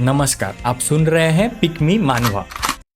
नमस्कार, आप सुन रहे हैं पिक मी मानवा।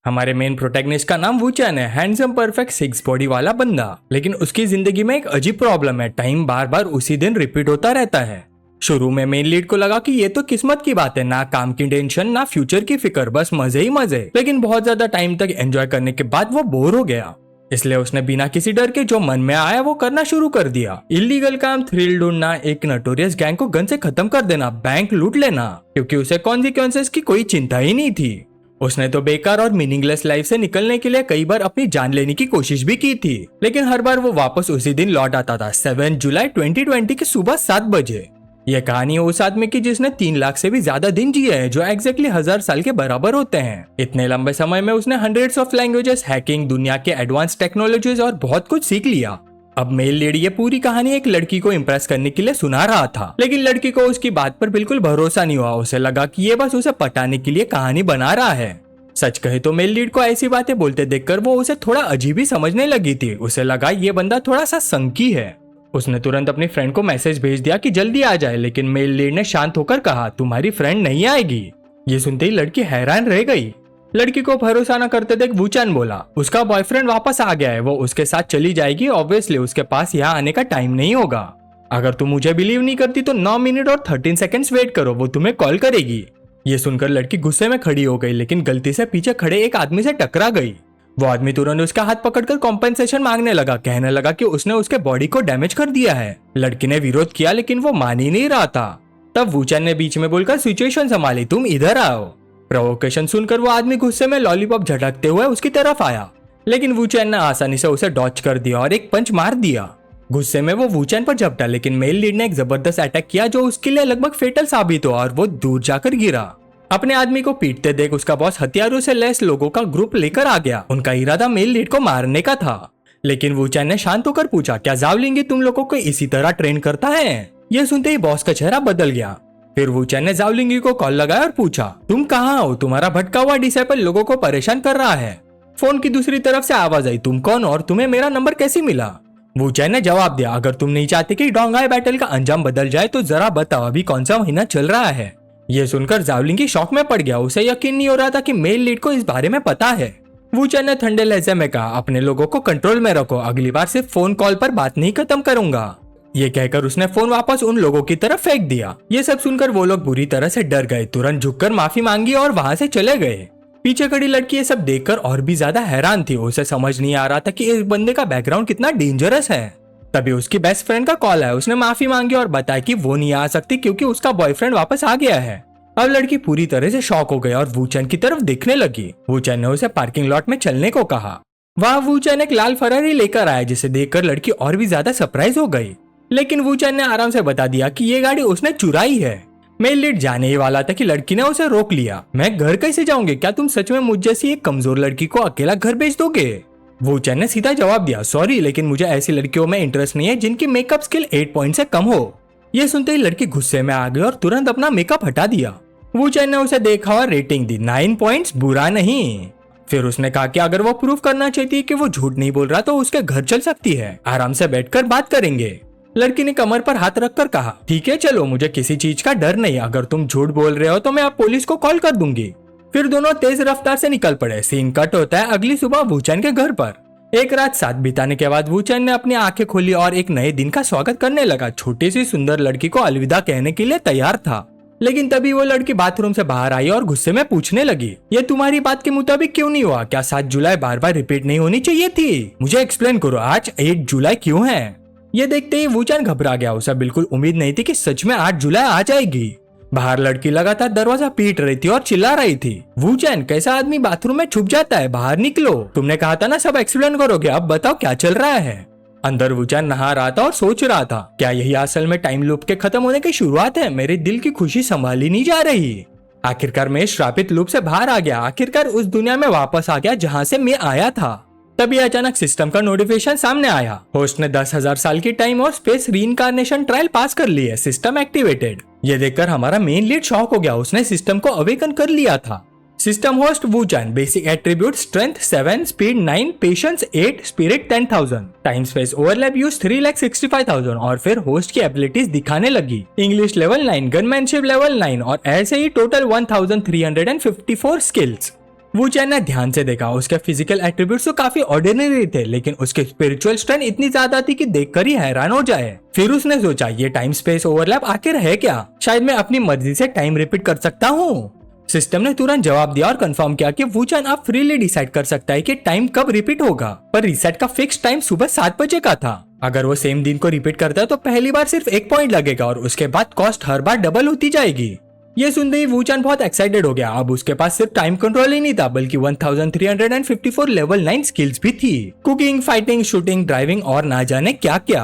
हमारे मेन प्रोटैगनिस्ट का नाम वूचन है, हैंडसम परफेक्ट सिक्स बॉडी वाला बंदा। लेकिन उसकी जिंदगी में एक अजीब प्रॉब्लम है, टाइम बार बार उसी दिन रिपीट होता रहता है। शुरू में मेन लीड को लगा कि ये तो किस्मत की बात है, ना काम की टेंशन ना फ्यूचर की फिक्र, बस मजे ही मजे। लेकिन बहुत ज्यादा टाइम तक एंजॉय करने के बाद वो बोर हो गया, इसलिए उसने बिना किसी डर के जो मन में आया वो करना शुरू कर दिया। इलीगल काम, थ्रिल ढूंढना, एक नोटोरियस गैंग को गन से खत्म कर देना, बैंक लूट लेना, क्योंकि उसे कॉन्सिक्वेंसेस की कोई चिंता ही नहीं थी। उसने तो बेकार और मीनिंगलेस लाइफ से निकलने के लिए कई बार अपनी जान लेने की कोशिश भी की थी, लेकिन हर बार वो वापस उसी दिन लौट आता था, 7 जुलाई 2020 की सुबह 7 बजे। यह कहानी है उस आदमी की जिसने 3 लाख से भी ज्यादा दिन जिए हैं, जो एग्जैक्टली 1000 साल के बराबर होते हैं। इतने लंबे समय में उसने हंड्रेड्स ऑफ लैंग्वेजेस, हैकिंग, दुनिया के एडवांस टेक्नोलॉजीज और बहुत कुछ सीख लिया। अब मेल लीड ये पूरी कहानी एक लड़की को इम्प्रेस करने के लिए सुना रहा था, लेकिन लड़की को उसकी बात पर बिल्कुल भरोसा नहीं हुआ। उसे लगा कि ये बस उसे पटाने के लिए कहानी बना रहा है। सच कहे तो मेल लीड को ऐसी बातें बोलते देखकर वो उसे थोड़ा अजीब ही समझने लगी थी। उसे लगा ये बंदा थोड़ा सा संकी है। उसने तुरंत अपनी फ्रेंड को मैसेज भेज दिया कि जल्दी आ जाए, लेकिन मेल लीड ने शांत होकर कहा तुम्हारी फ्रेंड नहीं आएगी। ये सुनते ही लड़की हैरान रह गई। लड़की को भरोसा न करते देख वूचन बोला उसका बॉयफ्रेंड वापस आ गया है, वो उसके साथ चली जाएगी, ऑब्वियसली उसके पास यहाँ आने का टाइम नहीं होगा। अगर तुम मुझे बिलीव नहीं करती तो 9 मिनट और 13 सेकेंड्स वेट करो, वो तुम्हें कॉल करेगी। ये सुनकर लड़की गुस्से में खड़ी हो गई, लेकिन गलती से पीछे खड़े एक आदमी से टकरा गई। वो आदमी तुरंत उसका हाथ पकड़कर कॉम्पेंसेशन मांगने लगा, कहने लगा कि उसने उसके बॉडी को डैमेज कर दिया है। लड़की ने विरोध किया, लेकिन वो मान ही नहीं रहा था। तब वूचन ने बीच में बोलकर सिचुएशन संभाली, तुम इधर आओ। प्रोवोकेशन सुनकर वो आदमी गुस्से में लॉलीपॉप झटकते हुए उसकी तरफ आया, लेकिन वूचन ने आसानी से उसे डॉच कर दिया और एक पंच मार दिया। गुस्से में वो वूचन पर झपटा, लेकिन मेल लीड ने एक जबरदस्त अटैक किया जो उसके लिए लगभग फेटल साबित हुआ और वो दूर जाकर गिरा। अपने आदमी को पीटते देख उसका बॉस हथियारों से लैस लोगों का ग्रुप लेकर आ गया। उनका इरादा मेल लीड को मारने का था, लेकिन वूचन ने शांत होकर पूछा क्या जावलिंगी तुम लोगों को इसी तरह ट्रेन करता है? यह सुनते ही बॉस का चेहरा बदल गया। फिर वूचन ने जावलिंगी को कॉल लगाया और पूछा तुम कहाँ हो? तुम्हारा भटका हुआ डिसेबल लोगों को परेशान कर रहा है। फोन की दूसरी तरफ से आवाज आई, तुम कौन और तुम्हें मेरा नंबर कैसे मिला? वूचन ने जवाब दिया, अगर तुम नहीं चाहते कि डोंगाई बैटल का अंजाम बदल जाए तो जरा बताओ अभी कौन सा महीना चल रहा है। यह सुनकर जावलिंगी शॉक में पड़ गया। उसे यकीन नहीं हो रहा था कि मेल लीड को इस बारे में पता है। वूचन ने ठंडे लहजे में कहा, अपने लोगों को कंट्रोल में रखो, अगली बार सिर्फ फोन कॉल पर बात नहीं खत्म करूंगा। ये कहकर उसने फोन वापस उन लोगों की तरफ फेंक दिया। ये सब सुनकर वो लोग बुरी तरह से डर गए, तुरंत झुककर माफी मांगी और वहां से चले गए। पीछे खड़ी लड़की ये सब देखकर और भी ज्यादा हैरान थी। उसे समझ नहीं आ रहा था कि इस बंदे का बैकग्राउंड कितना डेंजरस है। तभी उसकी बेस्ट फ्रेंड का कॉल आया। उसने माफी मांगी और बताया कि वो नहीं आ सकती क्योंकि उसका बॉयफ्रेंड वापस आ गया है। अब लड़की पूरी तरह से शॉक हो गई और वूचन की तरफ देखने लगी। वूचन ने उसे पार्किंग लॉट में चलने को कहा। वहां वूचन एक लाल फरारी लेकर आया, जिसे देखकर लड़की और भी ज्यादा सरप्राइज हो गई, लेकिन वूचन ने आराम से बता दिया कि ये गाड़ी उसने चुराई है। मेल लीड जाने ही वाला था कि लड़की ने उसे रोक लिया। मैं घर कैसे जाऊंगी? क्या तुम सच में मुझ जैसी एक कमजोर लड़की को अकेला घर भेज दोगे? वूचन ने सीधा जवाब दिया, सॉरी लेकिन मुझे ऐसी लड़कियों में इंटरेस्ट नहीं है जिनकी मेकअप स्किल 8 पॉइंट से कम हो। ये सुनते ही लड़की गुस्से में आ गई और तुरंत अपना मेकअप हटा दिया। वूचन ने उसे देखा और रेटिंग दी, 9 पॉइंट्स, बुरा नहीं। फिर उसने कहा कि अगर वो प्रूफ करना चाहती है कि वो झूठ नहीं बोल रहा तो उसके घर चल सकती है, आराम से बैठकर बात करेंगे। लड़की ने कमर पर हाथ रखकर कहा, ठीक है चलो, मुझे किसी चीज का डर नहीं, अगर तुम झूठ बोल रहे हो तो मैं अब पुलिस को कॉल कर दूंगी। फिर दोनों तेज रफ्तार से निकल पड़े। सीन कट होता है अगली सुबह वूचन के घर पर। एक रात साथ बिताने के बाद वूचन ने अपनी आंखें खोली और एक नए दिन का स्वागत करने लगा। छोटी सी सुंदर लड़की को अलविदा कहने के लिए तैयार था, लेकिन तभी वो लड़की बाथरूम से बाहर आई और गुस्से में पूछने लगी, ये तुम्हारी बात के मुताबिक क्यों नहीं हुआ? क्या 7 जुलाई बार बार रिपीट नहीं होनी चाहिए थी? मुझे एक्सप्लेन करो, आज 8 जुलाई क्यों है? ये देखते ही वूचन घबरा गया। उसे बिल्कुल उम्मीद नहीं थी कि सच में 8 जुलाई आ जाएगी। बाहर लड़की लगातार दरवाजा पीट रही थी और चिल्ला रही थी, वूचन कैसा आदमी बाथरूम में छुप जाता है, बाहर निकलो, तुमने कहा था ना सब एक्सप्लेन करोगे, अब बताओ क्या चल रहा है? अंदर वूचन नहा रहा था और सोच रहा था, क्या यही असल में टाइम लूप के खत्म होने की शुरुआत है? मेरे दिल की खुशी संभाली नहीं जा रही। आखिरकार मैं श्रापित लूप से बाहर आ गया, आखिरकार उस दुनिया में वापस आ गया जहाँ से मैं आया था। तभी अचानक सिस्टम का नोटिफिकेशन सामने आया, होस्ट ने 10,000 साल की टाइम और स्पेस रीइंकार्नेशन ट्रायल पास कर ली है, सिस्टम एक्टिवेटेड। ये देखकर हमारा मेन लीड शॉक हो गया। उसने सिस्टम को अवेकन कर लिया था। System host Wuchan, basic attribute strength 7, speed 9, patience 8, spirit 10,000, time space overlap use 3,65,000 और फिर होस्ट की एबिलिटीज दिखाने लगी। इंग्लिश लेवल 9, गनमैनशिप लेवल 9 और ऐसे ही टोटल 1354 स्किल्स। वूचान ने ध्यान से देखा, उसके फिजिकल एट्रीब्यूट्स तो काफी ऑर्डिनरी थे, लेकिन उसके स्पिरिचुअल स्ट्रेंथ इतनी ज्यादा थी कि देखकर ही हैरान हो जाए। फिर उसने सोचा, ये टाइम स्पेस ओवरलैप आखिर है क्या? शायद मैं अपनी मर्जी से टाइम रिपीट कर सकता हूँ। सिस्टम ने तुरंत जवाब दिया और कंफर्म किया कि वूचान आप फ्रीली डिसाइड कर सकता है कि टाइम कब रिपीट होगा, पर रीसेट का फिक्स टाइम सुबह 7 बजे का था। अगर वो सेम दिन को रिपीट करता है तो पहली बार सिर्फ 1 पॉइंट लगेगा और उसके बाद कॉस्ट हर बार डबल होती जाएगी। ये सुनते ही वूचान बहुत एक्साइटेड हो गया। अब उसके पास सिर्फ टाइम कंट्रोल ही नहीं था, बल्कि 1354 लेवल 9 स्किल्स भी थी। कुकिंग, फाइटिंग, शूटिंग, ड्राइविंग और ना जाने क्या क्या।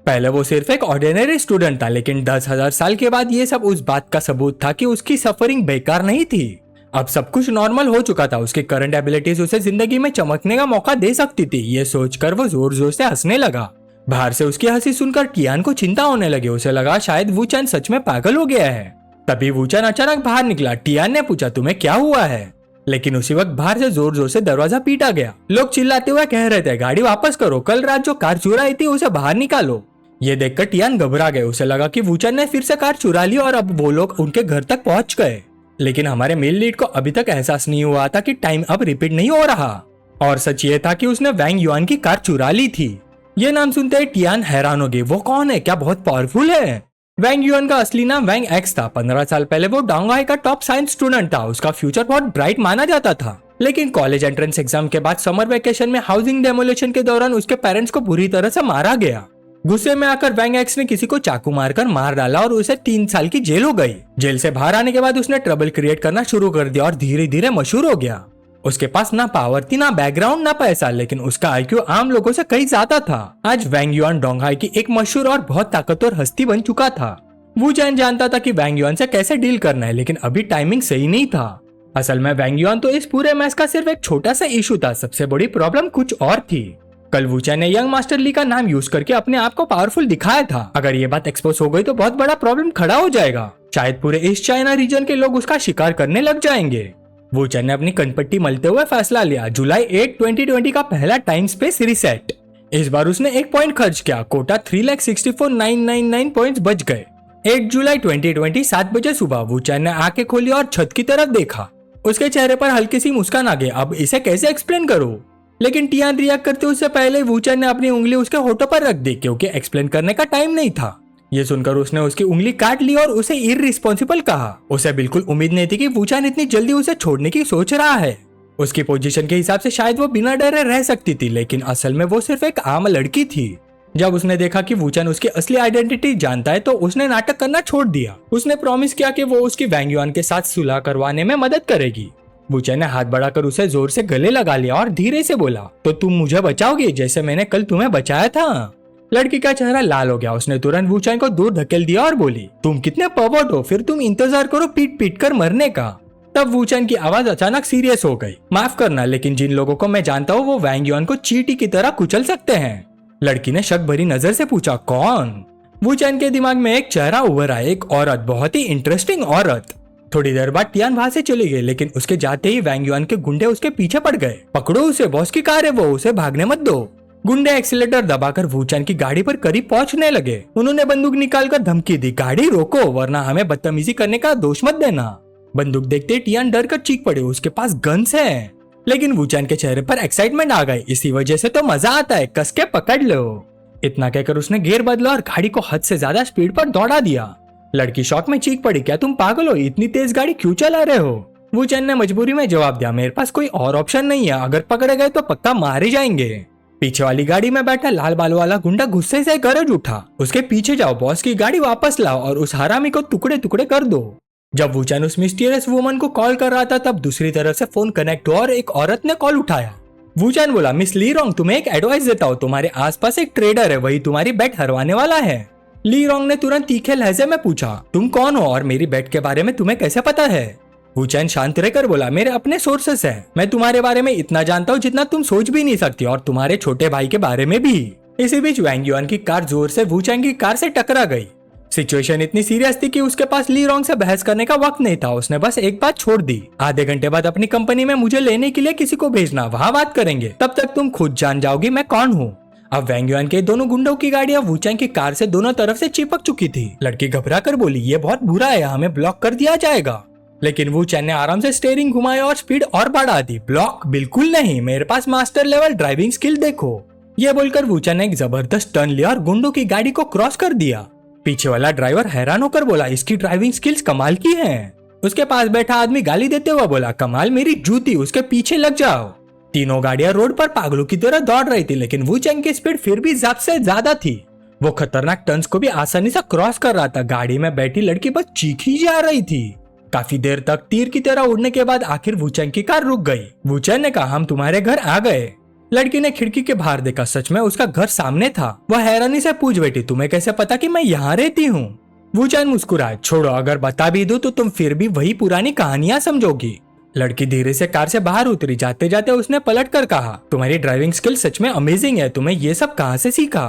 पहले वो सिर्फ एक ऑर्डिनरी स्टूडेंट था, लेकिन 10,000 साल के बाद ये सब उस बात का सबूत था कि उसकी सफरिंग बेकार नहीं थी। अब सब कुछ नॉर्मल हो चुका था। उसकी करंट एबिलिटीज उसे जिंदगी में चमकने का मौका दे सकती थी। ये सोचकर वो जोर जोर से हंसने लगा। बाहर से उसकी हंसी सुनकर टियान को चिंता होने लगी। उसे लगा शायद वूचान सच में पागल हो गया है। तभी वूचान अचानक बाहर निकला। टियान ने पूछा, तुम्हें क्या हुआ है? लेकिन उसी वक्त बाहर से जोर जोर से दरवाजा पीटा गया। लोग चिल्लाते हुए कह रहे थे, गाड़ी वापस करो, कल रात जो कार चुराई थी उसे बाहर निकालो। ये देखकर टियान घबरा गए। उसे लगा कि वूचान ने फिर से कार चुरा ली और अब वो लोग उनके घर तक पहुंच गए। लेकिन हमारे मेल लीड को अभी तक एहसास नहीं हुआ था कि टाइम अब रिपीट नहीं हो रहा। और सच ये था कि उसने वैंग युआन की कार चुरा ली थी। ये नाम सुनते ही टियान हैरान हो गई। वो कौन है? क्या बहुत पावरफुल है? वैंग युआन का असली नाम वैंग एक्स था। 15 साल पहले वो डोंगहाई का टॉप साइंस स्टूडेंट था। उसका फ्यूचर बहुत ब्राइट माना जाता था। लेकिन कॉलेज एंट्रेंस एग्जाम के बाद समर वेकेशन में हाउसिंग डेमोलिशन के दौरान उसके पेरेंट्स को बुरी तरह से मारा गया। गुस्से में आकर वैंग एक्स ने किसी को चाकू मारकर मार डाला और उसे 3 साल की जेल हो गई। जेल से बाहर आने के बाद उसने ट्रबल क्रिएट करना शुरू कर दिया और धीरे धीरे मशहूर हो गया। उसके पास ना पावर थी, ना बैकग्राउंड, ना पैसा, लेकिन उसका आईक्यू आम लोगों से कहीं ज्यादा था। आज वैंग युआन डोंगहाई की एक मशहूर और बहुत ताकतवर हस्ती बन चुका था। वूचान जानता था कि वैंग युआन से कैसे डील करना है, लेकिन अभी टाइमिंग सही नहीं था। असल में वैंग युआन तो इस पूरे मैच का सिर्फ एक छोटा सा इशू था। सबसे बड़ी प्रॉब्लम कुछ और थी। कल वूचान ने यंग मास्टर ली का नाम यूज करके अपने आप को पावरफुल दिखाया था। अगर ये बात एक्सपोज हो गई तो बहुत बड़ा प्रॉब्लम खड़ा हो जाएगा। शायद पूरे ईस्ट चाइना रीजन के लोग उसका शिकार करने लग जाएंगे। वूचान ने अपनी कनपट्टी मलते हुए फैसला लिया। जुलाई 8, 2020 का पहला टाइम स्पेस रीसेट। इस बार उसने 1 पॉइंट खर्च किया। कोटा 3,64,999 पॉइंट्स बच गए। 8 जुलाई 2020 7 बजे सुबह वूचान ने आंखें खोली और छत की तरफ देखा। उसके चेहरे पर हल्की सी मुस्कान आ गई। अब इसे कैसे एक्सप्लेन करूं? लेकिन टियान रिएक्ट करते उससे पहले वूचान ने अपनी उंगली उसके होठों पर रख दी, क्योंकि एक्सप्लेन करने का टाइम नहीं था। ये सुनकर उसने उसकी उंगली काट ली और उसे इररिस्पॉन्सिबल कहा। उसे बिल्कुल उम्मीद नहीं थी कि वूचान इतनी जल्दी उसे छोड़ने की सोच रहा है। उसकी पोजीशन के हिसाब से शायद वो बिना डरे रह सकती थी, लेकिन असल में वो सिर्फ एक आम लड़की थी। जब उसने देखा कि वूचान उसकी असली आइडेंटिटी जानता है तो उसने नाटक करना छोड़ दिया। उसने प्रॉमिस किया कि वो उसकी वैंग युआन के साथ सुलह करवाने में मदद करेगी। वूचान ने हाथ बढ़ाकर उसे जोर से गले लगा लिया और धीरे से बोला, तो तुम मुझे बचाओगी जैसे मैंने कल तुम्हें बचाया था? लड़की का चेहरा लाल हो गया। उसने तुरंत वूचान को दूर धकेल दिया और बोली, तुम कितने परवर्ट हो, फिर तुम इंतजार करो पीट पीट कर मरने का। तब वूचान की आवाज अचानक सीरियस हो गई। माफ करना, लेकिन जिन लोगों को मैं जानता हूँ वो वैंग युआन को चींटी की तरह कुचल सकते हैं। लड़की ने शक भरी नजर से पूछा, कौन? वूचान के दिमाग में एक चेहरा उभर आया, एक औरत, बहुत ही इंटरेस्टिंग औरत। थोड़ी देर बाद टियान वहां से चली गई, लेकिन उसके जाते ही वैंग युआन के गुंडे उसके पीछे पड़ गए। पकड़ो उसे, बॉस की कार है वो, उसे भागने मत दो। गुंडे एक्सीलेटर दबाकर वूचान की गाड़ी पर करीब पहुंचने लगे। उन्होंने बंदूक निकालकर धमकी दी, गाड़ी रोको वरना हमें बदतमीजी करने का दोष मत देना। बंदूक देखते टियान डर कर चीख पड़े, उसके पास गन्स है। लेकिन वूचान के चेहरे पर एक्साइटमेंट आ गई। इसी वजह से तो मजा आता है, कस के पकड़ लो। इतना कहकर उसने गियर बदला और गाड़ी को हद से ज्यादा स्पीड पर दौड़ा दिया। लड़की शॉक में चीख पड़ी, क्या तुम पागल हो? इतनी तेज गाड़ी क्यों चला रहे हो? वूचान ने मजबूरी में जवाब दिया, मेरे पास कोई और ऑप्शन नहीं है, अगर पकड़े गए तो पक्का मारे जाएंगे। पीछे वाली गाड़ी में बैठा लाल बाल वाला गुंडा गुस्से से गरज उठा, उसके पीछे जाओ, बॉस की गाड़ी वापस लाओ और उस हरामी को टुकड़े टुकड़े कर दो। जब वूचान उस मिस्टीरियस वुमन को कॉल कर रहा था तब दूसरी तरफ से फोन कनेक्ट हुआ और एक औरत ने कॉल उठाया। वूचान बोला, मिस ली रोंग, तुम्हें एक एडवाइस देता हूँ, तुम्हारे आसपास एक ट्रेडर है, वही तुम्हारी बेट हरवाने वाला है। ली रोंग ने तुरंत तीखे लहजे में पूछा, तुम कौन हो और मेरी बेट के बारे में तुम्हें कैसे पता है? वूचान शांत रहकर बोला, मेरे अपने सोर्सेस हैं, मैं तुम्हारे बारे में इतना जानता हूँ जितना तुम सोच भी नहीं सकती, और तुम्हारे छोटे भाई के बारे में भी। इसी बीच वैंग युआन की कार जोर से वूचान की कार से टकरा गई। सिचुएशन इतनी सीरियस थी कि उसके पास ली रोंग से बहस करने का वक्त नहीं था। उसने बस एक बात छोड़ दी, आधे घंटे बाद अपनी कंपनी में मुझे लेने के लिए किसी को भेजना, वहाँ बात करेंगे, तब तक तुम खुद जान जाओगी मैं कौन हूँ। अब वैंग युआन के दोनों गुंडों की गाड़ियां वूचैंग की कार से दोनों तरफ से चिपक चुकी थी। लड़की घबरा कर बोली, ये बहुत बुरा है, हमें ब्लॉक कर दिया जाएगा। लेकिन वूचैंग ने आराम से स्टीयरिंग घुमाया और स्पीड और बढ़ा दी। ब्लॉक बिल्कुल नहीं, मेरे पास मास्टर लेवल ड्राइविंग स्किल देखो। ये बोलकर वूचैंग ने एक जबरदस्त टर्न लिया और गुंडों की गाड़ी को क्रॉस कर दिया। पीछे वाला ड्राइवर हैरान होकर बोला, इसकी ड्राइविंग स्किल्स कमाल की हैं। उसके पास बैठा आदमी गाली देते हुए बोला, कमाल मेरी जूती, उसके पीछे लग जाओ। तीनों गाड़ियां रोड पर पागलों की तरह दौड़ रही थी, लेकिन वूचैंग की स्पीड फिर भी ज़्यादा से ज्यादा थी। वो खतरनाक टर्न्स को भी आसानी से क्रॉस कर रहा था। गाड़ी में बैठी लड़की बस चीखी जा रही थी। काफी देर तक तीर की तरह उड़ने के बाद आखिर वूचैंग की कार रुक गई। वूचैंग ने कहा, हम तुम्हारे घर आ गए। लड़की ने खिड़की के बाहर देखा, सच में उसका घर सामने था। वह हैरानी से पूछ बैठी, तुम्हें कैसे पता कि मैं यहाँ रहती हूँ? वूचैंग मुस्कुराए, छोड़ो, अगर बता भी दूं तो तुम फिर भी वही पुरानी कहानियां समझोगी। लड़की धीरे से कार से बाहर उतरी। जाते जाते उसने पलट कर कहा, तुम्हारी ड्राइविंग स्किल सच में अमेजिंग है, तुम्हें ये सब कहाँ से सीखा?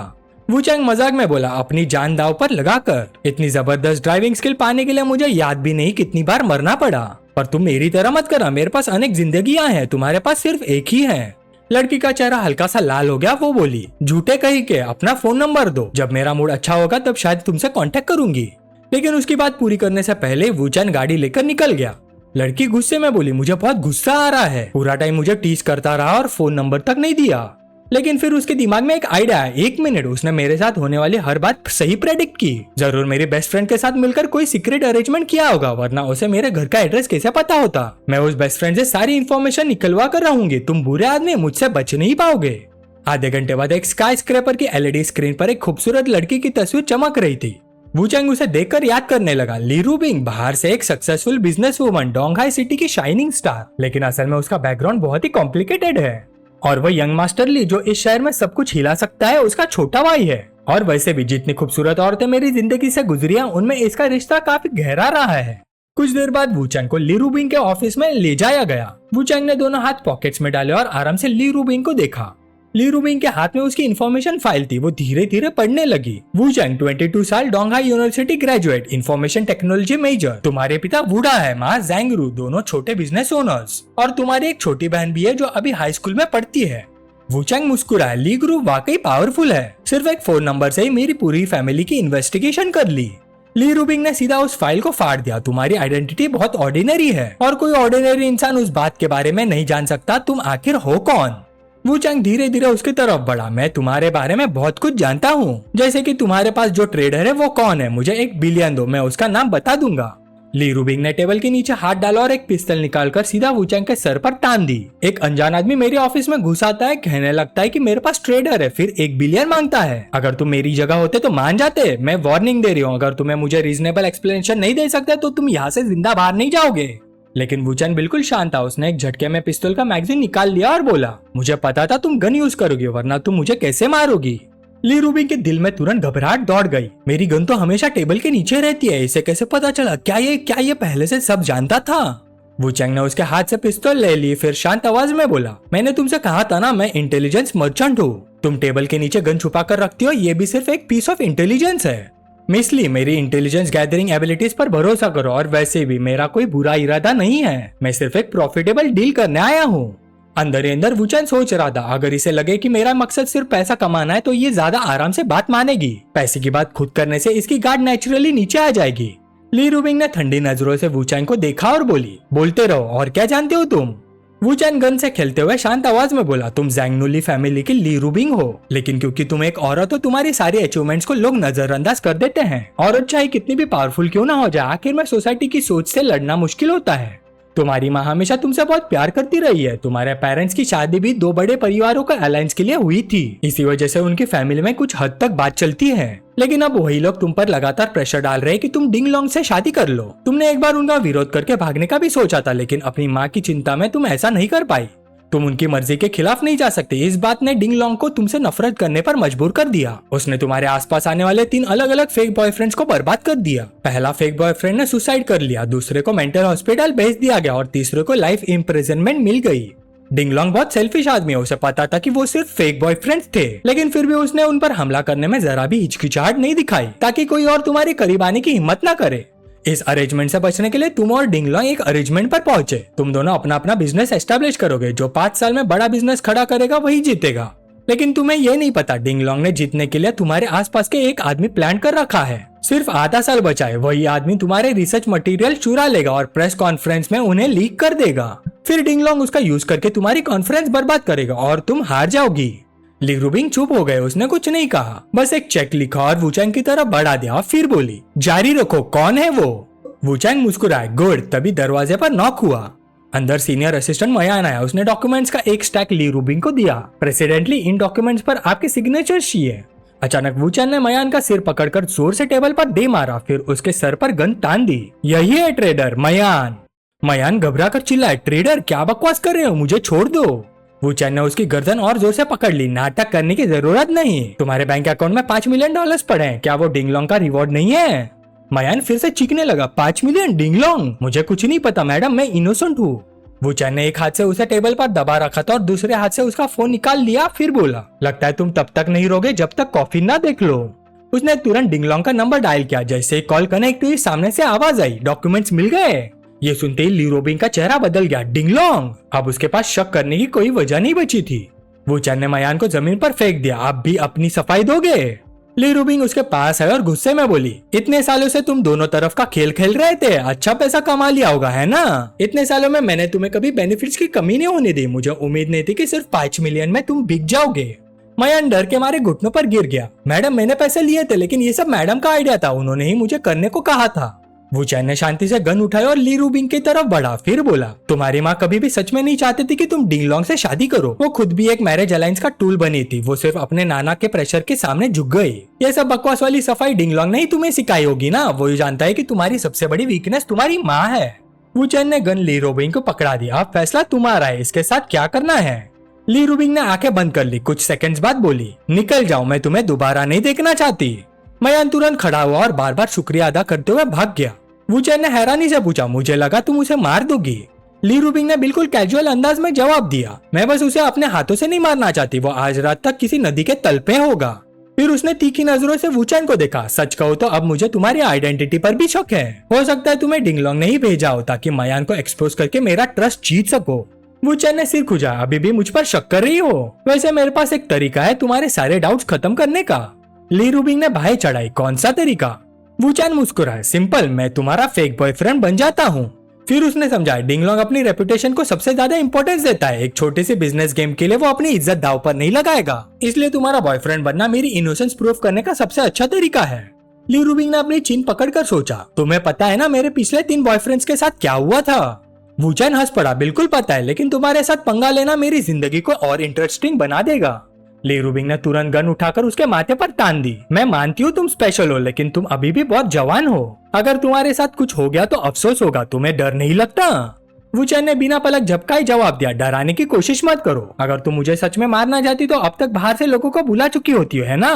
वूचैंग मजाक में बोला, अपनी जान दांव पर लगाकर। इतनी जबरदस्त ड्राइविंग स्किल पाने के लिए मुझे याद भी नहीं कितनी बार मरना पड़ा। पर तुम मेरी तरह मत करना, मेरे पास अनेक जिंदगियां हैं, तुम्हारे पास सिर्फ एक ही है। लड़की का चेहरा हल्का सा लाल हो गया। वो बोली, झूठे कही के अपना फोन नंबर दो, जब मेरा मूड अच्छा होगा तब शायद तुमसे कांटेक्ट करूंगी। लेकिन उसकी बात पूरी करने से पहले वूचैंग गाड़ी लेकर निकल गया। लड़की गुस्से में बोली, मुझे बहुत गुस्सा आ रहा है, पूरा टाइम मुझे टीज करता रहा और फोन नंबर तक नहीं दिया। लेकिन फिर उसके दिमाग में एक आइडिया आया। 1 मिनट, उसने मेरे साथ होने वाली हर बात सही प्रेडिक्ट की। जरूर मेरे बेस्ट फ्रेंड के साथ मिलकर कोई सीक्रेट अरेंजमेंट किया होगा, वरना उसे मेरे घर का एड्रेस कैसे पता होता? मैं उस बेस्ट फ्रेंड से सारी इन्फॉर्मेशन निकलवा कर रहूंगी। तुम बुरे आदमी मुझसे बच नहीं पाओगे। आधे घंटे बाद एक स्काई स्क्रैपर की LED स्क्रीन पर एक खूबसूरत लड़की की तस्वीर चमक रही थी। वूचैंग उसे देखकर याद करने लगा। ली रूबिंग, बाहर से एक सक्सेसफुल बिजनेस वुमन, डोंगहाई सिटी की शाइनिंग स्टार, लेकिन असल में उसका बैकग्राउंड बहुत ही कॉम्प्लिकेटेड है। और वह यंग मास्टर ली, जो इस शहर में सब कुछ हिला सकता है, उसका छोटा भाई है। और वैसे भी जितनी खूबसूरत औरतें मेरी जिंदगी से गुजरिया, उनमें इसका रिश्ता काफी गहरा रहा है। कुछ देर बाद वूचैंग को ली रूबिंग के ऑफिस में ले जाया गया। वूचैंग ने दोनों हाथ पॉकेट्स में डाले और आराम से ली रूबिंग को देखा। ली रूबिंग के हाथ में उसकी इन्फॉर्मेशन फाइल थी। वो धीरे धीरे पढ़ने लगी। वूचैंग 22 साल, Donghai University graduate, information technology major. तुम्हारे पिता वुडा है, माँ जैंगरू, दोनों छोटे बिजनेस ओनर्स। और तुम्हारी एक छोटी बहन भी है जो अभी हाई स्कूल में पढ़ती है। वूचैंग मुस्कुराया, ली ग्रुप वाकई पावरफुल है। सिर्फ एक फोन नंबर से ही मेरी पूरी फैमिली की इन्वेस्टिगेशन कर ली। ली रूबिंग ने सीधा उस फाइल को फाड़ दिया। तुम्हारी आइडेंटिटी बहुत ऑर्डिनरी है और कोई ऑर्डिनरी इंसान उस बात के बारे में नहीं जान सकता तुम आखिर हो कौन। वूचैंग धीरे धीरे उसकी तरफ बढ़ा। मैं तुम्हारे बारे में बहुत कुछ जानता हूँ, जैसे कि तुम्हारे पास जो ट्रेडर है वो कौन है, मुझे 1 बिलियन दो, मैं उसका नाम बता दूंगा। ली रूबिंग ने टेबल के नीचे हाथ डाला और एक पिस्तौल निकालकर सीधा वूचैंग के सर पर तान दी। एक अनजान आदमी मेरे ऑफिस में घुस आता है, कहने लगता है कि मेरे पास ट्रेडर है, फिर 1 बिलियन मांगता है। अगर तुम मेरी जगह होते तो मान जाते। मैं वार्निंग दे रही हूँ, अगर तुम्हें मुझे रीजनेबल एक्सप्लेनेशन नहीं दे सकते तो तुम यहाँ से जिंदा बाहर नहीं जाओगे। लेकिन वूचैंग बिल्कुल शांत था। उसने एक झटके में पिस्तौल का मैगजीन निकाल लिया और बोला, मुझे पता था तुम गन यूज करोगे, वरना तुम मुझे कैसे मारोगी। ली रूबिंग के दिल में तुरंत घबराहट दौड़ गई। मेरी गन तो हमेशा टेबल के नीचे रहती है, इसे कैसे पता चला? क्या ये पहले से सब जानता था? वूचैंग ने उसके हाथ से पिस्तौल ले ली, फिर शांत आवाज में बोला, मैंने तुमसे कहा था ना, मैं इंटेलिजेंस मर्चेंट हूँ। तुम टेबल के नीचे गन छुपा कर रखती हो, ये भी सिर्फ एक पीस ऑफ इंटेलिजेंस है। मिस ली, मेरी इंटेलिजेंस गैदरिंग एबिलिटीज पर भरोसा करो, और वैसे भी मेरा कोई बुरा इरादा नहीं है। मैं सिर्फ एक प्रॉफिटेबल डील करने आया हूँ। अंदर ही अंदर वूचैंग सोच रहा था, अगर इसे लगे कि मेरा मकसद सिर्फ पैसा कमाना है तो ये ज्यादा आराम से बात मानेगी। पैसे की बात खुद करने से इसकी गार्ड नेचुरली नीचे आ जाएगी। ली रूबिंग ने ठंडी नजरों से वूचैंग को देखा और बोली, बोलते रहो, और क्या जानते हो तुम? वूचैंग गन से खेलते हुए शांत आवाज में बोला, तुम जैंगनुली फैमिली की ली रूबिंग हो, लेकिन क्योंकि तुम एक औरत हो, तुम्हारी सारी अचीवमेंट्स को लोग नजरअंदाज कर देते हैं। औरत चाहे कितनी भी पावरफुल क्यों ना हो जाए, आखिर में सोसाइटी की सोच से लड़ना मुश्किल होता है। तुम्हारी माँ हमेशा तुमसे बहुत प्यार करती रही है। तुम्हारे पेरेंट्स की शादी भी 2 बड़े परिवारों के अलायंस के लिए हुई थी, इसी वजह से उनकी फैमिली में कुछ हद तक बात चलती है। लेकिन अब वही लोग तुम पर लगातार प्रेशर डाल रहे हैं कि तुम डिंग लोंग से शादी कर लो। तुमने एक बार उनका विरोध करके भागने का भी सोचा था, लेकिन अपनी माँ की चिंता में तुम ऐसा नहीं कर पाई। तुम उनकी मर्जी के खिलाफ नहीं जा सकते। इस बात ने डिंग लोंग को तुमसे नफरत करने पर मजबूर कर दिया। उसने तुम्हारे आसपास आने वाले 3 अलग अलग फेक बॉयफ्रेंड्स को बर्बाद कर दिया। पहला फेक बॉयफ्रेंड ने सुसाइड कर लिया, दूसरे को मेंटल हॉस्पिटल भेज दिया गया और तीसरे को लाइफ इम्प्रिजनमेंट मिल गई। डिंगलोंग बहुत सेल्फिश आदमी है, उसे पता था कि वो सिर्फ फेक बॉयफ्रेंड्स थे, लेकिन फिर भी उसने उन पर हमला करने में जरा भी हिचकिचाहट नहीं दिखाई ताकि कोई और तुम्हारे करीब आने की हिम्मत ना करे। इस अरेंजमेंट से बचने के लिए तुम और डिंगलोंग एक अरेंजमेंट पर पहुंचे। तुम दोनों अपना अपना बिजनेस एस्टेब्लिश करोगे, जो 5 साल में बड़ा बिजनेस खड़ा करेगा वही जीतेगा। लेकिन तुम्हें ये नहीं पता डिंगलोंग ने जीतने के लिए तुम्हारे आसपास के एक आदमी प्लान कर रखा है। सिर्फ आधा साल बचा है, वही आदमी तुम्हारे रिसर्च मटेरियल चुरा लेगा और प्रेस कॉन्फ्रेंस में उन्हें लीक कर देगा। फिर डिंगलोंग उसका यूज करके तुम्हारी कॉन्फ्रेंस बर्बाद करेगा और तुम हार जाओगी। ली रूबिंग चुप हो गए, उसने कुछ नहीं कहा, बस एक चेक लिखा और वुचैंग की तरफ बढ़ा दिया और फिर बोली, जारी रखो, कौन है वो? वुचैंग मुस्कुराए, गुड। तभी दरवाजे पर नॉक हुआ। अंदर सीनियर असिस्टेंट मयान आया, उसने डॉक्यूमेंट्स का एक स्टैक ली रूबिंग को दिया। प्रेसिडेंटली इन डॉक्यूमेंट्स पर आपके सिग्नेचर चाहिए। अचानक वुचैन ने मयान का सिर पकड़कर जोर से टेबल पर दे मारा, फिर उसके सर पर गन तान दी। यही है ट्रेडर मयान। मयान घबरा कर चिल्लाए, ट्रेडर क्या बकवास कर रहे हो, मुझे छोड़ दो। वुचैन ने उसकी गर्दन और जोर से पकड़ ली, नाटक करने की जरूरत नहीं, तुम्हारे बैंक अकाउंट में $5 मिलियन पड़े हैं, क्या वो डिंगलोंग का रिवॉर्ड नहीं है? मयान फिर से चीखने लगा, 5 मिलियन? डिंगलोंग, मुझे कुछ नहीं पता मैडम, मैं इनोसेंट हूँ। वुचैन ने एक हाथ से उसे टेबल पर दबा रखा था और दूसरे हाथ से उसका फोन निकाल लिया, फिर बोला, लगता है तुम तब तक नहीं रोगे जब तक कॉफी ना देख लो। उसने तुरंत डिंगलोंग का नंबर डायल किया। जैसे ही कॉल कनेक्ट हुई, सामने से आवाज आई, डॉक्यूमेंट्स मिल गए। ये सुनते ही ली रूबिंग का चेहरा बदल गया। डिंगलोंग! अब उसके पास शक करने की कोई वजह नहीं बची थी। वुचैन ने मयान को जमीन पर फेंक दिया, आप भी अपनी सफाई दोगे? ली रूबिंग उसके पास आई और गुस्से में बोली, इतने सालों से तुम दोनों तरफ का खेल खेल रहे थे, अच्छा पैसा कमा लिया होगा है ना? इतने सालों में मैंने तुम्हें कभी बेनिफिट्स की कमी नहीं होने दी, मुझे उम्मीद नहीं थी कि सिर्फ 5 मिलियन में तुम बिक जाओगे। मयान डर के मारे घुटनों पर गिर गया। मैडम, मैंने पैसे लिए थे, लेकिन ये सब मैडम का आइडिया था, उन्होंने ही मुझे करने को कहा था। वुचैन ने शांति से गन उठाई और ली रूबिंग की तरफ बढ़ा, फिर बोला, तुम्हारी माँ कभी भी सच में नहीं चाहती थी कि तुम डिंगलोंग से शादी करो। वो खुद भी एक मैरिज अलायंस का टूल बनी थी, वो सिर्फ अपने नाना के प्रेशर के सामने झुक गई। ये सब बकवास वाली सफाई डिंगलोंग ने ही तुम्हें सिखाई होगी ना, वो ही जानता है कि तुम्हारी सबसे बड़ी वीकनेस तुम्हारी माँ है। वुचैन ने गन ली रूबिंग को पकड़ा दिया, अब फैसला तुम्हारा है, इसके साथ क्या करना है? ली रूबिंग ने आंखें बंद कर ली, कुछ सेकंड्स बाद बोली, निकल जाओ, मैं तुम्हें दोबारा नहीं देखना चाहती। मयान तुरंत खड़ा हुआ और बार बार शुक्रिया अदा करते हुए भाग गया। वुचैन ने हैरानी से पूछा, मुझे लगा तुम उसे मार दोगी। ली रूबिंग ने बिल्कुल कैजुअल अंदाज में जवाब दिया, मैं बस उसे अपने हाथों से नहीं मारना चाहती, वो आज रात तक किसी नदी के तल पे होगा। फिर उसने तीखी नजरों से वुचैन को देखा, सच कहो तो अब मुझे तुम्हारी आइडेंटिटी पर भी शक है। हो सकता है तुम्हें डिंगलोंग ने ही भेजा हो ताकि मयान को एक्सपोज करके मेरा ट्रस्ट जीत सको। वुचैन ने सिर खुजा, अभी भी मुझ पर शक कर रही हो? वैसे मेरे पास एक तरीका है तुम्हारे सारे डाउट्स खत्म करने का। ली रूबिंग ने भाई चढ़ाई, कौन सा तरीका? वुचैन मुस्कुराया, सिंपल, मैं तुम्हारा फेक बॉयफ्रेंड बन जाता हूँ। फिर उसने समझा, डिंगलोंग अपनी रेपुटेशन को सबसे ज्यादा इंपॉर्टेंस देता है, एक छोटे से बिजनेस गेम के लिए वो अपनी इज्जत दांव पर नहीं लगाएगा, इसलिए तुम्हारा बॉयफ्रेंड बनना मेरी इनोसेंस प्रूफ करने का सबसे अच्छा तरीका है। ली रूबिंग ने अपनी चिन पकड़कर सोचा, तुम्हें पता है ना मेरे पिछले 3 बॉयफ्रेंड्स के साथ क्या हुआ था? वुचैन हंस पड़ा, बिल्कुल पता है, लेकिन तुम्हारे साथ पंगा लेना मेरी जिंदगी को और इंटरेस्टिंग बना देगा। ली रूबिंग ने तुरंत गन उठाकर उसके माथे पर तान दी, मैं मानती हूँ तुम स्पेशल हो, लेकिन तुम अभी भी बहुत जवान हो, अगर तुम्हारे साथ कुछ हो गया तो अफसोस होगा, तुम्हें डर नहीं लगता? वुचैन ने बिना पलक झपकाए जवाब दिया, डराने की कोशिश मत करो, अगर तुम मुझे सच में मारना चाहती तो अब तक बाहर से लोगों को बुला चुकी होती है ना?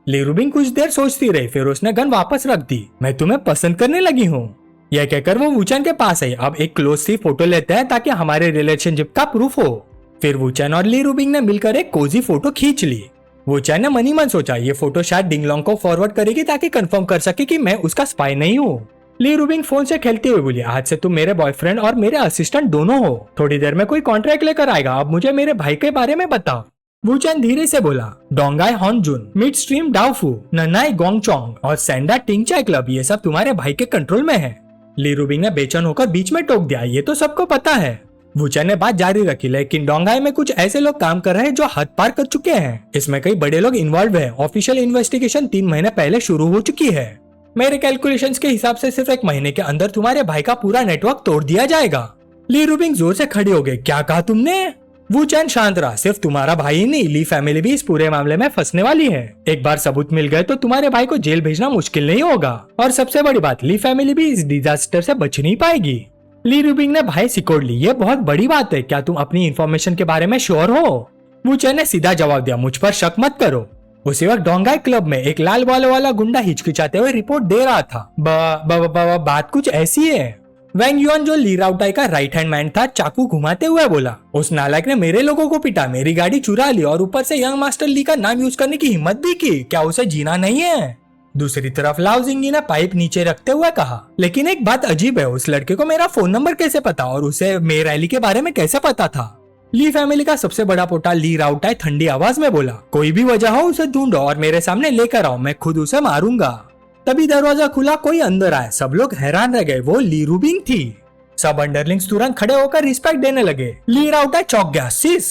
ली रूबिंग कुछ देर सोचती रही, फिर उसने गन वापस रख दी, मैं तुम्हें पसंद करने लगी हूँ। यह कहकर वो वुचैन के पास आई, अब एक क्लोज सी फोटो लेते हैं ताकि हमारे रिलेशनशिप का प्रूफ हो। फिर वुचैन और ली रूबिंग ने मिलकर एक कोजी फोटो खींच ली। वुचैन ने मनी मन सोचा, ये फोटो शायद डिंगलोंग को फॉरवर्ड करेगी ताकि कंफर्म कर सके कि मैं उसका स्पाई नहीं हूँ। ली रूबिंग फोन से खेलते हुए बोली, आज से तुम मेरे बॉयफ्रेंड और मेरे असिस्टेंट दोनों हो, थोड़ी देर में कोई कॉन्ट्रैक्ट लेकर आएगा, अब मुझे मेरे भाई के बारे में बताओ। वुचैन धीरे से बोला, डोंगाई हॉनजुन, मिड स्ट्रीम डाउफू, ननाई गोंगचोंग और सेंडा टिंग चाय क्लब, ये सब तुम्हारे भाई के कंट्रोल में है। ली रूबिंग ने बेचैन होकर बीच में टोक दिया, ये तो सबको पता है। वुचैन ने बात जारी रखी, लेकिन डोंगाई में कुछ ऐसे लोग काम कर रहे हैं जो हद पार कर चुके हैं, इसमें कई बड़े लोग इन्वॉल्व हैं, ऑफिशियल इन्वेस्टिगेशन 3 महीने पहले शुरू हो चुकी है। मेरे कैलकुलेशंस के हिसाब से सिर्फ 1 महीने के अंदर तुम्हारे भाई का पूरा नेटवर्क तोड़ दिया जाएगा। ली रूबिंग जोर से खड़ी हो गई, क्या कहा तुमने? वुचैन शांत रहा, सिर्फ तुम्हारा भाई ही नहीं, ली फैमिली भी इस पूरे मामले में फंसने वाली है। एक बार सबूत मिल गए तो तुम्हारे भाई को जेल भेजना मुश्किल नहीं होगा, और सबसे बड़ी बात, ली फैमिली भी इस डिजास्टर से बच नहीं पाएगी। ली रूबिंग ने भाई सिकोड़ ली, ये बहुत बड़ी बात है, क्या तुम अपनी इंफॉर्मेशन के बारे में श्योर हो? वुचैन ने सीधा जवाब दिया, मुझ पर शक मत करो। उसी वक्त डोंगाई क्लब में एक लाल बालों वाला गुंडा हिचकिचाते हुए रिपोर्ट दे रहा था, बात कुछ ऐसी है। वैंग युआन जो ली राउटाई का राइट हैंड मैन था चाकू घुमाते हुए बोला, उस नालायक ने मेरे लोगों को पीटा, मेरी गाड़ी चुरा ली और ऊपर से यंग मास्टर ली का नाम यूज करने की हिम्मत भी की। क्या उसे जीना नहीं है? दूसरी तरफ लाओ जिंगी ने पाइप नीचे रखते हुए कहा, लेकिन एक बात अजीब है, उस लड़के को मेरा फोन नंबर कैसे पता और उसे मे रैली के बारे में कैसे पता था? ली फैमिली का सबसे बड़ा पोटा ली राउटाई ठंडी आवाज में बोला, कोई भी वजह हो उसे ढूंढो और मेरे सामने लेकर आओ, मैं खुद उसे मारूंगा। तभी दरवाजा खुला, कोई अंदर आया। सब लोग हैरान रह गए, वो ली रूबिंग थी। सब अंडरलिंग्स तुरंत खड़े होकर रिस्पेक्ट देने लगे। ली राउटाई चौंक गया, सिस।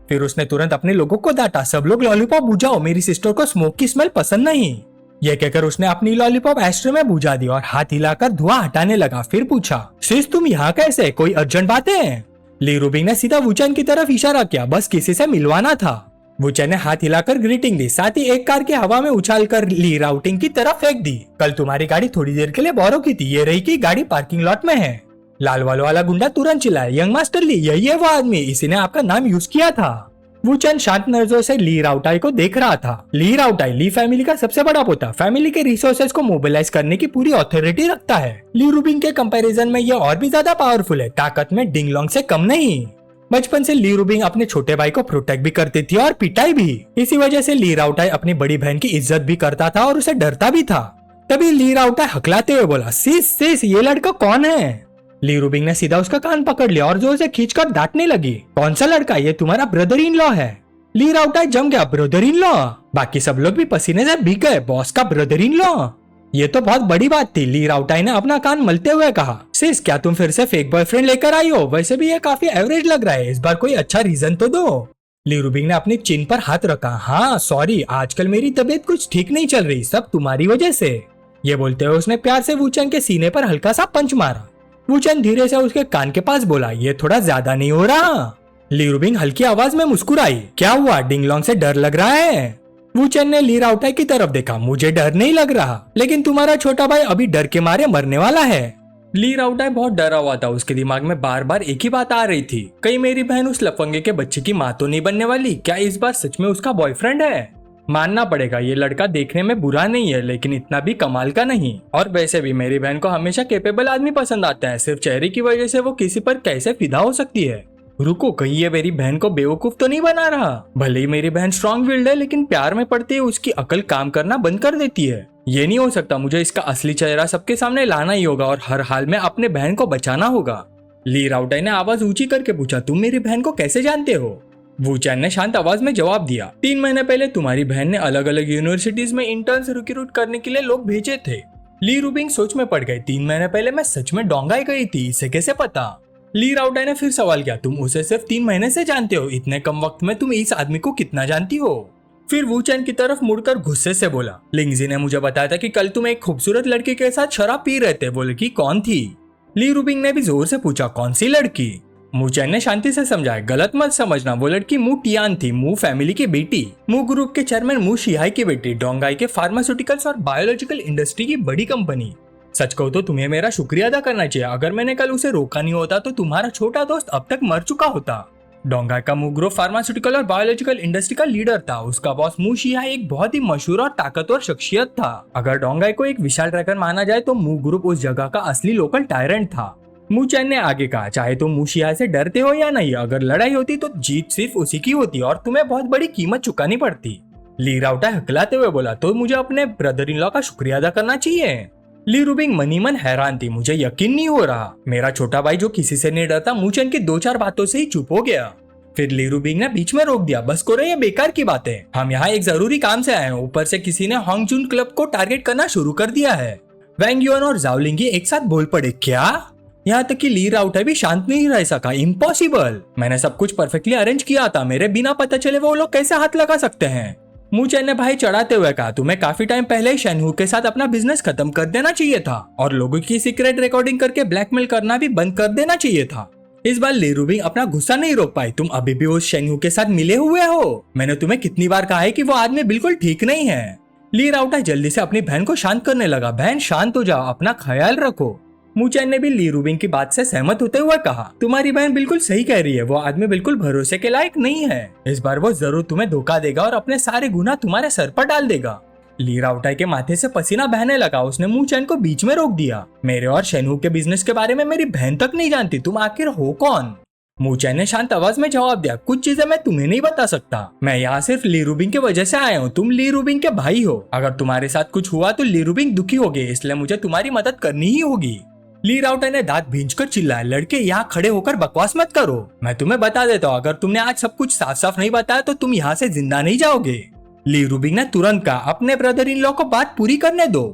फिर उसने तुरंत अपने लोगों को डांटा, सब लोग लॉलीपॉप बुझाओ, मेरी सिस्टर को स्मोक की स्मेल पसंद नहीं। यह कहकर उसने अपनी लॉलीपॉप एस्ट्रे में बुझा दी और हाथ हिलाकर धुआं हटाने लगा। फिर पूछा, सिस तुम यहाँ कैसे, कोई अर्जेंट बातें हैं? ली रूबिंग ने सीधा वुचेन की तरफ इशारा किया, बस किसी से मिलवाना था। वुचेन ने हाथ हिलाकर ग्रीटिंग दी, साथ ही एक कार की हवा में उछालकर ली राउटिंग की तरफ फेंक दी। कल तुम्हारी गाड़ी थोड़ी देर के लिए बोरो की थी, ये रही की गाड़ी पार्किंग लॉट में है। लाल वालों वाला गुंडा तुरंत चिल्लाया, यंग मास्टर ली, यही है वो आदमी, इसी ने आपका नाम यूज किया था। वुचेन शांत नजरों से ली राउटाई को देख रहा था। ली राउटाई ली फैमिली का सबसे बड़ा पोता, फैमिली के रिसोर्सेज को मोबिलाइज करने की पूरी अथॉरिटी रखता है। ली रूबिंग के कंपैरिजन में ये और भी ज्यादा पावरफुल है, ताकत में डिंगलोंग से कम नहीं। बचपन से ली रूबिंग अपने छोटे भाई को प्रोटेक्ट भी करती थी और पिटाई भी। इसी वजह से ली राउटाई अपनी बड़ी बहन की इज्जत भी करता था और उसे डरता भी था। तभी ली राउटाई हकलाते हुए बोला, सिस सिस ये लड़का कौन है? ली रूबिंग ने सीधा उसका कान पकड़ लिया और जोर से खींचकर डांटने लगी, कौन सा लड़का, ये तुम्हारा ब्रदर इन लॉ है। ली राउटाई जम गया, ब्रदर इन लॉ? बाकी सब लोग भी पसीने से भीग गए, बॉस का ब्रदर इन लॉ? ये तो बहुत बड़ी बात थी। ली राउटाई ने अपना कान मलते हुए कहा, सिस क्या तुम फिर से फेक बॉयफ्रेंड लेकर आई हो? वैसे भी ये काफी एवरेज लग रहा है, इस बार कोई अच्छा रीजन तो दो। ली रूबिंग ने अपनी चिन पर हाथ रखा, हाँ सॉरी, आजकल मेरी तबीयत कुछ ठीक नहीं चल रही, सब तुम्हारी वजह से। ये बोलते हुए उसने प्यार से वुचेन के सीने पर हल्का सा पंच मारा। वुचेन धीरे से उसके कान के पास बोला, ये थोड़ा ज्यादा नहीं हो रहा? ली रूबिंग हल्की आवाज में मुस्कुराई, क्या हुआ, डिंगलोंग से डर लग रहा है? वुचेन ने ली राउटाई की तरफ देखा, मुझे डर नहीं लग रहा, लेकिन तुम्हारा छोटा भाई अभी डर के मारे मरने वाला है। ली राउटाई बहुत डरा हुआ था, उसके दिमाग में बार बार एक ही बात आ रही थी, कहीं मेरी बहन उस लफंगे के बच्चे की माँ तो नहीं बनने वाली? क्या इस बार सच में उसका बॉयफ्रेंड है? मानना पड़ेगा ये लड़का देखने में बुरा नहीं है, लेकिन इतना भी कमाल का नहीं। और वैसे भी मेरी बहन को हमेशा कैपेबल आदमी पसंद आता है, सिर्फ चेहरे की वजह से वो किसी पर कैसे फिदा हो सकती है? रुको, कहीं ये मेरी बहन को बेवकूफ तो नहीं बना रहा? भले ही मेरी बहन स्ट्रॉन्ग विल्ड है, लेकिन प्यार में पड़ते ही उसकी अकल काम करना बंद कर देती है। ये नहीं हो सकता, मुझे इसका असली चेहरा सबके सामने लाना ही होगा और हर हाल में अपने बहन को बचाना होगा। ली राउटाई ने आवाज ऊंची करके पूछा, तुम मेरी बहन को कैसे जानते हो? वुचेन ने शांत आवाज में जवाब दिया, 3 महीने पहले तुम्हारी बहन ने अलग अलग यूनिवर्सिटीज में इंटर्न्स रिक्रूट करने के लिए लोग भेजे थे। ली रूबिंग सोच में पड़ गई, 3 महीने पहले मैं सच में डोंगाई गई थी, इसे कैसे पता? ली राउटाई ने फिर सवाल किया, तुम उसे सिर्फ 3 महीने से जानते हो, इतने कम वक्त में तुम इस आदमी को कितना जानती हो? फिर वुचेन की तरफ मुड़कर गुस्से से बोला, लिंगजी ने मुझे बताया था कि कल तुम एक खूबसूरत लड़की के साथ शराब पी रहे थे, वो लड़की कौन थी? ली रूबिंग ने भी जोर से पूछा, कौन सी लड़की? वुचेन ने शांति से समझाया, गलत मत समझना, वो लड़की मू टियान थी, मू फैमिली की बेटी, मू ग्रुप के चेयरमैन मू शिहाई की बेटी, डोंगाई के फार्मास्यूटिकल्स और बायोलॉजिकल इंडस्ट्री की बड़ी कंपनी। सच कहूं तो तुम्हें मेरा शुक्रिया अदा करना चाहिए, अगर मैंने कल उसे रोका नहीं होता तो तुम्हारा छोटा दोस्त अब तक मर चुका होता। डोंगाई का मू ग्रुप फार्मास्यूटिकल और बायोलॉजिकल इंडस्ट्री का लीडर था, उसका बॉस मू शिहाई एक बहुत ही मशहूर और ताकतवर शख्सियत था। अगर डोंगाई को एक विशाल ड्रैगन माना जाए तो मू ग्रुप उस जगह का असली लोकल टायरेंट था। वुचेन ने आगे कहा, चाहे तुम मू शिहाई से डरते हो या नहीं, अगर लड़ाई होती तो जीत सिर्फ उसी की होती और तुम्हें बहुत बड़ी कीमत चुकानी पड़ती। ली राउटाई हकलाते हुए बोला, तो मुझे अपने ब्रदर इन लॉ का शुक्रिया अदा करना चाहिए। ली रूबिंग मनी मन हैरान थी, मुझे यकीन नहीं हो रहा, मेरा छोटा भाई जो किसी से नहीं डरता वुचेन की 2-4 बातों से ही चुप हो गया। फिर ली रूबिंग ने बीच में रोक दिया, बस करो ये बेकार की बातें, हम यहाँ एक जरूरी काम से आए हैं, ऊपर से किसी ने हांगजुन क्लब को टारगेट करना शुरू कर दिया है। वैंग युआन और जाओ लिंगी एक साथ बोल पड़े, क्या? यहाँ तक कि ली राउटाई भी शांत नहीं रह सका, इम्पॉसिबल, मैंने सब कुछ परफेक्टली अरेंज किया था, मेरे बिना पता चले वो लोग कैसे हाथ लगा सकते हैं? वुचेन ने भाई चढ़ाते हुए कहा, तुम्हें काफी टाइम पहले शेनहू के साथ अपना बिजनेस खत्म कर देना चाहिए था और लोगों की सीक्रेट रिकॉर्डिंग करके ब्लैकमेल करना भी बंद कर देना चाहिए था। इस बार ली रूबिंग अपना गुस्सा नहीं रोक पाई, तुम अभी भी उस शेनहू के साथ मिले हुए हो, मैंने तुम्हें कितनी बार कहा है कि वो आदमी बिल्कुल ठीक नहीं है। ली राउटाई जल्दी से अपनी बहन को शांत करने लगा, बहन शांत हो जाओ, अपना ख्याल रखो। वुचेन ने भी ली रूबिंग की बात से सहमत होते हुए कहा, तुम्हारी बहन बिल्कुल सही कह रही है, वो आदमी बिल्कुल भरोसे के लायक नहीं है, इस बार वो जरूर तुम्हें धोखा देगा और अपने सारे गुनाह तुम्हारे सर पर डाल देगा। ली राउटाई के माथे से पसीना बहने लगा। उसने मू चैन को बीच में रोक दिया। मेरे और शेनू के बिजनेस के बारे में मेरी बहन तक नहीं जानती, तुम आखिर हो कौन? मू चैन ने शांत आवाज में जवाब दिया, कुछ चीजें मैं तुम्हें नहीं बता सकता। मैं यहाँ सिर्फ ली रूबिंग की वजह से आया हूँ। तुम ली रूबिंग के भाई हो। अगर तुम्हारे साथ कुछ हुआ तो ली रूबिंग दुखी होगी, इसलिए मुझे तुम्हारी मदद करनी ही होगी। ली राउटाई ने दांत भींचकर चिल्लाया, लड़के यहाँ खड़े होकर बकवास मत करो। मैं तुम्हें बता देता हूँ, अगर तुमने आज सब कुछ साफ साफ नहीं बताया तो तुम यहाँ से जिंदा नहीं जाओगे। ली रूबिंग ने तुरंत कहा, अपने ब्रदर इन लॉ को बात पूरी करने दो।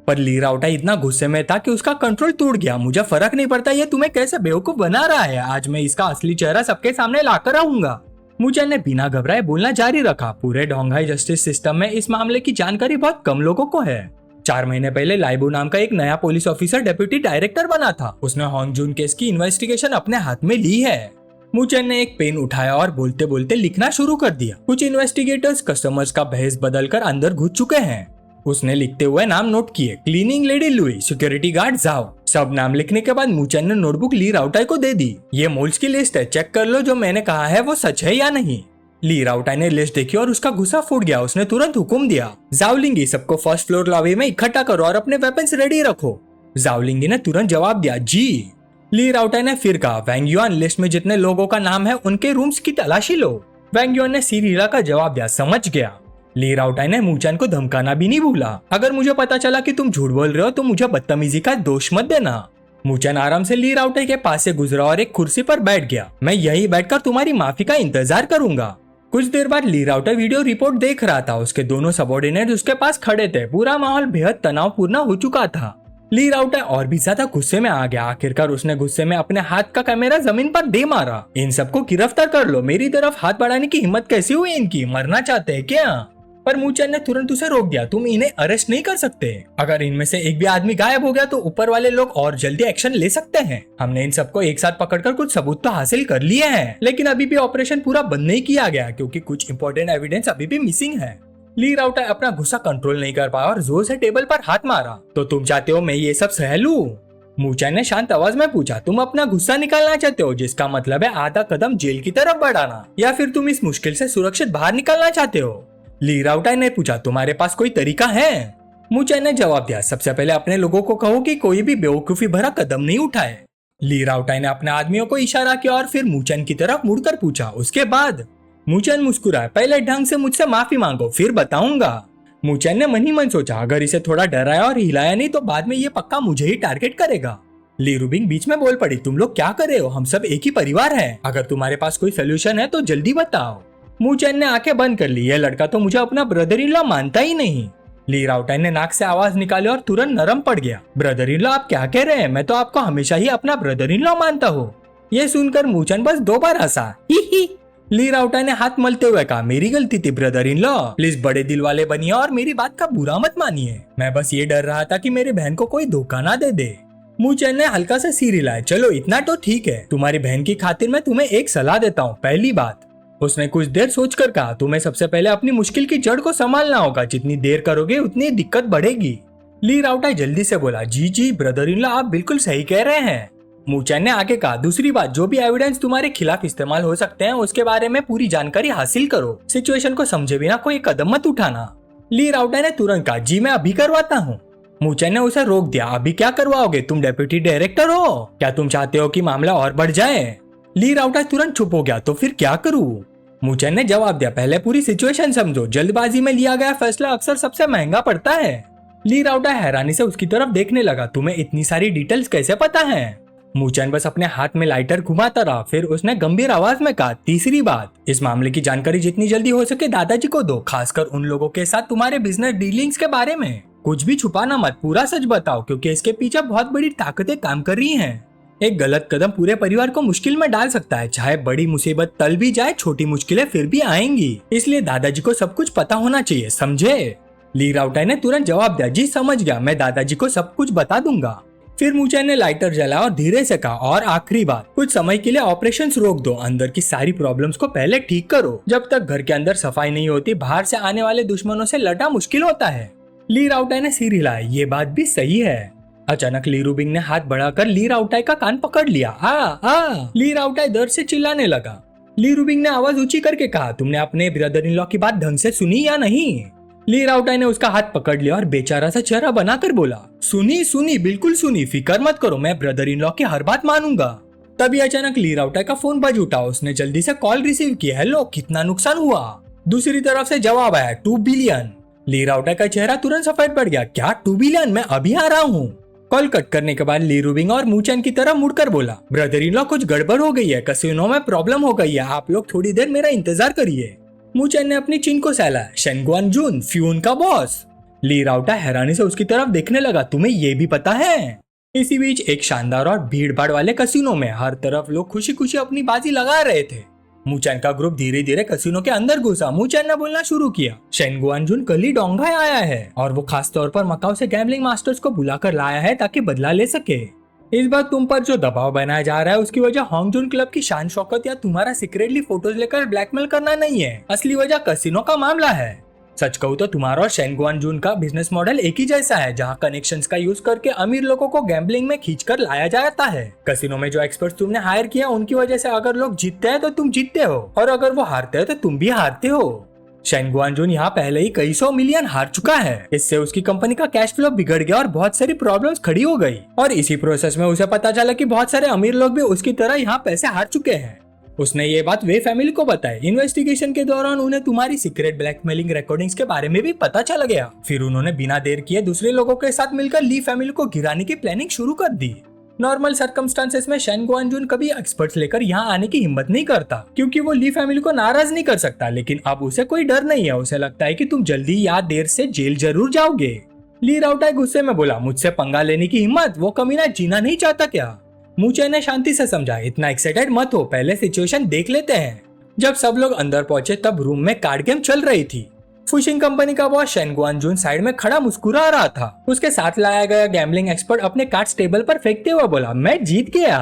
पर ली राउटाई इतना गुस्से में था कि उसका कंट्रोल टूट गया। मुझे फर्क नहीं पड़ता ये तुम्हें कैसे बेवकूफ बना रहा है, आज मैं इसका असली चेहरा सबके सामने लाकर आऊंगा। मू चैन ने बिना घबराए बोलना जारी रखा। पूरे डोंगहाई जस्टिस सिस्टम में इस मामले की जानकारी बहुत कम लोगों को है। 4 महीने पहले लाइबो नाम का एक नया पुलिस ऑफिसर डेप्यूटी डायरेक्टर बना था। उसने होंगजुन केस की इन्वेस्टिगेशन अपने हाथ में ली है। मू चैन ने एक पेन उठाया और बोलते बोलते लिखना शुरू कर दिया। कुछ इन्वेस्टिगेटर्स कस्टमर्स का भेष बदलकर अंदर घुस चुके हैं। उसने लिखते हुए नाम नोट किए, cleaning lady Louis, security guard जाओ। सब नाम लिखने के बाद मू चैन ने नोटबुक ली राउटाई को दे दी। ये मोल्स की लिस्ट है, चेक कर लो जो मैंने कहा है वो सच है या नहीं। ली राउटाई ने लिस्ट देखी और उसका गुस्सा फूट गया। उसने तुरंत हुक्म दिया, जाओलिंगी सबको फर्स्ट फ्लोर लॉबी में इकट्ठा करो और अपने वेपन्स रेडी रखो। जाओलिंगी ने तुरंत जवाब दिया, जी। ली राउटाई ने फिर कहा, वैंग युआन लिस्ट में जितने लोगों का नाम है उनके रूम्स की तलाशी लो। वैंग युआन ने सीरीला का जवाब दिया, समझ गया। ली राउटाई ने मू चैन को धमकाना भी नहीं भूला, अगर मुझे पता चला कि तुम झूठ बोल रहे हो तो मुझे बदतमीजी का दोष मत देना। मू चैन आराम से ली राउटाई के पास से गुजरा और एक कुर्सी पर बैठ गया। मैं यही बैठकर तुम्हारी माफी का इंतजार करूंगा। कुछ देर बाद ली राउटाई वीडियो रिपोर्ट देख रहा था। उसके दोनों सबॉर्डिनेट उसके पास खड़े थे। पूरा माहौल बेहद तनावपूर्ण हो चुका था। ली राउटाई और भी ज्यादा गुस्से में आ गया। आखिरकार उसने गुस्से में अपने हाथ का कैमरा जमीन पर दे मारा। इन सबको गिरफ्तार कर लो। मेरी तरफ हाथ बढ़ाने की हिम्मत कैसी हुई इनकी? मरना चाहते हैं क्या? पर मू चैन ने तुरंत उसे रोक दिया, तुम इन्हें अरेस्ट नहीं कर सकते। अगर इनमें से एक भी आदमी गायब हो गया तो ऊपर वाले लोग और जल्दी एक्शन ले सकते हैं। हमने इन सबको एक साथ पकड़कर कुछ सबूत तो हासिल कर लिए हैं, लेकिन अभी भी ऑपरेशन पूरा बंद नहीं किया गया क्योंकि कुछ इंपॉर्टेंट एविडेंस अभी भी मिसिंग है। ली राउटाई अपना गुस्सा कंट्रोल नहीं कर पाया और जोर से टेबल पर हाथ मारा। तो तुम चाहते हो मैं ये सब सह लूं? मू चैन ने शांत आवाज में पूछा, तुम अपना गुस्सा निकालना चाहते हो, जिसका मतलब है आधा कदम जेल की तरफ बढ़ाना, या फिर तुम इस मुश्किल से सुरक्षित बाहर निकलना चाहते हो? ली राउटाई ने पूछा, तुम्हारे पास कोई तरीका है? मू चैन ने जवाब दिया, सबसे पहले अपने लोगों को कहो कि कोई भी बेवकूफी भरा कदम नहीं उठाए। ली राउटाई ने अपने आदमियों को इशारा किया और फिर मू चैन की तरफ मुड़कर पूछा, उसके बाद? मू चैन मुस्कुराया, पहले ढंग से मुझसे माफी मांगो फिर बताऊंगा। मू चैन ने मन ही मन सोचा, अगर इसे थोड़ा डराया और हिलाया नहीं तो बाद में ये पक्का मुझे ही टारगेट करेगा। ली रूबिंग बीच में बोल पड़ी, तुम लोग क्या कर रहे हो? हम सब एक ही परिवार हैं। अगर तुम्हारे पास कोई सोल्यूशन है तो जल्दी बताओ। मू चैन ने आंखें बंद कर ली। यह लड़का तो मुझे अपना ब्रदर इन लॉ मानता ही नहीं। ली राउटाई ने नाक से आवाज निकाली और तुरंत नरम पड़ गया। ब्रदर इन लॉ, आप क्या कह रहे हैं? मैं तो आपको हमेशा ही अपना ब्रदर इन लॉ मानता हूँ। ये सुनकर मू चैन बस 2 बार हंसा। ही। ली राउटाई ने हाथ मलते हुए कहा, मेरी गलती थी ब्रदर इन लॉ, प्लीज बड़े दिल वाले बनिए और मेरी बात का बुरा मत मानिए। मैं बस ये डर रहा था कि मेरी बहन को कोई धोखा ना दे दे। मू चैन ने हल्का सा सिर हिलाया, चलो इतना तो ठीक है। तुम्हारी बहन की खातिर मैं तुम्हें एक सलाह देता हूँ। पहली बात, उसने कुछ देर सोचकर कहा, तुम्हें सबसे पहले अपनी मुश्किल की जड़ को संभालना होगा। जितनी देर करोगे उतनी दिक्कत बढ़ेगी। ली राउटाई जल्दी से बोला, जी ब्रदर इन लॉ, आप बिल्कुल सही कह रहे हैं। मू चैन ने आगे कहा, दूसरी बात, जो भी एविडेंस तुम्हारे खिलाफ इस्तेमाल हो सकते हैं उसके बारे में पूरी जानकारी हासिल करो। सिचुएशन को समझे बिना कोई कदम मत उठाना। ली राउटाई ने तुरंत कहा, जी मैं अभी करवाता हूँ। मू चैन ने उसे रोक दिया, अभी क्या करवाओगे? तुम डेप्यूटी डायरेक्टर हो, क्या तुम चाहते हो कि मामला और बढ़ जाए? ली राउटाई तुरंत चुप हो गया, तो फिर क्या करूँ? मू चैन ने जवाब दिया, पहले पूरी सिचुएशन समझो। जल्दबाजी में लिया गया फैसला अक्सर सबसे महंगा पड़ता है। ली राउटाई हैरानी से उसकी तरफ देखने लगा, तुम्हें इतनी सारी डिटेल्स कैसे पता है? मू चैन बस अपने हाथ में लाइटर घुमाता रहा। फिर उसने गंभीर आवाज में कहा, तीसरी बात, इस मामले की जानकारी जितनी जल्दी हो सके दादाजी को दो, खासकर उन लोगों के साथ तुम्हारे बिजनेस डीलिंग्स के बारे में। कुछ भी छुपाना मत, पूरा सच बताओ, क्योंकि इसके पीछे बहुत बड़ी ताकतें काम कर रही हैं। एक गलत कदम पूरे परिवार को मुश्किल में डाल सकता है। चाहे बड़ी मुसीबत टल भी जाए, छोटी मुश्किलें फिर भी आएंगी। इसलिए दादाजी को सब कुछ पता होना चाहिए, समझे? ली राउटाई ने तुरंत जवाब दिया, जी समझ गया, मैं दादाजी को सब कुछ बता दूंगा। फिर मू चैन ने लाइटर जलाया और धीरे से कहा, और आखिरी बात, कुछ समय के लिए ऑपरेशंस रोक दो। अंदर की सारी प्रॉब्लम्स को पहले ठीक करो। जब तक घर के अंदर सफाई नहीं होती, बाहर से आने वाले दुश्मनों से लड़ना मुश्किल होता है। ली राउटाई ने सिर हिलाया, ये बात भी सही है। अचानक ली रूबिंग ने हाथ बढ़ाकर ली राउटाई का कान पकड़ लिया। आ ली राउटाई दर्द से चिल्लाने लगा। ली रूबिंग ने आवाज ऊंची करके कहा, तुमने अपने ब्रदर इन लॉ की बात ढंग से सुनी या नहीं? ली राउटाई ने उसका हाथ पकड़ लिया और बेचारा सा चेहरा बनाकर बोला, सुनी सुनी बिल्कुल सुनी, फिक्र मत करो, मैं ब्रदर इन लॉ की हर बात मानूंगा। तभी अचानक ली राउटाई का फोन बज उठा। उसने जल्दी से कॉल रिसीव किया। हेलो, कितना नुकसान हुआ? दूसरी तरफ से जवाब आया, 2 बिलियन। ली राउटाई का चेहरा तुरंत सफेद पड़ गया। क्या 2 बिलियन? मैं अभी आ रहा हूँ। कॉल कट करने के बाद ली रूबिंग और मूचन की तरफ मुड़कर बोला, ब्रदर इन लॉ कुछ गड़बड़ हो गई है, कैसीनो में प्रॉब्लम हो गई है, आप लोग थोड़ी देर मेरा इंतजार करिए। मूचन ने अपनी चिन को सहला। शेनगुआन जून, फ्यून का बॉस। ली राउटाई हैरानी से उसकी तरफ देखने लगा। तुम्हें ये भी पता है? इसी बीच एक शानदार और भीड़ भाड़ वाले कैसीनो में हर तरफ लोग खुशी खुशी अपनी बाजी लगा रहे थे। मूचन का ग्रुप धीरे धीरे कैसीनो के अंदर घुसा। मूचन ने बोलना शुरू किया, शेनगुआन जून कल ही डोंगहाई आया है और वो खास तौर पर मकाओ से गैम्बलिंग मास्टर्स को बुलाकर लाया है ताकि बदला ले सके। इस बार तुम पर जो दबाव बनाया जा रहा है उसकी वजह हांगजून क्लब की शान शौकत या तुम्हारा सीक्रेटली फोटोज लेकर ब्लैकमेल करना नहीं है। असली वजह कैसीनो का मामला है। सच कहूँ तो तुम्हारा और शेनगुआन जून का बिजनेस मॉडल एक ही जैसा है, जहाँ कनेक्शंस का यूज करके अमीर लोगों को गैम्बलिंग में खींचकर लाया जाता है। कैसीनो में जो एक्सपर्ट्स तुमने हायर किया उनकी वजह से अगर लोग जीतते हैं तो तुम जीतते हो, और अगर वो हारते हैं तो तुम भी हारते हो। शेनगुआन जून यहाँ पहले ही कई 100 मिलियन हार चुका है। इससे उसकी कंपनी का कैश फ्लो बिगड़ गया और बहुत सारी प्रॉब्लम्स खड़ी हो गई। और इसी प्रोसेस में उसे पता चला कि बहुत सारे अमीर लोग भी उसकी तरह यहाँ पैसे हार चुके हैं। उसने ये बात वे फैमिली को बताई। इन्वेस्टिगेशन के दौरान उन्हें तुम्हारी सीक्रेट ब्लैकमेलिंग रिकॉर्डिंग्स के बारे में भी पता चल गया। फिर उन्होंने बिना देर किए दूसरे लोगों के साथ मिलकर ली फैमिली को गिराने की प्लानिंग शुरू कर दी। नॉर्मल सर्कमस्टांसेस में शेनगुआन जून कभी एक्सपर्ट्स लेकर यहाँ आने की हिम्मत नहीं करता, क्योंकि वो ली फैमिली को नाराज नहीं कर सकता। लेकिन अब उसे कोई डर नहीं है। उसे लगता है कि तुम जल्दी या देर से जेल जरूर जाओगे। ली राउटाई गुस्से में बोला, मुझसे पंगा लेने की हिम्मत? वो कमीना जीना नहीं चाहता क्या? मूचन ने शांति से समझा, इतना एक्साइटेड मत हो, पहले सिचुएशन देख लेते हैं। जब सब लोग अंदर पहुंचे तब रूम में कार्ड गेम चल रही थी। फुशिंग कंपनी का बॉस शेनगुआन जून साइड में खड़ा मुस्कुरा रहा था। उसके साथ लाया गया गैम्बलिंग एक्सपर्ट अपने कार्ड्स टेबल पर फेंकते हुए बोला, मैं जीत गया।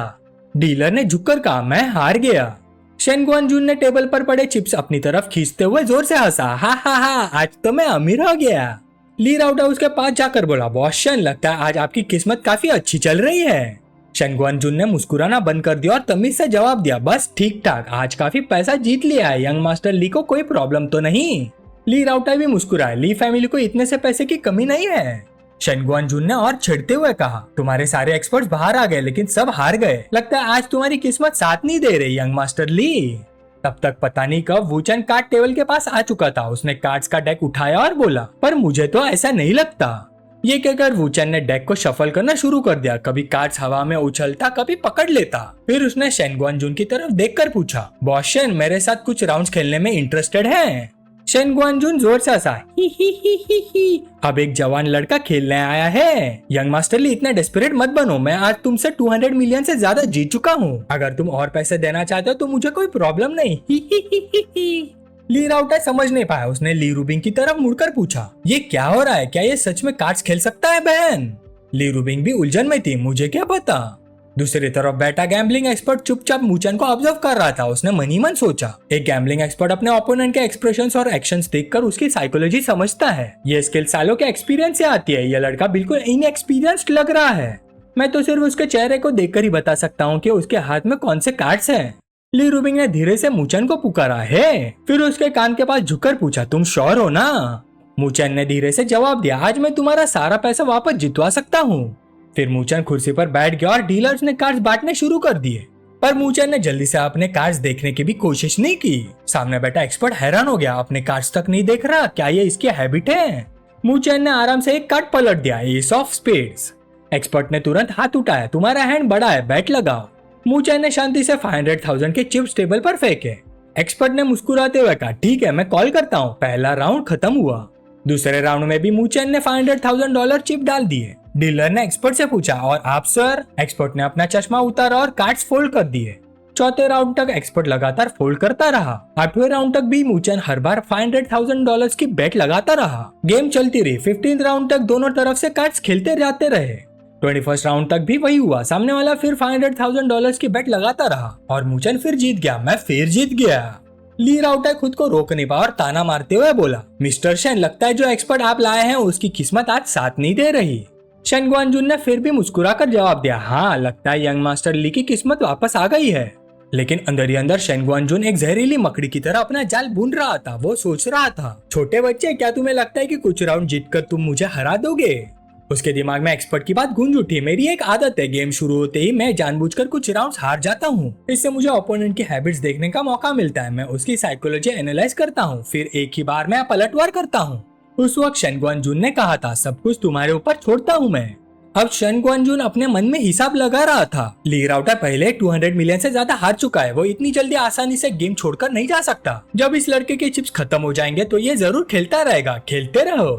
डीलर ने झुककर कहा, मैं हार गया। शेनगुआन जून ने टेबल पर पड़े चिप्स अपनी तरफ खींचते हुए जोर से हंसा, हा हा हा, आज तो मैं अमीर हो गया। ली राउटाई उसके पास जाकर बोला, बॉस शेन, लगता है आज आपकी किस्मत काफी अच्छी चल रही है। शेनगुआन जून ने मुस्कुराना बंद कर दिया और तमीज से जवाब दिया, बस ठीक ठाक, आज काफी पैसा जीत लिया है, यंग मास्टर ली को कोई प्रॉब्लम तो नहीं। ली राउटाई भी मुस्कुराए, ली फैमिली को इतने से पैसे की कमी नहीं है। शेनगुआन जून ने और छिड़ते हुए कहा, तुम्हारे सारे एक्सपर्ट्स बाहर आ गए लेकिन सब हार गए, लगता है आज तुम्हारी किस्मत साथ नहीं दे रही यंग मास्टर ली। तब तक पता नहीं कब वूचन कार्ड टेबल के पास आ चुका था। उसने कार्ड्स का डेक उठाया और बोला, पर मुझे तो ऐसा नहीं लगता। ये कहकर वूचन ने डेक को शफल करना शुरू कर दिया। कभी कार्ड्स हवा में उछलता, कभी पकड़ लेता। फिर उसने शेनगुआन जून की तरफ देखकर पूछा, बॉस शेन, मेरे साथ कुछ राउंड्स खेलने में इंटरेस्टेड हैं? शेनगुआन जून जोर से हंसा, ही। अब एक जवान लड़का खेलने आया है। यंग मास्टर ली, इतना डेस्परेट मत बनो, मैं आज तुमसे 200 मिलियन से ज्यादा जीत चुका हूँ। अगर तुम और पैसे देना चाहते हो तो मुझे कोई प्रॉब्लम नहीं। ही। ली राउटाई समझ नहीं पाया। उसने ली रूबिंग की तरफ मुड़कर पूछा, ये क्या हो रहा है? क्या ये सच में कार्ड्स खेल सकता है बहन? ली रूबिंग भी उलझन में थी, मुझे क्या पता। दूसरी तरफ बैठा गैम्बलिंग एक्सपर्ट चुपचाप मूचन को ऑब्जर्व कर रहा था। उसने मन ही मन सोचा, एक गैम्बलिंग एक्सपर्ट अपने ओपोनेंट के एक्सप्रेशंस और एक्शंस देखकर उसकी साइकोलॉजी समझता है। ये स्किल सालों के एक्सपीरियंस से आती है। यह लड़का बिल्कुल इनएक्सपीरियंस्ड लग रहा है। मैं तो सिर्फ उसके चेहरे को देखकर ही बता सकता हूँ कि उसके हाथ में कौन से कार्ड्स हैं। ली रूबिंग ने धीरे से मूचन को पुकारा है, फिर उसके कान के पास झुककर पूछा, तुम श्योर हो ना? मूचन ने धीरे से जवाब दिया, आज मैं तुम्हारा सारा पैसा वापस जितवा सकता हूँ। फिर मूचन कुर्सी पर बैठ गया और डीलर्स ने कार्ड्स बांटने शुरू कर दिए। पर मूचन ने जल्दी से अपने कार्ड्स देखने की भी कोशिश नहीं की। सामने बैठा एक्सपर्ट हैरान हो गया, अपने कार्ड्स तक नहीं देख रहा, क्या ये इसकी हैबिट है? मूचन ने आराम से एक कार्ड पलट दिया, एस ऑफ स्पेड्स। एक्सपर्ट ने तुरंत हाथ उठाया, तुम्हारा हैंड बड़ा है, बैट लगाओ। मूचन ने शांति से 500,000 के चिप्स टेबल पर फेंके। एक्सपर्ट ने मुस्कुराते हुए कहा, ठीक है, मैं कॉल करता हूँ। पहला राउंड खत्म हुआ। दूसरे राउंड में भी मूचन ने $500,000 चिप डाल दिए। डीलर ने एक्सपर्ट से पूछा, और आप सर? एक्सपर्ट ने अपना चश्मा उतारा और कार्ड्स फोल्ड कर दिए। चौथे राउंड तक एक्सपर्ट लगातार फोल्ड करता रहा। 8वें राउंड तक भी मूचन हर बार $500,000 की बेट लगाता रहा। गेम चलती रही। 15th राउंड तक दोनों तरफ से कार्ड्स खेलते जाते रहे। 21st राउंड तक भी वही हुआ। सामने वाला फिर $500,000 की बेट लगाता रहा और मूचन फिर जीत गया। मैं फिर जीत गया। ली राउटाई खुद को रोक नहीं पाया और ताना मारते हुए बोला, मिस्टर शेन, लगता है जो एक्सपर्ट आप लाए हैं उसकी किस्मत आज साथ नहीं दे रही। शेनगुआन जून ने फिर भी मुस्कुराकर जवाब दिया, हाँ, लगता है यंग मास्टर ली की किस्मत वापस आ गई है। लेकिन अंदर ही अंदर शेन गुआनजुन एक जहरीली मकड़ी की तरह अपना जाल बुन रहा था। वो सोच रहा था, छोटे बच्चे, क्या तुम्हें लगता है कि कुछ राउंड जीतकर तुम मुझे हरा दोगे? उसके दिमाग में एक्सपर्ट की बात गूंज उठी। मेरी एक आदत है, गेम शुरू होते ही मैं जानबूझकर कुछ राउंड्स हार जाता हूँ। इससे मुझे ओपोनेंट की हैबिट्स देखने का मौका मिलता है। मैं उसकी साइकोलॉजी एनालाइज करता हूँ, फिर एक ही बार में पलटवार करता हूँ। उस वक्त शेन गुआनजुन ने कहा था, सब कुछ तुम्हारे ऊपर छोड़ता हूँ मैं। अब शेन गुआनजुन अपने मन में हिसाब लगा रहा था। ली राउटर पहले 200 मिलियन से ज्यादा हार चुका है। वो इतनी जल्दी आसानी से गेम छोड़कर नहीं जा सकता। जब इस लड़के के चिप्स खत्म हो जाएंगे तो ये जरूर खेलता रहेगा। खेलते रहो।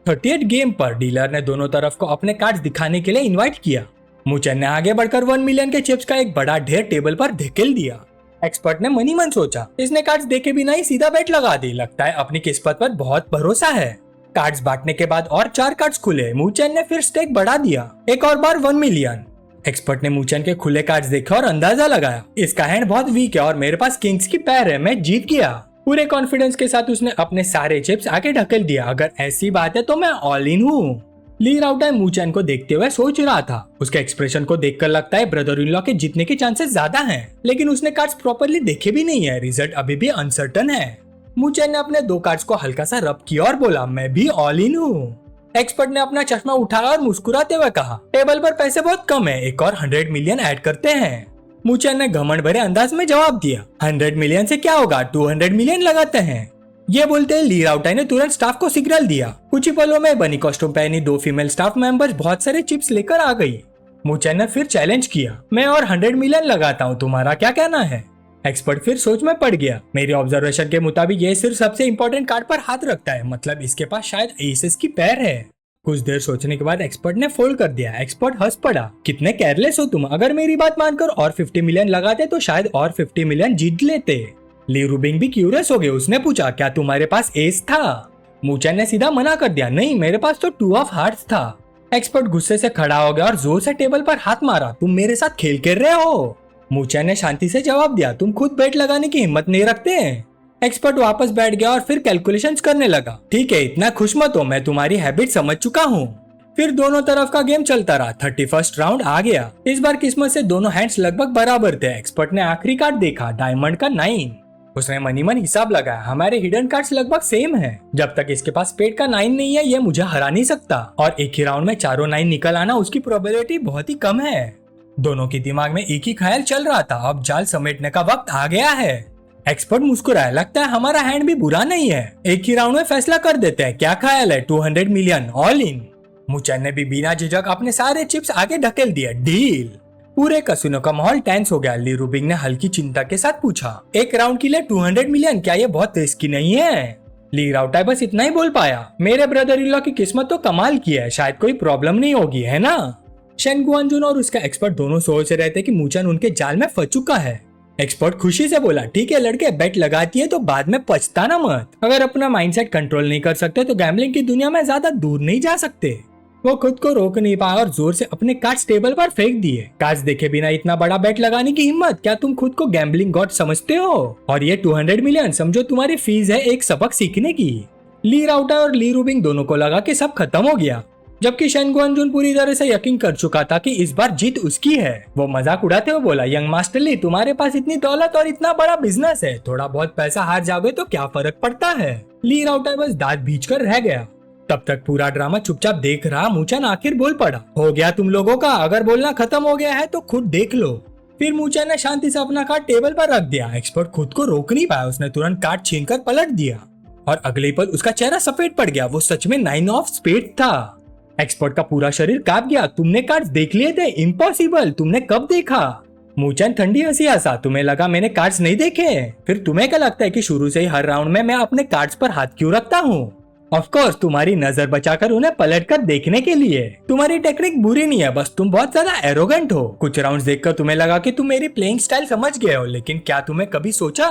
38 गेम पर डीलर ने दोनों तरफ को अपने कार्ड्स दिखाने के लिए इनवाइट किया। मुचन ने आगे बढ़कर 1 मिलियन के चिप्स का एक बड़ा ढेर टेबल पर धकेल दिया। एक्सपर्ट ने मनी मन सोचा, इसने कार्ड्स देखे बिना ही सीधा बेट लगा दी। लगता है अपनी किस्मत पर बहुत भरोसा है। कार्ड्स बांटने के बाद और 4 कार्ड्स खुले। मुचन ने फिर स्टेक बढ़ा दिया, एक और बार 1 मिलियन। एक्सपर्ट ने मुचन के खुले कार्ड्स देखे और अंदाजा लगाया, इसका हैंड बहुत वीक है और मेरे पास किंग्स की पैर है, मैं जीत गया। पूरे कॉन्फिडेंस के साथ उसने अपने सारे चिप्स आगे ढकेल दिया। अगर ऐसी बात है तो मैं ऑल इन हूँ। ली राउटर मुचन को देखते हुए सोच रहा था। उसके एक्सप्रेशन को देखकर लगता है ब्रदर इन लॉ के जीतने के चांसेस ज्यादा हैं, लेकिन उसने कार्ड्स प्रॉपर्ली देखे भी नहीं है। रिजल्ट अभी भी अनसर्टन है। मुचन ने अपने 2 कार्ड्स को हल्का सा रब किया और बोला, मैं भी ऑल इन हूँ। एक्सपर्ट ने अपना चश्मा उठाया और मुस्कुराते हुए कहा, टेबल पर पैसे बहुत कम है, एक और 100 मिलियन ऐड करते हैं। मुचन ने घमंड भरे अंदाज में जवाब दिया, 100 मिलियन से क्या होगा, 200 मिलियन लगाते हैं। ये बोलते ही ली राउटर ने तुरंत स्टाफ को सिग्नल दिया। कुछ ही पलों में बनी कॉस्ट्यूम पहनी 2 फीमेल स्टाफ मेंबर्स बहुत सारे चिप्स लेकर आ गई। मुचन ने फिर चैलेंज किया, मैं और 100 मिलियन लगाता हूँ, तुम्हारा क्या कहना है? एक्सपर्ट फिर सोच में पड़ गया। मेरी ऑब्जर्वेशन के मुताबिक ये सिर्फ सबसे इंपॉर्टेंट कार्ड पर हाथ रखता है, मतलब इसके पास शायद एसेस की पैर है। कुछ देर सोचने के बाद एक्सपर्ट ने फोल्ड कर दिया। एक्सपर्ट हंस पड़ा, कितने केयरलेस हो तुम, अगर मेरी बात मानकर और 50 मिलियन लगाते तो शायद और 50 मिलियन जीत लेते। ली रूबिंग भी क्यूरियस हो गए। उसने पूछा, क्या तुम्हारे पास एस था? मुचन ने सीधा मना कर दिया, नहीं, मेरे पास तो 2 ऑफ हार्ट्स था। एक्सपर्ट गुस्से से खड़ा हो गया और जोर से टेबल पर हाथ मारा, तुम मेरे साथ खेल कर रहे हो? मुचन ने शांति से जवाब दिया, तुम खुद बेट लगाने की हिम्मत नहीं रखते हैं। एक्सपर्ट वापस बैठ गया और फिर कैलकुलेशंस करने लगा। ठीक है, इतना खुश मत हो, मैं तुम्हारी हैबिट समझ चुका हूँ। फिर दोनों तरफ का गेम चलता रहा। 31st राउंड आ गया। इस बार किस्मत से दोनों हैंड्स लगभग बराबर थे। एक्सपर्ट ने आखिरी कार्ड देखा, डायमंड का 9। उसने मनी मन हिसाब लगाया, हमारे हिडन कार्ड्स लगभग सेम है। जब तक इसके पास स्पेड का 9 नहीं है, ये मुझे हरा नहीं सकता। और एक ही राउंड में चारों 9 निकल आना, उसकी प्रोबेबिलिटी बहुत ही कम है। दोनों के दिमाग में एक ही ख्याल चल रहा था, अब जाल समेटने का वक्त आ गया है। एक्सपर्ट मुस्कुराया, लगता है हमारा हैंड भी बुरा नहीं है, एक ही राउंड में फैसला कर देते हैं, क्या ख्याल है? 200 मिलियन ऑल इन। मुचन ने भी बिना झिझक अपने सारे चिप्स आगे ढकेल दिया, डील। पूरे कसिनो का माहौल टेंस हो गया। ली रूबिंग ने हल्की चिंता के साथ पूछा, एक राउंड के लिए 200 मिलियन, क्या ये बहुत रिस्की नहीं है? ली राउटर बस इतना ही बोल पाया, मेरे ब्रदर इन लॉ की किस्मत तो कमाल की है, शायद कोई प्रॉब्लम नहीं होगी, है ना? शेन गुआनजुन और उसका एक्सपर्ट दोनों सोच रहे थे कि मुचन उनके जाल में फंस चुका है। एक्सपर्ट खुशी से बोला, ठीक है लड़के, बेट लगाती है तो बाद में पछताना मत। अगर अपना माइंडसेट कंट्रोल नहीं कर सकते तो गैम्बलिंग की दुनिया में ज्यादा दूर नहीं जा सकते। वो खुद को रोक नहीं पाया और जोर से अपने कार्ड्स टेबल पर फेंक दिए। कार्ड्स देखे बिना इतना बड़ा बेट लगाने की हिम्मत, क्या तुम खुद को गैम्बलिंग गॉड समझते हो? और ये 200 मिलियन समझो तुम्हारी फीस है एक सबक सीखने की। ली राउटर और ली रूबिंग दोनों को लगा कि सब खत्म हो गया, जबकि शेन गुआनजुन पूरी तरह से यकीन कर चुका था कि इस बार जीत उसकी है। वो मजाक उड़ाते हुए बोला, यंग मास्टर ली, तुम्हारे पास इतनी दौलत और इतना बड़ा बिजनेस है, थोड़ा बहुत पैसा हार जाओगे तो क्या फर्क पड़ता है? ली राउटर बस दांत भींचकर रह गया। तब तक पूरा ड्रामा चुपचाप देख रहा मुचन आखिर बोल पड़ा, हो गया तुम लोगों का, अगर बोलना खत्म हो गया है तो खुद देख लो। फिर मुचन ने शांति से अपना कार्ड टेबल पर रख दिया। एक्सपर्ट खुद को रोक नहीं पाया, उसने तुरंत कार्ड छीनकर पलट दिया और अगले पल उसका चेहरा सफेद पड़ गया। वो सच में 9 ऑफ स्पेड था। एक्सपर्ट का पूरा शरीर कांप गया, तुमने कार्ड्स देख लिए थे? इम्पॉसिबल, तुमने कब देखा? मुचन ठंडी हंसी हंसा, तुम्हें लगा मैंने कार्ड्स नहीं देखे? फिर तुम्हें क्या लगता है कि शुरू से ही हर राउंड में मैं अपने कार्ड्स पर हाथ क्यों रखता हूँ? ऑफ कोर्स, तुम्हारी नजर बचाकर उन्हें पलटकर देखने के लिए। तुम्हारी टेक्निक बुरी नहीं है, बस तुम बहुत ज्यादा एरोगेंट हो। कुछ राउंड्स देखकर तुम्हें लगा कि तुम मेरी प्लेइंग स्टाइल समझ गए हो, लेकिन क्या तुम्हें कभी सोचा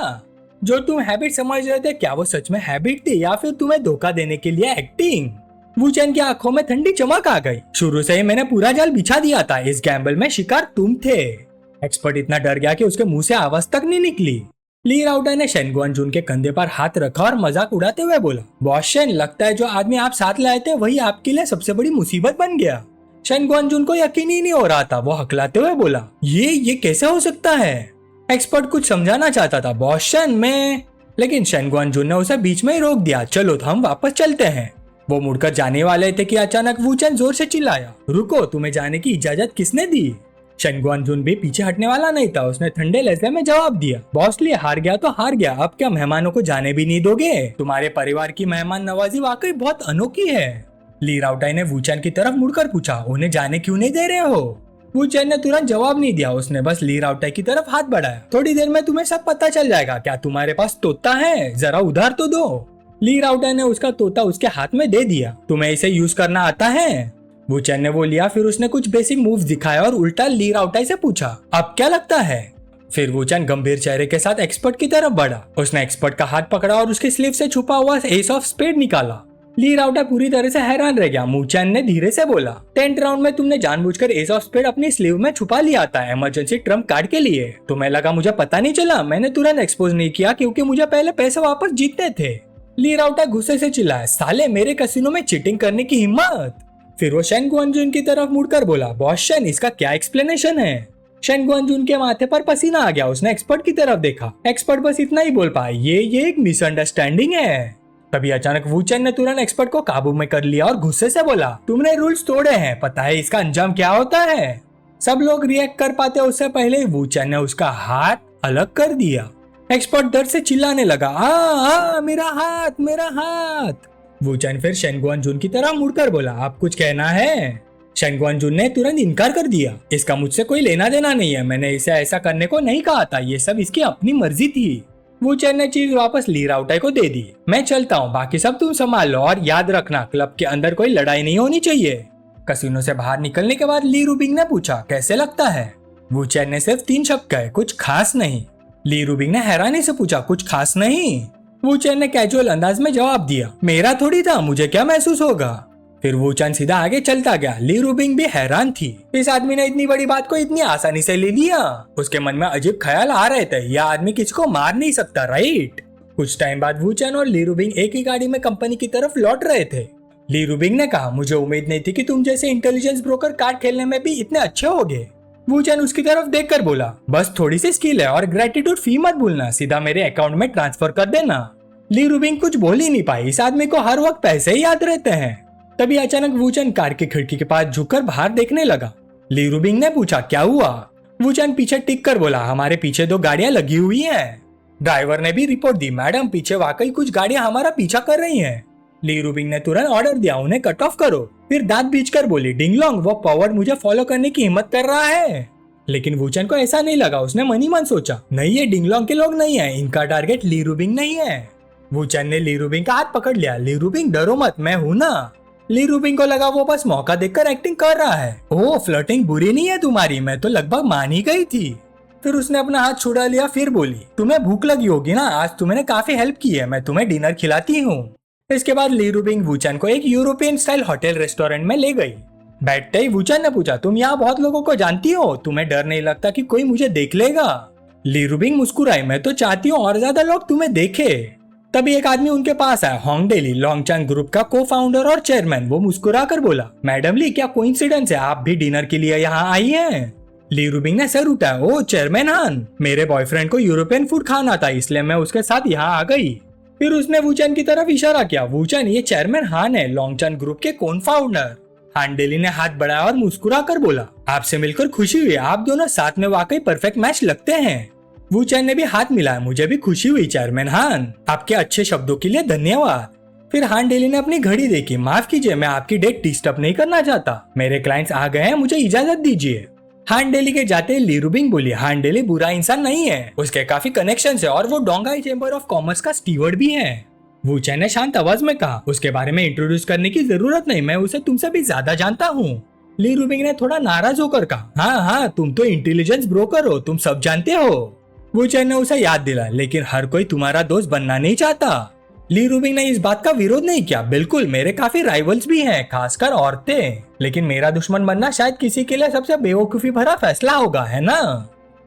जो तुम हैबिट समझ रहे थे, क्या वो सच में हैबिट थी या फिर तुम्हें धोखा देने के लिए एक्टिंग? वुचेन की आंखों में ठंडी चमक आ गई। शुरू से ही मैंने पूरा जाल बिछा दिया था, इस गैम्बल में शिकार तुम थे। एक्सपर्ट इतना डर गया कि उसके मुंह से आवाज तक नहीं निकली। ली राउटर ने शेन गुआनजुन के कंधे पर हाथ रखा और मजाक उड़ाते हुए बोला, बॉस शेन, लगता है जो आदमी आप साथ लाए थे वही आपके लिए सबसे बड़ी मुसीबत बन गया। शेन गुआनजुन को यकीन ही नहीं हो रहा था। वो हकलाते हुए बोला, ये कैसे हो सकता है? एक्सपर्ट कुछ समझाना चाहता था बॉस शन में, लेकिन शन गुआनजुन ने उसे बीच में ही रोक दिया। चलो तो हम वापस चलते हैं। वो मुड़कर जाने वाले थे कि अचानक वूचन जोर से चिल्लाया, रुको, तुम्हें जाने की इजाजत किसने दी? शन गुआनजुन भी पीछे हटने वाला नहीं था। उसने ठंडे लहजे में जवाब दिया, बॉस लिए हार गया तो हार गया, अब क्या मेहमानों को जाने भी नहीं दोगे? तुम्हारे परिवार की मेहमान नवाजी वाकई बहुत अनोखी है। ली राउटाई ने वूचन की तरफ मुड़कर पूछा, उन्हें जाने क्यों नहीं दे रहे हो? वूचन ने तुरंत जवाब नहीं दिया। उसने बस ली राउटाई की तरफ हाथ बढ़ाया। थोड़ी देर में तुम्हें सब पता चल जाएगा। क्या तुम्हारे पास तोता है? जरा उधार तो दो। ली राउटाई ने उसका तोता उसके हाथ में दे दिया। तुम्हें इसे यूज करना आता है? वूचन ने वो लिया, फिर उसने कुछ बेसिक मूव्स दिखाया और उल्टा ली राउटाई से पूछा, अब क्या लगता है? फिर वूचन गंभीर चेहरे के साथ एक्सपर्ट की तरफ बढ़ा। उसने एक्सपर्ट का हाथ पकड़ा और उसके स्लीव से छुपा हुआ एस ऑफ स्पेड निकाला। ली राउटाई पूरी तरह से हैरान रह गया। वूचन ने धीरे से बोला, 10th राउंड में तुमने जानबूझकर एस ऑफ स्पेड अपनी स्लीव में छुपा लिया था इमरजेंसी ट्रम्प कार्ड के लिए। तुम्हें लगा मुझे पता नहीं चला? मैंने तुरंत एक्सपोज नहीं किया क्योंकि मुझे पहले पैसे वापस जीतने थे। ली राउटाई गुस्से से चिल्लाया, साले, मेरे कैसीनो में चीटिंग करने की हिम्मत? फिर वो शन गुआनजुन की तरफ मुड़कर बोला, बॉस शन, इसका क्या एक्सप्लेनेशन है? शन गुआनजुन के माथे पर पसीना आ गया। उसने एक्सपर्ट की तरफ देखा। एक्सपर्ट बस इतना ही बोल पाया, ये एक मिसअंडरस्टैंडिंग है। तभी अचानक वूचन ने तुरंत एक्सपर्ट को काबू में कर लिया और गुस्से से बोला, तुमने रूल्स तोड़े हैं, पता है इसका अंजाम क्या होता है? सब लोग रिएक्ट कर पाते उससे पहले ही वूचन ने उसका हाथ अलग कर दिया। एक्सपर्ट दर्द से चिल्लाने लगा, मेरा हाथ, मेरा हाथ। वूचन फिर शन गुआनजुन की तरफ मुड़कर बोला, आप कुछ कहना है? शन गुआनजुन ने तुरंत इनकार कर दिया, इसका मुझसे कोई लेना देना नहीं है, मैंने इसे ऐसा करने को नहीं कहा था, ये सब इसकी अपनी मर्जी थी। वूचन ने चीज वापस ली राउटाई को दे दी। मैं चलता हूँ, बाकी सब तुम संभाल लो और याद रखना क्लब के अंदर कोई लड़ाई नहीं होनी चाहिए। कसिनो से बाहर निकलने के बाद ली रूबिंग ने पूछा, कैसे लगता है? वूचन ने सिर्फ 3 शब्द कहे, कुछ खास नहीं। ली रूबिंग ने हैरानी से पूछा, कुछ खास नहीं? वूचन ने कैजुअल अंदाज में जवाब दिया, मेरा थोड़ी था, मुझे क्या महसूस होगा? फिर वूचन सीधा आगे चलता गया। ली रूबिंग भी हैरान थी, इस आदमी ने इतनी बड़ी बात को इतनी आसानी से ले लिया। उसके मन में अजीब ख्याल आ रहे थे, यह आदमी किसी को मार नहीं सकता, राइट? कुछ टाइम बाद वूचन और ली रूबिंग एक ही गाड़ी में कंपनी की तरफ लौट रहे थे। ली रूबिंग ने कहा, मुझे उम्मीद नहीं थी कि तुम जैसे इंटेलिजेंस ब्रोकर कार्ड खेलने में भी इतने अच्छे होगे। वूचन उसकी तरफ देखकर बोला, बस थोड़ी सी स्किल है और ग्रेटिट्यूड फी मत भूलना, सीधा मेरे अकाउंट में ट्रांसफर कर देना। ली रूबिंग कुछ बोल ही नहीं पाई, इस आदमी को हर वक्त पैसे ही याद रहते हैं। तभी अचानक वूचन कार की खिड़की के पास झुककर बाहर देखने लगा। ली रूबिंग ने पूछा, क्या हुआ? वूचन पीछे टिक कर बोला, हमारे पीछे 2 गाड़ियां लगी हुई हैं। ड्राइवर ने भी रिपोर्ट दी, मैडम पीछे वाकई कुछ गाड़ियां हमारा पीछा कर रही हैं। ली रूबिंग ने तुरंत ऑर्डर दिया, उन्हें कट ऑफ करो। फिर दांत बींचकर बोली, डिंगलोंग, वो पॉवर्ड मुझे फॉलो करने की हिम्मत कर रहा है। लेकिन वूचन को ऐसा नहीं लगा। उसने मन ही मन सोचा, नहीं, ये डिंगलोंग के लोग नहीं है, इनका टारगेट ली रूबिंग नहीं है। वूचन ने ली रूबिंग का हाथ पकड़ लिया, ली रूबिंग डरो मत, मैं हूं ना। ली रूबिंग को लगा वो बस मौका देखकर एक्टिंग कर रहा है। ओह, फ्लर्टिंग बुरी नहीं है तुम्हारी, मैं तो लगभग मान ही गई थी। फिर उसने अपना हाथ छुड़ा लिया, फिर बोली, तुम्हें भूख लगी होगी ना, आज तुमने काफी हेल्प की है, मैं तुम्हें डिनर खिलाती हूँ। इसके बाद ली रूबिंग वूचन को एक यूरोपियन स्टाइल होटल रेस्टोरेंट में ले गई। बैठते ही वूचन ने पूछा, तुम यहाँ बहुत लोगों को जानती हो, तुम्हें डर नहीं लगता कि कोई मुझे देख लेगा? ली रूबिंग मुस्कुराई, मैं तो चाहती हूँ और ज्यादा लोग तुम्हें देखे। तभी एक आदमी उनके पास आया, होंगडेली, लॉन्गचान ग्रुप का को फाउंडर और चेयरमैन। वो मुस्कुरा कर बोला, मैडम ली, क्या कोइंसिडेंस है, आप भी डिनर के लिए यहाँ आई हैं? ली रूबिंग ने सर उठाया, ओ चेयरमैन हान, मेरे बॉयफ्रेंड को यूरोपियन फूड खाना था, इसलिए मैं उसके साथ यहाँ आ गई। फिर उसने वूचन की तरफ इशारा किया, वूचन, ये चेयरमैन हान है, लॉन्गचान ग्रुप के कोन फाउंडर। हांडेली ने हाथ बढ़ाया और मुस्कुरा कर बोला, आपसे मिलकर खुशी हुई, आप दोनों साथ में वाकई परफेक्ट मैच लगते हैं। वूचन ने भी हाथ मिलाया, मुझे भी खुशी हुई चेयरमैन हान, आपके अच्छे शब्दों के लिए धन्यवाद। फिर हांडेली ने अपनी घड़ी देखी, माफ कीजिए, मैं आपकी डेट डिस्टर्ब नहीं करना चाहता, मेरे क्लाइंट्स आ गए हैं, मुझे इजाजत दीजिए। हांडेली के जाते ली रूबिंग बोली, हांडेली बुरा इंसान नहीं है, उसके काफी कनेक्शन है और वो डोंगाई चेंबर ऑफ कॉमर्स का स्टीवर्ड भी है। वूचन ने शांत आवाज में कहा, उसके बारे में इंट्रोड्यूस करने की जरूरत नहीं, मैं उसे तुमसे भी ज्यादा जानता हूँ। ली रूबिंग ने थोड़ा नाराज होकर कहा, हाँ, तुम तो इंटेलिजेंस ब्रोकर हो, तुम सब जानते हो। वूचन ने उसे याद दिला, लेकिन हर कोई तुम्हारा दोस्त बनना नहीं चाहता। ली रूबिंग ने इस बात का विरोध नहीं किया, बिल्कुल, मेरे काफी राइवल्स भी हैं, खासकर औरतें, लेकिन मेरा दुश्मन बनना शायद किसी के लिए सबसे बेवकूफी भरा फैसला होगा, है ना?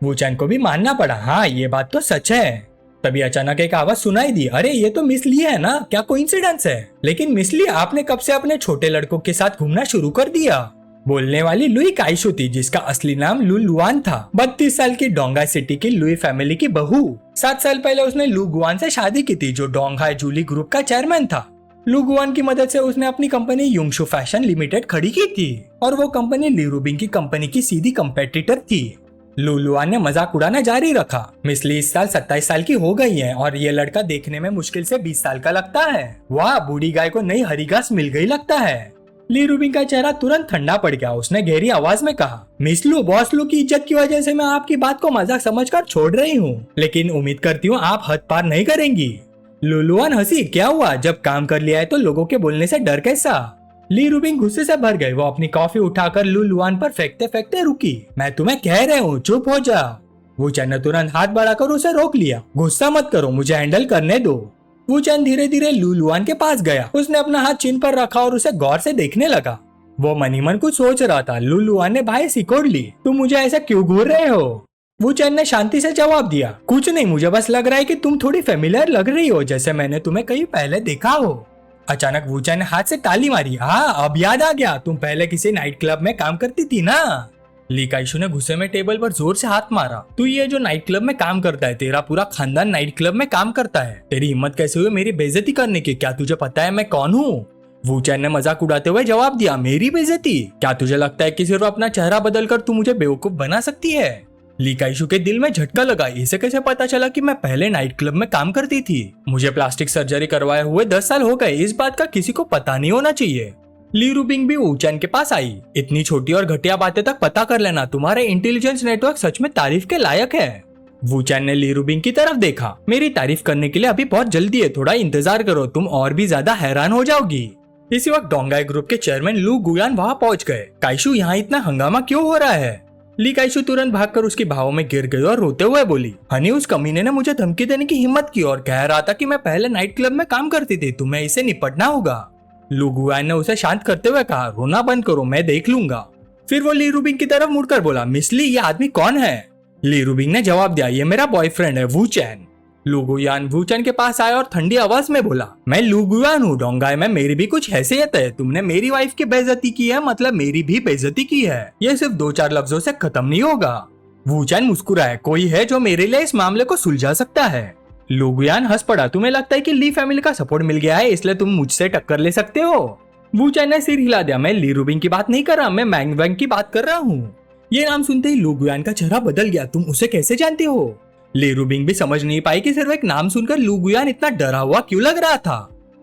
वूचन को भी मानना पड़ा, हाँ, ये बात तो सच है। तभी अचानक एक आवाज सुनाई दी, अरे ये तो मिस ली है ना, क्या कोइंसिडेंस है? लेकिन मिस ली, आपने कब से अपने छोटे लड़कों के साथ घूमना शुरू कर दिया? बोलने वाली लुई काइशु थी, जिसका असली नाम लू लुआन था। 32 साल की डोंगाई सिटी की लुई फैमिली की बहू। 7 साल पहले उसने लू गुआन से शादी की थी, जो डोंगाई जूली ग्रुप का चेयरमैन था। लू गुआन की मदद से उसने अपनी कंपनी युंगशु फैशन लिमिटेड खड़ी की थी, और वो कंपनी ली रूबिंग की कंपनी की सीधी कंपेटिटर थी। लू लुआन ने मजाक उड़ाना जारी रखा। मिस ली इस साल 27 साल की हो गई है और ये लड़का देखने में मुश्किल से 20 साल का लगता है। वाह, बूढ़ी गाय को नई हरी घास मिल गई लगता है। ली रूबिंग का चेहरा तुरंत ठंडा पड़ गया। उसने गहरी आवाज में कहा, मिस लू, बॉस लू की इज्जत की वजह से मैं आपकी बात को मजाक समझकर छोड़ रही हूँ, लेकिन उम्मीद करती हूँ आप हद पार नहीं करेंगी। लू लुआन हंसी। क्या हुआ, जब काम कर लिया है तो लोगों के बोलने से डर कैसा? ली रूबिंग गुस्से से भर गई। वो अपनी कॉफी उठाकर लू लुआन पर फेंकते फेंकते रुकी। मैं तुम्हें कह रही हूँ, चुप हो जा। वो चैन ने तुरंत हाथ बढ़ाकर उसे रोक लिया। गुस्सा मत करो, मुझे हैंडल करने दो। वो चैन धीरे धीरे लू लुआन के पास गया। उसने अपना हाथ चिन पर रखा और उसे गौर से देखने लगा। वो मन ही मन कुछ सोच रहा था। लू लुआन ने भाई सिकोड़ ली। तुम मुझे ऐसा क्यों घूर रहे हो? वो चैन ने शांति से जवाब दिया, कुछ नहीं, मुझे बस लग रहा है कि तुम थोड़ी फेमिलियर लग रही हो, जैसे मैंने तुम्हें कहीं पहले देखा हो। अचानक वो चैन ने हाथ से ताली मारी। हाँ, अब याद आ गया, तुम पहले किसी नाइट क्लब में काम करती थी ना? ली काइशु ने गुस्से में टेबल पर जोर से हाथ मारा। तू ये जो नाइट क्लब में काम करता है, तेरा पूरा खानदान नाइट क्लब में काम करता है। तेरी हिम्मत कैसे हुई मेरी बेइज्जती करने की? क्या तुझे पता है मैं कौन हूँ? वू चैन ने मजाक उड़ाते हुए जवाब दिया, मेरी बेइज्जती? क्या तुझे लगता है कि सिर्फ अपना चेहरा बदलकर तू मुझे बेवकूफ बना सकती है? ली काइशु के दिल में झटका लगा। इसे कैसे पता चला कि मैं पहले नाइट क्लब में काम करती थी? मुझे प्लास्टिक सर्जरी करवाए हुए 10 साल हो गए, इस बात का किसी को पता नहीं होना चाहिए। ली रूबिंग भी वू चैन के पास आई। इतनी छोटी और घटिया बातें तक पता कर लेना, तुम्हारे इंटेलिजेंस नेटवर्क सच में तारीफ के लायक है। वू चैन ने ली रूबिंग की तरफ देखा। मेरी तारीफ करने के लिए अभी बहुत जल्दी है, थोड़ा इंतजार करो, तुम और भी ज्यादा हैरान हो जाओगी। इसी वक्त डोंगाई ग्रुप के चेयरमैन लू गुयान वहाँ पहुँच गए। काइशु, यहाँ इतना हंगामा क्यों हो रहा है? ली काइशु तुरंत भागकर उसकी भावों में गिर गई और रोते हुए बोली, हनी, उस कमीने ने मुझे धमकी देने की हिम्मत की और कह रहा था कि मैं पहले नाइट क्लब में काम करती थी, तुम्हें इसे निपटना होगा। लू गुयान ने उसे शांत करते हुए कहा, रोना बंद करो, मैं देख लूंगा। फिर वो ली रूबिंग की तरफ मुड़कर बोला, मिस ली, ये आदमी कौन है? ली रूबिंग ने जवाब दिया, ये मेरा बॉयफ्रेंड है, वू चैन। लू गुयान वू चैन के पास आया और ठंडी आवाज में बोला, मैं लू गुयान हूँ, डोंगाई में मेरी भी कुछ हैसियत है। तुमने मेरी वाइफ की बेइज्जती की है, मतलब मेरी भी बेइज्जती की है। ये सिर्फ 2-4 लफ्जों से खत्म नहीं होगा। वू चैन मुस्कुराया, कोई है जो मेरे लिए इस मामले को सुलझा सकता है? लू गुयान हंस पड़ा, तुम्हें लगता है कि ली फैमिली का सपोर्ट मिल गया है इसलिए तुम मुझसे टक्कर ले सकते हो? वू चैन ने सिर हिला दिया, मैं ली रूबिंग की बात नहीं कर रहा, मैं मैंग वैंग की बात कर रहा हूँ। ये नाम सुनते ही लू गुयान का चेहरा बदल गया। तुम उसे कैसे जानते हो? ली रूबिंग भी समझ नहीं पाई कि सिर्फ एक नाम सुनकर लू गुयान इतना डरा हुआ क्यों लग रहा था।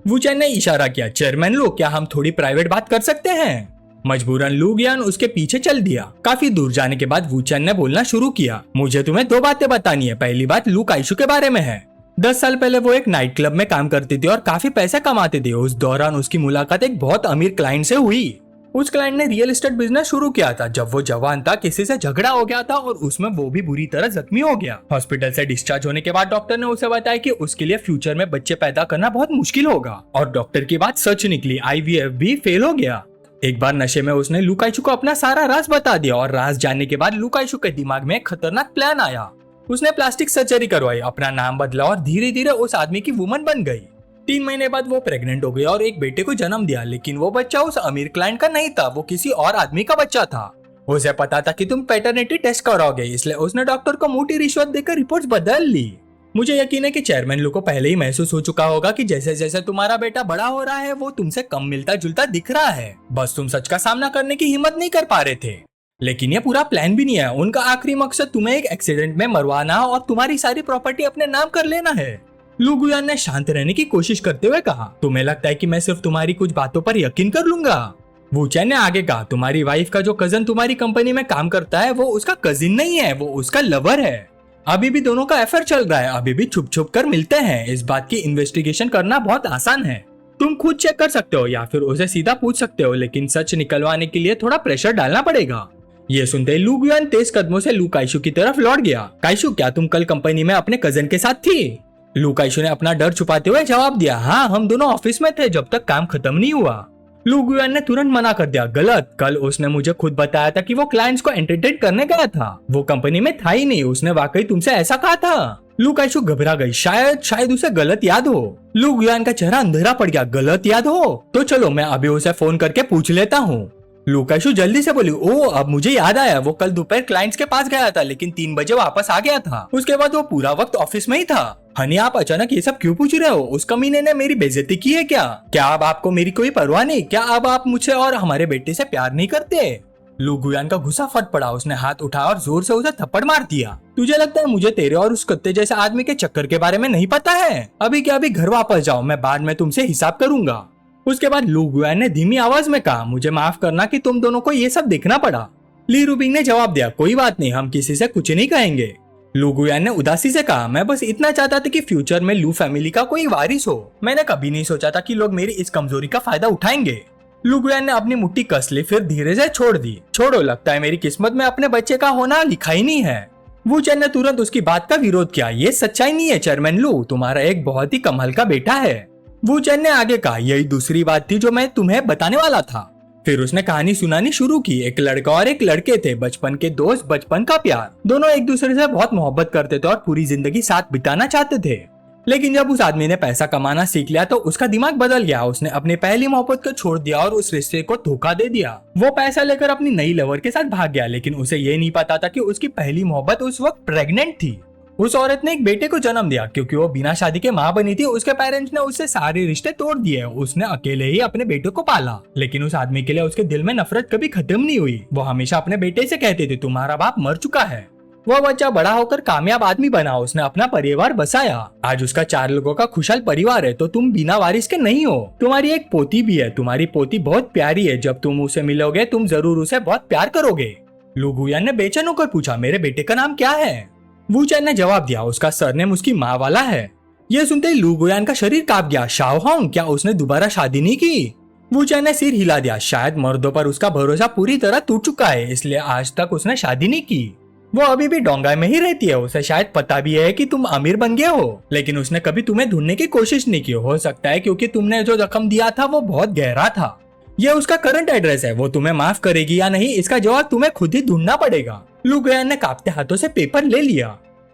वू चैन ने इशारा किया, चेयरमैन लो, क्या हम थोड़ी प्राइवेट बात कर सकते हैं? मजबूरन लू गुयान उसके पीछे चल दिया। काफी दूर जाने के बाद वू चैन ने बोलना शुरू किया, मुझे तुम्हें 2 बातें बतानी है। पहली बात लू काइशु के बारे में है। 10 साल पहले वो एक नाइट क्लब में काम करती थी और काफी पैसे कमाते थे। उस दौरान उसकी मुलाकात एक बहुत अमीर क्लाइंट से हुई। उस क्लाइंट ने रियल एस्टेट बिजनेस शुरू किया था। जब वो जवान था, किसी से झगड़ा हो गया था और उसमें वो भी बुरी तरह जख्मी हो गया। हॉस्पिटल से डिस्चार्ज होने के बाद डॉक्टर ने उसे बताया कि उसके लिए फ्यूचर में बच्चे पैदा करना बहुत मुश्किल होगा, और डॉक्टर की बात सच निकली, IVF भी फेल हो गया। एक बार नशे में उसने लू काइशु को अपना सारा राज बता दिया, और राज जानने के बाद लू काइशु के दिमाग में एक खतरनाक प्लान आया। उसने प्लास्टिक सर्जरी करवाई, अपना नाम बदला और धीरे धीरे उस आदमी की वुमन बन गई। 3 महीने बाद वो प्रेग्नेंट हो गई और एक बेटे को जन्म दिया, लेकिन वो बच्चा उस अमीर क्लाइंट का नहीं था, वो किसी और आदमी का बच्चा था। उसे पता था कि तुम पैटर्निटी टेस्ट कराओगे, इसलिए उसने डॉक्टर को मोटी रिश्वत देकर रिपोर्ट्स बदल ली। मुझे यकीन है कि चेयरमैन लू को पहले ही महसूस हो चुका होगा कि जैसे जैसे तुम्हारा बेटा बड़ा हो रहा है वो तुमसे कम मिलता जुलता दिख रहा है, बस तुम सच का सामना करने की हिम्मत नहीं कर पा रहे थे। लेकिन ये पूरा प्लान भी नहीं है। उनका आखिरी मकसद तुम्हें एक एक्सीडेंट में मरवाना और तुम्हारी सारी प्रॉपर्टी अपने नाम कर लेना है। लू गुयान ने शांत रहने की कोशिश करते हुए कहा, तुम्हें लगता है कि मैं सिर्फ तुम्हारी कुछ बातों पर यकीन कर लूंगा? वू चैन ने आगे कहा, तुम्हारी वाइफ का जो कजन तुम्हारी कंपनी में काम करता है वो उसका कजिन नहीं है, वो उसका लवर है। अभी भी दोनों का अफेयर चल रहा है, अभी भी छुप छुप कर मिलते हैं। इस बात की इन्वेस्टिगेशन करना बहुत आसान है। तुम खुद चेक कर सकते हो या फिर उसे सीधा पूछ सकते हो, लेकिन सच निकलवाने के लिए थोड़ा प्रेशर डालना पड़ेगा। ये सुनते ही लू गुयान तेज कदमों से लू काइशु की तरफ लौट गया। काइशु, क्या तुम कल कंपनी में अपने कजन के साथ थी? लू काइशु ने अपना डर छुपाते हुए जवाब दिया, हाँ, हम दोनों ऑफिस में थे जब तक काम खत्म नहीं हुआ। लू गुयान ने तुरंत मना कर दिया, गलत, कल उसने मुझे खुद बताया था कि वो क्लाइंट्स को एंटरटेन करने गया था, वो कंपनी में था ही नहीं, उसने वाकई तुमसे ऐसा कहा था। लू काइशु घबरा गई, शायद उसे गलत याद हो। लू गुयान का चेहरा अंधेरा पड़ गया, गलत याद हो? तो चलो मैं अभी उसे फोन करके पूछ लेता हूँ। लुकाशु जल्दी से बोली, ओ अब मुझे याद आया, वो कल दोपहर क्लाइंट्स के पास गया था लेकिन 3 बजे वापस आ गया था। उसके बाद वो पूरा वक्त ऑफिस में ही था। हनी आप अचानक ये सब क्यों पूछ रहे हो? उस कमीने ने मेरी बेइज्जती की है क्या? क्या अब आपको मेरी कोई परवाह नहीं? क्या अब आप मुझसे और हमारे बेटे से प्यार नहीं करते? लू गुयान का गुस्सा फट पड़ा। उसने हाथ उठाया और जोर से उसे थप्पड़ मार दिया। तुझे लगता है मुझे तेरे और उस कुत्ते जैसे आदमी के चक्कर के बारे में नहीं पता है? अभी क्या अभी घर वापस जाओ, मैं बाद में तुमसे हिसाब करूंगा। उसके बाद लू गुयान ने धीमी आवाज में कहा, मुझे माफ करना कि तुम दोनों को ये सब देखना पड़ा। ली रूबिंग ने जवाब दिया, कोई बात नहीं, हम किसी से कुछ नहीं कहेंगे। लू गुयान ने उदासी से कहा, मैं बस इतना चाहता था कि फ्यूचर में लू फैमिली का कोई वारिस हो। मैंने कभी नहीं सोचा था कि लोग मेरी इस कमजोरी का फायदा उठाएंगे। लू गुयान ने अपनी मुट्ठी कस ली, फिर धीरे से छोड़ दी। छोड़ो, लगता है मेरी किस्मत में अपने बच्चे का होना लिखा ही नहीं है। वू चेन ने तुरंत उसकी बात का विरोध किया, ये सच्चाई नहीं है चेयरमैन लू, तुम्हारा एक बहुत ही कमाल का बेटा है। वू चेन ने आगे कहा, यही दूसरी बात थी जो मैं तुम्हें बताने वाला था। फिर उसने कहानी सुनानी शुरू की। एक लड़का और एक लड़के थे, बचपन के दोस्त, बचपन का प्यार। दोनों एक दूसरे से बहुत मोहब्बत करते थे और पूरी जिंदगी साथ बिताना चाहते थे। लेकिन जब उस आदमी ने पैसा कमाना सीख लिया तो उसका दिमाग बदल गया। उसने अपनी पहली मोहब्बत को छोड़ दिया और उस रिश्ते को धोखा दे दिया। वो पैसा लेकर अपनी नई लवर के साथ भाग गया, लेकिन उसे ये नहीं पता था कि उसकी पहली मोहब्बत उस वक्त प्रेग्नेंट थी। उस औरत ने एक बेटे को जन्म दिया। क्योंकि वो बिना शादी के माँ बनी थी, उसके पेरेंट्स ने उससे सारे रिश्ते तोड़ दिए। उसने अकेले ही अपने बेटे को पाला। लेकिन उस आदमी के लिए उसके दिल में नफरत कभी खत्म नहीं हुई। वो हमेशा अपने बेटे से कहते थे, तुम्हारा बाप मर चुका है। वो बच्चा बड़ा होकर कामयाब आदमी बना। उसने अपना परिवार बसाया। आज उसका 4 लोगों का खुशहाल परिवार है। तो तुम बिना वारिस के नहीं हो। तुम्हारी एक पोती भी है। तुम्हारी पोती बहुत प्यारी है। जब तुम उसे मिलोगे तुम जरूर उसे बहुत प्यार करोगे। लू गुयान ने बेचैन होकर पूछा, मेरे बेटे का नाम क्या है? वू चेन ने जवाब दिया, उसका सरनेम उसकी माँ वाला है। यह सुनते ही लू गुयान का शरीर कांप गया। शाओहोंग, क्या उसने दोबारा शादी नहीं की? वू चेन ने सिर हिला दिया। शायद मर्दों पर उसका भरोसा पूरी तरह टूट चुका है, इसलिए आज तक उसने शादी नहीं की। वो अभी भी डोंगाई में ही रहती है। उसे शायद पता भी है कि तुम अमीर बन गए हो, लेकिन उसने कभी तुम्हें ढूंढने की कोशिश नहीं की। हो सकता है क्योंकि तुमने जो रकम दिया था वो बहुत गहरा था। यह उसका करंट एड्रेस है। वो तुम्हें माफ करेगी या नहीं, इसका जवाब तुम्हें खुद ही ढूंढना पड़ेगा। लू गुयान ने कांपते हाथों से पेपर ले लिया।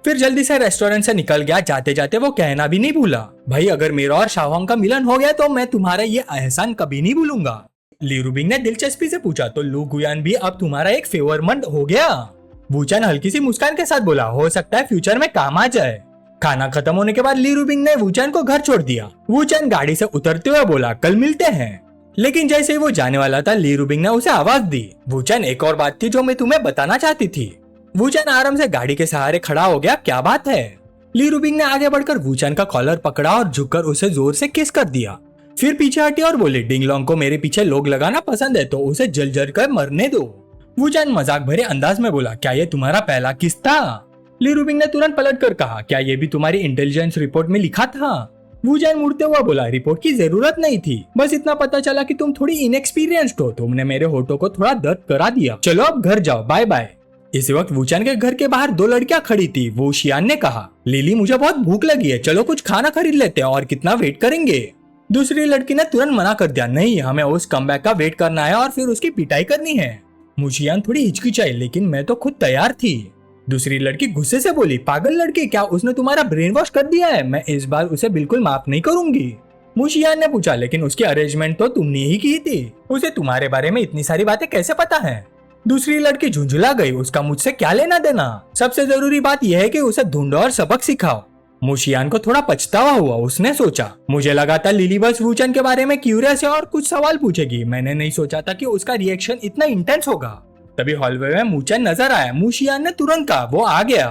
फिर जल्दी से रेस्टोरेंट से निकल गया। जाते जाते वो कहना भी नहीं भूला, भाई अगर मेरा और शाओहोंग का मिलन हो गया तो मैं तुम्हारा ये एहसान कभी नहीं भूलूंगा। ली रूबिंग ने दिलचस्पी से पूछा, तो लू गुयान भी अब तुम्हारा एक फेवरमंद हो गया? वू चेन हल्की सी मुस्कान के साथ बोला, हो सकता है फ्यूचर में काम आ जाए। खाना खत्म होने के बाद ली रूबिंग ने वू चेन को घर छोड़ दिया। वू चेन गाड़ी से उतरते हुए बोला, कल मिलते हैं। लेकिन जैसे ही वो जाने वाला था, ली रूबिंग ने उसे आवाज दी, वू चेन एक और बात थी जो मैं तुम्हें बताना चाहती थी। वू चेन आराम से गाड़ी के सहारे खड़ा हो गया, क्या बात है? ली रूबिंग ने आगे बढ़कर वू चेन का कॉलर पकड़ा और झुककर उसे जोर से किस कर दिया। फिर पीछे हटी और बोली, डिंगलोंग को मेरे पीछे लोग लगाना पसंद है तो उसे जल जल कर मरने दो। वू चेन मजाक भरे अंदाज में बोला, क्या ये तुम्हारा पहला किस था? ली रूबिंग ने तुरंत पलट कर कहा, क्या ये भी तुम्हारी इंटेलिजेंस रिपोर्ट में लिखा था? वू चेन मुड़ते हुआ बोला, रिपोर्ट की जरूरत नहीं थी, बस इतना पता चला कि तुम थोड़ी इनएक्सपीरियंस्ड हो। तुमने मेरे होठों को थोड़ा दर्द करा दिया। चलो अब घर जाओ, बाय बाय। इसी वक्त वू चेन के घर के बाहर 2 लड़कियां खड़ी थी। वो शियान ने कहा, लिली मुझे बहुत भूख लगी है, चलो कुछ खाना खरीद लेते हैं, और कितना वेट करेंगे? दूसरी लड़की ने तुरंत मना कर दिया, नहीं हमें उस कमबैक का वेट करना है और फिर उसकी पिटाई करनी है। मुशियान थोड़ी हिचकिचाई, लेकिन मैं तो खुद तैयार थी। दूसरी लड़की गुस्से से बोली, पागल लड़की, क्या उसने तुम्हारा ब्रेन वॉश कर दिया है? मैं इस बार उसे बिल्कुल माफ नहीं करूंगी। मुशियान ने पूछा, लेकिन उसकी अरेंजमेंट तो तुमने ही की थी, उसे तुम्हारे बारे में इतनी सारी बातें कैसे पता है? दूसरी लड़की झुंझुला गई, उसका मुझसे क्या लेना देना? सबसे जरूरी बात यह है कि उसे ढूंढो और सबक सिखाओ। मुशियान को थोड़ा पछतावा हुआ। उसने सोचा, मुझे लगा था लिली बस वू चेन के बारे में क्यूरियस है और कुछ सवाल पूछेगी। मैंने नहीं सोचा था कि उसका रिएक्शन इतना इंटेंस होगा। तभी हॉलवे में वू चेन नजर आया। मुशियान ने तुरंत कहा, वो आ गया।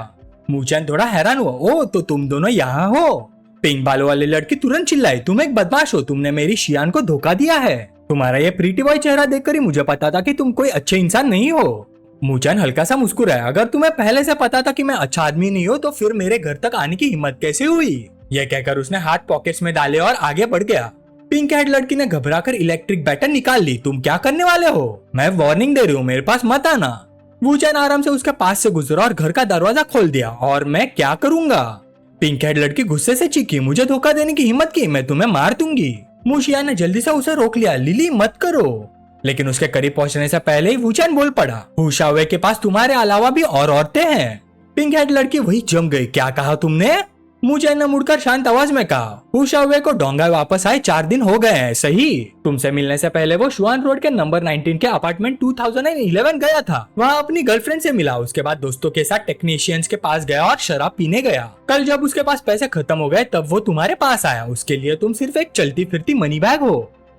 वू चेन थोड़ा हैरान हुआ, ओ तो तुम दोनों यहाँ हो? पिंक बालों वाली लड़की तुरंत चिल्लाई, तुम एक बदमाश हो, तुमने मेरी शियान को धोखा दिया है। तुम्हारा ये प्रीटी बॉय चेहरा देखकर ही मुझे पता था कि तुम कोई अच्छे इंसान नहीं हो। वू चेन हल्का सा मुस्कुराया, अगर तुम्हें पहले से पता था कि मैं अच्छा आदमी नहीं हूँ तो फिर मेरे घर तक आने की हिम्मत कैसे हुई? यह कहकर उसने हाथ पॉकेट्स में डाले और आगे बढ़ गया। पिंक हेड लड़की ने घबराकर इलेक्ट्रिक बैटन निकाल ली। तुम क्या करने वाले हो? मैं वार्निंग दे रही हूँ, मेरे पास मत आना। वू चेन आराम से उसके पास से गुजरा और घर का दरवाजा खोल दिया। और मैं क्या करूंगा? पिंक हेड लड़की गुस्से से चीखी, मुझे धोखा देने की हिम्मत की, मैं तुम्हें मार दूंगी। मुशियान ने जल्दी से उसे रोक लिया, लिली मत करो। लेकिन उसके करीब पहुंचने से पहले ही वू चेन बोल पड़ा, हुशावे के पास तुम्हारे अलावा भी और औरतें हैं। पिंक हेड लड़की वही जम गई, क्या कहा तुमने? मुचैन ने मुड़कर शांत आवाज में कहा, हु शाओवे को डोंगा वापस आए 4 दिन हो गए हैं, सही? तुमसे मिलने से पहले वो शुआन रोड के नंबर 19 के अपार्टमेंट 2011 गया था। वहाँ अपनी गर्लफ्रेंड से मिला, उसके बाद दोस्तों के साथ टेक्नीशियंस के पास गया और शराब पीने गया। कल जब उसके पास पैसे खत्म हो गए तब वो तुम्हारे पास आया। उसके लिए तुम सिर्फ एक चलती फिरती मनी बैग हो।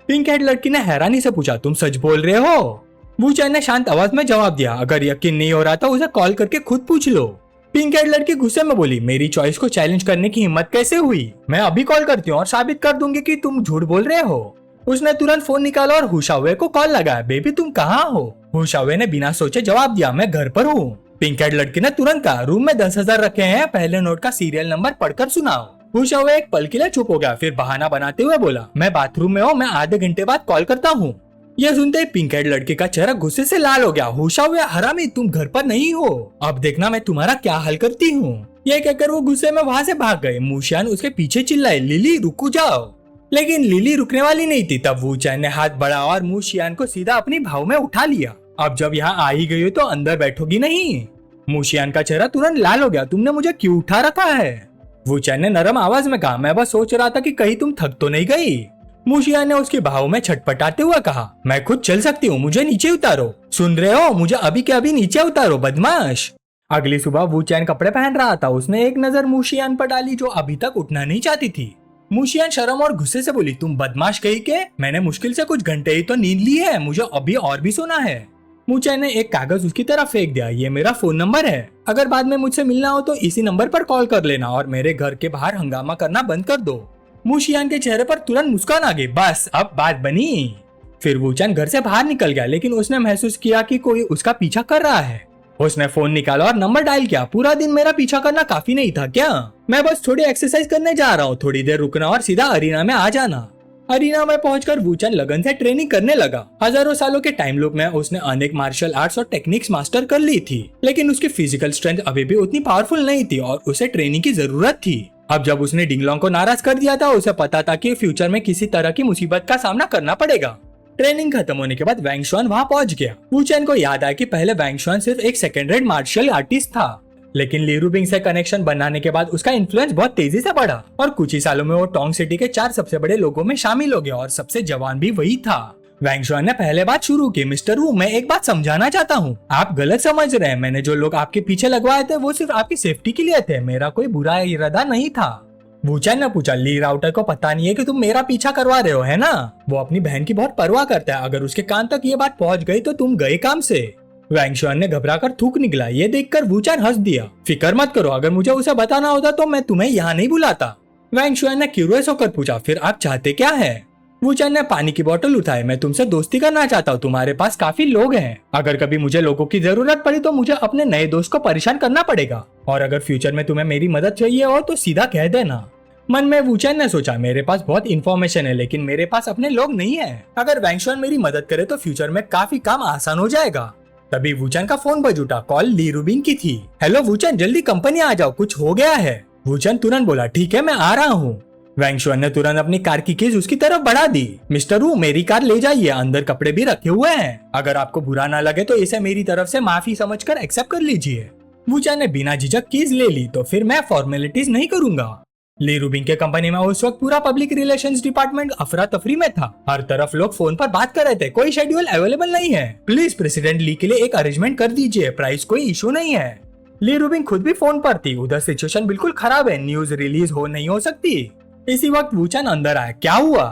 पिंक हेड लड़की ने हैरानी से पूछा, तुम सच बोल रहे हो? वू चैन ने शांत आवाज में जवाब दिया, अगर यकीन नहीं हो रहा तो उसे कॉल करके खुद पूछ लो। पिंक हेड लड़की गुस्से में बोली, मेरी चॉइस को चैलेंज करने की हिम्मत कैसे हुई? मैं अभी कॉल करती हूँ और साबित कर दूंगी कि तुम झूठ बोल रहे हो। उसने तुरंत फोन निकाला और हु शाओवे को कॉल लगाया। बेबी तुम कहाँ हो? हु शाओवे ने बिना सोचे जवाब दिया, मैं घर पर हूँ। पिंक हेड लड़की ने तुरंत कहा, रूम में 10,000 रखे हैं, पहले नोट का सीरियल नंबर पढ़कर सुनाओ। हु शाओवे एक पल के लिए चुप हो गया, फिर बहाना बनाते हुए बोला, मैं बाथरूम में हूँ, मैं आधे घंटे बाद कॉल करता हूँ। यह सुनते ही पिंक हेड लड़की का चेहरा गुस्से से लाल हो गया। हु शाओवे हरामी, तुम घर पर नहीं हो, अब देखना मैं तुम्हारा क्या हल करती हूँ। यह कहकर वो गुस्से में वहाँ से भाग गए। मुशियान उसके पीछे चिल्लाए, लिली रुको जाओ। लेकिन लिली रुकने वाली नहीं थी। तब वू चैन ने हाथ बढ़ाया और मुशियान को सीधा अपनी भाव में उठा लिया। अब जब यहाँ आ ही गई हो तो अंदर बैठोगी नहीं? मुशियान का चेहरा तुरंत लाल हो गया, तुमने मुझे क्यों उठा रखा है? वू चैन ने नरम आवाज में कहा, मैं बस सोच रहा था कि कहीं तुम थक तो नहीं गई। मुशियान ने उसके भाव में छटपटाते हुए कहा, मैं खुद चल सकती हूँ, मुझे नीचे उतारो। सुन रहे हो, मुझे अभी के अभी नीचे उतारो, बदमाश। अगली सुबह वू चैन कपड़े पहन रहा था। उसने एक नजर मुशियान पर डाली जो अभी तक उठना नहीं चाहती थी। मुशियान शर्म और गुस्से से बोली, तुम बदमाश कही के? मैंने मुश्किल से कुछ घंटे ही तो नींद ली है, मुझे अभी और भी सोना है। मुचैन ने एक कागज उसकी तरफ फेंक दिया, ये मेरा फोन नंबर है, अगर बाद में मुझसे मिलना हो तो इसी नंबर पर कॉल कर लेना और मेरे घर के बाहर हंगामा करना बंद कर दो। मुशियान के चेहरे पर तुरंत मुस्कान आ गई, बस अब बात बनी। फिर वूचैन घर से बाहर निकल गया, लेकिन उसने महसूस किया कि कोई उसका पीछा कर रहा है। उसने फोन निकाला और नंबर डायल किया। पूरा दिन मेरा पीछा करना काफी नहीं था क्या? मैं बस थोड़ी एक्सरसाइज करने जा रहा हूँ, थोड़ी देर रुकना और सीधा अरीना में आ जाना। अरीना में पहुंचकर वूचैन लगन से ट्रेनिंग करने लगा। हजारों सालों के टाइम लूप में उसने अनेक मार्शल आर्ट्स और टेक्निक्स मास्टर कर ली थी, लेकिन उसकी फिजिकल स्ट्रेंथ अभी भी उतनी पावरफुल नहीं थी और उसे ट्रेनिंग की जरूरत थी। अब जब उसने डिंगलोंग को नाराज कर दिया था, उसे पता था कि फ्यूचर में किसी तरह की मुसीबत का सामना करना पड़ेगा। ट्रेनिंग खत्म होने के बाद वैंग शुआन वहाँ पहुंच गया। वूचैन को याद आया कि पहले वैंग शुआन सिर्फ एक सेकेंड रेट मार्शल आर्टिस्ट था, लेकिन ली रूबिंग से कनेक्शन बनाने के बाद उसका इन्फ्लुएंस बहुत तेजी से बढ़ा और कुछ ही सालों में वो टोंग सिटी के 4 सबसे बड़े लोगों में शामिल हो गया और सबसे जवान भी वही था। वैंग शुआन ने पहले बात शुरू की, मिस्टर वू, मैं एक बात समझाना चाहता हूँ, आप गलत समझ रहे हैं। मैंने जो लोग आपके पीछे लगवाए थे वो सिर्फ आपकी सेफ्टी के लिए थे, मेरा कोई बुरा इरादा नहीं था। वूचैन ने पूछा, ली राउटर को पता नहीं है कि तुम मेरा पीछा करवा रहे हो, है ना? वो अपनी बहन की बहुत परवाह करता है, अगर उसके कान तक ये बात पहुंच गई तो तुम गए काम से। वैंग शुआन ने घबराकर थूक निकला। ये देखकर वूचैन हंस दिया, फिक्र मत करो, अगर मुझे उसे बताना होता तो मैं तुम्हें यहाँ नहीं बुलाता। वैंग शुआन ने क्यूरियस होकर पूछा, फिर आप चाहते क्या है? वूचैन ने पानी की बोतल उठाई, मैं तुमसे दोस्ती करना चाहता हूँ, तुम्हारे पास काफी लोग हैं, अगर कभी मुझे लोगों की जरूरत पड़ी तो मुझे अपने नए दोस्त को परेशान करना पड़ेगा, और अगर फ्यूचर में तुम्हें मेरी मदद चाहिए हो तो सीधा कह देना। मन में वूचैन ने सोचा, मेरे पास बहुत इन्फॉर्मेशन है लेकिन मेरे पास अपने लोग नहीं है, अगर वैंग शुआन मेरी मदद करे तो फ्यूचर में काफी काम आसान हो जाएगा। तभी वूचैन का फोन बज उठा। कॉल ली रूबिंग की थी। हेलो वूचैन, जल्दी कंपनी आ जाओ, कुछ हो गया है। वूचैन तुरंत बोला, ठीक है मैं आ रहा हूँ। वैंग शुआन ने तुरंत अपनी कार की कीज उसकी तरफ बढ़ा दी। मिस्टर वू, मेरी कार ले जाइए, अंदर कपड़े भी रखे हुए हैं, अगर आपको बुरा ना लगे तो इसे मेरी तरफ से माफी समझकर एक्सेप्ट कर लीजिए। वूचैन ने बिना झिझक कीज ले ली, तो फिर मैं फॉर्मेलिटीज नहीं करूंगा। ली रूबिंग के कंपनी में उस वक्त पूरा पब्लिक रिलेशंस डिपार्टमेंट अफरा तफरी में था। हर तरफ लोग फोन पर बात कर रहे थे, कोई शेड्यूल अवेलेबल नहीं है, प्लीज प्रेसिडेंट ली के लिए एक अरेंजमेंट कर दीजिए, प्राइस कोई इशू नहीं है। ली रूबिंग खुद भी फोन पर थी, उधर सिचुएशन बिल्कुल खराब है, न्यूज रिलीज हो नहीं हो सकती। इसी वक्त वूचैन अंदर आया। क्या हुआ?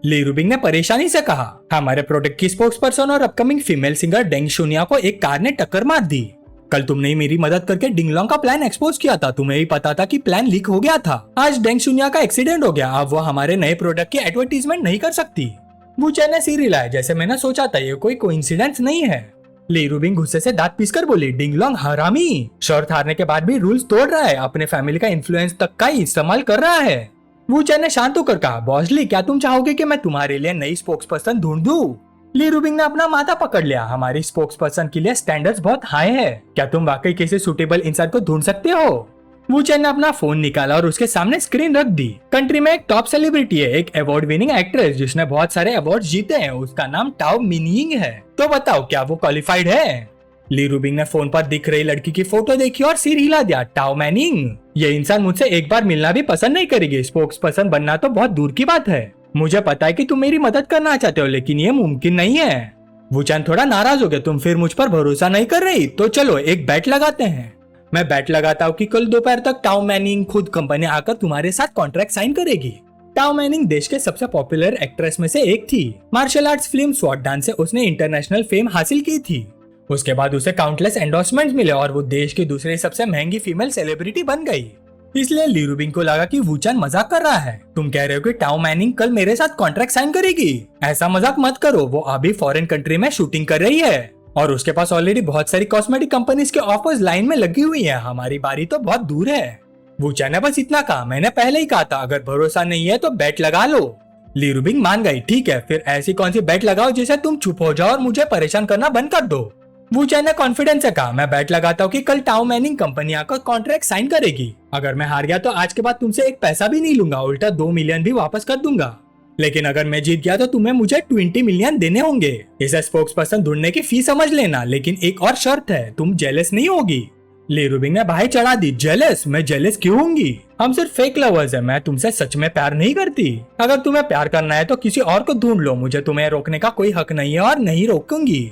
ली रूबिंग ने परेशानी से कहा, हमारे प्रोडक्ट की स्पोक्स पर्सन और अपकमिंग फीमेल सिंगर डेंग शुनिया को एक कार ने टक्कर मार दी। कल तुमने ही मेरी मदद करके डिंगलोंग का प्लान एक्सपोज किया था, तुम्हें ही पता था कि प्लान लीक हो गया था। आज डेंग शुनिया का एक्सीडेंट हो गया, अब वो हमारे नए प्रोडक्ट की एडवर्टीजमेंट नहीं कर सकती। वूचैन ने सिर हिलाया, जैसे मैंने सोचा था, ये कोई कोइंसिडेंस नहीं है। ली रूबिंग गुस्से से दांत पीसकर बोली, डिंगलोंग हरामी, शर्त हारने के बाद भी रूल्स तोड़ रहा है, अपने फैमिली का इन्फ्लुएंस तक का ही इस्तेमाल कर रहा है। वूचैन ने शांत होकर कहा, बॉस ली, क्या तुम चाहोगे कि मैं तुम्हारे लिए नई स्पोक्स पर्सन ढूंढ दूं? ली रूबिंग ने अपना माथा पकड़ लिया, हमारी स्पोक्स पर्सन के लिए स्टैंडर्ड्स बहुत हाई है, क्या तुम वाकई किसी सुटेबल इंसान को ढूंढ सकते हो? वूचैन ने अपना फोन निकाला और उसके सामने स्क्रीन रख दी। कंट्री में एक टॉप सेलिब्रिटी है, एक अवार्ड विनिंग एक्ट्रेस जिसने बहुत सारे अवार्ड जीते हैं, उसका नाम टाओ मिनिंग है, तो बताओ क्या वो क्वालिफाइड है? ली रूबिंग ने फोन पर दिख रही लड़की की फोटो देखी और सिर हिला दिया। टाओ मैनिंग, ये इंसान मुझसे एक बार मिलना भी पसंद नहीं करेगी, स्पोक्स पर्सन बनना तो बहुत दूर की बात है। मुझे पता है कि तुम मेरी मदद करना चाहते हो, लेकिन ये मुमकिन नहीं है। वूचान थोड़ा नाराज हो गया। तुम फिर मुझ पर भरोसा नहीं कर रही? तो चलो एक बैट लगाते हैं। मैं बैट लगाता हूँ कि कल दोपहर तक टाओ मैनिंग खुद कंपनी आकर तुम्हारे साथ कॉन्ट्रैक्ट साइन करेगी। टाओ मैनिंग देश के सबसे पॉपुलर एक्ट्रेस में से एक थी। मार्शल आर्ट्स फिल्म स्वॉट डांस से उसने इंटरनेशनल फेम हासिल की थी। उसके बाद उसे काउंटलेस एंडोर्समेंट्स मिले और वो देश की दूसरी सबसे महंगी फीमेल सेलिब्रिटी बन गई। इसलिए ली रूबिंग को लगा कि वूचान मजाक कर रहा है। तुम कह रहे हो कि टाओ मैनिंग कल मेरे साथ कॉन्ट्रैक्ट साइन करेगी? ऐसा मजाक मत करो, वो अभी फॉरेन कंट्री में शूटिंग कर रही है और उसके पास ऑलरेडी बहुत सारी कॉस्मेटिक कंपनीज के ऑफर्स लाइन में लगी हुई है। हमारी बारी तो बहुत दूर है। वूचान ने बस इतना कहा। मैंने पहले ही कहा था, अगर भरोसा नहीं है तो बैट लगा लो। ली रूबिंग मान गई। ठीक है, फिर ऐसी कौन सी बैट लगाओ जिससे तुम चुप हो जाओ और मुझे परेशान करना बंद कर दो। वूचान ने कॉन्फिडेंस से कहा, मैं बैट लगाता हूँ कि कल टाओ मैनिंग कंपनी आकर कॉन्ट्रैक्ट साइन करेगी। अगर मैं हार गया तो आज के बाद तुमसे एक पैसा भी नहीं लूंगा, उल्टा 2 मिलियन भी वापस कर दूंगा। लेकिन अगर मैं जीत गया तो तुम्हें मुझे 20 मिलियन देने होंगे। इसे स्पोक्स पर्सन ढूंढने की फीस समझ लेना, लेकिन एक और शर्त है, तुम जेलस नहीं होगी। ली रूबिंग ने भाई चढ़ा दी। जेलस? मैं जेलस क्यों होंगी? हम सिर्फ फेक लवर्स हैं, मैं तुमसे सच में प्यार नहीं करती। अगर तुम्हें प्यार करना है तो किसी और को ढूंढ लो, मुझे तुम्हें रोकने का कोई हक नहीं है और नहीं रोकूंगी।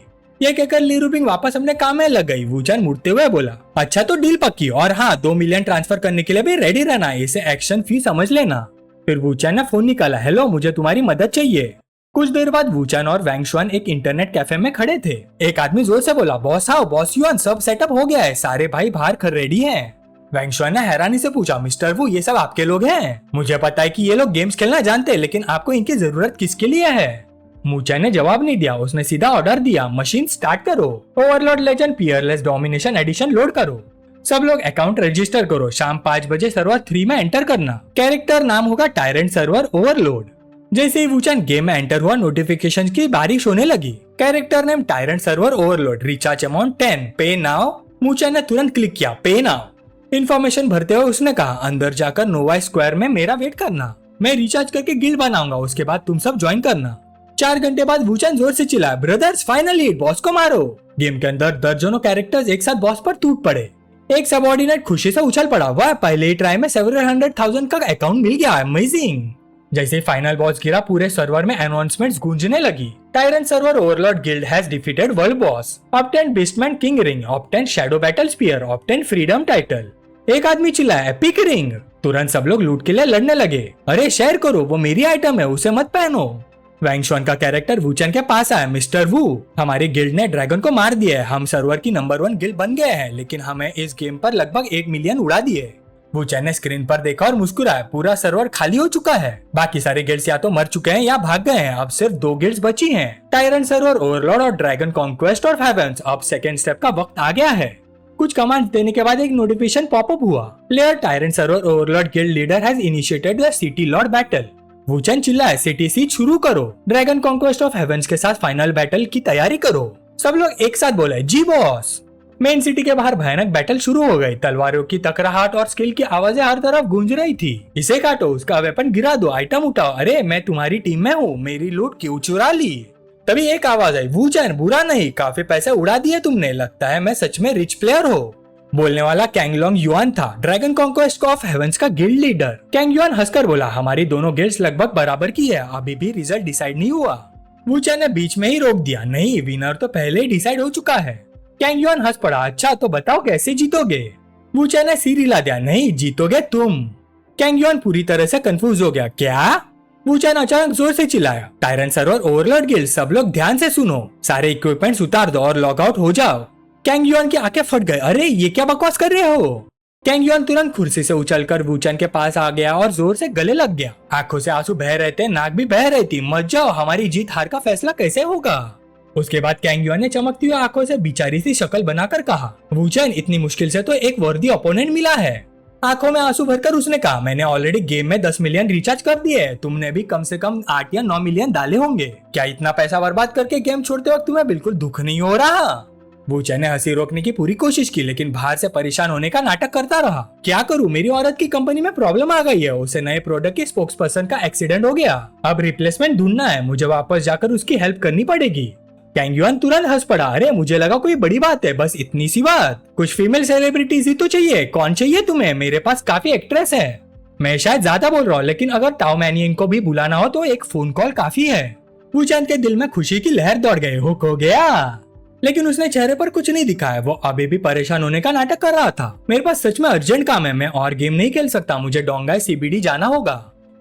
ये कहकर ली रूबिंग वापस अपने काम में लग गई। वूचान मुड़ते हुए बोला, अच्छा तो डील पक्की, और हाँ 2 मिलियन ट्रांसफर करने के लिए भी रेडी रहना, इसे एक्शन फी समझ लेना। फिर वूचान ने फोन निकाला। हेलो, मुझे तुम्हारी मदद चाहिए। कुछ देर बाद वूचान और वैंग शुआन एक इंटरनेट कैफे में खड़े थे। एक आदमी जोर से बोला, बॉस आओ, बॉस युआन, सब सेटअप हो गया है, सारे भाई बाहर खड़े रेडी हैं। वैंग शुआन ने हैरानी से पूछा, मिस्टर वू, ये सब आपके लोग हैं? मुझे पता है कि ये लोग गेम्स खेलना जानते हैं, लेकिन आपको इनकी जरूरत किसके लिए है? वूचान ने जवाब नहीं दिया। उसने सीधा ऑर्डर दिया, मशीन स्टार्ट करो, overlord legend peerless domination edition load करो। सब लोग अकाउंट रजिस्टर करो, शाम 5 बजे सर्वर 3 में एंटर करना। कैरेक्टर नाम होगा टायरेंट सर्वर ओवरलोड। जैसे ही वूचान गेम में एंटर हुआ, नोटिफिकेशन की बारिश होने लगी। Character name tyrant server overload, recharge amount 10, पे नाउ। वूचान ने तुरंत क्लिक किया, पे नाउ। इन्फॉर्मेशन भरते हुए उसने कहा, अंदर जाकर नोवा स्क्वायर में मेरा वेट करना, मैं रिचार्ज करके गिल्ड बनाऊंगा, उसके बाद तुम सब ज्वाइन करना। 4 घंटे बाद वूचान जोर से चिल्लाया, ब्रदर्स फाइनली बॉस को मारो। गेम के अंदर दर्जनों कैरेक्टर्स एक साथ बॉस पर टूट पड़े। एक सबऑर्डिनेट खुशी से उछल पड़ा, वह पहले ही ट्राई में सेवरल 100,000 का अकाउंट मिल गया, अमेजिंग। जैसे ही फाइनल बॉस गिरा, पूरे सर्वर में अनाउंसमेंट्स गूंजने लगी। Tyrant server overlord guild has defeated world boss, obtain beastman king ring, obtain shadow battle spear, obtain freedom title. एक आदमी चिल्लाया, एपिक रिंग। तुरंत सब लोग लूट के लिए लड़ने लगे। अरे शेयर करो, वो मेरी आइटम है, उसे मत पहनो। वैंग शुआन का कैरेक्टर वूचान के पास आया, मिस्टर वू, हमारी गिल्ड ने ड्रैगन को मार दिया है, हम सर्वर की नंबर 1 गिल्ड बन गए हैं, लेकिन हमें इस गेम पर लगभग 1 मिलियन उड़ा दिए। वूचान ने स्क्रीन पर देखा और मुस्कुराया, पूरा सर्वर खाली हो चुका है, बाकी सारे गिल्ड्स या तो मर चुके हैं या भाग गए हैं, अब सिर्फ 2 गिल्ड्स बची हैं, टायरेंट सर्वर ओवरलॉर्ड और ड्रैगन कॉन्क्वेस्ट ऑफ हेवेंस। अब सेकंड स्टेप का वक्त आ गया है। कुछ कमांड देने के बाद एक नोटिफिकेशन पॉपअप हुआ, player tyrant server overlord guild leader has initiated the city lord battle. Wuchan चिल्लाया, सिटी सीज शुरू करो, ड्रैगन कॉन्क्वेस्ट ऑफ हेवेंस के साथ फाइनल बैटल की तैयारी करो। सब लोग एक साथ बोले, जी बॉस। मेन सिटी के बाहर भयानक बैटल शुरू हो गई। तलवारों की टकराहट और स्किल की आवाजें हर तरफ गूंज रही थी। इसे काटो, उसका वेपन गिरा दो, आइटम उठाओ, अरे मैं तुम्हारी टीम में हूँ, मेरी लूट क्यों चुरा ली? तभी एक आवाज आई, वूचान बुरा नहीं, काफी पैसे उड़ा दिए तुमने, लगता है मैं सच में रिच प्लेयर हो। बोलने वाला कैंगलोंग युआन था, ड्रैगन कॉन्क्वेस्ट ऑफ हेवेंस का गिल्ड लीडर। कैंग युआन हंसकर बोला, हमारी दोनों गिल्ड्स लगभग बराबर की है, अभी भी रिजल्ट डिसाइड नहीं हुआ। वूचान ने बीच में ही रोक दिया, नहीं, विनर तो पहले ही डिसाइड हो चुका है। कैंग युआन हंस पड़ा, अच्छा तो बताओ कैसे जीतोगे? वूचान ने सिर हिला दिया, नहीं, जीतोगे तुम। कैंग युआन पूरी तरह से कंफ्यूज हो गया, क्या? वूचान अचानक जोर से चिल्लाया, टायरेंट सर्वर ओवरलॉर्ड गिल्ड, सब लोग ध्यान से सुनो, सारे इक्विपमेंट्स उतार दो और लॉग आउट हो जाओ। कैंग युआन की आंखें फट गई, अरे ये क्या बकवास कर रहे हो? कैंग युआन तुरंत कुर्सी से उछलकर वूचान के पास आ गया और जोर से गले लग गया। आंखों से आंसू बह रहे थे, नाक भी बह रही थी। मत जाओ, हमारी जीत हार का फैसला कैसे होगा? उसके बाद कैंग युआन ने चमकती हुई आंखों से बेचारी सी शक्ल बनाकर कहा, वूचान, इतनी मुश्किल से तो एक वर्दी ओपोनेंट मिला है। आंखों में आंसू भरकर उसने कहा, मैंने ऑलरेडी गेम में 10 मिलियन रिचार्ज कर दिए है, तुमने भी कम से कम 8 या 9 मिलियन डाले होंगे। क्या इतना पैसा बर्बाद करके गेम छोड़ते वक्त तुम्हें बिल्कुल दुख नहीं हो रहा? वूचान ने हंसी रोकने की पूरी कोशिश की, लेकिन बाहर से परेशान होने का नाटक करता रहा। क्या करूं, मेरी औरत की कंपनी में प्रॉब्लम आ गई है, उसे नए प्रोडक्ट के स्पोक्स पर्सन का एक्सीडेंट हो गया, अब रिप्लेसमेंट ढूंढना है, मुझे वापस जाकर उसकी हेल्प करनी पड़ेगी। कैंग युआन तुरंत हंस पड़ा। अरे मुझे लगा कोई बड़ी बात है, बस इतनी सी बात। कुछ फीमेल सेलिब्रिटीज ही तो चाहिए। कौन चाहिए तुम्हें? मेरे पास काफी एक्ट्रेस है। मैं शायद ज्यादा बोल रहा हूँ, लेकिन अगर टाओ मैनियन को भी बुलाना हो तो एक फोन कॉल काफी है। वूचैन के दिल में खुशी की लहर दौड़ गई। हुक हो गया। लेकिन उसने चेहरे पर कुछ नहीं दिखाया। वो अभी भी परेशान होने का नाटक कर रहा था। मेरे पास सच में अर्जेंट काम है, मैं और गेम नहीं खेल सकता, मुझे डोंगाई सीबीडी जाना होगा।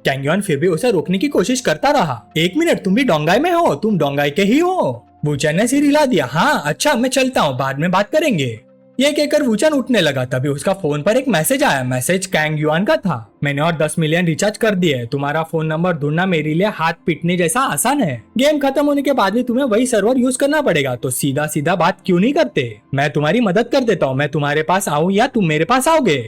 कैंग युआन फिर भी उसे रोकने की कोशिश करता रहा। एक मिनट, तुम भी डोंगाई में हो? तुम डोंगाई के ही हो? वूचैन ने सिर हिला दिया। हाँ अच्छा, मैं चलता हूँ, बाद में बात करेंगे। ये कहकर वूचैन उठने लगा। तभी उसका फोन पर एक मैसेज आया। मैसेज कैंग युआन का था। मैंने और 10 मिलियन रिचार्ज कर दिए। तुम्हारा फोन नंबर ढूंढना मेरे लिए हाथ पीटने जैसा आसान है। गेम खत्म होने के बाद भी तुम्हें वही सर्वर यूज करना पड़ेगा, तो सीधा सीधा बात क्यों नहीं करते? मैं तुम्हारी मदद कर देता हूँ। मैं तुम्हारे पास आऊँ या तुम मेरे पास आओगे?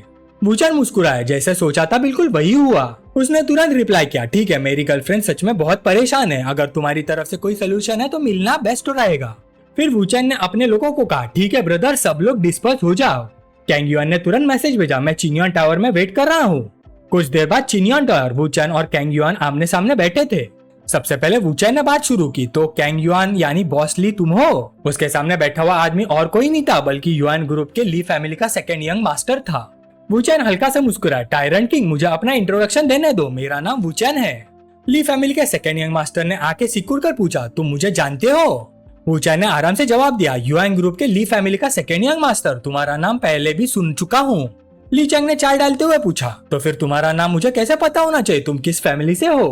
वूचैन मुस्कुराया। जैसे सोचा था बिल्कुल वही हुआ। उसने तुरंत रिप्लाई किया, ठीक है, मेरी गर्लफ्रेंड सच में बहुत परेशान है। अगर तुम्हारी तरफ से कोई सोल्यूशन है तो मिलना बेस्ट रहेगा। फिर वूचैन ने अपने लोगों को कहा, ठीक है ब्रदर, सब लोग डिस्पर्स हो जाओ। कैंग युआन ने तुरंत मैसेज भेजा, मैं चिनियन टावर में वेट कर रहा हूँ। कुछ देर बाद चिनियन टावर, वूचैन और कैंग युआन आमने सामने बैठे थे। सबसे पहले वूचैन ने बात शुरू की, तो कैंग युआन यानी बॉस ली तुम हो? उसके सामने बैठा हुआ आदमी और कोई नहीं था, बल्कि युआन ग्रुप के ली फैमिली का सेकेंड यंग मास्टर था। वूचैन हल्का से मुस्कुराया। टायरन किंग, मुझे अपना इंट्रोडक्शन देने दो, मेरा नाम वूचैन है। ली फैमिली के सेकेंड यंग मास्टर ने आके सिकुड़ कर पूछा, तुम मुझे जानते हो? वूचैन ने आराम से जवाब दिया, युआन ग्रुप के ली फैमिली का सेकेंड यंग मास्टर, तुम्हारा नाम पहले भी सुन चुका हूँ। ली चैंग ने चाय डालते हुए पूछा, तो फिर तुम्हारा नाम मुझे कैसे पता होना चाहिए? तुम किस फैमिली से हो?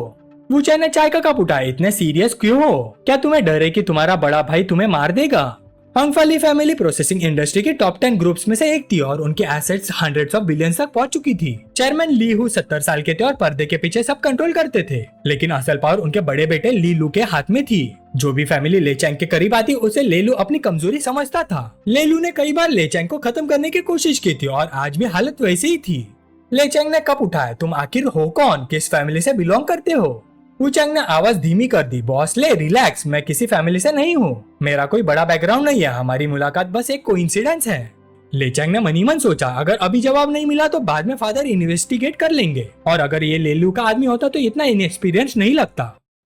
वूचैन ने चाय का कप उठाया। इतने सीरियस क्यों हो? क्या तुम्हें डर है कि तुम्हारा बड़ा भाई तुम्हें मार देगा? हंगफा फैमिली प्रोसेसिंग इंडस्ट्री के टॉप 10 ग्रुप्स में से एक थी और उनके एसेट्स हंड्रेड्स ऑफ बिलियंस तक पहुंच चुकी थी। चेयरमैन ली हु 70 साल के थे और पर्दे के पीछे सब कंट्रोल करते थे, लेकिन असल पावर उनके बड़े बेटे ली लू के हाथ में थी। जो भी फैमिली ले चैंग के करीब आती उसे ले लू अपनी कमजोरी समझता था। ले लू ने कई बार ले चैंग को खत्म करने की कोशिश की थी और आज भी हालत वैसी ही थी। ले चैंग ने कप उठाया, तुम आखिर हो कौन? किस फैमिली से बिलोंग करते हो? वूचैंग ने आवाज धीमी कर दी, बॉस ले रिलैक्स, मैं किसी फैमिली से नहीं हूँ, मेरा कोई बड़ा बैकग्राउंड नहीं है, हमारी मुलाकात बस एक कोइंसिडेंस है। ले चैंग ने मनी मन सोचा, अगर अभी जवाब नहीं मिला तो बाद में फादर इन्वेस्टिगेट कर लेंगे, और अगर ये लेलू का आदमी होता तो इतना इनएक्सपीरियंस नहीं लगता।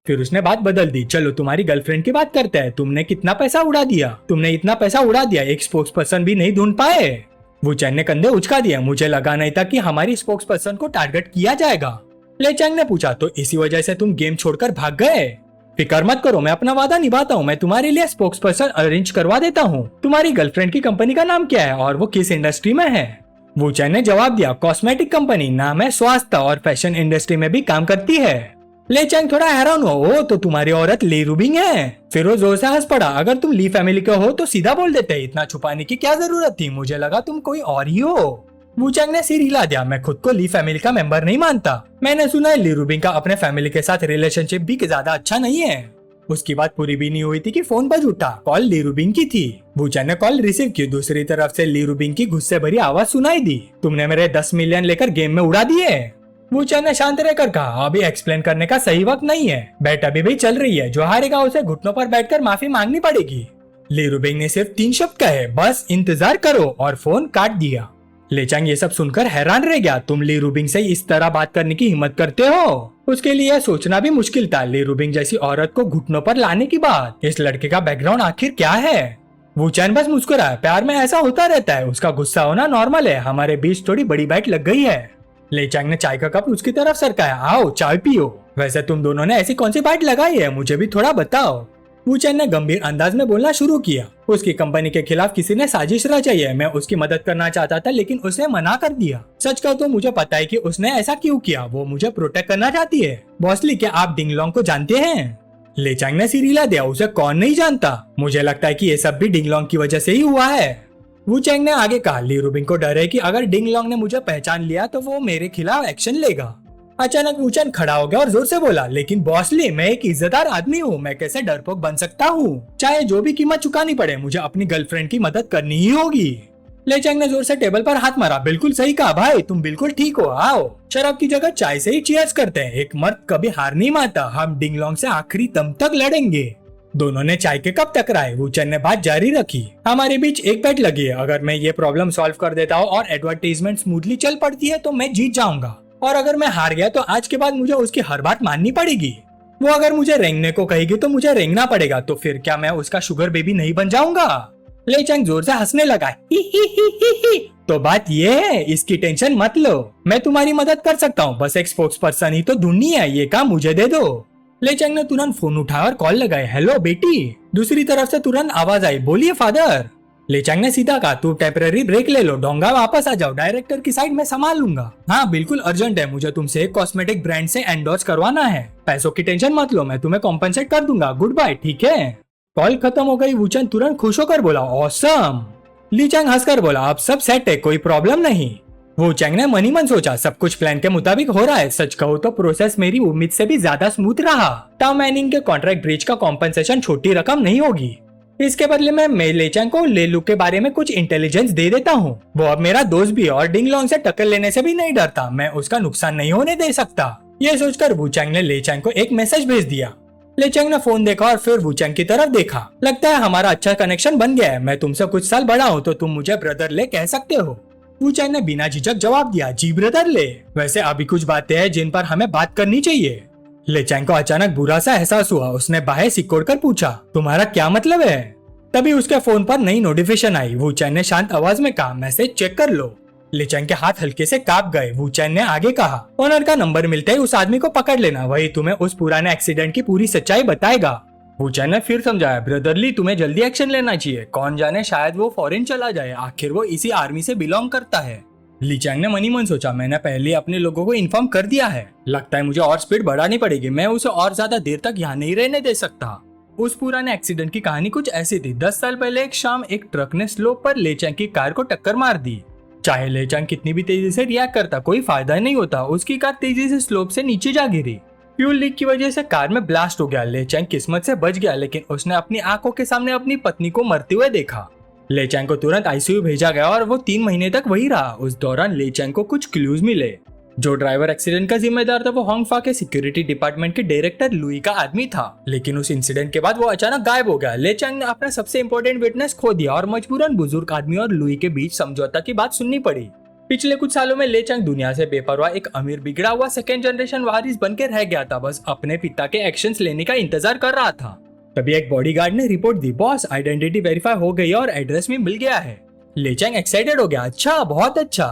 फिर उसने बात बदल दी, चलो तुम्हारी गर्लफ्रेंड की बात करते हैं, तुमने कितना पैसा उड़ा दिया? तुमने इतना पैसा उड़ा दिया, एक स्पोक्स पर्सन भी नहीं ढूंढ पाए? वूचैंग ने कंधे उचका दिया, मुझे लगा नहीं था कि हमारी स्पोक्स पर्सन को टारगेट किया जाएगा। ले चैंग ने पूछा, तो इसी वजह से तुम गेम छोड़कर भाग गए? फिकर मत करो, मैं अपना वादा निभाता हूँ, मैं तुम्हारे लिए स्पोक्स पर्सन अरेंज करवा देता हूँ। तुम्हारी गर्लफ्रेंड की कंपनी का नाम क्या है और वो किस इंडस्ट्री में है? वूचैंग ने जवाब दिया, कॉस्मेटिक कंपनी, नाम है स्वास्थ्य और फैशन इंडस्ट्री में भी काम करती है। ले चैंग थोड़ा हैरान हुआ, ओ तो तुम्हारी औरत ली रूबिंग है? फिर वो जोर से हंस पड़ा, अगर तुम ली फैमिली के हो तो सीधा बोल देते, इतना छुपाने की क्या जरूरत थी? मुझे लगा तुम कोई और ही हो। वूचैंग ने सिर हिला दिया, मैं खुद को ली फैमिली का मेंबर नहीं मानता, मैंने सुना है ली रूबिंग का अपने फैमिली के साथ रिलेशनशिप भी ज्यादा अच्छा नहीं है। उसकी बात पूरी भी नहीं हुई थी कि फोन बज उठा। कॉल ली रूबिंग की थी। वूचैंग ने कॉल रिसीव की। दूसरी तरफ से ली रूबिंग की गुस्से भरी आवाज सुनाई दी, तुमने मेरे 10 मिलियन लेकर गेम में उड़ा दिए। वूचैंग ने शांत रहकर कहा, अभी एक्सप्लेन करने का सही वक्त नहीं है, बैट अभी भी चल रही है, जो हारेगा उसे घुटनों पर बैठकर माफी मांगनी पड़ेगी। ली रूबिंग ने सिर्फ 3 शब्द कहे, बस इंतजार करो, और फोन काट दिया। ले चैंग ये सब सुनकर हैरान रह गया, तुम ली रूबिंग से इस तरह बात करने की हिम्मत करते हो? उसके लिए सोचना भी मुश्किल था, ली रूबिंग जैसी औरत को घुटनों पर लाने की बात। इस लड़के का बैकग्राउंड आखिर क्या है? वूचैंग बस मुस्कुराया, प्यार में ऐसा होता रहता है, उसका गुस्सा होना नॉर्मल है, हमारे बीच थोड़ी बड़ी बाइट लग गई है। ले चैंग ने चाय का कप उसकी तरफ सरकाया, आओ चाय पियो। वैसे तुम दोनों ने ऐसी कौन सी बाइट लगाई है, मुझे भी थोड़ा बताओ। वूचैंग ने गंभीर अंदाज में बोलना शुरू किया, उसकी कंपनी के खिलाफ किसी ने साजिश रचाई है, मैं उसकी मदद करना चाहता था लेकिन उसने मना कर दिया। सच कहो तो मुझे पता है कि उसने ऐसा क्यों किया, वो मुझे प्रोटेक्ट करना चाहती है। बॉसली, क्या आप डिंगलोंग को जानते हैं? ले चैंग ने सिर हिला दिया, उसे कौन नहीं जानता, मुझे लगता है कि ये सब भी डिंगलोंग की वजह से ही हुआ है। वूचैंग ने आगे कहा, ली रूबिंग को डर है कि अगर डिंगलोंग ने मुझे पहचान लिया तो वो मेरे खिलाफ एक्शन लेगा। अचानक वूचैंग खड़ा हो गया और जोर से बोला, लेकिन बॉसली, मैं एक इज्जतदार आदमी हूँ, मैं कैसे डरपोक बन सकता हूँ? चाहे जो भी कीमत चुकानी पड़े, मुझे अपनी गर्लफ्रेंड की मदद करनी ही होगी। ले चैंग ने जोर से टेबल पर हाथ मारा, बिल्कुल सही कहा भाई, तुम बिल्कुल ठीक हो, आओ शराब की जगह चाय से ही चीयर्स करते हैं, एक मर्द कभी हार नहीं मानता, हम डिंगलोंग से आखिरी दम तक लड़ेंगे। दोनों ने चाय के कप टकराए। वूचैंग ने बात जारी रखी, हमारे बीच एक बेट लगी है, अगर मैं ये प्रॉब्लम सॉल्व कर देता हूँ और एडवर्टाइजमेंट स्मूथली चल पड़ती है तो मैं जीत जाऊंगा, और अगर मैं हार गया तो आज के बाद मुझे उसकी हर बात माननी पड़ेगी। वो अगर मुझे रेंगने को कहेगी तो मुझे रेंगना पड़ेगा, तो फिर क्या मैं उसका शुगर बेबी नहीं बन जाऊंगा? ले चैंग जोर से हंसने लगा। ही ही ही ही ही। तो बात ये है, इसकी टेंशन मत लो, मैं तुम्हारी मदद कर सकता हूँ, बस एक स्पोक्स पर्सन ही तो ढूंढनी है, ये काम मुझे दे दो। ले चैंग ने तुरंत फोन उठाया और कॉल लगाई। हेलो बेटी। दूसरी तरफ से तुरंत आवाज आई, बोलिए फादर। ले चैंग ने सीधा कहा, तू टेम्पररी ब्रेक ले लो, डोंगा वापस आ जाओ, डायरेक्टर की साइड में संभाल लूंगा। हाँ बिल्कुल अर्जेंट है, मुझे तुमसे एक कॉस्मेटिक ब्रांड से एंडोर्स करवाना है, पैसों की टेंशन मत लो, मैं तुम्हें कॉम्पेंसेट कर दूंगा, गुड बाय, ठीक है। कॉल खत्म हो गई। वूचन तुरंत खुश होकर बोला, ऑसम। ली चैंग हंसकर बोला, अब सब सेट है, कोई प्रॉब्लम नहीं। वो चैंग ने मन ही मन सोचा, सब कुछ प्लान के मुताबिक हो रहा है, सच कहूँ तो प्रोसेस मेरी उम्मीद से भी ज्यादा स्मूथ रहा। टाउ मैनिंग के कॉन्ट्रैक्ट ब्रीच का कॉम्पेंसेशन छोटी रकम नहीं होगी, इसके बदले में मैं ले चैंग को ले लू के बारे में कुछ इंटेलिजेंस दे देता हूँ, वो अब मेरा दोस्त भी और डिंग लोंग से टक्कर लेने से भी नहीं डरता, मैं उसका नुकसान नहीं होने दे सकता। ये सोचकर वू चैंग ने ले चैंग को एक मैसेज भेज दिया। ले चैंग ने फोन देखा और फिर वू चैंग की तरफ देखा। लगता है हमारा अच्छा कनेक्शन बन गया है, मैं तुमसे कुछ साल बड़ा हूँ तो तुम मुझे ब्रदर ले कह सकते हो। वू चैंग ने बिना झिझक जवाब दिया, जी ब्रदर ले, वैसे अभी कुछ बातें हैं जिन पर हमें बात करनी चाहिए। ले चैंग को अचानक बुरा सा एहसास हुआ, उसने बाहें सिकोड़ कर पूछा, तुम्हारा क्या मतलब है? तभी उसके फोन पर नई नोटिफिकेशन आई। वू चैंग ने शांत आवाज में कहा, मैसेज चेक कर लो। ले चैंग के हाथ हल्के से कांप गए। वू चैंग ने आगे कहा, ओनर का नंबर मिलते ही उस आदमी को पकड़ लेना, वही तुम्हें उस पुराने एक्सीडेंट की पूरी सच्चाई बताएगा। वू चैंग ने फिर समझाया, ब्रदरली तुम्हें जल्दी एक्शन लेना चाहिए, कौन जाने शायद वो फॉरेन चला जाए, आखिर वो इसी आर्मी से बिलोंग करता है। ली चैंग ने मन ही मन सोचा, मैंने पहले अपने लोगों को इन्फॉर्म कर दिया है, लगता है मुझे और स्पीड बढ़ानी पड़ेगी, मैं उसे और ज्यादा देर तक यहाँ नहीं रहने दे सकता। उस पुराने एक्सीडेंट की कहानी कुछ ऐसी थी। 10 साल पहले एक शाम एक ट्रक ने स्लोप पर ले चैंग की कार को टक्कर मार दी। चाहे ले चैंग कितनी भी तेजी से रिएक्ट करता, कोई फायदा नहीं होता, उसकी कार तेजी से स्लोप से नीचे जा गिरी। फ्यूल लीक की वजह से कार में ब्लास्ट हो गया। ले चैंग किस्मत से बच गया, लेकिन उसने अपनी आंखों के सामने अपनी पत्नी को मरते हुए देखा। ले चैंग को तुरंत आईसीयू भेजा गया और वो 3 महीने तक वही रहा। उस दौरान ले चैंग को कुछ क्लूज मिले। जो ड्राइवर एक्सीडेंट का जिम्मेदार था वो हांगफा के सिक्योरिटी डिपार्टमेंट के डायरेक्टर लुई का आदमी था, लेकिन उस इंसिडेंट के बाद वो अचानक गायब हो गया। ले चैंग ने अपना सबसे इम्पोर्टेंट विटनेस खो दिया और मजबूरन बुजुर्ग आदमी और लुई के बीच समझौता की बात सुननी पड़ी। पिछले कुछ सालों में ले चैंग दुनिया से बेपरवाह एक अमीर बिगड़ा हुआ सेकेंड जनरेशन वारिस बनकर रह गया था, बस अपने पिता के एक्शंस लेने का इंतजार कर रहा था। तभी एक बॉडीगार्ड ने रिपोर्ट दी, बॉस आइडेंटिटी वेरीफाई हो गई और एड्रेस भी मिल गया है। ले चैंग एक्साइटेड हो गया, अच्छा बहुत अच्छा।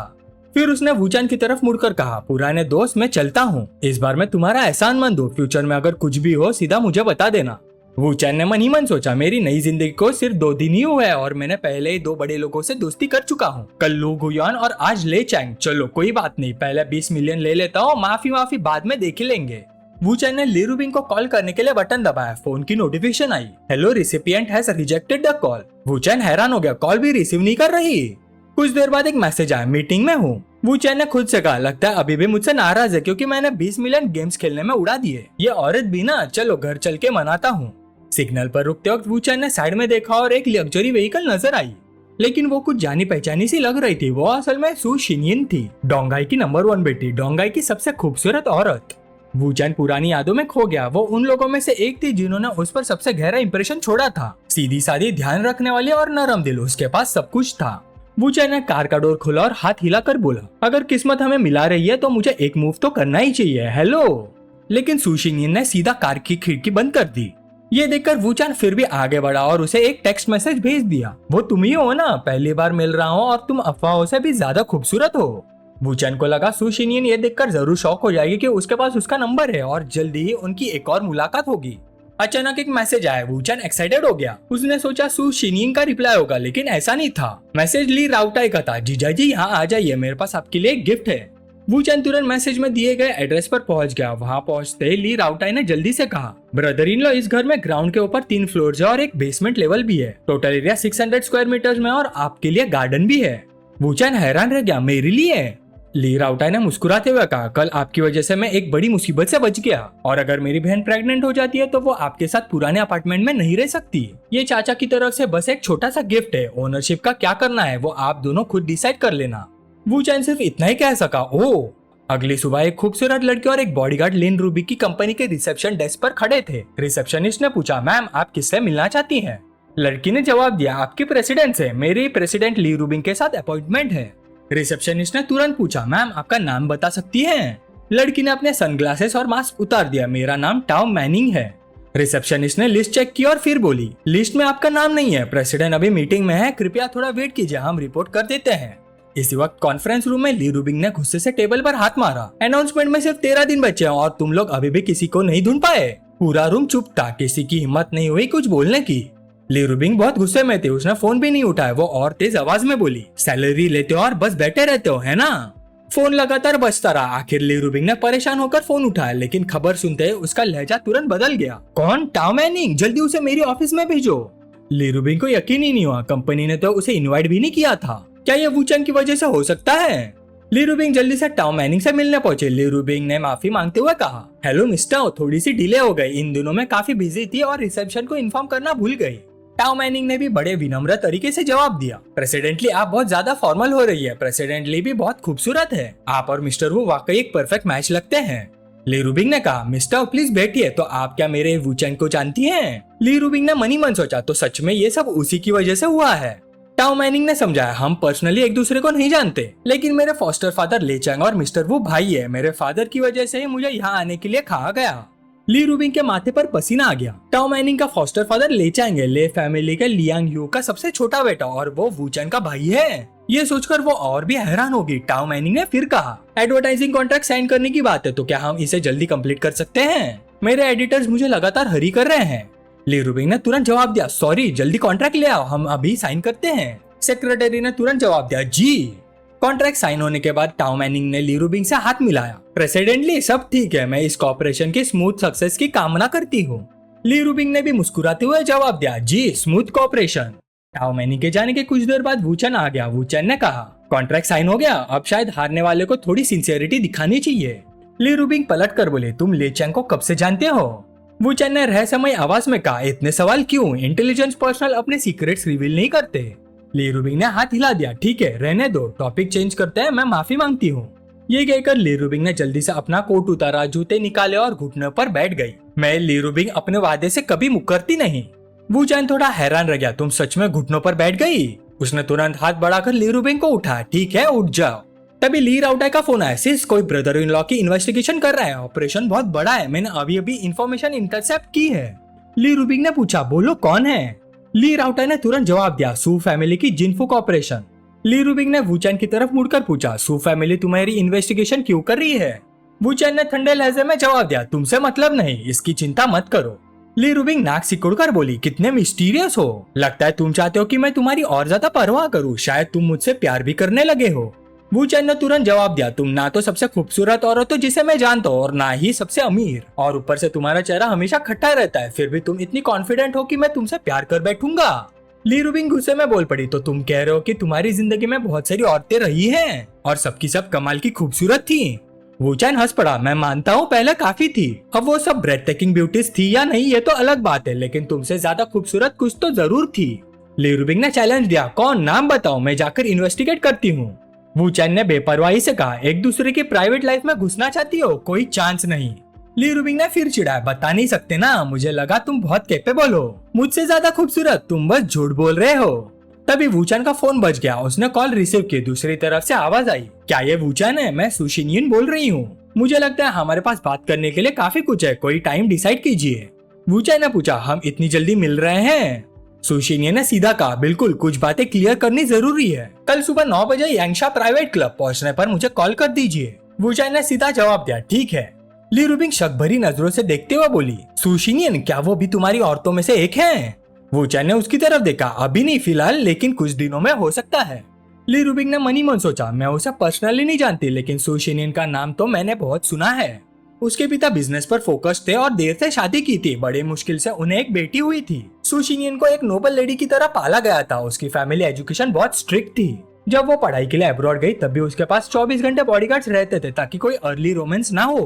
फिर उसने वू चैंग की तरफ मुड़कर कहा, पुराने दोस्त मैं चलता हूँ, इस बार मैं तुम्हारा एहसानमंद हूँ, फ्यूचर में अगर कुछ भी हो सीधा मुझे बता देना। वू चैंग ने मन ही मन सोचा, मेरी नई जिंदगी को सिर्फ 2 दिन ही हुए हैं और मैंने पहले ही 2 बड़े लोगों से दोस्ती कर चुका हूँ, कल लू गुयान और आज ले चैंग। चलो कोई बात नहीं, पहले 20 मिलियन ले लेता हूँ, माफी बाद में देख ही लेंगे। वू चैंग ने ली रूबिंग को कॉल करने के लिए बटन दबाया। फोन की नोटिफिकेशन आई, hello recipient has rejected the call. Wu Chang हैरान हो गया, कॉल भी रिसीव नहीं कर रही। कुछ देर बाद एक मैसेज आया, मीटिंग में हूँ। वू चैंग ने खुद से कहा, लगता है अभी भी मुझसे नाराज है क्योंकि मैंने 20 मिलियन गेम्स खेलने में उड़ा दिए, ये औरत भी ना, चलो घर चल के मनाता हूँ। सिग्नल पर रुकते वक्त वू चैंग ने साइड में देखा और एक लग्जरी व्हीकल नजर आई, लेकिन वो कुछ जानी पहचानी सी लग रही थी। वो असल में सू शिनयिन थी, डोंगाई की नंबर 1 बेटी, डोंगाई की सबसे खूबसूरत औरत। वू चैंग पुरानी यादों में खो गया। वो उन लोगों में से एक थी जिन्होंने उस पर सबसे गहरा इंप्रेशन छोड़ा था। सीधी सादी, ध्यान रखने वाली और नरम दिल, उसके पास सब कुछ था। वू चैंग ने कार का डोर खोला और हाथ हिलाकर बोला, अगर किस्मत हमें मिला रही है तो मुझे एक मूव तो करना ही चाहिए, हेलो। लेकिन सू शिनयिन ने सीधा कार की खिड़की बंद कर दी। ये देखकर वू चैंग फिर भी आगे बढ़ा और उसे एक टेक्स्ट मैसेज भेज दिया, वो तुम ही हो ना, पहली बार मिल रहा हो और तुम अफवाहों से भी ज्यादा खूबसूरत हो। वू चैंग को लगा सू शिनयिन ये देखकर जरूर शॉक हो जाएगी कि उसके पास उसका नंबर है और जल्दी ही उनकी एक और मुलाकात होगी। अचानक एक मैसेज आया। वू चैंग एक्साइटेड हो गया। उसने सोचा सू शिनयिन का रिप्लाई होगा, लेकिन ऐसा नहीं था। मैसेज ली राउटाई का था, जीजा जी यहाँ आ जाइए, मेरे पास आपके लिए एक गिफ्ट है। वू चैंग तुरंत मैसेज में दिए गए एड्रेस पर पहुंच गया। वहां पहुंचते ही ली राउटाई ने जल्दी से कहा, ब्रदर इन लॉ, इस घर में ग्राउंड के ऊपर 3 फ्लोर है और एक बेसमेंट लेवल भी है, टोटल एरिया 600 स्क्वायर मीटर्स में और आपके लिए गार्डन भी है। वू चैंग हैरान रह गया, मेरे लिए? ली राउटाई ने मुस्कुराते हुए कहा, कल आपकी वजह से मैं एक बड़ी मुसीबत से बच गया और अगर मेरी बहन प्रेग्नेंट हो जाती है तो वो आपके साथ पुराने अपार्टमेंट में नहीं रह सकती। ये चाचा की तरफ से बस एक छोटा सा गिफ्ट है, ओनरशिप का क्या करना है वो आप दोनों खुद डिसाइड कर लेना। वू चैंग सिर्फ इतना ही कह सका। ओह। अगली सुबह एक खूबसूरत लड़की और एक बॉडीगार्ड लिन रूबी की कंपनी के रिसेप्शन डेस्क पर खड़े थे। रिसेप्शनिस्ट ने पूछा, मैम आप किससे मिलना चाहती हैं? लड़की ने जवाब दिया, आपकी प्रेसिडेंट से, मेरी प्रेसिडेंट ली रूबिंग के साथ अपॉइंटमेंट है। रिसेप्शनिस्ट ने तुरंत पूछा, मैम आपका नाम बता सकती हैं? लड़की ने अपने सनग्लासेस और मास्क उतार दिया। मेरा नाम टाउ मैनिंग है। रिसेप्शनिस्ट ने लिस्ट चेक की और फिर बोली, लिस्ट में आपका नाम नहीं है, प्रेसिडेंट अभी मीटिंग में है, कृपया थोड़ा वेट कीजिए, हम रिपोर्ट कर देते हैं। इसी वक्त कॉन्फ्रेंस रूम में ली रूबिंग ने गुस्से से टेबल पर हाथ मारा। अनाउंसमेंट में सिर्फ 13 दिन बचे हैं और तुम लोग अभी भी किसी को नहीं ढूंढ पाए। पूरा रूम चुप था, किसी की हिम्मत नहीं हुई कुछ बोलने की। ली रूबिंग बहुत गुस्से में थे, उसने फोन भी नहीं उठाया। वो और तेज आवाज में बोली, सैलरी लेते हो और बस बैठे रहते हो, है ना? फोन लगातार बजता रहा। आखिर ली रूबिंग ने परेशान होकर फोन उठाया, लेकिन खबर सुनते ही उसका लहजा तुरंत बदल गया। कौन? टाउ मैनिंग, जल्दी उसे मेरी ऑफिस में भेजो। ली रूबिंग को यकीन ही नहीं हुआ, कंपनी ने तो उसे इनवाइट भी नहीं किया था। क्या ये वू चैन की वजह से हो सकता है? ली रूबिंग जल्दी से टाउ मैनिंग से मिलने पहुंचे। ली रूबिंग ने माफी मांगते हुए कहा, हेलो मिस्टर, थोड़ी सी डिले हो गई, इन दिनों में काफी बिजी थी और रिसेप्शन को इन्फॉर्म करना भूल गई। टाउ मैनिंग ने भी बड़े विनम्र तरीके से जवाब दिया, प्रेसिडेंटली आप बहुत ज्यादा फॉर्मल हो रही है, प्रेसिडेंटली भी बहुत खूबसूरत है, आप और मिस्टर वू वाकई एक परफेक्ट मैच लगते हैं। ली रूबिंग ने कहा, मिस्टर प्लीज बैठिए, तो आप क्या मेरे वू चैन को जानती हैं? ली रूबिंग ने मनी मन सोचा, तो सच में ये सब उसी की वजह से हुआ है। टाउ मैनिंग ने समझाया, हम पर्सनली एक दूसरे को नहीं जानते, लेकिन मेरे फॉस्टर फादर ले चैंग और मिस्टर वू भाई है, मेरे फादर की वजह से ही मुझे यहाँ आने के लिए कहा गया। ली रूबिंग के माथे पर पसीना आ गया। टाउ मैनिंग का फॉस्टर फादर ले चैंग है, ले फैमिली के लियांग यू का सबसे छोटा बेटा, और वो वू चैन का भाई है। ये सोचकर वो और भी हैरान होगी। टाउ मैनिंग ने फिर कहा, एडवर्टाइजिंग कॉन्ट्रैक्ट साइन करने की बात है, तो क्या हम इसे जल्दी कंप्लीट कर सकते हैं? मेरे एडिटर्स मुझे लगातार हरी कर रहे हैं। ली रूबिंग ने तुरंत जवाब दिया, सॉरी, जल्दी कॉन्ट्रैक्ट ले आओ, हम अभी साइन करते हैं। सेक्रेटरी ने तुरंत जवाब दिया, जी। कॉन्ट्रैक्ट साइन होने के बाद टाउ मैनिंग ने ली रूबिंग से हाथ मिलाया। प्रेसिडेंटली सब ठीक है, मैं इस कॉर्पोरेशन की स्मूथ सक्सेस की कामना करती हूँ। ली रूबिंग ने भी मुस्कुराते हुए जवाब दिया, जी, स्मूथ कॉर्पोरेशन। टाउ मैनिंग के जाने के कुछ देर बाद वू चैन आ गया। वू चैन ने कहा, कॉन्ट्रैक्ट साइन हो गया, अब शायद हारने वाले को थोड़ी सिंसियरिटी दिखानी चाहिए। ली रूबिंग पलट कर बोले, तुम ले चैंग को कब से जानते हो? वू चैन ने रहस्यमय आवाज में कहा, इतने सवाल क्यों? इंटेलिजेंस पर्सनल अपने सीक्रेट्स रिवील नहीं करते। ली रूबिंग ने हाथ हिला दिया, ठीक है, रहने दो, टॉपिक चेंज करते हैं, मैं माफी मांगती हूँ। ये कहकर ली रूबिंग ने जल्दी से अपना कोट उतारा, जूते निकाले और घुटने पर बैठ गई। मैं ली रूबिंग अपने वादे से कभी मुकरती नहीं। वू चैन थोड़ा हैरान रह गया, तुम सच में घुटनों पर बैठ गई? उसने तुरंत हाथ बढ़ाकर ली रूबिंग को उठाया, ठीक है, उठ जाओ। तभी ली राउटाई का फोन आया, सिस कोई ब्रदर इन लॉ की इन्वेस्टिगेशन कर रहा है, ऑपरेशन बहुत बड़ा है, मैंने अभी अभी इंफॉर्मेशन इंटरसेप्ट की है। ली रूबिंग ने पूछा, बोलो कौन है? ली राउटाई ने तुरंत जवाब दिया, सू फैमिली की जिनफू कॉर्पोरेशन। ली रूबिंग ने वू चैन की तरफ मुड़कर पूछा, सू फैमिली तुम्हारी इन्वेस्टिगेशन क्यों कर रही है? वू चैन ने ठंडे लहजे में जवाब दिया, तुमसे मतलब नहीं, इसकी चिंता मत करो। ली रूबिंग नाक सिकुड़कर बोली, कितने मिस्टीरियस हो, लगता है तुम चाहते हो कि मैं तुम्हारी और ज्यादा परवाह करूं, शायद तुम मुझसे प्यार भी करने लगे हो। वू चैन ने तुरंत जवाब दिया, तुम ना तो सबसे खूबसूरत औरत हो जिसे मैं जानता हूँ और ना ही सबसे अमीर, और ऊपर से तुम्हारा चेहरा हमेशा खट्टा रहता है, फिर भी तुम इतनी कॉन्फिडेंट हो कि मैं तुमसे प्यार कर बैठूंगा। ली रूबिंग गुस्से में बोल पड़ी, तो तुम कह रहे हो कि तुम्हारी जिंदगी में बहुत सारी औरतें रही हैं और सबकी सब कमाल की खूबसूरत थी? वू चैन हंस पड़ा, मैं मानता हूँ पहले काफी थी, अब वो सब ब्रेथ टेकिंग ब्यूटीज थी या नहीं ये तो अलग बात है, लेकिन तुमसे ज्यादा खूबसूरत कुछ तो जरूर थी। ली रूबिंग ने चैलेंज दिया, कौन? नाम बताओ, मैं जाकर इन्वेस्टिगेट करती हूँ। वू चैन ने बेपरवाही से कहा, एक दूसरे की प्राइवेट लाइफ में घुसना चाहती हो? कोई चांस नहीं। ली रूबिंग ने फिर चिढ़ाया, बता नहीं सकते ना, मुझे लगा तुम बहुत कैपेबल हो, मुझसे ज्यादा खूबसूरत, तुम बस झूठ बोल रहे हो। तभी वू चैन का फोन बज गया। उसने कॉल रिसीव की। दूसरी तरफ से आवाज आई, क्या ये वू चैन है? मैं सू शिनयिन बोल रही हूँ। मुझे लगता है हमारे पास बात करने के लिए काफी कुछ है, कोई टाइम डिसाइड कीजिए। वू चैन ने पूछा, हम इतनी जल्दी मिल रहे हैं? सू शिनयिन ने सीधा कहा, बिल्कुल, कुछ बातें क्लियर करनी जरूरी है, कल सुबह 9 बजे यांगशा प्राइवेट क्लब पहुंचने पर मुझे कॉल कर दीजिए। वू चैन ने सीधा जवाब दिया, ठीक है। ली रूबिंग शक भरी नजरों से देखते हुए बोली, सू शिनयिन, क्या वो भी तुम्हारी औरतों में से एक है? वू चैन ने उसकी तरफ देखा, अभी नहीं फिलहाल, लेकिन कुछ दिनों में हो सकता है। ली रूबिंग ने मनी मन सोचा, मैं उसे पर्सनली नहीं जानती, लेकिन सू शिनयिन का नाम तो मैंने बहुत सुना है। उसके पिता बिजनेस पर फोकस थे और देर से शादी की थी, बड़े मुश्किल से उन्हें एक बेटी हुई थी। सू शिनयिन को एक नोबल लेडी की तरह पाला गया था। उसकी फैमिली एजुकेशन बहुत स्ट्रिक्ट थी। जब वो पढ़ाई के लिए अब्रॉड गई तब भी उसके पास 24 घंटे बॉडीगार्ड्स रहते थे ताकि कोई अर्ली रोमांस ना हो।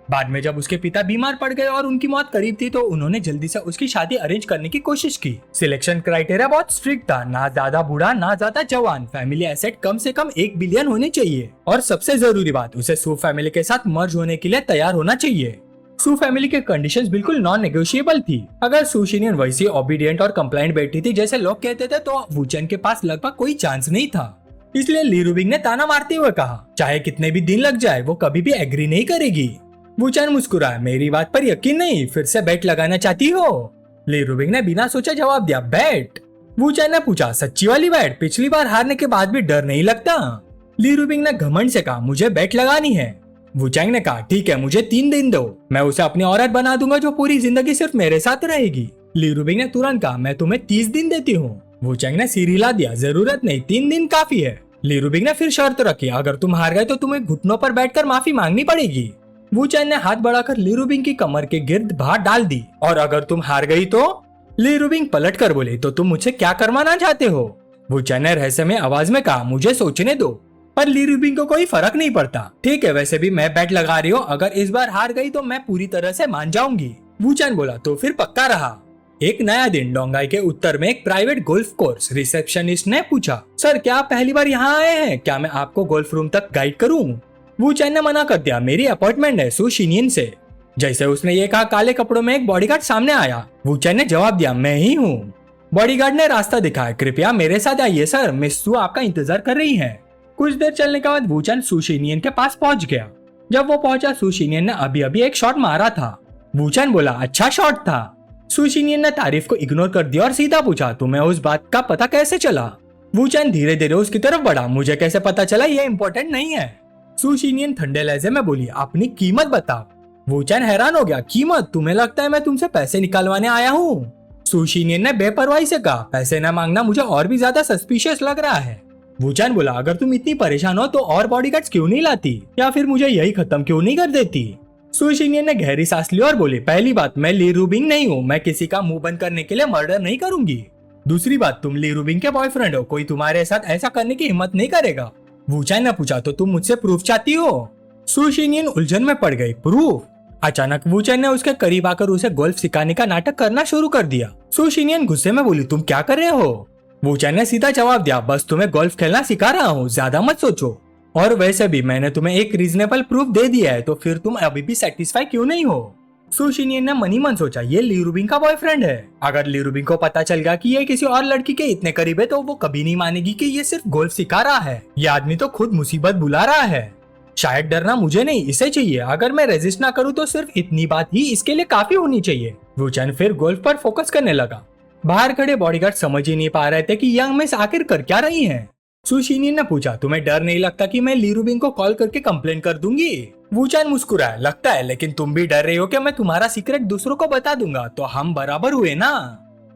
बाद में जब उसके पिता बीमार पड़ गए और उनकी मौत करीब थी तो उन्होंने जल्दी से उसकी शादी अरेंज करने की कोशिश की। सिलेक्शन क्राइटेरिया बहुत स्ट्रिक्ट था, ना ज्यादा बूढ़ा ना ज्यादा जवान, फैमिली एसेट कम से कम 1 बिलियन होने चाहिए, और सबसे जरूरी बात, उसे सू फैमिली के साथ मर्ज होने के लिए तैयार होना चाहिए। सू फैमिली के कंडीशंस बिल्कुल नॉन नेगोशिएबल थी। अगर सू शिनयिन वैसी ओबीडिएंट और कंप्लाइंट बैठी थी जैसे लोग कहते थे तो वू चैन के पास लगभग कोई चांस नहीं था। इसलिए ली रूबिंग ने ताना मारते हुए कहा, चाहे कितने भी दिन लग जाए वो कभी भी एग्री नहीं करेगी। वूचान मुस्कुराया, मेरी बात पर यकीन नहीं, फिर से बेट लगाना चाहती हो? ली रूबिंग ने बिना सोचे जवाब दिया, बेट। वूचान ने पूछा, सच्ची वाली बेट? पिछली बार हारने के बाद भी डर नहीं लगता? ली रूबिंग ने घमंड से कहा, मुझे बेट लगानी है। वूचांग ने कहा, ठीक है, मुझे 3 दिन दो, मैं उसे अपनी औरत बना दूंगा जो पूरी जिंदगी सिर्फ मेरे साथ रहेगी। ली रूबिंग ने तुरंत कहा, मैं तुम्हें 30 दिन देती हूँ। वूचांग ने सिर हिला दिया, जरूरत नहीं, 3 दिन काफी है। ली रूबिंग ने फिर शर्त रखी, अगर तुम हार गए तो तुम्हें घुटनों पर बैठकर माफी मांगनी पड़ेगी। वूचांग ने हाथ बढ़ाकर ली रूबिंग की कमर के गिर्द बाहर डाल दी। और अगर तुम हार गई तो? ली रूबिंग पलट कर बोली, तो तुम मुझसे क्या करवाना चाहते हो? वूचांग ने रहस्यमय आवाज में कहा, मुझे सोचने दो। पर ली रूबिंग को कोई फर्क नहीं पड़ता। ठीक है, वैसे भी मैं बेट लगा रही हूँ, अगर इस बार हार गई तो मैं पूरी तरह से मान जाऊंगी। वूचांग बोला, तो फिर पक्का रहा। एक नया दिन, डोंगाई के उत्तर में एक प्राइवेट गोल्फ कोर्स। रिसेप्शनिस्ट ने पूछा, सर क्या आप पहली बार यहाँ आए हैं? क्या मैं आपको गोल्फ रूम तक गाइड करूँ? वूचांग ने मना कर दिया, मेरी अपॉइंटमेंट है सु शिनियन से। जैसे उसने ये कहा, काले कपड़ों में एक बॉडीगार्ड सामने आया। वूचांग ने जवाब दिया, मैं ही हूँ। बॉडीगार्ड ने रास्ता दिखाया, कृपया मेरे साथ आइए सर, मिस सु आपका इंतजार कर रही है। कुछ देर चलने के बाद वूचांग सु शिनियन के पास पहुंच गया। जब वो पहुंचा, सु शिनियन ने अभी अभी एक शॉट मारा था। वूचांग बोला, अच्छा शॉट था। सु शिनियन ने तारीफ को इग्नोर कर दिया और सीधा पूछा, तुम्हें उस बात का पता कैसे चला? वूचांग धीरे धीरे उसकी तरफ बढ़ा, मुझे कैसे पता चला ये इम्पोर्टेंट नहीं है। सु शिनियन ठंडे लहजे में बोली, अपनी कीमत बताओ। वूचांग हैरान हो गया, कीमत? तुम्हें लगता है मैं तुमसे पैसे निकालवाने आया हूँ? सु शिनियन ने बेपरवाही से कहा, पैसे न मांगना मुझे और भी ज्यादा सस्पिशियस लग रहा है। वूचांग बोला, अगर तुम इतनी परेशान हो तो और बॉडीगार्ड्स क्यों नहीं लाती, या फिर मुझे यही खत्म क्यों नहीं कर देती? सु शिनियन ने गहरी सांस ली और बोली, पहली बात, मैं ली रूबिंग नहीं हूँ, मैं किसी का मुंह बंद करने के लिए मर्डर नहीं करूंगी। दूसरी बात, तुम ली रूबिंग के बॉयफ्रेंड हो, कोई तुम्हारे साथ ऐसा करने की हिम्मत नहीं करेगा। वूचांग ने पूछा, तो तुम मुझसे प्रूफ चाहती हो? सु शिनियन उलझन में पड़ गई, प्रूफ? अचानक वूचांग ने उसके करीब आकर उसे गोल्फ सिखाने का नाटक करना शुरू कर दिया। सु शिनियन गुस्से में बोली, तुम क्या कर रहे हो? वूचांग ने सीधा जवाब दिया, बस तुम्हें गोल्फ खेलना सिखा रहा हूँ, ज्यादा मत सोचो। और वैसे भी मैंने तुम्हें एक रीजनेबल प्रूफ दे दिया है, तो फिर तुम अभी भी सेटिस्फाई क्यों नहीं हो? सु शिनियन ने मनी मन सोचा, ये ली रूबिंग का बॉयफ्रेंड है। अगर ली रूबिंग को पता चल गया कि ये किसी और लड़की के इतने करीब है तो वो कभी नहीं मानेगी कि ये सिर्फ गोल्फ सिखा रहा है। ये आदमी तो खुद मुसीबत बुला रहा है। शायद डरना मुझे नहीं, इसे चाहिए। अगर मैं रेजिस्ट ना करूँ तो सिर्फ इतनी बात ही इसके लिए काफी होनी चाहिए। वूचांग फिर गोल्फ पर फोकस करने लगा। बाहर खड़े बॉडीगार्ड समझ ही नहीं पा रहे थे कि यंग मिस आखिर कर क्या रही हैं। सु शिनियन ने पूछा, तुम्हें डर नहीं लगता कि मैं ली रूबिंग को कॉल करके कंप्लेन कर दूंगी? वूचांग मुस्कुराया, लगता है, लेकिन तुम भी डर रही हो कि मैं तुम्हारा सीक्रेट दूसरों को बता दूंगा, तो हम बराबर हुए ना?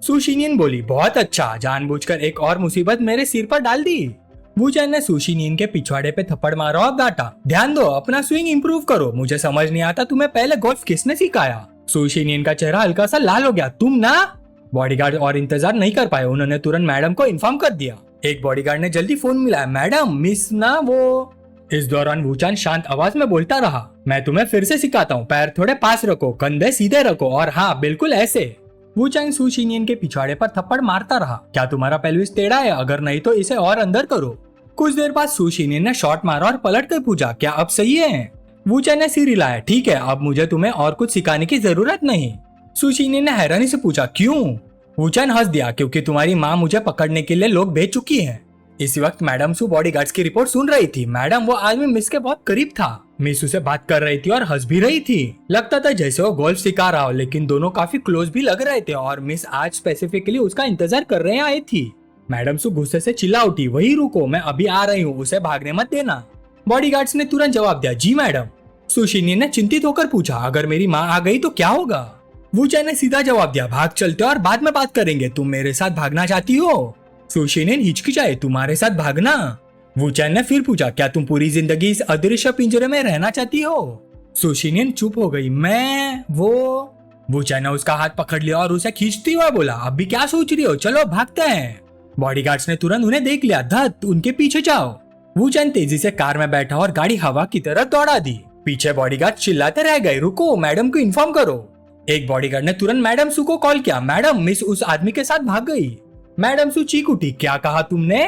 सु शिनियन बोली, बहुत अच्छा, जानबूझकर एक और मुसीबत मेरे सिर पर डाल दी। वूचांग ने सु शिनियन के पिछवाड़े पे थप्पड़ मारा और डांटा, ध्यान दो, अपना स्विंग इंप्रूव करो, मुझे समझ नहीं आता तुम्हें पहले गोल्फ किसने सिखाया? सु शिनियन का चेहरा हल्का सा लाल हो गया, तुम ना? बॉडीगार्ड और इंतजार नहीं कर पाए, उन्होंने तुरंत मैडम को इन्फॉर्म कर दिया। एक बॉडीगार्ड ने जल्दी फोन मिलाया, मैडम, मिस ना वो। इस दौरान वूचांग शांत आवाज में बोलता रहा, मैं तुम्हें फिर से सिखाता हूँ, पैर थोड़े पास रखो, कंधे सीधे रखो, और हाँ बिल्कुल ऐसे। वूचांग सु शिनियन के पिछवाड़े पर थप्पड़ मारता रहा, क्या तुम्हारा पेल्विस टेढ़ा है? अगर नहीं तो इसे और अंदर करो। कुछ देर बाद सु शिनियन ने शॉट मारा और पलट कर पूछा, क्या अब सही है? वूचांग ने सिर हिलाया, ठीक है, अब मुझे तुम्हें और कुछ सिखाने की जरूरत नहीं। सु शिनियन ने हैरानी से पूछा, क्यों? वूचांग हंस दिया, क्योंकि तुम्हारी माँ मुझे पकड़ने के लिए लोग भेज चुकी है। इसी वक्त मैडम सु बॉडीगार्ड्स की रिपोर्ट सुन रही थी। मैडम, वो आदमी मिस के बहुत करीब था, मिस उसे बात कर रही थी और हंस भी रही थी। लगता था जैसे वो गोल्फ सिखा रहा हो, लेकिन दोनों काफी क्लोज भी लग रहे थे और मिस आज स्पेसिफिकली उसका इंतजार कर रहे आई थी। मैडम सु गुस्से से चिल्ला उठी, वही रुको, मैं अभी आ रही हूँ, उसे भागने मत देना। बॉडीगार्ड्स ने तुरंत जवाब दिया, जी मैडम। सु शिनियन ने चिंतित होकर पूछा, अगर मेरी माँ आ गई तो क्या होगा? वूचांग ने सीधा जवाब दिया, भाग चलते और बाद में बात करेंगे, तुम मेरे साथ भागना चाहती हो? सु शिनियन हिचकिचाए, तुम्हारे साथ भागना? वूचांग ने फिर पूछा, क्या तुम पूरी जिंदगी इस अदृश्य पिंजरे में रहना चाहती हो? सु शिनियन चुप हो गई, मैं वो। वूचांग ने उसका हाथ पकड़ लिया और उसे खींचती हुआ बोला, अब भी क्या सोच रही हो, चलो भागते हैं। बॉडीगार्ड्स ने तुरंत उन्हें देख लिया, धत, उनके पीछे जाओ। वूचांग तेजी से कार में बैठा और गाड़ी हवा की तरफ दौड़ा दी। पीछे बॉडीगार्ड चिल्लाते रह गए, रुको, मैडम को इन्फॉर्म करो। एक बॉडीगार्ड ने तुरंत मैडम सु को कॉल किया, मैडम, मिस उस आदमी के साथ भाग गई। मैडम सु चीख उठी, क्या कहा तुमने?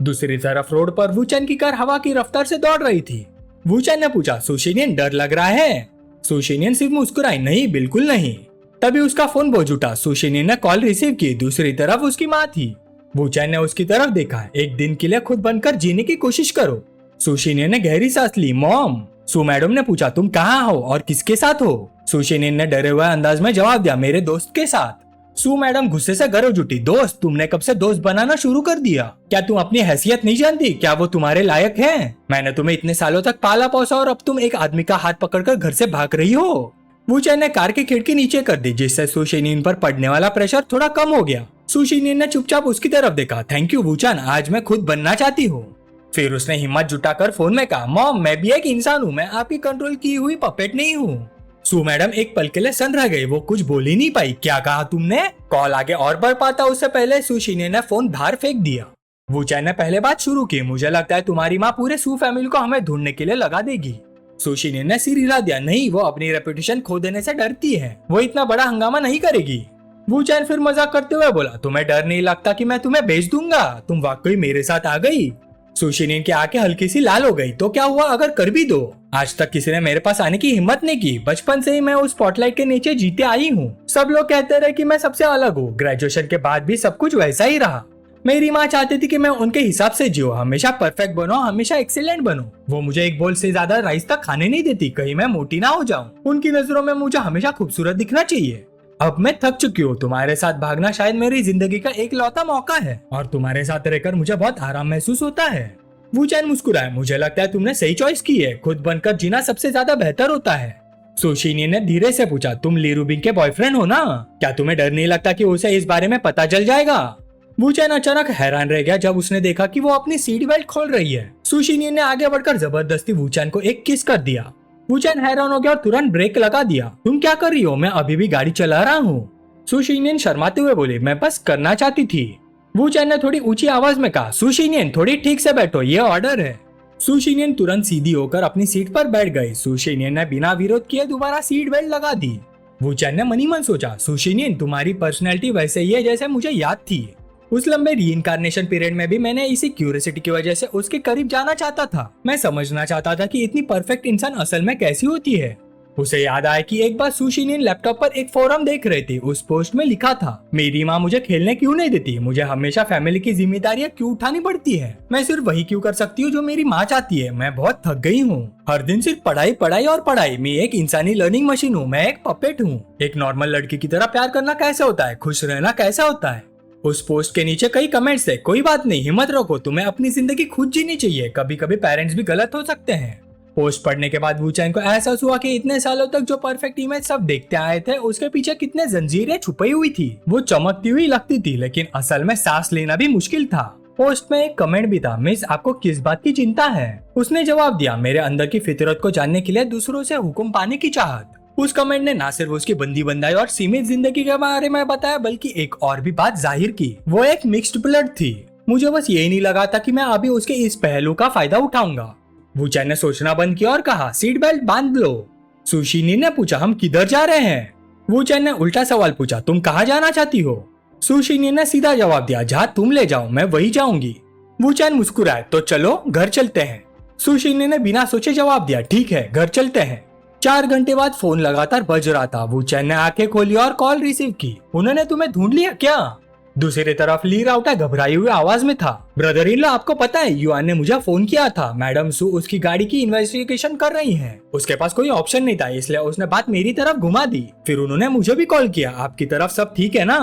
दूसरी तरफ रोड पर वूचांग की कार हवा की रफ्तार से दौड़ रही थी। वूचांग ने पूछा, सु शिनियन, डर लग रहा है? सु शिनियन सिर्फ मुस्कुराई, नहीं, बिल्कुल नहीं। तभी उसका फोन बज उठा। सु शिनियन ने कॉल रिसीव की, दूसरी तरफ उसकी माँ थी। वूचैन ने उसकी तरफ देखा। एक दिन के लिए खुद बनकर जीने की कोशिश करो। सुशिनियन ने गहरी सांस ली। मॉम। सू मैडम ने पूछा, तुम कहाँ हो और किसके साथ हो? सुशिनियन ने डरे हुए अंदाज में जवाब दिया, मेरे दोस्त के साथ। सू मैडम गुस्से से गरज उठी। दोस्त? तुमने कब से दोस्त बनाना शुरू कर दिया? क्या तुम अपनी हैसियत नहीं जानती? क्या वो तुम्हारे लायक हैं? मैंने तुम्हें इतने सालों तक पाला पोसा और अब तुम एक आदमी का हाथ पकड़कर घर से भाग रही हो। वूचैन ने कार की खिड़की नीचे कर दी, जिससे सुशिनियन पर पड़ने वाला प्रेशर थोड़ा कम हो गया। सुशिनियन ने चुपचाप उसकी तरफ देखा। थैंक यू वूचैन, आज मैं खुद बनना चाहती हूँ। फिर उसने हिम्मत जुटाकर फोन में कहा, मॉम मैं भी एक इंसान हूँ, मैं आपकी कंट्रोल की हुई पपेट नहीं हूँ। सू मैडम एक पल के लिए सन रह गई। वो कुछ बोल ही नहीं पाई। क्या कहा तुमने? कॉल आगे और बढ़ पाता उससे पहले सुशिनियन ने फोन बाहर फेंक दिया। वूचैन ने पहले बात शुरू की, मुझे लगता है तुम्हारी माँ पूरे सू फैमिली को हमें ढूंढने के लिए लगा देगी। सुशिनियन ने सिर हिला दिया। नहीं, वो अपनी रेपुटेशन खो देने से डरती है, वो इतना बड़ा हंगामा नहीं करेगी। वूचैन फिर मजाक करते हुए बोला, तुम्हें डर नहीं लगता कि मैं तुम्हें भेज दूंगा? तुम वाकई मेरे साथ आ गई? सुशिनियन की आंखें हल्की सी लाल हो गई। तो क्या हुआ अगर कर भी दो? आज तक किसी ने मेरे पास आने की हिम्मत नहीं की। बचपन से ही मैं उस स्पॉटलाइट के नीचे जीते आई हूँ। सब लोग कहते रहे कि मैं सबसे अलग हूँ। ग्रेजुएशन के बाद भी सब कुछ वैसा ही रहा। मेरी माँ चाहती थी कि मैं उनके हिसाब से जियो, हमेशा परफेक्ट बनो, हमेशा एक्सीलेंट बनो। वो मुझे एक बोल से ज्यादा राइस तक खाने नहीं देती, कहीं मैं मोटी ना हो जाऊं। उनकी नजरों में मुझे हमेशा खूबसूरत दिखना चाहिए। अब मैं थक चुकी हूँ। तुम्हारे साथ भागना शायद मेरी जिंदगी का एक लौता मौका है और तुम्हारे साथ रहकर मुझे बहुत आराम महसूस होता है। वूचैन मुस्कुराया। मुझे लगता है तुमने सही चॉइस की है। खुद बनकर जीना सबसे ज्यादा बेहतर होता है। सुशिनियन ने धीरे से पूछा, तुम ली रूबिंग के बॉयफ्रेंड हो ना? क्या तुम्हें डर नहीं लगता कि उसे इस बारे में पता चल जाएगा? वूचैन अचानक हैरान रह गया जब उसने देखा कि वो अपनी सीट बेल्ट खोल रही है। सुशिनियन ने आगे बढ़कर जबरदस्ती वूचैन को एक किस कर दिया। वूचैन हैरान हो गया और तुरंत ब्रेक लगा दिया। तुम क्या कर रही हो? मैं अभी भी गाड़ी चला रहा हूँ। सुशिनियन शर्माते हुए बोले, मैं बस करना चाहती थी। वूचैन ने थोड़ी ऊंची आवाज में कहा, सुशिनियन थोड़ी ठीक से बैठो, ये ऑर्डर है। सुशिनियन तुरंत सीधी होकर अपनी सीट पर बैठ गई। सुशिनियन ने बिना विरोध किए दोबारा सीट बेल्ट लगा दी। वूचैन ने मनी मन सोचा, सुशिनियन तुम्हारी पर्सनैलिटी वैसे ही है जैसे मुझे याद थी। उस लंबे रीइंकार्नेशन पीरियड में भी मैंने इसी क्यूरियोसिटी की वजह से उसके करीब जाना चाहता था। मैं समझना चाहता था कि इतनी परफेक्ट इंसान असल में कैसी होती है। उसे याद आया कि एक बार सुशिनियन लैपटॉप पर एक फोरम देख रही थी। उस पोस्ट में लिखा था, मेरी माँ मुझे खेलने क्यों नहीं देती? मुझे हमेशा फैमिली की जिम्मेदारियाँ क्यों उठानी पड़ती है? मैं सिर्फ वही क्यों कर सकती हूँ जो मेरी माँ चाहती है? मैं बहुत थक गई हूँ। हर दिन सिर्फ पढ़ाई पढ़ाई और पढ़ाई। मैं एक इंसानी लर्निंग मशीन हूँ, मैं एक पपेट हूँ। एक नॉर्मल लड़की की तरह प्यार करना कैसे होता है? खुश रहना कैसे होता है? उस पोस्ट के नीचे कई कमेंट्स थे, कोई बात नहीं, हिम्मत रखो, तुम्हें अपनी जिंदगी खुद जीनी चाहिए। कभी कभी पेरेंट्स भी गलत हो सकते हैं। पोस्ट पढ़ने के बाद वूचैन को एहसास हुआ कि इतने सालों तक जो परफेक्ट इमेज सब देखते आए थे, उसके पीछे कितने जंजीरें छुपी हुई थी। वो चमकती हुई लगती थी, लेकिन असल में सांस लेना भी मुश्किल था। पोस्ट में एक कमेंट भी था, मिस आपको किस बात की चिंता है? उसने जवाब दिया, मेरे अंदर की फितरत को जानने के लिए दूसरों से हुक्म पाने की चाहत। उस कमेंट ने न सिर्फ उसकी बंदी बंदाई और सीमित जिंदगी के बारे में बताया, बल्कि एक और भी बात जाहिर की। वो एक मिक्स्ड ब्लड थी। मुझे बस यही नहीं लगा था कि मैं अभी उसके इस पहलू का फायदा उठाऊंगा। वूचैन ने सोचना बंद किया और कहा, सीट बेल्ट बांध लो। सुशिनियन ने पूछा, हम किधर जा रहे हैं? वूचैन ने उल्टा सवाल पूछा, तुम कहाँ जाना चाहती हो? सुशिनियन ने सीधा जवाब दिया, जहाँ तुम ले जाओ मैं वही जाऊंगी। वूचैन मुस्कुराए, तो चलो घर चलते हैं। सुशिनियन ने बिना सोचे जवाब दिया, ठीक है घर चलते हैं। 4 घंटे बाद फोन लगातार बज रहा था। वूचैन ने आंखें खोली और कॉल रिसीव की। उन्होंने तुम्हें ढूंढ लिया क्या? दूसरी तरफ ली राउटा घबराई हुई आवाज में था, ब्रदर इन लॉ आपको पता है युआन ने मुझे फोन किया था। मैडम सू उसकी गाड़ी की इन्वेस्टिगेशन कर रही है। उसके पास कोई ऑप्शन नहीं था, इसलिए उसने बात मेरी तरफ घुमा दी। फिर उन्होंने मुझे भी कॉल किया। आपकी तरफ सब ठीक है ना?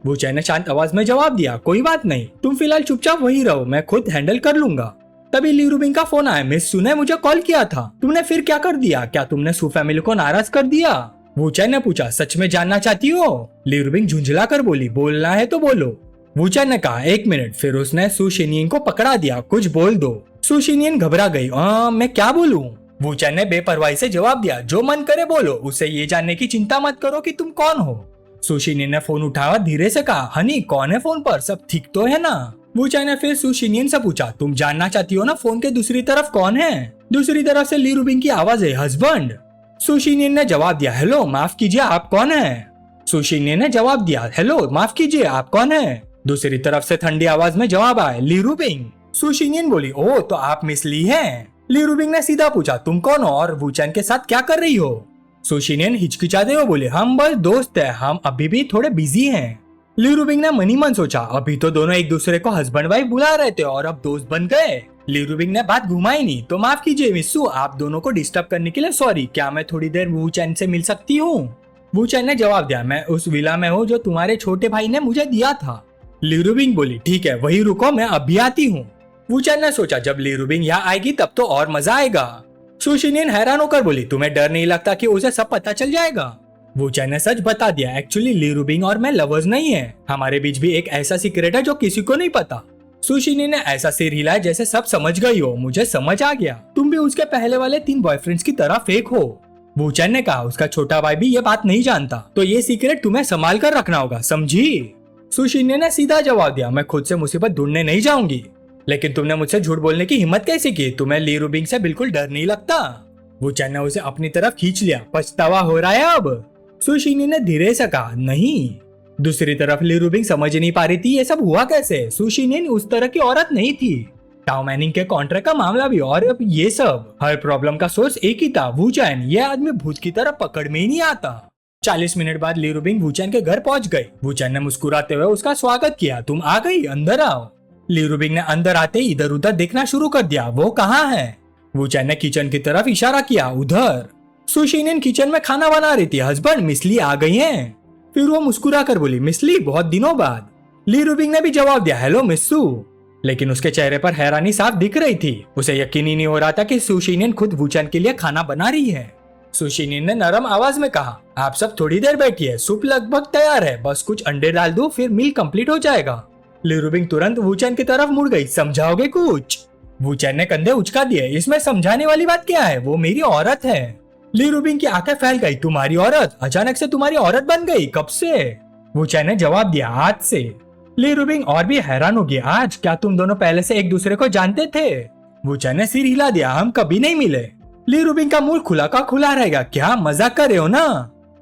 वूचैन ने शांत आवाज में जवाब दिया, कोई बात नहीं, तुम फिलहाल चुपचाप वही रहो, मैं खुद हैंडल कर लूंगा। तभी ली रूबिंग का फोन आया, मिस सू ने मुझे कॉल किया था। तुमने फिर क्या कर दिया? क्या तुमने सू फैमिली को नाराज कर दिया? वूचैन ने पूछा, सच में जानना चाहती हो? ली रूबिंग झुंझला कर बोली, बोलना है तो बोलो। वूचैन ने कहा, 1 मिनट। फिर उसने सुशिनियन को पकड़ा दिया, कुछ बोल दो। सुशिनियन घबरा गई, मैं क्या बोलूं? वूचैन ने बेपरवाही से जवाब दिया, जो मन करे बोलो, उसे ये जानने की चिंता मत करो कि तुम कौन हो। सुशिनियन ने फोन उठाया, धीरे से कहा, हनी कौन है फोन पर? सब ठीक तो है ना? वूचैन ने फिर सुशिनियन से पूछा, तुम जानना चाहती हो ना फोन के दूसरी तरफ कौन है? दूसरी तरफ से ली रूबिंग की आवाज है, हस्बैंड। सुशिनियन ने जवाब दिया, हेलो माफ कीजिए आप कौन है? सुशिनियन ने जवाब दिया, हेलो माफ कीजिए आप कौन है? दूसरी तरफ से ठंडी आवाज में जवाब आया, ली रूबिंग। सुशिनियन बोली, ओह तो आप मिस ली हैं। ली रूबिंग ने सीधा पूछा, तुम कौन हो और वूचैन के साथ क्या कर रही हो? सुशिनियन हिचकिचाते हुए बोले, हम बस दोस्त हैं, हम अभी भी थोड़े बिजी हैं। ली रूबिंग ने मनी मन सोचा, अभी तो दोनों एक दूसरे को हस्बैंड वाइफ बुला रहे थे और अब दोस्त बन गए। ली रूबिंग ने बात घुमाई नहीं, तो माफ कीजिए मिस्सू, आप दोनों को डिस्टर्ब करने के लिए सॉरी, क्या मैं थोड़ी देर वू चैन से मिल सकती हूँ? वू चैन ने जवाब दिया, मैं उस विला में हूँ जो तुम्हारे छोटे भाई ने मुझे दिया था। ली रूबिंग बोली, ठीक है वही रुको, मैं अभी आती हूँ। वू चैन ने सोचा, जब ली रूबिंग यहाँ आएगी तब तो और मजा आएगा। सु शिनियन हैरान होकर बोली, तुम्हें डर नहीं लगता कि उसे सब पता चल जाएगा? वू चैन ने सच बता दिया, एक्चुअली ली रूबिंग और मैं लवर्स नहीं है, हमारे बीच भी एक ऐसा सीक्रेट है जो किसी को नहीं पता। सु शिनियन ने ऐसा सिर हिलाया जैसे सब समझ गई हो, मुझे समझ आ गया, तुम भी उसके पहले वाले 3 बॉयफ्रेंड्स की तरह फेक हो। वू चैन ने कहा, उसका छोटा भाई भी ये बात नहीं जानता, तो ये सीक्रेट तुम्हें संभाल कर रखना होगा, समझी? सु शिनियन ने सीधा जवाब दिया, मैं खुद से मुसीबत ढूंढने नहीं जाऊंगी। लेकिन तुमने मुझसे झूठ बोलने की हिम्मत कैसे की? तुम्हें ली रूबिंग से बिल्कुल डर नहीं लगता? वू चैन ने उसे अपनी तरफ खींच लिया, पछतावा हो रहा है अब? सु शिनियन ने धीरे से कहा, नहीं। दूसरी तरफ ली रूबिंग समझ नहीं पा रही थी ये सब हुआ कैसे। सु शिनियन उस तरह की औरत नहीं थी। टाओ मैनिंग के कॉन्ट्रैक्ट का मामला भी, और अब ये सब। हर प्रॉब्लम का सोर्स एक ही था, वू चैन। ये आदमी भूत की तरह पकड़ में ही नहीं आता। 40 मिनट बाद ली रूबिंग वू चैन के घर पहुंच गई। वू चैन ने मुस्कुराते हुए उसका स्वागत किया, तुम आ गई, अंदर आओ। ली रूबिंग ने अंदर आते इधर उधर देखना शुरू कर दिया, वो कहाँ है? वू चैन ने किचन की तरफ इशारा किया, उधर। सु शिनियन किचन में खाना बना रही थी, हस्बैंड मिस ली आ गई हैं। फिर वो मुस्कुरा कर बोली, मिस ली, बहुत दिनों बाद। ली रूबिंग ने भी जवाब दिया, हेलो मिस्सू। लेकिन उसके चेहरे पर हैरानी साफ दिख रही थी। उसे यकीन ही नहीं हो रहा था कि सु शिनियन खुद वू चैन के लिए खाना बना रही है। सु शिनियन ने नरम आवाज में कहा, आप सब थोड़ी देर बैठिए, सूप लगभग तैयार है, बस कुछ अंडे डाल दो, फिर मील कंप्लीट हो जाएगा। ली रूबिंग तुरंत वू चैन की तरफ मुड़ गई, समझाओगे कुछ? वू चैन ने कंधे उचका दिए, इसमें समझाने वाली बात क्या है, वो मेरी औरत है। ली रूबिंग की आंखें फैल गई, तुम्हारी औरत? अचानक से तुम्हारी औरत बन गई, कब से? वू चैन ने जवाब दिया, आज से। ली रूबिंग और भी हैरान हो गई, आज? क्या तुम दोनों पहले से एक दूसरे को जानते थे? वू चैन ने सिर हिला दिया, हम कभी नहीं मिले। ली रूबिंग का मुंह खुला का खुला रहेगा, क्या मजाक कर रहे हो ना?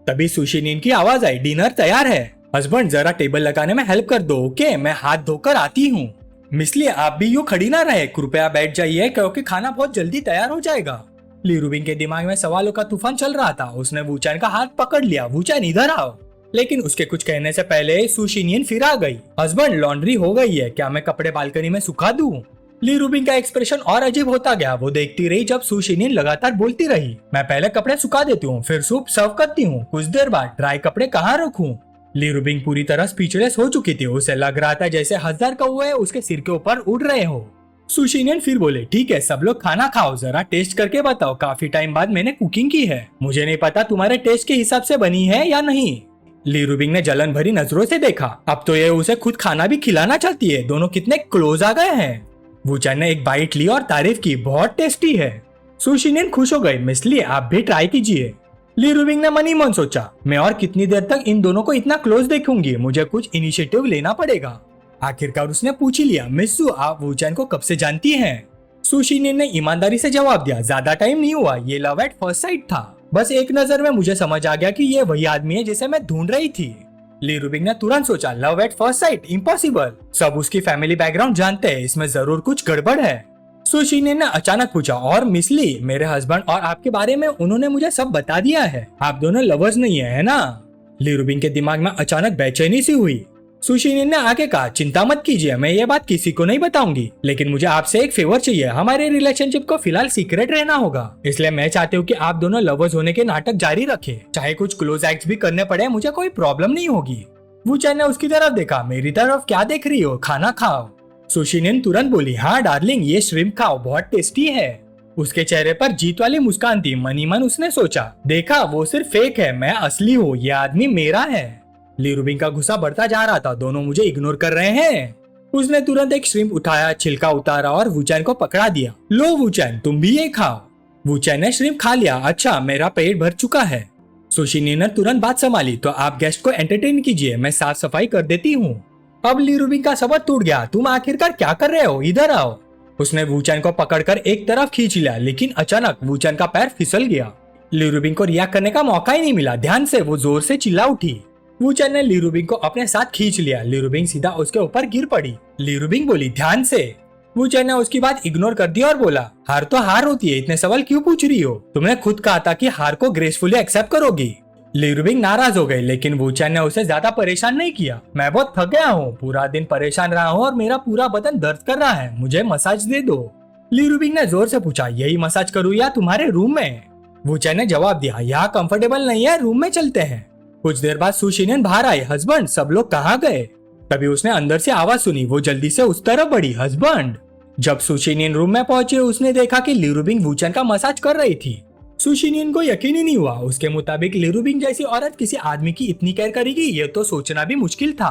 तभी सु शिनियन की आवाज आई, डिनर तैयार है। हस्बैंड जरा टेबल लगाने में हेल्प कर दो, ओके? मैं हाथ धोकर आती हूँ। मिसली आप भी यूं खड़ी ना रहे, कृपया बैठ जाइए क्योंकि खाना बहुत जल्दी तैयार हो जाएगा। ली रूबिंग के दिमाग में सवालों का तूफान चल रहा था। उसने वू चैन का हाथ पकड़ लिया, वू चैन इधर आओ। लेकिन उसके कुछ कहने से पहले सु शिनियन फिर आ गई। हस्बैंड लॉन्ड्री हो गई है, क्या मैं कपड़े बालकनी में सुखा दूं? ली रूबिंग का एक्सप्रेशन और अजीब होता गया। वो देखती रही जब सु शिनियन लगातार बोलती रही, मैं पहले कपड़े सुखा देती हूँ, फिर सूप सर्व करती हूँ, कुछ देर बाद ड्राई कपड़े कहाँ रखूं? ली रूबिंग पूरी तरह स्पीचलेस हो चुकी थी। उसे लग रहा था जैसे 1000 कौवे उसके सिर के ऊपर उड़ रहे हो। सु शिनियन फिर बोले, ठीक है सब लोग खाना खाओ, जरा टेस्ट करके बताओ, काफी टाइम बाद मैंने कुकिंग की है, मुझे नहीं पता तुम्हारे टेस्ट के हिसाब से बनी है या नहीं। ली रूबिंग ने जलन भरी नजरों से देखा, अब तो ये उसे खुद खाना भी खिलाना चाहती है। दोनों कितने क्लोज आ गए हैं। वू चैन ने एक बाइट ली और तारीफ की, बहुत टेस्टी है। सु शिनियन खुश हो गई, मिसली आप भी ट्राई कीजिए। ली रूबिंग ने मन ही मन सोचा, मैं और कितनी देर तक इन दोनों को इतना क्लोज देखूंगी, मुझे कुछ इनिशिएटिव लेना पड़ेगा। आखिरकार उसने पूछ ही लिया, मिस्सू आप वू चैन को कब से जानती हैं? सु शिनियन ने ईमानदारी से जवाब दिया, ज्यादा टाइम नहीं हुआ, ये लव एट फर्स्ट साइट था। बस एक नजर में मुझे समझ आ गया कि ये वही आदमी है जिसे मैं ढूंढ रही थी। ली रूबिंग ने तुरंत सोचा, love at first sight, impossible. सब उसकी फैमिली बैकग्राउंड जानते हैं, इसमें जरूर कुछ गड़बड़ है। सु शिनियन ने अचानक पूछा, और मिसली मेरे हस्बैंड और आपके बारे में उन्होंने मुझे सब बता दिया है, आप दोनों लवर्स नहीं है ना? ली रूबिंग के दिमाग में अचानक बेचैनी सी हुई। सु शिनियन ने आगे कहा, चिंता मत कीजिए, मैं ये बात किसी को नहीं बताऊंगी, लेकिन मुझे आपसे एक फेवर चाहिए, हमारे रिलेशनशिप को फिलहाल सीक्रेट रहना होगा, इसलिए मैं चाहती हूँ कि आप दोनों लवर्स होने के नाटक जारी रखें, चाहे कुछ क्लोज एक्ट्स भी करने पड़े, मुझे कोई प्रॉब्लम नहीं होगी। वू चैन ने उसकी तरफ देखा, मेरी तरफ क्या देख रही हो, खाना खाओ। सु शिनियन तुरंत बोली, हाँ डार्लिंग ये श्रिम्प खाओ, बहुत टेस्टी है। उसके चेहरे पर जीत वाली मुस्कान थी। मन ही मन उसने सोचा, देखा वो सिर्फ फेक है, मैं असली हूँ, ये आदमी मेरा है। ली रूबिंग का गुस्सा बढ़ता जा रहा था, दोनों मुझे इग्नोर कर रहे हैं। उसने तुरंत एक श्रिम्प उठाया, छिलका उतारा और वू चैन को पकड़ा दिया, लो वू चैन तुम भी ये खाओ। वू चैन ने श्रिम्प खा लिया, अच्छा मेरा पेट भर चुका है। सु शिनियन ने तुरंत बात संभाली, तो आप गेस्ट को एंटरटेन कीजिए, मैं साफ सफाई कर देती हूँ। अब ली रूबिंग का सबर टूट गया, तुम आखिरकार क्या कर रहे हो, इधर आओ। उसने वू चैन को पकड़कर एक तरफ खींच लिया, लेकिन अचानक वू चैन का पैर फिसल गया। ली रूबिंग को रिएक्ट करने का मौका ही नहीं मिला, ध्यान से वो जोर से चिल्ला उठी। वू चैन ने ली रूबिंग को अपने साथ खींच लिया। ली रूबिंग सीधा उसके ऊपर गिर पड़ी। ली रूबिंग बोली, ध्यान से। वू चैन ने उसकी बात इग्नोर कर दी और बोला, हार तो हार होती है, इतने सवाल क्यों पूछ रही हो, तुमने खुद कहा था कि हार को ग्रेसफुली एक्सेप्ट करोगी। लीरुबिंग नाराज हो गई, लेकिन वूचैन ने उसे ज्यादा परेशान नहीं किया। मैं बहुत थक गया हूँ, पूरा दिन परेशान रहा हूँ और मेरा पूरा बदन दर्द कर रहा है, मुझे मसाज दे दो। लीरुबिंग ने जोर से पूछा, यही मसाज करूँ या तुम्हारे रूम में? वूचैन ने जवाब दिया, यहाँ कंफर्टेबल नहीं है, रूम में चलते हैं। कुछ देर बाद सुशिनियन बाहर आई, हस्बैंड सब लोग कहाँ गए? तभी उसने अंदर से आवाज सुनी, वो जल्दी से उस तरफ बढ़ी, हस्बैंड। जब सुशिनियन रूम में पहुंचे, उसने देखा कि लीरुबिंग वूचैन का मसाज कर रही थी। सुशिनियन को यकीन ही नहीं हुआ। उसके मुताबिक लीरुबिंग जैसी औरत किसी आदमी की इतनी केयर करेगी, ये तो सोचना भी मुश्किल था।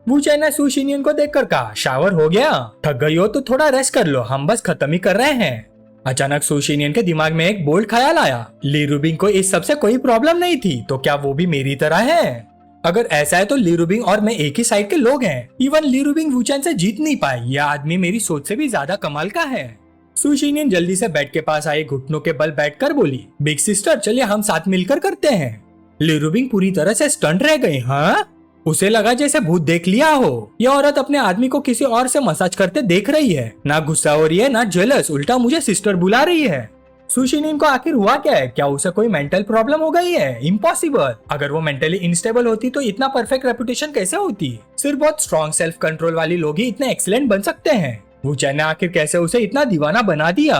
वूचैन ने सुशिनियन को देखकर कहा, शावर हो गया? थक गई हो तो थोड़ा रेस्ट कर लो, हम बस खत्म ही कर रहे हैं। अचानक सुशिनियन के दिमाग में एक बोल्ड ख्याल आया, लीरुबिंग को इस सब से कोई प्रॉब्लम नहीं थी, तो क्या वो भी मेरी तरह है? अगर ऐसा है तो लीरुबिंग और मैं एक ही साइड के लोग हैं। इवन लीरुबिंग वूचैन से जीत नहीं पाए, यह आदमी मेरी सोच से भी ज्यादा कमाल का है। सुशिनियन जल्दी से बेड के पास आई, घुटनों के बल बैठकर बोली, बिग सिस्टर चलिए हम साथ मिलकर करते हैं। लीरुबिंग पूरी तरह से स्टंट रह गई। हाँ, उसे लगा जैसे भूत देख लिया हो। यह औरत अपने आदमी को किसी और से मसाज करते देख रही है, ना गुस्सा हो रही है ना जेलस, उल्टा मुझे सिस्टर बुला रही है। सुशिनियन को आखिर हुआ क्या है? क्या उसे कोई मेंटल प्रॉब्लम हो गई है? इम्पॉसिबल। अगर वो मेंटली इनस्टेबल होती तो इतना परफेक्ट रेपुटेशन कैसे होती? सिर्फ बहुत स्ट्रॉन्ग सेल्फ कंट्रोल वाली लोग ही इतने एक्सीलेंट बन सकते हैं। वूचैन ने आखिर कैसे उसे इतना दीवाना बना दिया?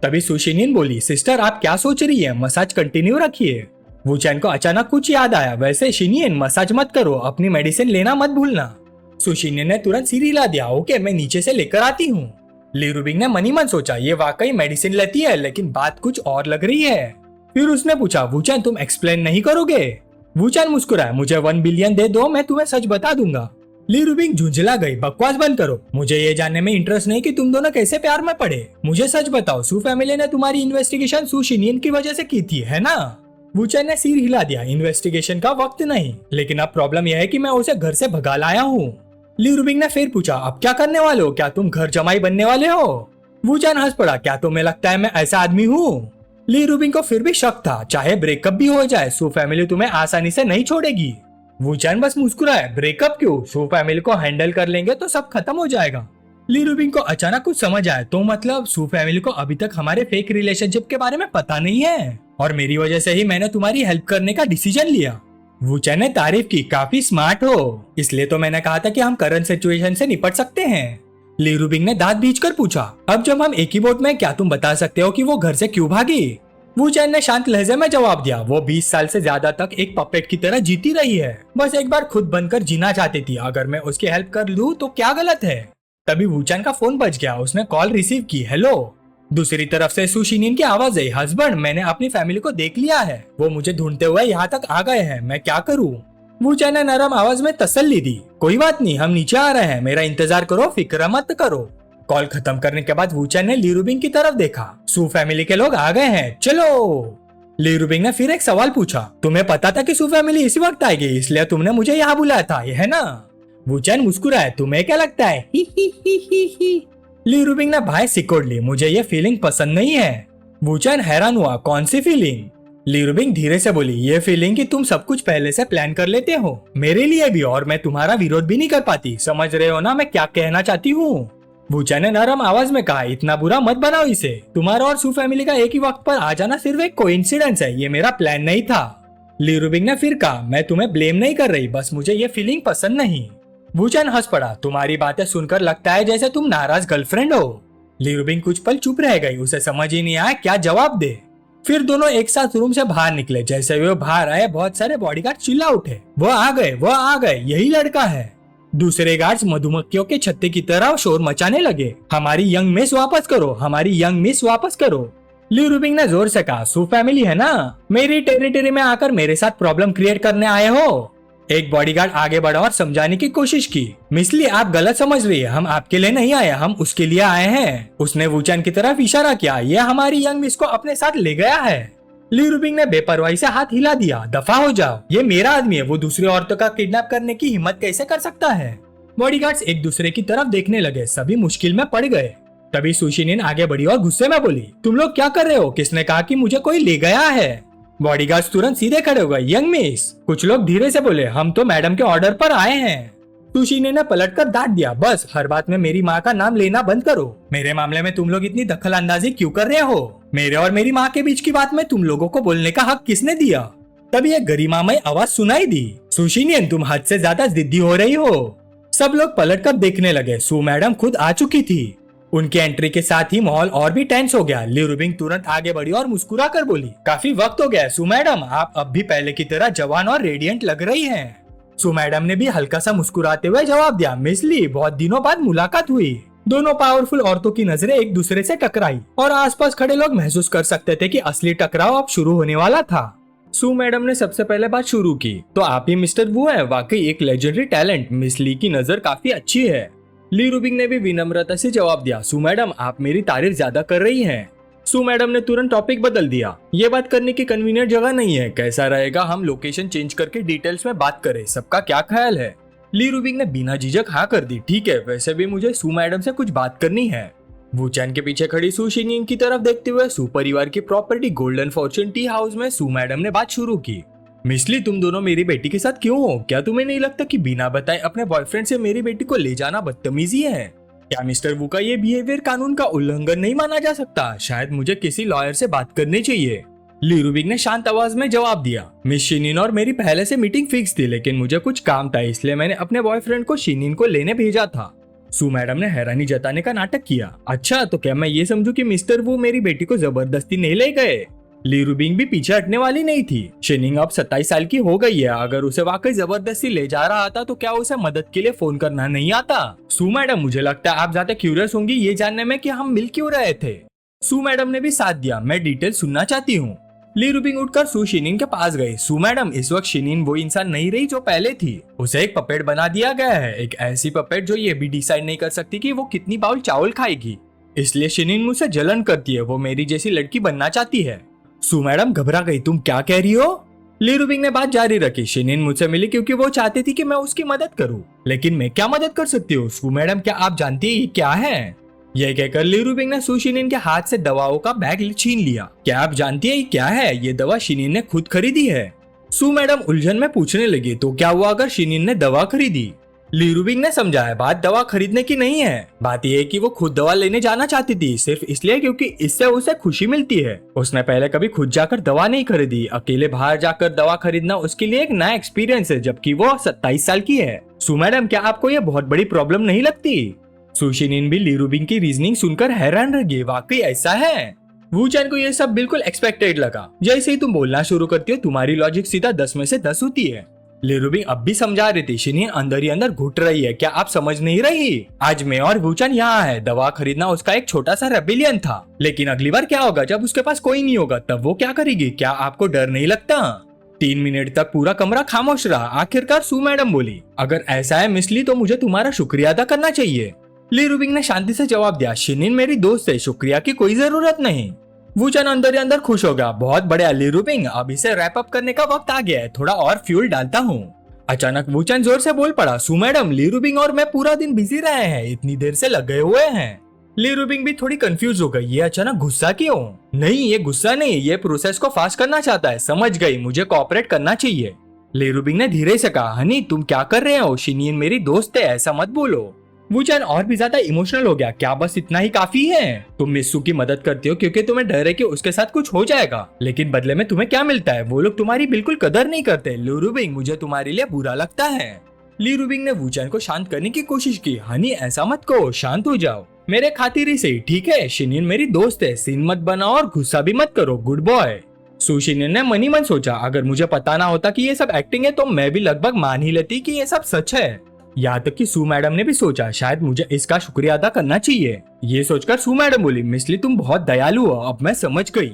तभी सुशिनियन बोली, सिस्टर आप क्या सोच रही है, मसाज कंटिन्यू रखिए। वूचैन को अचानक कुछ याद आया, वैसे शिनियन मसाज मत करो, अपनी मेडिसिन लेना मत भूलना। सुशिनियन ने तुरंत सिर हिला दिया, ओके मैं नीचे से लेकर आती हूँ। लीरुबिंग ने मन ही मन सोचा, ये वाकई मेडिसिन लेती है, लेकिन बात कुछ और लग रही है। फिर उसने पूछा, वूचैन तुम एक्सप्लेन नहीं करोगे? वूचैन मुस्कुराया, मुझे 1 बिलियन दे दो, मैं तुम्हें सच बता दूंगा। लीरुबिंग झुंझला गई, बकवास बंद करो, मुझे ये जानने में इंटरेस्ट नहीं कि तुम दोनों कैसे प्यार में पड़े। मुझे सच बताओ, सू फैमिली ने तुम्हारी इन्वेस्टिगेशन सुशिनियन की वजह से की थी, है ना? वूचैन ने सिर हिला दिया, इन्वेस्टिगेशन का वक्त नहीं, लेकिन अब प्रॉब्लम यह है कि मैं उसे घर से भगा लाया हूँ। लीरुबिंग ने फिर पूछा, अब क्या करने वाले हो? क्या तुम घर जमाई बनने वाले हो? वूचैन हंस पड़ा, क्या तुम्हें लगता है मैं ऐसा आदमी हूँ? लीरुबिंग को फिर भी शक था, चाहे ब्रेकअप भी हो जाए, सू फैमिली तुम्हें आसानी से नहीं छोड़ेगी। वूचैन बस मुस्कुराया, ब्रेकअप क्यों, सू फैमिली को हैंडल कर लेंगे तो सब खत्म हो जाएगा। लीरुबिंग को अचानक कुछ समझ आया, तो मतलब सू फैमिली को अभी तक हमारे फेक रिलेशनशिप के बारे में पता नहीं है, और मेरी वजह से ही मैंने तुम्हारी हेल्प करने का डिसीजन लिया। वूचैन ने तारीफ की, काफी स्मार्ट हो, इसलिए तो मैंने कहा था कि हम करंट सिचुएशन से निपट सकते हैं। लीरुबिंग ने दांत भींचकर पूछा, अब जब हम एक ही बोट में, क्या तुम बता सकते हो कि वो घर से क्यों भागी? वूचैन ने शांत लहजे में जवाब दिया, वो 20 साल से ज्यादा तक एक पपेट की तरह जीती रही है, बस एक बार खुद बनकर जीना चाहती थी। अगर मैं उसकी हेल्प कर लूं तो क्या गलत है? तभी वूचैन का फोन बज गया, उसने कॉल रिसीव की, हेलो। दूसरी तरफ से सुशिनियन की आवाज आई, हस्बैंड मैंने अपनी फैमिली को देख लिया है, वो मुझे ढूंढते हुए यहाँ तक आ गए हैं, मैं क्या करूँ? वूचैन ने नरम आवाज में तसल्ली दी, कोई बात नहीं, हम नीचे आ रहे हैं, मेरा इंतजार करो, फिक्र मत करो। कॉल खत्म करने के बाद वूचैन ने लीरुबिंग की तरफ देखा, सू फैमिली के लोग आ गए हैं, चलो। लीरुबिंग ने फिर एक सवाल पूछा, तुम्हें पता था कि सू फैमिली इसी वक्त आएगी, इसलिए तुमने मुझे यहाँ बुलाया था, है ना? वूचैन मुस्कुराया, तुम्हें क्या लगता है? ही ही ही ही ही। लीरुबिंग ने भाई सिकोड़ ली, मुझे ये फीलिंग पसंद नहीं है। वूचैन हैरान हुआ, कौन सी फीलिंग? लीरुबिंग धीरे से बोली, ये फीलिंग कि तुम सब कुछ पहले से प्लान कर लेते हो, मेरे लिए भी, और मैं तुम्हारा विरोध भी नहीं कर पाती। समझ रहे हो ना मैं क्या कहना चाहती हूँ? वूचैन ने नरम आवाज में कहा, इतना बुरा मत बनाओ इसे, तुम्हारा और सू फैमिली का एक ही वक्त पर आ जाना सिर्फ एक कोइंसिडेंस है, ये मेरा प्लान नहीं था। लीरुबिंग ने फिर कहा, मैं तुम्हें ब्लेम नहीं कर रही, बस मुझे ये फीलिंग पसंद नहीं। वूचैन हंस पड़ा, तुम्हारी बातें सुनकर लगता है जैसे तुम नाराज गर्लफ्रेंड हो। लीरुबिंग कुछ पल चुप रह गई, उसे समझ ही नहीं आया क्या जवाब दे। फिर दोनों एक साथ रूम से बाहर निकले। जैसे वे बाहर आए, बहुत सारे बॉडीगार्ड चिल्ला उठे, वो आ गए, वो आ गए, यही लड़का है। दूसरे गार्ड्स मधुमक्खियों के छत्ते की तरह शोर मचाने लगे, हमारी यंग मिस वापस करो, हमारी यंग मिस वापस करो। लीरुबिंग ने जोर से कहा, सू फैमिली है ना, मेरी टेरिटरी में आकर मेरे साथ प्रॉब्लम क्रिएट करने आए हो? एक बॉडीगार्ड आगे बढ़ा और समझाने की कोशिश की, मिसली आप गलत समझ रही है, हम आपके लिए नहीं आए, हम उसके लिए आए हैं। उसने वूचैन की तरफ इशारा किया, यह हमारी यंग मिस को अपने साथ ले गया है। लीरुबिंग ने बेपरवाही से हाथ हिला दिया, दफा हो जाओ, ये मेरा आदमी है, वो दूसरी औरतों का किडनैप करने की हिम्मत कैसे कर सकता है? बॉडीगार्ड्स एक दूसरे की तरफ देखने लगे, सभी मुश्किल में पड़ गए। तभी सुशिनियन आगे बढ़ी और गुस्से में बोली, तुम लोग क्या कर रहे हो? किसने कहा कि मुझे कोई ले गया है? बॉडीगार्ड्स तुरंत सीधे खड़े हो गए, यंग मिस। कुछ लोग धीरे से बोले, हम तो मैडम के ऑर्डर पर आए हैं। सुशिनियन ने पलटकर डांट दिया, बस हर बात में मेरी माँ का नाम लेना बंद करो। मेरे मामले में तुम लोग इतनी दखल अंदाजी क्यों कर रहे हो? मेरे और मेरी माँ के बीच की बात में तुम लोगों को बोलने का हक किसने दिया? तभी एक गरिमामय आवाज सुनाई दी, सुशिनियन तुम हद से ज्यादा जिद्दी हो रही हो। सब लोग पलटकर देखने लगे। सू मैडम खुद आ चुकी थी। उनकी एंट्री के साथ ही माहौल और भी टेंस हो गया। ली रूबिंग तुरंत आगे बढ़ी और मुस्कुरा कर बोली, काफी वक्त हो गया सू मैडम, आप अब भी पहले की तरह जवान और रेडियंट लग रही हैं। सू मैडम ने भी हल्का सा मुस्कुराते हुए जवाब दिया, मिस ली, बहुत दिनों बाद मुलाकात हुई। दोनों पावरफुल औरतों की नजरें एक दूसरे से टकराई और आसपास खड़े लोग महसूस कर सकते थे कि असली टकराव अब शुरू होने वाला था। सू मैडम ने सबसे पहले बात शुरू की, तो आप ही मिस्टर वू हैं, वाकई एक लेजेंडरी टैलेंट, मिस ली की नजर काफी अच्छी है। ली रूबिंग ने भी विनम्रता से जवाब दिया, सू मैडम आप मेरी तारीफ ज्यादा कर रही हैं। सू मैडम ने तुरंत टॉपिक बदल दिया, ये बात करने की कन्वीनियंट जगह नहीं है, कैसा रहेगा हम लोकेशन चेंज करके डिटेल्स में बात करें, सबका क्या ख्याल है। ली रूबिंग ने बिना झिझक हाँ कर दी, ठीक है, वैसे भी मुझे सू मैडम से कुछ बात करनी है। वूचैन के पीछे खड़ी सू शिनियन की तरफ देखते हुए सू परिवार की property golden Fortune tea house में सू मैडम ने बात शुरू की, मिसली तुम दोनों मेरी बेटी के साथ क्यों हो? क्या तुम्हें नहीं लगता कि बिना बताए अपने बॉयफ्रेंड से मेरी बेटी को ले जाना बदतमीजी है? क्या मिस्टर वू का ये बिहेवियर कानून का उल्लंघन नहीं माना जा सकता? शायद मुझे किसी लॉयर से बात करनी चाहिए। ली रूबिंग ने शांत आवाज में जवाब दिया, मिस शिनिन और मेरी पहले से मीटिंग फिक्स थी, लेकिन मुझे कुछ काम था, इसलिए मैंने अपने बॉयफ्रेंड को शिनिन को लेने भेजा था। सू मैडम ने हैरानी जताने का नाटक किया, अच्छा तो क्या मैं ये समझू कि मिस्टर वू मेरी बेटी को जबरदस्ती नहीं ले गए? ली रूबिंग भी पीछे हटने वाली नहीं थी। शिनिंग अब 27 साल की हो गई है, अगर उसे वाकई जबरदस्ती ले जा रहा था तो क्या उसे मदद के लिए फोन करना नहीं आता? सू मैडम मुझे लगता है आप ज्यादा क्यूरियस होंगी ये जानने में कि हम मिल क्यों रहे थे। सू मैडम ने भी साथ दिया, मैं डिटेल सुनना चाहती हूँ। ली रूबिंग उठकर सू शिनिन के पास गई। सू मैडम इस वक्त शिनिन वो इंसान नहीं रही जो पहले थी, उसे एक पपेट बना दिया गया है, एक ऐसी पपेट जो ये भी डिसाइड नहीं कर सकती कि वो कितनी बाउल चावल खाएगी, इसलिए शिनिन मुझसे जलन करती है, वो मेरी जैसी लड़की बनना चाहती है। सू मैडम घबरा गई, तुम क्या कह रही हो? ली रूबिंग ने बात जारी रखी, शिनिन मुझसे मिली क्योंकि वो चाहती थी कि मैं उसकी मदद करूं, लेकिन मैं क्या मदद कर सकती हूँ? सू मैडम क्या आप जानती है ये क्या है? यह कहकर ली रूबिंग ने सू शिनिन के हाथ से दवाओं का बैग छीन लिया। क्या आप जानती है ये क्या है? ये दवा शिनिन ने खुद खरीदी है। सू मैडम उलझन में पूछने लगी, तो क्या हुआ अगर शिनिन ने दवा खरीदी? ली रूबिंग ने समझाया, बात दवा खरीदने की नहीं है, बात यह है कि वो खुद दवा लेने जाना चाहती थी, सिर्फ इसलिए क्योंकि इससे उसे खुशी मिलती है। उसने पहले कभी खुद जाकर दवा नहीं खरीदी, अकेले बाहर जाकर दवा खरीदना उसके लिए एक नया एक्सपीरियंस है, जबकि वो 27 साल की है। सू मैडम क्या आपको ये बहुत बड़ी प्रॉब्लम नहीं लगती? सू शिनिन भी ली रूबिंग की रीजनिंग सुनकर हैरान रह गई, वाकई ऐसा है? वूचैन को ये सब बिल्कुल एक्सपेक्टेड लगा। जैसे ही तुम बोलना शुरू करती हो तुम्हारी लॉजिक सीधा 10 में से 10 होती है। ली रूबिंग अब भी समझा रही थी, शिनिन अंदर ही अंदर घुट रही है, क्या आप समझ नहीं रही? आज मैं और वूचैन यहाँ है, दवा खरीदना उसका एक छोटा सा रेबेलियन था, लेकिन अगली बार क्या होगा जब उसके पास कोई नहीं होगा, तब वो क्या करेगी? क्या आपको डर नहीं लगता? 3 मिनट तक पूरा कमरा खामोश रहा। आखिरकार सू मैडम बोली, अगर ऐसा है मिसली तो मुझे तुम्हारा शुक्रिया अदा करना चाहिए। ली रूबिंग ने शांति से जवाब दिया, शिनिन मेरी दोस्त है, शुक्रिया की कोई जरूरत नहीं। वूचैन अंदर ही अंदर खुश हो गया, बहुत बढ़िया ली रूबिंग, अब इसे रैप अप करने का वक्त आ गया है, थोड़ा और फ्यूल डालता हूँ। अचानक वूचैन जोर से बोल पड़ा, सू मैडम ली रूबिंग और मैं पूरा दिन बिजी रहे हैं, इतनी देर से लगे हुए हैं। ली रूबिंग भी थोड़ी कंफ्यूज हो गई, ये अचानक गुस्सा क्यों? नहीं ये गुस्सा नहीं, ये प्रोसेस को फास्ट करना चाहता है, समझ गई, मुझे कोऑपरेट करना चाहिए। ली रूबिंग ने धीरे से कहा, हनी तुम क्या कर रहे हो? शिनिन मेरी दोस्त है, ऐसा मत बोलो। वूचैन और भी ज्यादा इमोशनल हो गया, क्या बस इतना ही काफी है? तुम मिस्सू की मदद करती हो क्योंकि तुम्हें डर है कि उसके साथ कुछ हो जाएगा, लेकिन बदले में तुम्हें क्या मिलता है? वो लोग तुम्हारी बिल्कुल कदर नहीं करते। ली रूबिंग मुझे तुम्हारे लिए बुरा लगता है। ली रूबिंग ने वूचैन को शांत करने की कोशिश की, हनी ऐसा मत कहो, शांत हो जाओ, मेरे खातिर ही सही, ठीक है? शिनिन मेरी दोस्त है, सीन मत बनाओ और गुस्सा भी मत करो, गुड बॉय। सू शिनिन ने मनी मन सोचा, अगर मुझे पता ना होता कि ये सब एक्टिंग है तो मैं भी लगभग मान ही लेती कि ये सब सच है। यहाँ तक कि सू मैडम ने भी सोचा, शायद मुझे इसका शुक्रिया अदा करना चाहिए। ये सोचकर सू मैडम बोली, मिसली तुम बहुत दयालु हो, अब मैं समझ गई।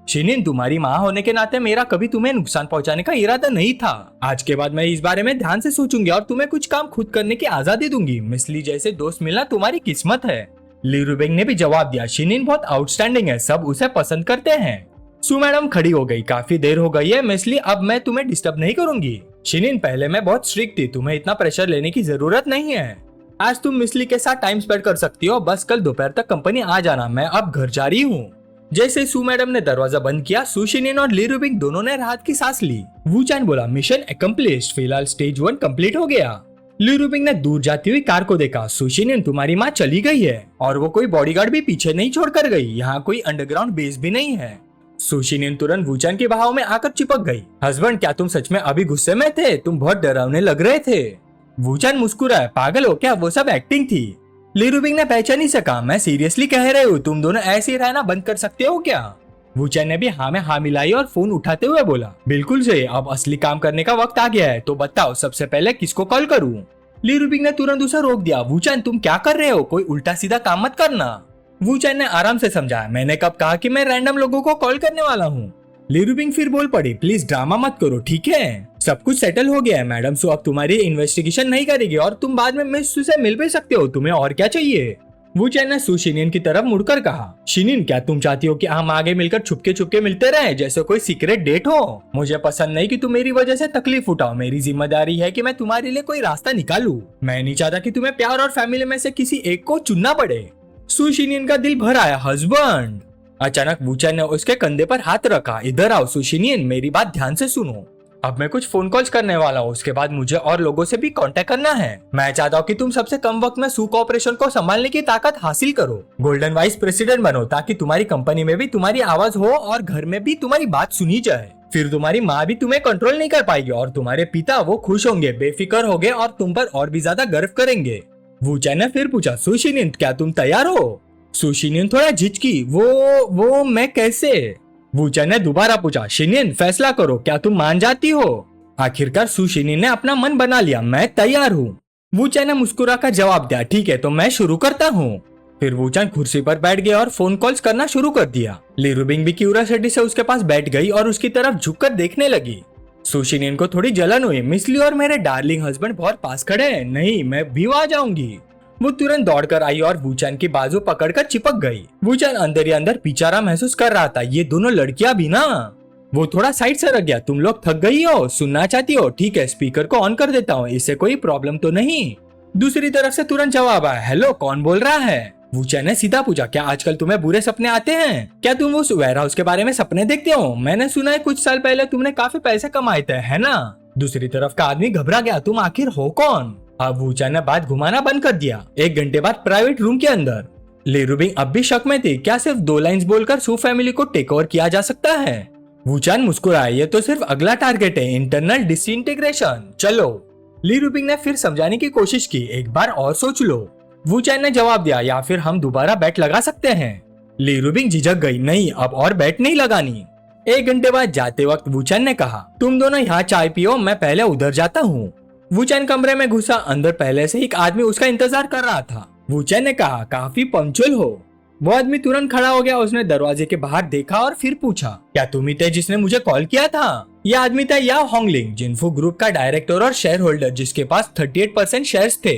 शिनिन तुम्हारी माँ होने के नाते मेरा कभी तुम्हें नुकसान पहुंचाने का इरादा नहीं था। आज के बाद मैं इस बारे में ध्यान से सोचूंगी और तुम्हें कुछ काम खुद करने की आजादी दूंगी। मिसली जैसे दोस्त मिलना तुम्हारी किस्मत है। ली रूबिंग ने भी जवाब दिया, शिनिन बहुत आउटस्टैंडिंग है, सब उसे पसंद करते हैं। सू मैडम खड़ी हो गई, काफी देर हो गई है मिसली, अब मैं तुम्हें डिस्टर्ब नहीं करूंगी। शिनिन पहले मैं बहुत स्ट्रिक्ट थी, तुम्हें इतना प्रेशर लेने की जरूरत नहीं है। आज तुम मिसली के साथ टाइम स्पेंड कर सकती हो, बस कल दोपहर तक कंपनी आ जाना, मैं अब घर जा रही हूँ। जैसे सू मैडम ने दरवाजा बंद किया, सू शिनिन और ली रूबिंग दोनों ने राहत की सांस ली। वूचैन बोला, मिशन अकम्प्लिश्ड, फिलहाल स्टेज 1 कंप्लीट हो गया। ली रूबिंग ने दूर जाती हुई कार को देखा, सू शिनिन तुम्हारी माँ चली गई है और वो कोई बॉडीगार्ड भी पीछे नहीं छोड़कर गई, यहाँ कोई अंडरग्राउंड बेस भी नहीं है। सुशिनियन तुरंत वूचान के बहाव में आकर चिपक गई। हस्बैंड, क्या तुम सच में अभी गुस्से में थे? तुम बहुत डरावने लग रहे थे। वूचान मुस्कुराया, पागल हो क्या, वो सब एक्टिंग थी। ली रुबिंग ने पहचान नहीं सका, मैं सीरियसली कह रही हूँ, तुम दोनों ऐसे ही रहना बंद कर सकते हो क्या? वूचान ने भी हाँ में हाँ मिलाई और फोन उठाते हुए बोला, बिल्कुल सही, अब असली काम करने का वक्त आ गया है, तो बताओ सबसे पहले किसको कॉल करूँ? ली रुबिंग ने तुरंत उसे रोक दिया। वूचान, तुम क्या कर रहे हो? कोई उल्टा सीधा काम मत करना। वूचान ने आराम से समझाया, मैंने कब कहा कि मैं रैंडम लोगों को कॉल करने वाला हूँ? ली रुबिंग फिर बोल पड़ी, प्लीज ड्रामा मत करो, ठीक है? सब कुछ सेटल हो गया है मैडम, सो अब तुम्हारी इन्वेस्टिगेशन नहीं करेगी और तुम बाद में मिस सू से मिल भी सकते हो, तुम्हें और क्या चाहिए? वूचान ने सू शिनियन की तरफ मुड़कर कहा, शिनियन, क्या तुम चाहती हो कि हम आगे मिलकर छुपके छुपके मिलते रहे जैसे कोई सीक्रेट डेट हो? मुझे पसंद नहीं कि तुम मेरी वजह से तकलीफ उठाओ, मेरी जिम्मेदारी है कि मैं तुम्हारे लिए कोई रास्ता निकालूं। मैं नहीं चाहता कि तुम्हें प्यार और फैमिली में से किसी एक को चुनना पड़े। सू शिनियन का दिल भर आया, हस्बैंड। अचानक वूचान ने उसके कंधे पर हाथ रखा, इधर आओ सू शिनियन, मेरी बात ध्यान से सुनो। अब मैं कुछ फोन कॉल्स करने वाला हूँ, उसके बाद मुझे और लोगों से भी कांटेक्ट करना है। मैं चाहता हूँ कि तुम सबसे कम वक्त में सू कॉर्पोरेशन को संभालने की ताकत हासिल करो, गोल्डन वाइस प्रेसिडेंट बनो, ताकि तुम्हारी कंपनी में भी तुम्हारी आवाज हो और घर में भी तुम्हारी बात सुनी जाए। फिर तुम्हारी माँ भी तुम्हें कंट्रोल नहीं कर पाएगी और तुम्हारे पिता वो खुश होंगे, बेफिक्र होंगे और तुम पर और भी ज्यादा गर्व करेंगे। वूचान ने फिर पूछा, सू शिनियन, क्या तुम तैयार हो? सू शिनियन थोड़ा झिझकी, वो मैं कैसे? वूचान ने दोबारा पूछा, शिनियन फैसला करो, क्या तुम मान जाती हो? आखिरकार सू शिनियन ने अपना मन बना लिया, मैं तैयार हूँ। वूचान ने मुस्कुराकर जवाब दिया, ठीक है तो मैं शुरू करता हूँ। फिर वूचान कुर्सी पर बैठ गया और फोन कॉल्स करना शुरू कर दिया। ली रुबिंग भी क्यूरियोसिटी से उसके पास बैठ गई और उसकी तरफ झुककर देखने लगी। सू शिनियन को थोड़ी जलन हुई, मिस ली और मेरे डार्लिंग हस्बैंड बहुत पास खड़े हैं, नहीं मैं भी आ जाऊंगी। वो तुरंत दौड़कर आई और वूचान की बाजू पकड़कर चिपक गई। वूचान अंदर ही अंदर बेचारा महसूस कर रहा था, ये दोनों लड़कियां भी ना। वो थोड़ा साइड से रख गया, तुम लोग थक गई हो, सुनना चाहती हो? ठीक है, स्पीकर को ऑन कर देता हूँ, इससे कोई प्रॉब्लम तो नहीं? दूसरी तरफ से तुरंत जवाब आया, हेलो कौन बोल रहा है? वूचान ने सीधा पूछा, क्या आजकल तुम्हें बुरे सपने आते हैं? क्या तुम उस वेयर हाउस के बारे में सपने देखते हो? मैंने सुना है कुछ साल पहले तुमने काफी पैसे कमाए थे, है ना? दूसरी तरफ का आदमी घबरा गया, तुम आखिर हो कौन? अब वूचान ने बात घुमाना बंद कर दिया। 1 घंटे बाद प्राइवेट रूम के अंदर ली रुबिंग अब भी शक में थी, क्या सिर्फ 2 लाइंस बोलकर सू फैमिली को टेक ओवर किया जा सकता है? वूचान मुस्कुराया, ये तो सिर्फ अगला टारगेट है, इंटरनल डिसइंटीग्रेशन। चलो। ली रुबिंग ने फिर समझाने की कोशिश की, एक बार और सोच लो। वूचान ने जवाब दिया, या फिर हम दोबारा बैट लगा सकते हैं। ली रुबिंग झिझक गई, नहीं अब और बैट नहीं लगानी। 1 घंटे बाद जाते वक्त वूचान ने कहा, तुम दोनों यहाँ चाय पियो, मैं पहले उधर जाता हूँ। वूचान कमरे में घुसा, अंदर पहले से एक आदमी उसका इंतजार कर रहा था। वूचान ने कहा, काफी पंक्चुअल हो। वो आदमी तुरंत खड़ा हो गया, उसने दरवाजे के बाहर देखा और फिर पूछा, क्या तुम ही थे जिसने मुझे कॉल किया था? यह आदमी था याओ होंगलिंग, जिनफू ग्रुप का डायरेक्टर और शेयर होल्डर, जिसके पास 38% शेयर्स थे।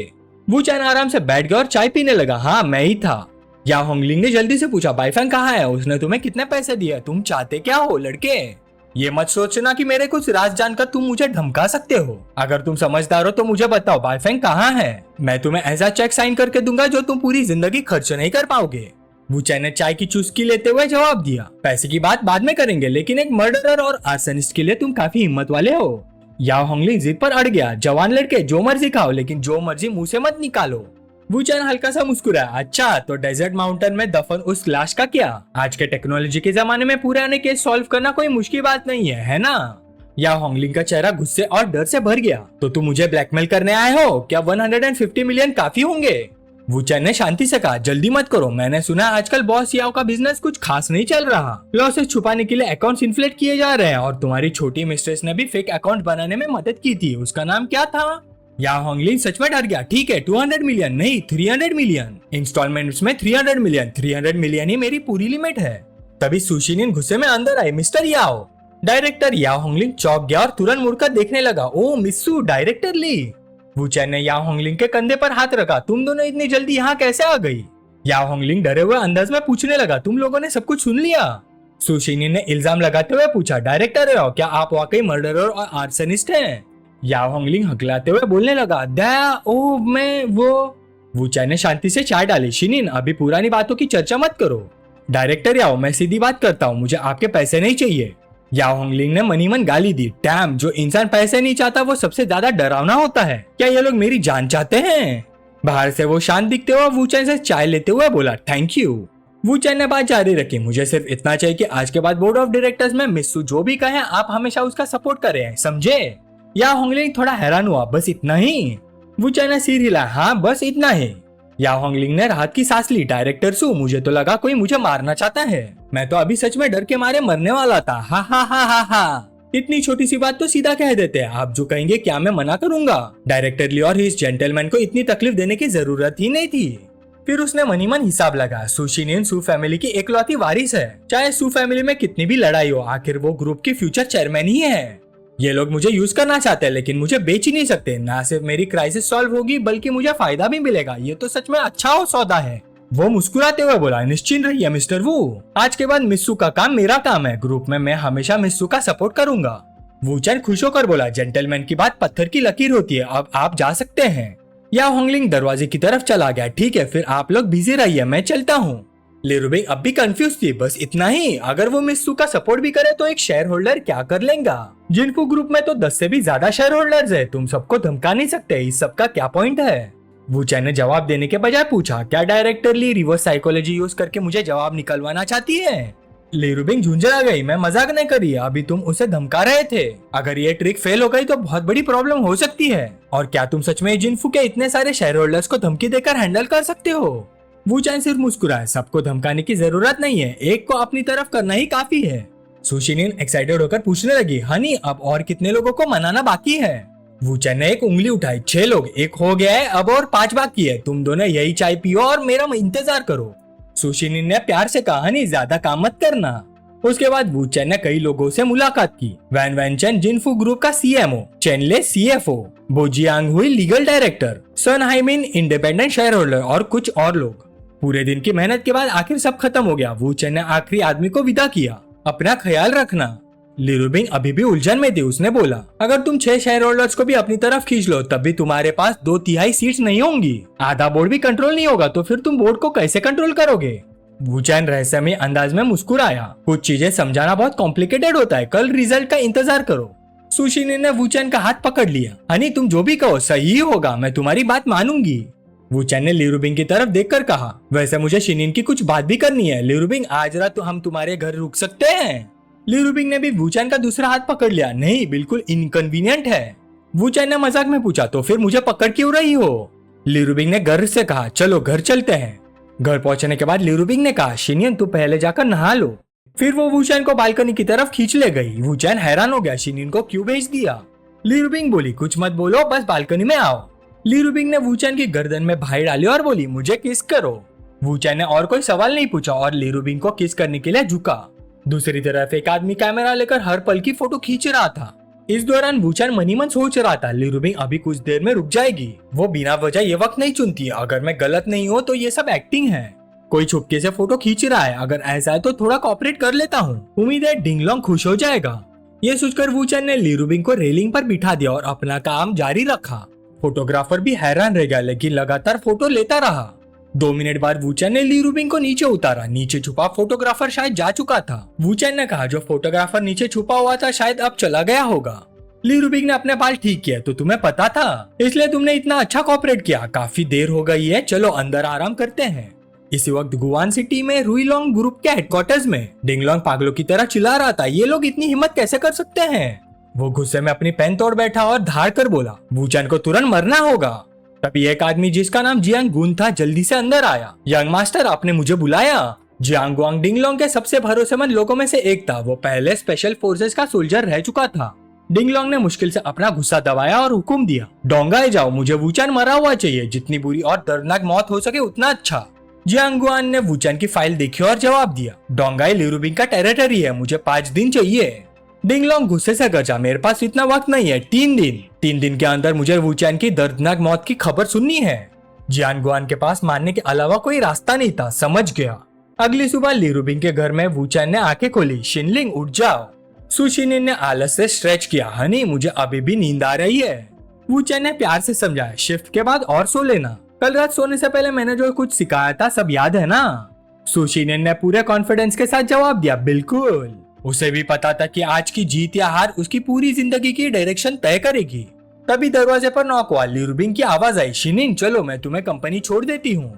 वूचान आराम से बैठ गया और चाय पीने लगा, हाँ मैं ही था। याओ होंगलिंग ने जल्दी से पूछा, बाईफैंग कहाँ है? उसने तुम्हें कितने पैसे दिए? तुम चाहते क्या हो लड़के? ये मत सोचना कि मेरे कुछ राज जानकर तुम मुझे धमका सकते हो। अगर तुम समझदार हो तो मुझे बताओ, बाईफैंग कहाँ है? मैं तुम्हें ऐसा चेक साइन करके दूंगा जो तुम पूरी जिंदगी खर्च नहीं कर पाओगे। वूचान ने चाय की चुस्की लेते हुए जवाब दिया, पैसे की बात बाद में करेंगे, लेकिन एक मर्डरर और आर्सनिस्ट के लिए तुम काफी हिम्मत वाले हो। याओ होंगलिंग जिद पर अड़ गया, जवान लड़के जो मर्जी खाओ, लेकिन जो मर्जी मुंह से मत निकालो। वूचान हल्का सा मुस्कुराया, अच्छा तो डेजर्ट माउंटेन में दफन उस लाश का क्या? आज के टेक्नोलॉजी के जमाने में पुराने केस सॉल्व करना कोई मुश्किल बात नहीं है ना? याओ होंगलिंग का चेहरा गुस्से और डर से भर गया, तो तुम मुझे ब्लैकमेल करने आए हो? क्या 150 मिलियन काफी होंगे? वूचान ने शांति से कहा, जल्दी मत करो, मैंने सुना आजकल बॉस याओ का बिजनेस कुछ खास नहीं चल रहा। लॉसेस छुपाने के लिए अकाउंट्स इन्फ्लेट किए जा रहे हैं और तुम्हारी छोटी मिस्ट्रेस ने भी फेक अकाउंट बनाने में मदद की थी, उसका नाम क्या था? याओ होंगलिंग सच में डर गया, ठीक है 200 मिलियन नहीं 300 मिलियन इंस्टॉलमेंट्स में 300 मिलियन 300 मिलियन ही मेरी पूरी लिमिट है। तभी सू शिनियन गुस्से में अंदर आई, मिस्टर याओ। डायरेक्टर याओ होंगलिंग चौंक गया और तुरंत मुड़कर देखने लगा, ओ मिस्सू डायरेक्टर ली। वूचान ने याओ होंगलिंग के कंधे पर हाथ रखा, तुम दोनों इतनी जल्दी यहाँ कैसे आ गई? याओ होंगलिंग डरे हुए अंदाज में पूछने लगा, तुम लोगों ने सब कुछ सुन लिया? सू शिनियन ने इल्जाम लगाते हुए पूछा, डायरेक्टर याओ, क्या आप वाकई मर्डरर और आर्सनिस्ट हैं? याओ होंगलिंग हकलाते हुए बोलने लगा, दया ओ मैं वो। वूचान ने शांति से चाय डाली, शिनियन अभी पुरानी बातों की चर्चा मत करो। डायरेक्टर याओ, मैं सीधी बात करता हूँ, मुझे आपके पैसे नहीं चाहिए। याओ होंगलिंग ने मनी मन गाली दी, डैम, जो इंसान पैसे नहीं चाहता वो सबसे ज्यादा डरावना होता है। क्या ये लोग मेरी जान चाहते हैं? बाहर से वो शांत दिखते हुए वूचान से चाय लेते हुए बोला, थैंक यू। वू चैन ने बात जारी रखी, मुझे सिर्फ इतना चाहिए कि आज के बाद बोर्ड ऑफ डायरेक्टर्स में मिस्सू जो भी कहे आप हमेशा उसका सपोर्ट कर रहे हैं, समझे? या होंगलिंग थोड़ा हैरान हुआ, बस इतना ही? वू चैन ने सिर हिलाया, हाँ बस इतना ही। या होंगलिंग ने राहत की सांस ली, डायरेक्टर सू मुझे तो लगा कोई मुझे मारना चाहता है, मैं तो अभी सच में डर के मारे मरने वाला था, हा हा हा हा हा। इतनी छोटी सी बात तो सीधा कह देते हैं, आप जो कहेंगे क्या मैं मना करूंगा? डायरेक्टर ली और इस जेंटलमैन को इतनी तकलीफ देने की जरूरत ही नहीं थी। फिर उसने मनी मन हिसाब लगाया, सू शिनियन सू फैमिली की इकलौती वारिस है, चाहे सू फैमिली में कितनी भी लड़ाई हो, आखिर वो ग्रुप की फ्यूचर चेयरमैन ही है। ये लोग मुझे यूज करना चाहते हैं लेकिन मुझे बेच ही नहीं सकते, ना सिर्फ मेरी क्राइसिस सॉल्व होगी बल्कि मुझे फायदा भी मिलेगा, ये तो सच में अच्छा हो सौदा है। वो मुस्कुराते हुए बोला, निश्चिंत रहिए मिस्टर वू, आज के बाद मिस्सू का काम मेरा काम है, ग्रुप में मैं हमेशा मिस्सू का सपोर्ट करूंगा। वू चैन खुश होकर बोला, जेंटलमैन की बात पत्थर की लकीर होती है, अब आप जा सकते हैं। या होंगलिंग दरवाजे की तरफ चला गया, ठीक है फिर आप लोग बिजी रहिए, मैं चलता हूँ। ले रुबिंग अब भी कंफ्यूज थी, बस इतना ही? अगर वो मिस्सू का सपोर्ट भी करे तो एक शेयर होल्डर क्या कर लेगा? जिनको ग्रुप में तो 10 से भी ज्यादा शेयर होल्डर्स है, तुम सबको धमका नहीं सकते, इस सब का क्या पॉइंट है? वू चैन ने जवाब देने के बजाय पूछा, क्या डायरेक्टर ली रिवर्स साइकोलॉजी यूज करके मुझे जवाब निकलवाना चाहती है? ले रुबिंग झुंझला गई, मैं मजाक नहीं कर रही, अभी तुम उसे धमका रहे थे, अगर ये ट्रिक फेल हो गई तो बहुत बड़ी प्रॉब्लम हो सकती है। और क्या तुम सच में जिनफू के इतने सारे शेयर होल्डर्स को धमकी देकर हैंडल कर सकते हो? वू चैन सिर्फ मुस्कुराए, सबको धमकाने की जरूरत नहीं है, एक को अपनी तरफ करना ही काफी है। सू शिनियन एक्साइटेड होकर पूछने लगी, हनी अब और कितने लोगों को मनाना बाकी है? वू चैन ने एक उंगली उठाई, 6 लोग, एक हो गया है, अब और 5 बाकी है, तुम दोनों यही चाय पियो और मेरा इंतजार करो। सू शिनियन ने प्यार से कहा, हनी ज्यादा काम मत करना। उसके बाद वू चैन ने कई लोगों से मुलाकात की, वैन वैन चैन जिनफू ग्रुप का सीएमओ, चेनले सीएफओ, बोजियांग हुई लीगल डायरेक्टर, सन हाइमिन इंडिपेंडेंट शेयर होल्डर और कुछ और लोग। पूरे दिन की मेहनत के बाद आखिर सब खत्म हो गया। वू चैन ने आखिरी आदमी को विदा किया, अपना ख्याल रखना। ली रुबिंग अभी भी उलझन में थी, उसने बोला, अगर तुम 6 शेयर होल्डर्स को भी अपनी तरफ खींच लो तब भी तुम्हारे पास 2/3 सीट्स नहीं होंगी, आधा बोर्ड भी कंट्रोल नहीं होगा, तो फिर तुम बोर्ड को कैसे कंट्रोल करोगे? वू चैन रहस्यमय अंदाज में मुस्कुराया, कुछ चीजें समझाना बहुत कॉम्प्लिकेटेड होता है, कल रिजल्ट का इंतजार करो। सू शिनियन ने वू चैन का हाथ पकड़ लिया, हनी तुम जो भी कहो सही होगा, मैं तुम्हारी बात मानूंगी। वू चैन ने ली रुबिंग की तरफ देखकर कहा, वैसे मुझे शिनियन की कुछ बात भी करनी है, ली रुबिंग आज रात तो हम तुम्हारे घर रुक सकते हैं? ली रुबिंग ने भी वू चैन का दूसरा हाथ पकड़ लिया, नहीं बिल्कुल इनकन्वीनियंट है। वू चैन ने मजाक में पूछा, तो फिर मुझे पकड़ क्यों रही हो? ली रुबिंग ने गर्व से कहा, चलो घर चलते हैं। घर पहुंचने के बाद ली रुबिंग ने कहा, शिनियन तू पहले जाकर नहा लो। फिर वो वू चैन को बालकनी की तरफ खींच ले गई। वू चैन हैरान हो गया, शिनियन को क्यों भेज दिया? ली रुबिंग बोली, कुछ मत बोलो, बस बालकनी में आओ। ली रुबिंग ने वू चैन की गर्दन में भाई डाली और बोली, मुझे किस करो। वू चैन ने और कोई सवाल नहीं पूछा और ली रुबिंग को किस करने के लिए झुका। दूसरी तरफ एक आदमी कैमरा लेकर हर पल की फोटो खींच रहा था। इस दौरान वू चैन मनी मन सोच रहा था, ली रुबिंग अभी कुछ देर में रुक जाएगी, वो बिना वजह ये वक्त नहीं चुनती, अगर मैं गलत नहीं हूँ तो ये सब एक्टिंग है, कोई छुपके से फोटो खींच रहा है, अगर ऐसा है तो थोड़ा कोऑपरेट कर लेता हूँ, उम्मीद है डिंगलोंग खुश हो जाएगा। ये सोचकर वू चैन ने ली रुबिंग को रेलिंग पर बिठा दिया और अपना काम जारी रखा। फोटोग्राफर भी हैरान रह गया लेकिन लगातार फोटो लेता रहा। 2 मिनट बाद वू चैन ने ली रुबिंग को नीचे उतारा, नीचे छुपा फोटोग्राफर शायद जा चुका था। वू चैन ने कहा, जो फोटोग्राफर नीचे छुपा हुआ था शायद अब चला गया होगा। ली रुबिंग ने अपने बाल ठीक किया, तो तुम्हें पता था, इसलिए तुमने इतना अच्छा कोऑपरेट किया, काफी देर हो गई है, चलो अंदर आराम करते हैं। इसी वक्त गुआन सिटी में रुईलोंग ग्रुप के हेडक्वार्टर्स में डिंगलोंग पागलों की तरह चिल्ला रहा था, ये लोग इतनी हिम्मत कैसे कर सकते हैं? वो गुस्से में अपनी पेन तोड़ बैठा और धाड़ कर बोला, वू चैन को तुरंत मरना होगा। तभी एक आदमी जिसका नाम जियांग गुन था जल्दी से अंदर आया। यंग मास्टर, आपने मुझे बुलाया? जियांग गुआंग डिंगलोंग के सबसे भरोसेमंद लोगों में से एक था, वो पहले स्पेशल फोर्सेस का सोल्जर रह चुका था। डिंगलोंग ने मुश्किल से अपना गुस्सा दबाया और हुक्म दिया, डोंगाए जाओ, मुझे वू चैन मरा हुआ चाहिए, जितनी बुरी और दर्दनाक मौत हो सके उतना अच्छा। जियांग गुआन ने वू चैन की फाइल देखी और जवाब दिया, डोंगाई ली रुबिंग का टेरिटरी है, मुझे 5 दिन चाहिए। डिंगलोंग गुस्से से गरजा, मेरे पास इतना वक्त नहीं है, 3 दिन के अंदर मुझे वू चैन की दर्दनाक मौत की खबर सुननी है। जियांग गुआन के पास मानने के अलावा कोई रास्ता नहीं था, समझ गया। अगली सुबह ली रुबिंग के घर में वू चैन ने आंखें खोली, शिनलिंग उठ जाओ। सू शिनियन ने आलस से स्ट्रेच किया, हनी मुझे अभी भी नींद आ रही है। वू चैन ने प्यार से समझाया, शिफ्ट के बाद और सो लेना, कल रात सोने से पहले मैंने जो कुछ सिखाया था सब याद है ना? सू शिनियन ने पूरे कॉन्फिडेंस के साथ जवाब दिया, बिल्कुल। उसे भी पता था कि आज की जीत या हार उसकी पूरी जिंदगी की डायरेक्शन तय करेगी। तभी दरवाजे पर नॉक हुआ, ली रुबिंग की आवाज आई, शिनिन चलो मैं तुम्हें कंपनी छोड़ देती हूँ।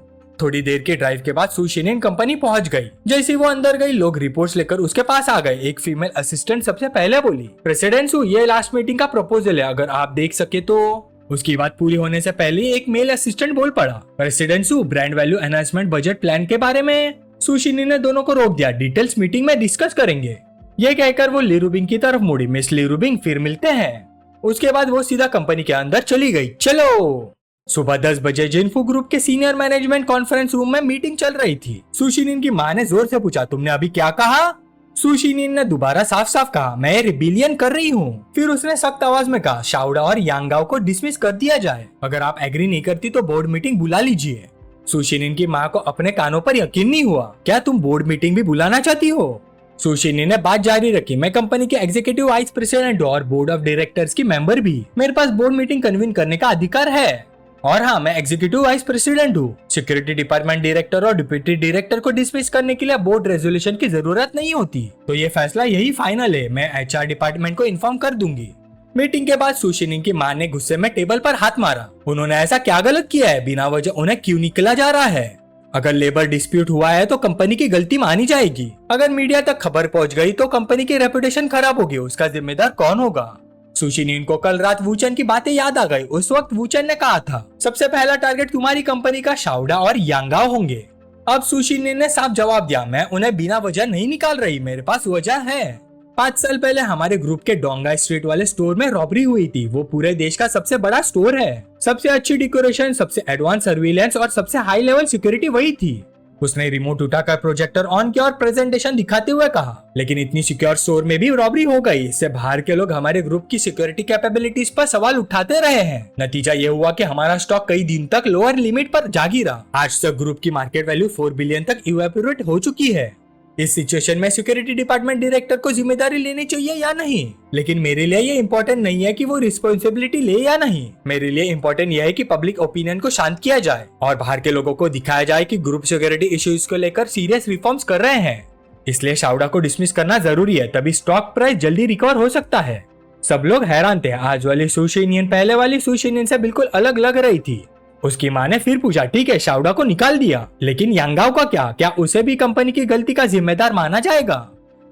थोड़ी देर के ड्राइव के बाद सुशिनिन कंपनी पहुंच गई। जैसे वो अंदर गई, लोग रिपोर्ट्स लेकर उसके पास आ गए। एक फीमेल असिस्टेंट सबसे पहले बोली, प्रेसिडेंट सु, ये लास्ट मीटिंग का प्रपोजल है, अगर आप देख सके तो। उसकी बात पूरी होने से पहले एक मेल असिस्टेंट बोल पड़ा, प्रेसिडेंट सु, brand value enhancement budget plan के बारे में। सुशिनिन ने दोनों को रोक दिया, डिटेल्स मीटिंग में डिस्कस करेंगे। ये कहकर वो ली रूबिंग की तरफ मुड़ी, मिस ली रूबिंग, फिर मिलते हैं। उसके बाद वो सीधा कंपनी के अंदर चली गई। चलो। सुबह 10 बजे जिनफू ग्रुप के सीनियर मैनेजमेंट कॉन्फ्रेंस रूम में मीटिंग चल रही थी। सुशिनिन की मां ने जोर से पूछा, तुमने अभी क्या कहा? सुशिनिन ने दोबारा साफ साफ कहा, मैं रिबिलियन कर रही हूँ। फिर उसने सख्त आवाज में कहा, शाउडा और यांगाओ को डिसमिस कर दिया जाए। अगर आप एग्री नहीं करती तो बोर्ड मीटिंग बुला लीजिए। सुशिनिन की मां को अपने कानों पर यकीन नहीं हुआ। क्या तुम बोर्ड मीटिंग भी बुलाना चाहती हो? सुशिनिन ने बात जारी रखी, मैं कंपनी के एग्जीक्यूटिव वाइस प्रेसिडेंट और बोर्ड ऑफ डायरेक्टर्स की मेंबर भी। मेरे पास बोर्ड मीटिंग कन्वीन करने का अधिकार है। और हाँ, मैं एग्जीक्यूटिव वाइस प्रेसिडेंट हूँ। सिक्योरिटी डिपार्टमेंट डायरेक्टर और डिप्टी डायरेक्टर को डिसमिस करने के लिए बोर्ड रेजोल्यूशन की जरूरत नहीं होती, तो ये फैसला यही फाइनल है। मैं एचआर डिपार्टमेंट को इन्फॉर्म कर दूंगी। मीटिंग के बाद सुशिनिन की मां ने गुस्से में टेबल पर हाथ मारा। उन्होंने ऐसा क्या गलत किया है? बिना वजह उन्हें क्यों निकला जा रहा है? अगर लेबर डिस्प्यूट हुआ है तो कंपनी की गलती मानी जाएगी। अगर मीडिया तक खबर पहुंच गई तो कंपनी की रेपुटेशन खराब होगी। उसका जिम्मेदार कौन होगा? सुशिनिन को कल रात वूचन की बातें याद आ गई। उस वक्त वूचन ने कहा था, सबसे पहला टारगेट तुम्हारी कंपनी का शाउडा और यांगाओ होंगे। अब सुशिनिन ने साफ जवाब दिया, मैं उन्हें बिना वजह नहीं निकाल रही, मेरे पास वजह है। 5 साल पहले हमारे ग्रुप के डोंगा स्ट्रीट वाले स्टोर में रॉबरी हुई थी। वो पूरे देश का सबसे बड़ा स्टोर है। सबसे अच्छी डेकोरेशन, सबसे एडवांस सर्विलेंस और सबसे हाई लेवल सिक्योरिटी वही थी। उसने रिमोट उठाकर प्रोजेक्टर ऑन किया और प्रेजेंटेशन दिखाते हुए कहा, लेकिन इतनी सिक्योर स्टोर में भी रॉबरी हो गई। इससे बाहर के लोग हमारे ग्रुप की सिक्योरिटी कैपेबिलिटीज पर सवाल उठाते रहे हैं। नतीजा ये हुआ कि हमारा स्टॉक कई दिन तक लोअर लिमिट पर जा गिरा। आज तक ग्रुप की मार्केट वैल्यू 4 बिलियन तक इवेपोरेट हो चुकी है। इस सिचुएशन में सिक्योरिटी डिपार्टमेंट डायरेक्टर को जिम्मेदारी लेनी चाहिए या नहीं? लेकिन मेरे लिए ये इम्पोर्टेंट नहीं है कि वो रिस्पॉन्सिबिलिटी ले या नहीं। मेरे लिए इम्पोर्टेंट यह है कि पब्लिक ओपिनियन को शांत किया जाए और बाहर के लोगों को दिखाया जाए कि ग्रुप सिक्योरिटी इश्यूज को लेकर सीरियस रिफॉर्म्स कर रहे हैं। इसलिए शाउडा को डिसमिस करना जरूरी है, तभी स्टॉक प्राइस जल्दी रिकवर हो सकता है। सब लोग हैरान थे। आज वाली सुशिनियन पहले वाली सुशिनियन से बिल्कुल अलग लग रही थी। उसकी मां ने फिर पूछा, ठीक है, शाउडा को निकाल दिया, लेकिन यांगाओ का क्या उसे भी कंपनी की गलती का जिम्मेदार माना जाएगा?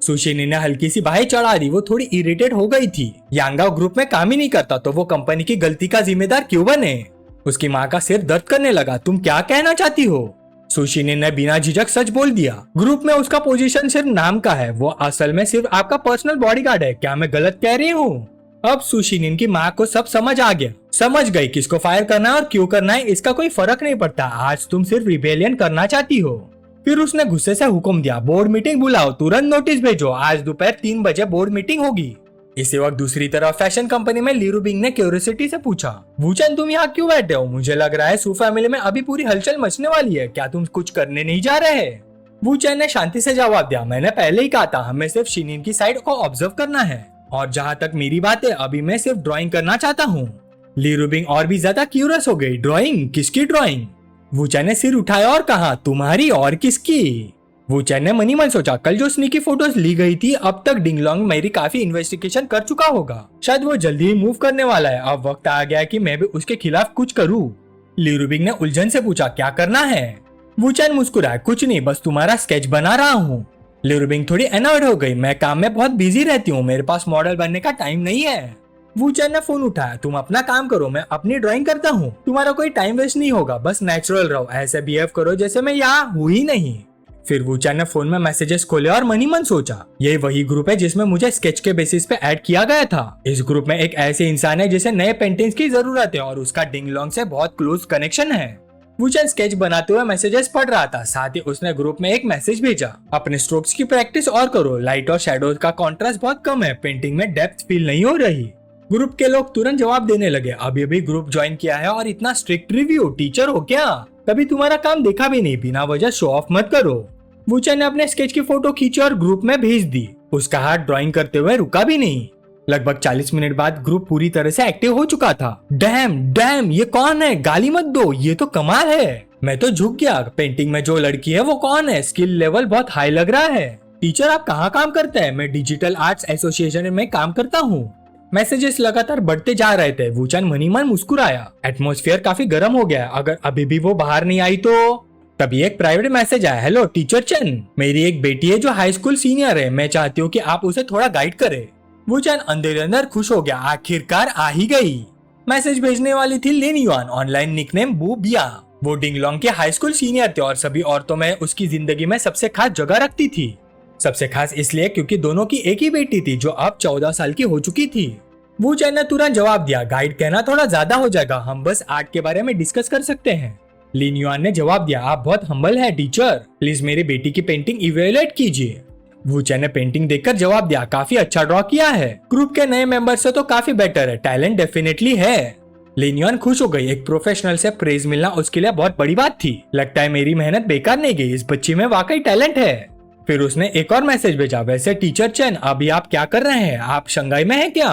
सुशिनिन ने हल्की सी बाहें चढ़ा दी। वो थोड़ी इरिटेट हो गई थी। यांगाओ ग्रुप में काम ही नहीं करता तो वो कंपनी की गलती का जिम्मेदार क्यों बने? उसकी मां का सिर दर्द करने लगा। तुम क्या कहना चाहती हो? सुशिनिन ने बिना झिझक सच बोल दिया। ग्रुप में उसका पोजीशन सिर्फ नाम का है, वो असल में सिर्फ आपका पर्सनल बॉडीगार्ड है। क्या मैं गलत कह रही हूँ? अब सुशिनिन की मां को सब समझ आ गया। समझ गई किसको फायर करना है और क्यों करना है, इसका कोई फर्क नहीं पड़ता। आज तुम सिर्फ रिबेलियन करना चाहती हो। फिर उसने गुस्से से हुक्म दिया, बोर्ड मीटिंग बुलाओ, तुरंत नोटिस भेजो, आज दोपहर 3 बजे बोर्ड मीटिंग होगी। इसी वक्त दूसरी तरफ फैशन कंपनी में ली रूबिंग ने क्यूरियोसिटी से पूछा, वूचन तुम यहाँ क्यों बैठे हो? मुझे लग रहा है सू फैमिली में अभी पूरी हलचल मचने वाली है। क्या तुम कुछ करने नहीं जा रहे? वूचन ने शांति से जवाब दिया, मैंने पहले ही कहा था, हमें सिर्फ शिनिन की साइड को ऑब्जर्व करना है। और जहाँ तक मेरी बात है, अभी मैं सिर्फ ड्राइंग करना चाहता हूँ। ली रूबिंग और भी ज्यादा क्यूरियस हो गई। ड्राइंग? किसकी ड्राइंग? वूचन ने सिर उठाया और कहा, तुम्हारी और किसकी? वूचन ने मनी मन सोचा, कल जो स्नीकी फोटोज ली गई थी, अब तक डिंगलोंग मेरी काफी इन्वेस्टिगेशन कर चुका होगा। शायद वो जल्दी ही मूव करने वाला है। अब वक्त आ गया कि मैं भी उसके खिलाफ कुछ करूँ। ली रूबिंग ने उलझन से पूछा, क्या करना है? वूचन मुस्कुराया, कुछ नहीं, बस तुम्हारा स्केच बना रहा हूँ। ली रूबिंग थोड़ी अनॉयड हो गई, मैं काम में बहुत बिजी रहती हूँ, मेरे पास मॉडल बनने का टाइम नहीं है। वूचन ने फोन उठाया, तुम अपना काम करो, मैं अपनी ड्राइंग करता हूँ। तुम्हारा कोई टाइम वेस्ट नहीं होगा, बस नेचुरल रहो, ऐसे बिहेव करो जैसे मैं यहाँ हूँ ही नहीं। फिर वूचन ने फोन में मैसेजेस खोले और मनी मन सोचा, ये वही ग्रुप है जिसमें मुझे स्केच के बेसिस पे ऐड किया गया था। इस ग्रुप में एक ऐसे इंसान है जिसे नए पेंटिंग्स की जरूरत है और उसका डिंगलोंग से बहुत क्लोज कनेक्शन है। वूचन स्केच बनाते हुए मैसेजेस पढ़ रहा था। साथ ही उसने ग्रुप में एक मैसेज भेजा, अपने स्ट्रोक्स की प्रैक्टिस और करो, लाइट और शैडोज का कॉन्ट्रास्ट बहुत कम है, पेंटिंग में डेप्थ फील नहीं हो रही। ग्रुप के लोग तुरंत जवाब देने लगे, अभी ग्रुप ज्वाइन किया है और इतना स्ट्रिक्ट रिव्यू, टीचर हो क्या? कभी तुम्हारा काम देखा भी नहीं, बिना वजह शो ऑफ मत करो। वूचन ने अपने स्केच की फोटो खींची और ग्रुप में भेज दी। उसका हाथ ड्राइंग करते हुए रुका भी नहीं। लगभग 40 मिनट बाद ग्रुप पूरी तरह से एक्टिव हो चुका था। डैम, ये कौन है? गाली मत दो, ये तो कमाल है। मैं तो झुक गया। पेंटिंग में जो लड़की है वो कौन है? स्किल लेवल बहुत हाई लग रहा है। टीचर आप कहाँ काम करते हैं? मैं डिजिटल आर्ट्स एसोसिएशन में काम करता हूँ। मैसेजेस लगातार बढ़ते जा रहे थे। वूचन मनी मन मुस्कुराया। एटमॉस्फेयर काफी गर्म हो गया। अगर अभी भी वो बाहर नहीं आई तो तभी एक प्राइवेट मैसेज आया, हेलो टीचर चेन, मेरी एक बेटी है जो हाई स्कूल सीनियर है, मैं चाहती हूँ कि आप उसे थोड़ा गाइड करें। वो चैन अंदर अंदर खुश हो गया, आखिरकार आ ही गई। मैसेज भेजने वाली थी लिन युआन, ऑनलाइन निकनेम बू बिया। वो डिंगलोंग के हाई स्कूल सीनियर थे और सभी औरतों में उसकी जिंदगी में सबसे खास जगह रखती थी। सबसे खास इसलिए क्योंकि दोनों की एक ही बेटी थी जो अब 14 साल की हो चुकी थी। वू चैन ने तुरंत जवाब दिया, गाइड कहना थोड़ा ज्यादा हो जाएगा, हम बस आर्ट के बारे में डिस्कस कर सकते हैं। लिन युआन ने जवाब दिया, आप बहुत हम्बल है टीचर, प्लीज मेरी बेटी की पेंटिंग इवेलुएट कीजिए। वू चैन ने पेंटिंग देखकर जवाब दिया, काफी अच्छा ड्रॉ किया है, ग्रुप के नए मेंबर से तो काफी बेटर है, टैलेंट डेफिनेटली है। लिन युआन खुश हो गई, एक प्रोफेशनल से प्रेज मिलना उसके लिए बहुत बड़ी बात थी। लगता है मेरी मेहनत बेकार नहीं गई, इस बच्ची में वाकई टैलेंट है। फिर उसने एक और मैसेज भेजा, वैसे टीचर चैन अभी आप क्या कर रहे हैं, आप शंघाई में हैं क्या?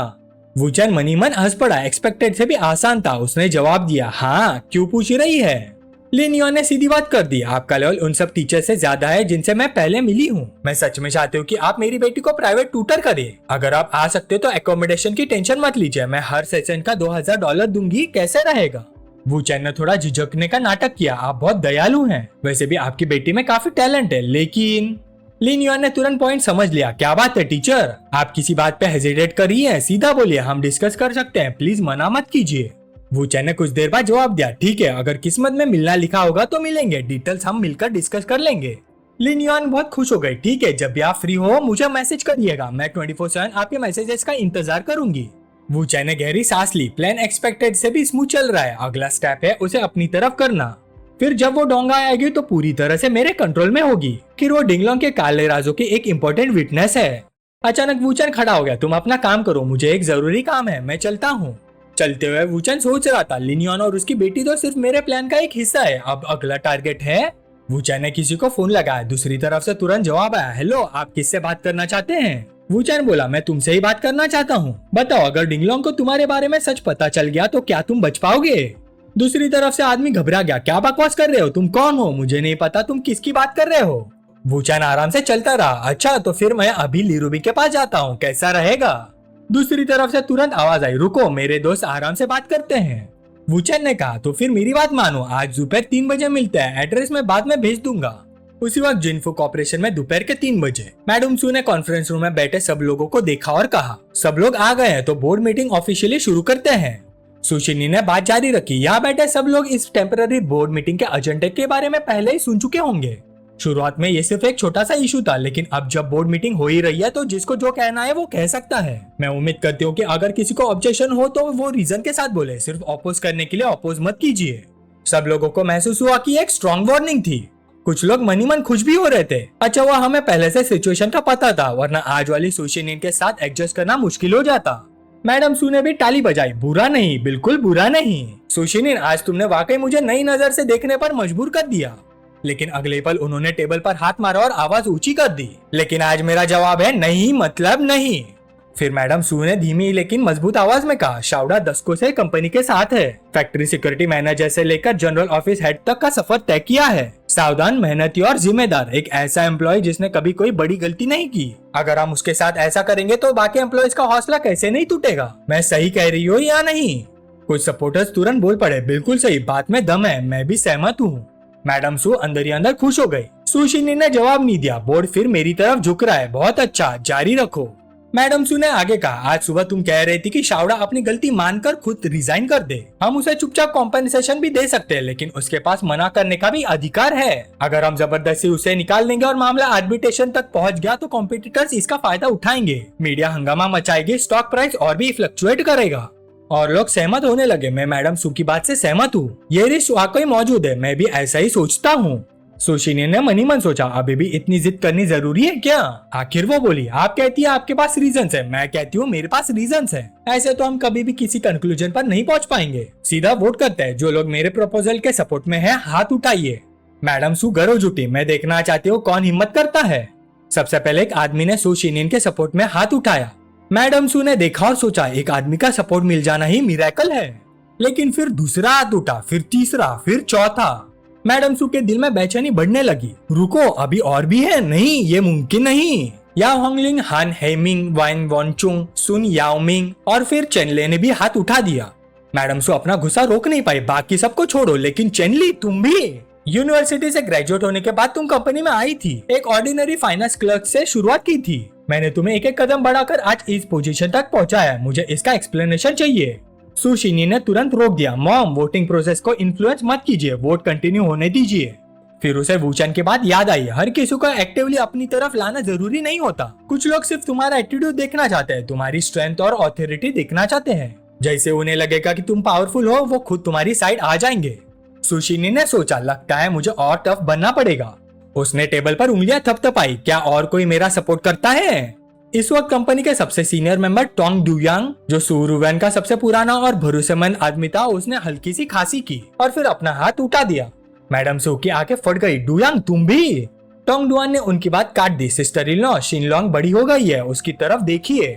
वू चैन मनी मन हंस पड़ा, एक्सपेक्टेड से भी आसान था। उसने जवाब दिया, हाँ क्यों पूछ रही है? लिन युआन ने सीधी बात कर दी, आपका लेवल उन सब टीचर से ज्यादा है जिनसे मैं पहले मिली हूँ। मैं सच में चाहती हूँ कि आप मेरी बेटी को प्राइवेट ट्यूटर करें। अगर आप आ सकते तो एकोमोडेशन की टेंशन मत लीजिए, मैं हर सेशन का $2000 दूंगी, कैसे रहेगा? वू चैन ने थोड़ा झिझकने का नाटक किया, आप बहुत दयालु हैं, वैसे भी आपकी बेटी में काफी टैलेंट है, लेकिन लिन युआन ने तुरंत पॉइंट समझ लिया, क्या बात है टीचर, आप किसी बात पे हेजिटेट कर रही हैं, सीधा बोलिए, हम डिस्कस कर सकते हैं, प्लीज मना मत कीजिए। वू चैन ने कुछ देर बाद जवाब दिया, ठीक है, अगर किस्मत में मिलना लिखा होगा तो मिलेंगे, डिटेल्स हम मिलकर डिस्कस कर लेंगे। लिन युआन बहुत खुश हो गई, ठीक है, जब भी आप फ्री हो मुझे मैसेज करिएगा, मैं 24/7 आपके मैसेजेस का इंतजार करूंगी। वू चैन ने गहरी सांस ली, प्लान एक्सपेक्टेड से भी स्मूथ चल रहा है, अगला स्टेप है उसे अपनी तरफ करना, फिर जब वो डोंगा आएगी तो पूरी तरह से मेरे कंट्रोल में होगी। फिर वो डिंगलोंग के काले राजों की एक इम्पोर्टेंट विटनेस है। अचानक वू चैन खड़ा हो गया, तुम अपना काम करो, मुझे एक जरूरी काम है, मैं चलता हूँ। चलते हुए वू चैन सोच रहा था, लिन युआन और उसकी बेटी तो सिर्फ मेरे प्लान का एक हिस्सा है, अब अगला टारगेट है। वू चैन ने किसी को फोन लगाया, दूसरी तरफ से तुरंत जवाब आया, हेलो आप किससे बात करना चाहते हैं? वू चैन बोला, मैं तुमसे ही बात करना चाहता हूँ, बताओ अगर डिंगलोंग को तुम्हारे बारे में सच पता चल गया तो क्या तुम बच पाओगे? दूसरी तरफ से आदमी घबरा गया, क्या बकवास कर रहे हो, तुम कौन हो, मुझे नहीं पता तुम किसकी बात कर रहे हो। वू चैन आराम से चलता रहा, अच्छा तो फिर मैं अभी ली रूबी के पास जाता हूँ, कैसा रहेगा? दूसरी तरफ से तुरंत आवाज आई, रुको मेरे दोस्त आराम से बात करते हैं। वू चैन ने कहा, तो फिर मेरी बात मानो, आज दोपहर 3 बजे मिलते हैं, एड्रेस मैं बाद में भेज दूंगा। उसी वक्त जिनफू कॉर्पोरेशन में दोपहर के 3 बजे मैडम सू ने कॉन्फ्रेंस रूम में बैठे सब लोगों को देखा और कहा, सब लोग आ गए हैं तो बोर्ड मीटिंग ऑफिशियली शुरू करते हैं। सुशिनी ने बात जारी रखी, यहाँ बैठे सब लोग इस टेम्पररी बोर्ड मीटिंग के एजेंडे के बारे में पहले ही सुन चुके होंगे। शुरुआत में ये सिर्फ एक छोटा सा इशू था, लेकिन अब जब बोर्ड मीटिंग हो ही रही है तो जिसको जो कहना है वो कह सकता है। मैं उम्मीद करती हूँ कि अगर किसी को ऑब्जेक्शन हो तो वो रीजन के साथ बोले, सिर्फ अपोज करने के लिए अपोज मत कीजिए। सब लोगों को महसूस हुआ कि एक स्ट्रॉन्ग वार्निंग थी। कुछ लोग मनी मन खुश भी हो रहे थे, अच्छा हुआ हमें पहले से सिचुएशन का पता था, वरना आज वाली सुशिनी के साथ एडजस्ट करना मुश्किल हो जाता। मैडम सू ने भी ताली बजाई, बुरा नहीं, बिल्कुल बुरा नहीं सुशिनी, आज तुमने वाकई मुझे नई नजर से देखने पर मजबूर कर दिया। लेकिन अगले पल उन्होंने टेबल पर हाथ मारा और आवाज ऊंची कर दी, लेकिन आज मेरा जवाब है नहीं, मतलब नहीं। फिर मैडम सू ने धीमी लेकिन मजबूत आवाज में कहा, शाउडा दशकों से कंपनी के साथ है, फैक्ट्री सिक्योरिटी मैनेजर से लेकर जनरल ऑफिस हेड तक का सफर तय किया है, सावधान, मेहनती और जिम्मेदार, एक ऐसा एम्प्लॉय जिसने कभी कोई बड़ी गलती नहीं की। अगर हम उसके साथ ऐसा करेंगे तो बाकी एम्प्लॉयज का हौसला कैसे नहीं टूटेगा? मैं सही कह रही हूँ या नहीं? कुछ सपोर्टर्स तुरंत बोल पड़े, बिल्कुल सही, बात में दम है, मैं भी सहमत हूँ। मैडम सू अंदर ही अंदर खुश हो गई। सुशिनी ने जवाब नहीं दिया, बोर्ड फिर मेरी तरफ झुक रहा है, बहुत अच्छा, जारी रखो। मैडम सू ने आगे कहा, आज सुबह तुम कह रही थी कि शाउडा अपनी गलती मानकर खुद रिजाइन कर दे, हम उसे चुपचाप कॉम्पेंसेशन भी दे सकते हैं, लेकिन उसके पास मना करने का भी अधिकार है। अगर हम जबरदस्ती उसे निकाल देंगे और मामला आर्बिट्रेशन तक पहुंच गया तो कॉम्पिटिटर्स इसका फायदा उठाएंगे, मीडिया हंगामा मचाएगी, स्टॉक प्राइस और भी फ्लक्चुएट करेगा। और लोग सहमत होने लगे। मैं मैडम सू की बात से सहमत हूँ, ये रिस्क वाकई मौजूद है, मैं भी ऐसा ही सोचता हूँ। सुशिनी ने मनी मन सोचा, अभी भी इतनी जिद करनी जरूरी है क्या? आखिर वो बोली, आप कहती है आपके पास रीजंस है, मैं कहती हूँ मेरे पास रीजंस है, ऐसे तो हम कभी भी किसी कंक्लूजन पर नहीं पहुँच पाएंगे। सीधा वोट करते हैं, जो लोग मेरे प्रपोजल के सपोर्ट में है हाथ उठाइए। मैडम सू गरो जुटी, मैं देखना चाहती हूँ कौन हिम्मत करता है। सबसे पहले एक आदमी ने सुशिनी के सपोर्ट में हाथ उठाया। मैडम सू ने देखा और सोचा, एक आदमी का सपोर्ट मिल जाना ही मिरेकल है। लेकिन फिर दूसरा हाथ उठा, फिर तीसरा, फिर चौथा। मैडम सू के दिल में बेचैनी बढ़ने लगी। रुको, अभी और भी है, नहीं ये मुमकिन नहीं। याओ होंगलिंग, हान हेमिंग, वाइन वॉनचुंग, सुन याओमिंग और फिर चेनले ने भी हाथ उठा दिया। मैडम सू अपना गुस्सा रोक नहीं पाई, बाकी सबको छोड़ो लेकिन चेनली तुम भी। यूनिवर्सिटी से ग्रेजुएट होने के बाद तुम कंपनी में आई थी, एक ऑर्डिनरी फाइनेंस क्लर्क से शुरुआत की थी। मैंने तुम्हें एक एक कदम बढ़ाकर आज इस पोजीशन तक पहुंचाया, मुझे इसका एक्सप्लेनेशन चाहिए। सुशिनी ने तुरंत रोक दिया, मॉम वोटिंग प्रोसेस को इन्फ्लुएंस मत कीजिए, वोट कंटिन्यू होने दीजिए। फिर उसे वूचन की बात याद आई, हर किसी को एक्टिवली अपनी तरफ लाना जरूरी नहीं होता। कुछ लोग सिर्फ तुम्हारा एटीट्यूड देखना चाहते हैं, तुम्हारी स्ट्रेंथ और ऑथोरिटी देखना चाहते हैं। जैसे उन्हें लगेगा कि तुम पावरफुल हो, वो खुद तुम्हारी साइड आ जाएंगे। सुशिनी ने सोचा, लगता है मुझे और टफ बनना पड़ेगा। उसने टेबल पर उंगलियां थपथपाई, क्या और कोई मेरा सपोर्ट करता है? इस वक्त कंपनी के सबसे सीनियर मेंबर टोंग डुयांग, जो सुरुवेन का सबसे पुराना और भरोसेमंद आदमी था, उसने हल्की सी खांसी की और फिर अपना हाथ उठा दिया। मैडम सू की आंखें फट गई, डुयांग तुम भी? टोंग डुआन ने उनकी बात काट दी, सिस्टर इन लॉ शिनलोंग बड़ी हो गई है, उसकी तरफ देखिए।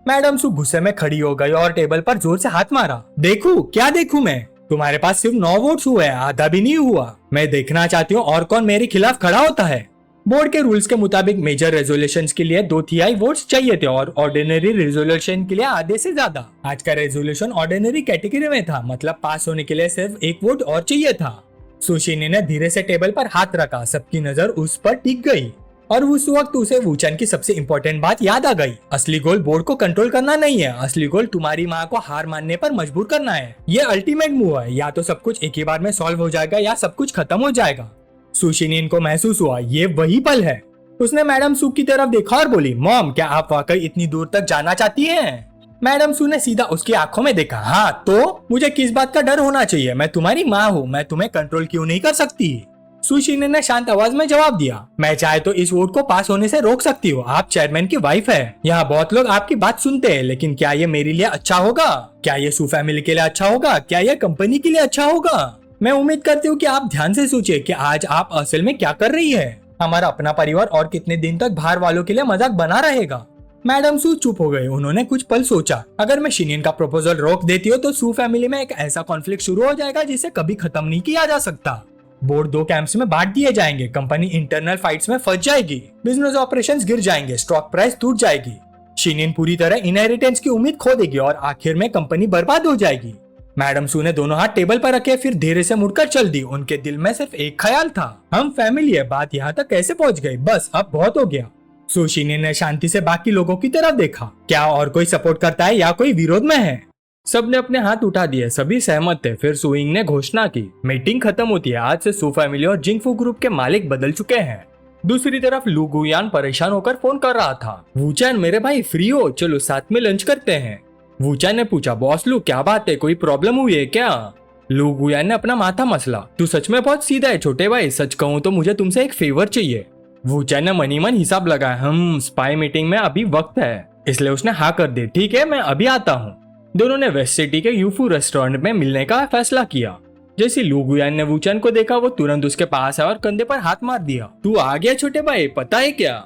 मैडम सू गुस्से में खड़ी हो गई और टेबल पर जोर से हाथ मारा। देखूं? क्या देखूं मैं? तुम्हारे पास सिर्फ 9 वोट्स हुए, आधा भी नहीं हुआ। मैं देखना चाहती हूँ और कौन मेरे खिलाफ खड़ा होता है। बोर्ड के रूल्स के मुताबिक मेजर रेजोल्यूशंस के लिए 2/3 वोट्स चाहिए थे और ऑर्डिनरी रेजोल्यूशन के लिए आधे से ज्यादा। आज का रेजोल्यूशन ऑर्डिनरी कैटेगरी में था, मतलब पास होने के लिए सिर्फ 1 वोट और चाहिए था। सुशिनी ने धीरे से टेबल पर हाथ रखा, सबकी नजर उस पर टिक गई और उस वक्त उसे वूचन की सबसे इम्पोर्टेंट बात याद आ गई। असली गोल बोर्ड को कंट्रोल करना नहीं है, असली गोल तुम्हारी माँ को हार मानने पर मजबूर करना है। ये अल्टीमेट मूव है, या तो सब कुछ एक ही बार में सॉल्व हो जाएगा या सब कुछ खत्म हो जाएगा। सुशिनी को महसूस हुआ ये वही पल है। उसने मैडम सू की तरफ देखा और बोली, मॉम क्या आप वाकई इतनी दूर तक जाना चाहती हैं? मैडम सू ने सीधा उसकी आंखों में देखा। हाँ तो मुझे किस बात का डर होना चाहिए? मैं तुम्हारी माँ हूँ, मैं तुम्हें कंट्रोल क्यों नहीं कर सकती? सुशिनी ने शांत आवाज में जवाब दिया, मैं चाहे तो इस वोट को पास होने से रोक सकती हूँ। आप चेयरमैन की वाइफ है। यहाँ बहुत लोग आपकी बात सुनते हैं, लेकिन क्या ये मेरे लिए अच्छा होगा? क्या ये सू फैमिली के लिए अच्छा होगा? क्या ये कंपनी के लिए अच्छा होगा? मैं उम्मीद करती हूँ कि आप ध्यान से सोचिए कि आज आप असल में क्या कर रही है। हमारा अपना परिवार और कितने दिन तक बाहर वालों के लिए मजाक बना रहेगा? मैडम सू चुप हो गए। उन्होंने कुछ पल सोचा, अगर मैं शिनियन का प्रपोजल रोक देती हूँ तो सू फैमिली में एक ऐसा कॉन्फ्लिक्ट शुरू हो जाएगा जिसे कभी खत्म नहीं किया जा सकता। बोर्ड 2 कैंप्स में बांट दिए जाएंगे, कंपनी इंटरनल फाइट्स में फंस जाएगी, बिजनेस ऑपरेशंस गिर जाएंगे, स्टॉक प्राइस टूट जाएगी, शिनियन पूरी तरह इनहेरिटेंस की उम्मीद खो देगी और आखिर में कंपनी बर्बाद हो जाएगी। मैडम सू ने दोनों हाथ टेबल पर रखे, फिर धीरे से मुड़कर चल दी। उनके दिल में सिर्फ एक ख्याल था, हम फैमिली है। बात यहाँ तक कैसे पहुँच गई? बस अब बहुत हो गया। सुशिनी ने शांति से बाकी लोगों की तरफ देखा, क्या और कोई सपोर्ट करता है या कोई विरोध में है? सबने अपने हाथ उठा दिए, सभी सहमत थे। फिर सुइंग ने घोषणा की, मीटिंग खत्म होती है, आज से सू फैमिली और जिंगफू ग्रुप के मालिक बदल चुके हैं। दूसरी तरफ लू गुयान परेशान होकर फोन कर रहा था, वूचैन मेरे भाई फ्री हो, चलो साथ में लंच करते हैं। वूचैन ने पूछा, बॉस लू क्या बात है, कोई प्रॉब्लम हुई है क्या? लू गुयान ने अपना माथा मसला, तू सच में बहुत सीधा है छोटे भाई, सच कहूँ तो मुझे तुमसे एक फेवर चाहिए। वूचैन ने मनी मन हिसाब लगाया, हम स्पाई मीटिंग में अभी वक्त है, इसलिए उसने हाँ कर दी। ठीक है मैं अभी आता हूँ। दोनों ने वेस्ट सिटी के यूफू रेस्टोरेंट में मिलने का फैसला किया। जैसे लू गुयान ने वूचैन को देखा, वो तुरंत उसके पास आया और कंधे पर हाथ मार दिया, तू आ गया छोटे भाई, पता है क्या?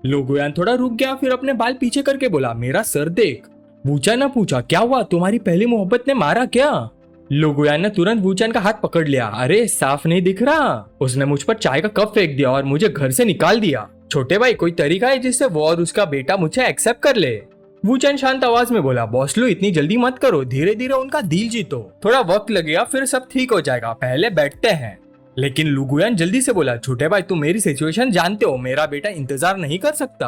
लू गुयान थोड़ा रुक गया, फिर अपने बाल पीछे करके बोला, मेरा सर देख। वूचैन ने पूछा, क्या हुआ, तुम्हारी पहली मोहब्बत ने मारा क्या? लू गुयान ने तुरंत वूचैन का हाथ पकड़ लिया, अरे साफ नहीं दिख रहा। उसने मुझ पर चाय का कप फेंक दिया और मुझे घर से निकाल दिया। छोटे भाई कोई तरीका है जिससे वो और उसका बेटा मुझे एक्सेप्ट कर ले? वूचैन शांत आवाज में बोला, बॉस लू इतनी जल्दी मत करो, धीरे धीरे उनका दिल जीतो, थोड़ा वक्त लगेगा, फिर सब ठीक हो जाएगा, पहले बैठते हैं। लेकिन लू गुयान जल्दी से बोला, छोटे भाई तुम मेरी सिचुएशन जानते हो, मेरा बेटा इंतजार नहीं कर सकता।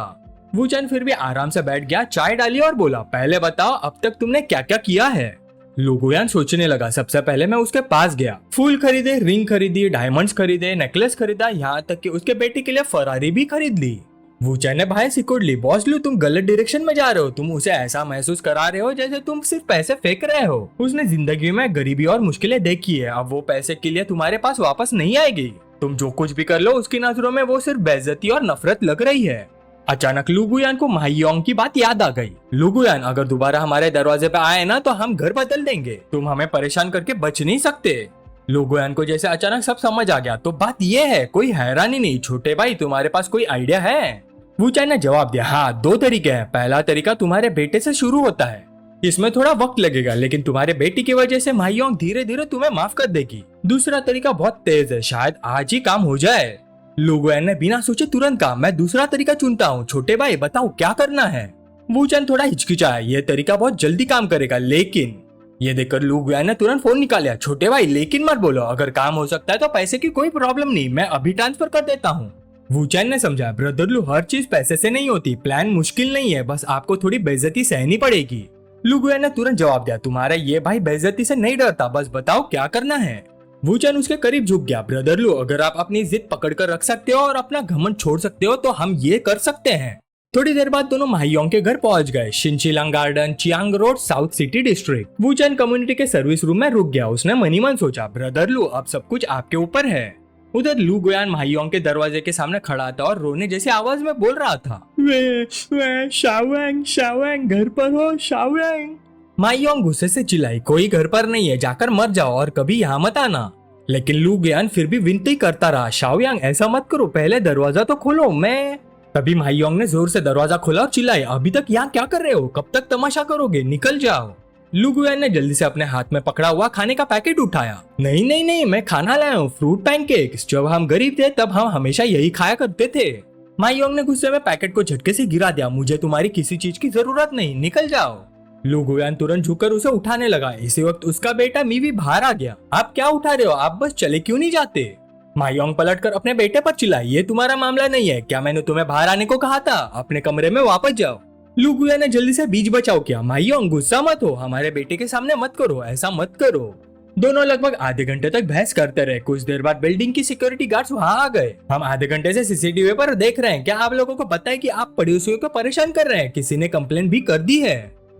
वूचैन फिर भी आराम से बैठ गया, चाय डाली और बोला, पहले बताओ अब तक तुमने क्या क्या किया है? लू गुयान सोचने लगा, सबसे पहले मैं उसके पास गया, फूल खरीदे, रिंग खरीदी, डायमंड्स खरीदे, नेकलेस खरीदा, यहाँ तक कि उसके बेटे के लिए फरारी भी खरीद ली। वूचैन ने भाई सिकोड़ ली, बॉस लू तुम गलत डायरेक्शन में जा रहे हो, तुम उसे ऐसा महसूस करा रहे हो जैसे तुम सिर्फ पैसे फेंक रहे हो। उसने जिंदगी में गरीबी और मुश्किलें देखी है, अब वो पैसे के लिए तुम्हारे पास वापस नहीं आएगी। तुम जो कुछ भी कर लो उसकी नजरों में वो सिर्फ बेइज्जती और नफरत लग रही है। अचानक लू गुयान को माहियोंग की बात याद आ गई। लू गुयान अगर दोबारा हमारे दरवाजे पे आए ना तो हम घर बदल देंगे, तुम हमें परेशान करके बच नहीं सकते। लू गुयान को जैसे अचानक सब समझ आ गया, तो बात ये है, कोई हैरानी नहीं छोटे भाई, तुम्हारे पास कोई आइडिया है? वूचैन ने जवाब दिया, हाँ 2 तरीके हैं। पहला तरीका तुम्हारे बेटे से शुरू होता है, इसमें थोड़ा वक्त लगेगा, लेकिन तुम्हारे बेटी की वजह से माहियोंग धीरे धीरे तुम्हें माफ कर देगी। दूसरा तरीका बहुत तेज है, शायद आज ही काम हो जाए। लू गुयान ने बिना सोचे तुरंत कहा, मैं दूसरा तरीका चुनता हूँ, छोटे भाई बताओ क्या करना है? वूचैन थोड़ा हिचकिचाया, ये तरीका बहुत जल्दी काम करेगा, लेकिन ये देखकर लू गुयान ने तुरंत फोन निकाला। छोटे भाई लेकिन मत बोलो, अगर काम हो सकता है तो पैसे की कोई प्रॉब्लम नहीं, मैं अभी ट्रांसफर कर देता हूँ। वूचैन ने समझा, ब्रदर लू हर चीज पैसे से नहीं होती, प्लान मुश्किल नहीं है, बस आपको थोड़ी बेइज्जती सहनी पड़ेगी। लू गुयान ने तुरंत जवाब दिया, तुम्हारा ये भाई बेइज्जती से नहीं डरता, बस बताओ क्या करना है। वूचैन उसके करीब झुक गया। ब्रदर लू अगर आप अपनी जिद पकड़ कर रख सकते हो और अपना घमंड छोड़ सकते हो तो हम ये कर सकते हैं। थोड़ी देर बाद दोनों माहियोंग के घर पहुंच गए। Shinchilang Garden, Chiang Road, South City District. Wuchan community के सर्विस रूम में रुक गया। उसने मनी मन सोचा, ब्रदर लू अब सब कुछ आपके ऊपर है। उधर लू गुयान माहियोंग के दरवाजे के सामने खड़ा था और रोने जैसी आवाज में बोल रहा था, वे शाओयांग, शाओयांग घर पर हो शाओयांग। माहियोंग गुस्से से चिल्लाई, कोई घर पर नहीं है, जाकर मर जाओ और कभी यहाँ मत आना। लेकिन लू गुयान फिर भी विनती करता रहा, शाओयांग ऐसा मत करो, पहले दरवाजा तो खोलो। मैं तभी माहियोंग ने जोर से दरवाजा खोला और चिल्लाई, अभी तक यहाँ क्या कर रहे हो, कब तक तमाशा करोगे, निकल जाओ। लू गुयान ने जल्दी से अपने हाथ में पकड़ा हुआ खाने का पैकेट उठाया। नहीं नहीं नहीं, मैं खाना लाया हूँ, फ्रूट पैनकेक्स, जब हम गरीब थे तब हम हमेशा यही खाया करते थे। माहियोंग ने गुस्से में पैकेट को झटके से गिरा दिया, मुझे तुम्हारी किसी चीज की जरूरत नहीं, निकल जाओ। लू गुयान तुरंत झुककर उसे उठाने लगा। इसी वक्त उसका बेटा मीवी बाहर आ गया। आप क्या उठा रहे हो, आप बस चले क्यों नहीं जाते। माहियोंग पलटकर अपने बेटे पर चिल्लाई, ये तुम्हारा मामला नहीं है, क्या मैंने तुम्हें बाहर आने को कहा था, अपने कमरे में वापस जाओ। लू गुयान ने जल्दी से बीच बचाव किया, माहियोंग गुस्सा मत हो, हमारे बेटे के सामने मत करो, ऐसा मत करो। दोनों लगभग आधे घंटे तक बहस करते रहे। कुछ देर बाद बिल्डिंग की सिक्योरिटी गार्ड्स वहां आ गए। हम आधे घंटे से सीसीटीवी पर देख रहे हैं, क्या आप लोगों को पता है कि आप पड़ोसियों को परेशान कर रहे हैं, किसी ने कंप्लेंट भी कर दी है।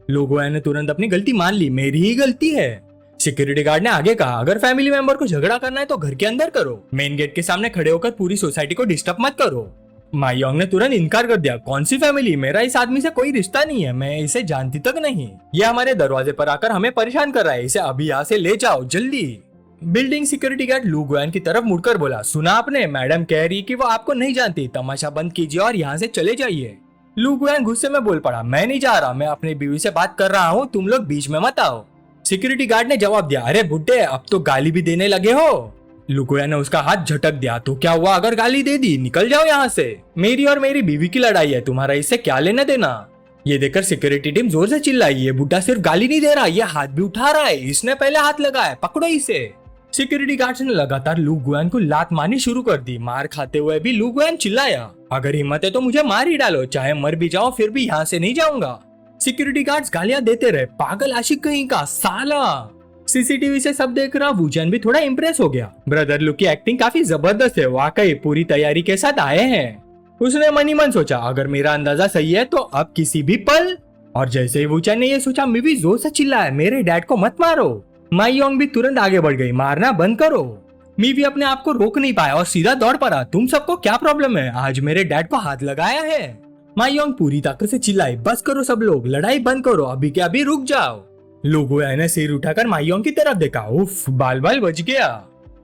लू गुयान ने तुरंत अपनी गलती मान ली, मेरी ही गलती है। सिक्योरिटी गार्ड ने आगे कहा, अगर फैमिली मेंबर को झगड़ा करना है तो घर के अंदर करो, मेन गेट के सामने खड़े होकर पूरी सोसाइटी को डिस्टर्ब मत करो। माहियोंग ने तुरंत इनकार कर दिया, कौन सी फैमिली, मेरा इस आदमी से कोई रिश्ता नहीं है, मैं इसे जानती तक नहीं, ये हमारे दरवाजे पर आकर हमें परेशान कर रहा है, इसे अभी यहाँ से ले जाओ जल्दी। बिल्डिंग सिक्योरिटी गार्ड लू गुयान की तरफ मुड़कर बोला, सुना आपने, मैडम कह रही कि वो आपको नहीं जानती, तमाशा बंद कीजिए और यहाँ से चले जाइए। लू गुयान गुस्से में बोल पड़ा, मैं नहीं जा रहा, मैं अपनी बीवी से बात कर रहा हूँ, तुम लोग बीच में मत आओ। सिक्योरिटी गार्ड ने जवाब दिया, अरे बुड्ढे अब तो गाली भी देने लगे हो। लू गुयान ने उसका हाथ झटक दिया, तो क्या हुआ अगर गाली दे दी, निकल जाओ यहाँ से, मेरी और मेरी बीवी की लड़ाई है, तुम्हारा इससे क्या लेना देना। ये देखकर सिक्योरिटी टीम जोर से चिल्लाई, ये बुड्ढा सिर्फ गाली नहीं दे रहा, ये हाथ भी उठा रहा है, इसने पहले हाथ लगाया, पकड़ो इसे। सिक्योरिटी गार्ड्स ने लगातार लू गुयान को लात मारनी शुरू कर दी। मार खाते हुए भी लू गुयान चिल्लाया, अगर हिम्मत है तो मुझे मार ही डालो, चाहे मर भी जाओ फिर भी यहाँ से नहीं जाऊंगा। सिक्योरिटी गार्ड्स गालियां देते रहे, पागल आशिक कहीं का साला। सीसीटीवी से सब देख रहा वूचैन भी थोड़ा इम्प्रेस हो गया। ब्रदर लू की एक्टिंग काफी जबरदस्त है, वाकई पूरी तैयारी के साथ आए हैं। उसने मनी मन सोचा, अगर मेरा अंदाजा सही है तो अब किसी भी पल। और जैसे ही वूचैन ने ये सोचा, मीवी जोर से चिल्लाया, मेरे डैड को मत मारो। माहियोंग भी तुरंत आगे बढ़ गई, मारना बंद करो। मीवी अपने आप को रोक नहीं पाया और सीधा दौड़ पड़ा, तुम सबको क्या प्रॉब्लम है, आज मेरे डैड को हाथ लगाया है। माहियोंग पूरी ताकत से चिल्लाई, बस करो सब लोग, लड़ाई बंद करो, अभी के अभी रुक जाओ। लू गुयान ने सिर उठाकर माहियोंग की तरफ देखा, उफ, बाल बाल बच गया।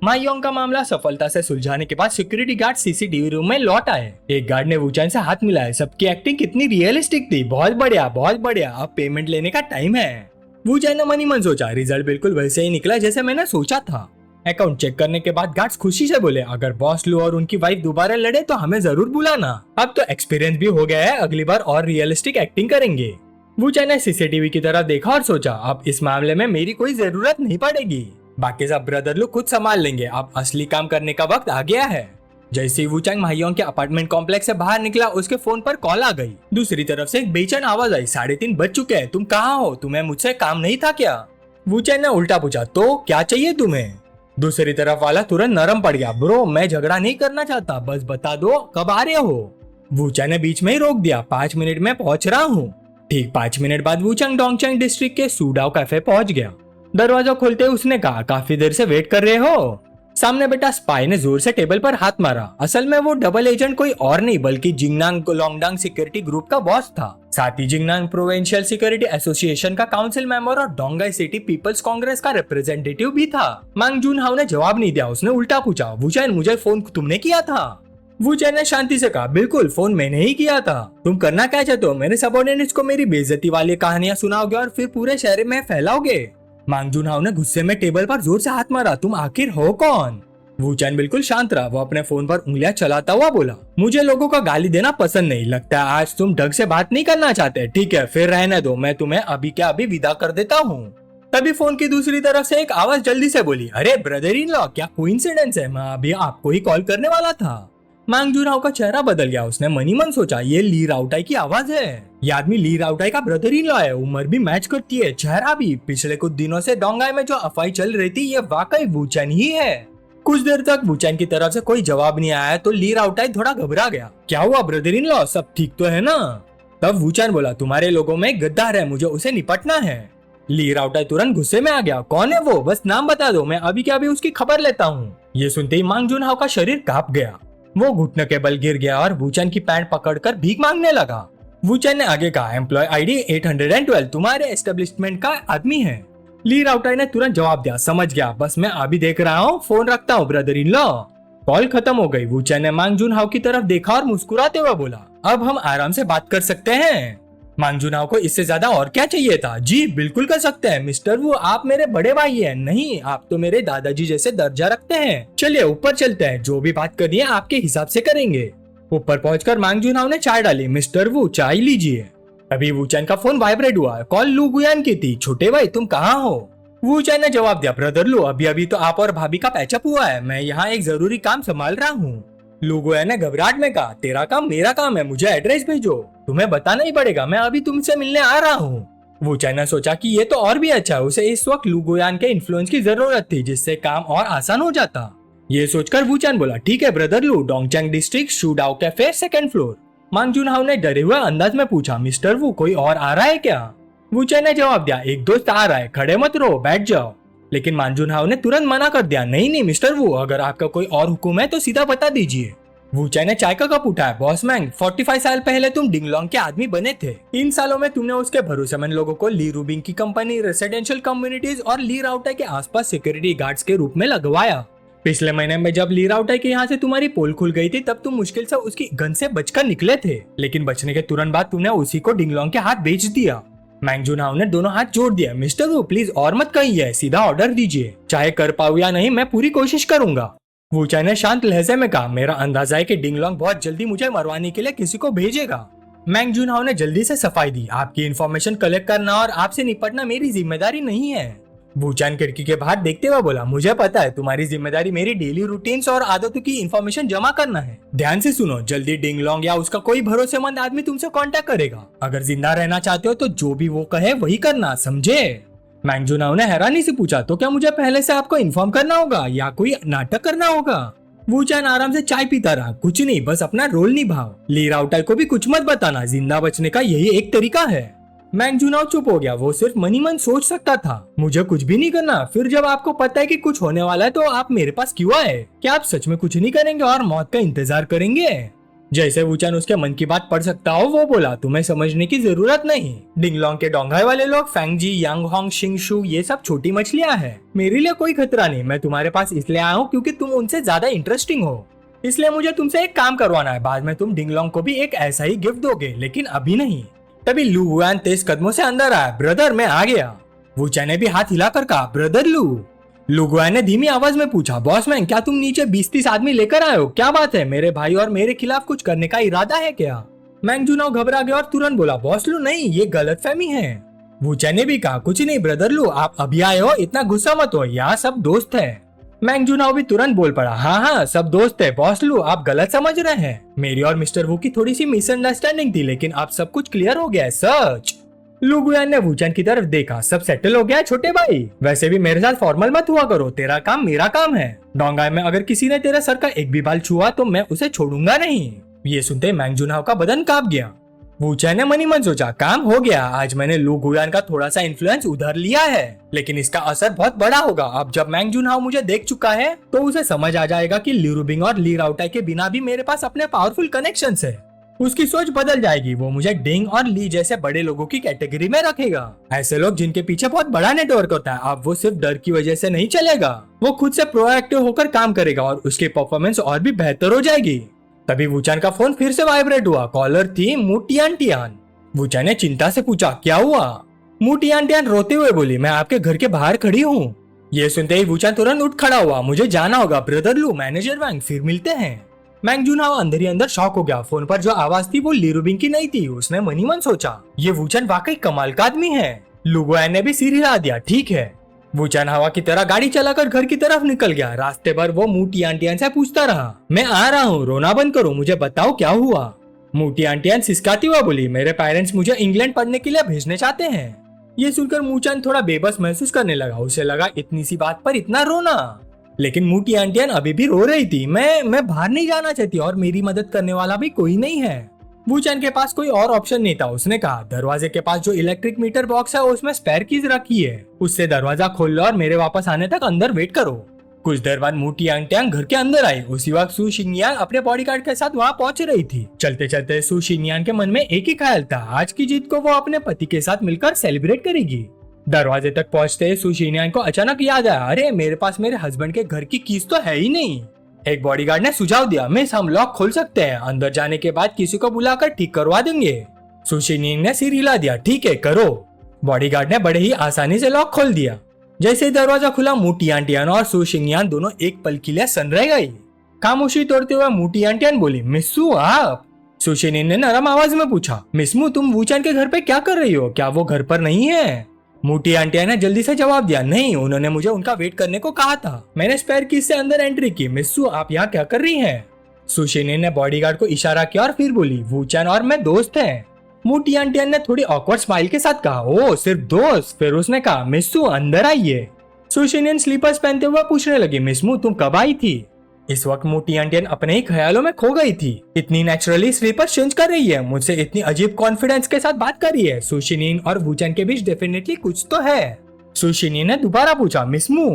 माहियोंग का मामला सफलता से सुलझाने के बाद सिक्योरिटी गार्ड सीसीटीवी रूम में लौट आए। एक गार्ड ने वूचैन से हाथ मिलाया, सबकी एक्टिंग कितनी रियलिस्टिक थी, बहुत बढ़िया बहुत बढ़िया, अब पेमेंट लेने का टाइम है। वूचैन ने मनी मन सोचा, रिजल्ट बिल्कुल वैसे ही निकला जैसे मैंने सोचा था। अकाउंट चेक करने के बाद गार्ड्स खुशी से बोले, अगर बॉस लू और उनकी वाइफ दोबारा लड़े तो हमें जरूर बुलाना, अब तो एक्सपीरियंस भी हो गया है, अगली बार और रियलिस्टिक एक्टिंग करेंगे। वूचैन ने सीसीटीवी की तरफ देखा और सोचा, अब इस मामले में मेरी कोई जरूरत नहीं पड़ेगी, बाकी सब ब्रदर लोग खुद संभाल लेंगे, अब असली काम करने का वक्त आ गया है। जैसे ही वूचैन माहियोंग के अपार्टमेंट कॉम्प्लेक्स से बाहर निकला, उसके फोन पर कॉल आ गई। दूसरी तरफ से एक बेचैन आवाज आई, 3:30 बज चुके हैं, तुम कहाँ हो, तुम्हें मुझसे काम नहीं था क्या। वूचैन ने उल्टा पूछा, तो क्या चाहिए तुम्हें। दूसरी तरफ वाला तुरंत नरम पड़ गया, ब्रो मैं झगड़ा नहीं करना चाहता, बस बता दो कब आ रहे हो। वूचैन ने बीच में ही रोक दिया, 5 मिनट में पहुंच रहा हूँ। ठीक 5 मिनट बाद वूचैन डोंगचैंग डिस्ट्रिक्ट के सुडाओ कैफे पहुंच गया। दरवाजा खोलते उसने कहा, काफी देर से वेट कर रहे हो। सामने बेटा स्पाई ने जोर से टेबल पर हाथ मारा। असल में वो डबल एजेंट कोई और नहीं बल्कि जिंगनांग लोंगडांग सिक्योरिटी ग्रुप का बॉस था। साथ ही जिंगनांग प्रोविंशियल सिक्योरिटी एसोसिएशन का काउंसिल मेंबर और डोंगाई सिटी पीपल्स कांग्रेस का रिप्रेजेंटेटिव भी था। मांग जून हाउ ने जवाब नहीं दिया, उसने उल्टा पूछा, वूचैन मुझे फोन तुमने किया था। वूचैन ने शांति से कहा, बिल्कुल फोन मैंने ही किया था। तुम करना क्या चाहते हो, मेरे सबॉर्डिनेट्स को मेरी बेइज्जती वाली कहानियां सुनाओगे और फिर पूरे शहर में फैलाओगे। मांग जून हाउ ने गुस्से में टेबल पर जोर से हाथ मारा, तुम आखिर हो कौन। वूचैन बिल्कुल शांत रहा। वो अपने फोन पर उंगलियां चलाता हुआ बोला, मुझे लोगों का गाली देना पसंद नहीं, लगता है आज तुम ढंग से बात नहीं करना चाहते। ठीक है फिर रहने दो, मैं तुम्हें अभी के अभी विदा कर देता हूँ। तभी फोन की दूसरी तरफ से एक आवाज जल्दी से बोली, अरे ब्रदर इन लॉ, क्या कोइंसिडेंस है, मैं अभी आपको ही कॉल करने वाला था। मांग जुनहाओ का चेहरा बदल गया। उसने मनी मन सोचा, ये ली राउटाई की आवाज है। ये आदमी ली राउटाई का ब्रदर इन लॉ है। उम्र भी मैच करती है, चेहरा भी। पिछले कुछ दिनों से डोंगाई में जो अफवाह चल रही थी, ये वाकई वुचेन ही है। कुछ देर तक वुचेन की तरफ से कोई जवाब नहीं आया तो ली राउटाई थोड़ा घबरा गया। क्या हुआ ब्रदर इन लॉ, सब ठीक तो है ना? तब वुचेन बोला, तुम्हारे लोगों में गद्दार है, मुझे उसे निपटना है। ली राउटाई तुरंत गुस्से में आ गया। कौन है वो, बस नाम बता दो, मैं अभी के अभी उसकी खबर लेता हूँ। ये सुनते ही मांग जुनहाओ का शरीर कांप गया। वो घुटने के बल गिर गया और वुचेन की पैंट पकड़कर भीख मांगने लगा। वुचेन ने आगे कहा, एम्प्लॉय आईडी 812 तुम्हारे एस्टेब्लिशमेंट का आदमी है। ली राउटाई ने तुरंत जवाब दिया, समझ गया, बस मैं अभी देख रहा हूँ, फोन रखता हूँ ब्रदर इन लॉ। कॉल खत्म हो गई। वुचेन ने मांग जुनहाओ की तरफ देखा और मुस्कुराते हुए बोला, अब हम आराम से बात कर सकते हैं। मांग जुनहाओ को इससे ज्यादा और क्या चाहिए था। जी बिल्कुल कर सकते हैं मिस्टर वू, आप मेरे बड़े भाई हैं। नहीं, आप तो मेरे दादाजी जैसे दर्जा रखते हैं। चलिए ऊपर चलते हैं, जो भी बात करनी है आपके हिसाब से करेंगे। ऊपर पहुंचकर मांग जुनहाओ ने चाय डाली। मिस्टर वू चाय लीजिए। अभी वुचेन का फोन वाइब्रेट हुआ। कॉल लू गुयान की थी। छोटे भाई तुम कहाँ हो? वुचेन ने जवाब दिया, ब्रदर लू, अभी अभी तो आप और भाभी का पैचअप हुआ है, मैं यहाँ एक जरूरी काम संभाल रहा हूँ। लू गुयान ने घबराहट में कहा, तेरा काम मेरा काम है, मुझे एड्रेस भेजो। तुम्हें बताना ही पड़ेगा, मैं अभी तुमसे मिलने आ रहा हूँ। वुचेन ने सोचा कि ये तो और भी अच्छा है। उसे इस वक्त लू गुयान के इन्फ्लुएंस की जरूरत थी, जिससे काम और आसान हो जाता। ये सोचकर वुचेन बोला, ठीक है ब्रदर लू, डोंगचैंग डिस्ट्रिक्ट शूडाओ कैफे 2nd फ्लोर। मांग जुनहाओ ने डरे हुए अंदाज में पूछा, मिस्टर वू कोई और आ रहा है क्या? वुचेन ने जवाब दिया, एक दोस्त आ रहा है, खड़े मत रहो, बैठ जाओ। लेकिन मांग जुनहाओ ने तुरंत मना कर दिया, नहीं नहीं मिस्टर वू, अगर आपका कोई और हुक्म है तो सीधा बता दीजिए। वुचेन ने चाय का कप उठाया। बॉस मैंग, 45 साल पहले तुम डिंगलोंग के आदमी बने थे। इन सालों में तुमने उसके भरोसेमंद लोगों को ली रूबिंग की कंपनी, रेसिडेंशियल कम्युनिटीज और ली राउटाई के आसपास सिक्योरिटी गार्ड्स के रूप में लगवाया। पिछले महीने में जब ली राउटाई के यहाँ से तुम्हारी पोल खुल गई थी, तब तुम मुश्किल से उसकी गन से बचकर निकले थे, लेकिन बचने के तुरंत बाद तुमने उसी को डिंगलोंग के हाथ बेच दिया। मांग जुनहाओ ने दोनों हाथ जोड़ दिया। मिस्टर वू प्लीज और मत कहिए, सीधा ऑर्डर दीजिए, चाहे कर पाऊं या नहीं, मैं पूरी कोशिश करूंगा। वुचेन ने शांत लहजे में कहा, मेरा अंदाजा है कि डिंगलोंग बहुत जल्दी मुझे मरवाने के लिए किसी को भेजेगा। मांग जुनहाओ ने जल्दी से सफाई दी, आपकी इन्फॉर्मेशन कलेक्ट करना और आपसे निपटना मेरी जिम्मेदारी नहीं है। वुचेन खिड़की के बाहर देखते हुए बोला, मुझे पता है तुम्हारी जिम्मेदारी मेरी डेली रूटीन्स और आदतों की इन्फॉर्मेशन जमा करना है। ध्यान से सुनो, जल्दी डिंगलोंग या उसका कोई भरोसेमंद आदमी तुमसे कांटेक्ट करेगा। अगर जिंदा रहना चाहते हो तो जो भी वो कहे वही करना, समझे? मांग जुनहाओ ने हैरानी से पूछा, तो क्या मुझे पहले से आपको इन्फॉर्म करना होगा या कोई नाटक करना होगा? वुचेन आराम से चाय पीता रहा, कुछ नहीं, बस अपना रोल निभाओ। ली राउटाई को भी कुछ मत बताना, जिंदा बचने का यही एक तरीका है। मांग जुनहाओ चुप हो गया। वो सिर्फ मनी मन सोच सकता था, मुझे कुछ भी नहीं करना। फिर जब आपको पता है कि कुछ होने वाला है तो आप मेरे पास क्यों आए? क्या आप सच में कुछ नहीं करेंगे और मौत का इंतजार करेंगे? जैसे वुचेन उसके मन की बात पढ़ सकता हो, वो बोला, तुम्हें समझने की जरूरत नहीं। डिंगलोंग के डोंगाई वाले लोग, फेंगजी, यांगहोंग, शिंगशू, ये सब छोटी मछलियां हैं। मेरे लिए कोई खतरा नहीं। मैं तुम्हारे पास इसलिए आया हूँ क्योंकि तुम उनसे ज्यादा इंटरेस्टिंग हो, इसलिए मुझे तुमसे एक काम करवाना है। बाद में तुम डिंगलोंग को भी एक ऐसा ही गिफ्ट दोगे, लेकिन अभी नहीं। तभी लू गुयान तेज कदमों से अंदर आया। ब्रदर मैं आ गया। वुचेन ने भी हाथ हिलाकर कहा, ब्रदर लू। लू गुयान ने धीमी आवाज में पूछा, बॉस मैन, क्या तुम नीचे 20-30 आदमी लेकर आए हो? क्या बात है, मेरे भाई और मेरे खिलाफ कुछ करने का इरादा है क्या? मांग जुनहाओ घबरा गया और तुरंत बोला, बॉस लू नहीं, ये गलतफहमी है। वुचेन ने भी कहा, कुछ नहीं ब्रदर लू, आप अभी आए हो, इतना गुस्सा मत हो, यहाँ सब दोस्त है। मांग जुनहाओ भी तुरंत बोल पड़ा, हाँ हाँ सब दोस्त है बॉस लू, आप गलत समझ रहे हैं। मेरी और मिस्टर वू की थोड़ी सी मिसअंडरस्टैंडिंग थी, लेकिन अब सब कुछ क्लियर हो गया है, सच। लू गुयान ने वुचेन की तरफ देखा, सब सेटल हो गया छोटे भाई। वैसे भी मेरे साथ फॉर्मल मत हुआ करो, तेरा काम मेरा काम है। डोंगाई में अगर किसी ने तेरे सर का एक भी बाल छुआ तो मैं उसे छोड़ूंगा नहीं। ये सुनते मांग जुनहाओ का बदन कांप गया। वुचेन ने मनी मन सोचा, काम हो गया, आज मैंने लू गुयान का थोड़ा सा इन्फ्लुएंस उधर लिया है, लेकिन इसका असर बहुत बड़ा होगा। अब जब मांग जुनहाओ मुझे देख चुका है तो उसे समझ आ जाएगा कि ली रूबिंग और ली राउटाई के बिना भी मेरे पास अपने पावरफुल कनेक्शंस है। उसकी सोच बदल जाएगी, वो मुझे डिंग और ली जैसे बड़े लोगों की कैटेगरी में रखेगा। ऐसे लोग जिनके पीछे बहुत बड़ा नेटवर्क होता है। अब वो सिर्फ डर की वजह से नहीं चलेगा, वो खुद से प्रोएक्टिव होकर काम करेगा और उसकी परफॉर्मेंस और भी बेहतर हो जाएगी। तभी वुचेन का फोन फिर से वाइब्रेट हुआ। कॉलर थी मू टियान टियान। वुचेन ने चिंता से पूछा, क्या हुआ? मू टियान टियान रोते हुए बोली, मैं आपके घर के बाहर खड़ी हूँ। ये सुनते ही वुचेन तुरंत उठ खड़ा हुआ, मुझे जाना होगा ब्रदर लू, मैनेजर वैंग, फिर मिलते हैं। मांग जुनहाओ अंदर ही अंदर शॉक हो गया। फोन पर जो आवाज थी वो ली रूबिंग की नहीं थी। उसने मनी मन सोचा, ये वुचेन वाकई कमाल का आदमी है। लुगुआन ने भी सिर हिला दिया। ठीक है। वूचान हवा की तरह गाड़ी चलाकर घर की तरफ निकल गया। रास्ते भर वो मूटी आंटियान से पूछता रहा, मैं आ रहा हूँ, रोना बंद करो, मुझे बताओ क्या हुआ। मूटी आंटियान सिसकाती हुआ बोली, मेरे पेरेंट्स मुझे इंग्लैंड पढ़ने के लिए भेजने चाहते हैं। ये सुनकर मूचान थोड़ा बेबस महसूस करने लगा। उसे लगा इतनी सी बात पर इतना रोना। लेकिन मूटी आंटियान अभी भी रो रही थी। मैं बाहर नहीं जाना चाहती और मेरी मदद करने वाला भी कोई नहीं है। वूचान के पास कोई और ऑप्शन नहीं था। उसने कहा, दरवाजे के पास जो इलेक्ट्रिक मीटर बॉक्स है उसमें स्पेयर कीज रखी है, उससे दरवाजा खोल लो और मेरे वापस आने तक अंदर वेट करो। कुछ देर बाद मूटी आंटियान घर के अंदर आई। उसी वक्त सू शिंगयान अपने बॉडीगार्ड के साथ वहाँ पहुंच रही थी। चलते चलते सू शिंगयान के मन में एक ही ख्याल था, आज की जीत को वो अपने पति के साथ मिलकर सेलिब्रेट करेगी। दरवाजे तक पहुंचते सू शिंगयान को अचानक याद आया, अरे मेरे पास मेरे हस्बैंड के घर की कीज तो है ही नहीं। एक बॉडीगार्ड ने सुझाव दिया, मिस हम लॉक खोल सकते हैं, अंदर जाने के बाद किसी को बुलाकर ठीक करवा देंगे। सू शिंगयान ने सिर हिला दिया, ठीक है करो। बॉडीगार्ड ने बड़े ही आसानी से लॉक खोल दिया। जैसे ही दरवाजा खुला, मूटी आंटियान और सू शिंगयान दोनों एक पल के लिए सन रह गई। खामोशी तोड़ते हुए मूटी आंटियान बोली, मिस्सू आप? सू शिंगयान ने नरम आवाज में पूछा, मिस्मू तुम वूचान के घर पे क्या कर रही हो, क्या वो घर पर नहीं है? मूटी आंटियान ने जल्दी से जवाब दिया, नहीं, उन्होंने मुझे उनका वेट करने को कहा था, मैंने स्पेयर कीज से अंदर एंट्री की। मिस्सू आप यहाँ क्या कर रही हैं? सू शिंगयान ने बॉडीगार्ड को इशारा किया और फिर बोली, वूचान और मैं दोस्त हैं। मूटी आंटियान ने थोड़ी ऑकवर्ड स्माइल के साथ कहा, ओ सिर्फ दोस्त? फिर उसने कहा, मिस्सू अंदर आइए। सू शिंगयान स्लीपर्स पहनते हुए पूछने लगी, मिस्मू तुम कब आई थी? इस वक्त मूटी आंटियान अपने ही ख्यालों में खो गई थी। इतनी नेचुरली स्लीपर्स चेंज कर रही है, मुझसे इतनी अजीब कॉन्फिडेंस के साथ बात कर रही है। सू शिंगयान और वूचान के बीच डेफिनेटली कुछ तो है। सू शिंगयान ने दोबारा पूछा, मिस्मू?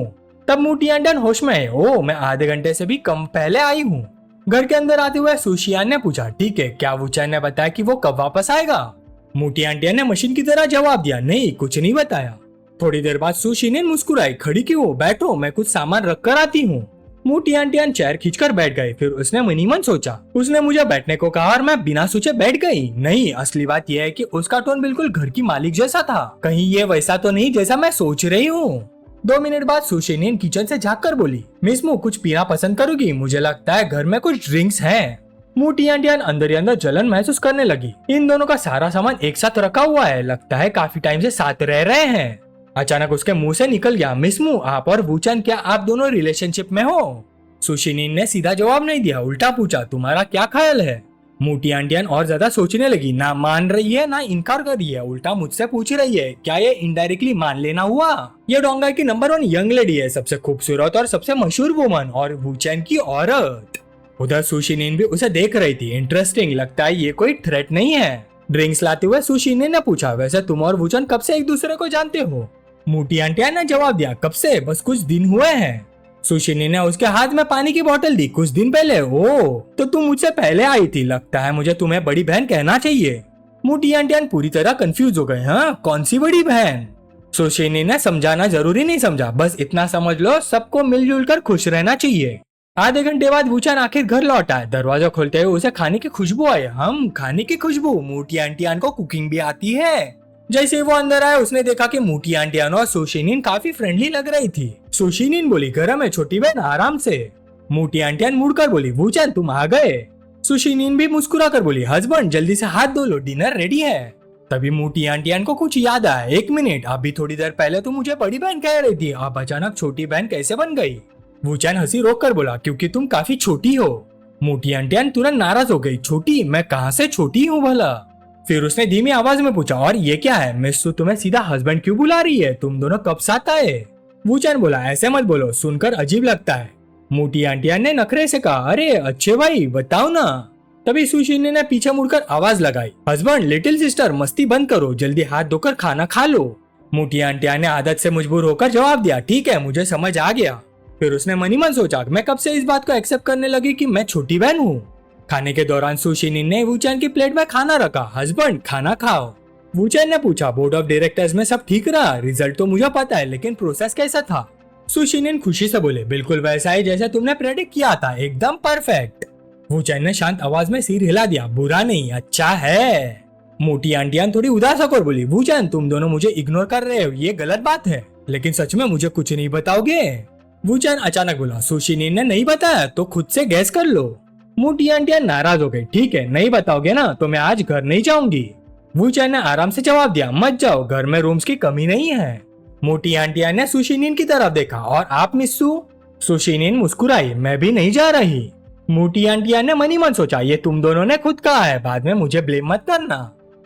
तब मूटी आंटियान होश में है, ओ मैं आधे घंटे से भी कम पहले आई हूँ। घर के अंदर आते हुए सू शिंगयान ने पूछा, ठीक है, क्या वूचान ने बताया कि वो कब वापस आएगा? मूटी आंटियान ने मशीन की तरह जवाब दिया, नहीं कुछ नहीं बताया। थोड़ी देर बाद सू शिंगयान मुस्कुराई, खड़ी क्यों, बैठो, मैं कुछ सामान रख कर आती हूँ। मूटी आंटियान चेयर खींचकर बैठ गई। फिर उसने मनी मन सोचा, उसने मुझे बैठने को कहा और मैं बिना सोचे बैठ गई। नहीं, असली बात यह है कि उसका टोन बिल्कुल घर की मालिक जैसा था। कहीं ये वैसा तो नहीं जैसा मैं सोच रही हूँ। 2 मिनट बाद सू शिंगयान किचन से झाँक बोली, मिस्मू कुछ पीना पसंद करोगी? मुझे लगता है घर में कुछ ड्रिंक्स हैं। मूटी आंटियान अंदर ही अंदर जलन महसूस करने लगी। इन दोनों का सारा सामान एक साथ रखा हुआ है, लगता है काफी टाइम से साथ रह रहे हैं। अचानक उसके मुंह से निकल गया, मिस्मू आप और वूचान क्या आप दोनों रिलेशनशिप में हो? सू शिंगयान ने सीधा जवाब नहीं दिया, उल्टा पूछा, तुम्हारा क्या ख्याल है? मूटी आंटियान और ज्यादा सोचने लगी, ना मान रही है ना इनकार कर रही है, उल्टा मुझसे पूछ रही है, क्या ये इनडायरेक्टली मान लेना हुआ? ये डोंगाई की नंबर 1 यंग लेडी है, सबसे खूबसूरत और सबसे मशहूर वुमन, और वूचान की औरत। उधर सू शिंगयान भी उसे देख रही थी। इंटरेस्टिंग, लगता है ये कोई थ्रेट नहीं है। ड्रिंक्स लाते हुए सू शिंगयान ने पूछा, वैसे तुम और वूचान कब से एक दूसरे को जानते हो? मूटी आंटियान ने जवाब दिया, कब से, बस कुछ दिन हुए हैं। सू शिंगयान ने उसके हाथ में पानी की बोतल दी, कुछ दिन पहले? ओ तो तुम मुझसे पहले आई थी, लगता है मुझे तुम्हें बड़ी बहन कहना चाहिए। मूटी आंटियान पूरी तरह कंफ्यूज हो गए, हाँ कौन सी बड़ी बहन? सू शिंगयान ने समझाना जरूरी नहीं समझा, बस इतना समझ लो सबको मिलजुल कर खुश रहना चाहिए। आधे घंटे बाद वूचान आखिर घर लौटा है। दरवाजा खोलते हुए उसे खाने की खुशबू आई। हम खाने की खुशबू? मूटी आंटियान को कुकिंग भी आती है। जैसे वो अंदर आया उसने देखा कि मूटी आंटियान और सू शिंगयान काफी फ्रेंडली लग रही थी। सू शिंगयान बोली, गरम है छोटी बहन, आराम से। मूटी आंटियान मुड़कर बोली, वूचान तुम आ गए। सू शिंगयान भी मुस्कुरा कर बोली, हस्बैंड जल्दी से हाथ धो लो, डिनर रेडी है। तभी मूटी आंटियान को कुछ याद आया, एक मिनट, अभी थोड़ी देर पहले तो मुझे बड़ी बहन कह रही थी, अब अचानक छोटी बहन कैसे बन गई? वूचान हंसी रोक कर बोला, क्योंकि तुम काफी छोटी हो। मूटी आंटियान तुरंत नाराज हो गई, छोटी? मैं कहाँ से छोटी हूँ भला? फिर उसने धीमी आवाज में पूछा, और ये क्या है? मिस्सू तुम्हें सीधा हस्बैंड क्यों बुला रही है? तुम दोनों कब साथ आए? वूचान बोला, ऐसे मत बोलो, सुनकर अजीब लगता है। मूटी आंटियान ने नखरे से कहा, अरे अच्छे भाई बताओ ना। तभी सू शिंगयान ने पीछे मुड़कर आवाज लगाई, हस्बैंड लिटिल सिस्टर मस्ती बंद करो, जल्दी हाथ धोकर खाना खा लो। मूटी आंटियान ने आदत से मजबूर होकर जवाब दिया, ठीक है मुझे समझ आ गया। फिर उसने मनी मन सोचा, मैं कब से इस बात को एक्सेप्ट करने लगी कि मैं छोटी बहन हूँ। खाने के दौरान सू शिंगयान ने वूचान की प्लेट में खाना रखा, हस्बैंड खाना खाओ। वूचान ने पूछा, बोर्ड ऑफ डायरेक्टर्स में सब ठीक रहा? रिजल्ट तो मुझे पता है, लेकिन प्रोसेस कैसा था? सू शिंगयान खुशी से बोले, बिल्कुल वैसा ही जैसा तुमने प्रेडिक्ट किया था, एकदम परफेक्ट। वूचान ने शांत आवाज में सिर हिला दिया, बुरा नहीं, अच्छा है। मोटी आंटियान थोड़ी उदास होकर बोली, वूचान तुम दोनों मुझे इग्नोर कर रहे हो, ये गलत बात है, लेकिन सच में मुझे कुछ नहीं बताओगे? वूचान अचानक बोला, सू शिंगयान ने नहीं बताया तो खुद से गैस कर लो। मोटी आंटियान नाराज हो गई, ठीक है नहीं बताओगे ना तो मैं आज घर नहीं जाऊंगी। वू चैन ने आराम से जवाब दिया, मत जाओ, घर में रूम्स की कमी नहीं है। मोटी आंटिया ने सुशीनिन की तरफ देखा, और आप मिस्सू? सुशीनिन मुस्कुराई, मैं भी नहीं जा रही। मोटी आंटिया ने मनी मन सोचा, ये तुम दोनों ने खुद कहा है, बाद में मुझे ब्लेम मत करना।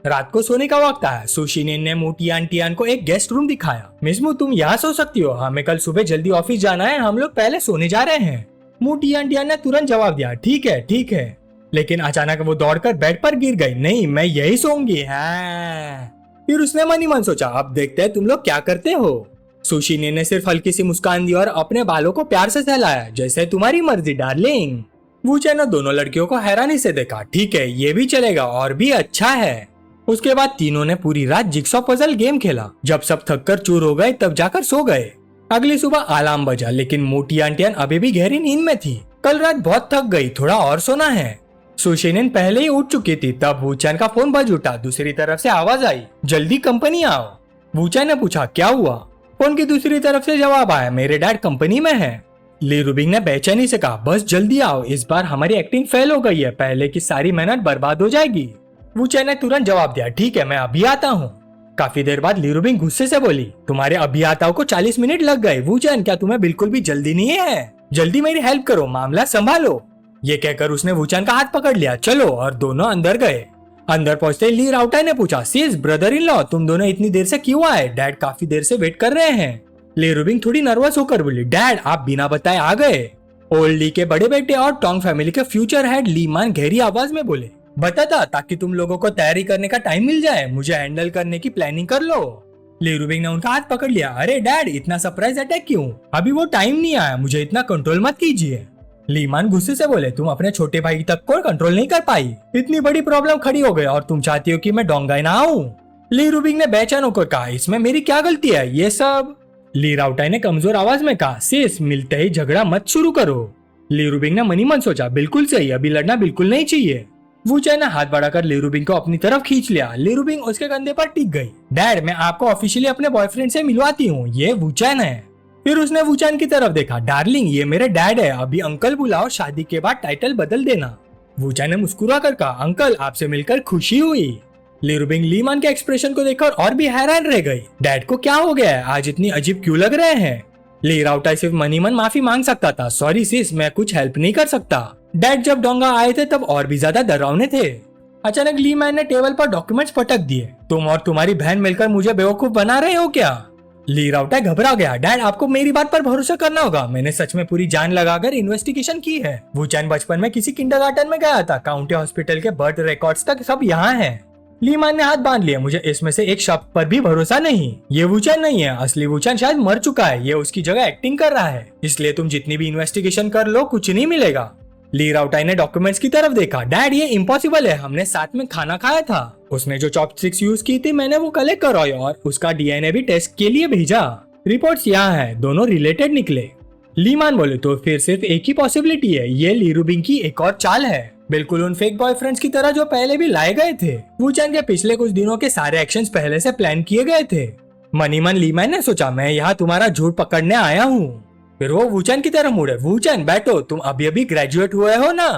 रात को सोने का वक्त आया। सुशीनिन ने मोटी आंटियान को एक गेस्ट रूम दिखाया। मिस्मू, तुम यहाँ सो सकती हो, हमें कल सुबह जल्दी ऑफिस जाना है, हम लोग पहले सोने जा रहे हैं। मोटी आंटियान ने तुरंत जवाब दिया, ठीक है ठीक है। लेकिन अचानक वो दौड़कर बेड पर गिर गई। नहीं, मैं यही सोऊंगी। फिर उसने मनी मन सोचा, अब देखते हैं तुम लोग क्या करते हो। सुशीनिन ने सिर्फ हल्की सी मुस्कान दी और अपने बालों को प्यार से सहलाया, जैसे तुम्हारी मर्जी डार्लिंग। वू चैन ने दोनों लड़कियों को हैरानी से देखा। ठीक है, ये भी चलेगा और भी अच्छा है। उसके बाद तीनों ने पूरी रात जिक्सॉ पजल गेम खेला। जब सब थककर चूर हो गए तब जाकर सो गए। अगली सुबह अलार्म बजा, लेकिन मोटी आंटियन अभी भी गहरी नींद में थी। कल रात बहुत थक गई, थोड़ा और सोना है। सुशीनिन पहले ही उठ चुकी थी, तब वू चैन का फोन बज उठा। दूसरी तरफ से आवाज आई, जल्दी कंपनी आओ। वू चैन ने पूछा, क्या हुआ? फोन की दूसरी तरफ से जवाब आया, मेरे डैड कंपनी में है। ली रूबिंग ने बेचैनी से कहा, बस जल्दी आओ, इस बार हमारी एक्टिंग फेल हो गई है, पहले की सारी मेहनत बर्बाद हो जाएगी। वू चैन ने तुरंत जवाब दिया, ठीक है, मैं अभी आता हूँ। काफी देर बाद ली रूबिंग गुस्से से बोली, तुम्हारे अभी आता को 40 मिनट लग गए। वू चैन, क्या तुम्हें बिल्कुल भी जल्दी नहीं है? जल्दी मेरी हेल्प करो, मामला संभालो। ये कहकर उसने वू चैन का हाथ पकड़ लिया। चलो, और दोनों अंदर गए। अंदर पहुंचते ली राउटा ने पूछा, सिस, ब्रदर इन लॉ, तुम दोनों इतनी देर से क्यों आए? डैड काफी देर से वेट कर रहे हैं। ली रूबिंग थोड़ी नर्वस होकर बोली, डैड आप बिना बताए आ गए। ओल्ड ली के बड़े बेटे और टोंग फैमिली के फ्यूचर हेड ली मान गहरी आवाज में बोले, बताता ताकि तुम लोगों को तैयारी करने का टाइम मिल जाए, मुझे हैंडल करने की प्लानिंग कर लो। ली रूबिंग ने उनका हाथ पकड़ लिया। अरे डैड, इतना सरप्राइज अटैक क्यों? अभी वो टाइम नहीं आया, मुझे इतना कंट्रोल मत कीजिए। ली मान गुस्से से बोले, तुम अपने छोटे भाई तक को कंट्रोल नहीं कर पाई, इतनी बड़ी प्रॉब्लम खड़ी हो गई और तुम चाहती हो कि मैं डोंगाई ना आऊं? ली रूबिंग ने बेचैन होकर कहा, इसमें मेरी क्या गलती है? ये सब ली राउटाई ने कमजोर आवाज में कहा, सिस, मिलते ही झगड़ा मत शुरू करो। ली रूबिंग ने मनी मन सोचा, बिल्कुल सही, अभी लड़ना बिल्कुल नहीं चाहिए। वू चैन ने हाथ बढ़ाकर ली रूबिंग को अपनी तरफ खींच लिया। ली रूबिंग उसके कंधे पर टिक गई। डैड, मैं आपको ऑफिशियली अपने बॉयफ्रेंड से मिलवाती हूँ, ये वू चैन है। फिर उसने वू चैन की तरफ देखा, डार्लिंग ये मेरे डैड है, अभी अंकल बुलाओ, शादी के बाद टाइटल बदल देना। वू चैन ने मुस्कुरा कर कहा, अंकल आपसे मिलकर खुशी हुई। ली रूबिंग ली मान के एक्सप्रेशन को देखकर और भी हैरान रह गई। डैड को क्या हो गया है, आज इतनी अजीब क्यों लग रहे हैं? ली राउटाई सिर्फ मनी मन माफी मांग सकता था, सॉरी सिस, मैं कुछ हेल्प नहीं कर सकता। डैड जब डोंगा आए थे तब और भी ज्यादा डरावने थे। अचानक ली मैन ने टेबल पर डॉक्यूमेंट्स पटक दिए। तुम और तुम्हारी बहन मिलकर मुझे बेवकूफ बना रहे हो क्या? ली राउटा घबरा गया। डैड आपको मेरी बात पर भरोसा करना होगा, मैंने सच में पूरी जान लगाकर इन्वेस्टिगेशन की है। वू चैन बचपन में किसी किंडरगार्टन में गया था, काउंटी हॉस्पिटल के बर्थ रिकॉर्ड्स तक सब यहाँ है। ली मान ने हाथ बांध लिया, मुझे इसमें से एक शब्द पर भी भरोसा नहीं। ये वू चैन नहीं है, असली वू चैन शायद मर चुका है, ये उसकी जगह एक्टिंग कर रहा है, इसलिए तुम जितनी भी इन्वेस्टिगेशन कर लो कुछ नहीं मिलेगा। ली राउटाई ने डॉक्यूमेंट्स की तरफ देखा। डैड ये इम्पॉसिबल है, हमने साथ में खाना खाया था, उसने जो चॉपस्टिक्स यूज की थी मैंने वो कलेक्ट करवाई और उसका डीएनए भी टेस्ट के लिए भेजा। रिपोर्ट्स यहाँ है, दोनों रिलेटेड निकले। ली मान बोले, तो फिर सिर्फ एक ही पॉसिबिलिटी है, ये ली रूबिंग की एक और चाल है, बिल्कुल उन फेक बॉयफ्रेंड्स की तरह जो पहले भी लाए गए थे। वू चैन के पिछले कुछ दिनों के सारे एक्शंस पहले से प्लान किए गए थे। मनी मन ली मैन ने सोचा, मैं यहाँ तुम्हारा झूठ पकड़ने आया हूँ। फिर वो वू चैन की तरफ मुड़े। वू चैन बैठो, तुम अभी अभी ग्रेजुएट हुए हो ना?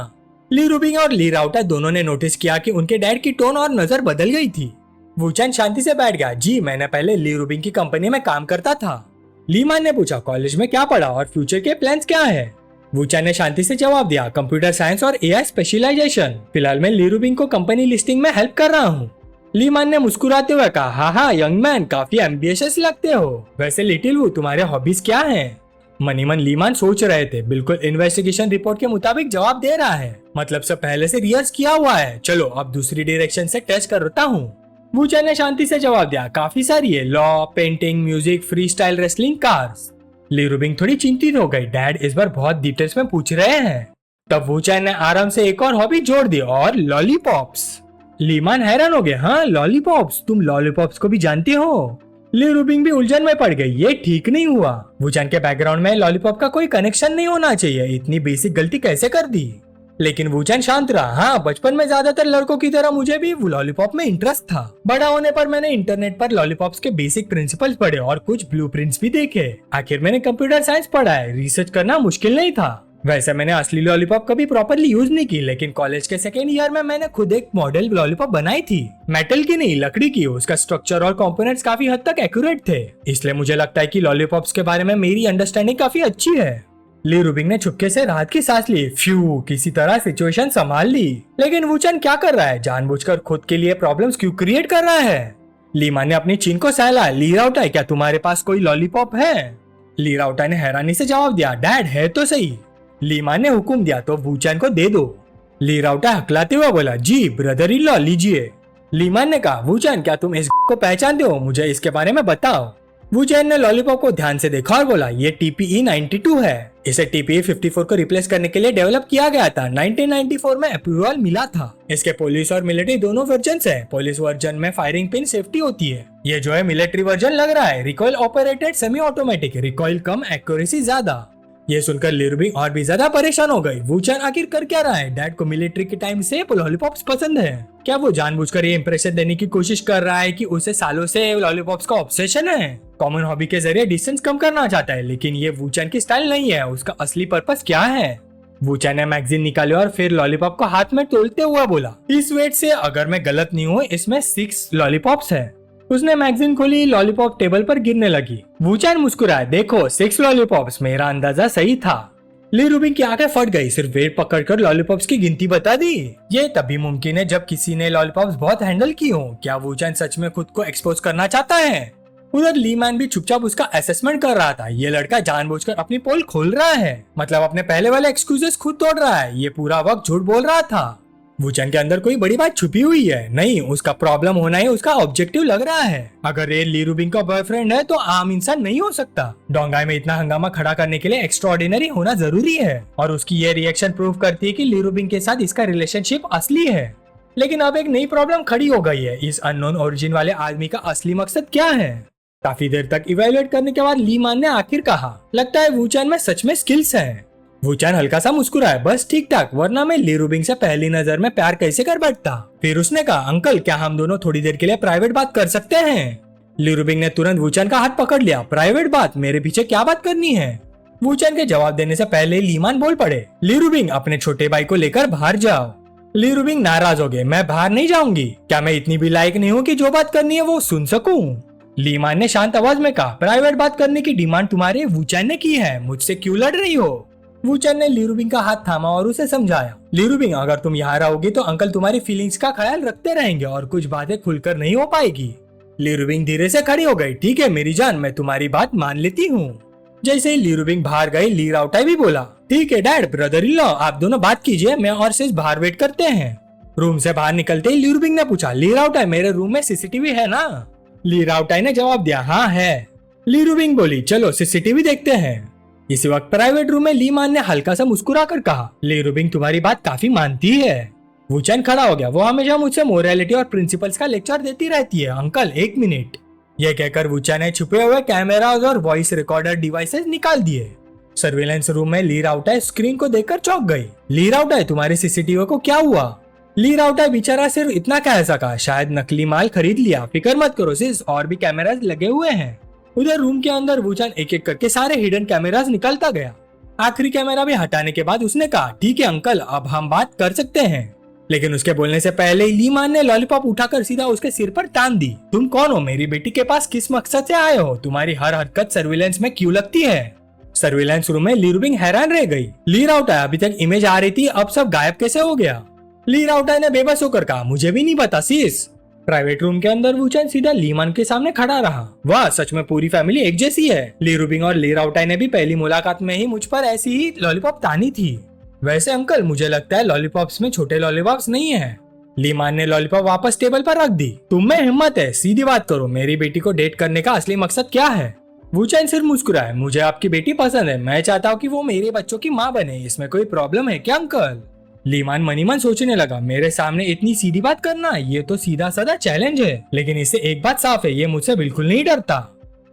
ली रूबिंग और ली राउटा दोनों ने नोटिस किया कि उनके डैड की टोन और नजर बदल गई थी। वू चैन शांति से बैठ गया। जी मैंने पहले ली रूबिंग की कंपनी में काम करता था। ली मान ने पूछा, कॉलेज में क्या पढ़ा और फ्यूचर के प्लान्स क्या है? वू चैन ने शांति से जवाब दिया, कंप्यूटर साइंस और एआई स्पेशलाइजेशन। फिलहाल मैं ली रूबिंग को कंपनी लिस्टिंग में हेल्प कर रहा हूँ। ली मान ने मुस्कुराते हुए कहा, हाँ यंग मैन, काफी एम्बिशियस लगते हो। वैसे लिटिल वू, तुम्हारे हॉबीज क्या हैं? मनी मन ली मान सोच रहे थे। बिल्कुल इन्वेस्टिगेशन रिपोर्ट के मुताबिक जवाब दे रहा है, मतलब सब पहले से रिहर्स किया हुआ है। चलो अब दूसरी डायरेक्शन से टेस्ट करता हूँ। वू चैन ने शांति से जवाब दिया, काफी सारी है, law, painting, music, free style wrestling, cars. Li Rubing थोड़ी चिंतित हो गई। डैड इस बार बहुत डिटेल्स में पूछ रहे हैं। तब वू चैन ने आराम से एक और हॉबी जोड़ दी, और लॉलीपॉप्स। ली मान हैरान हो गए। हाँ लॉलीपॉप्स, तुम लॉलीपॉप्स को भी जानती हो? ली रूबिंग भी उलझन में पड़ गई, ये ठीक नहीं हुआ। वू चैन के बैकग्राउंड में लॉलीपॉप का कोई कनेक्शन नहीं होना चाहिए, इतनी बेसिक गलती कैसे कर दी? लेकिन वू चैन शांत रहा। हाँ बचपन में ज्यादातर लड़कों की तरह मुझे भी लॉलीपॉप में इंटरेस्ट था। बड़ा होने पर मैंने इंटरनेट पर लॉलीपॉप्स के बेसिक प्रिंसिपल्स पढ़े और कुछ ब्लूप्रिंट्स भी देखे। आखिर मैंने कंप्यूटर साइंस पढ़ा है, रिसर्च करना मुश्किल नहीं था। वैसे मैंने असली लॉलीपॉप कभी प्रॉपरली यूज नहीं की, लेकिन कॉलेज के सेकेंड ईयर में मैंने खुद एक मॉडल लॉलीपॉप बनाई थी। मेटल की नहीं, लकड़ी की। उसका स्ट्रक्चर और कंपोनेंट्स काफी हद तक एक्यूरेट थे, इसलिए मुझे लगता है कि लॉलीपॉप्स के बारे में मेरी अंडरस्टैंडिंग काफी अच्छी है। ली रूबिंग ने चुपके से राहत की सांस ली। फ्यू, किसी तरह सिचुएशन संभाल ली। लेकिन वूचन क्या कर रहा है? जानबूझकर खुद के लिए प्रॉब्लम्स क्यों क्रिएट कर रहा है? लीमा ने अपनी चीन को सहला। ली राउटाई, क्या तुम्हारे पास कोई लॉलीपॉप है? ली राउटाई ने हैरानी से जवाब दिया, डैड है तो सही। लीमा ने हुक्म दिया, तो वूचन को दे दो। ली राउटाई हकलाते हुए बोला, जी ब्रदर इन लॉ, लीजिए। लीमान ने कहा, वूचन क्या तुम इस को पहचानते हो? मुझे इसके बारे में बताओ। वूचन ने लॉलीपॉप को ध्यान से देखा और बोला, ये TPE 92 है। इसे TPE 54 को रिप्लेस करने के लिए डेवलप किया गया था। 1994 में अप्रूवल मिला था। इसके पुलिस और मिलिट्री दोनों वर्जन है। पुलिस वर्जन में फायरिंग पिन सेफ्टी होती है। ये जो है मिलिट्री वर्जन लग रहा है। Recoil operated semi automatic, recoil कम, एक्यूरेसी ज्यादा। ये सुनकर ली रूबिंग और भी ज्यादा परेशान हो गई। वूचन आखिर कर क्या रहा है? डैड को मिलिट्री के टाइम से लॉलीपॉप्स पसंद है। क्या वो जानबूझकर ये इंप्रेशन देने की कोशिश कर रहा है कि उसे सालों से लॉलीपॉप्स का ऑब्सेशन है? कॉमन हॉबी के जरिए डिस्टेंस कम करना चाहता है, लेकिन ये वूचन की स्टाइल नहीं है। उसका असली पर्पस क्या है? वूचन ने मैगजीन निकाली और फिर लॉलीपॉप को हाथ में तोड़ते हुए बोला, इस वेट से अगर मैं गलत नहीं हूँ, इसमें 6 लॉलीपॉप्स है। उसने मैगजीन खोली। लॉलीपॉप टेबल पर गिरने लगी। वूचन मुस्कुराया, देखो 6 लॉलीपॉप्स, मेरा अंदाजा सही था। ली रूबिंग की आंखें फट गई। सिर्फ वेट पकड़कर लॉलीपॉप्स की गिनती बता दी। ये तभी मुमकिन है जब किसी ने लॉलीपॉप्स बहुत हैंडल की हो। क्या वूचन सच में खुद को एक्सपोज करना चाहता है? उधर ली मैन भी चुपचाप उसका असेसमेंट कर रहा था। ये लड़का जानबूझकर अपनी पोल खोल रहा है, मतलब अपने पहले वाले एक्सक्यूजेस खुद तोड़ रहा है। ये पूरा वक्त झूठ बोल रहा था। वूचन के अंदर कोई बड़ी बात छुपी हुई है। नहीं, उसका प्रॉब्लम होना ही उसका ऑब्जेक्टिव लग रहा है। अगर ये ली रूबिंग का बॉयफ्रेंड है तो आम इंसान नहीं हो सकता। डोंगाई में इतना हंगामा खड़ा करने के लिए एक्स्ट्राऑर्डिनरी होना जरूरी है, और उसकी ये रिएक्शन प्रूव करती है कि ली रूबिंग के साथ इसका रिलेशनशिप असली है। लेकिन अब एक नई प्रॉब्लम खड़ी हो गई है। इस अननोन ओरिजिन वाले आदमी का असली मकसद क्या है? काफी देर तक इवेल्युएट करने के बाद ली मान ने आखिर कहा, लगता है वूचन में सच में स्किल्स है। वूचन हल्का सा मुस्कुराया, बस ठीक ठाक, वरना मैं ली रूबिंग से पहली नजर में प्यार कैसे कर बैठता। फिर उसने कहा, अंकल क्या हम दोनों थोड़ी देर के लिए प्राइवेट बात कर सकते हैं? ली रूबिंग ने तुरंत वूचन का हाथ पकड़ लिया। प्राइवेट बात? मेरे पीछे क्या बात करनी है? वूचन के जवाब देने से पहले लीमान बोल पड़े, ली रूबिंग अपने छोटे भाई को लेकर बाहर जाओ। ली रूबिंग नाराज हो गए, मैं बाहर नहीं जाऊंगी। क्या मैं इतनी भी लायक नहीं हूँ कि जो बात करनी है वो सुन सकूं? लीमान ने शांत आवाज में कहा, प्राइवेट बात करने की डिमांड तुम्हारे वूचन ने की है, मुझसे क्यों लड़ रही हो? वूचन ने ली रूबिंग का हाथ थामा और उसे समझाया, ली रूबिंग अगर तुम यहाँ रहोगी तो अंकल तुम्हारी फीलिंग्स का ख्याल रखते रहेंगे और कुछ बातें खुलकर नहीं हो पाएगी। ली रूबिंग धीरे से खड़ी हो गई। ठीक है मेरी जान, मैं तुम्हारी बात मान लेती हूँ। जैसे ही ली रूबिंग बाहर गई, ली राउटाई भी बोला, ठीक है डैड, ब्रदर इन लॉ, आप दोनों बात कीजिए, मैं और सिर्फ बाहर वेट करते हैं। रूम से बाहर निकलते ही ली रूबिंग ने पूछा, ली राउटाई मेरे रूम में CCTV है ना? ली राउटाई ने जवाब दिया, हाँ है। ली रूबिंग बोली, चलो CCTV देखते हैं। इसी वक्त प्राइवेट रूम में ली मान ने हल्का सा मुस्कुरा कर कहा, ली रूबिंग तुम्हारी बात काफी मानती है। वूचन खड़ा हो गया, वो हमेशा मुझसे मोरालिटी और प्रिंसिपल्स का लेक्चर देती रहती है। Uncle 1 minute. यह कहकर वूचन ने छुपे हुए कैमरास और वॉइस रिकॉर्डर डिवाइसेस निकाल दिए। सर्वेलेंस रूम में ली राउटाई स्क्रीन को देखकर चौंक गई। ली राउटाई तुम्हारे CCTV को क्या हुआ? ली राउटाई बेचारा सिर्फ इतना कह सका, शायद नकली माल खरीद लिया, फिक्र मत करो सिस, और भी कैमरास लगे हुए हैं। उधर रूम के अंदर वूचन एक एक करके सारे हिडन कैमरास निकलता गया। आखिरी कैमरा भी हटाने के बाद उसने कहा, ठीक है अंकल, अब हम बात कर सकते हैं। लेकिन उसके बोलने से पहले ही ली मान ने लॉलीपॉप उठाकर सीधा उसके सिर पर टांग दी। तुम कौन हो? मेरी बेटी के पास किस मकसद से आए हो? तुम्हारी हर हरकत सर्विलेंस में क्यों लगती है? सर्विलेंस रूम में ली रूबिंग हैरान रह गई। ली राउटाई अभी तक इमेज आ रही थी, अब सब गायब कैसे हो गया? ली राउटाई ने बेबस होकर कहा, मुझे भी नहीं पता सिस। प्राइवेट रूम के अंदर वूचन सीधा लीमान के सामने खड़ा रहा। वाह, सच में पूरी फैमिली एक जैसी है। ली रूबिंग और ली राउटाई ने भी पहली मुलाकात में ही मुझ पर ऐसी ही लॉलीपॉप तानी थी। वैसे अंकल मुझे लगता है लॉलीपॉप्स में छोटे लॉलीपॉप्स नहीं है। लीमान ने लॉलीपॉप वापस टेबल पर रख दी। तुम में हिम्मत है, सीधी बात करो, मेरी बेटी को डेट करने का असली मकसद क्या है? वूचन सिर्फ मुस्कुराया, मुझे आपकी बेटी पसंद है, मैं चाहता हूँ कि वो मेरे बच्चों की माँ बने, इसमें कोई प्रॉब्लम है क्या अंकल? लीमान मनी मन सोचने लगा, मेरे सामने इतनी सीधी बात करना, ये तो सीधा साधा चैलेंज है। लेकिन इससे एक बात साफ है, ये मुझसे बिल्कुल नहीं डरता।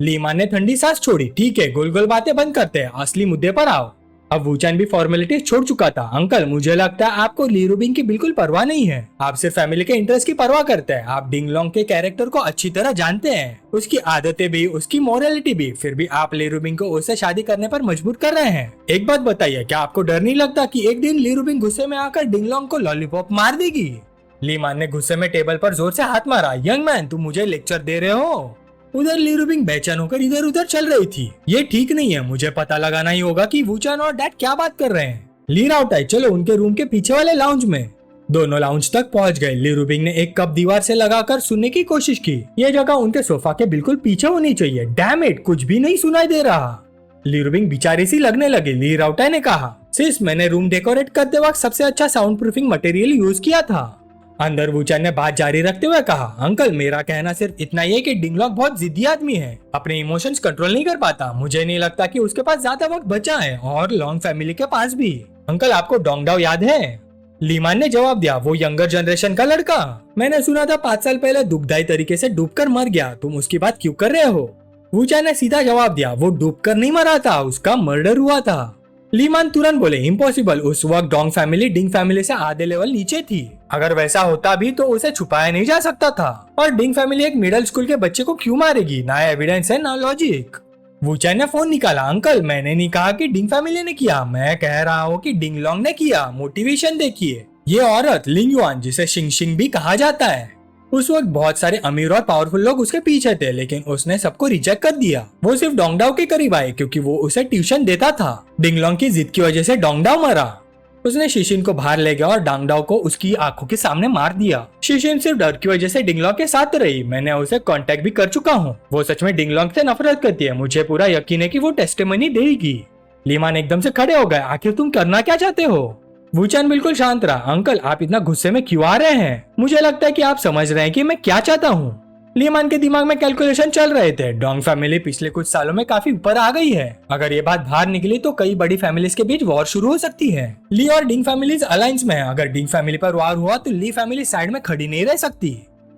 लीमान ने ठंडी सांस छोड़ी। ठीक है, गोल गोल बातें बंद करते हैं, असली मुद्दे पर आओ। अब वूचैन भी फॉर्मेलिटी छोड़ चुका था। अंकल, मुझे लगता है आपको ली रूबिंग की बिल्कुल परवाह नहीं है। आप सिर्फ फैमिली के इंटरेस्ट की परवाह करते हैं। आप डिंगलोंग के कैरेक्टर को अच्छी तरह जानते हैं, उसकी आदतें भी, उसकी मोरालिटी भी, फिर भी आप ली रूबिंग को उससे शादी करने पर मजबूर कर रहे हैं। एक बात बताइए, क्या आपको डर नहीं लगता कि एक दिन ली रूबिंग गुस्से में आकर डिंगलोंग को लॉलीपॉप मार देगी? ली मान ने गुस्से में टेबल पर जोर से हाथ मारा। यंग मैन, तुम मुझे लेक्चर दे रहे हो? उधर ली रूबिंग बेचैन होकर इधर उधर चल रही थी। ये ठीक नहीं है, मुझे पता लगाना ही होगा कि वूचैन और डैड क्या बात कर रहे हैं। ली राउटाई, चलो उनके रूम के पीछे वाले लाउंज में। दोनों लाउंज तक पहुंच गए। ली रूबिंग ने एक कप दीवार से लगाकर सुनने की कोशिश की। ये जगह उनके सोफा के बिल्कुल पीछे होनी चाहिए। डैम इट, कुछ भी नहीं सुनाई दे रहा। ली रूबिंग बेचारी सी लगने लगी। ली राउटाई ने कहा, सिस, मैंने रूम डेकोरेट करते वक्त सबसे अच्छा साउंड प्रूफिंग मटेरियल यूज किया था। अंदर वूचैन ने बात जारी रखते हुए कहा, अंकल, मेरा कहना सिर्फ इतना ही है कि डिंगलॉन्ग बहुत जिद्दी आदमी है, अपने इमोशंस कंट्रोल नहीं कर पाता। मुझे नहीं लगता कि उसके पास ज्यादा वक्त बचा है, और लॉन्ग फैमिली के पास भी। अंकल, आपको डोंगडाओ याद है? लीमान ने जवाब दिया, वो यंगर जनरेशन का लड़का। मैंने सुना था 5 साल पहले दुखदाई तरीके से डूबकर मर गया। तुम उसकी बात क्यों कर रहे हो? वूचैन ने सीधा जवाब दिया, वो डूबकर नहीं मरा था, उसका मर्डर हुआ था। लीमान तुरंत बोले, इम्पॉसिबल। उस वक्त डोंग फैमिली डिंग फैमिली से आधे लेवल नीचे थी। अगर वैसा होता भी तो उसे छुपाया नहीं जा सकता था। और डिंग फैमिली एक मिडिल स्कूल के बच्चे को क्यों मारेगी? ना एविडेंस है, ना लॉजिक। वूचैन ने फोन निकाला। अंकल, मैंने नहीं कहा कि डिंग फैमिली ने किया, मैं कह रहा हूँ कि डिंगलोंग ने किया। मोटिवेशन देखिए, ये औरत लिंग युआन, जिसे शिंग शिंग भी कहा जाता है, उस वक्त बहुत सारे अमीर और पावरफुल लोग उसके पीछे थे, लेकिन उसने सबको रिजेक्ट कर दिया। वो सिर्फ डोंगडाओ के करीब आए क्योंकि वो उसे ट्यूशन देता था। डिंगलोंग की जिद की वजह से डोंगडाओ मरा। उसने शिशिन को बाहर ले गया और डोंगडाओ को उसकी आंखों के सामने मार दिया। शिशिन सिर्फ डर की वजह से डिंगलोंग के साथ रही। मैंने उसे कांटेक्ट भी कर चुका हूँ। वो सच में डिंगलोंग से नफरत करती है। मुझे पूरा यकीन है कि वो टेस्टिमनी देगी। लीमान एकदम से खड़े हो गए। आखिर तुम करना क्या चाहते हो? वूचैन बिल्कुल शांत रहा। अंकल, आप इतना गुस्से में क्यों आ रहे हैं? मुझे लगता है कि आप समझ रहे हैं कि मैं क्या चाहता हूँ। लीमान के दिमाग में कैलकुलेशन चल रहे थे। डोंग फैमिली पिछले कुछ सालों में काफी ऊपर आ गई है। अगर ये बात बाहर निकली तो कई बड़ी फैमिलीज के बीच वॉर शुरू हो सकती है। ली और डिंग फैमिलीज अलायंस में है। अगर डिंग फैमिली पर वॉर हुआ तो ली फैमिली साइड में खड़ी नहीं रह सकती।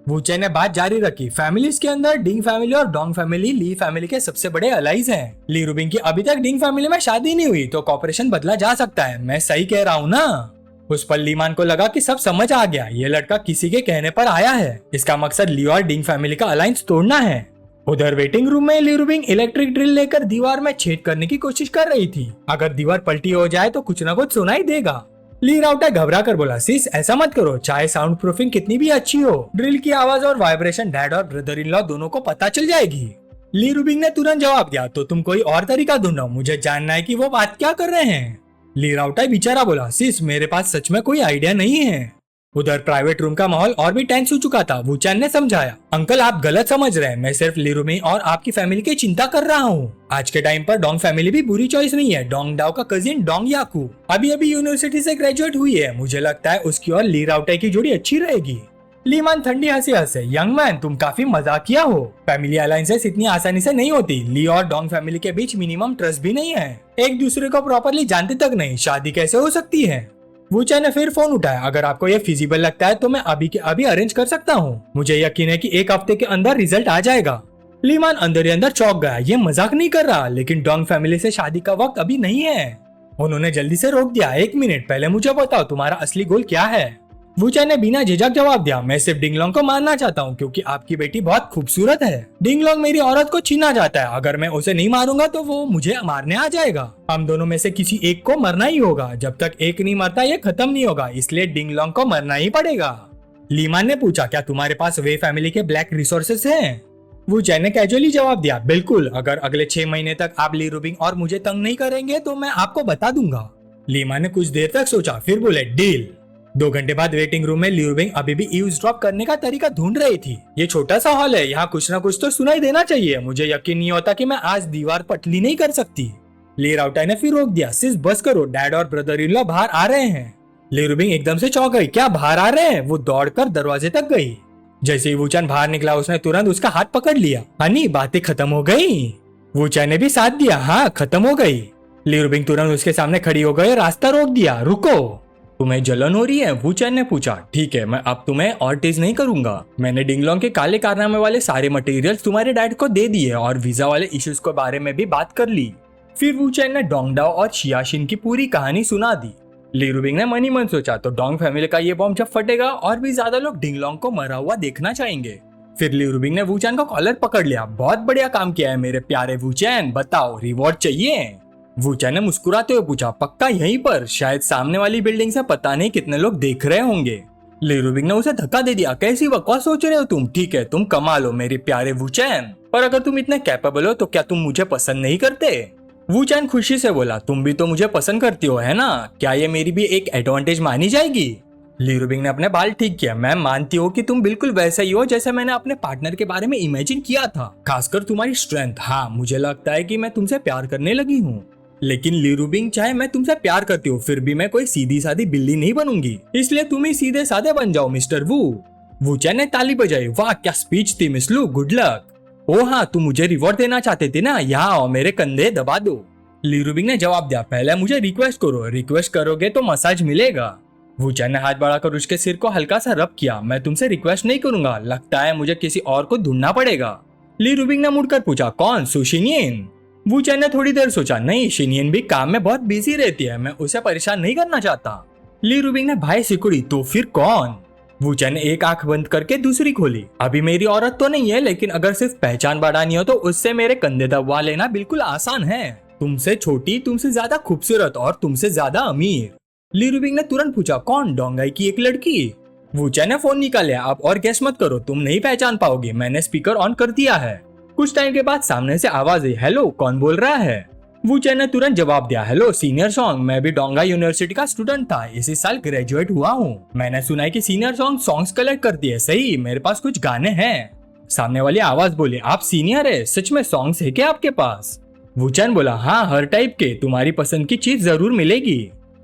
वूचैन ने बात जारी रखी। फैमिलीज के अंदर डिंग फैमिली और डोंग फैमिली ली फैमिली के सबसे बड़े अलाइज हैं। ली रूबिंग की अभी तक डिंग फैमिली में शादी नहीं हुई, तो कॉपरेशन बदला जा सकता है। मैं सही कह रहा हूँ ना? उस पर लीमान को लगा कि सब समझ आ गया। ये लड़का किसी के कहने पर आया है। इसका मकसद ली और डिंग फैमिली का अलायंस तोड़ना है। उधर वेटिंग रूम में ली रूबिंग इलेक्ट्रिक ड्रिल लेकर दीवार में छेद करने की कोशिश कर रही थी। अगर दीवार पलटी हो जाए तो कुछ न कुछ सुनाई देगा। ली राउटा घबरा कर बोला, सिस, ऐसा मत करो। चाहे साउंड प्रूफिंग कितनी भी अच्छी हो, ड्रिल की आवाज और वाइब्रेशन डैड और ब्रदर इन लॉ दोनों को पता चल जाएगी। ली रूबिंग ने तुरंत जवाब दिया, तो तुम कोई और तरीका ढूंढो। मुझे जानना है कि वो बात क्या कर रहे हैं। ली राउटाई बेचारा बोला, सिस, मेरे पास सच में कोई आइडिया नहीं है। उधर प्राइवेट रूम का माहौल और भी टेंस हो चुका था। वूचैन ने समझाया, अंकल, आप गलत समझ रहे हैं। मैं सिर्फ ली रूबिंग और आपकी फैमिली की चिंता कर रहा हूँ। आज के टाइम पर डोंग फैमिली भी बुरी चॉइस नहीं है। डोंगडाओ का कजिन डोंग याकू अभी अभी यूनिवर्सिटी से ग्रेजुएट हुई है। मुझे लगता है उसकी और ली राउटाई की जोड़ी अच्छी रहेगी। लीमान ठंडी हंसी हंसे, यंग मैन, तुम काफी मजाकिया हो। फैमिली अलायंसेस इतनी आसानी से नहीं होती। ली और डोंग फैमिली के बीच मिनिमम ट्रस्ट भी नहीं है। एक दूसरे को प्रॉपरली जानते तक नहीं, शादी कैसे हो सकती है? वूचैन ने फिर फोन उठाया। अगर आपको ये फिजिबल लगता है तो मैं अभी के अभी अरेंज कर सकता हूँ। मुझे यकीन है कि 1 हफ्ते के अंदर रिजल्ट आ जाएगा। लीमान अंदर ही अंदर चौंक गया। ये मजाक नहीं कर रहा, लेकिन डोंग फैमिली से शादी का वक्त अभी नहीं है। उन्होंने जल्दी से रोक दिया। 1 मिनट, पहले मुझे बताओ तुम्हारा असली गोल क्या है? वूचैन ने बिना झिझक जवाब दिया, मैं सिर्फ डिंगलोंग को मारना चाहता हूँ क्योंकि आपकी बेटी बहुत खूबसूरत है। डिंगलोंग मेरी औरत को छीनना चाहता है। अगर मैं उसे नहीं मारूंगा तो वो मुझे मारने आ जाएगा। हम दोनों में से किसी एक को मरना ही होगा। जब तक एक नहीं मरता ये खत्म नहीं होगा, इसलिए डिंगलोंग को मरना ही पड़ेगा। लीमान ने पूछा, क्या तुम्हारे पास वे फैमिली के ब्लैक रिसोर्सेस हैं? वूचैन ने कैजुअली जवाब दिया, बिल्कुल। अगर अगले 6 महीने तक आप ली रूबिंग और मुझे तंग नहीं करेंगे तो मैं आपको बता दूंगा। लीमान ने कुछ देर तक सोचा, फिर बोले, डील। 2 घंटे बाद वेटिंग रूम में ली रूबिंग अभी भी ईव्सड्रॉप करने का तरीका ढूंढ रही थी। ये छोटा सा हॉल है, यहाँ कुछ ना कुछ तो सुनाई देना चाहिए। मुझे यकीन नहीं होता कि मैं आज दीवार पतली नहीं कर सकती। ली राउटाई ने फिर रोक दिया, सिर्फ बस करो, डैड और ब्रदर इन लॉ बाहर आ रहे हैं। ली रूबिंग एकदम से चौंक गई, क्या बाहर आ रहे हैं? वो दौड़कर दरवाजे तक गई। जैसे ही वूचैन बाहर निकला उसने तुरंत उसका हाथ पकड़ लिया। हनी, बातें खत्म हो गई? वूचैन ने भी साथ दिया, हाँ खत्म हो गई। ली रूबिंग तुरंत उसके सामने खड़ी हो गई, रास्ता रोक दिया। रुको, तुम्हें जलन हो रही है? वूचैन ने पूछा। ठीक है, मैं अब तुम्हें और टीज नहीं करूंगा। मैंने डिंगलोंग के काले कारनामे वाले सारे मटेरियल्स तुम्हारे डैड को दे दिए और वीजा वाले इश्यूज के बारे में भी बात कर ली। फिर वू चैन ने डोंगडाओ और शियाशिन की पूरी कहानी सुना दी। ली रुबिंग ने मन ही मन सोचा तो डोंग फैमिली का ये बॉम्ब जब फटेगा और भी ज्यादा लोग डिंगलोंग को मरा हुआ देखना चाहेंगे। फिर ली रुबिंग ने वू चैन का कॉलर पकड़ लिया। बहुत बढ़िया काम किया है मेरे प्यारे वू चैन, बताओ रिवॉर्ड चाहिए? वू चैन ने मुस्कुराते हुए पूछा, पक्का यहीं पर? शायद सामने वाली बिल्डिंग से पता नहीं कितने लोग देख रहे होंगे। ली रुबिंग ने उसे धक्का दे दिया। कैसी बकवास सोच रहे हो तुम? ठीक है तुम कमा लो मेरे प्यारे वू चैन, पर अगर तुम इतने कैपेबल हो तो क्या तुम मुझे पसंद नहीं करते? वू चैन खुशी से बोला, तुम भी तो मुझे पसंद करती हो है ना, क्या ये मेरी भी एक एडवांटेज मानी जाएगी? ली रुबिंग ने अपने बाल ठीक किया। मैं मानती हूँ कि तुम बिल्कुल वैसा ही हो जैसे मैंने अपने पार्टनर के बारे में इमेजिन किया था, खासकर तुम्हारी स्ट्रेंथ। हाँ मुझे लगता है कि मैं तुमसे प्यार करने लगी हूँ। लेकिन ली रुबिंग, चाहे मैं तुमसे प्यार करती हूँ फिर भी मैं कोई सीधी सादी बिल्ली नहीं बनूंगी, इसलिए तुम ही सीधे साधे बन जाओ मिस्टर वू। वू चैन ने ताली बजाई। वाह क्या स्पीच थी मिस लू, गुड लक। ओ हाँ तुम मुझे रिवॉर्ड देना चाहते थे ना, यहाँ आओ मेरे कंधे दबा दो। ली रुबिंग ने जवाब दिया, पहले मुझे रिक्वेस्ट करो, रिक्वेस्ट करोगे तो मसाज मिलेगा। वू चैन ने हाथ बढ़ाकर उसके सिर को हल्का सा रब किया। मैं तुमसे रिक्वेस्ट नहीं करूंगा, लगता है मुझे किसी और को ढूंढना पड़ेगा। ली रुबिंग ने मुड़कर पूछा, कौन? सु शिनियन? वू चैन ने थोड़ी देर सोचा, नहीं शिनियन भी काम में बहुत बिजी रहती है, मैं उसे परेशान नहीं करना चाहता। ली रुबिंग ने भाई सिकुड़ी, तो फिर कौन? वू चैन ने एक आंख बंद करके दूसरी खोली। अभी मेरी औरत तो नहीं है, लेकिन अगर सिर्फ पहचान बढ़ानी हो तो उससे मेरे कंधे दबवा लेना बिल्कुल आसान है। तुमसे छोटी, तुमसे ज्यादा खूबसूरत और तुमसे ज्यादा अमीर। ली रुबिंग ने तुरंत पूछा, कौन? डोंगाई की एक लड़की। वू चैन ने फोन निकाला। अब और गैस मत करो, तुम नहीं पहचान पाओगे, मैंने स्पीकर ऑन कर दिया है। कुछ टाइम के बाद सामने से आवाज आई, हेलो कौन बोल रहा है? वू चैन ने तुरंत जवाब दिया, हेलो सीनियर सॉन्ग, मैं भी डोंगाई यूनिवर्सिटी का स्टूडेंट था, इसी साल ग्रेजुएट हुआ हूँ। मैंने सुना है कि सीनियर सॉन्ग्स कलेक्ट करती है। सही, मेरे पास कुछ गाने हैं। सामने वाली आवाज बोली, आप सीनियर है? सच में सॉन्ग्स है क्या आपके पास? वू चैन बोला, हाँ हर टाइप के, तुम्हारी पसंद की चीज जरूर मिलेगी।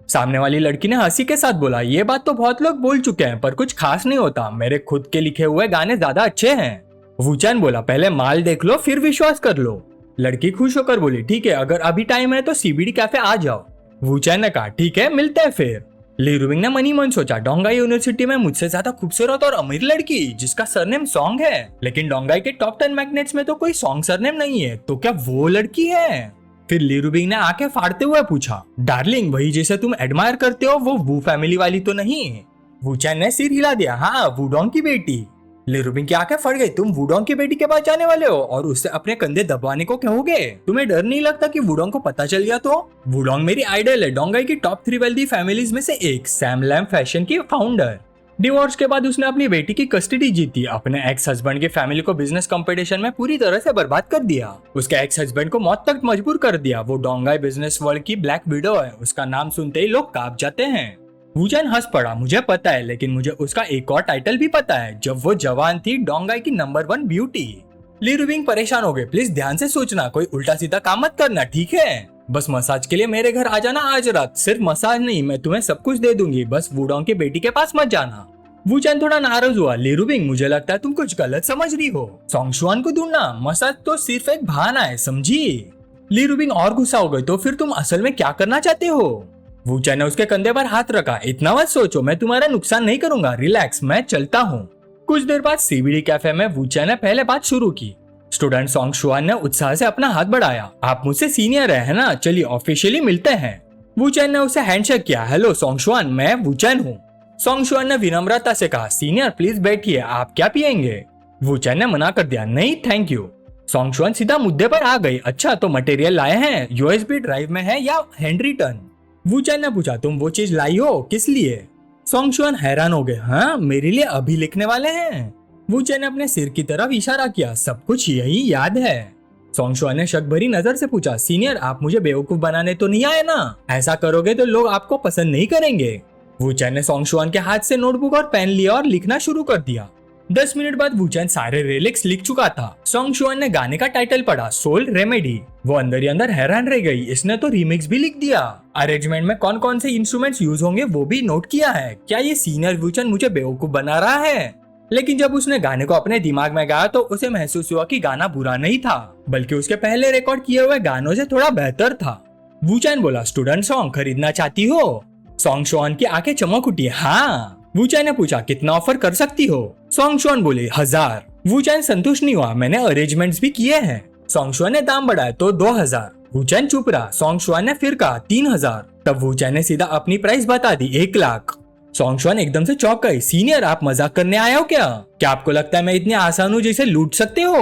सामने वाली लड़की ने हंसी के साथ बोला, ये बात तो बहुत लोग बोल चुके हैं पर कुछ खास नहीं होता, मेरे खुद के लिखे हुए गाने ज्यादा अच्छे हैं। वू चैन बोला, पहले माल देख लो फिर विश्वास कर लो। लड़की खुश होकर बोली, ठीक है अगर अभी टाइम है तो सीबीडी कैफे आ जाओ। वू चैन ने कहा, ठीक है मिलते हैं फिर। ली रुबिंग ने मन ही मन सोचा, डोंगाई यूनिवर्सिटी में मुझसे ज्यादा खूबसूरत और अमीर लड़की जिसका सरनेम सॉन्ग है, लेकिन डोंगाई के टॉप 10 मैग्नेट्स में तो कोई सॉन्ग सरनेम नहीं है, तो क्या वो लड़की है? फिर ली रुबिंग ने आंखें फाड़ते हुए पूछा, डार्लिंग वही जिसे तुम एडमायर करते हो वो वू फैमिली वाली तो नहीं? वू चैन ने सिर हिला दिया, हाँ वूडोंग की बेटी। ली रुबिंग की आंखें फट गई। तुम वूडोंग की बेटी के पास जाने वाले हो और उससे अपने कंधे दबाने को कहोगे? तुम्हें डर नहीं लगता कि वूडोंग को पता चल गया तो? वूडोंग मेरी आइडल है, डोंगाई की टॉप 3 वेल्दी फैमिलीज में से एक, सैम लैम फैशन की फाउंडर। डिवोर्स के बाद उसने अपनी बेटी की कस्टडी जीती, अपने एक्स हस्बैंड की फैमिली को बिजनेस कंपटीशन में पूरी तरह से बर्बाद कर दिया, उसके एक्स हस्बैंड को मौत तक मजबूर कर दिया। वो डोंगाई बिजनेस वर्ल्ड की ब्लैक विडो है, उसका नाम सुनते ही लोग कांप जाते हैं। वू चैन हंस पड़ा, मुझे पता है, लेकिन मुझे उसका एक और टाइटल भी पता है, जब वो जवान थी डोंगाई की नंबर 1 ब्यूटी। ली रुबिंग परेशान हो गए, प्लीज ध्यान से सोचना, कोई उल्टा सीधा काम मत करना, ठीक है? बस मसाज के लिए मेरे घर आ जाना आज रात, सिर्फ मसाज नहीं, मैं तुम्हें सब कुछ दे दूंगी, बस वूडोंग की बेटी के पास मत जाना। वू चैन थोड़ा नाराज हुआ, ली रुबिंग मुझे लगता है तुम कुछ गलत समझ रही हो, सोंगशुआन को ढूंढना, मसाज तो सिर्फ एक बहाना है, समझी? ली रुबिंग और गुस्सा हो गई, तो फिर तुम असल में क्या करना चाहते हो? वू चैन ने उसके कंधे पर हाथ रखा, इतना मत सोचो, मैं तुम्हारा नुकसान नहीं करूंगा, रिलैक्स, मैं चलता हूँ। कुछ देर बाद सीबीडी कैफे में वू चैन ने पहले बात शुरू की। स्टूडेंट सोंगशुआन ने उत्साह से अपना हाथ बढ़ाया, आप मुझसे सीनियर है ना, चलिए ऑफिशियली मिलते हैं। वू चैन ने उसे हैंडशेक किया, हेलो सोंगशुआन, मैं वू चैन हूँ। सोंगशुआन ने विनम्रता से कहा, सीनियर प्लीज बैठिए, आप क्या पियेंगे? वू चैन ने मना कर दिया, नहीं थैंक यू। सोंगशुआन सीधा मुद्दे पर आ गई, अच्छा तो मटेरियल लाए हैं, यूएसबी ड्राइव में है या हैंड रिटर्न? वू चैन ने पूछा, तुम वो चीज लाई हो, किस लिए? सोंगशुआन हैरान हो गए, हाँ मेरे लिए अभी लिखने वाले हैं। वू चैन ने अपने सिर की तरफ इशारा किया, सब कुछ यही याद है। सोंगशुआन ने शक भरी नजर से पूछा, सीनियर आप मुझे बेवकूफ बनाने तो नहीं आए ना, ऐसा करोगे तो लोग आपको पसंद नहीं करेंगे। वू चैन ने सोंगशुआन के हाथ से नोटबुक और पेन लिया और लिखना शुरू कर दिया। 10 मिनट बाद वू चैन सारे लिरिक्स लिख चुका था। सोंगशुआन ने गाने का टाइटल पढ़ा, सोल रेमेडी। वो अंदर ही अंदर हैरान रह गई, इसने तो रीमिक्स भी लिख दिया। अरेंजमेंट में कौन कौन से इंस्ट्रूमेंट्स यूज होंगे वो भी नोट किया है। क्या ये सीनियर वू चैन मुझे बेवकूफ बना रहा है? लेकिन जब उसने गाने को अपने दिमाग में गाया तो उसे महसूस हुआ कि गाना बुरा नहीं था, बल्कि उसके पहले रिकॉर्ड किए हुए गानों से थोड़ा बेहतर था। वू चैन बोला, स्टूडेंट सॉन्ग खरीदना चाहती हो? सोंगशुआन की आंखें चमक उठी, हाँ। वू चैन ने पूछा, कितना ऑफर कर सकती हो? सोंगशुआन बोले, 1000। वू चैन संतुष्ट नहीं हुआ, मैंने अरेंजमेंट्स भी किए हैं। सोंगशुआन ने दाम बढ़ाया तो 2000। वूचैन चुप रहा। सोंगशुआन ने फिर कहा 3000। तब वूचैन ने सीधा अपनी प्राइस बता दी, 1 लाख। सोंगशुआन एकदम से चौंक गई। सीनियर, आप मजाक करने आए हो क्या? क्या आपको लगता है मैं इतनी आसान हूँ जिसे लूट सकते हो?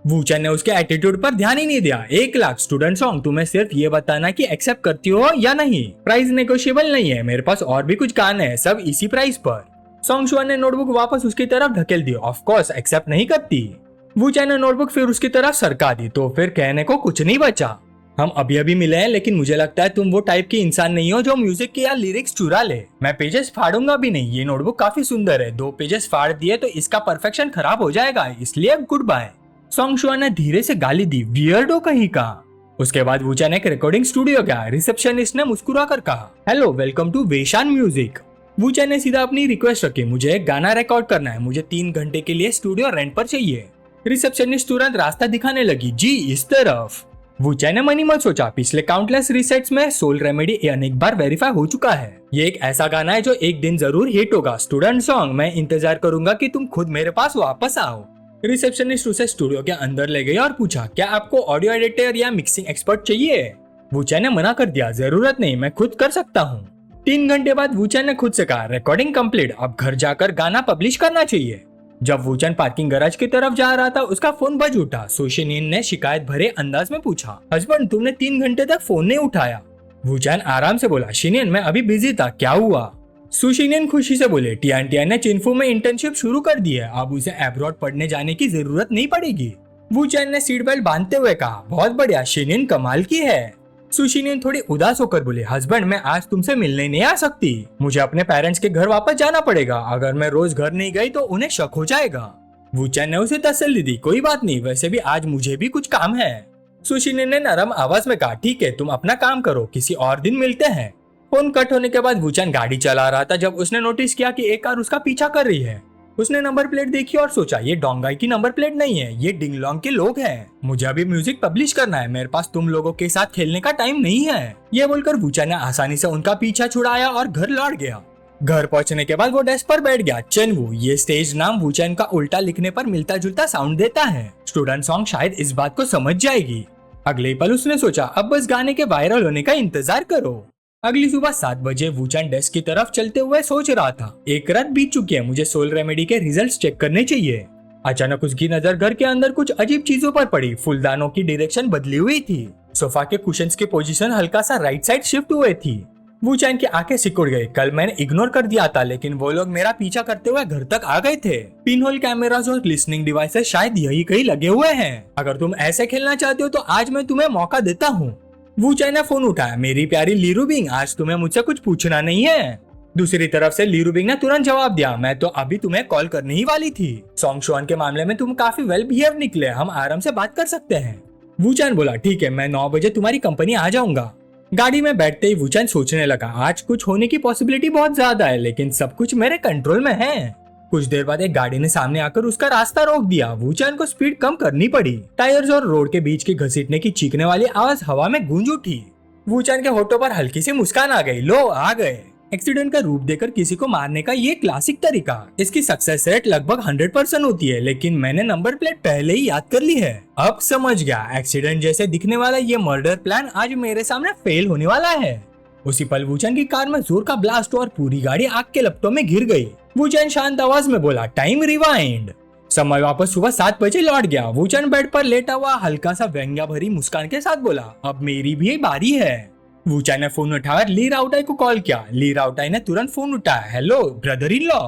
वूचैन ने उसके एटीट्यूड पर ध्यान ही नहीं दिया। 1 लाख स्टूडेंट सॉन्ग, तुम्हें सिर्फ ये बताना कि एक्सेप्ट करती हो या नहीं। प्राइस नेगोशिएबल नहीं है, मेरे पास और भी कुछ गाने हैं, सब इसी प्राइस पर। सोंगशुआन ने नोटबुक वापस उसकी तरफ ढकेल दी। ऑफ कोर्स एक्सेप्ट नहीं करती। वूचैन ने नोटबुक फिर उसकी तरफ सरका दी तो फिर कहने को कुछ नहीं बचा। हम अभी अभी मिले हैं, लेकिन मुझे लगता है तुम वो टाइप की इंसान नहीं हो जो म्यूजिक के या लिरिक्स चुरा ले। मैं पेजेस फाड़ूंगा भी नहीं। ये नोटबुक काफी सुंदर है, 2 पेजेस फाड़ दिए तो इसका परफेक्शन खराब हो जाएगा, इसलिए गुड बाय। सोंगशुआन ने धीरे से गाली दी, वियर्डो कहीं का। उसके बाद वूचैन एक रिकॉर्डिंग स्टूडियो गया। रिसेप्शनिस्ट ने मुस्कुरा कर कहा, हेलो, वेलकम टू वेशान म्यूजिक। वूचैन ने सीधा अपनी रिक्वेस्ट रखी, मुझे एक गाना रिकॉर्ड करना है, मुझे 3 घंटे के लिए स्टूडियो रेंट पर चाहिए। रिसेप्शनिस्ट तुरंत रास्ता दिखाने लगी, जी इस तरफ। वूचैन ने मनी मत सोचा, पिछले काउंटलेस रिसेट्स में सोल रेमेडी अनेक बार वेरीफाई हो चुका है। ये एक ऐसा गाना है जो एक दिन जरूर हिट होगा। स्टूडेंट सॉन्ग, मैं इंतजार करूंगा कि तुम खुद मेरे पास वापस आओ। रिसेप्शनिस्ट उसे स्टूडियो के अंदर ले गई और पूछा, क्या आपको ऑडियो एडिटर या मिक्सिंग एक्सपर्ट चाहिए? वूचैन ने मना कर दिया, जरूरत नहीं, मैं खुद कर सकता हूँ। 3 घंटे बाद वूचैन ने खुद से कहा, रिकॉर्डिंग कंप्लीट, अब घर जाकर गाना पब्लिश करना चाहिए। जब वूचैन पार्किंग गैराज की तरफ जा रहा था, उसका फोन बज उठा। सुशिनिन ने शिकायत भरे अंदाज में पूछा, हस्बैंड, तुमने 3 घंटे तक फोन नहीं उठाया। वूचैन आराम से बोला, शिनिन, मैं अभी बिजी था, क्या हुआ? सुशिनिन खुशी से बोले, टियान ने चिन्फू में इंटर्नशिप शुरू कर दी है, अब उसे अब्रॉड पढ़ने जाने की जरूरत नहीं पड़ेगी। वूचैन ने सीट बेल्ट बांधते हुए कहा, बहुत बढ़िया, शिनिन कमाल की है। सुशिनिन थोड़ी उदास होकर बोली, हस्बैंड, मैं आज तुमसे मिलने नहीं आ सकती, मुझे अपने पेरेंट्स के घर वापस जाना पड़ेगा। अगर मैं रोज घर नहीं गई तो उन्हें शक हो जाएगा। वूचैन ने उसे तसल्ली दी, कोई बात नहीं, वैसे भी आज मुझे भी कुछ काम है। सुशिनिन ने नरम आवाज में कहा, ठीक है, तुम अपना काम करो, किसी और दिन मिलते हैं। फोन कट होने के बाद वूचैन गाड़ी चला रहा था जब उसने नोटिस किया कि एक कार उसका पीछा कर रही है। उसने नंबर प्लेट देखी और सोचा, ये डोंगाई की नंबर प्लेट नहीं है, ये डिंगलोंग के लोग हैं। मुझे अभी म्यूजिक पब्लिश करना है, मेरे पास तुम लोगों के साथ खेलने का टाइम नहीं है। ये बोलकर वूचैन ने आसानी से उनका पीछा छुड़ाया और घर लौट गया। घर पहुंचने के बाद वो डेस्क पर बैठ गया। चेनवू, ये स्टेज नाम वूचैन का उल्टा लिखने पर मिलता जुलता साउंड देता है। स्टूडेंट सॉन्ग शायद इस बात को समझ जाएगी। अगले पल उसने सोचा, अब बस गाने के वायरल होने का इंतजार करो। अगली सुबह 7 बजे वूचैन डेस्क की तरफ चलते हुए सोच रहा था, एक रात बीत चुकी है, मुझे सोल रेमेडी के रिजल्ट्स चेक करने चाहिए। अचानक उसकी नजर घर के अंदर कुछ अजीब चीजों पर पड़ी। फूलदानों की डायरेक्शन बदली हुई थी। सोफा के कुशन्स की पोजीशन हल्का सा राइट साइड शिफ्ट हुए थी। वूचैन की आंखें सिकुड़ गई। कल मैंने इग्नोर कर दिया था, लेकिन वो लोग मेरा पीछा करते हुए घर तक आ गए थे। पिनहोल कैमरास और लिसनिंग डिवाइसेस शायद यही कहीं लगे हुए हैं। अगर तुम ऐसे खेलना चाहते हो तो आज मैं तुम्हें मौका देता हूँ। वूचैन ने फोन उठाया, मेरी प्यारी ली रूबिंग, आज तुम्हें मुझसे कुछ पूछना नहीं है। दूसरी तरफ से ली रूबिंग ने तुरंत जवाब दिया, मैं तो अभी तुम्हें कॉल करने ही वाली थी। सोंगशुआन के मामले में तुम काफी वेल बिहेव निकले, हम आराम से बात कर सकते हैं। वूचैन बोला, ठीक है, मैं 9 बजे तुम्हारी कंपनी आ जाऊंगा। गाड़ी में बैठते ही वूचैन सोचने लगा, आज कुछ होने की पॉसिबिलिटी बहुत ज्यादा है, लेकिन सब कुछ मेरे कंट्रोल में है। कुछ देर बाद एक गाड़ी ने सामने आकर उसका रास्ता रोक दिया। वूचैन को स्पीड कम करनी पड़ी। टायर्स और रोड के बीच की घसीटने की चीखने वाली आवाज हवा में गूंज उठी। वूचैन के होठों पर हल्की सी मुस्कान आ गई, लो आ गए। एक्सीडेंट का रूप देकर किसी को मारने का ये क्लासिक तरीका। इसकी सक्सेस रेट लगभग 100% होती है, लेकिन मैंने नंबर प्लेट पहले ही याद कर ली है। अब समझ गया, एक्सीडेंट जैसे दिखने वाला ये मर्डर प्लान आज मेरे सामने फेल होने वाला है। उसी पल वूचैन की कार में जोर का ब्लास्ट हुआ और पूरी गाड़ी आग के लपटों में घिर गई। वूचैन शांत आवाज में बोला, टाइम रिवाइंड। समय वापस सुबह 7 बजे लौट गया। वूचैन बेड पर लेटा हुआ हल्का सा व्यंग्या भरी मुस्कान के साथ बोला, अब मेरी भी बारी है। वूचैन ने फोन उठाकर ली राउटाई को कॉल किया। ली राउटाई ने तुरंत फोन उठाया, हेलो ब्रदर इन लॉ।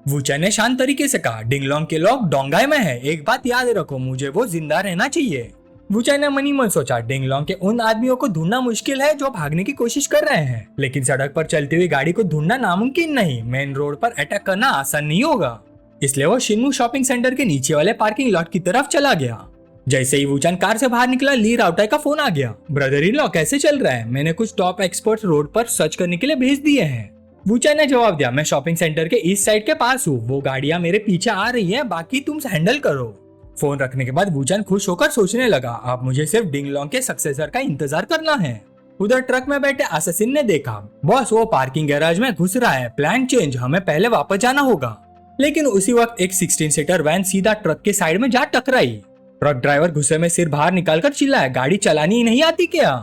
वूचैन ने शांत तरीके से कहा, डिंगलोंग के लोग डोंगाई में है, एक बात याद रखो, मुझे वो जिंदा रहना चाहिए। वूचैन ने मनी मन सोचा, डिंगलोंग के उन आदमियों को ढूंढना मुश्किल है जो भागने की कोशिश कर रहे हैं, लेकिन सड़क पर चलती हुई गाड़ी को ढूंढना नामुमकिन नहीं। मेन रोड पर अटैक करना आसान नहीं होगा। इसलिए वो शिन्मू शॉपिंग सेंटर के नीचे वाले पार्किंग लॉट की तरफ चला गया। जैसे ही वूचैन कार से बाहर निकला, ली राउटाई का फोन आ गया। ब्रदर इन लॉ कैसे चल रहा है? मैंने कुछ टॉप एक्सपर्ट्स रोड पर सर्च करने के लिए भेज दिए हैं। वूचैन ने जवाब दिया, मैं शॉपिंग सेंटर के ईस्ट साइड के पास हूँ, वो गाड़ियां मेरे पीछे आ रही है, बाकी तुम हैंडल करो। फोन रखने के बाद वूचैन खुश होकर सोचने लगा, अब मुझे सिर्फ डिंगलोंग के सक्सेसर का इंतजार करना है। उधर ट्रक में बैठे अससिन ने देखा, बॉस वो पार्किंग गैराज में घुस रहा है, प्लान चेंज, हमें पहले वापस जाना होगा। लेकिन उसी वक्त एक 16 सीटर वैन सीधा ट्रक के साइड में जा टकराई। ट्रक ड्राइवर गुस्से में सिर बाहर निकालकर चिल्लाया, गाड़ी चलानी ही नहीं आती क्या?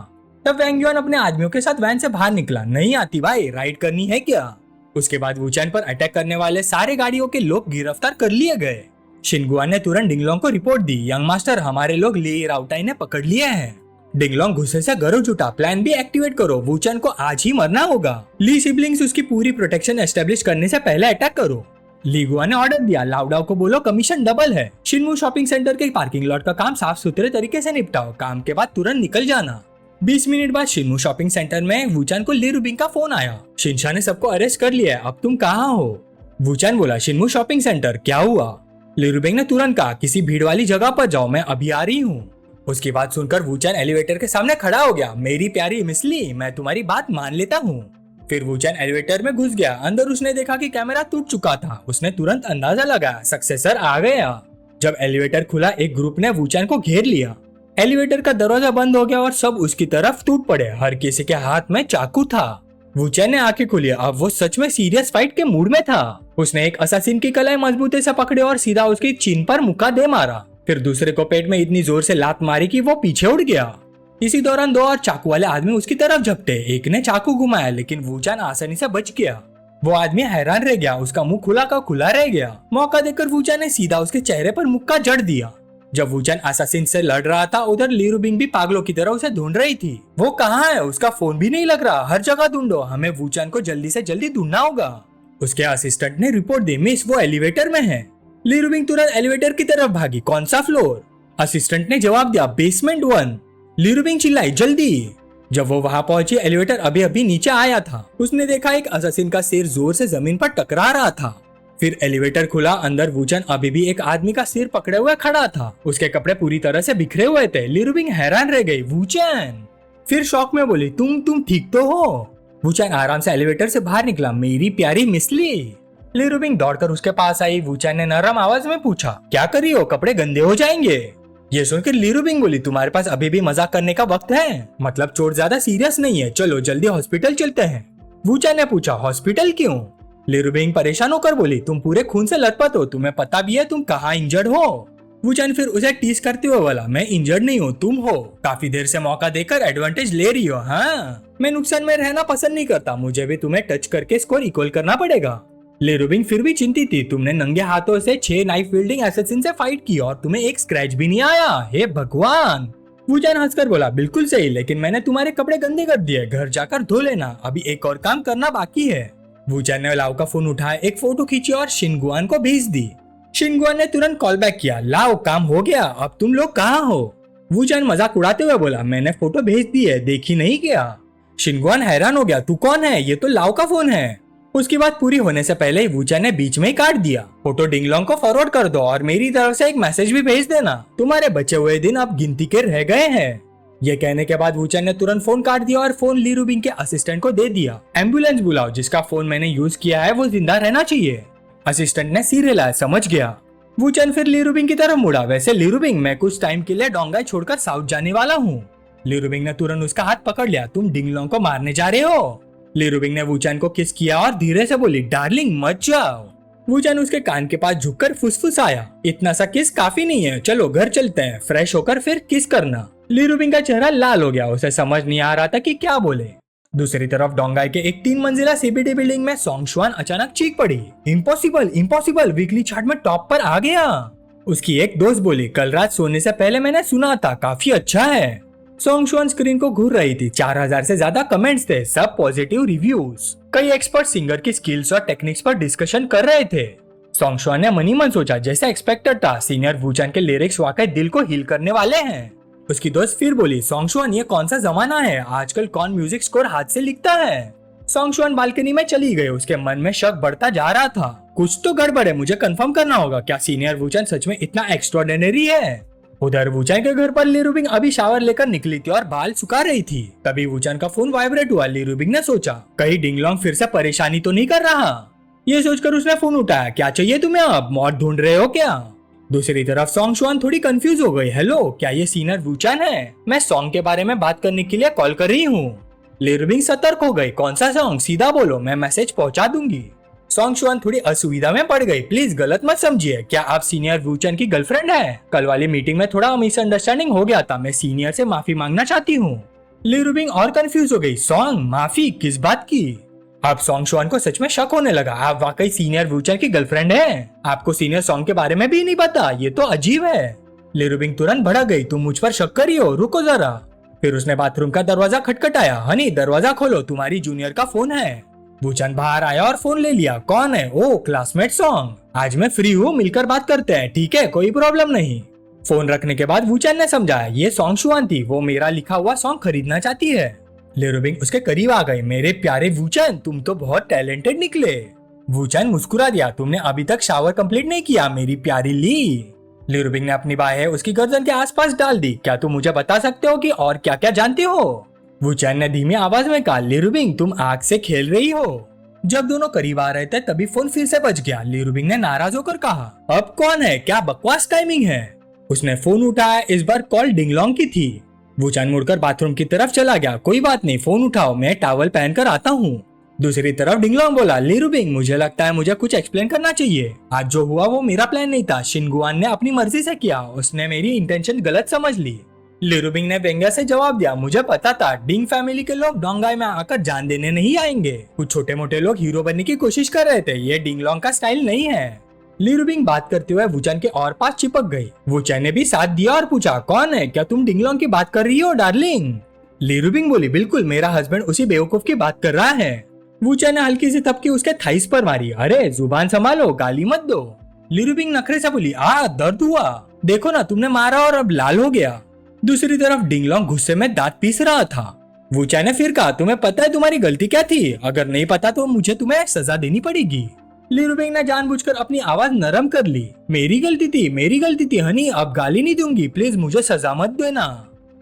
तब वैंग युआन अपने आदमियों के साथ वैन से बाहर निकला, नहीं आती भाई, राइड करनी है क्या? उसके बाद वुचैन पर अटैक करने वाले सारे गाड़ियों के लोग गिरफ्तार कर लिए गए। शिनगुआन ने तुरंत डिंगलोंग को रिपोर्ट दी, यंग मास्टर हमारे लोग ली राउटाई ने पकड़ लिए हैं। डिंगलोंग गुस्से से गरज उठा, प्लान भी एक्टिवेट करो, वुचैन को आज ही मरना होगा। ली सिबलिंग्स उसकी पूरी प्रोटेक्शन एस्टेब्लिश करने से पहले अटैक करो। ली गुआ ने ऑर्डर दिया, लाउडाओ को बोलो कमीशन डबल है। शिनमू शॉपिंग सेंटर के पार्किंग लॉट का काम साफ सुथरे तरीके से निपटाओ, काम के बाद तुरंत निकल जाना। 20 मिनट बाद शिनमू शॉपिंग सेंटर में वुचैन को ली रुबिंग का फोन आया, शिनशा ने सबको अरेस्ट कर लिया है, अब तुम कहाँ हो? वुचैन बोला, शिनमू शॉपिंग सेंटर, क्या हुआ? ली रुबिंग ने तुरंत कहा, किसी भीड़ वाली जगह पर जाओ, मैं अभी आ रही हूँ। उसकी बात सुनकर वुचैन एलिवेटर के सामने खड़ा हो गया, मेरी प्यारी मिस ली, मैं तुम्हारी बात मान लेता हूँ। फिर वुचैन एलिवेटर में घुस गया, अंदर उसने देखा कि कैमरा टूट चुका था। उसने तुरंत अंदाजा लगाया, सक्सेसर आ गया। जब एलिवेटर खुला, एक ग्रुप ने वुचैन को घेर लिया। एलिवेटर का दरवाजा बंद हो गया और सब उसकी तरफ टूट पड़े, हर किसी के हाथ में चाकू था। वुचैन ने आंखें खोली, अब वो सच में सीरियस फाइट के मूड में था। उसने एक असासिन की कलाई मजबूती से पकड़े और सीधा उसकी चीन पर मुक्का दे मारा। फिर दूसरे को पेट में इतनी जोर से लात मारी कि वो पीछे उड़ गया। इसी दौरान 2 और चाकू वाले आदमी उसकी तरफ झपटे, एक ने चाकू घुमाया लेकिन वुचैन आसानी से बच गया। वो आदमी हैरान रह गया, उसका मुंह खुला का खुला रह गया। मौका देकर वुचैन ने सीधा उसके चेहरे पर मुक्का जड़ दिया। जब वुचैन असासिन से लड़ रहा था, उधर ली रुबिंग भी पागलों की तरह उसे ढूंढ रही थी। वो कहाँ है? उसका फोन भी नहीं लग रहा, हर जगह ढूंढो, हमें वुचैन को जल्दी से जल्दी ढूंढना होगा। उसके असिस्टेंट ने रिपोर्ट दी, मिस वो एलिवेटर में है। ली रुबिंग तुरंत एलिवेटर की तरफ भागी, कौन सा फ्लोर? असिस्टेंट ने जवाब दिया, बेसमेंट 1। ली रुबिंग चिल्लाई, जल्दी। जब वो वहां पहुंची, एलिवेटर अभी अभी नीचे आया था। उसने देखा एक असासिन का सिर जोर से जमीन पर टकरा रहा था। फिर एलिवेटर खुला, अंदर वुचैन अभी भी एक आदमी का सिर पकड़े हुए खड़ा था। उसके कपड़े पूरी तरह से बिखरे हुए थे। ली रुबिंग हैरान रह गई, वुचैन। फिर शॉक में बोली, तुम ठीक तो हो? वुचैन आराम से एलिवेटर से बाहर निकला, मेरी प्यारी मिस ली। ली रुबिंग दौड़कर उसके पास आई। वुचैन ने नरम आवाज में पूछा, क्या कर रही हो, कपड़े गंदे हो जाएंगे। ये सुनकर ली रुबिंग बोली, तुम्हारे पास अभी भी मजाक करने का वक्त है? मतलब चोट ज्यादा सीरियस नहीं है, चलो जल्दी हॉस्पिटल चलते हैं। वुचैन ने पूछा, हॉस्पिटल क्यों? ली रुबिंग परेशान होकर बोली, तुम पूरे खून से लथपथ हो, तुम्हें पता भी है तुम कहाँ इंजर्ड हो। वुचैन फिर उसे टीज करते हुए बोला, मैं इंजर्ड नहीं हूँ, तुम हो। काफी देर से मौका देकर एडवांटेज ले रही हो। हाँ, मैं नुकसान में रहना पसंद नहीं करता, मुझे भी तुम्हें टच करके स्कोर इक्वल करना पड़ेगा। ली रुबिंग फिर भी चिंतित थी, तुमने नंगे हाथों से 6 नाइफ विल्डिंग असैसिन से फाइट की और तुम्हें एक स्क्रैच भी नहीं आया, हे भगवान। वुचैन हंसकर बोला, बिल्कुल सही, लेकिन मैंने तुम्हारे कपड़े गंदे कर दिए, घर जाकर धो लेना, अभी एक और काम करना बाकी है। वुचैन ने लाओ का फोन उठाया, एक फोटो खींची और शिनगुआन को भेज दी। शिनगुआन ने तुरंत कॉल बैक किया, लाओ काम हो गया, अब तुम लोग कहाँ हो? वुचैन मजाक उड़ाते हुए बोला, मैंने फोटो भेज दी है, देखी नहीं क्या? शिनगुआन हैरान हो गया, तू कौन है? ये तो लाओ का फोन है। उसकी बात पूरी होने से पहले ही वुचैन ने बीच में ही काट दिया, फोटो डिंगलोंग को फॉरवर्ड कर दो और मेरी तरफ से एक मैसेज भी भेज देना, तुम्हारे बचे हुए दिन अब गिनती के रह गए हैं। ये कहने के बाद वुचैन ने तुरंत फोन काट दिया और फोन ली रुबिंग के असिस्टेंट को दे दिया। एम्बुलेंस बुलाओ, जिसका फोन मैंने यूज किया है वो जिंदा रहना चाहिए। असिस्टेंट ने सिर हिलाया, समझ गया। वुचैन फिर ली रुबिंग की तरफ मुड़ा, वैसे ली रुबिंग, मैं कुछ टाइम के लिए डोंगाई छोड़कर साउथ जाने वाला हूँ। ली रुबिंग ने तुरंत उसका हाथ पकड़ लिया, तुम डिंगलोंग को मारने जा रहे हो? ली रुबिंग ने वुचैन को किस किया और धीरे से बोली, डार्लिंग मत जाओ। वुचैन उसके कान के पास झुककर फुसफुसाया, इतना सा किस काफी नहीं है, चलो घर चलते हैं, फ्रेश होकर फिर किस करना। ली रुबिंग का चेहरा लाल हो गया, उसे समझ नहीं आ रहा था कि क्या बोले। दूसरी तरफ डोंगाई के एक 3 मंजिला सीबीडी बिल्डिंग में सोंगशुआन अचानक चीख पड़ी, इम्पॉसिबल इम्पॉसिबल, वीकली चार्ट में टॉप पर आ गया। उसकी एक दोस्त बोली, कल रात सोने से पहले मैंने सुना था, काफी अच्छा है। सोंगशुआन स्क्रीन को घूर रही थी, 4000 से ज्यादा कमेंट्स थे, सब पॉजिटिव रिव्यूज। कई एक्सपर्ट सिंगर की स्किल्स और टेक्निक्स पर डिस्कशन कर रहे थे। सोंगशुआन ने मनी मन सोचा, जैसा एक्सपेक्टेड था, सीनियर वुचैन के लिरिक्स वाकई दिल को हील करने वाले हैं। उसकी दोस्त फिर बोली, सोंगशुआन ये कौन सा जमाना है, आजकल कौन म्यूजिक स्कोर हाथ से लिखता है। सोंगशुआन बालकनी में चली गई, उसके मन में शक बढ़ता जा रहा था, कुछ तो गड़बड़ है, मुझे कंफर्म करना होगा, क्या सीनियर वुचैन सच में इतना एक्स्ट्राऑर्डिनरी है। उधर वुचैन के घर पर ली रुबिंग अभी शावर लेकर निकली थी और बाल सुखा रही थी। तभी वुचैन का फोन वाइब्रेट हुआ। ली रुबिंग ने सोचा, कहीं डिंगलोंग फिर से परेशानी तो नहीं कर रहा। ये सोचकर उसने फोन उठाया, क्या चाहिए तुम्हें, अब मौत ढूंढ रहे हो क्या? दूसरी तरफ सोंगशुआन थोड़ी कंफ्यूज हो गई, हेलो क्या ये सीनियर वुचैन है? मैं सॉन्ग के बारे में बात करने के लिए कॉल कर रही हूँ। ली रुबिंग सतर्क हो गई, कौन सा सॉन्ग, सीधा बोलो, मैं मैसेज पहुंचा दूंगी। सॉन्ग शुआन थोड़ी असुविधा में पड़ गई। प्लीज गलत मत समझिए, क्या आप सीनियर वूचन की गर्लफ्रेंड है? कल वाली मीटिंग में थोड़ा मिसअंडरस्टैंडिंग हो गया था, मैं सीनियर से माफी मांगना चाहती हूँ। ली रूबिंग और कंफ्यूज हो गई। सॉन्ग, माफी किस बात की? अब सॉन्ग शुआन को सच में शक होने लगा, आप वाकई सीनियर वूचन की गर्लफ्रेंड है? आपको सीनियर सॉन्ग के बारे में भी नहीं पता, ये तो अजीब है। ली रूबिंग तुरंत भड़क गई, तुम मुझ पर शक करी हो, रुको जरा। फिर उसने बाथरूम का दरवाजा खटखटाया। हनी दरवाजा खोलो, तुम्हारी जूनियर का फोन है। वूचन बाहर आया और फोन ले लिया। कौन है? ओ क्लासमेट सॉन्ग, आज मैं फ्री हूँ, मिलकर बात करते हैं, ठीक है, कोई प्रॉब्लम नहीं। फोन रखने के बाद वूचन ने समझाया ये सॉन्ग शुआन थी, वो मेरा लिखा हुआ सॉन्ग खरीदना चाहती है। ली रूबिंग उसके करीब आ गई। मेरे प्यारे वूचन, तुम तो बहुत टैलेंटेड निकले। वूचन मुस्कुरा दिया। तुमने अभी तक शावर कंप्लीट नहीं किया मेरी प्यारी ली। ली रूबिंग ने अपनी बाहें उसकी गर्दन के आसपास डाल दी। क्या तुम मुझे बता सकते हो कि और क्या क्या जानते हो? वूचन ने धीमी आवाज में कहा। ली रूबिंग, तुम आग से खेल रही हो। जब दोनों करीब आ रहे थे तभी फोन फिर से बज गया। ली रूबिंग ने नाराज होकर कहा, अब कौन है? क्या बकवास टाइमिंग है। उसने फोन उठाया। इस बार कॉल डिंगलोंग की थी। वूचन मुड़कर बाथरूम की तरफ चला गया। कोई बात नहीं, फोन उठाओ, मैं टॉवल पहनकर आता हूँ। दूसरी तरफ डिंगलोंग बोला, ली रूबिंग, मुझे लगता है मुझे कुछ एक्सप्लेन करना चाहिए। आज जो हुआ वो मेरा प्लान नहीं था, शिनगुआन ने अपनी मर्जी से किया, उसने मेरी इंटेंशन गलत समझ ली। ली रूबिंग ने व्यंग्य से जवाब दिया, मुझे पता था डिंग फैमिली के लोग डोंगाई में आकर जान देने नहीं आएंगे। कुछ छोटे मोटे लोग हीरो बनने की कोशिश कर रहे थे, ये डिंगलोंग का स्टाइल नहीं है। ली रूबिंग बात करते हुए वूचन के और पास चिपक गई। वूचन ने भी साथ दिया और पूछा, कौन है? क्या तुम डिंगलोंग की बात कर रही हो डार्लिंग? ली रूबिंग बोली, बिल्कुल, मेरा हस्बैंड उसी बेवकूफ की बात कर रहा है। वूचन ने हल्की सी थपकी उसके थाइस पर मारी। अरे जुबान संभालो, गाली मत दो। ली रूबिंग नखरे से बोली, दर्द हुआ, देखो ना, तुमने मारा और अब लाल हो गया। दूसरी तरफ डिंगलोंग गुस्से में दांत पीस रहा था। वूचन ने फिर कहा, तुम्हें पता है तुम्हारी गलती क्या थी? अगर नहीं पता तो मुझे तुम्हें सजा देनी पड़ेगी। ली रूबिंग ने जानबूझकर अपनी आवाज नरम कर ली। मेरी गलती थी हनी, अब गाली नहीं दूंगी, प्लीज मुझे सजा मत देना।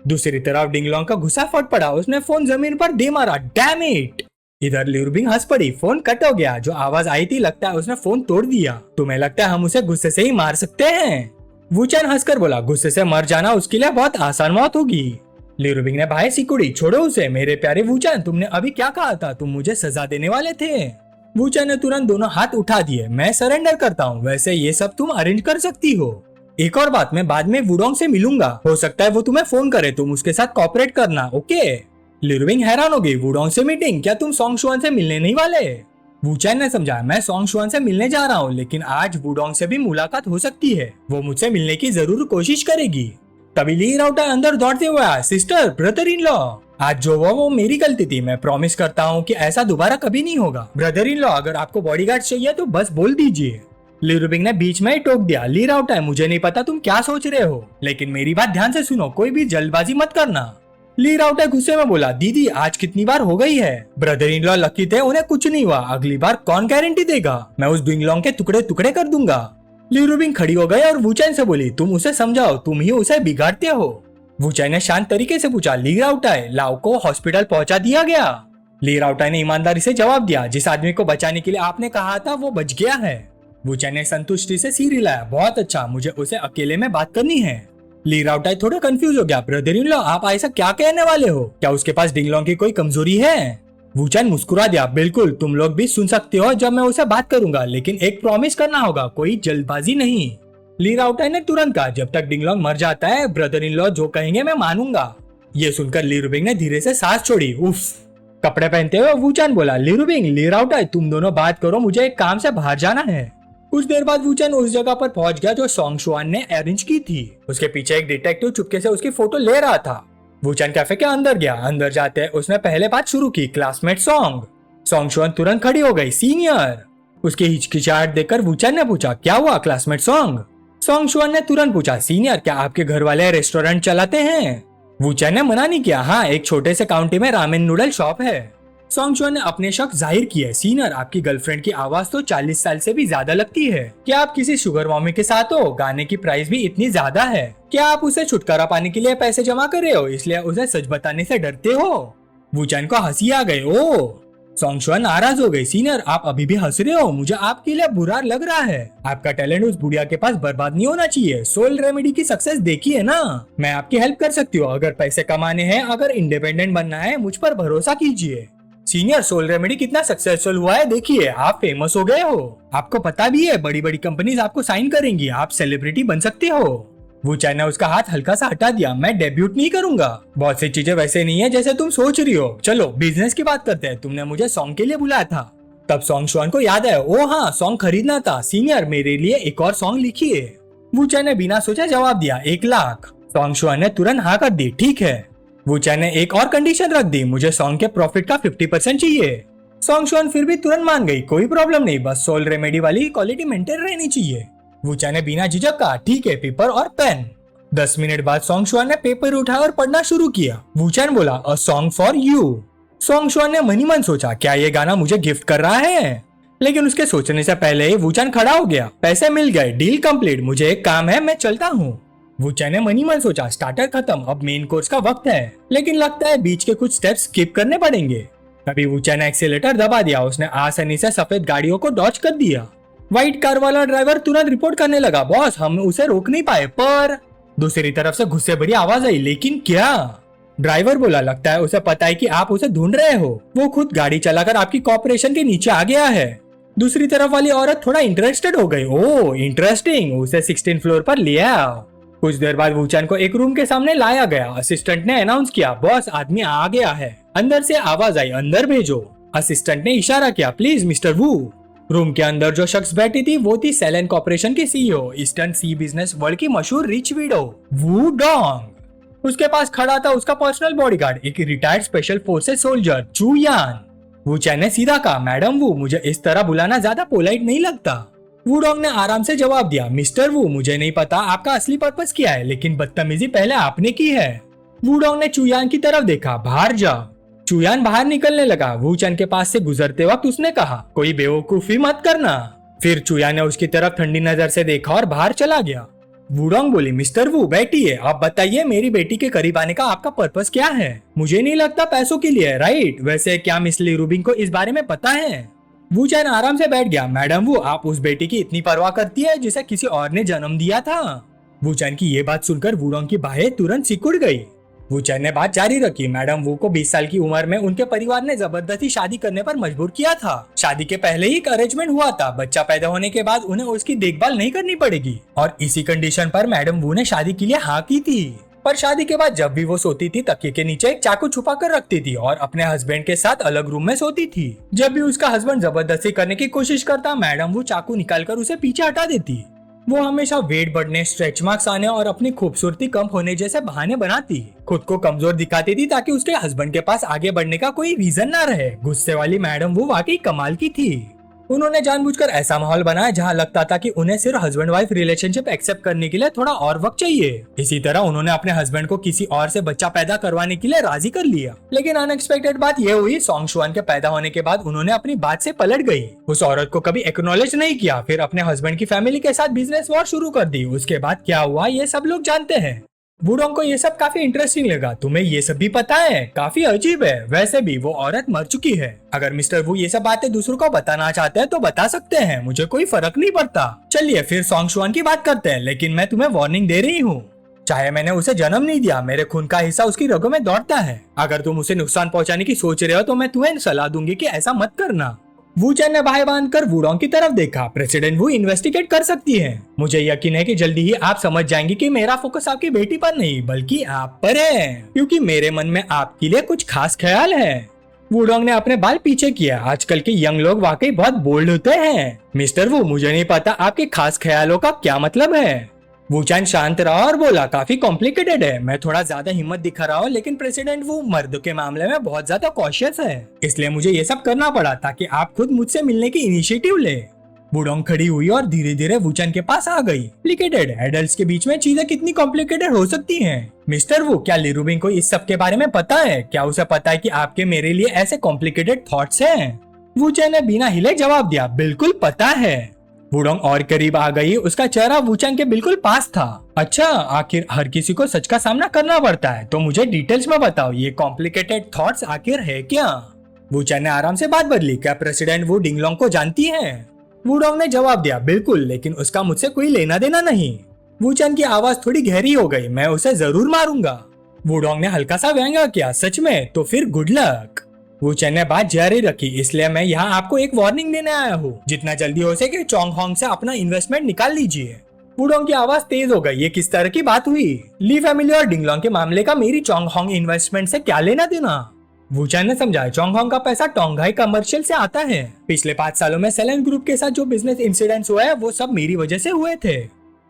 दूसरी तरफ डिंगलोंग का गुस्सा फट पड़ा। उसने फोन जमीन पर दे मारा। Damn it. इधर ली रूबिंग हंस पड़ी। फोन कट हो गया। जो आवाज आई थी लगता है उसने फोन तोड़ दिया। तुम्हें लगता है हम उसे गुस्से से ही मार सकते हैं? वूचन हंसकर बोला, गुस्से से मर जाना उसके लिए बहुत आसान मौत होगी। ली रूबिंग ने भाई सिकुड़ी, छोड़ो उसे। मेरे प्यारे वूचन, तुमने अभी क्या कहा था? तुम मुझे सजा देने वाले थे। वूचन ने तुरंत दोनों हाथ उठा दिए। मैं सरेंडर करता हूँ, वैसे ये सब तुम अरेंज कर सकती हो। एक और बात, मैं बाद में वुडोंग से मिलूंगा, हो सकता है वो तुम्हें फोन करे, तुम उसके साथ कोऑपरेट करना, ओके? ली रूबिंग हैरान हो गई। वुडोंग से मीटिंग? क्या तुम सॉन्ग शुआन से मिलने नहीं वाले? वूचन ने समझा, मैं सॉन्ग शुआन से मिलने जा रहा हूँ, लेकिन आज वुडोंग से भी मुलाकात हो सकती है, वो मुझसे मिलने की जरूर कोशिश करेगी। तभी ली राउटा अंदर दौड़ते हुए आया। सिस्टर, ब्रदर इन लॉ, आज जो हुआ वो मेरी गलती थी, मैं प्रॉमिस करता हूँ कि ऐसा दोबारा कभी नहीं होगा। ब्रदर इन लॉ, अगर आपको बॉडीगार्ड चाहिए तो बस बोल दीजिए। ली रूबिंग ने बीच में ही टोक दिया। ली राउटा, मुझे नहीं पता तुम क्या सोच रहे हो, लेकिन मेरी बात ध्यान से सुनो, कोई भी जल्दबाजी मत करना। ली राउटा गुस्से में बोला, दीदी आज कितनी बार हो गई है? ब्रदर इन लॉ लकी थे, उन्हें कुछ नहीं हुआ, अगली बार कौन गारंटी देगा? मैं उस डिंगलोंग के टुकड़े टुकड़े कर दूंगा। ली रूबिंग खड़ी हो गई और वूचन से बोली, तुम उसे समझाओ, तुम ही उसे बिगाड़ते हो। वूचन ने शांत तरीके से पूछा, ली राउटा, लाओ को हॉस्पिटल पहुंचा दिया गया? ली राउटा ने ईमानदारी से जवाब दिया, जिस आदमी को बचाने के लिए आपने कहा था वो बच गया है। वूचन ने संतुष्टि से सिर हिलाया। बहुत अच्छा, मुझे उसे अकेले में बात करनी है। ली राउटाई थोड़ा कंफ्यूज हो गया। ब्रदर इन लॉ, आप ऐसा क्या कहने वाले हो? क्या उसके पास डिंगलोंग की कोई कमजोरी है? वूचन मुस्कुरा दिया, बिल्कुल, तुम लोग भी सुन सकते हो जब मैं उसे बात करूंगा, लेकिन एक प्रॉमिस करना होगा, कोई जल्दबाजी नहीं। ली राउटाई ने तुरंत कहा, जब तक डिंगलोंग मर जाता है ब्रदर इन लॉ जो कहेंगे मैं मानूंगा। ये सुनकर ली रूबिंग ने धीरे से सांस छोड़ी। उफ। कपड़े पहनते हुए वूचन बोला, ली रूबिंग, ली राउटाई, तुम दोनों बात करो, मुझे एक काम से बाहर जाना है। कुछ देर बाद वूचन उस जगह पर पहुंच गया जो सॉन्ग शुआन ने अरेंज की थी। उसके पीछे एक डिटेक्टिव चुपके से उसकी फोटो ले रहा था। वूचन कैफे के अंदर गया। अंदर जाते उसने पहले बात शुरू की, क्लासमेट सॉन्ग। सॉन्ग शुआन तुरंत खड़ी हो गई। सीनियर। उसकी हिचकिचाहट देखकर वूचन ने पूछा, क्या हुआ क्लासमेट सॉन्ग? सॉन्ग शुआन ने तुरंत पूछा, सीनियर, क्या आपके घर वाले रेस्टोरेंट चलाते हैं? वूचन ने मना नहीं किया। हाँ, एक छोटे से काउंटी में रामेन नूडल शॉप है। सॉन्ग शुआन ने अपने शक जाहिर किए। सीनियर, आपकी गर्लफ्रेंड की आवाज तो 40 साल से भी ज्यादा लगती है। क्या आप किसी शुगर मॉमी के साथ हो? गाने की प्राइस भी इतनी ज्यादा है। क्या आप उसे छुटकारा पाने के लिए पैसे जमा कर रहे हो, इसलिए उसे सच बताने से डरते हो? वूचन को हंसी आ गई। ओ। सॉन्ग शुआन नाराज हो गई। सीनियर, आप अभी भी हंस रहे हो, मुझे आपके लिए बुरा लग रहा है। आपका टैलेंट उस बुढ़िया के पास बर्बाद नहीं होना चाहिए। सोल रेमेडी की सक्सेस देखी है ना, मैं आपकी हेल्प कर सकती हूँ, अगर पैसे कमाने हैं, अगर इंडिपेंडेंट बनना है, मुझ पर भरोसा कीजिए। सीनियर, सोल रेमेडी कितना सक्सेसफुल हुआ है देखिए, आप फेमस हो गए हो। आपको पता भी है बड़ी बड़ी कंपनीज आपको साइन करेंगी, आप सेलिब्रिटी बन सकते हो। वू चैन ने उसका हाथ हल्का सा हटा दिया। मैं डेब्यूट नहीं करूंगा, बहुत सी चीजें वैसे नहीं है जैसे तुम सोच रही हो। चलो बिजनेस की बात करते हैं, तुमने मुझे सॉन्ग के लिए बुलाया था। तब सॉन्ग शुआन को याद है, ओ हाँ सॉन्ग खरीदना था। सीनियर, मेरे लिए एक और सॉन्ग लिखिए। वू चैन ने बिना सोचा जवाब दिया, 1 लाख। सॉन्ग शुआन ने तुरंत हाँ कर दी, ठीक है। वू चैन ने एक और कंडीशन रख दी, मुझे सॉन्ग के प्रॉफिट का 50% चाहिए। सॉन्ग शुआन फिर भी तुरंत मान गई, कोई प्रॉब्लम नहीं, बस सोल रेमेडी वाली क्वालिटी मेंटेन रहनी चाहिए। वू चैन ने बिना झिझक कहा, ठीक है, पेपर और पेन। 10 मिनट बाद सॉन्ग शुआन ने पेपर उठाया और पढ़ना शुरू किया। वू चैन बोला, a song for you. Song Shuan ने मन ही मन सोचा, क्या ये गाना मुझे गिफ्ट कर रहा है? लेकिन उसके सोचने से पहले ही वू चैन खड़ा हो गया। पैसे मिल गए, डील कंप्लीट, मुझे एक काम है, मैं चलता हूँ। वू चैन ने मन ही मन सोचा, स्टार्टर खत्म, अब मेन कोर्स का वक्त है। लेकिन लगता है बीच के कुछ स्टेप्स स्किप करने पड़ेंगे। तभी वू चैन ने एक्सीलेटर दबा दिया। उसने आसानी से सफेद गाड़ियों को डॉज कर दिया। व्हाइट कार वाला ड्राइवर तुरंत रिपोर्ट करने लगा, बॉस हम उसे रोक नहीं पाए। पर दूसरी तरफ से गुस्से भरी आवाज आई, लेकिन क्या? ड्राइवर बोला, लगता है उसे पता है कि आप उसे ढूंढ रहे हो। वो खुद गाड़ी चलाकर आपकी कॉर्पोरेशन के नीचे आ गया है। दूसरी तरफ वाली औरत थोड़ा इंटरेस्टेड हो गई, ओह इंटरेस्टिंग, उसे 16 फ्लोर पर ले आओ। कुछ देर बाद वू चैन को एक रूम के सामने लाया गया। असिस्टेंट ने अनाउंस किया, बॉस आदमी आ गया है। अंदर से आवाज आई, अंदर भेजो। असिस्टेंट ने इशारा किया, प्लीज मिस्टर वू। रूम के अंदर जो शख्स बैठी थी वो थी सेलेन कॉर्पोरेशन की सीईओ, ईस्टर्न सी बिजनेस वर्ल्ड की मशहूर रिच विडो वू डोंग। उसके पास खड़ा था उसका पर्सनल बॉडीगार्ड, एक रिटायर्ड स्पेशल फोर्सेस सोल्जर चू यान। वू चैन ने सीधा कहा, मैडम वू, मुझे इस तरह बुलाना ज्यादा पोलाइट नहीं लगता। वू डोंग ने आराम से जवाब दिया, मिस्टर वू, मुझे नहीं पता आपका असली पर्पस क्या है, लेकिन बदतमीजी पहले आपने की है। वू डोंग ने चूयान की तरफ देखा, बाहर जाओ। चूयान बाहर निकलने लगा। वू चैन के पास से गुजरते वक्त उसने कहा, कोई बेवकूफी मत करना। फिर चूयान ने उसकी तरफ ठंडी नजर से देखा और बाहर चला गया। वू डोंग बोली, मिस्टर वू बैठिए, आप बताइए मेरी बेटी के करीब आने का आपका पर्पस क्या है? मुझे नहीं लगता पैसों के लिए, राइट? वैसे क्या मिस ली रूबिन को इस बारे में पता है? वू चैन आराम से बैठ गया। मैडम वू, आप उस बेटी की इतनी परवाह करती है जिसे किसी और ने जन्म दिया था? वू चैन की ये बात सुनकर वू डोंग की बाहें तुरंत सिकुड़ गई। वू चैन ने बात जारी रखी, मैडम वू को 20 साल की उम्र में उनके परिवार ने जबरदस्ती शादी करने पर मजबूर किया था। शादी के पहले ही एक अरेंजमेंट हुआ था, बच्चा पैदा होने के बाद उन्हें उसकी देखभाल नहीं करनी पड़ेगी, और इसी कंडीशन पर मैडम वू ने शादी के लिए हाँ की थी। पर शादी के बाद जब भी वो सोती थी तकिए के नीचे एक चाकू छुपा कर रखती थी और अपने हस्बैंड के साथ अलग रूम में सोती थी। जब भी उसका हस्बैंड जबरदस्ती करने की कोशिश करता, मैडम वो चाकू निकालकर उसे पीछे हटा देती। वो हमेशा वेट बढ़ने, स्ट्रेच मार्क्स आने और अपनी खूबसूरती कम होने जैसे बहाने बनाती। खुद को कमजोर दिखाती थी ताकि उसके हस्बैंड के पास आगे बढ़ने का कोई रीजन ना रहे। गुस्से वाली मैडम वो वाकई कमाल की थी। उन्होंने जानबूझकर ऐसा माहौल बनाया जहां लगता था कि उन्हें सिर्फ हस्बैंड वाइफ रिलेशनशिप एक्सेप्ट करने के लिए थोड़ा और वक्त चाहिए। इसी तरह उन्होंने अपने हस्बैंड को किसी और से बच्चा पैदा करवाने के लिए राजी कर लिया। लेकिन अनएक्सपेक्टेड बात यह हुई, सॉन्ग शुआन के पैदा होने के बाद उन्होंने अपनी बात से पलट गई। उस औरत को कभी एक्नॉलेज नहीं किया, फिर अपने हस्बैंड की फैमिली के साथ बिजनेस वॉर शुरू कर दी। उसके बाद क्या हुआ ये सब लोग जानते हैं। वू डोंग को ये सब काफी इंटरेस्टिंग लगा। तुम्हें ये सब भी पता है? काफी अजीब है। वैसे भी वो औरत मर चुकी है। अगर मिस्टर वू ये सब बातें दूसरों को बताना चाहते हैं तो बता सकते हैं, मुझे कोई फर्क नहीं पड़ता। चलिए फिर सॉन्ग शुआन की बात करते हैं, लेकिन मैं तुम्हें वार्निंग दे रही हूँ। चाहे मैंने उसे जन्म नहीं दिया, मेरे खून का हिस्सा उसकी रगों में दौड़ता है। अगर तुम उसे नुकसान पहुंचाने की सोच रहे हो तो मैं तुम्हें सलाह दूंगी कि ऐसा मत करना। वू चैन ने बाहें बांधकर वू डोंग की तरफ देखा। प्रेसिडेंट वू इन्वेस्टिगेट कर सकती है। मुझे यकीन है कि जल्दी ही आप समझ जाएंगी कि मेरा फोकस आपकी बेटी पर नहीं बल्कि आप पर है, क्योंकि मेरे मन में आपके लिए कुछ खास ख्याल है। वू डोंग ने अपने बाल पीछे किया। आजकल के यंग लोग वाकई बहुत बोल्ड होते हैं। मिस्टर वू, मुझे नहीं पता आपके खास ख्यालों का क्या मतलब है। वू चैन शांत रहा और बोला, काफी कॉम्प्लिकेटेड है। मैं थोड़ा ज्यादा हिम्मत दिखा रहा हूँ, लेकिन प्रेसिडेंट वो मर्द के मामले में बहुत ज्यादा कॉशियस है, इसलिए मुझे ये सब करना पड़ा ताकि आप खुद मुझसे मिलने की इनिशिएटिव ले। वू डोंग खड़ी हुई और धीरे धीरे वू चैन के पास आ गई। कॉम्प्लिकेटेड एडल्ट्स के बीच में चीजें कितनी कॉम्प्लिकेटेड हो सकती हैं। मिस्टर वू, क्या ली रूबिन को इस सब के बारे में पता है? क्या उसे पता है कि आपके मेरे लिए ऐसे कॉम्प्लिकेटेड थॉट्स हैं? वू चैन ने बिना हिले जवाब दिया, बिल्कुल पता है। वू डोंग और करीब आ गई। उसका चेहरा वू चैन के बिल्कुल पास था। अच्छा, आखिर हर किसी को सच का सामना करना पड़ता है, तो मुझे डिटेल्स में बताओ, ये कॉम्प्लिकेटेड थॉट्स आखिर है क्या? वू चैन ने आराम से बात बदली। क्या प्रेसिडेंट वू डिंगलोंग को जानती हैं? वू डोंग ने जवाब दिया, बिल्कुल, लेकिन उसका मुझसे कोई लेना देना नहीं। वू चैन की आवाज थोड़ी गहरी हो गई। मैं उसे जरूर मारूंगा। वू डोंग ने हल्का सा व्यंग्य किया। सच में? तो फिर गुड लक। वूचन ने बात जारी रखी, इसलिए मैं यहाँ आपको एक वार्निंग देने आया हूँ, जितना जल्दी हो सके चोंग होंग से अपना इन्वेस्टमेंट निकाल लीजिए। वुडोंग की आवाज तेज हो गई, ये किस तरह की बात हुई? ली फैमिली और डिंगलोंग के मामले का मेरी चोंग होंग इन्वेस्टमेंट से क्या लेना देना? वूचन ने समझाया, चोंग होंग का पैसा टोंगहाई कमर्शियल से आता है। पिछले 5 सालों में सेलेन ग्रुप के साथ जो बिजनेस इंसिडेंट्स हुए हैं वो सब मेरी वजह से हुए थे।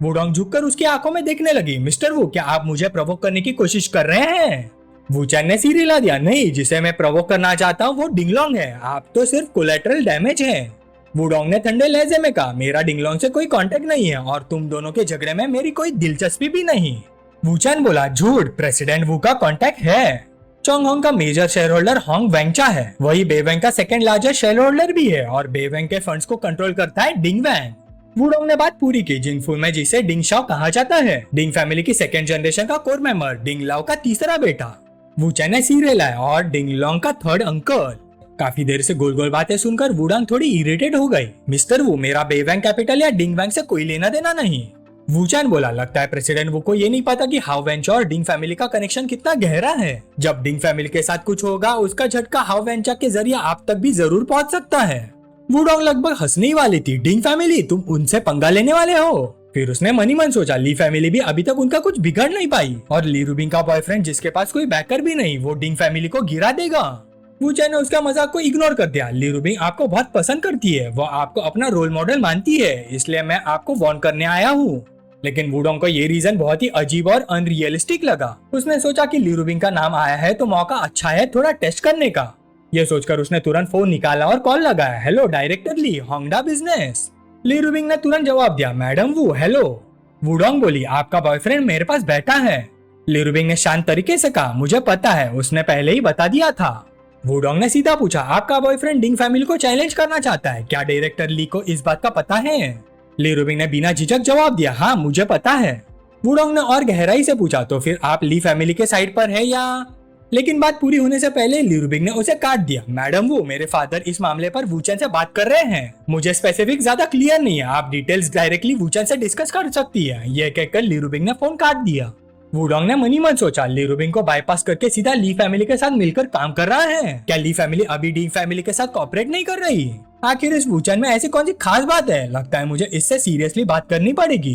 वुडोंग झुककर उसकी आंखों में देखने लगी। मिस्टर वू, क्या आप मुझे प्रवोक करने की कोशिश कर रहे हैं? वूचन ने सिर हिला दिया। नहीं, जिसे मैं प्रवोक करना चाहता हूँ वो डिंगलोंग है, आप तो सिर्फ कोलेटरल डैमेज है। वुडोंग ने ठंडे लहजे में कहा, मेरा डिंगलोंग से कोई कांटेक्ट नहीं है और तुम दोनों के झगड़े में मेरी कोई दिलचस्पी भी नहीं। वूचन बोला, झूठ, प्रेसिडेंट वू का कांटेक्ट है। चोंग होंग का मेजर शेयर होल्डर होंग वेंगचा है, वही बेवेंग का सेकंड लार्जेस्ट शेयर होल्डर भी है और बेवेंग के फंड्स को कंट्रोल करता है डिंग वैंग। वुडोंग ने बात पूरी की। जिंगफू में जिसे डिंग शाओ कहा जाता है, डिंग फैमिली की सेकंड जनरेशन का कोर मेंबर, डिंग लाओ का तीसरा बेटा। वूचन ने सिर हिलाया, और डिंग लोंग का थर्ड अंकल। काफी देर से गोल गोल बातें सुनकर वुडोंग थोड़ी इरिटेट हो गई। मिस्टर वू, मेरा बेवेंग कैपिटल या डिंग वैंग से कोई लेना देना नहीं। वूचन बोला, लगता है प्रेसिडेंट वू को ये नहीं पता कि हाउ वेंचा और डिंग फैमिली का कनेक्शन कितना गहरा है। जब डिंग फैमिली के साथ कुछ होगा उसका झटका हाउ वेंचा के जरिए आप तक भी जरूर पहुंच सकता है। वुडोंग लगभग हंसने ही वाली थी। डिंग फैमिली, तुम उनसे पंगा लेने वाले हो? फिर उसने मनी मन सोचा, ली फैमिली भी अभी तक उनका कुछ बिगड़ नहीं पाई और ली रूबिंग का बॉयफ्रेंड जिसके पास कोई बैकर भी नहीं, वो डिंग फैमिली को गिरा देगा। वूचन ने उसका मजाक को इग्नोर कर दिया। ली रूबिंग आपको बहुत पसंद करती है, वो आपको अपना रोल मॉडल मानती है, इसलिए मैं आपको वार्न करने आया हूँ। लेकिन वुडोंग को ये रीजन बहुत ही अजीब और अनरियलिस्टिक लगा। उसने सोचा कि ली रूबिंग का नाम आया है तो मौका अच्छा है थोड़ा टेस्ट करने का। ये सोचकर उसने तुरंत फोन निकाला और कॉल लगाया। हेलो डायरेक्टर ली, होंगडा बिजनेस। ली रूबिंग ने तुरंत जवाब दिया, मैडम वू, हेलो। वुडोंग बोली, आपका बॉयफ्रेंड मेरे पास बैठा है। ली रूबिंग ने शांत तरीके से कहा, मुझे पता है, उसने पहले ही बता दिया था। वुडोंग ने सीधा पूछा, आपका बॉयफ्रेंड डिंग फैमिली को चैलेंज करना चाहता है, क्या डायरेक्टर ली को इस बात का पता है? ली रूबिंग ने बिना झिझक जवाब दिया, हाँ मुझे पता है। वुडोंग ने और गहराई से पूछा, तो फिर आप ली फैमिली के साइड पर है या? लेकिन बात पूरी होने से पहले ली रूबिंग ने उसे काट दिया। मैडम वो, मेरे फादर इस मामले पर वूचन से बात कर रहे हैं, मुझे स्पेसिफिक ज्यादा क्लियर नहीं है, आप डिटेल्स डायरेक्टली वूचन से डिस्कस कर सकती है। यह कहकर ली रूबिंग ने फोन काट दिया। वुडोंग ने मनी मन सोचा, ली रूबिंग को बाईपास करके सीधा ली फैमिली के साथ मिलकर काम कर रहा है। क्या ली फैमिली अभी डिंग फैमिली के साथ कोऑपरेट नहीं कर रही? आखिर इस वूचन में ऐसी कौन सी खास बात है? लगता है मुझे इससे सीरियसली बात करनी पड़ेगी।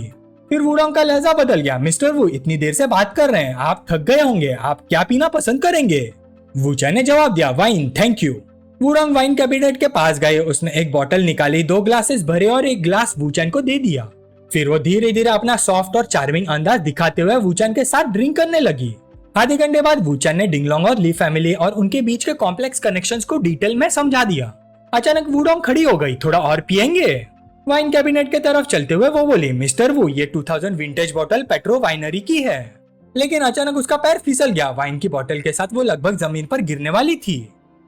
फिर वुडोंग का लहजा बदल गया। मिस्टर वू, इतनी देर से बात कर रहे हैं, आप थक गए होंगे, आप क्या पीना पसंद करेंगे? वूचन ने जवाब दिया, wine, thank you. Wudong wine cabinet के पास गए, उसने एक बोतल निकाली, 2 ग्लासेस भरे और एक ग्लास वूचन को दे दिया। फिर वो धीरे धीरे अपना सॉफ्ट और चार्मिंग अंदाज दिखाते हुए वूचन के साथ ड्रिंक करने लगी। आधे घंटे बाद वूचन ने डिंगलोंग और ली फैमिली और उनके बीच के कॉम्प्लेक्स कनेक्शंस को डिटेल में समझा दिया। अचानक वुडोंग खड़ी हो गई, थोड़ा और पियेंगे? वाइन कैबिनेट के तरफ चलते हुए वो बोली, मिस्टर वू, ये 2000 विंटेज बोतल पेट्रो वाइनरी की है। लेकिन अचानक उसका पैर फिसल गया। वाइन की बोतल के साथ वो लगभग जमीन पर गिरने वाली थी।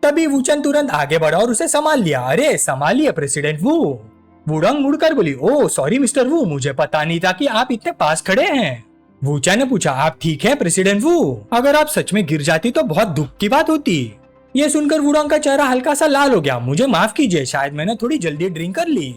तभी वूचन तुरंत आगे बढ़ा और उसे संभाल लिया। अरे संभालिए प्रेसिडेंट वू। वुडोंग मुड़कर बोली, ओह सॉरी मिस्टर वू, मुझे पता नहीं था कि आप इतने पास खड़े हैं। वूचन ने पूछा, आप ठीक हैं प्रेसिडेंट वू? अगर आप सच में गिर जाती तो बहुत दुख की बात होती। ये सुनकर वुडोंग का चेहरा हल्का सा लाल हो गया। मुझे माफ कीजिए, शायद मैंने थोड़ी जल्दी ड्रिंक कर ली।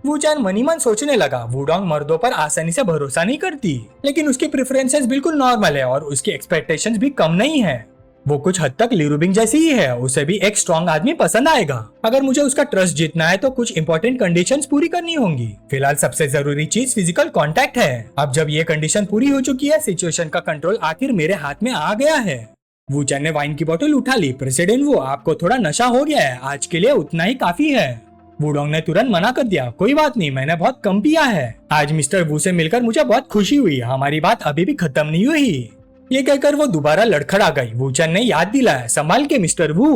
वूचन मनी मन सोचने लगा, वुडोंग मर्दों पर आसानी से भरोसा नहीं करती, लेकिन उसकी प्रेफरेंसेस बिल्कुल नॉर्मल है और उसकी एक्सपेक्टेशंस भी कम नहीं है। वो कुछ हद तक ली रूबिंग जैसी ही है, उसे भी एक स्ट्रॉन्ग आदमी पसंद आएगा। अगर मुझे उसका ट्रस्ट जीतना है तो कुछ इंपॉर्टेंट कंडीशंस पूरी करनी होंगी। फिलहाल सबसे जरूरी चीज फिजिकल कांटेक्ट है। अब जब ये कंडीशन पूरी हो चुकी है, सिचुएशन का कंट्रोल आखिर मेरे हाथ में आ गया है। वूचन ने वाइन की बोतल उठा ली। प्रेसिडेंट वो, आपको थोड़ा नशा हो गया है, आज के लिए उतना ही काफी है। वुडोंग ने तुरंत मना कर दिया, कोई बात नहीं, मैंने बहुत कम पिया है। आज मिस्टर वू से मिलकर मुझे बहुत खुशी हुई, हमारी बात अभी भी खत्म नहीं हुई। ये कहकर वो दोबारा लड़खड़ा गई। वूचन ने याद दिलाया, संभाल के मिस्टर वू।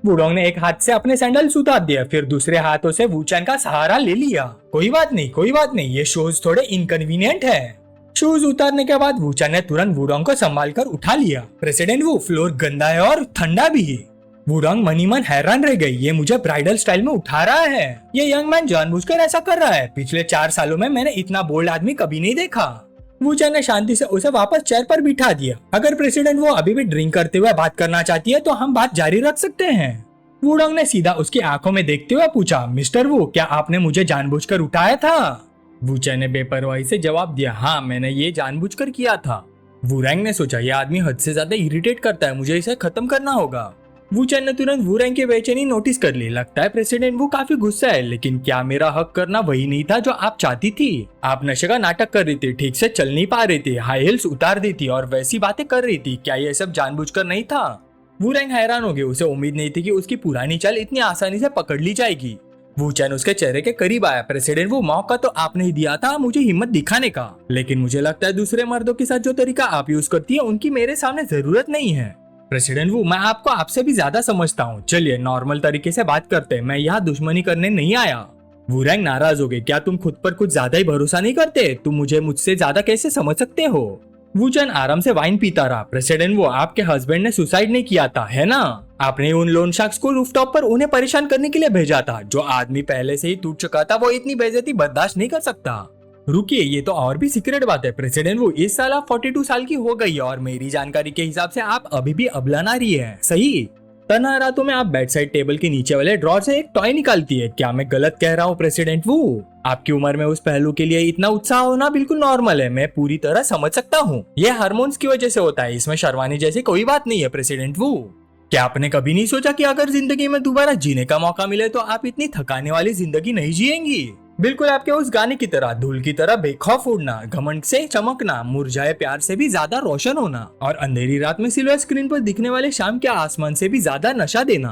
वुडोंग ने एक हाथ से अपने सैंडल्स उतार दिया, फिर दूसरे हाथों से वूचन का सहारा ले लिया। कोई बात नहीं, कोई बात नहीं, ये शूज थोड़े इनकन्वीनियंट है। शूज उतारने के बाद वूचन ने तुरंत वुडोंग को संभाल कर उठा लिया। प्रेसिडेंट वू, फ्लोर गंदा है और ठंडा भी। वुडोंग मनी मन हैरान रह गई, ये मुझे ब्राइडल स्टाइल में उठा रहा है। ये यंग मैन जानबूझकर ऐसा कर रहा है। पिछले 4 सालों में मैंने इतना बोल्ड आदमी कभी नहीं देखा। वूचन ने शांति से उसे वापस चेयर पर बिठा दिया। अगर प्रेसिडेंट वो अभी भी ड्रिंक करते हुए बात करना चाहती है तो हम बात जारी रख सकते हैं। वुडोंग ने सीधा उसकी आंखों में देखते हुए पूछा, मिस्टर वू, क्या आपने मुझे जानबूझकर उठाया था? वूचन ने बेपरवाही से जवाब दिया, हाँ मैंने ये जानबूझकर किया था। वुडोंग ने सोचा, यह आदमी हद से ज्यादा इरिटेट करता है, मुझे इसे खत्म करना होगा। वूचैन ने तुरंत वूरैंग की बेचैनी नोटिस कर ली। लगता है प्रेसिडेंट वो काफी गुस्सा है, लेकिन क्या मेरा हक करना वही नहीं था जो आप चाहती थी? आप नशे का नाटक कर रही थी, ठीक से चल नहीं पा रही थी, हाई हील्स उतार दी थी और वैसी बातें कर रही थी। क्या ये सब जानबूझकर नहीं था? वूरैंग हैरान हो गई। उसे उम्मीद नहीं थी कि उसकी पुरानी चाल इतनी आसानी से पकड़ ली जाएगी। वूचैन उसके चेहरे के करीब आया। प्रेसिडेंट वो मौका तो आपने ही दिया था मुझे हिम्मत दिखाने का, लेकिन मुझे लगता है दूसरे मर्दों के साथ जो तरीका आप यूज करती है उनकी मेरे सामने जरूरत नहीं है। प्रेसिडेंट वो मैं आपको आपसे भी ज्यादा समझता हूँ, चलिए नॉर्मल तरीके से बात करते हैं, मैं यहाँ दुश्मनी करने नहीं आया। वूरैंग नाराज हो गए। क्या तुम खुद पर कुछ ज्यादा ही भरोसा नहीं करते? तुम मुझे मुझसे ज्यादा कैसे समझ सकते हो? वूचैन आराम से वाइन पीता रहा। प्रेसिडेंट वो आपके हस्बैंड ने सुसाइड नहीं किया था, है ना? आपने उन लोन शार्क्स को रूफटॉप पर उन्हें परेशान करने के लिए भेजा था। जो आदमी पहले से ही टूट चुका था वो इतनी बेइज्जती बर्दाश्त नहीं कर सकता। रुकिए, ये तो और भी सीक्रेट बात है। प्रेसिडेंट वो इस साल आप 42 साल की हो गई है और मेरी जानकारी के हिसाब से आप अभी भी अबला नारी है, सही? तन्हा रातों में आप बेड साइड टेबल के नीचे वाले ड्रॉर से एक टॉय निकालती है। क्या मैं गलत कह रहा हूँ प्रेसिडेंट वो? आपकी उम्र में उस पहलू के लिए इतना उत्साह होना बिल्कुल नॉर्मल है, मैं पूरी तरह समझ सकता हूँ। ये हार्मोन्स की वजह से होता है, इसमें शर्माने जैसी कोई बात नहीं है प्रेसिडेंट वो। क्या आपने कभी नहीं सोचा कि अगर जिंदगी में दोबारा जीने का मौका मिले तो आप इतनी थकाने वाली जिंदगी नहीं जिएंगी? बिल्कुल आपके उस गाने की तरह, धूल की तरह बेखौफ उड़ना, घमंड से चमकना, मुरझाए प्यार से भी ज्यादा रोशन होना और अंधेरी रात में सिल्वर स्क्रीन पर दिखने वाले शाम के आसमान से भी ज्यादा नशा देना।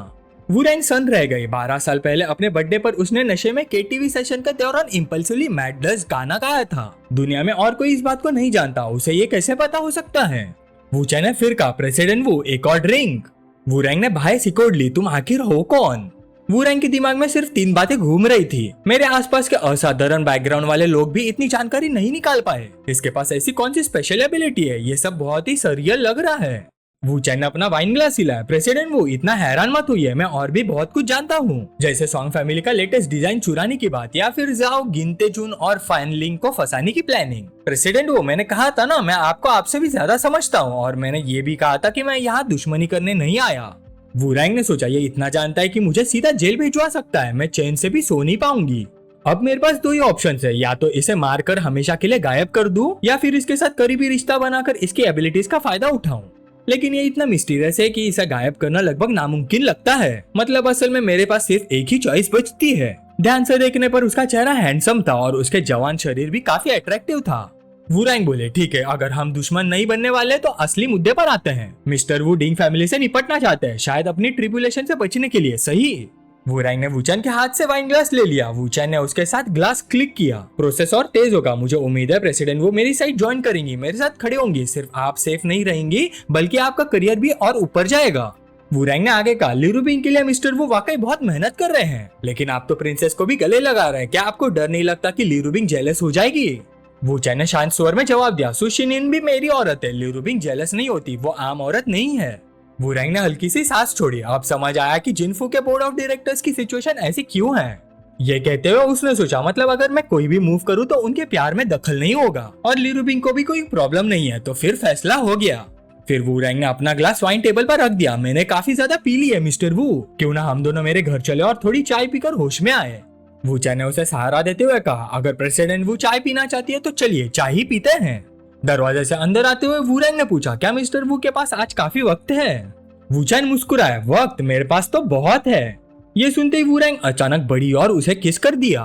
वूरैंग सन रह गए। 12 साल पहले अपने बर्थडे पर उसने नशे में केटीवी सेशन के दौरान इम्पल्सिवली मैड डस्ट गाना गाया था। दुनिया में और कोई इस बात को नहीं जानता, उसे ये कैसे पता हो सकता है? वूचैन ने फिर कहा, प्रेसिडेंट वो एक और ड्रिंक। वूरैंग ने भाई सिकोड़ ली, तुम आखिर हो कौन? वूरैंग के दिमाग में सिर्फ 3 बातें घूम रही थी। मेरे आसपास के असाधारण बैकग्राउंड वाले लोग भी इतनी जानकारी नहीं निकाल पाए। इसके पास ऐसी कौन सी स्पेशल एबिलिटी है? ये सब बहुत ही सरियल लग रहा है। वूचैन ने अपना वाइन ग्लास हिलाया। प्रेसिडेंट वो इतना हैरान मत हुई, मैं और भी बहुत कुछ जानता हूँ, जैसे सॉन्ग फैमिली का लेटेस्ट डिजाइन चुराने की बात या फिर जाओ गिनते चुन और फाइनलिंग को फंसाने की प्लानिंग। प्रेसिडेंट वो मैंने कहा था ना, मैं आपको आपसे भी ज्यादा समझता हूँ और मैंने ये भी कहा था कि मैं यहाँ दुश्मनी करने नहीं आया। वूरैंग ने सोचा ये इतना जानता है कि मुझे सीधा जेल भिजवा सकता है, मैं चैन से भी सो नहीं पाऊंगी। अब मेरे पास 2 ही ऑप्शन है, या तो इसे मारकर हमेशा के लिए गायब कर दूं या फिर इसके साथ करीबी रिश्ता बनाकर इसकी एबिलिटीज का फायदा उठाऊं। लेकिन ये इतना मिस्टीरियस है कि इसे गायब करना लगभग नामुमकिन लगता है। मतलब असल में मेरे पास सिर्फ एक ही चॉइस बचती है। ध्यान से देखने पर उसका चेहरा हैंडसम था और उसके जवान शरीर भी काफी अट्रैक्टिव था। वूरैंग बोले, ठीक है, अगर हम दुश्मन नहीं बनने वाले तो असली मुद्दे पर आते हैं। मिस्टर वू डिंग फैमिली से निपटना चाहते हैं, शायद अपनी ट्रिब्यूलेशन से बचने के लिए, सही? वूरैंग ने वूचैन के हाथ से वाइन ग्लास ले लिया। वूचैन ने उसके साथ ग्लास क्लिक किया। प्रोसेस और तेज होगा। मुझे उम्मीद है प्रेसिडेंट वो मेरी साइड ज्वाइन करेंगी, मेरे साथ खड़े होंगी। सिर्फ आप सेफ नहीं रहेंगी बल्कि आपका करियर भी और ऊपर जाएगा। वूरैंग ने आगे कहा, ली रूबिंग के लिए मिस्टर वो वाकई बहुत मेहनत कर रहे हैं, लेकिन आप तो प्रिंसेस को भी गले लगा रहे हैं। क्या आपको डर नहीं लगता कि ली रूबिंग जेलस हो जाएगी? वूचैन ने शांत स्वर में जवाब दिया, सुशिनिन भी मेरी औरत है, ली रूबिंग जेलस नहीं होती, वो आम औरत नहीं है। वूरैंग ने हल्की सी सांस छोड़ी। अब समझ आया कि जिनफू के बोर्ड ऑफ डायरेक्टर्स की सिचुएशन ऐसी क्यों है। ये कहते हुए उसने सोचा, मतलब अगर मैं कोई भी मूव करूं तो उनके प्यार में दखल नहीं होगा और ली रूबिंग को भी कोई प्रॉब्लम नहीं है, तो फिर फैसला हो गया। फिर वूरैंग ने अपना ग्लास वाइन टेबल पर रख दिया। मैंने काफी ज्यादा पी ली है मिस्टर वू, क्यों ना हम दोनों मेरे घर चले और थोड़ी चाय पीकर होश में आए। वूचैन ने उसे सहारा देते हुए कहा, अगर प्रेसिडेंट वू चाय पीना चाहती है तो चलिए चाय ही पीते हैं। दरवाजे से अंदर आते हुए वूरैंग ने पूछा, क्या मिस्टर वू के पास आज काफी वक्त है? वूचैन मुस्कुराया, वक्त मेरे पास तो बहुत है। ये सुनते ही वूरैंग अचानक बढ़ी और उसे किस कर दिया।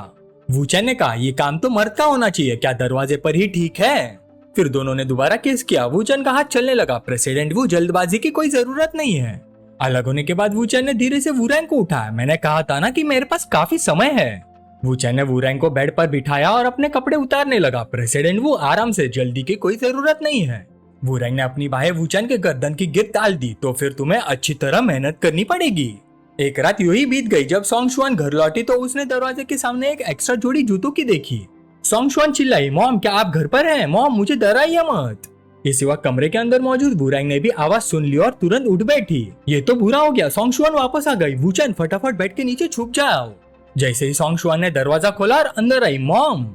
वूचैन ने कहा, ये काम तो मर्द का होना चाहिए, क्या दरवाजे पर ही ठीक है? फिर दोनों ने दोबारा किस किया। वूचैन का हाथ चलने लगा। प्रेसिडेंट वू जल्दबाजी की कोई जरूरत नहीं है। अलग होने के बाद वूचैन ने धीरे से वूरैंग को उठाया। मैंने कहा था ना कि मेरे पास काफी समय है। वूचैन ने वूरैंग को बेड पर बिठाया और अपने कपड़े उतारने लगा। प्रेसिडेंट वू आराम से, जल्दी की कोई जरूरत नहीं है। वूरैंग ने अपनी बाहें वूचैन के गर्दन की गिर डाल दी। तो फिर तुम्हें अच्छी तरह मेहनत करनी पड़ेगी। एक रात यूं ही बीत गई। जब सोंग शुआन घर लौटी तो उसने दरवाजे के सामने एक एक्स्ट्रा जोड़ी जूतों की देखी। सोंग शुआन चिल्लाई, मॉम क्या आप घर पर हैं? मॉम मुझे डराइए मत। इसी वक्त कमरे के अंदर मौजूद वूरैंग ने भी आवाज सुन ली और तुरंत उठ बैठी। ये तो बुरा हो गया, सोंग शुआन वापस आ गई। वूचैन फटाफट बेड के नीचे छुप जाओ। जैसे ही सोंग शुआन ने दरवाजा खोला और अंदर आई, मॉम।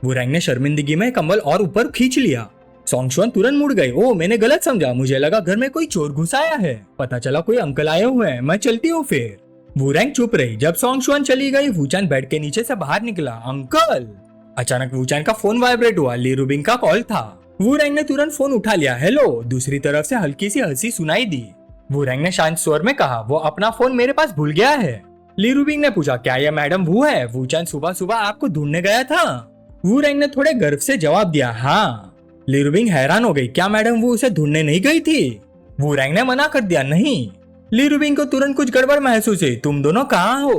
वूरैंग ने शर्मिंदगी में कंबल और ऊपर खींच लिया। सोंग शुआन तुरंत मुड़ गई। ओ मैंने गलत समझा, मुझे लगा घर में कोई चोर घुस आया है, पता चला कोई अंकल आए हुए हैं, मैं चलती हूँ फिर। वूरैंग चुप रही। जब सोंग शुआन चली गई वूचैन बेड के नीचे से बाहर निकला। अंकल। अचानक वूचैन का फोन वाइब्रेट हुआ। ली रूबिंग का कॉल था। वूरैंग ने तुरंत फोन उठा लिया। हेलो। दूसरी तरफ से हल्की सी हंसी सुनाई दी। वूरैंग ने शांत स्वर में कहा, वो अपना फोन मेरे पास भूल गया है। ली रुबिंग ने पूछा, क्या यह मैडम वू है? वूचैन सुबह सुबह आपको ढूंढने गया था? वूरैंग ने थोड़े गर्व से जवाब दिया, हाँ। ली रुबिंग हैरान हो गई, क्या मैडम वो उसे ढूंढने नहीं गई थी? वूरैंग ने मना कर दिया, नहीं। ली रुबिंग को तुरंत कुछ गड़बड़ महसूस हुई, तुम दोनों कहाँ हो?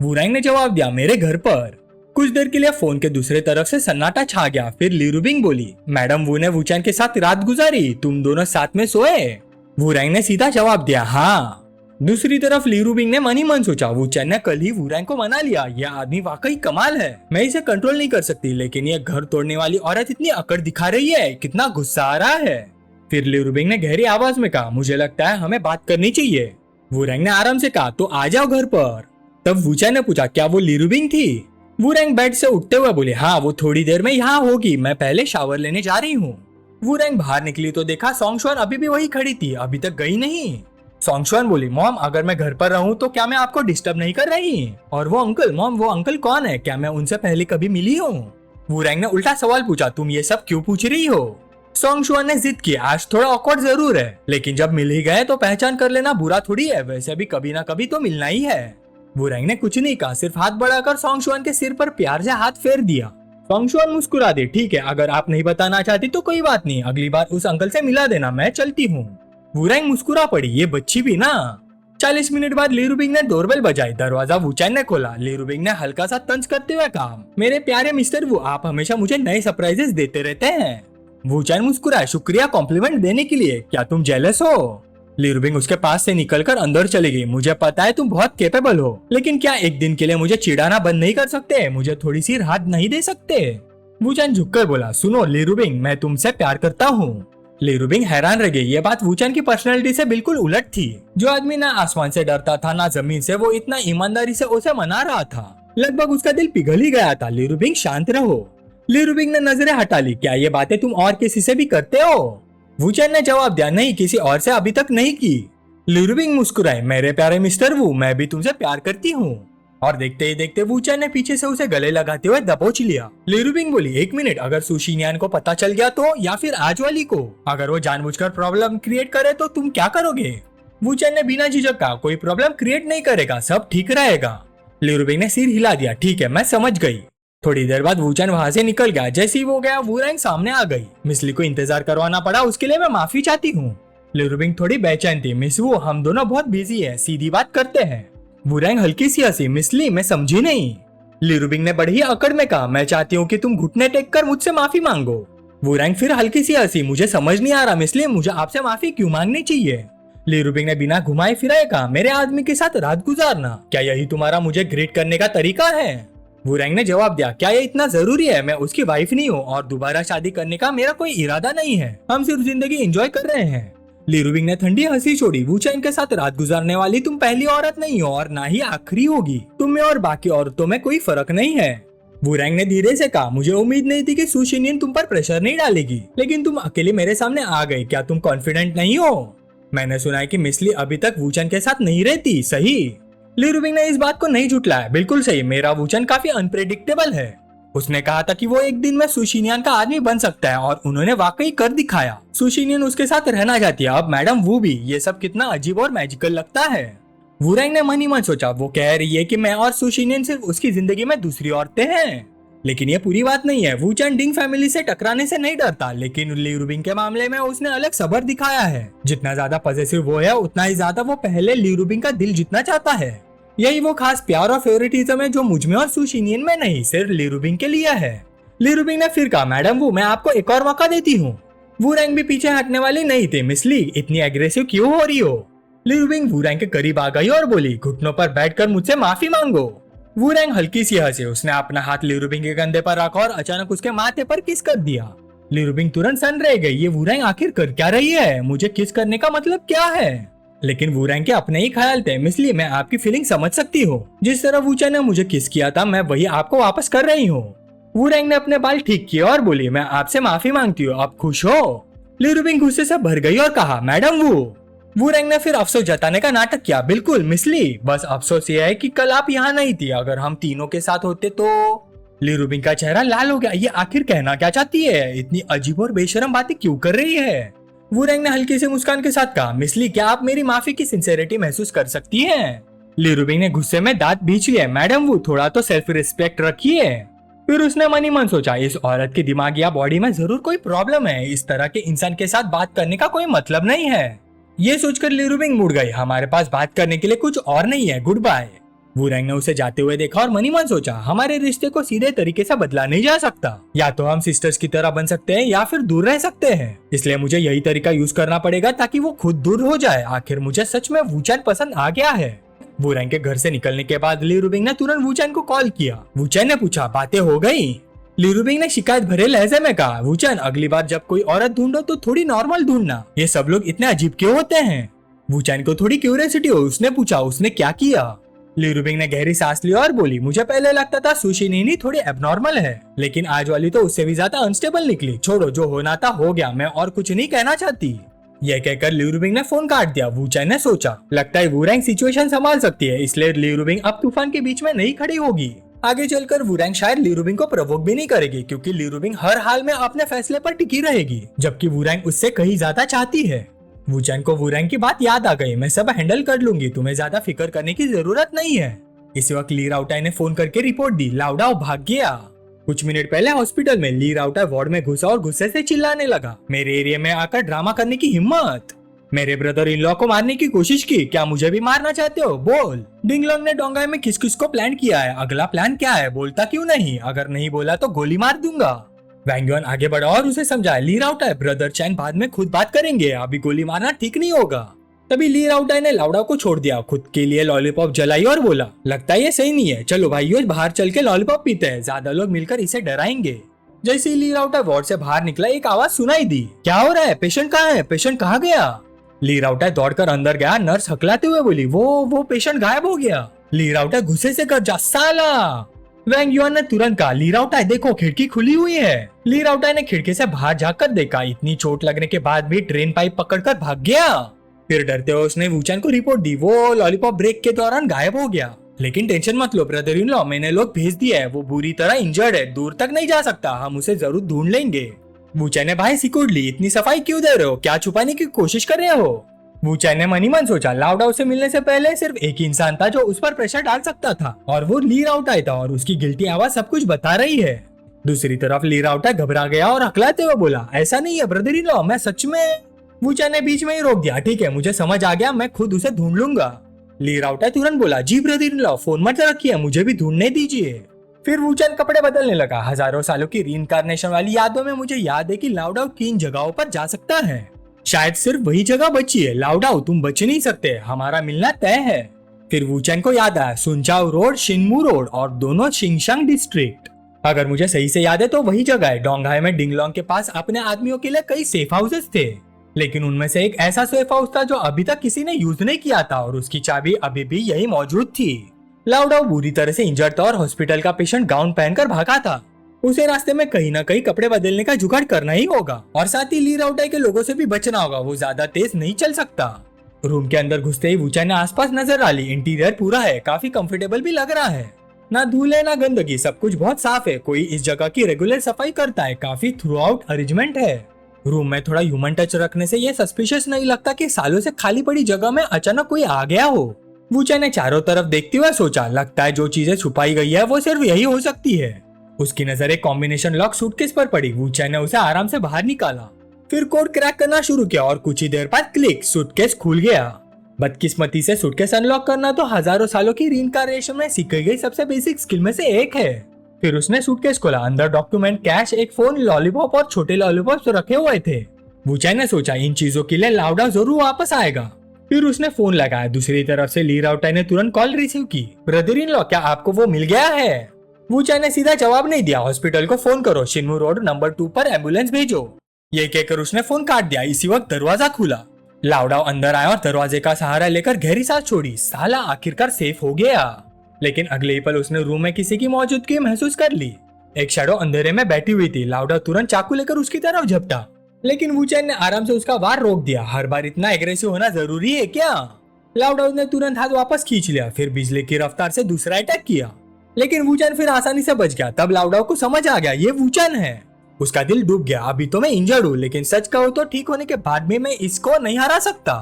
वूरैंग ने जवाब दिया, मेरे घर पर। कुछ देर के लिए फोन के दूसरे तरफ से सन्नाटा छा गया। फिर ली रुबिंग बोली, मैडम वू ने वूचैन के साथ रात गुजारी, तुम दोनों साथ में सोए? वूरैंग ने सीधा जवाब दिया, हाँ। दूसरी तरफ ली रुबिंग ने मन ही मन सोचा, वूचैन ने कल ही वूरैंग को मना लिया, यह आदमी वाकई कमाल है, मैं इसे कंट्रोल नहीं कर सकती, लेकिन यह घर तोड़ने वाली औरत इतनी अकड़ दिखा रही है, कितना गुस्सा आ रहा है। फिर ली रुबिंग ने गहरी आवाज में कहा, मुझे लगता है हमें बात करनी चाहिए। वूरैंग ने आराम से कहा, तो आ जाओ घर पर। तब वूचैन ने पूछा, क्या वो ली रुबिंग थी? वूरैंग बेड से उठते हुए बोले, हाँ वो थोड़ी देर में यहाँ होगी, मैं पहले शावर लेने जा रही हूँ। वूरैंग बाहर निकली तो देखा सोंगशुआन अभी भी वही खड़ी थी, अभी तक गई नहीं। सोंगशुआन बोली, मॉम अगर मैं घर पर रहूं तो क्या मैं आपको डिस्टर्ब नहीं कर रही? और वो अंकल, मॉम वो अंकल कौन है? क्या मैं उनसे पहले कभी मिली हूँ? वूरैंग ने उल्टा सवाल पूछा, तुम ये सब क्यों पूछ रही हो? सोंगशुआन ने जिद की, आज थोड़ा ऑकवर्ड जरूर है, लेकिन जब मिल ही गए तो पहचान कर लेना बुरा थोड़ी है, वैसे भी कभी ना कभी तो मिलना ही है। वूरैंग ने कुछ नहीं कहा, सिर्फ हाथ बढ़ाकर सोंगशुआन के सिर पर प्यार से हाथ फेर दिया। सोंगशुआन मुस्कुरा दे, ठीक है, अगर आप नहीं बताना चाहती तो कोई बात नहीं, अगली बार उस अंकल से मिला देना, मैं चलती हूँ। वूरैंग मुस्कुरा पड़ी, ये बच्ची भी ना। 40 मिनट बाद ली रुबिंग ने डोरबेल बजाई, दरवाजा वूचैन ने खोला। ली रुबिंग ने हल्का सा तंज करते हुए कहा, मेरे प्यारे मिस्टर वू, आप हमेशा मुझे नए सरप्राइजेस देते रहते हैं। वूचैन मुस्कुराया, शुक्रिया कॉम्प्लीमेंट देने के लिए, क्या तुम जेलस हो? ली रुबिंग उसके पास से निकलकर अंदर चली गई, मुझे पता है तुम बहुत कैपेबल हो, लेकिन क्या एक दिन के लिए मुझे चिढ़ाना बंद नहीं कर सकते? मुझे थोड़ी सी राहत नहीं दे सकते? वूचैन झुककर बोला, सुनो ली रुबिंग, मैं तुमसे प्यार करता हूँ। ली रुबिंग हैरान रह गई, ये बात वूचैन की पर्सनालिटी से बिल्कुल उलट थी। जो आदमी ना आसमान से डरता था ना जमीन से, वो इतना ईमानदारी से उसे मना रहा था, लगभग उसका दिल पिघल ही गया था। ली रुबिंग शांत रहो। ली रुबिंग ने नजरें हटा ली, क्या ये बातें तुम और किसी से भी करते हो? वूचैन ने जवाब दिया, नहीं, किसी और से अभी तक नहीं की। ली रुबिंग मुस्कुराई, मेरे प्यारे मिस्टर वू, मैं भी तुमसे प्यार करती हूँ। और देखते ही देखते वूचैन ने पीछे से उसे गले लगाते हुए दबोच लिया। ली रुबिंग बोली, एक मिनट, अगर सु शिन्यान को पता चल गया तो, या फिर आज वाली को, अगर वो जानबूझकर प्रॉब्लम क्रिएट करे तो तुम क्या करोगे? वूचैन ने बिना झिझक कहा, कोई प्रॉब्लम क्रिएट नहीं करेगा, सब ठीक रहेगा। ली रुबिंग ने सिर हिला दिया, ठीक है, मैं समझ गई। थोड़ी देर बाद वूचैन वहां से निकल गया। जैसे ही वो गया, वूरैंग सामने आ गई। मिस ली को इंतजार करवाना पड़ा, उसके लिए मैं माफी चाहती हूँ। ली रुबिंग थोड़ी बेचैन थी, मिस वू, हम दोनों बहुत बिजी हैं, सीधी बात करते हैं। वूरैंग हल्की सी हंसी, मिस ली, मैं समझी नहीं। ली रुबिंग ने बड़ी अकड़ में कहा, मैं चाहती हूँ कि तुम घुटने टेक कर मुझसे माफी मांगो। वूरैंग फिर हल्की सी हंसी, मुझे समझ नहीं आ रहा मिस ली, मुझे आपसे माफी क्यों मांगनी चाहिए? ली रुबिंग ने बिना घुमाए फिराए कहा, मेरे आदमी के साथ रात गुजारना, क्या यही तुम्हारा मुझे ग्रीट करने का तरीका है? वूरैंग ने जवाब दिया, क्या ये इतना जरूरी है? मैं उसकी वाइफ नहीं हूँ और दोबारा शादी करने का मेरा कोई इरादा नहीं है, हम सिर्फ जिंदगी एंजॉय कर रहे हैं। ली रुबिंग ने ठंडी हंसी छोड़ी, वूचैन के साथ रात गुजारने वाली तुम पहली औरत नहीं हो और ना ही आखिरी होगी, तुम में और बाकी औरतों में कोई फर्क नहीं है। वूरैंग ने धीरे से कहा, मुझे उम्मीद नहीं थी कि सु शिन्यान तुम पर प्रेशर नहीं डालेगी, लेकिन तुम अकेले मेरे सामने आ गई, क्या तुम कॉन्फिडेंट नहीं हो? मैंने सुना है कि मिस ली अभी तक वूचैन के साथ नहीं रहती, सही? ली रुबिंग ने इस बात को नहीं झुठलाया, बिल्कुल सही, मेरा वूचैन काफी अनप्रेडिक्टेबल है। उसने कहा था कि वो एक दिन में सु शिन्यान का आदमी बन सकता है और उन्होंने वाकई कर दिखाया। सु शिन्यान उसके साथ रहना चाहती है, अब मैडम वो भी, ये सब कितना अजीब और मैजिकल लगता है। वूरैंग ने मन ही मन सोचा, वो कह रही है कि मैं और सु शिन्यान सिर्फ उसकी जिंदगी में दूसरी औरतें हैं, लेकिन ये पूरी बात नहीं है। वूचैन डिंग फैमिली से टकराने से नहीं डरता, लेकिन ली रुबिंग के मामले में उसने अलग सब्र दिखाया है। जितना ज्यादा पॉजिटिव वो है, उतना ही ज्यादा वो पहले ली रुबिंग का दिल जीतना चाहता है। यही वो खास प्यार और फेवरेटिज्म है जो मुझ में और सु शिन्यान में नहीं, सिर्फ ली रुबिंग के लिए है। ली रुबिंग ने फिर कहा, मैडम वो, मैं आपको एक और मौका देती हूँ। वूरैंग भी पीछे हटने वाली नहीं थे, मिस ली इतनी एग्रेसिव क्यों हो रही हो? ली रुबिंग वूरैंग के करीब आ गई और बोली, घुटनों पर बैठकर मुझसे माफी मांगो। वूरैंग हल्की सी हंसी, उसने अपना हाथ ली रुबिंग के कंधे पर रखा और अचानक उसके माथे पर किस कर दिया। ली रुबिंग तुरंत सन रह गई, ये वूरैंग आखिर कर क्या रही है? मुझे किस करने का मतलब क्या है? लेकिन वूरैंग के अपने ही ख्याल थे, मिस ली मैं आपकी फीलिंग समझ सकती हूँ, जिस तरह वूचैन ने मुझे किस किया था, मैं वही आपको वापस कर रही हूँ। वूरैंग ने अपने बाल ठीक किए और बोली, मैं आपसे माफी मांगती हूँ, आप खुश हो? ली रुबिंग गुस्से से भर गई और कहा, मैडम वूरैंग ने फिर अफसोस जताने का नाटक किया, बिल्कुल मिस ली, बस अफसोस ये है कि कल आप यहाँ नहीं थी, अगर हम तीनों के साथ होते तो। ली रुबिंग का चेहरा लाल हो गया, ये आखिर कहना क्या चाहती है? इतनी अजीब और बेशरम बातें क्यों कर रही है? वुरेंग ने हल्की सी मुस्कान के साथ कहा, मिस ली, क्या आप मेरी माफी की सिंसेरिटी महसूस कर सकती हैं? ली रूबिंग ने गुस्से में दांत बींच लिए, मैडम वो थोड़ा तो सेल्फ रिस्पेक्ट रखिए। फिर उसने मन ही मन सोचा, इस औरत के दिमाग या बॉडी में जरूर कोई प्रॉब्लम है, इस तरह के इंसान के साथ बात करने का कोई मतलब नहीं है। ये सोचकर ली रूबिंग मुड़ गई, हमारे पास बात करने के लिए कुछ और नहीं है, गुड बाय। वुरेंग ने उसे जाते हुए देखा और मन ही मन सोचा, हमारे रिश्ते को सीधे तरीके से बदला नहीं जा सकता, या तो हम सिस्टर्स की तरह बन सकते हैं या फिर दूर रह सकते हैं, इसलिए मुझे यही तरीका यूज करना पड़ेगा ताकि वो खुद दूर हो जाए। आखिर मुझे सच में वुचैन पसंद आ गया है। वुरेंग के घर से निकलने के बाद ली रूबिंग ने तुरंत वुचैन को कॉल किया। वुचैन ने पूछा, बातें हो गई? ली रूबिंग ने शिकायत भरे लहजे में कहा, वुचैन अगली बार जब कोई औरत ढूंढो तो थोड़ी नॉर्मल ढूंढना, ये सब लोग इतने अजीब क्यों होते हैं? वुचैन को थोड़ी क्यूरियोसिटी हो, उसने पूछा, उसने क्या किया? ली रूबिंग ने गहरी सांस ली और बोली, मुझे पहले लगता था सुशी नीनी थोड़ी एबनॉर्मल है, लेकिन आज वाली तो उससे भी ज्यादा अनस्टेबल निकली। छोड़ो, जो होना था हो गया, मैं और कुछ नहीं कहना चाहती। यह कहकर ली रूबिंग ने फोन काट दिया। वुचैन ने सोचा, लगता है वुरेंग सिचुएशन संभाल सकती है, इसलिए ली रूबिंग अब तूफान के बीच में नहीं खड़ी होगी। आगे चलकर वुरेंग शायद ली रूबिंग को प्रोवोक भी नहीं करेगी, क्योंकि ली रूबिंग हर हाल में अपने फैसले पर टिकी रहेगी, जबकि वुरेंग उससे कहीं ज्यादा चाहती है। वुचैन को वुरेंग की बात याद आ गई, मैं सब हैंडल कर लूंगी, तुम्हें ज्यादा फिक्र करने की जरूरत नहीं है। इसी वक्त ली राउटाई ने फोन करके रिपोर्ट दी, लाउडाओ भाग गया। कुछ मिनट पहले हॉस्पिटल में ली राउटाई वार्ड में घुसा और गुस्से से चिल्लाने लगा, मेरे एरिया में आकर ड्रामा करने की हिम्मत, मेरे ब्रदर इन लॉ को मारने की कोशिश की, क्या मुझे भी मारना चाहते हो? बोल। डिंगलोंग ने डोंगाई में किस किस को प्लान किया है, अगला प्लान क्या है, बोलता क्यों नहीं? अगर नहीं बोला तो गोली मार दूंगा। वैंग युआन आगे बढ़ा और उसे समझाया, ली राउटाई ब्रदर चैन बाद में खुद बात करेंगे, अभी गोली मारना ठीक नहीं होगा। तभी ली राउटाई ने लाउडा को छोड़ दिया, खुद के लिए लॉलीपॉप जलाई और बोला, लगता है ये सही नहीं है, चलो भाइयों बाहर चल के लॉलीपॉप पीते हैं, ज्यादा लोग मिलकर इसे डराएंगे। जैसे ही ली राउटाई वार्ड से बाहर निकला, एक आवाज सुनाई दी, क्या हो रहा है? पेशेंट कहाँ है? पेशेंट कहाँ गया? ली राउटाई दौड़कर अंदर गया। नर्स हकलाते हुए बोली, वो पेशेंट गायब हो गया। ली राउटाई गुस्से से कर, जा साला। वैंग युआन ने तुरंत कहा, ली राउटाई देखो खिड़की खुली हुई है। ली राउटाई ने खिड़की से बाहर झांककर देखा, इतनी चोट लगने के बाद भी ड्रेन पाइप पकड़कर भाग गया। फिर डरते हुए उसने वुचैन को रिपोर्ट दी, वो लॉलीपॉप ब्रेक के दौरान गायब हो गया, लेकिन टेंशन मत लो ब्रदर इन लॉ, मैंने लोग भेज दिए है, वो बुरी तरह इंजर्ड है, दूर तक नहीं जा सकता, हम उसे जरूर ढूंढ लेंगे। वुचैन ने भाई सिकुड़ ली, इतनी सफाई क्यों दे रहे हो, क्या छुपाने की कोशिश कर रहे हो? वुचैन ने मन ही मन सोचा, लाउडाओ से मिलने से पहले सिर्फ एक ही इंसान था जो उस पर प्रेशर डाल सकता था, और वो ली राउटाई था, और उसकी गिल्टी आवाज सब कुछ बता रही है। दूसरी तरफ ली राउटाई घबरा गया और हकलाते हुए बोला, ऐसा नहीं है ब्रदर इन लॉ, मैं सच में। वुचैन ने बीच में ही रोक दिया, ठीक है मुझे समझ आ गया, मैं खुद उसे ढूंढ लूंगा। ली राउटाई तुरंत बोला, जी ब्रदर इन लॉ, फोन मत रखिए, मुझे भी ढूंढने दीजिए। फिर वुचैन कपड़े बदलने लगा। हजारों सालों की रीइंकार्नेशन वाली यादों में मुझे याद है कि लाउडाओ किन जगहों पर जा सकता है, शायद सिर्फ वही जगह बची है। लाउडाओ तुम बच नहीं सकते, हमारा मिलना तय है। फिर वुचैन को याद आया, सुनचाओ रोड, शिनमू रोड, और दोनों शिंगशांग डिस्ट्रिक्ट। अगर मुझे सही से याद है तो वही जगह है। डोंगहाई में डिंगलोंग के पास अपने आदमियों के लिए कई सेफ हाउसेस थे, लेकिन उनमें से एक ऐसा सेफ हाउस था जो अभी तक किसी ने यूज नहीं किया था, और उसकी चाबी अभी भी यही मौजूद थी। लाउडाओ बुरी तरह से इंजर्ड था और हॉस्पिटल का पेशेंट गाउन पहनकर भागा था। उसे रास्ते में कहीं ना कहीं कपड़े बदलने का जुगाड़ करना ही होगा, और साथ ही ली राउटाई के लोगों से भी बचना होगा, वो ज्यादा तेज नहीं चल सकता। रूम के अंदर घुसते ही वुचैन ने आसपास नजर डाली। इंटीरियर पूरा है, काफी कंफर्टेबल भी लग रहा है, ना धूल है ना गंदगी, सब कुछ बहुत साफ है। कोई इस जगह की रेगुलर सफाई करता है, काफी थ्रू आउट अरेंजमेंट है। रूम में थोड़ा ह्यूमन टच रखने से ये सस्पिशियस नहीं लगता कि सालों से खाली पड़ी जगह में अचानक कोई आ गया हो। वुचैन ने चारों तरफ देखते हुए सोचा, लगता है जो चीजें छुपाई गई है वो सिर्फ यही हो सकती है। उसकी नजर एक कॉम्बिनेशन लॉक सूटकेस पर पड़ी। वुचैन ने उसे आराम से बाहर निकाला, फिर कोड क्रैक करना शुरू किया, और कुछ ही देर बाद क्लिक, सूटकेस खुल गया। बदकिस्मती से सूटकेस अनलॉक करना तो हजारों सालों की रीइंकार्नेशन में सीखी गई सबसे बेसिक स्किल में से एक है। फिर उसने सूटकेस खोला, अंदर डॉक्यूमेंट, कैश, एक फोन, लॉलीपॉप और छोटे लॉलीपॉप रखे हुए थे। वुचैन ने सोचा, इन चीजों के लिए लाउडा जरूर वापस आएगा। फिर उसने फोन लगाया। दूसरी तरफ से ली राउटाई ने तुरंत कॉल रिसीव की, ब्रदर इन लॉ, क्या आपको वो मिल गया है? वुचैन ने सीधा जवाब नहीं दिया। हॉस्पिटल को फोन करो, शिनमू रोड नंबर 2 पर एम्बुलेंस भेजो। ये कहकर उसने फोन काट दिया। इसी वक्त दरवाजा खुला। लाउडाओ अंदर आया और दरवाजे का सहारा लेकर गहरी सांस छोड़ी। साला आखिरकार सेफ हो गया। लेकिन अगले ही पल उसने रूम में किसी की मौजूदगी महसूस कर ली। एक शैडो अंधेरे में बैठी हुई थी। लाउडाओ तुरंत चाकू लेकर उसकी तरफ झपटा, लेकिन वुचैन ने आराम से उसका वार रोक दिया। हर बार इतना एग्रेसिव होना जरूरी है क्या? लाउडाओ ने तुरंत हाथ वापस खींच लिया, फिर बिजली की रफ्तार से दूसरा अटैक किया, लेकिन वुचैन फिर आसानी से बच गया। तब लाउडाओ को समझ आ गया ये वुचैन है। उसका दिल डूब गया। अभी तो मैं इंजर्ड हूँ, लेकिन सच कहूँ तो ठीक होने के बाद भी मैं इसको नहीं हरा सकता।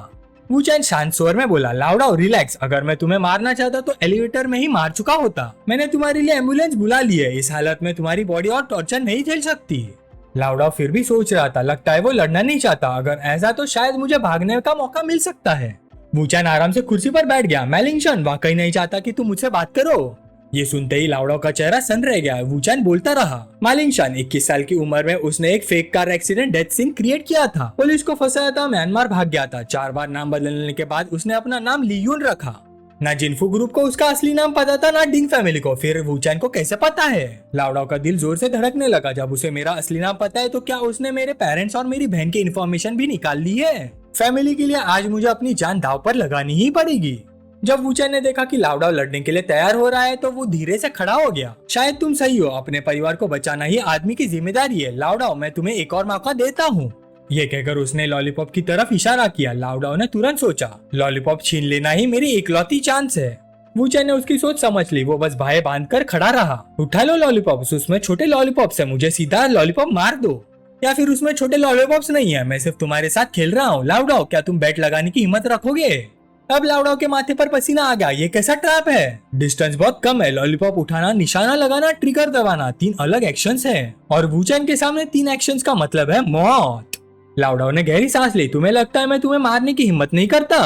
वूचैन शांत स्वर में बोला, लाउडाओ रिलैक्स, अगर मैं तुम्हें मारना चाहता तो एलिवेटर में ही मार चुका होता। मैंने तुम्हारे लिए एम्बुलेंस बुला ली है। इस हालत में तुम्हारी बॉडी और टॉर्चर नहीं झेल सकती। लाउडाओ फिर भी सोच रहा था, लगता है वो लड़ना नहीं चाहता। अगर ऐसा तो शायद मुझे भागने का मौका मिल सकता है। वूचैन आराम से कुर्सी पर बैठ गया। मैं लिंगशन वाकई नहीं चाहता कि तुम मुझसे बात करो। ये सुनते ही लाउडाओ का चेहरा सन रह गया। वूचैन बोलता रहा, मालिंगशान 21 साल की उम्र में उसने एक fake car accident death scene create किया था। पुलिस को फंसाया था, म्यांमार भाग गया था। 4 बार नाम बदलने के बाद उसने अपना नाम लियून रखा। ना जिनफू ग्रुप को उसका असली नाम पता था, ना डिंग फैमिली को। फिर वूचैन को कैसे पता है? लाउडाओ का दिल जोर से धड़कने लगा। जब उसे मेरा असली नाम पता है तो क्या उसने मेरे पेरेंट्स और मेरी बहन की इन्फॉर्मेशन भी निकाल ली है? फैमिली के लिए आज मुझे अपनी जान दांव पर लगानी ही पड़ेगी। जब वूचैन ने देखा कि लाउडाओ लड़ने के लिए तैयार हो रहा है तो वो धीरे से खड़ा हो गया। शायद तुम सही हो, अपने परिवार को बचाना ही आदमी की जिम्मेदारी है। लाउडाओ, मैं तुम्हें एक और मौका देता हूँ। ये कहकर उसने लॉलीपॉप की तरफ इशारा किया। लाउडाओ ने तुरंत सोचा, लॉलीपॉप छीन लेना ही मेरी इकलौती चांस है। वूचैन ने उसकी सोच समझ ली। वो बस बाहें बांधकर खड़ा रहा। उठा लो लॉलीपॉप्स, उसमें छोटे लॉलीपॉप्स है, मुझे सीधा लॉलीपॉप मार दो। या फिर उसमें छोटे लॉलीपॉप्स नहीं है, मैं सिर्फ तुम्हारे साथ खेल रहा हूँ। लाउडाओ, क्या तुम बैट लगाने की हिम्मत रखोगे? अब लाउडाओ के माथे पर पसीना आ गया। ये कैसा ट्रैप है? डिस्टेंस बहुत कम है। लॉलीपॉप उठाना, निशाना लगाना, ट्रिगर दबाना, 3 अलग एक्शंस हैं। और वूचैन के सामने 3 एक्शंस का मतलब है मौत। लाउडाओ ने गहरी सांस ली। तुम्हें लगता है मैं तुम्हें मारने की हिम्मत नहीं करता?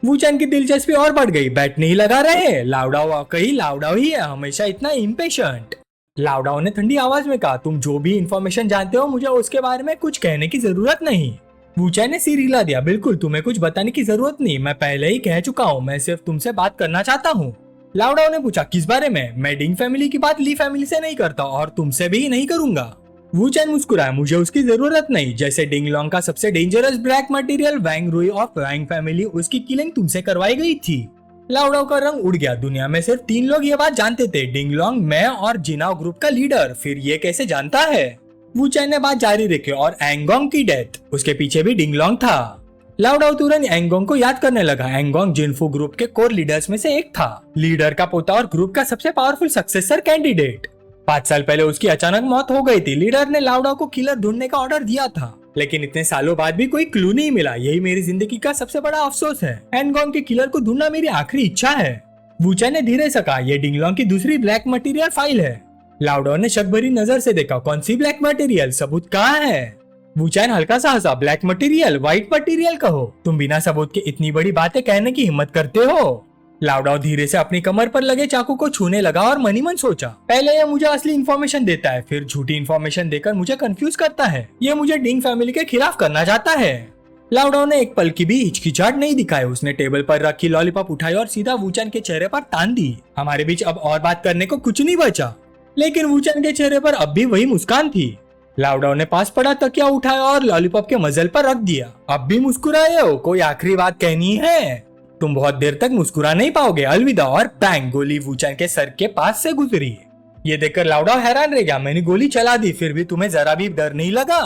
वूचैन की दिलचस्पी और बढ़ गई। बैट नहीं लगा रहे? लाउडाओ वाकई लाउडाओ ही है, हमेशा इतना इम्पेशेंट। लाउडाओ ने ठंडी आवाज में कहा, तुम जो भी इंफॉर्मेशन जानते हो मुझे उसके बारे में कुछ कहने की जरूरत नहीं। वूचैन ने सिर हिला दिया। बिल्कुल, तुम्हें कुछ बताने की जरूरत नहीं, मैं पहले ही कह चुका हूँ। मैं सिर्फ तुमसे बात करना चाहता हूँ। लाउडाओ ने पूछा, किस बारे में? मैं डिंग फैमिली की बात ली फैमिली से नहीं करता और तुमसे भी नहीं करूंगा। वूचैन मुस्कुराया, मुझे उसकी जरूरत नहीं। जैसे डिंग लॉन्ग का सबसे डेंजरस ब्लैक मटेरियल वैंग रुई ऑफ वैंग फैमिली, उसकी किलिंग तुमसे करवाई गई थी। लाउडाओ का रंग उड़ गया। दुनिया में सिर्फ 3 लोग ये बात जानते थे, डिंग लॉन्ग, मैं और जिनाओ ग्रुप का लीडर। फिर ये कैसे जानता है? वूचैन ने बात जारी रखी, और एंगोंग की डेथ, उसके पीछे भी डिंग लॉन्ग था। लाउडाओ तुरंत एंगोंग को याद करने लगा। एंगोंग जिनफू ग्रुप के कोर लीडर्स में से एक था, लीडर का पोता और ग्रुप का सबसे पावरफुल सक्सेसर कैंडिडेट। 5 साल पहले उसकी अचानक मौत हो गई थी। लीडर ने लाउडाओ को किलर ढूंढने का ऑर्डर दिया था, लेकिन इतने सालों बाद भी कोई क्लू नहीं मिला। यही मेरी जिंदगी का सबसे बड़ा अफसोस है। एंगोंग के किलर को ढूंढना मेरी आखिरी इच्छा है। वूचैन ने धीरे से कहा, यह डिंग लॉन्ग की दूसरी ब्लैक मटेरियल फाइल है। लाउडाओ ने शक भरी नजर से देखा, कौन सी ब्लैक मटेरियल? सबूत कहाँ है? वूचैन हल्का सा हंसा, ब्लैक मटेरियल, व्हाइट मटेरियल कहो। तुम बिना सबूत के इतनी बड़ी बातें कहने की हिम्मत करते हो? लाउडाओ धीरे से अपनी कमर पर लगे चाकू को छूने लगा और मनी मन सोचा, पहले ये मुझे असली इन्फॉर्मेशन देता है, फिर झूठी इन्फॉर्मेशन देकर मुझे कंफ्यूज करता है। ये मुझे डिंग फैमिली के खिलाफ करना चाहता है। लाउडाओ ने एक पल की भी हिचकिचाहट नहीं दिखाई। उसने टेबल पर रखी लॉलीपॉप उठाई और सीधा वूचैन के चेहरे पर तान दी। हमारे बीच अब और बात करने को कुछ नहीं बचा। लेकिन वूचैन के चेहरे पर अब भी वही मुस्कान थी। लाउडाओ ने पास पड़ा तकिया उठाया और लॉलीपॉप के मजल पर रख दिया। अब भी मुस्कुराए हो? कोई आखिरी बात कहनी है? तुम बहुत देर तक मुस्कुरा नहीं पाओगे, अलविदा। और बैंग, गोली वूचैन के सर के पास से गुजरी। ये देखकर लाउडाओ हैरान रह गया। मैंने गोली चला दी, फिर भी तुम्हें जरा भी डर नहीं लगा?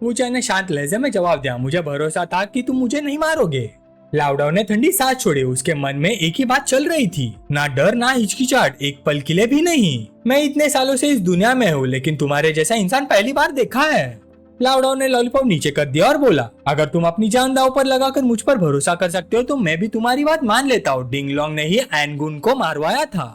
वूचैन ने शांत लहजे में जवाब दिया, मुझे भरोसा था कि तुम मुझे नहीं मारोगे। लाउडाओ ने ठंडी सांस छोड़ी। उसके मन में एक ही बात चल रही थी, ना डर ना हिचकिचाहट, एक पल के लिए भी नहीं। मैं इतने सालों से इस दुनिया में हूँ, लेकिन तुम्हारे जैसा इंसान पहली बार देखा है। लाउडाओ ने लॉलीपॉप नीचे कर दिया और बोला, अगर तुम अपनी जान दांव पर लगाकर मुझ पर भरोसा कर सकते हो तो मैं भी तुम्हारी बात मान लेता हूँ। डिंग लॉन्ग ने ही एनगुन को मारवाया था।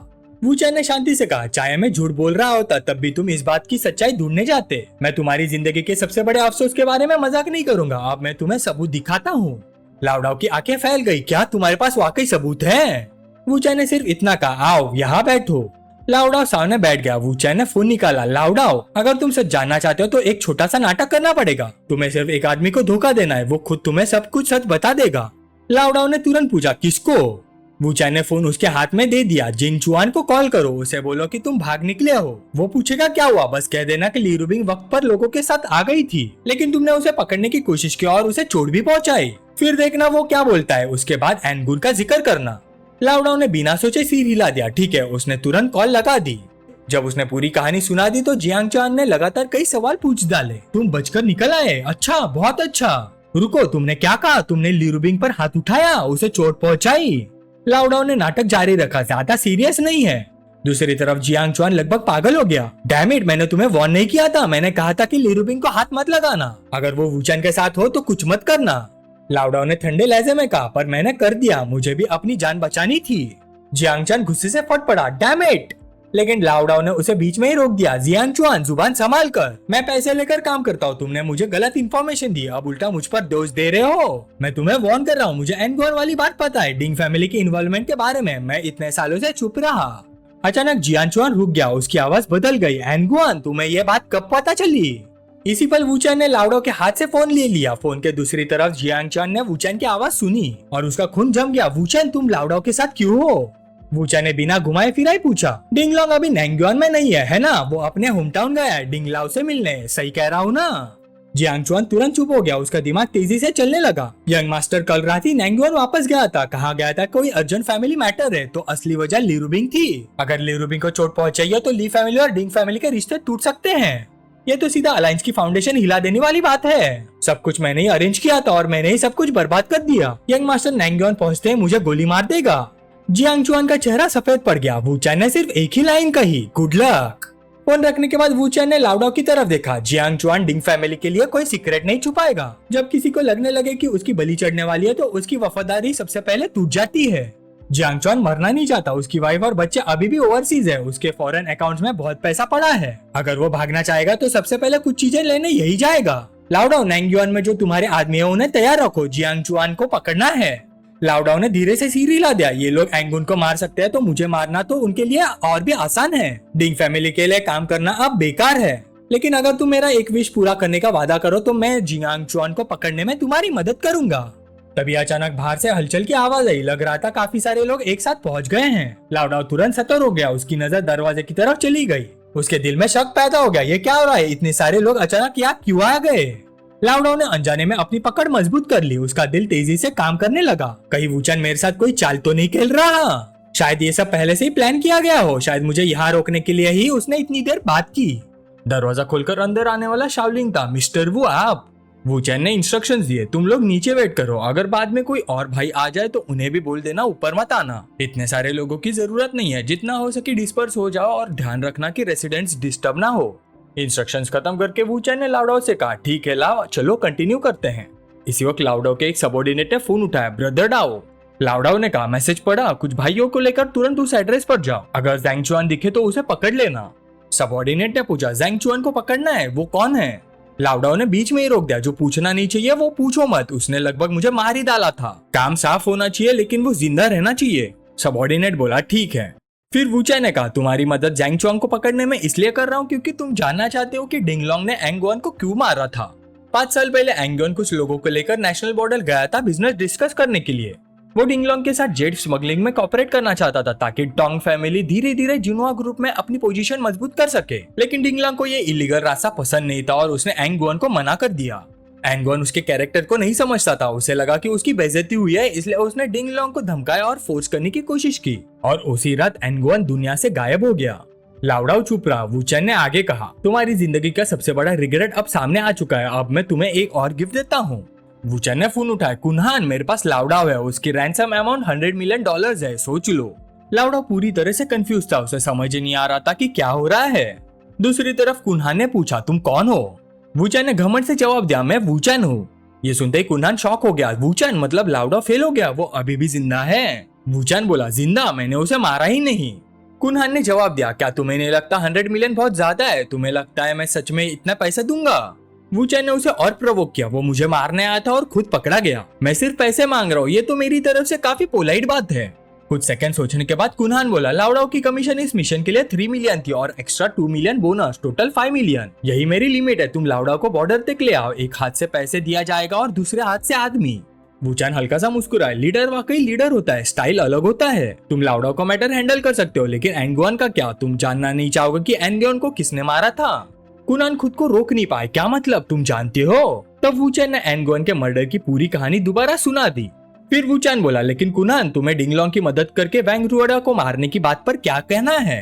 वूचैन ने शांति से कहा, चाहे मैं झूठ बोल रहा होता तब भी तुम इस बात की सच्चाई ढूंढने जाते। मैं तुम्हारी जिंदगी के सबसे बड़े अफसोस के बारे में मजाक नहीं करूंगा। अब मैं तुम्हें सबूत दिखाता हूँ। लाउडाओ की आंखें फैल गई। क्या तुम्हारे पास वाकई सबूत है? वूचैन ने सिर्फ इतना कहा, आओ यहाँ बैठो। लाउडाओ सामने बैठ गया। वूचैन ने फोन निकाला। लाउडाओ, अगर तुम सच जानना चाहते हो तो एक छोटा सा नाटक करना पड़ेगा। तुम्हें सिर्फ एक आदमी को धोखा देना है, वो खुद तुम्हें सब कुछ सच बता देगा। लाउडाओ ने तुरंत पूछा, किसको? वूचैन ने फोन उसके हाथ में दे दिया। जिन चुआन को कॉल करो, उसे बोलो कि तुम भाग निकले हो। वो पूछेगा क्या हुआ, बस कह देना कि ली रुबिंग वक्त पर लोगों के साथ आ गई थी, लेकिन तुमने उसे पकड़ने की कोशिश की और उसे चोट भी पहुंचाई। फिर देखना वो क्या बोलता है, उसके बाद एनगुन का जिक्र करना। लाउडाओ ने बिना सोचे सिर हिला दिया। ठीक है, उसने तुरंत कॉल लगा दी। जब उसने पूरी कहानी सुना दी तो जियांग चान ने लगातार कई सवाल पूछ डाले। तुम बचकर निकल आए? अच्छा, बहुत अच्छा। रुको, तुमने क्या कहा? तुमने ली रुबिंग पर हाथ उठाया, उसे चोट पहुंचाई? लाउडाओ ने नाटक जारी रखा, ज्यादा सीरियस नहीं है। दूसरी तरफ जियांग चुआन लगभग पागल हो गया। डैम इट, मैंने तुम्हें वार्न नहीं किया था। मैंने कहा था कि ली रुबिंग को हाथ मत लगाना। अगर वो वूचैन के साथ हो तो कुछ मत करना। लाउडाओ ने ठंडे लहजे में कहा, पर मैंने कर दिया, मुझे भी अपनी जान बचानी थी। जियांग चुआन गुस्से से फट पड़ा, डैम इट। लेकिन लाउडाओ ने उसे बीच में ही रोक दिया। जियांग चुआन, जुबान संभाल कर, मैं पैसे लेकर काम करता हूँ, तुमने मुझे गलत इन्फॉर्मेशन दी, अब उल्टा मुझ पर दोष दे रहे हो। मैं तुम्हें वार्न कर रहा हूँ, मुझे एनगुआन वाली बात पता है, डिंग फैमिली की इन्वॉल्वमेंट के बारे में। मैं इतने सालों से चुप रहा। अचानक जियांग चुआन रुक गया, उसकी आवाज बदल गई। एनगुआन, तुम्हें ये बात कब पता चली? इसी पल वूचैन ने लाउडाओ के हाथ से फोन ले लिया। फोन के दूसरी तरफ जियांग चुआन ने वूचैन की आवाज सुनी और उसका खून जम गया। वूचैन, तुम लाउडाओ के साथ क्यों हो? वूचैन ने बिना घुमाए फिराए पूछा। डिंगलोंग अभी नैंगयुआन में नहीं है ना? वो अपने होम टाउन गया है डिंगलाओ से मिलने। सही कह रहा हूँ ना? जियांग चुआन तुरंत चुप हो गया, उसका दिमाग तेजी से चलने लगा। यंग मास्टर कल रात ही नैंगयुआन वापस गया था, कहा गया था कोई अर्जेंट फैमिली मैटर है, तो असली वजह ली रुबिंग थी। अगर ली रुबिंग को चोट पहुंचाई है तो ली फैमिली और डिंग फैमिली के रिश्ते टूट सकते हैं। ये तो सीधा अलायंस की फाउंडेशन हिला देने वाली बात है। सब कुछ मैंने ही अरेंज किया था और मैंने ही सब कुछ बर्बाद कर दिया। यंग मास्टर नैंगयुआन पहुंचते ही मुझे गोली मार देगा। जियांग चुआन का चेहरा सफेद पड़ गया। वूचैन ने सिर्फ एक ही लाइन कही, गुड लक। फोन रखने के बाद वूचैन ने लाउडाओ की तरफ देखा। जियांग चुआन डिंग फैमिली के लिए कोई सीक्रेट नहीं छुपाएगा। जब किसी को लगने लगे कि उसकी बलि चढ़ने वाली है तो उसकी वफादारी सबसे पहले टूट जाती है। जियांग चुआन मरना नहीं चाहता, उसकी वाइफ और बच्चे अभी भी ओवरसीज है, उसके फॉरेन अकाउंट्स में बहुत पैसा पड़ा है। अगर वो भागना चाहेगा तो सबसे पहले कुछ चीजें लेने यही जाएगा। लाउडाओ, नैंगयुआन में जो तुम्हारे आदमी है उन्हें तैयार रखो, जियांग चुआन को पकड़ना है। लाउडाओ ने धीरे से सिर हिला दिया। ये लोग एंगुन को मार सकते हैं तो मुझे मारना तो उनके लिए और भी आसान है। डिंग फैमिली के लिए काम करना अब बेकार है। लेकिन अगर तुम मेरा एक विश पूरा करने का वादा करो तो मैं जियांग चुआन को पकड़ने में तुम्हारी मदद करूंगा। तभी अचानक बाहर से हलचल की आवाज आई। लग रहा था काफी सारे लोग एक साथ पहुंच गए हैं। लाउडाओ तुरंत सतर्क हो गया, उसकी नजर दरवाजे की तरफ चली गई। उसके दिल में शक पैदा हो गया, ये क्या हो रहा है? इतने सारे लोग अचानक यहाँ क्यों आ गए? लाउडाओ ने अनजाने में अपनी पकड़ मजबूत कर ली। उसका दिल तेजी से काम करने लगा। कहीं वूचैन मेरे साथ कोई चाल तो नहीं खेल रहा? शायद ये सब पहले से ही प्लान किया गया हो। शायद मुझे यहाँ रोकने के लिए ही उसने इतनी देर बात की। दरवाजा खोलकर अंदर आने वाला शाओलिंग था। मिस्टर वू, आप? वूचैन ने इंस्ट्रक्शंस दिए, तुम लोग नीचे वेट करो। अगर बाद में कोई और भाई आ जाए तो उन्हें भी बोल देना ऊपर मत आना। इतने सारे लोगों की जरूरत नहीं है, जितना हो सके डिस्पर्स हो जाओ और ध्यान रखना कि रेसिडेंट्स डिस्टर्ब ना हो। इंस्ट्रक्शंस खत्म करके वूचैन ने लाउडाओ से कहा, ठीक है लाओ, चलो कंटिन्यू करते हैं। इसी वक्त लाउडाओ के एक सबऑर्डिनेट ने फोन उठाया, ब्रदर डाओ। लाउडाओ ने कहा, मैसेज पढ़ा, कुछ भाइयों को लेकर तुरंत उस एड्रेस पर जाओ। अगर ज़ैंग चुआन दिखे तो उसे पकड़ लेना। सबऑर्डिनेट ने पूछा, ज़ैंग चुआन को पकड़ना है? वो कौन है? लाउडाओ ने बीच में ही रोक दिया, जो पूछना नहीं चाहिए वो पूछो मत। उसने लगभग मुझे मार ही डाला था। काम साफ होना चाहिए लेकिन वो जिंदा रहना चाहिए। सबऑर्डिनेट बोला, ठीक है। फिर वूचैन ने कहा, तुम्हारी मदद ज़ैंग चुआन को पकड़ने में इसलिए कर रहा हूँ क्योंकि तुम जानना चाहते हो कि डिंगलोंग ने एंगुआन को क्यों मारा था। 5 साल पहले एंगुआन कुछ लोगों को लेकर नेशनल बॉर्डर गया था बिजनेस डिस्कस करने के लिए। वो डिंगलोंग के साथ जेट स्मगलिंग में कॉपरेट करना चाहता था ताकि टोंग फैमिली धीरे धीरे जिन्हुआ ग्रुप में अपनी पोजीशन मजबूत कर सके। लेकिन डिंगलोंग को ये इलीगल रास्ता पसंद नहीं था और उसने एंगुआन को मना कर दिया। एंगुआन उसके कैरेक्टर को नहीं समझता था। उसे लगा कि उसकी बेइज्जती हुई है, इसलिए उसने डिंगलोंग को धमकाया और फोर्स करने की कोशिश की। और उसी रात एंगुआन दुनिया से गायब हो गया। लाउडाओ चुप रहा। वूचैन ने आगे कहा, तुम्हारी जिंदगी का सबसे बड़ा रिग्रेट अब सामने आ चुका है। अब मैं तुम्हें एक और गिफ्ट देता हूँ। वूचैन ने फोन उठाया, कुनहान, मेरे पास लाउडाओ है, उसकी रैंसम अमाउंट $100 मिलियन है, सोच लो। लाउडाओ पूरी तरह से कंफ्यूज था, उसे समझ नहीं आ रहा था कि क्या हो रहा है। दूसरी तरफ कुनहान ने पूछा, तुम कौन हो? वूचैन ने घमंड से जवाब दिया, मैं वूचैन हूँ। ये सुनते ही कुनहान शॉक हो गया। वूचैन मतलब लाउडाओ फेल हो गया, वो अभी भी जिंदा है? वूचैन बोला, जिंदा? मैंने उसे मारा ही नहीं। कुनहान ने जवाब दिया, क्या तुम्हें नहीं लगता 100 मिलियन बहुत ज्यादा है? तुम्हें लगता है मैं सच में इतना पैसा दूंगा? वूचैन ने उसे और प्रोवोक किया, वो मुझे मारने आया था और खुद पकड़ा गया। मैं सिर्फ पैसे मांग रहा हूँ, ये तो मेरी तरफ से काफी पोलाइट बात है। कुछ सेकंड सोचने के बाद कुनहान बोला, लाउडाओ की कमीशन इस मिशन के लिए 3 मिलियन थी और extra 2 million bonus, total 5 million. यही मेरी लिमिट है। तुम लाउडाओ को बॉर्डर तक ले आओ, एक हाथ से पैसे दिया जाएगा और दूसरे हाथ से आदमी। वूचैन हल्का सा मुस्कुराया, लीडर वाकई लीडर होता है, स्टाइल अलग होता है। तुम लाउडाओ को मैटर हैंडल कर सकते हो, लेकिन एंगुआन का क्या? तुम जानना नहीं चाहोगे कि एंगुआन को किसने मारा था? कुनहान खुद को रोक नहीं पाए, क्या मतलब, तुम जानते हो? तब वूचैन ने एंगुआन के मर्डर की पूरी कहानी दोबारा सुना दी। फिर वूचैन बोला, लेकिन कुनहान, तुम्हें डिंगलोंग की मदद करके वैंग रुओडा को मारने की बात पर क्या कहना है?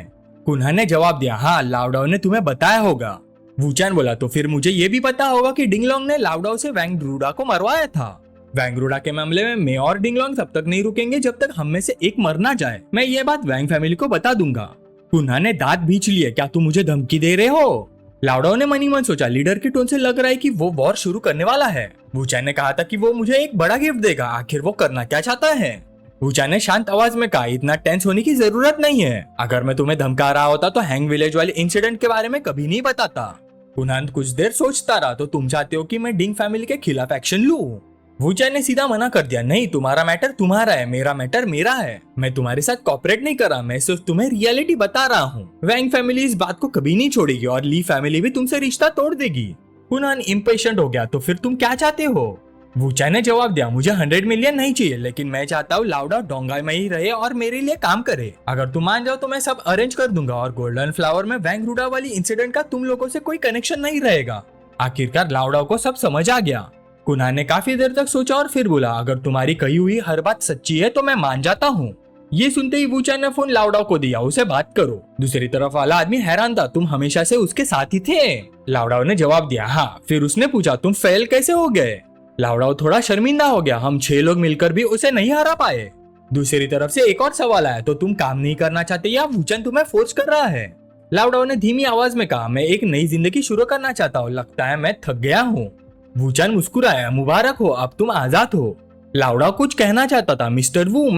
कुनहान ने जवाब दिया, हाँ, लाउडाओ ने तुम्हें बताया होगा। वूचैन बोला, तो फिर मुझे ये भी पता होगा कि डिंगलोंग ने लाउडाओ से वैंग रुओडा को मरवाया था। वैंग रुओडा के मामले में मैं और डिंगलोंग तब तक नहीं रुकेंगे जब तक हम में से एक मर ना जाए। मैं ये बात वैंग फैमिली को बता दूंगा। कुन्हा ने दांत भींच लिए, क्या तुम मुझे धमकी दे रहे हो? लाउडाओ ने मनी मन सोचा, लीडर के टोन से लग रहा है कि वो वॉर शुरू करने वाला है। वूचैन ने कहा था कि वो मुझे एक बड़ा गिफ्ट देगा, आखिर वो करना क्या चाहता है? वूचैन ने शांत आवाज में कहा, इतना टेंस होने की जरूरत नहीं है। अगर मैं तुम्हें धमका रहा होता तो हैंग विलेज वाले इंसिडेंट के बारे में कभी नहीं बताता। कुन्हा कुछ देर सोचता रहा, तो तुम चाहते हो कि मैं डिंग फैमिली के खिलाफ एक्शन लूं? वूचैन ने सीधा मना कर दिया, नहीं, तुम्हारा मैटर तुम्हारा है, मेरा मैटर मेरा है। मैं तुम्हारे साथ कॉपरेट नहीं कर रहा, मैं सिर्फ तुम्हें रियलिटी बता रहा हूँ। वैंग फैमिली इस बात को कभी नहीं छोड़ेगी और ली फैमिली भी तुमसे रिश्ता तोड़ देगी। कुनान इम्पेशेंट हो गया, तो फिर तुम क्या चाहते हो? वूचैन ने जवाब दिया, मुझे 100 मिलियन नहीं चाहिए, लेकिन मैं चाहता हूँ लाउडाओ डोंगाई में ही रहे और मेरे लिए काम करे। अगर तुम मान जाओ तो मैं सब अरेंज कर दूंगा और गोल्डन फ्लावर में वैंग रूडा वाली इंसिडेंट का तुम लोगों से कोई कनेक्शन नहीं रहेगा। आखिरकार लाउडाओ को सब समझ आ गया। कुनान ने काफी देर तक सोचा और फिर बोला, अगर तुम्हारी कही हुई हर बात सच्ची है तो मैं मान जाता हूँ। ये सुनते ही वूचैन ने फोन लाउडाओ को दिया, उसे बात करो। दूसरी तरफ वाला आदमी हैरान था, तुम हमेशा से उसके साथ ही थे? लाउडाओ ने जवाब दिया, हाँ। फिर उसने पूछा, तुम फेल कैसे हो गए? लाउडाओ थोड़ा शर्मिंदा हो गया, हम 6 लोग मिलकर भी उसे नहीं हरा पाए। दूसरी तरफ से एक और सवाल आया, तो तुम काम नहीं करना चाहते या वूचैन तुम्हें फोर्स कर रहा है? लाउडाओ ने धीमी आवाज में कहा, मैं एक नई जिंदगी शुरू करना चाहता हूँ, लगता है मैं थक गया हूँ। वूचैन मुस्कुराया, मुबारक हो, अब तुम आजाद हो। लाउडाओ कुछ कहना चाहता था, मिस्टर वू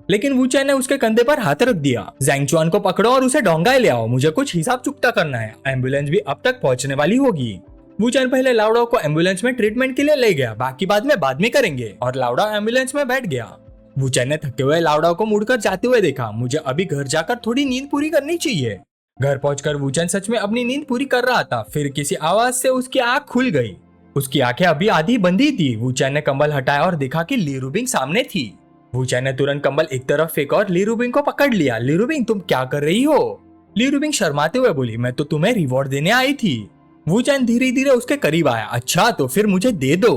लेकिन वूचैन ने उसके कंधे पर हाथ रख दिया। ज़ैंग को पकड़ो और उसे डोंगाई ले आओ, मुझे कुछ हिसाब चुकता करना है। एम्बुलेंस भी अब तक पहुंचने वाली होगी। वूचैन पहले लाउडाओ को एम्बुलेंस में ट्रीटमेंट के लिए ले गया, बाकी बाद में करेंगे, और लाउडाओ एम्बुलेंस में बैठ गया। वूचैन ने थके हुए लाउडाओ को मुड़कर जाते हुए देखा, मुझे अभी घर जाकर थोड़ी नींद पूरी करनी चाहिए। घर पहुंचकर वूचैन सच में अपनी नींद पूरी कर रहा था, फिर किसी आवाज से उसकी आंख खुल गई। उसकी आंखें अभी आधी बंदी थी। वूचैन ने कंबल हटाया और देखा कि ली रूबिंग सामने थी। वूचैन ने तुरंत कंबल एक तरफ फेंका और ली रूबिंग को पकड़ लिया। ली रूबिंग, तुम क्या कर रही हो? ली रूबिंग शर्माते हुए बोली, मैं तो तुम्हें रिवॉर्ड देने आई थी। वूचैन धीरे धीरे उसके करीब आया, अच्छा तो फिर मुझे दे दो।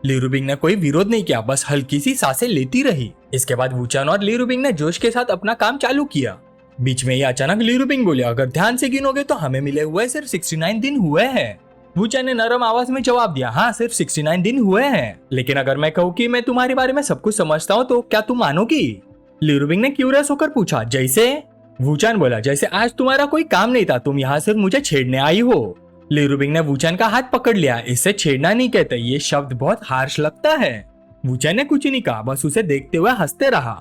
ली रूबिंग ने कोई विरोध नहीं किया, बस हल्की सी सांसें लेती रही। इसके बाद वूचैन और ली रूबिंग ने जोश के साथ अपना काम चालू किया। बीच में ही अचानक ली रूबिंग बोली, अगर ध्यान से गिनोगे तो हमें मिले हुए सिर्फ 69 दिन हुए हैं। वूचैन ने नरम आवाज में जवाब दिया, हाँ सिर्फ 69 दिन हुए हैं, लेकिन अगर मैं कहूँ कि मैं तुम्हारे बारे में सब कुछ समझता हूँ तो क्या तुम मानोगी? ली रूबिंग ने क्यूरियस होकर पूछा, जैसे? वूचैन बोला, जैसे आज तुम्हारा कोई काम नहीं था, तुम यहाँ सिर्फ मुझे छेड़ने आई हो। ली रूबिंग ने वूचैन का हाथ पकड़ लिया, इससे छेड़ना नहीं कहते, ये शब्द बहुत हार्श लगता है। वूचैन ने कुछ नहीं कहा, बस उसे देखते हुए हंसते रहा।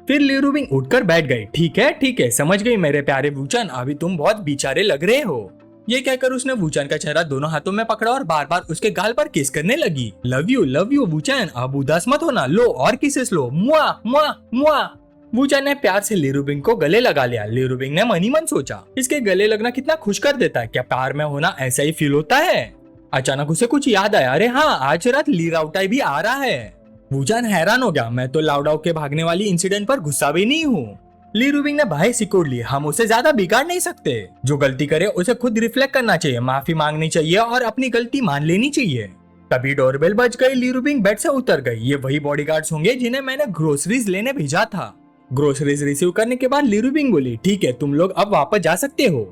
फिर ली रूबिंग उठकर बैठ गई। ठीक है, समझ गई मेरे प्यारे वूचैन, अभी तुम बहुत बेचारे लग रहे हो। ये कहकर उसने वूचैन का चेहरा दोनों हाथों में पकड़ा और बार बार उसके गाल पर किस करने लगी। लव यू वूचैन, अब उदास मत होना, लो और किसेस लो, मुआ मुआ मुआ। वूचैन ने प्यार से ली रूबिंग को गले लगा लिया। ली रूबिंग ने मनी मन सोचा, इसके गले लगना कितना खुश कर देता है, क्या प्यार में होना ऐसा ही फील होता है? अचानक उसे कुछ याद आया, अरे हाँ, आज रात ली राउटाई भी आ रहा है। वूचैन हैरान हो गया, मैं तो लाउडाओ के भागने वाली इंसिडेंट पर गुस्सा भी नहीं हूँ। ली रूबिंग ने भाई सिकोड़ ली, हम उसे ज्यादा बिगाड़ नहीं सकते। जो गलती करे उसे खुद रिफ्लेक्ट करना चाहिए, माफी मांगनी चाहिए और अपनी गलती मान लेनी चाहिए। तभी डोरबेल बज गई। ली रूबिंग बेड से उतर गई। ये वही बॉडीगार्ड्स होंगे जिन्हें मैंने ग्रोसरीज लेने भेजा था। ग्रोसरीज रिसीव करने के बाद ली रूबिंग बोली, ठीक है, तुम लोग अब वापस जा सकते हो।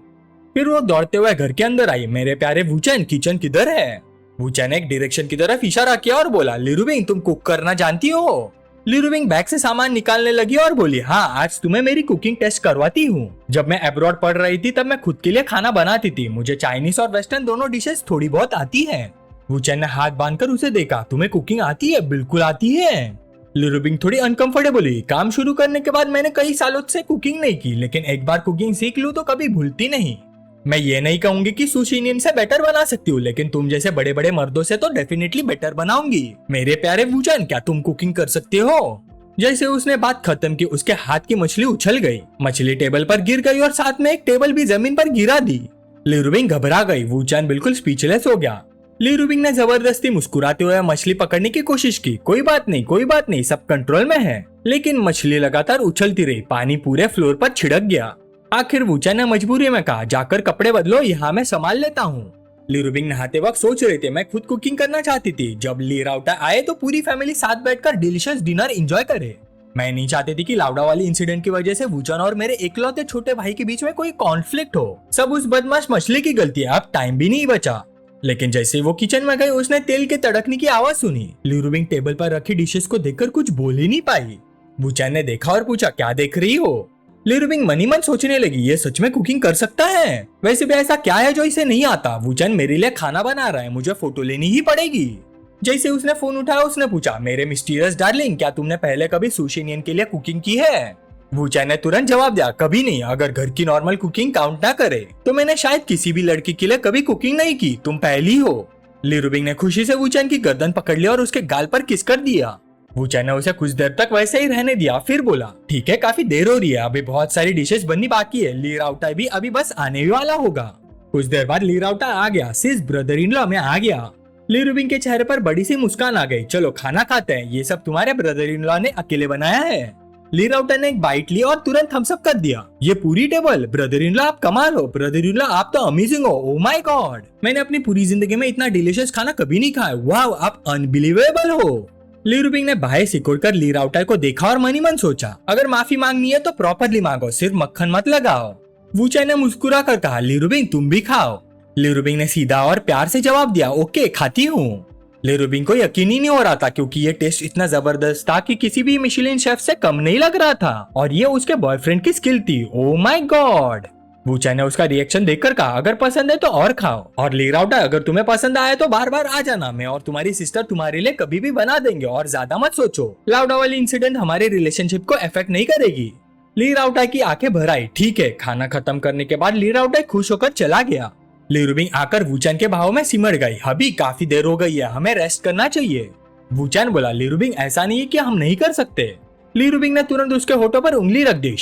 फिर वो दौड़ते हुए घर के अंदर आई। मेरे प्यारे वूचैन, किचन किधर है? वूचैन ने एक डायरेक्शन की तरफ इशारा किया और बोला, ली रूबिंग, तुम कुक करना जानती हो? ली रूबिंग बैग से सामान निकालने लगी और बोली, हाँ, आज तुम्हें मेरी कुकिंग टेस्ट करवाती हूँ। जब मैं अब्रॉड पढ़ रही थी तब मैं खुद के लिए खाना बनाती थी। मुझे चाइनीज और वेस्टर्न दोनों डिशेस थोड़ी बहुत आती हैं। वूचैन ने हाथ बांधकर उसे देखा, तुम्हें कुकिंग आती है? बिल्कुल आती है। ली रूबिंग थोड़ी अनकंफर्टेबल हुई। काम शुरू करने के बाद मैंने कई सालों से कुकिंग नहीं की, लेकिन एक बार कुकिंग सीख लूं तो कभी भूलती नहीं। मैं ये नहीं कहूंगी कि सुशीनियन से बेटर बना सकती हूँ, लेकिन तुम जैसे बड़े बड़े मर्दों से तो डेफिनेटली बेटर बनाऊंगी। मेरे प्यारे वूचैन, क्या तुम कुकिंग कर सकते हो? जैसे उसने बात खत्म की, उसके हाथ की मछली उछल गई। मछली टेबल पर गिर गई और साथ में एक टेबल भी जमीन पर गिरा दी। ली रूबिंग घबरा गई। वूचैन बिल्कुल स्पीचलेस हो गया। ली रूबिंग ने जबरदस्ती मुस्कुराते हुए मछली पकड़ने की कोशिश की। कोई बात नहीं, सब कंट्रोल में है। लेकिन मछली लगातार उछलती रही। पानी पूरे फ्लोर पर छिड़क गया। आखिर वूचैन ने मजबूरी में कहा, जाकर कपड़े बदलो, यहाँ मैं संभाल लेता हूँ। ली रूबिंग नहाते वक्त सोच रहे थे, मैं खुद कुकिंग करना चाहती थी। जब ली राउटा आए तो पूरी फैमिली साथ बैठकर डिलीशियस डिनर एंजॉय करे। मैं नहीं चाहती थी कि लाउडा वाली इंसिडेंट की वजह से वूचैन और मेरे इकलौते छोटे भाई के बीच में कोई कॉन्फ्लिक्ट हो। सब उस बदमाश मछली की गलती है, अब टाइम भी नहीं बचा। लेकिन जैसे ही वो किचन में गई, उसने तेल के तड़कने की आवाज सुनी। ली रूबिंग टेबल पर रखी डिशेस को देखकर कुछ बोल ही नहीं पाई। वूचैन ने देखा और पूछा, क्या देख रही हो? लिरुबिंग मनी मन सोचने लगी, ये सच में कुकिंग कर सकता है? वैसे भी ऐसा क्या है जो इसे नहीं आता? वूचन मेरे लिए खाना बना रहा है, मुझे फोटो लेनी ही पड़ेगी। जैसे उसने फोन उठाया उसने पूछा, मेरे मिस्टीरियस डार्लिंग, क्या तुमने पहले कभी सुशी इंडियन के लिए कुकिंग की है? वूचन ने तुरंत जवाब दिया, कभी नहीं। अगर घर की नॉर्मल कुकिंग काउंट ना करे तो मैंने शायद किसी भी लड़की के लिए कभी कुकिंग नहीं की, तुम पहली हो। लिरुबिंग ने खुशी से वूचन की गर्दन पकड़ लिया और उसके गाल पर किस कर दिया। वूचन ने उसे कुछ देर तक वैसे ही रहने दिया, फिर बोला, ठीक है काफी देर हो रही है, अभी बहुत सारी डिशेस बननी बाकी है, ली राउटा भी अभी बस आने ही वाला होगा। कुछ देर बाद ली राउटा आ गया, सिस ब्रदर इन लॉ में आ गया। लिरुबिंग के चेहरे पर बड़ी सी मुस्कान आ गई, चलो खाना खाते हैं, ये सब तुम्हारे ब्रदर इन लॉ ने अकेले बनाया है। ली राउटा ने एक बाइट ली और तुरंत थम्स अप कर दिया, ये पूरी टेबल, ब्रदर इन लॉ आप कमाल हो, ब्रदर इन लॉ आप तो अमेजिंग हो, ओह माय गॉड, मैंने अपनी पूरी जिंदगी में इतना डिलीशियस खाना कभी नहीं खाया, वाह आप अनबिलीवेबल हो। लिरुबिंग ने बाहें सिकोड़कर ली राउटा को देखा और मनी मन सोचा, अगर माफी मांगनी है तो प्रॉपरली मांगो, सिर्फ मक्खन मत लगाओ। वूचन ने मुस्कुरा कर कहा, लिरुबिंग तुम भी खाओ। लिरुबिंग ने सीधा और प्यार से जवाब दिया, ओके खाती हूँ। लिरुबिंग को यकीन ही नहीं हो रहा था क्योंकि ये टेस्ट इतना जबरदस्त था कि किसी भी मिशेलिन शेफ से कम नहीं लग रहा था और ये उसके बॉयफ्रेंड की स्किल थी, ओह माय गॉड। वूचन ने उसका रिएक्शन देखकर कहा, अगर पसंद है तो और खाओ, और ली राउटा अगर तुम्हें पसंद आया तो बार बार आ जाना, मैं और तुम्हारी सिस्टर तुम्हारे लिए कभी भी बना देंगे, और ज्यादा मत सोचो, लाउडा वाली इंसिडेंट हमारे रिलेशनशिप को अफेक्ट नहीं करेगी। ली राउटा की आंखें भर आई, ठीक है। खाना खत्म करने के बाद ली राउटा खुश होकर चला गया। लिरुबिंग आकर वूचन के भाव में सिमट गई, अभी काफी देर हो गई है, हमें रेस्ट करना चाहिए। वूचन बोला, लिरुबिंग ऐसा नहीं है कि हम नहीं कर सकते। लिरुबिंग ने तुरंत उसके होठों पर उंगली रख दी,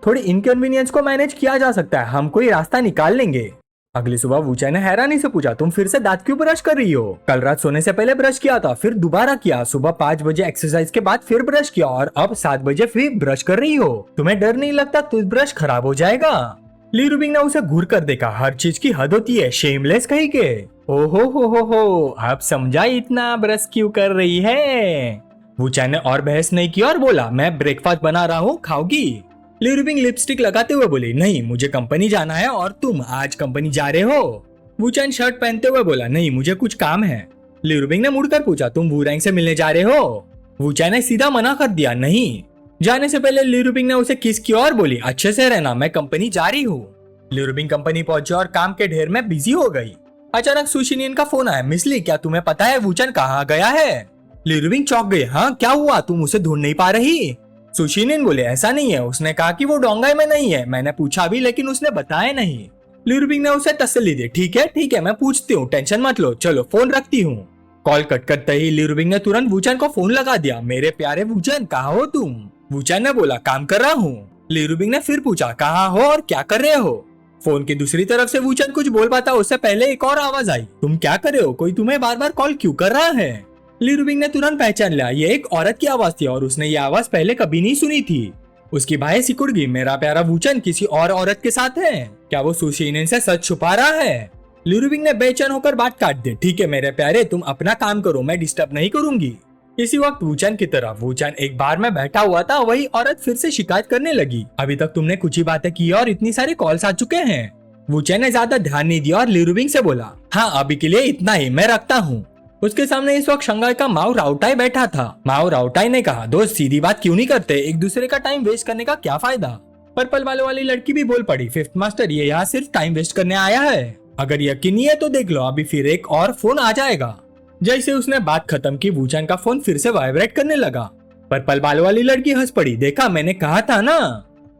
थोड़ी इनकन्वीनियंस को मैनेज किया जा सकता है, हम कोई रास्ता निकाल लेंगे। अगली सुबह वूचन ने हैरानी से पूछा, तुम फिर से दांत क्यों ब्रश कर रही हो? कल रात सोने से पहले ब्रश किया था, फिर दोबारा किया, सुबह 5 बजे एक्सरसाइज के बाद फिर ब्रश किया और अब 7 बजे फिर ब्रश कर रही हो, तुम्हें डर नहीं लगता टूथब्रश खराब हो जाएगा? लिरुबिंग ने उसे घूर कर देखा, हर चीज की हद होती है, शेमलेस कहीं के। ओहो हो, अब समझा इतना ब्रश क्यों कर रही है। वूचन ने और बहस नहीं की और बोला, मैं ब्रेकफास्ट बना रहा हूँ, खाओगी? लिरुबिंग लिपस्टिक लगाते हुए बोली, नहीं मुझे कंपनी जाना है और तुम आज कंपनी जा रहे हो? वूचन शर्ट पहनते हुए बोला, नहीं मुझे कुछ काम है। लिरुबिंग ने मुड़कर पूछा, तुम वूरैंग से मिलने जा रहे हो? वूचन ने सीधा मना कर दिया, नहीं। जाने से पहले लिरुबिंग ने उसे किस की और बोली, अच्छे से रहना, मैं कंपनी जा रही हूँ। लिरुबिंग कंपनी पहुंची और काम के ढेर में बिजी हो गई। अचानक सुशी इंडियन का फोन आया, मिस ली क्या तुम्हें पता है वूचन कहाँ गया है? लिरुबिंग चौंक गई, हाँ क्या हुआ, तुम उसे ढूंढ नहीं पा रही? सुशी इंडियन बोले, ऐसा नहीं है, उसने कहा कि वो डोंगाई में नहीं है, मैंने पूछा भी लेकिन उसने बताया नहीं। लिरुबिंग ने उसे तसल्ली दी, ठीक है मैं पूछती हूँ, टेंशन मत लो, चलो फोन रखती हूँ। कॉल कट करते ही लिरुबिंग ने तुरंत वूचन को फोन लगा दिया, मेरे प्यारे वूचन कहाँ हो तुम? वूचन ने बोला, काम कर रहा हूँ। लिरुबिंग ने फिर पूछा, कहाँ हो और क्या कर रहे हो? फोन की दूसरी तरफ से वूचन कुछ बोल पाता उससे पहले एक और आवाज आई, तुम क्या कर रहे हो, कोई तुम्हें बार बार कॉल क्यों कर रहा है? लिरुबिंग ने तुरंत पहचान लिया, ये एक औरत की आवाज थी और उसने ये आवाज पहले कभी नहीं सुनी थी। उसकी बाहें सिकुड़ गई, मेरा प्यारा वूचन किसी और औरत के साथ है क्या? वो सुशी इंडियन से सच छुपा रहा है? लिरुबिंग ने बेचैन होकर बात काट दी, ठीक है मेरे प्यारे, तुम अपना काम करो, मैं डिस्टर्ब नहीं करूंगी। इसी वक्त वूचन की तरफ, वूचन एक बार में बैठा हुआ था, वही औरत फिर से शिकायत करने लगी, अभी तक तुमने कुछ ही बातें की और इतनी सारे कॉल्स आ चुके हैं। वूचन ने ज्यादा ध्यान नहीं दिया और लिरुबिंग से बोला, हाँ अभी के लिए इतना ही, मैं रखता हूँ। उसके सामने इस वक्त शंघाई का माओ राउटाई बैठा था। माओ राउटाई ने कहा, दोस्त सीधी बात क्यों नहीं करते, एक दूसरे का टाइम वेस्ट करने का क्या फायदा? पर्पल वाले वाली लड़की भी बोल पड़ी, फिफ्थ मास्टर ये यहाँ सिर्फ टाइम वेस्ट करने आया है, अगर यकीन नहीं है तो देख लो, अभी फिर एक और फोन आ जाएगा। जैसे उसने बात खत्म की वूचन का फोन फिर से वाइब्रेट करने लगा। पर्पल बाल वाली लड़की हंस पड़ी, देखा मैंने कहा था ना।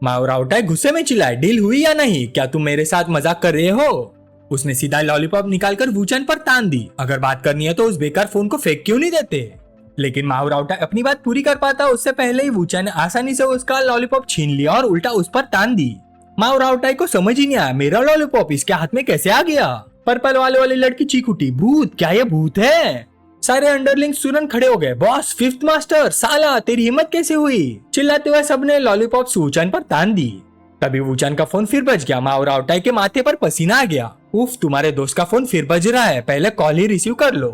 माओ राउटाई गुस्से में चिल्लाए, डील हुई या नहीं, क्या तुम मेरे साथ मजाक कर रहे हो? उसने सीधा लॉलीपॉप निकालकर वूचन पर तान दी, अगर बात करनी है तो उस बेकार फोन को फेंक क्यों नहीं देते? लेकिन माओ राउटाई अपनी बात पूरी कर पाता उससे पहले ही वूचन ने आसानी से उसका लॉलीपॉप छीन लिया और उल्टा उस पर तान दी। माओ राउटाई को समझ ही नहीं आया, मेरा लॉलीपॉप इसके हाथ में कैसे आ गया? पर्पल वाले वाली लड़की चीख उठी, भूत, क्या ये भूत है? सारे अंडरलिंग्स तुरंत खड़े हो गए, बॉस, फिफ्थ मास्टर, साला तेरी हिम्मत कैसे हुई? चिल्लाते हुए सबने लॉलीपॉप वूचन पर तान दी। तभी वूचन का फोन फिर बज गया। माओ राउटाई के माथे पर पसीना आ गया। उफ, तुम्हारे दोस्त का फोन फिर बज रहा है, पहले कॉल ही रिसीव कर लो।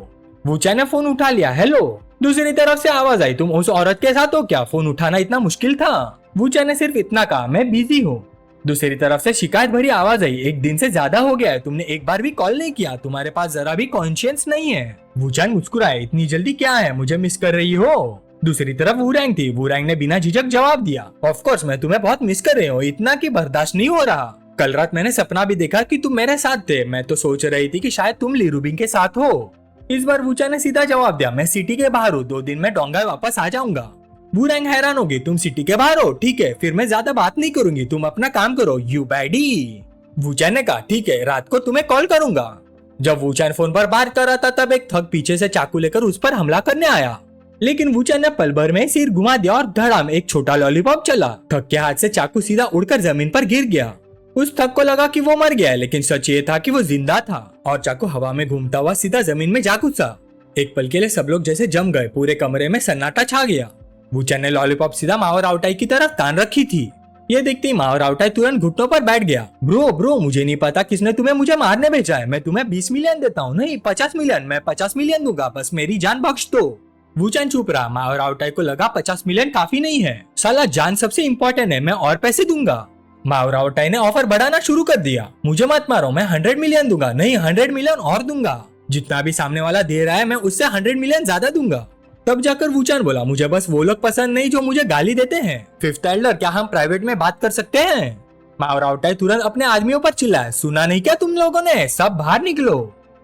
वूचन ने फोन उठा लिया, हेलो। दूसरी तरफ से आवाज आई, तुम उस औरत के साथ हो क्या? फोन उठाना इतना मुश्किल था? वूचन ने सिर्फ इतना कहा, मैं बिजी हूँ। दूसरी तरफ से शिकायत भरी आवाज आई, एक दिन से ज्यादा हो गया है, तुमने एक बार भी कॉल नहीं किया, तुम्हारे पास जरा भी कॉन्शियंस नहीं है। वूचन मुस्कुराए, इतनी जल्दी क्या है, मुझे मिस कर रही हो? दूसरी तरफ वूरैंग थी। वूरैंग ने बिना झिझक जवाब दिया, ऑफ कोर्स मैं तुम्हें बहुत मिस कर रही हूँ, इतना कि बर्दाश्त नहीं हो रहा। कल रात मैंने सपना भी देखा कि तुम मेरे साथ थे। मैं तो सोच रही थी कि शायद तुम ली रूबिंग के साथ हो। इस बार वूचा ने सीधा जवाब दिया, मैं सिटी के बाहर हूँ, 2 दिन में डोंगाई वापस आ जाऊंगा। वूरैंग हैरान होगी, तुम सिटी के बाहर हो? ठीक है, फिर मैं ज्यादा बात नहीं करूंगी, तुम अपना काम करो, यू बैडी। वूचा ने कहा, ठीक है, रात को तुम्हें कॉल करूंगा। जब वूचा फोन पर बात कर रहा था तब एक थग पीछे से चाकू लेकर उस पर हमला करने आया, लेकिन वूचा ने पल भर में सिर घुमा दिया और धड़ाम एक छोटा लॉलीपॉप चला। थग के हाथ से चाकू सीधा उड़कर जमीन पर गिर गया। उस थग को लगा कि वो मर गया है, लेकिन सच ये था कि वो जिंदा था और चाकू हवा में घूमता हुआ सीधा जमीन में जा घुसा। एक पल के लिए सब लोग जैसे जम गए, पूरे कमरे में सन्नाटा छा गया। वूचा ने लॉलीपॉप सीधा माओ रावटाई की तरफ तान रखी थी। ये देखते ही माओ रावटाई तुरंत घुटनों पर बैठ गया। ब्रो मुझे नहीं पता किसने तुम्हें मुझे मारने भेजा है, मैं तुम्हें 20 मिलियन देता हूँ, नहीं 50 मिलियन, मैं 50 मिलियन दूंगा, बस मेरी जान बख्श दो। वूचन चुप रहा। माओ रावटाई को लगा 50 मिलियन काफी नहीं है, साला जान सबसे इम्पोर्टेंट है, मैं और पैसे दूंगा। माओ रावटाई ने ऑफर बढ़ाना शुरू कर दिया, मुझे मत मारो, मैं 100 मिलियन दूंगा, नहीं 100 मिलियन और दूंगा, जितना भी सामने वाला दे रहा है मैं उससे 100 मिलियन ज्यादा दूंगा। तब जाकर वूचन बोला, मुझे बस वो लोग पसंद नहीं जो मुझे गाली देते हैं। फिफ्थ एल्डर, क्या हम प्राइवेट में बात कर सकते हैं? माओ रावटाई तुरंत अपने आदमियों पर चिल्लाया, सुना नहीं क्या तुम लोगों ने, सब बाहर निकलो।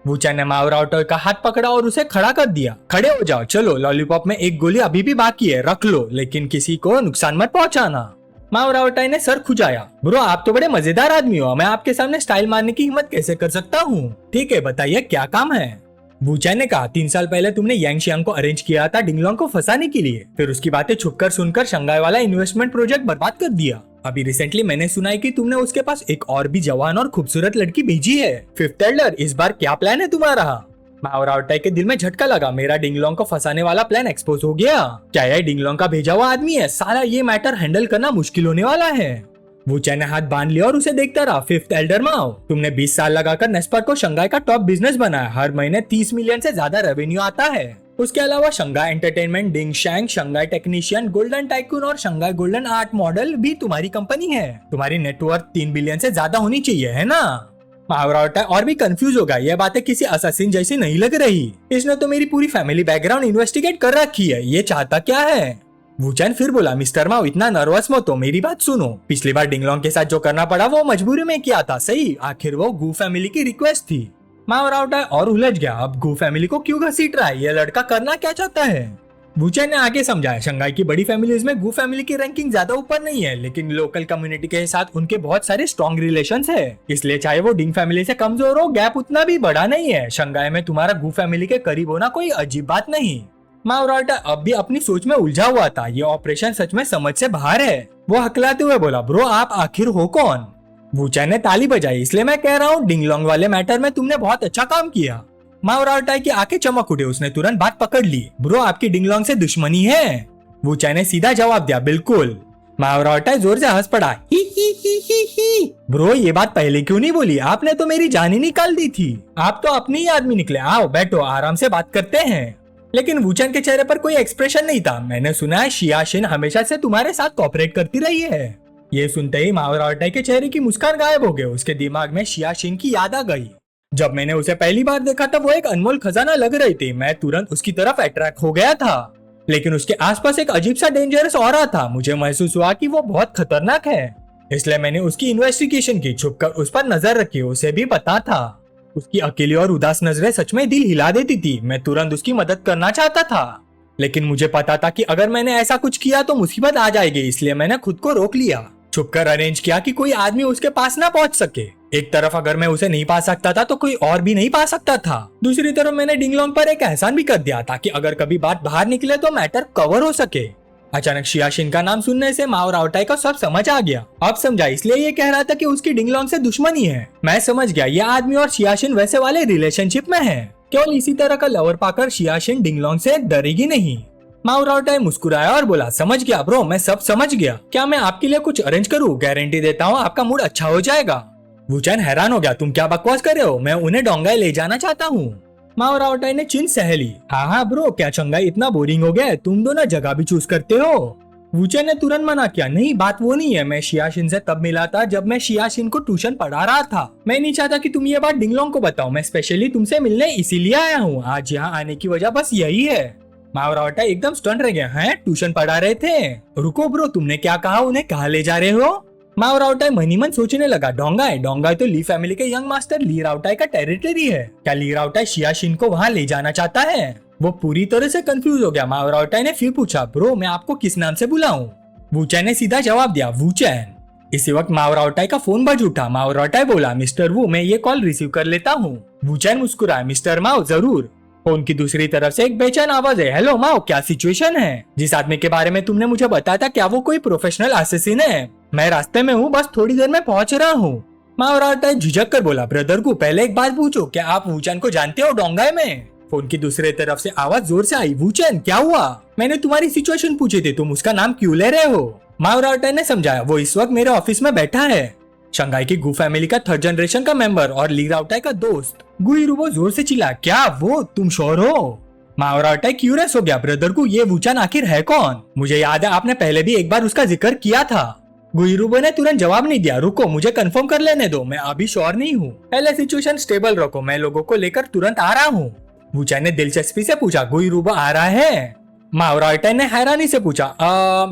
वूचन ने माओ रावटाई का हाथ पकड़ा और उसे खड़ा कर दिया। खड़े हो जाओ, चलो, लॉलीपॉप में एक गोली अभी भी बाकी है, रख लो, लेकिन किसी को नुकसान मत पहुंचाना। माओ रावटाई ने सर खुजाया। ब्रो आप तो बड़े मजेदार आदमी हो, मैं आपके सामने स्टाइल मारने की हिम्मत कैसे कर सकता हूँ? ठीक है, बताइए क्या काम है? वूचन ने कहा, 3 साल पहले तुमने यांग शियांग को अरेंज किया था डिंगलोंग को फंसाने के लिए, फिर उसकी बातें छुपकर सुनकर शंघाई वाला इन्वेस्टमेंट प्रोजेक्ट बर्बाद कर दिया। अभी रिसेंटली मैंने सुना है कि तुमने उसके पास एक और भी जवान और खूबसूरत लड़की भेजी है। फिफ्थ एल्डर, इस बार क्या प्लान है तुम्हारा? माओ रावटाई के दिल में झटका लगा, मेरा डिंगलोंग को फंसाने वाला प्लान एक्सपोज हो गया। क्या यह डिंगलोंग का भेजा हुआ आदमी है? साला ये मैटर हैंडल करना मुश्किल होने वाला है। वूचन ने हाथ बांध लिया और उसे देखता रहा। फिफ्थ एल्डर माओ, तुमने 20 साल लगाकर नेस्पर को शंघाई का टॉप बिजनेस बनाया, हर महीने 30 मिलियन से ज्यादा रेवेन्यू आता है। उसके अलावा शंघाई एंटरटेनमेंट, डिंग शैंग, शंघाई टेक्नीशियन, गोल्डन टाइकून और शंघाई गोल्डन आर्ट मॉडल भी तुम्हारी कंपनी है। तुम्हारी नेटवर्थ 3 बिलियन से ज्यादा होनी चाहिए, है ना? माओ रावटाई और भी कंफ्यूज होगा, यह बातें किसी असैसिन जैसी नहीं लग रही। इसने तो मेरी पूरी फैमिली बैकग्राउंड इन्वेस्टिगेट कर रखी है, ये चाहता क्या है? वूचन फिर बोला, मिस्टर माओ इतना नर्वस मत हो, मेरी बात सुनो। पिछली बार डिंगलोंग के साथ जो करना पड़ा वो मजबूरी में किया था, सही, आखिर वो गू फैमिली की रिक्वेस्ट थी। माओ रावटाई और उलझ गया, अब गू फैमिली को क्यों घसीट रहा है, ये लड़का करना क्या चाहता है? वूचन ने आगे समझाया, शंघाई की बड़ी फैमिलीज में गू फैमिली की रैंकिंग ज्यादा ऊपर नहीं है, लेकिन लोकल कम्युनिटी के साथ उनके बहुत सारे स्ट्रॉन्ग रिलेशंस है, इसलिए चाहे वो डिंग फैमिली से कमजोर हो, गैप उतना भी बड़ा नहीं है। शंघाई में तुम्हारा गू फैमिली के करीब होना कोई अजीब बात नहीं। माओ रावटाई अब भी अपनी सोच में उलझा हुआ था, ये ऑपरेशन सच में समझ से बाहर है। वो हकलाते हुए बोला, ब्रो आप आखिर हो कौन? वूचन ने ताली बजाई, इसलिए मैं कह रहा हूँ डिंगलोंग वाले मैटर में तुमने बहुत अच्छा काम किया। माओ रावटाई की आंखें चमक उठे, उसने तुरंत बात पकड़ ली, ब्रो आपकी डिंगलोंग से दुश्मनी है? वूचन ने सीधा जवाब दिया, बिल्कुल। माओ रावटाई जोर से हंस पड़ा, ही। ब्रो ये बात पहले क्यों नहीं बोली, आपने तो मेरी जान ही निकाल दी थी। आप तो अपनी ही आदमी निकले, आओ बैठो आराम से बात करते हैं। लेकिन वूचन के चेहरे पर कोई एक्सप्रेशन नहीं था। मैंने सुना है शियाशिन हमेशा से तुम्हारे साथ कोऑपरेट करती रही है। ये सुनते ही माओ रावटाई के चेहरे की मुस्कान गायब हो गई। उसके दिमाग में शियाशिन की याद आ गई। जब मैंने उसे पहली बार देखा तब वो एक अनमोल खजाना लग रही थी, मैं तुरंत उसकी तरफ अट्रैक्ट हो गया था, लेकिन उसके आसपास एक अजीब सा डेंजरस ऑरा था। मुझे महसूस हुआ कि वो बहुत खतरनाक है, इसलिए मैंने उसकी इन्वेस्टिगेशन की, छुपकर उस पर नजर रखी। उसे भी पता था उसकी अकेली और उदास नजरें सच में दिल हिला देती थी। मैं तुरंत उसकी मदद करना चाहता था, लेकिन मुझे पता था कि अगर मैंने ऐसा कुछ किया तो मुसीबत आ जाएगी, इसलिए मैंने खुद को रोक लिया। छुपकर अरेंज किया कि कोई आदमी उसके पास ना पहुंच सके। एक तरफ अगर मैं उसे नहीं पा सकता था तो कोई और भी नहीं पा सकता था। दूसरी तरफ मैंने डिंगलोंग पर एक एहसान भी कर दिया ताकि अगर कभी बात बाहर निकले तो मैटर कवर हो सके। अचानक शियाशिन का नाम सुनने से माओ रावटाई को सब समझ आ गया। अब समझा, इसलिए ये कह रहा था कि उसकी डिंगलोंग से दुश्मनी है। मैं समझ गया, ये आदमी और शियाशिन वैसे वाले रिलेशनशिप में है। केवल इसी तरह का लवर पाकर शियाशिन डिंगलोंग से डरेगी नहीं। माओ रावटाई मुस्कुराया और बोला, समझ गया ब्रो, मैं सब समझ गया। क्या मैं आपके लिए कुछ अरेंज करूँ? गारंटी देता हूँ आपका मूड अच्छा हो जाएगा। वूचन हैरान हो गया, तुम क्या बकवास कर रहे हो? मैं उन्हें डोंगाई ले जाना चाहता हूँ। माओ रावटाई ने चिन सह ली। हाँ ब्रो, क्या शंघाई इतना बोरिंग हो गया है? तुम दोनों जगह भी चूज करते हो। वूचन ने तुरंत मना किया, नहीं बात वो नहीं है, मैं शियाशिन से तब मिला था जब मैं शियाशिन को ट्यूशन पढ़ा रहा था। मैं नहीं चाहता कि तुम ये बात डिंगलोंग को बताओ, मैं स्पेशली तुमसे मिलने इसीलिए आया हूँ। आज यहाँ आने की वजह बस यही है। मावरावटा एकदम स्टन रह गया। हैं, ट्यूशन पढ़ा रहे थे? रुको ब्रो, तुमने क्या कहा? उन्हें कहाँ ले जा रहे हो? मावरावटा मन ही मन सोचने लगा, डोंगाई डोंगाई तो ली फैमिली के यंग मास्टर ली रावटाई का टेरिटरी है। क्या ली रावटाई शियाशिन को वहाँ ले जाना चाहता है? वो पूरी तरह से कंफ्यूज हो गया। मावरावटाई ने फिर पूछा, ब्रो मैं आपको किस नाम से बुलाऊं? वूचैन ने सीधा जवाब दिया, वूचैन। इसी वक्त मावरावटाई का फोन बज उठा। मावरावटाई बोला, मिस्टर वू मैं ये कॉल रिसीव कर लेता हूँ। वूचैन मुस्कुराया, मिस्टर माओ जरूर। फोन की दूसरी तरफ से एक बेचैन आवाज है, हेलो माओ, क्या सिचुएशन है? जिस आदमी के बारे में तुमने मुझे बताया था, क्या वो कोई प्रोफेशनल असेसिन है? मैं रास्ते में हूँ, बस थोड़ी देर में पहुंच रहा हूँ। मावरावटाई झिझक कर बोला, ब्रदर को पहले एक बात पूछो, क्या आप वूचैन को जानते हो डोंगाई में? फोन की दूसरी तरफ से आवाज जोर से आई, वूचैन क्या हुआ? मैंने तुम्हारी सिचुएशन पूछी थी, तुम उसका नाम क्यों ले रहे हो? मावरावटाई ने समझाया, वो इस वक्त मेरे ऑफिस में बैठा है। शंघाई की गु फैमिली का 3rd जनरेशन का मेंबर और ली रावटाई का दोस्त। गुइरुबो जोर से चिल्ला, क्या वो? तुम श्योर हो? मावरावटाई क्यूरियस हो गया, ब्रदर को ये वूचैन आखिर है कौन? मुझे याद है आपने पहले भी एक बार उसका जिक्र किया था। गुइरुबो ने तुरंत जवाब नहीं दिया, रुको मुझे कंफर्म कर लेने दो, मैं अभी श्योर नहीं हूँ। पहले सिचुएशन स्टेबल रखो, मैं लोगों को लेकर तुरंत आ रहा हूँ। वूचैन ने दिलचस्पी से पूछा, गुइरुबो आ रहा है? मावरावटाई ने हैरानी से पूछा,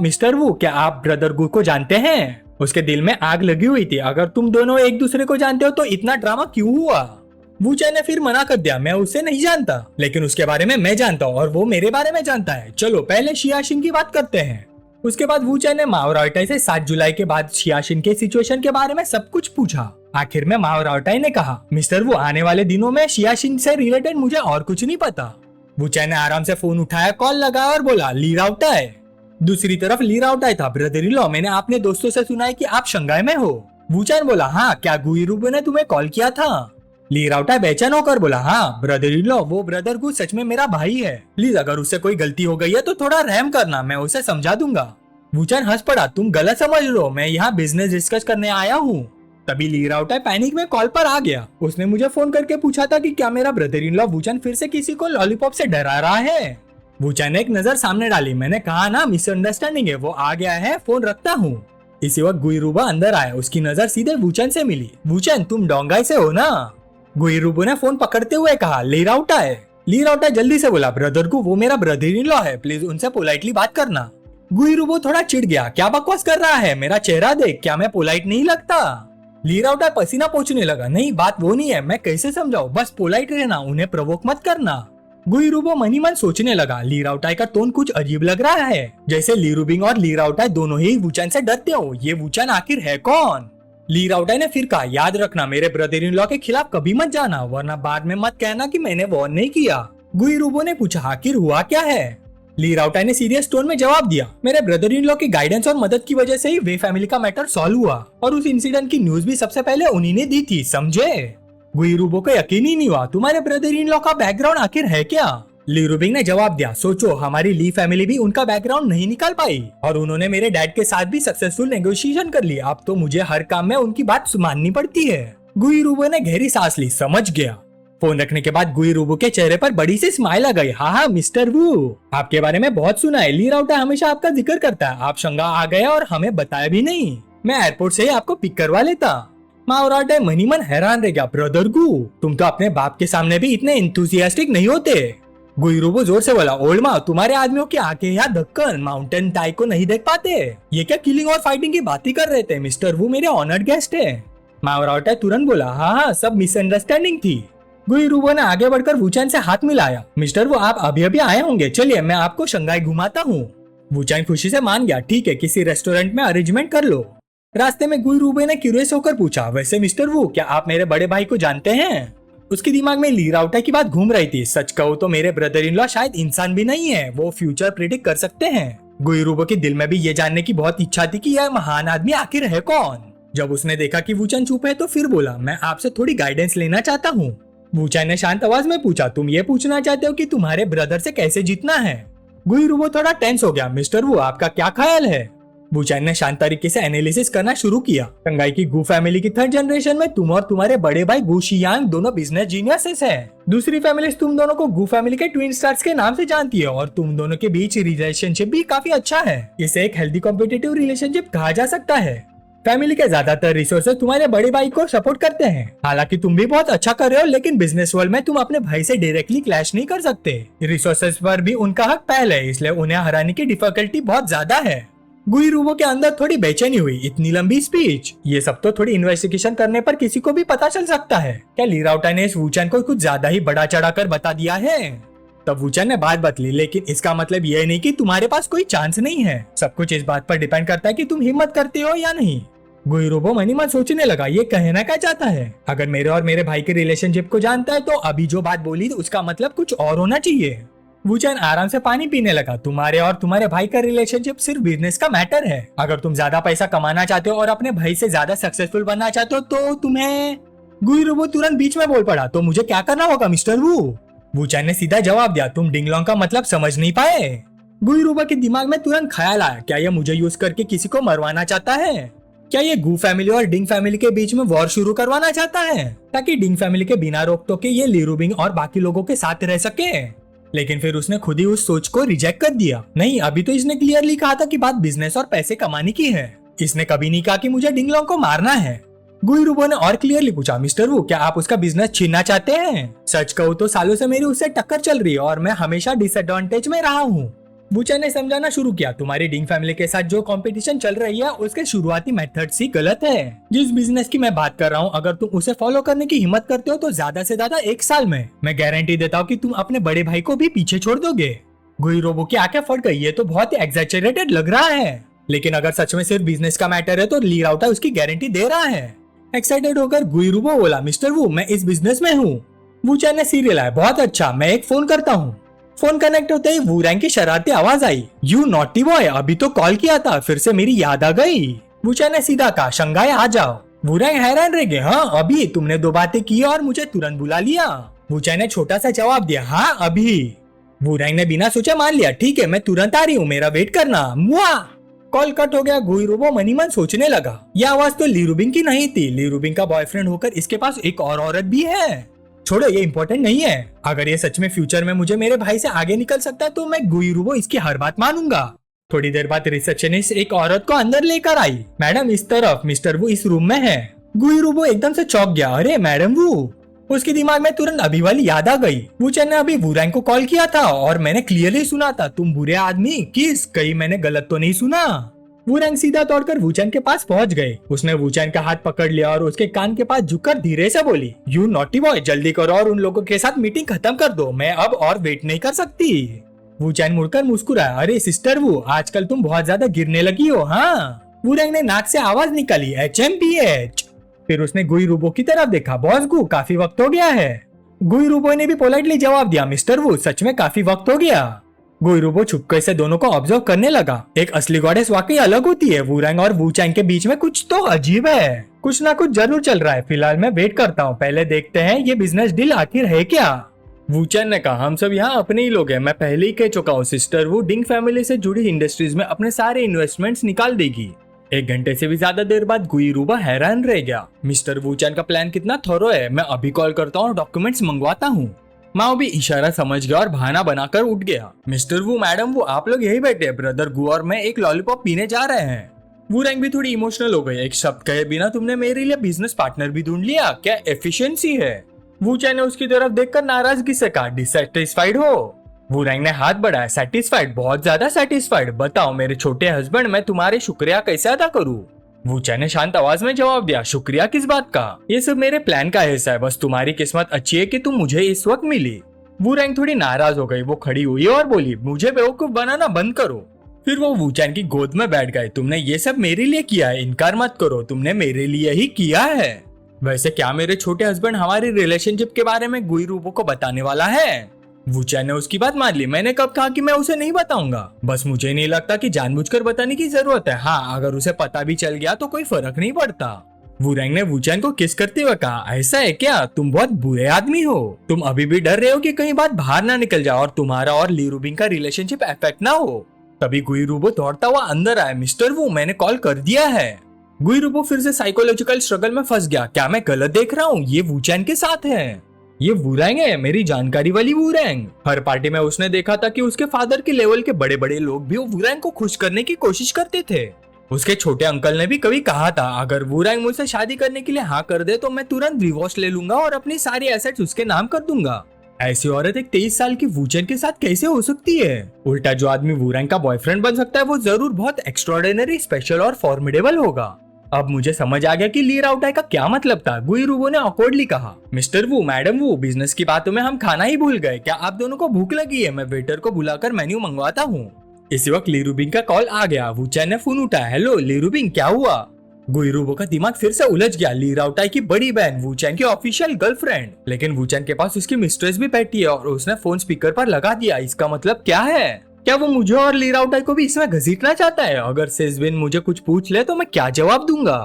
मिस्टर वू क्या आप ब्रदर गु को जानते हैं? उसके दिल में आग लगी हुई थी, अगर तुम दोनों एक दूसरे को जानते हो तो इतना ड्रामा क्यों हुआ? वूचैन ने फिर मना कर दिया, मैं उसे नहीं जानता, लेकिन उसके बारे में मैं जानता हूँ और वो मेरे बारे में जानता है। चलो पहले शियाशिन की बात करते हैं। उसके बाद वूचैन ने मावरावटाई से 7 जुलाई के बाद शियाशिन के सिचुएशन के बारे में सब कुछ पूछा। आखिर में मावरावटाई ने कहा, मिस्टर वू आने वाले दिनों में शियाशिन से रिलेटेड मुझे और कुछ नहीं पता। वूचैन ने आराम से फोन उठाया, कॉल लगाया और बोला, ली रावटाई। दूसरी तरफ ली रावटाई था, ब्रदर इन लॉ मैंने अपने दोस्तों से सुना है कि आप शंघाई में हो। वूचैन बोला, हाँ क्या गुइरुबो ने तुम्हें कॉल किया था? ली रावटाई बेचैन होकर बोला, हाँ ब्रदर इन लॉ वो ब्रदर गु सच में मेरा भाई है, प्लीज अगर उससे कोई गलती हो गई है तो थोड़ा रहम करना, मैं उसे समझा दूंगा। वूचैन हंस पड़ा, तुम गलत समझ रहे हो, मैं यहाँ बिजनेस डिस्कस करने आया हूँ। तभी ली रावटाई पैनिक में कॉल पर आ गया। उसने मुझे फोन करके पूछा था कि क्या मेरा ब्रदर इन लॉ वूचैन फिर से किसी को लॉलीपॉप से डरा रहा है। वूचैन ने एक नजर सामने डाली, मैंने कहा ना मिसअंडरस्टैंडिंग है, वो आ गया है, फोन रखता हूँ। इसी वक्त गुइरुबो अंदर आया, उसकी नजर सीधे वूचैन से मिली। वूचैन तुम डोंगाई से हो ना? गुइरुबो ने फोन पकड़ते हुए कहा, ली रावटाई। ली रावटाई जल्दी से बोला, ब्रदर को वो मेरा ब्रदर इन लॉ है, प्लीज उनसे पोलाइटली बात करना। गुइरुबो थोड़ा चिढ़ गया, क्या बकवास कर रहा है, मेरा चेहरा देख, क्या मैं पोलाइट नहीं लगता? ली रावटाई पसीना पोंछने लगा, नहीं बात वो नहीं है, मैं कैसे समझाऊं, बस पोलाइट रहना, उन्हें प्रवोक मत करना। गुइरुबो मन ही मन सोचने लगा, ली रावटाई का टोन कुछ अजीब लग रहा है, जैसे ली रूबिंग और ली रावटाई दोनों ही वूचैन से डरते हो। ये वूचैन आखिर है कौन? ली रावटाई ने फिर कहा, याद रखना मेरे ब्रदर इन लॉ के खिलाफ कभी मत जाना, वरना बाद में मत कहना कि मैंने वार्न नहीं किया। गुइरुबो ने पूछा, आखिर हुआ क्या है? ली रावटाई ने सीरियस टोन में जवाब दिया, मेरे ब्रदर इन लॉ की गाइडेंस और मदद की वजह से ही वे फैमिली का मैटर सॉल्व हुआ, और उस इंसिडेंट की न्यूज भी सबसे पहले उन्हीं ने दी थी, समझे? गुइरुबो को यकीन ही नहीं हुआ, तुम्हारे ब्रदर इन लॉ का बैकग्राउंड आखिर है क्या? ली रूबिंग ने जवाब दिया, सोचो हमारी ली फैमिली भी उनका बैकग्राउंड नहीं निकाल पाई, और उन्होंने मेरे डैड के साथ भी सक्सेसफुल नेगोशिएशन कर ली, अब तो मुझे हर काम में उनकी बात माननी पड़ती है। गुइरुबो ने गहरी सांस ली, समझ गया। फोन रखने के बाद गुइरुबो के चेहरे पर बड़ी सी स्माइल आ गई, हाँ मिस्टर वू, आपके बारे में बहुत सुना है, ली रावटाई हमेशा आपका जिक्र करता है, आप शंघाई आ गए और हमें बताया भी नहीं, मैं एयरपोर्ट से ही आपको पिक करवा लेता। मावरावटाई मन ही मन हैरान रह गया, ब्रदर गु तुम तो अपने बाप के सामने भी इतने इंथुसियास्टिक नहीं होते। गुइरुबो जोर से बोला, ओल्ड माँ तुम्हारे आदमियों की आंखें यहाँ दक्कन माउंटेन टाई को नहीं देख पाते, ये क्या किलिंग और फाइटिंग की बातें कर रहे थे, मिस्टर वू मेरे ऑनर्ड गेस्ट है। मावरावटाई तुरंत बोला, हाँ सब मिसअंडरस्टैंडिंग थी। गुइरुबो ने आगे बढ़कर वूचैन से हाथ मिलाया, मिस्टर वू आप अभी अभी आए होंगे, चलिए मैं आपको शंघाई घुमाता हूँ। वूचैन खुशी से मान गया, ठीक है किसी रेस्टोरेंट में अरेंजमेंट कर लो। रास्ते में गुइरुबो ने क्यूरियस होकर पूछा, वैसे मिस्टर वू क्या आप मेरे बड़े भाई को जानते हैं? उसके दिमाग में ली रावटाई की बात घूम रही थी, सच कहो तो मेरे ब्रदर इन लॉ शायद इंसान भी नहीं है, वो फ्यूचर प्रिडिक्ट कर सकते हैं। गुइरुबो के दिल में भी ये जानने की बहुत इच्छा थी कि यह महान आदमी आखिर है कौन। जब उसने देखा कि वूचैन चुप है तो फिर बोला, मैं आपसे थोड़ी गाइडेंस लेना चाहता हूँ। वूचैन ने शांत आवाज में पूछा, तुम ये पूछना चाहते हो कि तुम्हारे ब्रदर से कैसे जीतना है? गुइरुबो थोड़ा टेंस हो गया, मिस्टर वू आपका क्या ख्याल है? वूचैन ने शांत तरीके से एनालिसिस करना शुरू किया, शंघाई की गु फैमिली की 3rd जनरेशन में तुम और तुम्हारे बड़े भाई गु शियांग दोनों बिजनेस जीनियसेस हैं। दूसरी फैमिली तुम दोनों को गु फैमिली के ट्विन स्टार्स के नाम से जानती है, और तुम दोनों के बीच रिलेशनशिप भी काफी अच्छा है, इसे एक हेल्दी कॉम्पिटिटिव रिलेशनशिप कहा जा सकता है। फैमिली के ज्यादातर रिसोर्सेज तुम्हारे बड़े भाई को सपोर्ट करते हैं। हालांकि तुम भी बहुत अच्छा कर रहे हो, लेकिन बिजनेस वर्ल्ड में तुम अपने भाई से डायरेक्टली क्लैश नहीं कर सकते। रिसोर्सेज पर भी उनका हक पहले है, इसलिए उन्हें हराने की डिफिकल्टी बहुत ज्यादा है। गुइरुबो के अंदर थोड़ी बेचैनी हुई। इतनी लंबी स्पीच, ये सब तो थोड़ी इन्वेस्टिगेशन करने पर किसी को भी पता चल सकता है। क्या ली राउटा ने इस वूचैन को कुछ ज्यादा ही बड़ा चढ़ाकर बता दिया है? तब वूचैन ने बात बदली, लेकिन इसका मतलब ये नहीं कि तुम्हारे पास कोई चांस नहीं है। सब कुछ इस बात पर डिपेंड करता है कि तुम हिम्मत करते हो या नहीं। गुइरुबो मन ही मन सोचने लगा, ये कहना क्या चाहता है? अगर मेरे और मेरे भाई के रिलेशनशिप को जानता है तो अभी जो बात बोली उसका मतलब कुछ और होना चाहिए। वूचैन आराम से पानी पीने लगा। तुम्हारे और तुम्हारे भाई का रिलेशनशिप सिर्फ बिजनेस का मैटर है। अगर तुम ज्यादा पैसा कमाना चाहते हो और अपने भाई से ज्यादा सक्सेसफुल बनना चाहते हो तो तुम्हें। गुइरुबो तुरंत बीच में बोल पड़ा, तो मुझे क्या करना होगा मिस्टर वू? वूचैन ने सीधा जवाब दिया, तुम डिंगलोंग का मतलब समझ नहीं पाए। गुइरुबो के दिमाग में तुरंत ख्याल आया, क्या ये मुझे यूज करके किसी को मरवाना चाहता है? क्या ये गू फैमिली और डिंग फैमिली के बीच में वॉर शुरू करवाना चाहता है, ताकि डिंग फैमिली के बिना रोक टोके ये ली रूबिंग और बाकी लोगों के साथ रह सके? लेकिन फिर उसने खुद ही उस सोच को रिजेक्ट कर दिया। नहीं, अभी तो इसने क्लियरली कहा था कि बात बिजनेस और पैसे कमाने की है। इसने कभी नहीं कहा कि मुझे डिंगलोंग को मारना है। गुइरुबो ने और क्लियरली पूछा, मिस्टर वू, क्या आप उसका बिजनेस छीनना चाहते हैं? सच कहूँ तो सालों से मेरी उससे टक्कर चल रही है और मैं हमेशा डिसएडवांटेज में रहा हूँ। वूचैन ने समझाना शुरू किया, तुम्हारी डिंग फैमिली के साथ जो कंपटीशन चल रही है उसके शुरुआती मेथड्स ही गलत है। जिस बिजनेस की मैं बात कर रहा हूँ, अगर तुम उसे फॉलो करने की हिम्मत करते हो तो ज्यादा से ज्यादा 1 साल में मैं गारंटी देता हूँ कि तुम अपने बड़े भाई को भी पीछे छोड़ दोगे। गुइरुबो की आंखें फट गई, ये तो बहुत ही एग्जैजरेटेड लग रहा है। लेकिन अगर सच में सिर्फ बिजनेस का मैटर है तो ली राउटा उसकी गारंटी दे रहा है। एक्साइटेड होकर गुइरुबो बोला, मिस्टर वू, मैं इस बिजनेस में हूँ। वूचैन ने सीरियल आया, बहुत अच्छा, मैं एक फोन करता हूँ। फोन कनेक्ट होते ही वू रैंग की शरारती आवाज आई, यू नॉटी बॉय, अभी तो कॉल किया था, फिर से मेरी याद आ गई। वूचैन ने सीधा कहा, शंघाई आ जाओ। वू रैंग हैरान रह गए, हाँ अभी? तुमने 2 बातें की और मुझे तुरंत बुला लिया। वूचैन ने छोटा सा जवाब दिया, हाँ अभी। वू रैंग ने बिना सोचे मान लिया, ठीक है मैं तुरंत आ रही हूँ, मेरा वेट करना। मुआ। कॉल कट हो गया। गुइरुबो मनी मन सोचने लगा, यह आवाज तो ली रूबिंग की नहीं थी। ली रूबिंग का बॉयफ्रेंड होकर इसके पास एक और औरत भी है। छोड़ो, ये इम्पोर्टेंट नहीं है। अगर ये सच में फ्यूचर में मुझे मेरे भाई से आगे निकल सकता है तो मैं गुइरुबो इसकी हर बात मानूंगा। थोड़ी देर बाद रिसेप्शनिस्ट एक औरत को अंदर लेकर आई। मैडम इस तरफ, मिस्टर वू इस रूम में है। गुइरुबो एकदम से चौंक गया, अरे मैडम वू। उसके दिमाग में तुरंत अभी वाली याद आ गई। वूचैन ने अभी वू रैंग को कॉल किया था और मैंने क्लियरली सुना था, तुम बुरे आदमी, किस कहीं मैंने गलत तो नहीं सुना? वू रैंग सीधा दौड़कर वूचैन के पास पहुंच गए। उसने वूचैन का हाथ पकड़ लिया और उसके कान के पास झुककर धीरे से बोली, यू नॉटी बॉय, जल्दी करो और उन लोगों के साथ मीटिंग खत्म कर दो, मैं अब और वेट नहीं कर सकती। वूचैन मुड़कर मुस्कुराया, अरे सिस्टर वू, आजकल तुम बहुत ज्यादा गिरने लगी हो। हाँ। वू रैंग ने नाक से आवाज निकाली, HMPH। फिर उसने गुइरुबो की तरफ देखा, बॉस गु, काफी वक्त हो गया है। गुइरुबो ने भी पोलाइटली जवाब दिया, मिस्टर वू, सच में काफी वक्त हो गया। गुइरुबो छुपकर से दोनों को ऑब्जर्व करने लगा। एक असली गॉडेस वाकई अलग होती है। वू रैंग और वूचैन के बीच में कुछ तो अजीब है, कुछ ना कुछ जरूर चल रहा है। फिलहाल मैं वेट करता हूँ, पहले देखते हैं ये बिजनेस डील आखिर है क्या। वूचैन ने कहा, हम सब यहाँ अपने ही लोग हैं, मैं पहले ही कह चुका हूँ। सिस्टर वू डिंग फैमिली से जुड़ी इंडस्ट्रीज में अपने सारे इन्वेस्टमेंट्स निकाल देगी। 1 घंटे से भी ज्यादा देर बाद गुइरुबो हैरान रह गया। मिस्टर वूचैन का प्लान कितना थोरो है, मैं अभी कॉल करता हूँ और डॉक्यूमेंट्स मंगवाता हूँ। माओ भी इशारा समझ गया और बहाना बनाकर उठ गया। मिस्टर वू, मैडम वू, आप लोग यही बैठे, ब्रदर गु और मैं एक लॉलीपॉप पीने जा रहे हैं। वू रैंग भी थोड़ी इमोशनल हो गई, एक शब्द कहे बिना तुमने मेरे लिए बिजनेस पार्टनर भी ढूंढ लिया, क्या एफिशिएंसी है? वूचैन ने उसकी तरफ देखकर नाराजगी से कहा, डिसैटिस्फाइड हो? वू रैंग ने हाथ बढ़ाया, सैटिस्फाइड, बहुत ज्यादा सैटिस्फाइड। बताओ मेरे छोटे हस्बैंड, मैं तुम्हारे शुक्रिया कैसे अदा करूँ? वूचैन ने शांत आवाज में जवाब दिया, शुक्रिया किस बात का? ये सब मेरे प्लान का हिस्सा है, बस तुम्हारी किस्मत अच्छी है कि तुम मुझे इस वक्त मिली। वू रैंग थोड़ी नाराज हो गई। वो खड़ी हुई और बोली, मुझे बेवकूफ बनाना बंद करो। फिर वो वूचैन की गोद में बैठ गए। तुमने ये सब मेरे लिए किया है, इनकार मत करो, तुमने मेरे लिए ही किया है। वैसे क्या मेरे छोटे हस्बैंड हमारी रिलेशनशिप के बारे में गुइरुबो को बताने वाला है? वूचैन ने उसकी बात मान ली। मैंने कब कहा कि मैं उसे नहीं बताऊंगा? बस मुझे नहीं लगता कि जानबूझकर बताने की जरूरत है। हाँ, अगर उसे पता भी चल गया तो कोई फर्क नहीं पड़ता। वू रैंग ने वूचैन को किस करते हुए कहा, ऐसा है क्या? तुम बहुत बुरे आदमी हो। तुम अभी भी डर रहे हो कि कहीं बात बाहर ना निकल जाए और तुम्हारा और ली रूबिंग का रिलेशनशिप इफेक्ट ना हो। तभी गुइरुबो दौड़ता हुआ अंदर आया। मिस्टर वू, मैंने कॉल कर दिया है। गुइरुबो फिर से साइकोलॉजिकल स्ट्रगल में फंस गया। क्या मैं गलत देख रहा हूँ? ये वूचैन के साथ है। ये वू रैंग है, मेरी जानकारी वाली वू रैंग। हर पार्टी में उसने देखा था कि उसके फादर के लेवल के बड़े बड़े लोग भी वू रैंग को खुश करने की कोशिश करते थे। उसके छोटे अंकल ने भी कभी कहा था अगर वू रैंग मुझसे शादी करने के लिए हाँ कर दे तो मैं तुरंत डिवोर्स ले लूंगा और अपनी सारी एसेट्स उसके नाम कर दूंगा। ऐसी औरत एक 23 साल की वूचेन के साथ कैसे हो सकती है? उल्टा जो आदमी वू रैंग का बॉयफ्रेंड बन सकता है वो जरूर बहुत एक्स्ट्राऑर्डिनरी, स्पेशल और फॉर्मिडेबल होगा। अब मुझे समझ आ गया कि ली राउटाई का क्या मतलब था। गुई रूबो ने ऑकवर्डली कहा, मिस्टर वू, मैडम वू, बिजनेस की बातों में हम खाना ही भूल गए। क्या आप दोनों को भूख लगी है? मैं वेटर को बुलाकर मेन्यू मंगवाता हूँ। इसी वक्त ली रूबिंग का कॉल आ गया। वूचैन ने फोन उठाया। हेलो ली रूबिंग, क्या हुआ? गुई रूबो का दिमाग फिर से उलझ गया। ली राउटाई की बड़ी बहन, वूचैन की ऑफिशियल गर्लफ्रेंड, लेकिन वूचैन के पास उसकी मिस्ट्रेस भी बैठी है और उसने फोन स्पीकर पर लगा दिया। इसका मतलब क्या है? क्या वो मुझे और ली राउटाई को भी इसमें घसीटना चाहता है? अगर सेजविन मुझे कुछ पूछ ले तो मैं क्या जवाब दूंगा?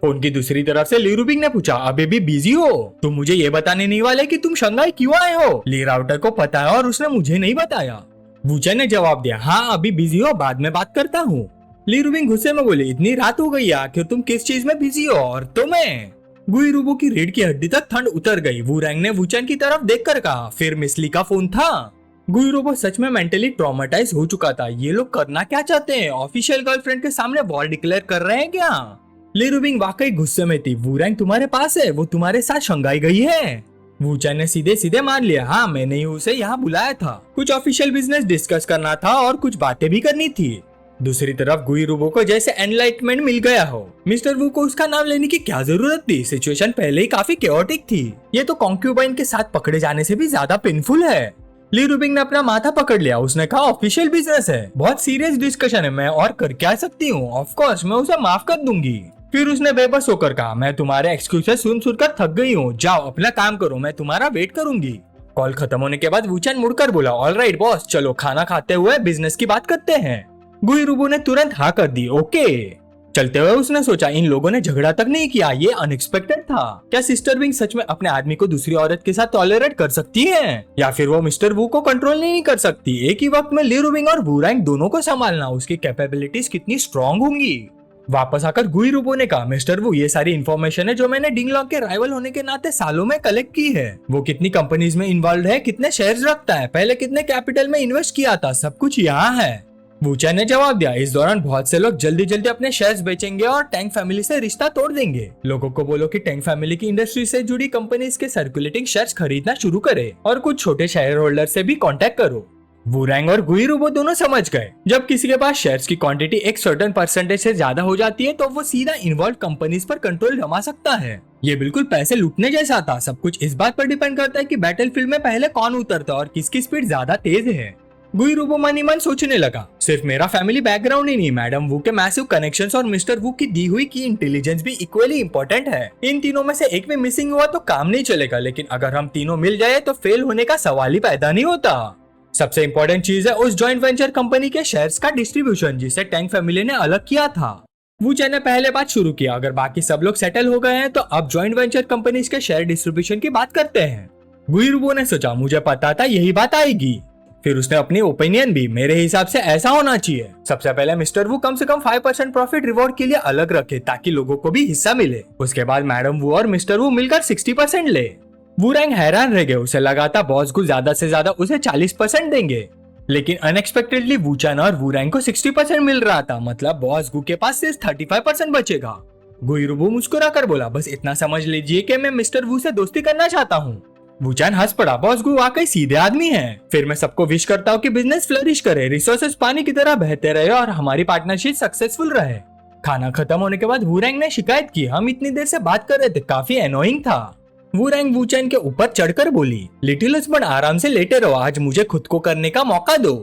फोन की दूसरी तरफ से ली रूबिंग ने पूछा, अभी भी बिजी हो? तुम मुझे ये बताने नहीं वाले कि तुम शंघाई क्यों आए हो? ली राउटाई को पता है और उसने मुझे नहीं बताया। वूचैन ने जवाब दिया, हाँ अभी बिजी हो, बाद में बात करता हूँ। ली रूबिंग गुस्से में बोली, इतनी रात हो गई, आखिर तुम किस चीज में बिजी हो? और तो मैं गुई रूबो की रीढ़ की हड्डी तक ठंड उतर गई। वू रैंग ने वूचैन की तरफ देखकर कहा, फिर मिस ली का फोन था। गुई रूबो सच में मेंटली ट्रॉमेटाइज हो चुका था। ये लोग करना क्या चाहते हैं? ऑफिशियल गर्लफ्रेंड के सामने वॉर डिक्लेयर कर रहे हैं क्या? ली रूबिंग वाकई गुस्से में थी। वू रैंग तुम्हारे पास है, वो तुम्हारे साथ शंघाई गई है। वूचैन ने सीधे सीधे मान लिया, हाँ मैंने ही उसे यहाँ बुलाया था। कुछ ऑफिशियल बिजनेस डिस्कस करना था और कुछ बातें भी करनी थी। दूसरी तरफ गुई रूबो को जैसे एनलाइटमेंट मिल गया हो। मिस्टर वू को उसका नाम लेने की क्या जरूरत थी? सिचुएशन पहले ही काफी केओटिक थी। ये तो कॉन्क्यूबाइन के साथ पकड़े जाने से भी ज्यादा पेनफुल है। ली रूबिंग ने अपना माथा पकड़ लिया। उसने कहा, ऑफिशियल बिजनेस है, बहुत सीरियस डिस्कशन है, मैं और कर क्या सकती हूँ? ऑफ कोर्स मैं उसे माफ कर दूंगी। फिर उसने बेबस होकर कहा, मैं तुम्हारे एक्सक्यूजेस सुनकर थक गई हूँ, जाओ अपना काम करो, मैं तुम्हारा वेट करूंगी। कॉल खत्म होने के बाद वूचैन मुड़कर बोला, ऑलराइट बॉस, चलो खाना खाते हुए बिजनेस की बात करते हैं। गुई रूबो ने तुरंत हाँ कर दी। ओके। चलते हुए उसने सोचा, इन लोगों ने झगड़ा तक नहीं किया, ये अनएक्सपेक्टेड था। क्या सिस्टर विंग सच में अपने आदमी को दूसरी औरत के साथ टॉलरेट कर सकती है, या फिर वो मिस्टर वू को कंट्रोल नहीं कर सकती? एक ही वक्त में ली रूबिंग और वू रैंग दोनों को संभालना, उसकी कैपेबिलिटीज कितनी स्ट्रॉन्ग होंगी। वापस आकर गुई रूबो ने कहा, मिस्टर वू, ये सारी इन्फॉर्मेशन है जो मैंने डिंगलॉन्ग के राइवल होने के नाते सालों में कलेक्ट की है। वो कितनी कंपनीज में इन्वॉल्व है, कितने शेयर्स रखता है, पहले कितने कैपिटल में इन्वेस्ट किया था, सब कुछ यहाँ है। वूचैन ने जवाब दिया, इस दौरान बहुत से लोग जल्दी जल्दी अपने शेयर्स बेचेंगे और टैंग फैमिली से रिश्ता तोड़ देंगे। लोगों को बोलो कि टैंग फैमिली की इंडस्ट्री से जुड़ी कंपनीज के सर्कुलेटिंग शेयर्स खरीदना शुरू करे और कुछ छोटे शेयर होल्डर से भी कांटेक्ट करो। वू रैंग और गुई रूबो दोनों समझ गए, जब किसी के पास शेयर्स की क्वांटिटी एक सर्टेन परसेंटेज से ज्यादा हो जाती है तो वो सीधा इन्वॉल्व कंपनीज पर कंट्रोल जमा सकता है। ये बिल्कुल पैसे लूटने जैसा था। सब कुछ इस बात पर डिपेंड करता है कि बैटलफील्ड में पहले कौन उतरता और किसकी स्पीड ज्यादा तेज है। गुई रूबो मन ही मन सोचने लगा, सिर्फ मेरा फैमिली बैकग्राउंड ही नहीं, मैडम वू के मैसिव कनेक्शंस और मिस्टर वू की दी हुई की इंटेलिजेंस भी इक्वली इंपॉर्टेंट है। इन तीनों में से एक भी मिसिंग हुआ तो काम नहीं चलेगा, लेकिन अगर हम तीनों मिल जाए तो फेल होने का सवाल ही पैदा नहीं होता। सबसे इंपॉर्टेंट चीज है उस जॉइंट वेंचर कंपनी के शेयर्स का डिस्ट्रीब्यूशन, जिसे टैंग फैमिली ने अलग किया था। वूचैन ने पहले बात शुरू किया, अगर बाकी सब लोग सेटल हो गए हैं तो अब जॉइंट वेंचर कंपनीज के शेयर डिस्ट्रीब्यूशन की बात करते हैं। गुई रूबो ने सोचा, मुझे पता था यही बात आएगी। फिर उसने अपनी ओपिनियन भी, मेरे हिसाब से ऐसा होना चाहिए। सबसे पहले मिस्टर वू कम से कम 5% प्रॉफिट रिवॉर्ड के लिए अलग रखे ताकि लोगों को भी हिस्सा मिले। उसके बाद मैडम वू और मिस्टर वू मिलकर 60% ले। वू रैंग हैरान रह गए, उसे लगा था बॉस को ज्यादा से ज्यादा उसे 40% देंगे, लेकिन अनएक्सपेक्टेडली वूचैन और वू रैंग को 60% मिल रहा था। मतलब बॉस गु के पास सिर्फ 35% बचेगा। गुई रूबो मुस्कुरा कर बोला, बस इतना समझ लीजिए कि मैं मिस्टर वू से दोस्ती करना चाहता हूँ। वूचैन हंस पड़ा, बॉस गु वाकई सीधे आदमी है। फिर मैं सबको विश करता हूँ कि बिजनेस फ्लरिश करे, रिसोर्सेज पानी की तरह बहते रहे और हमारी पार्टनरशिप सक्सेसफुल रहे। खाना खत्म होने के बाद वू रैंग ने शिकायत की, हम इतनी देर से बात कर रहे थे, काफी एनोइंग था। वू रैंग वूचैन के ऊपर चढ़कर बोली, लिटिल हस्बैंड आराम से लेटे रहो, आज मुझे खुद को करने का मौका दो।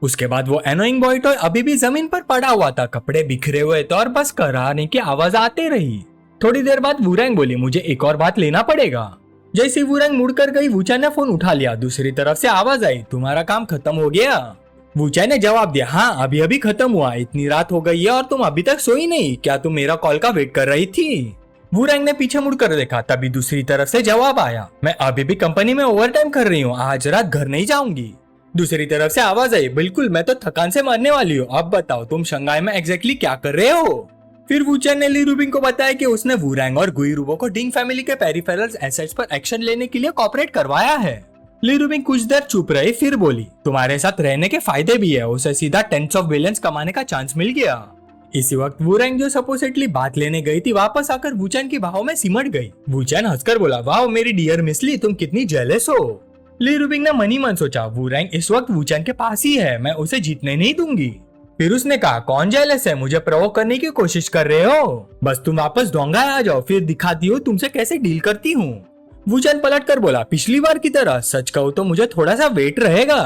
उसके बाद वो एनोइंग बॉय टॉय अभी भी जमीन पर पड़ा हुआ था, कपड़े बिखरे हुए थे और बस कराने की आवाज आती रही। थोड़ी देर बाद वू रैंग बोली, मुझे एक और बात लेना पड़ेगा। जैसे वू रैंग मुड़कर गई, वूचैन ने फोन उठा लिया। दूसरी तरफ से आवाज आई, तुम्हारा काम खत्म हो गया? वूचैन ने जवाब दिया, हाँ अभी अभी खत्म हुआ, इतनी रात हो गई है और तुम अभी तक सोई नहीं, क्या तुम मेरा कॉल का वेट कर रही थी? वू रैंग ने पीछे मुड़कर देखा, तभी दूसरी तरफ से जवाब आया, मैं अभी भी कंपनी में ओवरटाइम कर रही हूँ, आज रात घर नहीं जाऊंगी। दूसरी तरफ से आवाज आई, बिल्कुल मैं तो थकान से मरने वाली हूँ, अब बताओ तुम शंघाई में एग्जैक्टली क्या कर रहे हो? फिर वूचैन ने ली रूबिंग को बताया कि उसने वू रैंग और गुई रूबो को डिंग फैमिली के पेरिफेरल्स एसेट्स पर एक्शन लेने के लिए कॉपरेट करवाया है। ली रूबिंग कुछ देर चुप रही, फिर बोली, तुम्हारे साथ रहने के फायदे भी है, उसे सीधा टेंस ऑफ बिलियंस कमाने का चांस मिल गया। इसी वक्त वूरैंग जो सपोजिटली बात लेने गई थी वापस आकर वूचैन की बाहों में सिमट गई। वूचैन हंसकर बोला, वाह मेरी डियर मिस ली, तुम कितनी जेलस हो। ली रुबिंग ने मन ही मन सोचा, वूरैंग इस वक्त वूचैन के पास ही है, मैं उसे जीतने नहीं दूंगी। फिर उसने कहा, कौन जेलस है, मुझे प्रोवोक करने की कोशिश कर रहे हो, बस तुम वापस डोंगा आ जाओ, फिर दिखाती हूँ तुमसे कैसे डील करती हूँ। वूचैन पलट कर बोला, पिछली बार की तरह, सच कहूँ तो मुझे थोड़ा सा वेट रहेगा।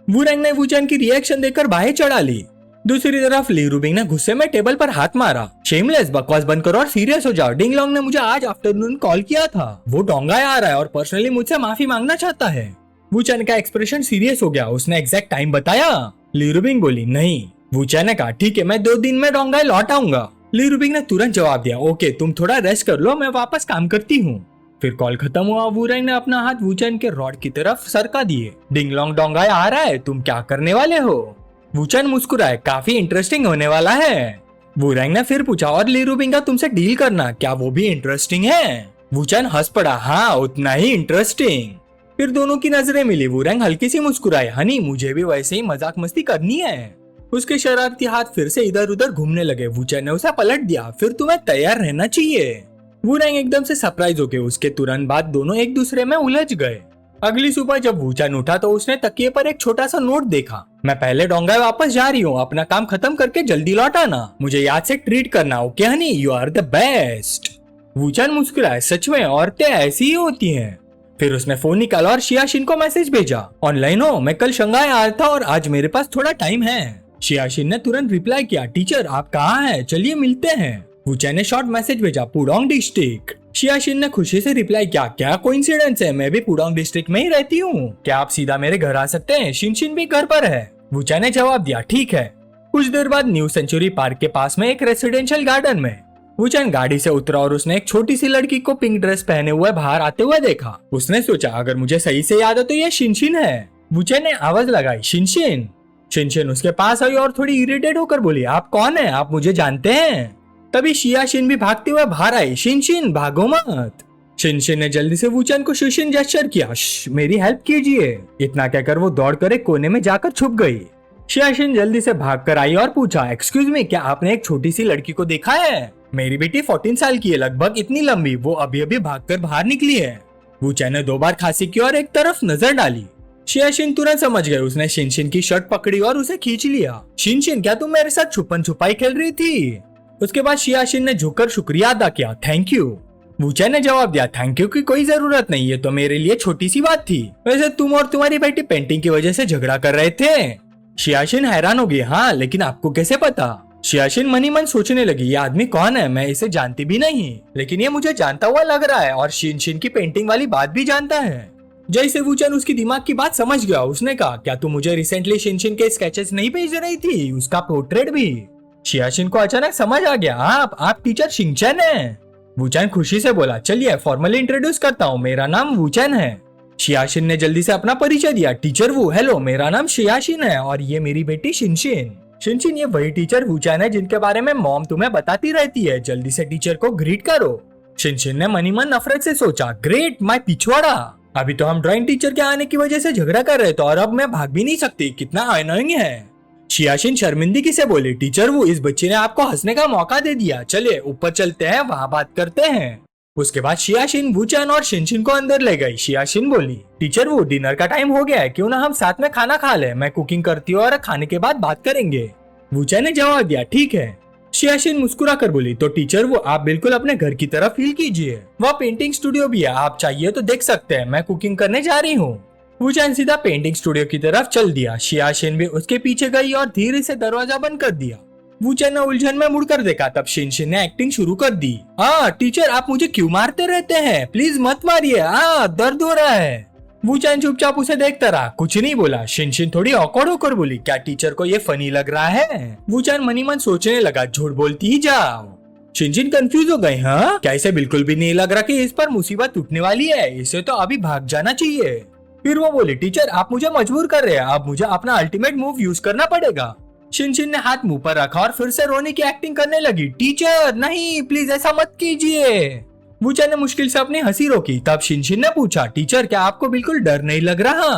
वूरैंग ने वूचैन की रिएक्शन देखकर बाहें चढ़ा ली। दूसरी तरफ ली रुबिंग ने गुस्से में टेबल पर हाथ मारा। शेमलेस, बकवास बंद करो और सीरियस हो जाओ। डिंग लॉन्ग ने मुझे आज आफ्टरनून कॉल किया था, वो डोंगा आ रहा है और पर्सनली मुझसे माफी मांगना चाहता है। वूचैन का एक्सप्रेशन सीरियस हो गया। उसने एग्जैक्ट टाइम बताया? ली रुबिंग बोली, नहीं। वूचैन ने कहा, ठीक है, मैं 2 दिन में डोंगा लौट आऊंगा। ली रुबिंग ने तुरंत जवाब दिया, ओके तुम थोड़ा रेस्ट कर लो, मैं वापस काम करती हूँ। फिर कॉल खत्म हुआ। वूरैंग ने अपना हाथ वूचैन के रॉड की तरफ सरका दिए। डिंग लॉन्ग डोंगा आ रहा है, तुम क्या करने वाले हो? वूचैन मुस्कुराए, काफी इंटरेस्टिंग होने वाला है। वूरैंग ने फिर पूछा, और ली रुबिंग का तुमसे डील करना, क्या वो भी इंटरेस्टिंग है? वूचैन हंस पड़ा, हाँ उतना ही इंटरेस्टिंग। फिर दोनों की नजरें मिली। वूरैंग हल्की सी मुस्कुराए, हनी मुझे भी वैसे ही मजाक मस्ती करनी है। उसके शरारती हाथ फिर से इधर उधर घूमने लगे। वूचैन ने उसे पलट दिया, फिर तुम्हें तैयार रहना चाहिए। वूरैंग एकदम से सरप्राइज हो गए। उसके तुरंत बाद दोनों एक दूसरे में उलझ गए। अगली सुबह जब वूचैन उठा तो उसने तकिए पर एक छोटा सा नोट देखा, मैं पहले डोंगा वापस जा रही हूँ, अपना काम खत्म करके जल्दी लौट आना, मुझे याद से ट्रीट करना, okay honey, you are the best. Wuchan मुस्कुराए, सच में औरतें ऐसी ही होती हैं। फिर उसने फोन निकाला और शियाशिन को मैसेज भेजा, ऑनलाइन हो, मैं कल शंघाई आया था और आज मेरे पास थोड़ा टाइम है। शियाशिन ने तुरंत रिप्लाई किया, टीचर आप कहाँ हैं, चलिए मिलते हैं। वूचैन ने शॉर्ट मैसेज भेजा, पुडोंग डिस्ट्रिक्ट। शियाशिन ने खुशी से रिप्लाई किया, क्या कोइंसिडेंस है, मैं भी पुडोंग डिस्ट्रिक्ट में ही रहती हूँ, क्या आप सीधा मेरे घर आ सकते हैं, शिनशिन भी घर पर है। वूचैन ने जवाब दिया, ठीक है। कुछ देर बाद न्यू सेंचुरी पार्क के पास में एक रेसिडेंशियल गार्डन में वूचैन गाड़ी से उतरा और उसने एक छोटी सी लड़की को पिंक ड्रेस पहने हुए बाहर आते हुए देखा। उसने सोचा, अगर मुझे सही से याद है तो ये शिनशिन है। वूचैन ने आवाज लगाई, शिनशिन। शिनशिन उसके पास आई और थोड़ी इरिटेट होकर बोली, आप कौन है, आप मुझे जानते हैं? तभी शियाशिन भी भागते हुए बाहर आई, शिनशिन भागो मत। शिनशिन ने जल्दी से वूचैन को शुशिन जेस्चर किया, मेरी हेल्प कीजिए। इतना कहकर वो दौड़कर एक कोने में जाकर छुप गई। शियाशिन जल्दी से भागकर आई और पूछा, एक्सक्यूज मी, क्या आपने एक छोटी सी लड़की को देखा है? मेरी बेटी 14 साल की है, लगभग इतनी लंबी, वो अभी अभी भागकर बाहर निकली है। वूचैन ने 2 बार खांसी की और एक तरफ नजर डाली। शियाशिन तुरंत समझ गए। उसने शिनशिन की शर्ट पकड़ी और उसे खींच लिया। शिनशिन, क्या तुम मेरे साथ छुपन छुपाई खेल रही थी? उसके बाद शियाशिन ने झुककर शुक्रिया अदा किया, थैंक यू। वूचैन ने जवाब दिया, थैंक यू की कोई जरूरत नहीं, ये तो मेरे लिए छोटी सी बात थी। वैसे तुम और तुम्हारी बेटी पेंटिंग की वजह से झगड़ा कर रहे थे। शियाशिन हैरान हो गई, हाँ लेकिन आपको कैसे पता? शियाशिन मनी मन सोचने लगी, ये आदमी कौन है, मैं इसे जानती भी नहीं, लेकिन ये मुझे जानता हुआ लग रहा है और शिनशिन की पेंटिंग वाली बात भी जानता है। जैसे वूचैन उसकी दिमाग की बात समझ गया, उसने कहा, क्या तुम मुझे रिसेंटली शिनशिन के स्केचेस नहीं भेज रही थी, उसका पोर्ट्रेट भी? शियाशिन को अचानक समझ आ गया, आप टीचर शिनचैन हैं। वूचैन खुशी से बोला, चलिए फॉर्मली इंट्रोड्यूस करता हूँ, मेरा नाम वूचैन है। शियाशिन ने जल्दी से अपना परिचय दिया, टीचर वू, हेलो मेरा नाम शियाशिन है और ये मेरी बेटी शिनशिन। शिनशिन ये वही टीचर वूचैन है जिनके बारे में मॉम तुम्हें बताती रहती है, जल्दी से टीचर को ग्रीट करो। शिनशिन ने मनी मन नफरत से सोचा, ग्रेट माय पिछवाड़ा, अभी तो हम ड्राइंग टीचर के आने की वजह से झगड़ा कर रहे थे और अब मैं भाग भी नहीं सकती, कितना अनोइंग है। शियाशिन शर्मिंदगी से बोली, टीचर वो, इस बच्चे ने आपको हंसने का मौका दे दिया, चलिए ऊपर चलते हैं, वहाँ बात करते हैं। उसके बाद शियाशिन वूचैन और शिनशिन को अंदर ले गई। शियाशिन बोली, टीचर वो, डिनर का टाइम हो गया है, क्यों ना हम साथ में खाना खा ले, मैं कुकिंग करती हूँ और खाने के बाद बात करेंगे। वूचैन ने जवाब दिया, ठीक है। शियाशिन मुस्कुरा कर बोली, तो टीचर वो, आप बिल्कुल अपने घर की तरफ फील कीजिए, वह पेंटिंग स्टूडियो भी है, आप चाहिए तो देख सकते हैं, मैं कुकिंग करने जा रही हूँ। वूचैन सीधा पेंटिंग स्टूडियो की तरफ चल दिया। शियाशिन भी उसके पीछे गई और धीरे से दरवाजा बंद कर दिया। वूचैन ने उलझन में मुड़कर देखा, तब शिनशिन ने एक्टिंग शुरू कर दी। टीचर आप मुझे क्यों मारते रहते हैं, प्लीज मत मारिए, दर्द हो रहा है। वूचैन चुपचाप उसे देखता रहा, कुछ नहीं बोला। शिनशिन थोड़ी ऑकवर्ड होकर बोली, क्या टीचर को ये फनी लग रहा है? वूचैन मनी मन सोचने लगा, झूठ बोलती ही जाओ। शिनशिन कंफ्यूज हो गए, हाँ क्या इसे बिल्कुल भी नहीं लग रहा कि इस पर मुसीबत टूटने वाली है, इसे तो अभी भाग जाना चाहिए। फिर वो बोली, टीचर आप मुझे मजबूर कर रहे हैं, अब मुझे अपना अल्टीमेट मूव यूज करना पड़ेगा। शिनशिन ने हाथ मुंह पर रखा और फिर से रोने की एक्टिंग करने लगी, टीचर नहीं प्लीज ऐसा मत कीजिए। वूचैन ने मुश्किल से अपनी हंसी रोकी। तब शिनशिन ने पूछा, टीचर क्या आपको बिल्कुल डर नहीं लग रहा?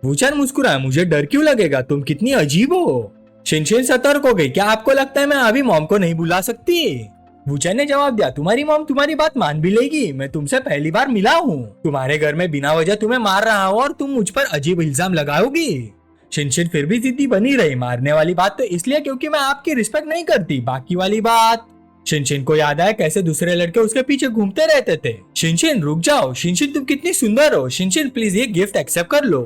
वूचैन मुस्कुराया, मुझे डर क्यों लगेगा, तुम कितनी अजीब हो। शिनशिन सतर्क हो गई। क्या आपको लगता है मैं अभी मॉम को नहीं बुला सकती? वूचैन ने जवाब दिया, तुम्हारी मॉम तुम्हारी बात मान भी लेगी। मैं तुमसे पहली बार मिला हूँ, तुम्हारे घर में बिना वजह तुम्हें मार रहा हूँ और तुम मुझ पर अजीब इल्जाम लगाओगी। शिनशिन फिर भी जिद्दी बनी रही। मारने वाली बात तो इसलिए क्योंकि मैं आपकी रिस्पेक्ट नहीं करती, बाकी वाली बात। शिनशिन को याद आया कैसे दूसरे लड़के उसके पीछे घूमते रहते थे। शिनशिन रुक जाओ, शिनशिन तुम कितनी सुंदर हो, शिनशिन प्लीज ये गिफ्ट एक्सेप्ट कर लो।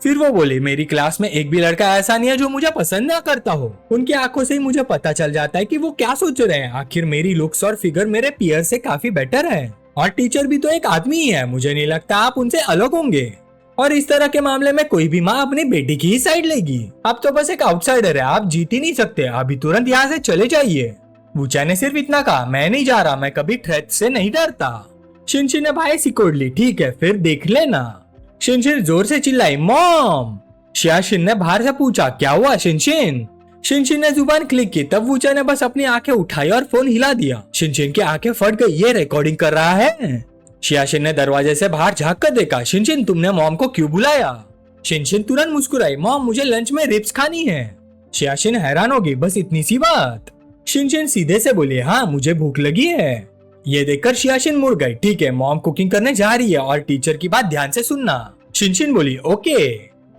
फिर वो बोली, मेरी क्लास में एक भी लड़का ऐसा नहीं है जो मुझे पसंद ना करता हो। उनकी आंखों से ही मुझे पता चल जाता है कि वो क्या सोच रहे हैं। आखिर मेरी लुक्स और फिगर मेरे पीयर से काफी बेटर है, और टीचर भी तो एक आदमी ही है। मुझे नहीं लगता आप उनसे अलग होंगे, और इस तरह के मामले में कोई भी माँ अपनी बेटी की ही साइड लेगी। आप तो बस एक आउटसाइडर है, आप जीत ही नहीं सकते। अभी तुरंत यहाँ से चले जाइए। वूचैन ने सिर्फ इतना कहा, मैं नहीं जा रहा, मैं कभी थ्रेट से नहीं डरता। शिनशिन ने भाई सिकोड़ ली, ठीक है फिर देख लेना। शिनशिन जोर से चिल्लाई, मॉम। शियाशिन ने बाहर से पूछा, क्या हुआ शिनशिन? शिनशिन ने जुबान क्लिक की, तब वूचैन ने बस अपनी आंखें उठाई और फोन हिला दिया। शिनशिन की आंखें फट गई, ये रिकॉर्डिंग कर रहा है। शियाशिन ने दरवाजे से बाहर झांक कर देखा, शिनशिन तुमने मॉम को क्यों बुलाया? शिनशिन तुरंत मुस्कुराई, मॉम मुझे लंच में रिब्स खानी है। शियाशिन हैरान होगी, बस इतनी सी बात? शिनशिन सीधे से बोली, हाँ मुझे भूख लगी है। ये देखकर शियाशिन मुड़ गई, ठीक है मॉम कुकिंग करने जा रही है और टीचर की बात ध्यान से सुनना। शिनशिन बोली, ओके।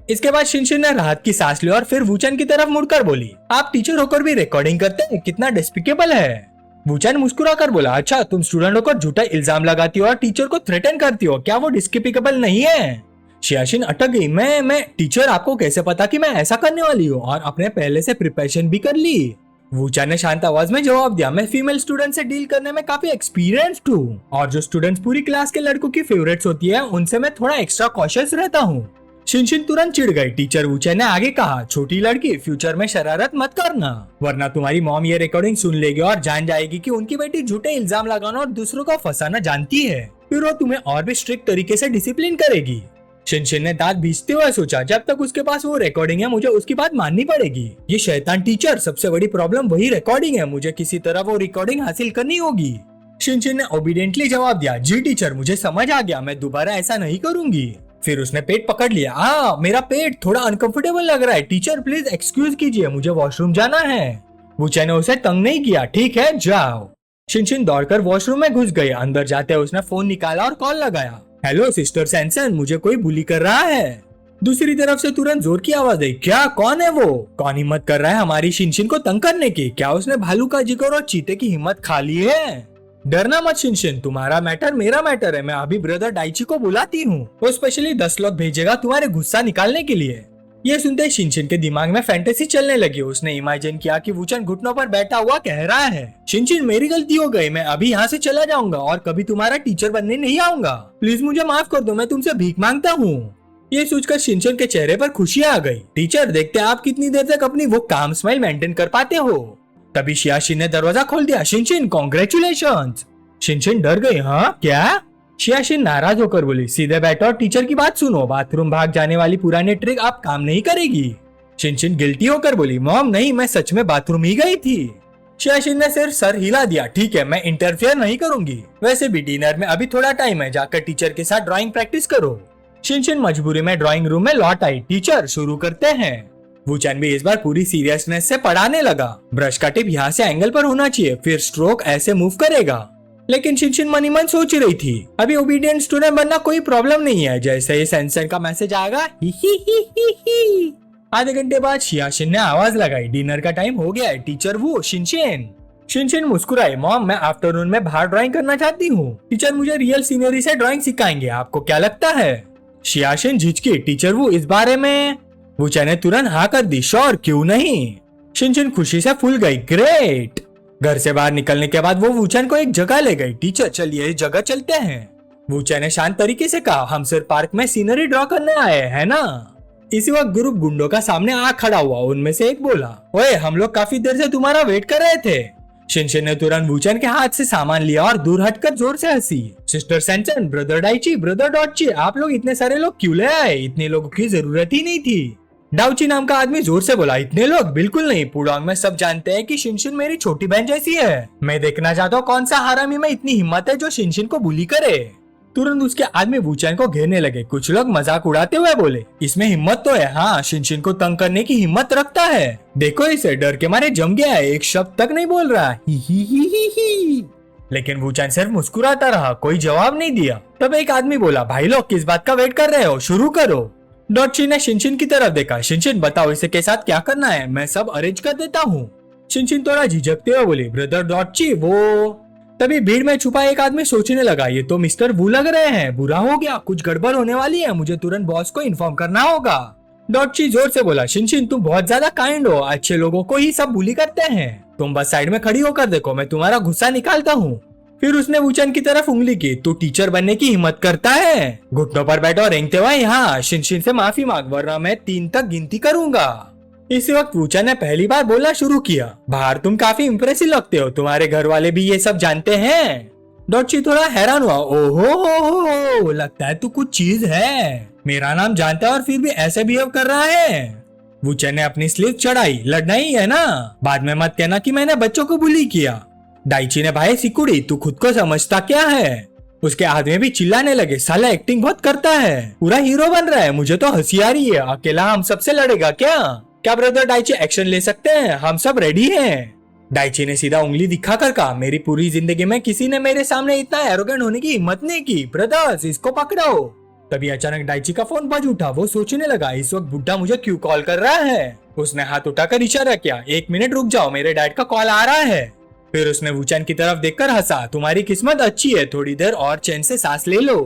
इसके बाद शिनशिन ने राहत की सांस ली और फिर वूचैन की तरफ मुड़कर बोली, आप टीचर होकर भी रिकॉर्डिंग करते हैं, कितना डिस्पिकेबल है। वूचैन मुस्कुरा कर बोला, अच्छा तुम स्टूडेंटों को झूठा इल्जाम लगाती हो और टीचर को थ्रेटन करती हो, क्या वो डिस्पिकेबल नहीं है? शियाशिन अटक गई, मैं टीचर आपको कैसे पता कि मैं ऐसा करने वाली हूँ, और अपने पहले से प्रिपरेशन भी कर ली। वूचैन ने शांत आवाज में जवाब दिया, मैं फीमेल स्टूडेंट से डील करने में काफी एक्सपीरियंस्ड हूँ, और जो स्टूडेंट्स पूरी क्लास के लड़कों की फेवरेट्स होती है उनसे मैं थोड़ा एक्स्ट्रा कॉशियस रहता हूँ। शिनशिन तुरंत चिढ़ गई। टीचर वूचैन ने आगे कहा, छोटी लड़की फ्यूचर में शरारत मत करना, वरना तुम्हारी मॉम ये रिकॉर्डिंग सुन लेगी और जान जाएगी कि उनकी बेटी झूठे इल्जाम लगाना और दूसरों को फंसाना जानती है। फिर वो तुम्हें और भी स्ट्रिक्ट तरीके से डिसिप्लिन करेगी। शिनशिन ने दांत भींचते हुए सोचा, जब तक उसके पास वो रिकॉर्डिंग है मुझे उसकी बात माननी पड़ेगी। ये शैतान टीचर, सबसे बड़ी प्रॉब्लम वही रिकॉर्डिंग है, मुझे किसी तरह वो रिकॉर्डिंग हासिल करनी होगी। शिनशिन ने ओबीडियंटली जवाब दिया, जी टीचर मुझे समझ आ गया, मैं दोबारा ऐसा नहीं करूंगी। फिर उसने पेट पकड़ लिया, मेरा पेट थोड़ा अनकंफर्टेबल लग रहा है, टीचर प्लीज एक्सक्यूज कीजिए, मुझे वॉशरूम जाना है। वूचैन ने उसे तंग नहीं किया, ठीक है जाओ। शिनशिन दौड़कर वॉशरूम में घुस गई। अंदर जाते उसने फोन निकाला और कॉल लगाया, हेलो सिस्टर सैनसन, मुझे कोई बुली कर रहा है। दूसरी तरफ से तुरंत जोर की आवाज आई, क्या कौन है वो? कौन हिम्मत कर रहा है हमारी शिनशिन को तंग करने की? क्या उसने भालू का जिगर और चीते की हिम्मत खा ली है? डरना मत शिनशिन, तुम्हारा मैटर मेरा मैटर है। मैं अभी ब्रदर डाइची को बुलाती हूँ, वो स्पेशली 10 लोग भेजेगा तुम्हारे गुस्सा निकालने के लिए। ये सुनते शिनशिन के दिमाग में फैंटेसी चलने लगी। उसने इमेजिन किया कि वूचैन घुटनों पर बैठा हुआ कह रहा है, शिनशिन मेरी गलती हो गई, मैं अभी यहाँ से चला जाऊंगा और कभी तुम्हारा टीचर बनने नहीं आऊंगा, प्लीज मुझे माफ कर दो, मैं तुमसे भीख मांगता हूँ। ये सोचकर शिनशिन के चेहरे पर खुशी आ गई। टीचर देखते आप कितनी देर तक अपनी वो काम स्माइल मेंटेन कर पाते हो। तभी शियाशिन ने दरवाजा खोल दिया, शिनशिन कॉन्ग्रेचुलेशंस। शिनशिन डर गई, हाँ क्या? शियाशिन नाराज होकर बोली, सीधे बैठो और टीचर की बात सुनो, बाथरूम भाग जाने वाली पुरानी ट्रिक आप काम नहीं करेगी। शिनशिन गिल्टी होकर बोली, मॉम नहीं, मैं सच में बाथरूम ही गई थी। शियाशिन ने सिर्फ सर हिला दिया, ठीक है मैं इंटरफेयर नहीं करूंगी, वैसे भी डिनर में अभी थोड़ा टाइम है, जाकर टीचर के साथ ड्राइंग प्रैक्टिस करो। शिनशिन मजबूरी में ड्राइंग रूम में लौट आई। टीचर शुरू करते हैं। वूचैन भी इस बार पूरी सीरियसनेस से पढ़ाने लगा। ब्रश का टिप यहाँ से एंगल पर होना चाहिए, फिर स्ट्रोक ऐसे मूव करेगा। लेकिन शिनशिन मनी मन सोच रही थी, अभी ओबीडियंट स्टूडेंट बनना कोई प्रॉब्लम नहीं है, जैसे ही सैनसन का मैसेज आएगा ही ही। आधे घंटे बाद शियाशिन ने आवाज लगाई, डिनर का टाइम हो गया है टीचर वो शिनशिन। शिनशिन मुस्कुराई, मॉम मैं आफ्टरनून में बाहर ड्राइंग करना चाहती हूँ, टीचर मुझे रियल सीनरी से ड्राइंग सिखाएंगे, आपको क्या लगता है? शियाशिन झिझकी, टीचर वो इस बारे में? वूचैन ने तुरंत हाँ कर दी, श्योर क्यों नहीं। शिनशिन खुशी से फूल गई, ग्रेट। घर से बाहर निकलने के बाद वो वूचैन को एक जगह ले गई। टीचर चलिए इस जगह चलते हैं। वूचैन ने शांत तरीके से कहा, हम सिर्फ पार्क में सीनरी ड्रॉ करने आए हैं ना। इसी वक्त ग्रुप गुंडों का सामने आ खड़ा हुआ। उनमें से एक बोला, ओए हम लोग काफी देर से तुम्हारा वेट कर रहे थे। शिनशिन ने तुरंत वूचैन के हाथ से सामान लिया और दूर हटकर जोर से हंसी। Sister Sainson, brother Daiichi, brother डॉटची, आप लोग इतने सारे लोग क्यों ले आए? इतने लोगों की जरूरत ही नहीं थी। डाउची नाम का आदमी जोर से बोला, इतने लोग? बिल्कुल नहीं, पुडोंग में सब जानते हैं कि शिनशिन मेरी छोटी बहन जैसी है। मैं देखना चाहता हूँ कौन सा हरामी में इतनी हिम्मत है जो शिनशिन को बुली करे। तुरंत उसके आदमी वूचैन को घेरने लगे। कुछ लोग मजाक उड़ाते हुए बोले, इसमें हिम्मत तो है, हाँ शिनशिन को तंग करने की हिम्मत रखता है। देखो इसे, डर के मारे जम गया है, एक शब्द तक नहीं बोल रहा। ही। लेकिन वूचैन सिर्फ मुस्कुराता रहा, कोई जवाब नहीं दिया। तब एक आदमी बोला, भाई लोग किस बात का वेट कर रहे हो, शुरू करो। डॉटची ने शिनशिन की तरफ देखा। शिनशिन बताओ इसे के साथ क्या करना है, मैं सब अरेंज कर देता हूँ। शिनशिन थोड़ा झिझकते हुए बोली, ब्रदर डॉटची वो। तभी भीड़ में छुपा एक आदमी सोचने लगा, ये तो मिस्टर वू लग रहे हैं, बुरा हो गया, कुछ गड़बड़ होने वाली है, मुझे तुरंत बॉस को इन्फॉर्म करना होगा। डॉटची जोर से बोला, शिनशिन तुम बहुत ज्यादा काइंड हो, अच्छे लोगों को ही सब बुली करते हैं, तुम बस साइड में खड़ी होकर देखो, मैं तुम्हारा गुस्सा निकालता हूँ। फिर उसने वूचैन की तरफ उंगली की, तू टीचर बनने की हिम्मत करता है, घुटनों पर बैठो और रेंगते हुए यहाँ शिनशिन से माफी मांग, वरना मैं 3 तक गिनती करूंगा। इसी वक्त वूचैन ने पहली बार बोलना शुरू किया, बाहर तुम काफी इम्प्रेसिव लगते हो, तुम्हारे घर वाले भी ये सब जानते हैं। डॉटची थोड़ा हैरान हुआ, ओहो लगता है तू कुछ चीज है, मेरा नाम जानता है और फिर भी ऐसे बिहेव कर रहा है। वूचैन ने अपनी स्लीव चढ़ाई, लड़ना ही है ना, बाद में मत कहना कि मैंने बच्चों को बुली किया। डाइची ने, भाई सिकुड़ी तू खुद को समझता क्या है। उसके आदमी भी चिल्लाने लगे, साला एक्टिंग बहुत करता है, पूरा हीरो बन रहा है, मुझे तो हंसी आ रही है, अकेला हम सबसे लड़ेगा क्या ब्रदर डाइची एक्शन ले सकते हैं, हम सब रेडी हैं। डाइची ने सीधा उंगली दिखाकर कहा, मेरी पूरी जिंदगी में किसी ने मेरे सामने इतना एरोगेंट होने की हिम्मत नहीं की, ब्रदर्स इसको पकड़ो। तभी अचानक डाइची का फोन बज उठा। वो सोचने लगा, इस वक्त बुड्ढा मुझे क्यों कॉल कर रहा है। उसने हाथ उठाकर इशारा किया, 1 मिनट रुक जाओ, मेरे डैड का कॉल आ रहा है। फिर उसने वूचैन की तरफ देखकर हंसा, तुम्हारी किस्मत अच्छी है, थोड़ी देर और चैन से सांस ले लो।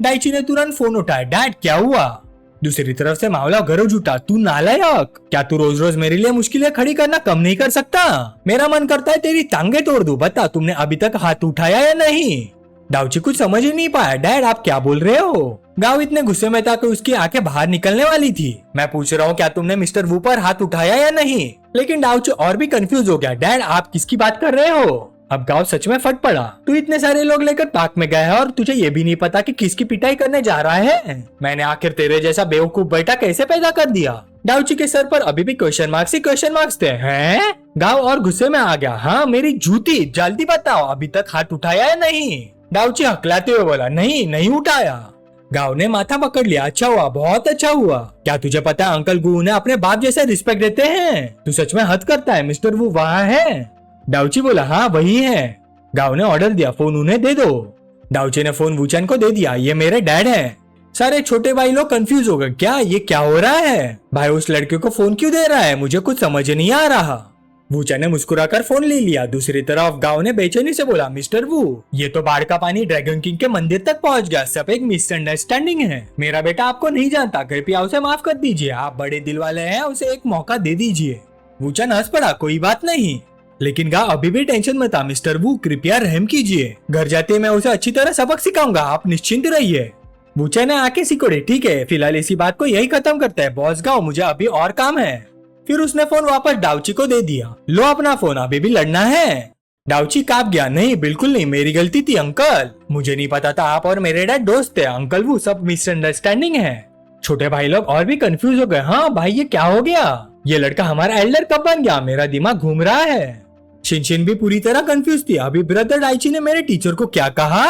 डाइची ने तुरंत फोन उठाया, डैड क्या हुआ। दूसरी तरफ से मामला गरज उठा, तू नालायक, क्या तू रोज रोज मेरे लिए मुश्किलें खड़ी करना कम नहीं कर सकता, मेरा मन करता है तेरी टांगे तोड़ दूं, बता तुमने अभी तक हाथ उठाया या नहीं। डाउची कुछ समझ ही नहीं पाया, डैड आप क्या बोल रहे हो। गांव इतने गुस्से में था कि उसकी आंखें बाहर निकलने वाली थी। मैं पूछ रहा हूँ क्या तुमने मिस्टर वू पर हाथ उठाया या नहीं। लेकिन डाउची और भी कंफ्यूज हो गया, डैड आप किसकी बात कर रहे हो। अब गांव सच में फट पड़ा, तू इतने सारे लोग लेकर पार्क में गया है और तुझे ये भी नहीं पता कि किसकी पिटाई करने जा रहा है। मैंने आखिर तेरे जैसा बेवकूफ बेटा कैसे पैदा कर दिया। डाउची के सर पर अभी भी क्वेश्चन मार्क्स ही क्वेश्चन मार्क्स थे। हैं? गांव और गुस्से में आ गया, हाँ मेरी जूती, जल्दी बताओ अभी तक हाथ उठाया है नहीं। डाउची हकलाते हुए बोला, नहीं उठाया। गांव ने माथा पकड़ लिया, अच्छा हुआ, बहुत अच्छा हुआ। क्या तुझे पता है अंकल गू ने अपने बाप जैसे रिस्पेक्ट देते हैं, तू सच में हद करता है, मिस्टर वू वहाँ है। डाउची बोला, हाँ वही है। गांव ने ऑर्डर दिया, फोन उन्हें दे दो। डाउची ने फोन वूचैन को दे दिया, ये मेरे डैड हैं। सारे छोटे भाई लोग कंफ्यूज हो गए, क्या ये क्या हो रहा है, भाई उस लड़के को फोन क्यों दे रहा है, मुझे कुछ समझ नहीं आ रहा। वूचैन ने मुस्कुराकर फोन ले लिया। दूसरी तरफ गांव ने बेचैनी से बोला, मिस्टर वू ये तो बाढ़ का पानी ड्रैगन किंग के मंदिर तक पहुंच गया, सब एक मिसअंडरस्टैंडिंग है, मेरा बेटा आपको नहीं जानता, कृपया उसे माफ कर दीजिए, आप बड़े दिल वाले हैं, उसे एक मौका दे दीजिए। वूचैन हंस पड़ा, कोई बात नहीं। लेकिन गांव अभी भी टेंशन में था, मिस्टर वू कृपया रहम कीजिए, घर जाते मैं उसे अच्छी तरह सबक सिखाऊंगा, आप निश्चिंत रहिए। वूचैन ने आंखें सिकोड़ी, ठीक है फिलहाल इसी बात को यही खत्म करते हैं बॉस, गांव मुझे अभी और काम है। फिर उसने फोन वापस डाउची को दे दिया, लो अपना फोन, अभी भी लड़ना है। डाउची कांप गया, नहीं बिल्कुल नहीं, मेरी गलती थी अंकल, मुझे नहीं पता था आप और मेरे डैड दोस्त थे, अंकल वो सब मिसअंडरस्टैंडिंग है। छोटे भाई लोग और भी कंफ्यूज हो गए, हाँ भाई ये क्या हो गया, ये लड़का हमारा एल्डर कब बन गया, मेरा दिमाग घूम रहा है। शिनशिन भी पूरी तरह कंफ्यूज थी, अभी ब्रदर डाइची ने मेरे टीचर को क्या कहा।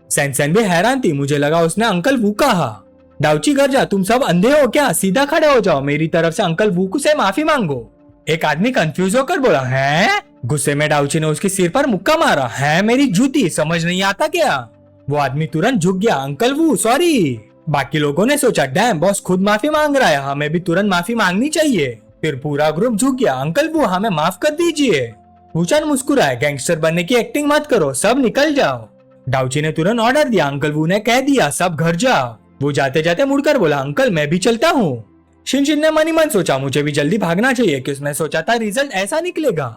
सैनसैन भी हैरान थी, मुझे लगा उसने अंकल वू कहा। डाउची घर जा, तुम सब अंधे हो क्या, सीधा खड़े हो जाओ, मेरी तरफ से अंकल वू से माफी मांगो। एक आदमी कंफ्यूज होकर बोला, हैं? गुस्से में डाउची ने उसके सिर पर मुक्का मारा, है मेरी जूती, समझ नहीं आता क्या। वो आदमी तुरंत झुक गया, अंकल वू सॉरी। बाकी लोगों ने सोचा, डैम बॉस खुद माफी मांग रहा है, हमें भी तुरंत माफी मांगनी चाहिए। फिर पूरा ग्रुप झुक गया, अंकल वू हमें माफ कर दीजिए। वूचैन मुस्कुराया, गैंगस्टर बनने की एक्टिंग मत करो, सब निकल जाओ। डाउची ने तुरंत ऑर्डर दिया, अंकल वू ने कह दिया सब घर जाओ। वो जाते जाते मुड़कर बोला, अंकल मैं भी चलता हूँ। शिनशिन ने मन ही मन सोचा, मुझे भी जल्दी भागना चाहिए, कि उसने सोचा था रिजल्ट ऐसा निकलेगा।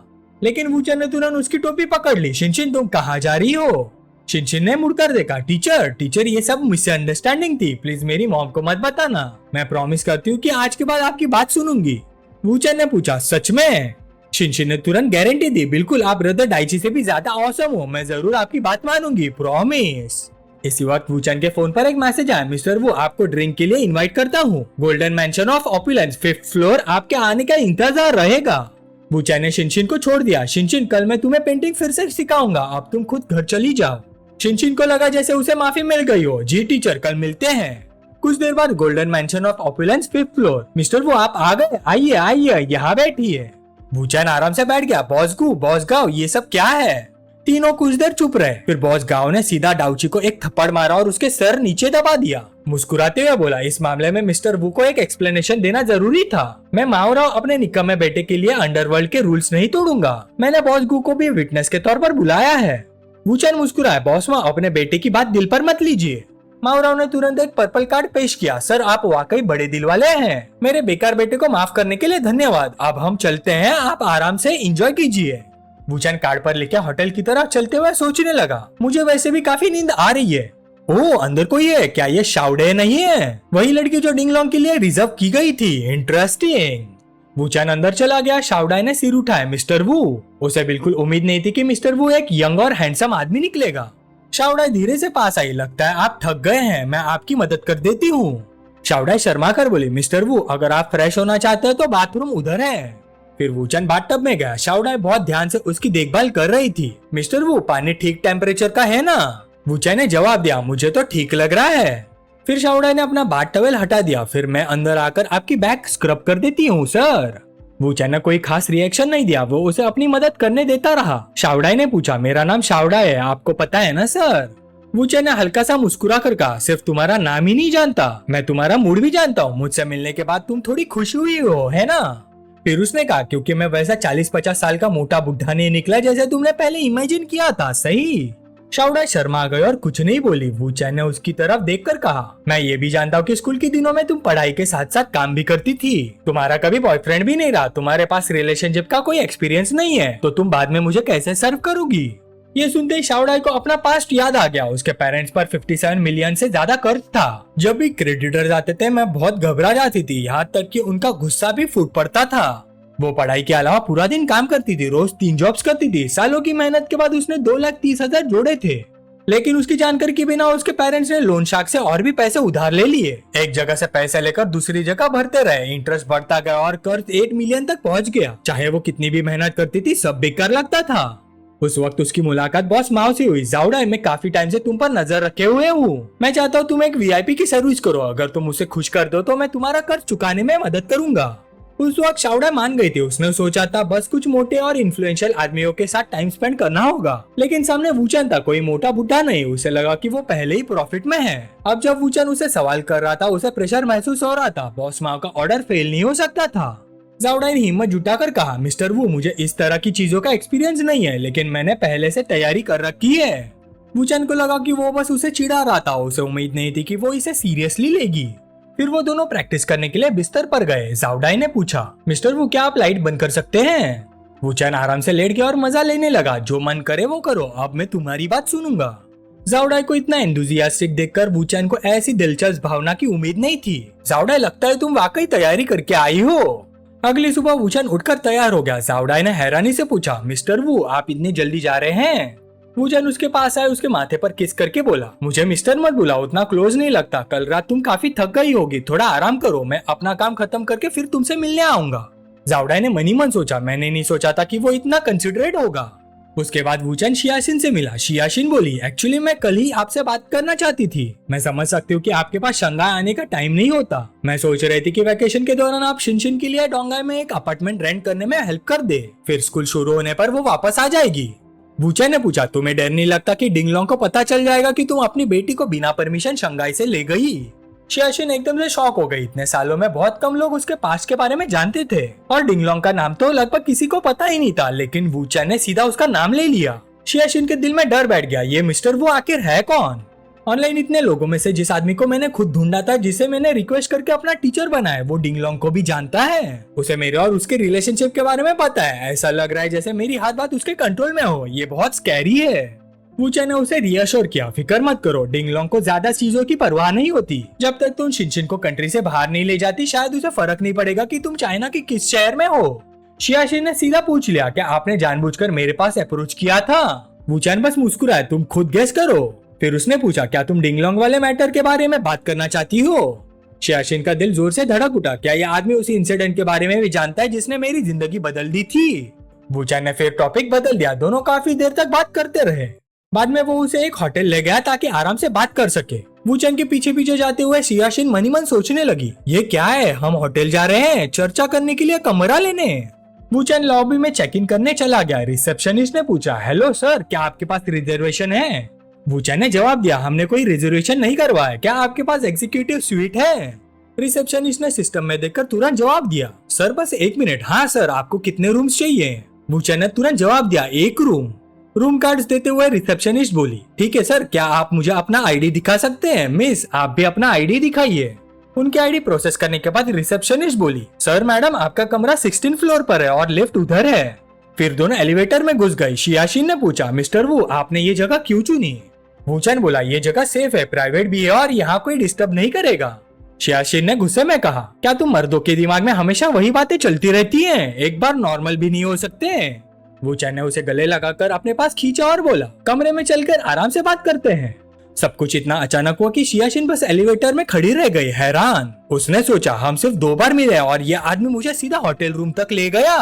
लेकिन वूचैन ने तुरंत उसकी टोपी पकड़ ली, शिनशिन तुम कहाँ जा रही हो। शिनशिन ने मुड़कर देखा, टीचर ये सब मिसअंडरस्टैंडिंग थी, प्लीज मेरी मॉम को मत बताना, मैं प्रॉमिस करती हूँ कि आज के बाद आपकी बात सुनूंगी। वूचैन ने पूछा, सच में। शिनशिन ने तुरंत गारंटी दी, बिल्कुल आप ब्रदर डाइची से भी ज्यादा ऑसम हो, मैं जरूर आपकी बात मानूंगी, प्रॉमिस। इसी वक्त वूचैन के फोन पर एक मैसेज आया, मिस्टर वू आपको ड्रिंक के लिए इनवाइट करता हूँ, golden mention of opulence 5th floor, आपके आने का इंतजार रहेगा। वूचैन ने शिनशिन को छोड़ दिया, शिनशिन कल मैं तुम्हें पेंटिंग फिर से सिखाऊंगा, अब तुम खुद घर चली जाओ। शिनशिन को लगा जैसे उसे माफी मिल गई हो। जी टीचर, कल मिलते हैं। कुछ देर बाद golden mention of opulence 5th floor. Mister वो आप आ गए, आइए आइए यहाँ बैठिए। वूचैन आराम से बैठ गया। बॉस गू, बॉस गाओ, ये सब क्या है? तीनों कुछ देर चुप रहे। फिर बॉस गाओ ने सीधा डाउची को एक थप्पड़ मारा और उसके सर नीचे दबा दिया। मुस्कुराते हुए बोला, इस मामले में मिस्टर वू को एक एक्सप्लेनेशन देना जरूरी था। मैं माओराव अपने निकम्मे बेटे के लिए अंडरवर्ल्ड के रूल्स नहीं तोड़ूंगा। मैंने बॉस गू को भी विटनेस के तौर पर बुलाया है। वूचैन मुस्कुराया, बॉस माँ अपने बेटे की बात दिल पर मत लीजिए। माओराव ने तुरंत एक पर्पल कार्ड पेश किया। सर, आप वाकई बड़े दिल वाले हैं। मेरे बेकार बेटे को माफ करने के लिए धन्यवाद। अब हम चलते हैं, आप आराम से एंजॉय कीजिए। वूचैन कार्ड पर लेकर होटल की तरफ चलते हुए सोचने लगा, मुझे वैसे भी काफी नींद आ रही है। ओह, अंदर कोई है क्या? ये शाओडे नहीं है? वही लड़की जो डिंगलोंग के लिए रिजर्व की गई थी। इंटरेस्टिंग। वूचैन अंदर चला गया। शाओडाई ने सिर उठाया। मिस्टर वू? उसे बिल्कुल उम्मीद नहीं थी कि मिस्टर वू एक यंग और हैंडसम आदमी निकलेगा। शाओडाई धीरे से पास आई। लगता है आप थक गए हैं, मैं आपकी मदद कर देती हूँ। शाओडाई शर्मा कर बोली, मिस्टर वू अगर आप फ्रेश होना चाहते हैं तो बाथरूम उधर है। फिर वूचैन बाथटब में गया। शाओडाई बहुत ध्यान से उसकी देखभाल कर रही थी। मिस्टर वू, पानी ठीक टेम्परेचर का है ना? वूचैन ने जवाब दिया, मुझे तो ठीक लग रहा है। फिर शाओडाई ने अपना बाथ टॉवेल हटा दिया। फिर मैं अंदर आकर आपकी बैक स्क्रब कर देती हूँ सर। वूचैन ने कोई खास रिएक्शन नहीं दिया, वो उसे अपनी मदद करने देता रहा। शाओडाई ने पूछा, मेरा नाम शाओडाई है, आपको पता है ना सर? वूचैन ने हल्का सा मुस्कुरा कर कहा, सिर्फ तुम्हारा नाम ही नहीं जानता, मैं तुम्हारा मूड भी जानता हूँ। मुझसे मिलने के बाद तुम थोड़ी खुश हुई हो, है ना? फिर उसने कहा, क्योंकि मैं वैसा 40-50 साल का मोटा बुढ़ा नहीं निकला जैसे तुमने पहले इमेजिन किया था, सही? शाओडाई शर्मा गई और कुछ नहीं बोली। वूचैन ने उसकी तरफ देखकर कहा, मैं ये भी जानता हूँ कि स्कूल के दिनों में तुम पढ़ाई के साथ साथ काम भी करती थी। तुम्हारा कभी बॉयफ्रेंड भी नहीं रहा, तुम्हारे पास रिलेशनशिप का कोई एक्सपीरियंस नहीं है, तो तुम बाद में मुझे कैसे सर्व करोगी? ये सुनते ही शाओडाई को अपना पास्ट याद आ गया। उसके पेरेंट्स पर 57 मिलियन से ज्यादा कर्ज था। जब भी क्रेडिटर्स आते थे मैं बहुत घबरा जाती थी, यहाँ तक कि उनका गुस्सा भी फूट पड़ता था। वो पढ़ाई के अलावा पूरा दिन काम करती थी, रोज 3 जॉब्स करती थी। सालों की मेहनत के बाद उसने 2,30,000 जोड़े थे, लेकिन उसकी जानकारी के बिना उसके पेरेंट्स ने लोन शार्क से और भी पैसे उधार ले लिए। एक जगह से पैसे लेकर दूसरी जगह भरते रहे, इंटरेस्ट बढ़ता गया और कर्ज 8 मिलियन तक पहुंच गया। चाहे वो कितनी भी मेहनत करती थी, सब बेकार लगता था। उस वक्त उसकी मुलाकात बॉस माओ से हुई। शाओडाई, मैं काफी टाइम से तुम पर नजर रखे हुए हूँ। मैं चाहता हूँ तुम एक VIP की सर्विस करो। अगर तुम उसे खुश कर दो तो मैं तुम्हारा कर्ज चुकाने में मदद करूंगा। उस वक्त शाओडाई मान गई थी। उसने सोचा था बस कुछ मोटे और इन्फ्लुएंशियल आदमियों के साथ टाइम स्पेंड करना होगा, लेकिन सामने वूचैन था, कोई मोटा बुढ़ा नहीं। उसे लगा कि वो पहले ही प्रॉफिट में है। अब जब वूचैन उसे सवाल कर रहा था, उसे प्रेशर महसूस हो रहा था। बॉस माओ का ऑर्डर फेल नहीं हो सकता था। शाओडाई ने हिम्मत जुटाकर कहा, मिस्टर वू, मुझे इस तरह की चीजों का एक्सपीरियंस नहीं है, लेकिन मैंने पहले से तैयारी कर रखी है। वूचैन को लगा कि वो बस उसे चिढ़ा रहा था, उसे उम्मीद नहीं थी कि वो इसे सीरियसली लेगी। फिर वो दोनों प्रैक्टिस करने के लिए बिस्तर पर गए। शाओडाई ने पूछा, मिस्टर वू, क्या आप लाइट बंद कर सकते हैं? वूचैन आराम से लेट गया और मजा लेने लगा। जो मन करे वो करो, अब मैं तुम्हारी बात सुनूंगा। शाओडाई को इतना एंथुसियास्टिक देखकर वूचैन को ऐसी दिलचस्प भावना की उम्मीद नहीं थी। शाओडाई, लगता है तुम वाकई तैयारी करके आई हो। अगली सुबह वूचैन उठकर तैयार हो गया। शाओडाई ने हैरानी से पूछा, मिस्टर वू, आप इतनी जल्दी जा रहे हैं? वूचैन उसके पास आए, उसके माथे पर किस करके बोला, मुझे मिस्टर मत बुलाओ, उतना क्लोज नहीं लगता। कल रात तुम काफी थक गई होगी, थोड़ा आराम करो, मैं अपना काम खत्म करके फिर तुमसे मिलने आऊंगा। शाओडाई ने मनी मन सोचा, मैंने नहीं सोचा था कि वो इतना कंसिडरेट होगा। उसके बाद वूचैन शियाशिन से मिला। शियाशिन बोली, एक्चुअली मैं कल ही आपसे बात करना चाहती थी। मैं समझ सकती हूँ कि आपके पास शंघाई आने का टाइम नहीं होता। मैं सोच रही थी कि वैकेशन के दौरान आप शिनशिन के लिए डोंगाई में एक अपार्टमेंट रेंट करने में हेल्प कर दे, फिर स्कूल शुरू होने पर वो वापस आ जाएगी। वूचैन ने पूछा, तुम्हें डर नहीं लगता कि डिंगलोंग को पता चल जाएगा कि तुम अपनी बेटी को बिना परमिशन शंघाई से ले गई? शियाशिन एकदम से शॉक हो गई। इतने सालों में बहुत कम लोग उसके पास्ट के बारे में जानते थे और डिंगलोंग का नाम तो लगभग किसी को पता ही नहीं था, लेकिन वूचैन ने सीधा उसका नाम ले लिया। शियाशिन के दिल में डर बैठ गया, ये मिस्टर वू आखिर है कौन? ऑनलाइन इतने लोगों में से जिस आदमी को मैंने खुद ढूंढा था, जिसे मैंने रिक्वेस्ट करके अपना टीचर बनाया, वो डिंगलोंग को भी जानता है। उसे मेरे और उसके रिलेशनशिप के बारे में पता है। ऐसा लग रहा है जैसे मेरी हर बात उसके कंट्रोल में हो। ये बहुत स्कैरी है। वूचैन ने उसे रियश्योर किया, फिक्र मत करो, डिंगलोंग को ज्यादा चीजों की परवाह नहीं होती। जब तक तुम शिनशिन को कंट्री से बाहर नहीं ले जाती, शायद उसे फर्क नहीं पड़ेगा कि तुम चाइना के किस शहर में हो। शियाशिन ने सीधा पूछ लिया, क्या आपने जानबूझकर मेरे पास अप्रोच किया था? वूचैन बस मुस्कुराया, तुम खुद गेस करो। फिर उसने पूछा, क्या तुम डिंगलोंग वाले मैटर के बारे में बात करना चाहती हो? शियाशिन का दिल जोर से धड़क उठा। क्या ये आदमी उसी इंसिडेंट के बारे में भी जानता है जिसने मेरी जिंदगी बदल दी थी? वूचैन ने फिर टॉपिक बदल दिया। दोनों काफी देर तक बात करते रहे। बाद में वो उसे एक होटल ले गया ताकि आराम से बात कर सके। वूचन के पीछे पीछे जाते हुए सियाशिन मनी मन सोचने लगी, ये क्या है, हम होटल जा रहे हैं चर्चा करने के लिए कमरा लेने। वूचन लॉबी में चेक इन करने चला गया। रिसेप्शनिस्ट ने पूछा, हेलो सर, क्या आपके पास रिजर्वेशन है? वूचन ने जवाब दिया, हमने कोई रिजर्वेशन नहीं करवाया, क्या आपके पास एग्जीक्यूटिव स्वीट है? रिसेप्शनिस्ट ने सिस्टम में देखकर तुरंत जवाब दिया, सर बस 1 मिनट, हाँ सर, आपको कितने रूम्स चाहिए? वूचन ने तुरंत जवाब दिया, 1 रूम। रूम कार्ड्स देते हुए रिसेप्शनिस्ट बोली, ठीक है सर, क्या आप मुझे अपना आईडी दिखा सकते हैं? मिस, आप भी अपना आईडी दिखाइए। उनकी आईडी प्रोसेस करने के बाद रिसेप्शनिस्ट बोली, सर मैडम, आपका कमरा 16 फ्लोर पर है और लिफ्ट उधर है। फिर दोनों एलिवेटर में घुस गए। सियाशिन ने पूछा, मिस्टर वू, आपने ये जगह क्यों चुनी? वूचन बोला, ये जगह सेफ है, प्राइवेट भी है और यहाँ कोई डिस्टर्ब नहीं करेगा। सियाशिन ने गुस्से में कहा, क्या तुम मर्दों के दिमाग में हमेशा वही बातें चलती रहती हैं? एक बार नॉर्मल भी नहीं हो सकते? वूचन ने उसे गले लगाकर अपने पास खींचा और बोला, कमरे में चलकर आराम से बात करते हैं। सब कुछ इतना अचानक हुआ कि सियाशिन बस एलिवेटर में खड़ी रह गई, हैरान। उसने सोचा, हम सिर्फ 2 बार मिले और ये आदमी मुझे सीधा होटल रूम तक ले गया।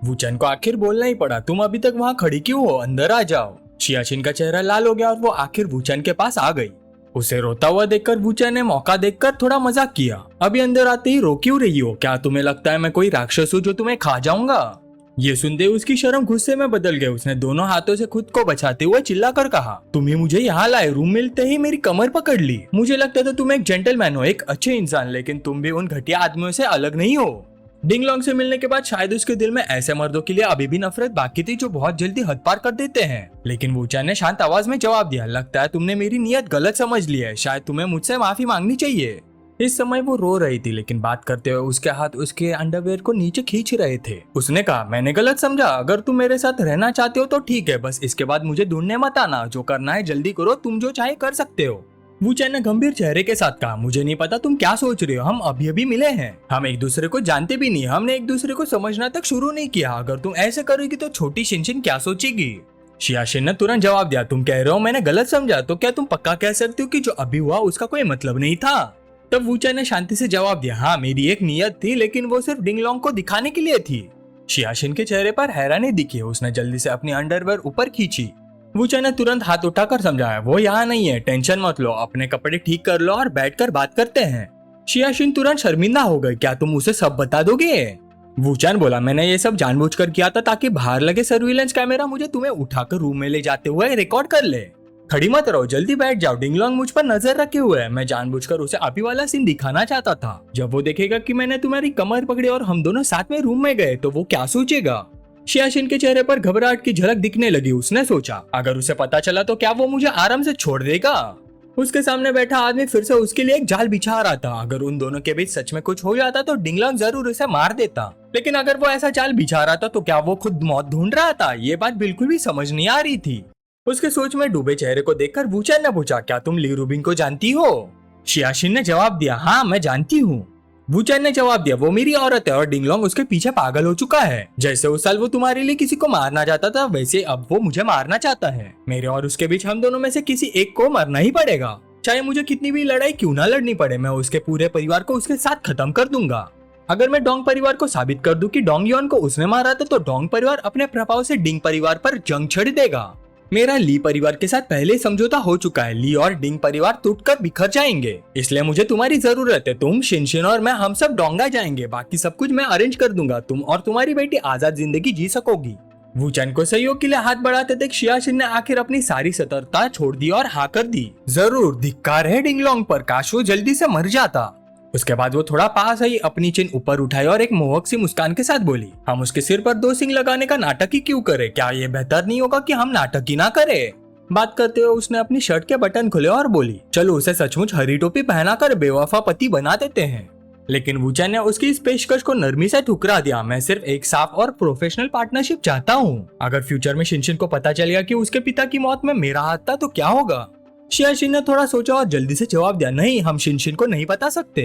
वूचन को आखिर बोलना ही पड़ा, तुम अभी तक वहाँ खड़ी क्यों हो, अंदर आ जाओ। सियाशिन का चेहरा लाल हो गया और वो आखिर वूचन के पास आ गई। उसे रोता हुआ देखकर वूचन ने मौका देखकर थोड़ा मजाक किया, अभी अंदर आते ही रो क्यों रही हो? क्या तुम्हें लगता है मैं कोई राक्षस हूँ जो तुम्हें खा जाऊंगा? ये सुनते उसकी शर्म गुस्से में बदल गई। उसने दोनों हाथों से खुद को बचाते हुए चिल्लाकर कहा, तुम ही मुझे यहाँ लाए, रूम मिलते ही मेरी कमर पकड़ ली। मुझे लगता था तुम एक जेंटलमैन हो, एक अच्छे इंसान, लेकिन तुम भी उन घटिया आदमियों से अलग नहीं हो। डिंगलोंग से मिलने के बाद शायद उसके दिल में ऐसे मर्दों के लिए अभी भी नफरत बाकी थी जो बहुत जल्दी हद पार कर देते हैं। लेकिन वूचन ने शांत आवाज में जवाब दिया, लगता है तुमने मेरी नीयत गलत समझ ली है, शायद तुम्हें मुझसे माफी मांगनी चाहिए। इस समय वो रो रही थी, लेकिन बात करते हुए उसके हाथ उसके अंडरवेयर को नीचे खींच रहे थे। उसने कहा, मैंने गलत समझा, अगर तुम मेरे साथ रहना चाहते हो तो ठीक है, बस इसके बाद मुझे ढूंढने मत आना, जो करना है जल्दी करो, तुम जो चाहे कर सकते हो। वूचन ने गंभीर चेहरे के साथ कहा, मुझे नहीं पता तुम क्या सोच रहे हो, हम अभी अभी मिले हैं, हम एक दूसरे को जानते भी नहीं, हमने एक दूसरे को समझना तक शुरू नहीं किया, अगर तुम ऐसे करोगी तो छोटी शिनशिन क्या सोचेगी? सियाशिन ने तुरंत जवाब दिया, तुम कह रहे हो मैंने गलत समझा, तो क्या तुम पक्का कह सकते हो कि जो अभी हुआ उसका कोई मतलब नहीं था? तब वूचन ने शांति से जवाब दिया, हाँ मेरी एक नीयत थी, लेकिन वो सिर्फ डिंगलोंग को दिखाने के लिए थी। सियाशिन के चेहरे पर हैरानी दिखी। उसने जल्दी से अपनी अंडरवेयर ऊपर खींची। वूचन ने तुरंत हाथ उठाकर समझाया, वो यहाँ नहीं है, टेंशन मत लो, अपने कपड़े ठीक कर लो और बैठकर बात करते हैं। सियाशिन तुरंत शर्मिंदा हो गई, क्या तुम उसे सब बता दोगे? वूचन बोला, मैंने ये सब जानबूझकर किया था ताकि बाहर लगे सर्विलेंस कैमरा मुझे तुम्हें उठाकर रूम में ले जाते हुए रिकॉर्ड कर ले। खड़ी मत रहो, जल्दी बैठ जाओ, डिंगलोंग मुझ पर नजर रखे हुए है, मैं जानबूझकर उसे अभी वाला सीन दिखाना चाहता था। जब वो देखेगा कि मैंने तुम्हारी कमर पकड़ी और हम दोनों साथ में रूम में गए तो वो क्या सोचेगा? सियाशिन के चेहरे पर घबराहट की झलक दिखने लगी। उसने सोचा, अगर उसे पता चला तो क्या वो मुझे आराम से छोड़ देगा? उसके सामने बैठा आदमी फिर से उसके लिए एक जाल बिछा रहा था। अगर उन दोनों के बीच सच में कुछ हो जाता तो डिंगलोंग जरूर उसे मार देता, लेकिन अगर वो ऐसा जाल बिछा रहा था तो क्या वो खुद मौत ढूंढ रहा था? ये बात बिल्कुल भी समझ नहीं आ रही थी। उसके सोच में डूबे चेहरे को देखकर वूचन ने पूछा, क्या तुम ली रूबिन को जानती हो? सियाशिन ने जवाब दिया, हाँ मैं जानती हूँ। वूचन ने जवाब दिया, वो मेरी औरत है और डिंगलोंग उसके पीछे पागल हो चुका है। जैसे उस साल वो तुम्हारे लिए किसी को मारना चाहता था, वैसे अब वो मुझे मारना चाहता है। मेरे और उसके बीच हम दोनों में से किसी एक को मरना ही पड़ेगा, चाहे मुझे कितनी भी लड़ाई क्यों ना लड़नी पड़े। मैं उसके पूरे परिवार को उसके साथ खत्म कर दूंगा। अगर मैं डोंग परिवार को साबित कर दूं कि डोंग योन को उसने मारा था, तो डोंग परिवार अपने प्रभाव से डिंग परिवार पर जंग छेड़ देगा। मेरा ली परिवार के साथ पहले समझौता हो चुका है, ली और डिंग परिवार टूटकर बिखर जाएंगे, इसलिए मुझे तुम्हारी जरूरत है। तुम, शिनशिन और मैं, हम सब डोंगा जाएंगे, बाकी सब कुछ मैं अरेंज कर दूंगा, तुम और तुम्हारी बेटी आजाद जिंदगी जी सकोगी। वूचन को सहयोग के लिए हाथ बढ़ाते देख सियाशिन ने आखिर अपनी सारी सतर्कता छोड़ दी और हाँ कर दी, जरूर धिक्कार है डिंगलोंग पर, काश वो जल्दी से मर जाता। उसके बाद वो थोड़ा पास आई, अपनी चिन ऊपर उठाई और एक मोहक सी मुस्कान के साथ बोली, हम उसके सिर पर 2 सिंग लगाने का नाटक ही क्यों करें? क्या ये बेहतर नहीं होगा कि हम नाटक ही ना करें? बात करते हुए उसने अपनी शर्ट के बटन खोले और बोली, चलो उसे सचमुच हरी टोपी पहनाकर बेवफा पति बना देते हैं। लेकिन वूचन ने उसकी इस पेशकश को नरमी से ठुकरा दिया। मैं सिर्फ एक साफ और प्रोफेशनल पार्टनरशिप चाहता हूँ। अगर फ्यूचर में शिनशिन को पता चलेगा कि उसके पिता की मौत में मेरा हाथ था तो क्या होगा? सियाशिन ने थोड़ा सोचा और जल्दी से जवाब दिया, नहीं, हम शिनशिन को नहीं बता सकते।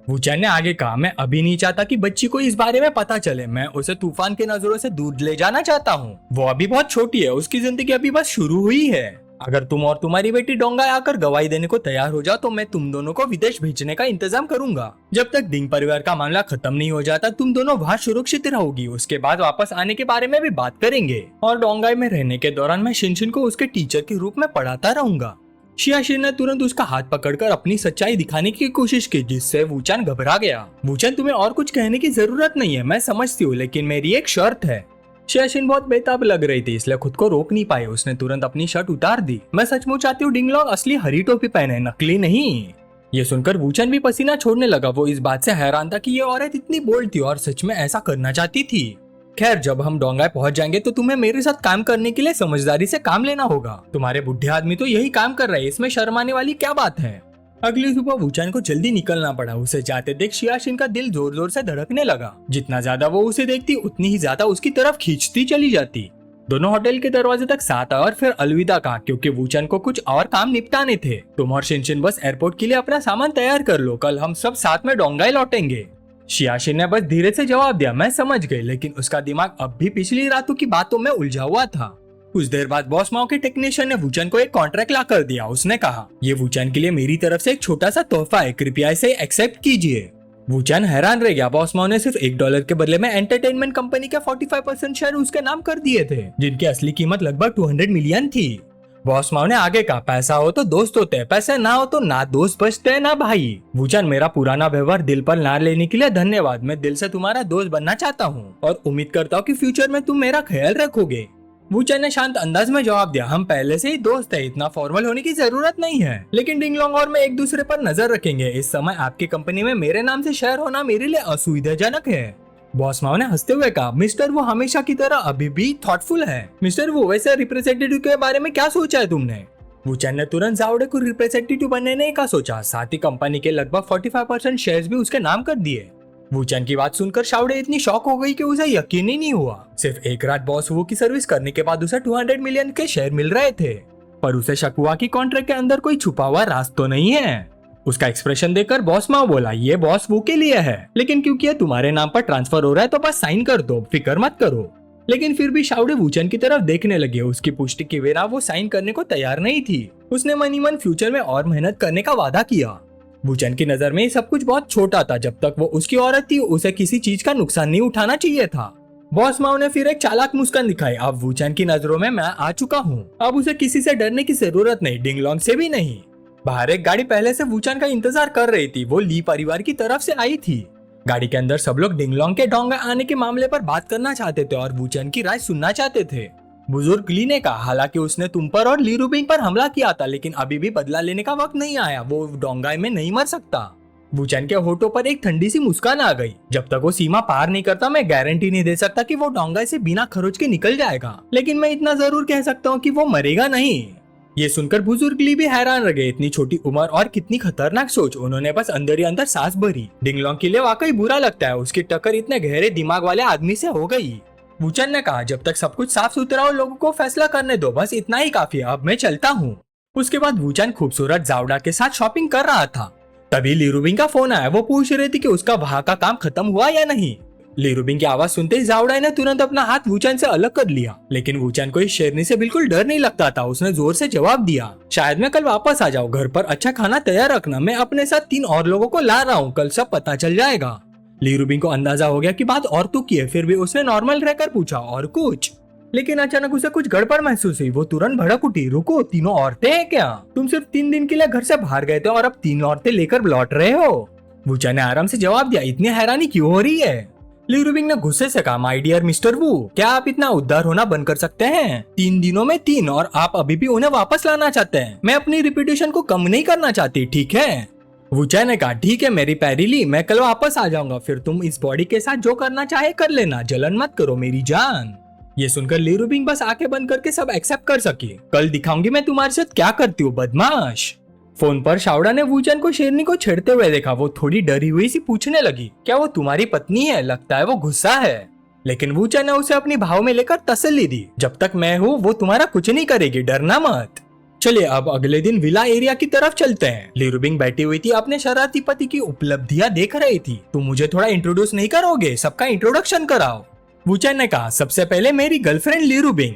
वूचन ने आगे कहा, मैं अभी नहीं चाहता कि बच्ची को इस बारे में पता चले, मैं उसे तूफान के नजरों से दूर ले जाना चाहता हूँ। वो अभी बहुत छोटी है, उसकी जिंदगी अभी बस शुरू हुई है। अगर तुम और तुम्हारी बेटी डोंगाई आकर गवाही देने को तैयार हो जाओ तो मैं तुम दोनों को विदेश भेजने का इंतजाम करूंगा। जब तक डिंग परिवार का मामला खत्म नहीं हो जाता तुम दोनों वहाँ सुरक्षित रहोगी। उसके बाद वापस आने के बारे में भी बात करेंगे और डोंगाई में रहने के दौरान मैं शिनशिन को उसके टीचर के रूप में पढ़ाता रहूंगा। शियाशिन ने तुरंत उसका हाथ पकड़कर अपनी सच्चाई दिखाने की कोशिश की, जिससे वूचान घबरा गया। वूचान, तुम्हें और कुछ कहने की जरूरत नहीं है, मैं समझती हूँ, लेकिन मेरी एक शर्त है। शियाशिन बहुत बेताब लग रही थी, इसलिए खुद को रोक नहीं पाई। उसने तुरंत अपनी शर्ट उतार दी। मैं सचमुच चाहती हूँ डिंगलोंग असली हरी टोपी पहने, नकली नहीं। ये सुनकर वूचान भी पसीना छोड़ने लगा। वो इस बात से हैरान था कि ये औरत इतनी बोल्ड थी और सच में ऐसा करना चाहती थी। खैर, जब हम डोंगाई पहुंच जाएंगे तो तुम्हें मेरे साथ काम करने के लिए समझदारी से काम लेना होगा। तुम्हारे बुढ़े आदमी तो यही काम कर रहे हैं, इसमें शर्माने वाली क्या बात है। अगली सुबह वूचान को जल्दी निकलना पड़ा। उसे जाते देख शियाशिन का दिल जोर जोर से धड़कने लगा। जितना ज्यादा वो उसे देखती उतनी ही ज्यादा उसकी तरफ खींचती चली जाती। दोनों होटल के दरवाजे तक साथ आए और फिर अलविदा कहा, क्योंकि वूचान को कुछ और काम निपटाने थे। तुम और शिनशिन बस एयरपोर्ट के लिए अपना सामान तैयार कर लो, कल हम सब साथ में डोंगाई लौटेंगे। शियाशिन ने बस धीरे से जवाब दिया, मैं समझ गई, लेकिन उसका दिमाग अब भी पिछली रातों की बातों में उलझा हुआ था। कुछ देर बाद बॉस माओ के टेक्नीशियन ने वूचान को एक कॉन्ट्रैक्ट ला कर दिया। उसने कहा, ये वूचान के लिए मेरी तरफ से एक छोटा सा तोहफा है, कृपया इसे एक्सेप्ट कीजिए। वूचान हैरान रह गया। बॉस माओ ने सिर्फ $1 के बदले में एंटरटेनमेंट कंपनी के 45% शेयर उसके नाम कर दिए थे, जिनकी असली कीमत लगभग 200 मिलियन थी। बॉस माओ ने आगे कहा, पैसा हो तो दोस्त होते हैं, पैसे ना हो तो ना दोस्त बचते हैं ना भाई। वूचान, मेरा पुराना व्यवहार दिल पर ना लेने के लिए धन्यवाद। मैं दिल से तुम्हारा दोस्त बनना चाहता हूँ और उम्मीद करता हूँ कि फ्यूचर में तुम मेरा ख्याल रखोगे। वूचान ने शांत अंदाज में जवाब दिया, हम पहले से ही दोस्त हैं, इतना फॉर्मल होने की जरूरत नहीं है। लेकिन डिंगलोंग और मैं एक दूसरे पर नजर रखेंगे। इस समय आपकी कंपनी में मेरे नाम से शेयर होना मेरे लिए असुविधाजनक है। बॉस माओ ने हंसते हुए कहा, मिस्टर वो हमेशा की तरह अभी भी थॉटफुल है। मिस्टर वो, वैसे रिप्रेजेंटेटिव के बारे में क्या सोचा है तुमने? वूचान ने तुरंत जाओडे को रिप्रेजेंटेटिव बनने का सोचा। साथ ही कंपनी के लगभग 45% शेयर्स भी उसके नाम कर दिए। वूचान की बात सुनकर शाओडे इतनी शॉक हो गई कि उसे यकीन ही नहीं हुआ। सिर्फ एक रात बॉस वू की सर्विस करने के बाद उसे 200 मिलियन के शेयर मिल रहे थे, पर उसे शक हुआ कि कॉन्ट्रैक्ट के अंदर कोई छुपा हुआ राज तो नहीं है। उसका एक्सप्रेशन देखकर बॉस माओ बोला, ये बॉस वू के लिए है, लेकिन क्योंकि ये तुम्हारे नाम पर ट्रांसफर हो रहा है तो बस साइन कर दो, फिक्र मत करो। लेकिन फिर भी शाओडे वूचान की तरफ देखने लगे। उसकी पुष्टि के बिना वो साइन करने को तैयार नहीं थी। उसने मनी मन फ्यूचर में और मेहनत करने का वादा किया। वूचान की नजर में सब कुछ बहुत छोटा था। जब तक वो उसकी औरत थी उसे किसी चीज का नुकसान नहीं उठाना चाहिए था। बॉस माओ ने फिर एक चालाक मुस्कान दिखाई। अब वूचान की नजरों में मैं आ चुका हूँ, अब उसे किसी से डरने की जरूरत नहीं, डिंगलोंग से भी नहीं। बाहर एक गाड़ी पहले से वूचान का इंतजार कर रही थी। वो ली परिवार की तरफ से आई थी। गाड़ी के अंदर सब लोग डिंगलोंग के डोंगाई आने के मामले पर बात करना चाहते थे और वूचान की राय सुनना चाहते थे। बुजुर्ग ली ने कहा, हालांकि उसने तुम पर और ली रूबिंग पर हमला किया था, लेकिन अभी भी बदला लेने का वक्त नहीं आया। वो डोंगाई में नहीं मर सकता। वूचान के होठों पर एक ठंडी सी मुस्कान आ गई। जब तक वो सीमा पार नहीं करता मैं गारंटी नहीं दे सकता कि वो डोंगाई से बिना खरोच के निकल जाएगा, लेकिन मैं इतना जरूर कह सकता हूँ कि वो मरेगा नहीं। ये सुनकर बुजुर्ग ली भी हैरान रह गए। इतनी छोटी उम्र और कितनी खतरनाक सोच। उन्होंने बस अंदर ही अंदर सांस भरी। डिंगलोंग के लिए वाकई बुरा लगता है, उसकी टक्कर इतने गहरे दिमाग वाले आदमी से हो गई। वूचान ने कहा, जब तक सब कुछ साफ सुथरा हो लोगों को फैसला करने दो, बस इतना ही काफी है, अब मैं चलता हूँ। उसके बाद वूचान खूबसूरत जाओडा के साथ शॉपिंग कर रहा था। तभी ली रूबिंग का फोन आया। वो पूछ रही थी कि उसका वहाँ का काम खत्म हुआ या नहीं। ली रूबिंग की आवाज सुनते ही जाओडा ने तुरंत अपना हाथ वूचान से अलग कर लिया, लेकिन वूचान को इस शेरनी से बिल्कुल डर नहीं लगता था। उसने जोर से जवाब दिया, शायद मैं कल वापस आ जाऊँ, घर पर अच्छा खाना तैयार रखना, मैं अपने साथ 3 और लोगों को ला रहा हूँ, कल सब पता चल जाएगा। ली रूबिंग को अंदाजा हो गया कि बात औरतों की है, फिर भी उसने नॉर्मल रहकर पूछा, और कुछ? लेकिन अचानक उसे कुछ गड़बड़ महसूस हुई। वो तुरंत भड़क उठी, रुको, 3 औरतें हैं क्या? तुम सिर्फ 3 दिन के लिए घर से बाहर गए थे और अब 3 औरतें लेकर लौट रहे हो? वूचान ने आराम से जवाब दिया, इतनी हैरानी क्यों हो रही है? ली रूबिंग ने गुस्से से कहा, माय डियर मिस्टर वू, क्या आप इतना उद्धार होना बंद कर सकते हैं? 3 दिनों में 3 और आप अभी भी उन्हें वापस लाना चाहते हैं। मैं अपनी रिपुटेशन को कम नहीं करना चाहती, ठीक है? वूचान ने कहा, ठीक है मेरी प्यारी ली, मैं कल वापस आ जाऊंगा, फिर तुम इस बॉडी के साथ जो करना चाहे कर लेना, जलन मत करो मेरी जान। ये सुनकर ली रूबिंग बस आंखें बंद करके सब एक्सेप्ट कर सकी। कल दिखाऊंगी मैं तुम्हारे साथ क्या करती हूँ, बदमाश। फोन पर शाओडा ने वूचान को शेरनी को छेड़ते हुए देखा। वो थोड़ी डरी हुई सी पूछने लगी, क्या वो तुम्हारी पत्नी है? लगता है वो गुस्सा है। लेकिन वूचान ने उसे अपनी भाव में लेकर तसल्ली दी, जब तक मैं हूँ वो तुम्हारा कुछ नहीं करेगी, डरना मत। चलिए अब अगले दिन विला एरिया की तरफ चलते हैं। ली रूबिंग बैठी हुई थी, अपने शरारती पति की उपलब्धियां देख रही थी। तुम मुझे थोड़ा इंट्रोड्यूस नहीं करोगे? सबका इंट्रोडक्शन कराओ। वूचान ने कहा, सबसे पहले मेरी गर्लफ्रेंड ली रूबिंग।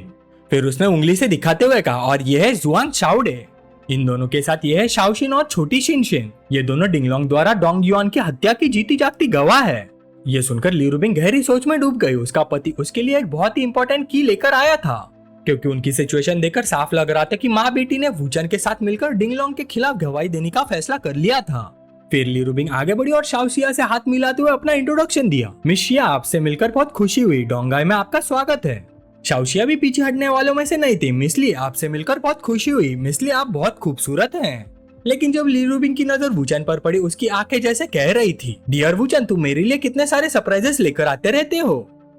फिर उसने उंगली से दिखाते हुए कहा, और ये है जुआन शाओडे। इन दोनों के साथ ये है शाओशिन और छोटी शिनशिन। ये दोनों डिंगलोंग द्वारा डोंग युआन की हत्या की जीती जागती गवाह है। ये सुनकर ली रुबिंग गहरी सोच में डूब गई। उसका पति उसके लिए एक बहुत ही इंपॉर्टेंट की लेकर आया था, क्योंकि उनकी सिचुएशन देखकर साफ लग रहा था कि माँ बेटी ने वूचन के साथ मिलकर डिंगलोंग के खिलाफ गवाही देने का फैसला कर लिया था। फिर ली रुबिंग आगे बढ़ी और शाओशिया से हाथ मिलाते हुए अपना इंट्रोडक्शन दिया। मिस शिया, आपसे मिलकर बहुत खुशी हुई। डोंगाई में आपका स्वागत है। शाओशिया भी पीछे हटने वालों में से नहीं थी। मिस ली, आपसे मिलकर बहुत खुशी हुई। मिस ली, आप बहुत खूबसूरत हैं। लेकिन जब ली रुबिंग की नजर वूचन पर पड़ी, उसकी आंखें जैसे कह रही थी, डियर वूचन, तुम मेरे लिए कितने सारे सरप्राइजेस लेकर आते रहते हो।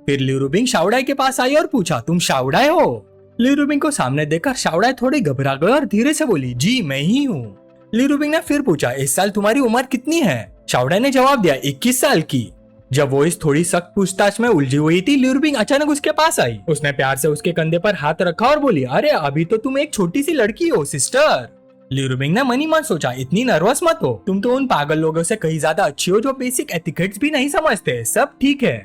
फिर ली रुबिंग शाओडाई के पास आई और पूछा, तुम शाओडाई हो? ली रुबिंग को सामने देखकर शाओडाई थोड़ी घबरा गई और धीरे से बोली, जी मैं ही हूँ। ली रुबिंग ने फिर पूछा, इस साल तुम्हारी उम्र कितनी है? शाओडाई ने जवाब दिया, 21 साल की। जब वो इस थोड़ी सख्त पूछताछ में उलझी हुई थी, ली रुबिंग अचानक उसके पास आई। उसने प्यार से उसके कंधे पर हाथ रखा और बोली, अरे अभी तो तुम एक छोटी सी लड़की हो सिस्टर। ली रुबिंग ने मन ही मन सोचा, इतनी नर्वस मत हो, तुम तो उन पागल लोगों से कहीं ज्यादा अच्छी हो जो बेसिक एथिकेट्स भी नहीं समझते। सब ठीक है।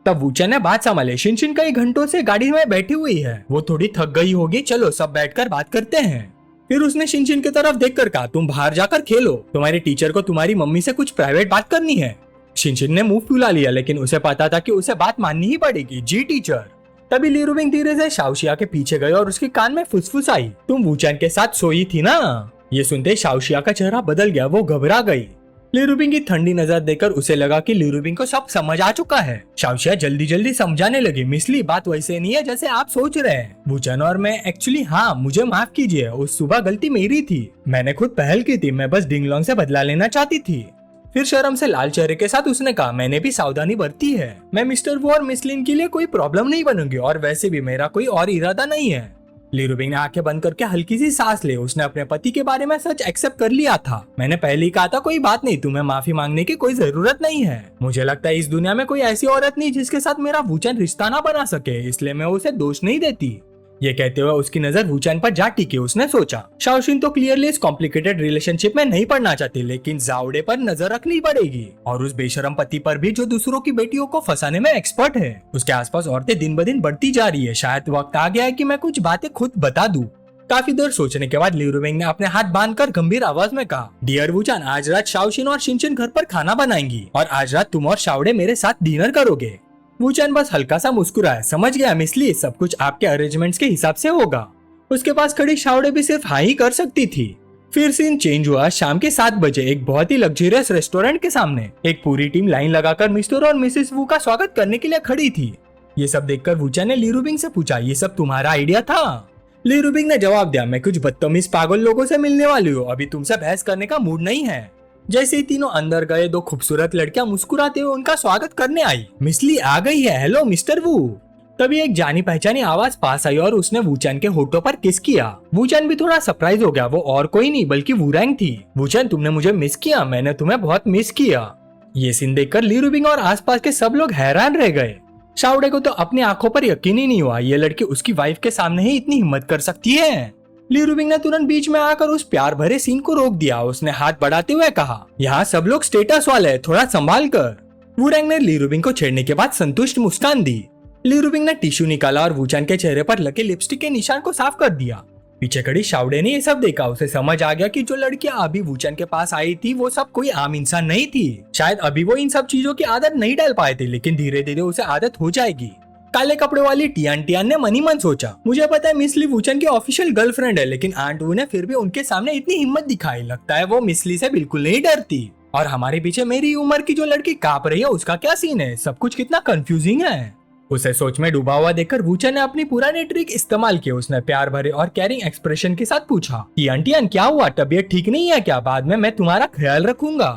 तब वूचन ने बात संभाली, शिनशिन कई घंटों से गाड़ी में बैठी हुई है, वो थोड़ी थक गई होगी, चलो सब बैठकर बात करते हैं। फिर उसने शिनशिन की तरफ देखकर कहा, तुम बाहर जाकर खेलो, तुम्हारे टीचर को तुम्हारी मम्मी से कुछ प्राइवेट बात करनी है। शिनशिन ने मुंह फुला लिया, लेकिन उसे पता था कि उसे बात माननी ही पड़ेगी। जी टीचर। तभी ली रुबिंग धीरे से शाओशिया के पीछे गई और उसके कान में फुसफुसाई, तुम वूचन के साथ सोई थी ना? ये सुनते शाओशिया का चेहरा बदल गया, वो घबरा गई। ली रुबिंग की ठंडी नजर देखकर उसे लगा कि ली रुबिंग को सब समझ आ चुका है। शाओशिया जल्दी जल्दी समझाने लगी, मिस ली, बात वैसे नहीं है जैसे आप सोच रहे हैं। वूचन और मैं एक्चुअली, हाँ मुझे माफ कीजिए, उस सुबह गलती मेरी थी, मैंने खुद पहल की थी, मैं बस डिंगलोंग से बदला लेना चाहती थी। फिर शर्म से लाल चेहरे के साथ उसने कहा, मैंने भी सावधानी बरती है, मैं मिस्टर वू और मिस लिन के लिए कोई प्रॉब्लम नहीं बनूंगी, और वैसे भी मेरा कोई और इरादा नहीं है। ली रुबिंग ने आंखें बंद करके हल्की सी सांस ली। उसने अपने पति के बारे में सच एक्सेप्ट कर लिया था। मैंने पहले ही कहा था, कोई बात नहीं, तुम्हें माफी मांगने की कोई जरूरत नहीं है। मुझे लगता है इस दुनिया में कोई ऐसी औरत नहीं जिसके साथ मेरा वूचन रिश्ता ना बना सके, इसलिए मैं उसे दोष नहीं देती। ये कहते हुए उसकी नजर वूचन पर जा टिकी। उसने सोचा, शाओशिन तो क्लियरली इस कॉम्प्लिकेटेड रिलेशनशिप में नहीं पड़ना चाहती, लेकिन जाओडे पर नजर रखनी पड़ेगी, और उस बेशरम पति पर भी जो दूसरों की बेटियों को फंसाने में एक्सपर्ट है। उसके आसपास औरतें दिन ब दिन बढ़ती जा रही है। शायद वक्त आ गया है कि मैं कुछ बातें खुद बता दूं। काफी देर सोचने के बाद ली रुबिंग ने अपने हाथ बांधकर गंभीर आवाज में कहा, डियर वूचन, आज रात शाओशिन और शिनशिन घर पर खाना बनाएंगी, और आज रात तुम और शाओडे मेरे साथ डिनर करोगे। वूचन बस हल्का सा मुस्कुराया, समझ गया मिस ली, सब कुछ आपके अरेंजमेंट्स के हिसाब से होगा। उसके पास खड़ी शाओडे भी सिर्फ हाँ ही कर सकती थी। फिर सीन चेंज हुआ। शाम के 7 बजे एक बहुत ही लग्जरियस रेस्टोरेंट के सामने एक पूरी टीम लाइन लगाकर मिस्टर और मिसेस वू का स्वागत करने के लिए खड़ी थी। ये सब देखकर वूचन ने ली रुबिंग से पूछा, ये सब तुम्हारा आइडिया था? ली रुबिंग ने जवाब दिया, मैं कुछ बदतमीज पागल लोगों से मिलने वाली हूँ, अभी तुमसे बहस करने का मूड नहीं है। जैसे ही तीनों अंदर गए, 2 खूबसूरत लड़कियां मुस्कुराते हुए उनका स्वागत करने आई। मिस ली आ गई है, हेलो मिस्टर वू। तभी एक जानी पहचानी आवाज पास आई और उसने वूचन के होठों पर किस किया। वूचन भी थोड़ा सरप्राइज हो गया। वो और कोई नहीं बल्कि वूरैंग थी। वूचन, तुमने मुझे मिस किया, मैंने तुम्हें बहुत मिस किया। ये सीन देखकर ली रुबिंग और आसपास के सब लोग हैरान रह गए। शाओडे को तो अपनी आंखों पर यकीन ही नहीं हुआ, ये लड़की उसकी वाइफ के सामने ही इतनी हिम्मत कर सकती है। ली रुबिंग ने तुरंत बीच में आकर उस प्यार भरे सीन को रोक दिया। उसने हाथ बढ़ाते हुए कहा, यहाँ सब लोग स्टेटस वाले हैं, थोड़ा संभाल कर। वूरैंग ने ली रुबिंग को छेड़ने के बाद संतुष्ट मुस्कान दी। ली रुबिंग ने टिश्यू निकाला और वूचन के चेहरे पर लगे लिपस्टिक के निशान को साफ कर दिया। पीछे खड़ी शाओडे ने ये सब देखा। उसे समझ आ गया कि जो लड़कियां अभी वूचन के पास आई थी वो सब कोई आम इंसान नहीं थी। शायद अभी वो इन सब चीजों की आदत नहीं डाल पाए थे, लेकिन धीरे धीरे उसे आदत हो जाएगी। काले कपड़े वाली टियान टियान ने मन ही मन सोचा, मुझे पता है मिस ली वूचन की ऑफिशियल गर्लफ्रेंड है, लेकिन आंट वू ने फिर भी उनके सामने इतनी हिम्मत दिखाई। लगता है वो मिस ली से बिल्कुल नहीं डरती। और हमारे पीछे मेरी उम्र की जो लड़की कांप रही है उसका क्या सीन है? सब कुछ कितना कंफ्यूजिंग है। उसे सोच में डूबा हुआ देखकर वूचन ने अपनी पुरानी ट्रिक इस्तेमाल की। उसने प्यार भरे और केयरिंग एक्सप्रेशन के साथ पूछा, टियान टियान क्या हुआ, तबीयत ठीक नहीं है क्या? बाद में मैं तुम्हारा ख्याल रखूंगा।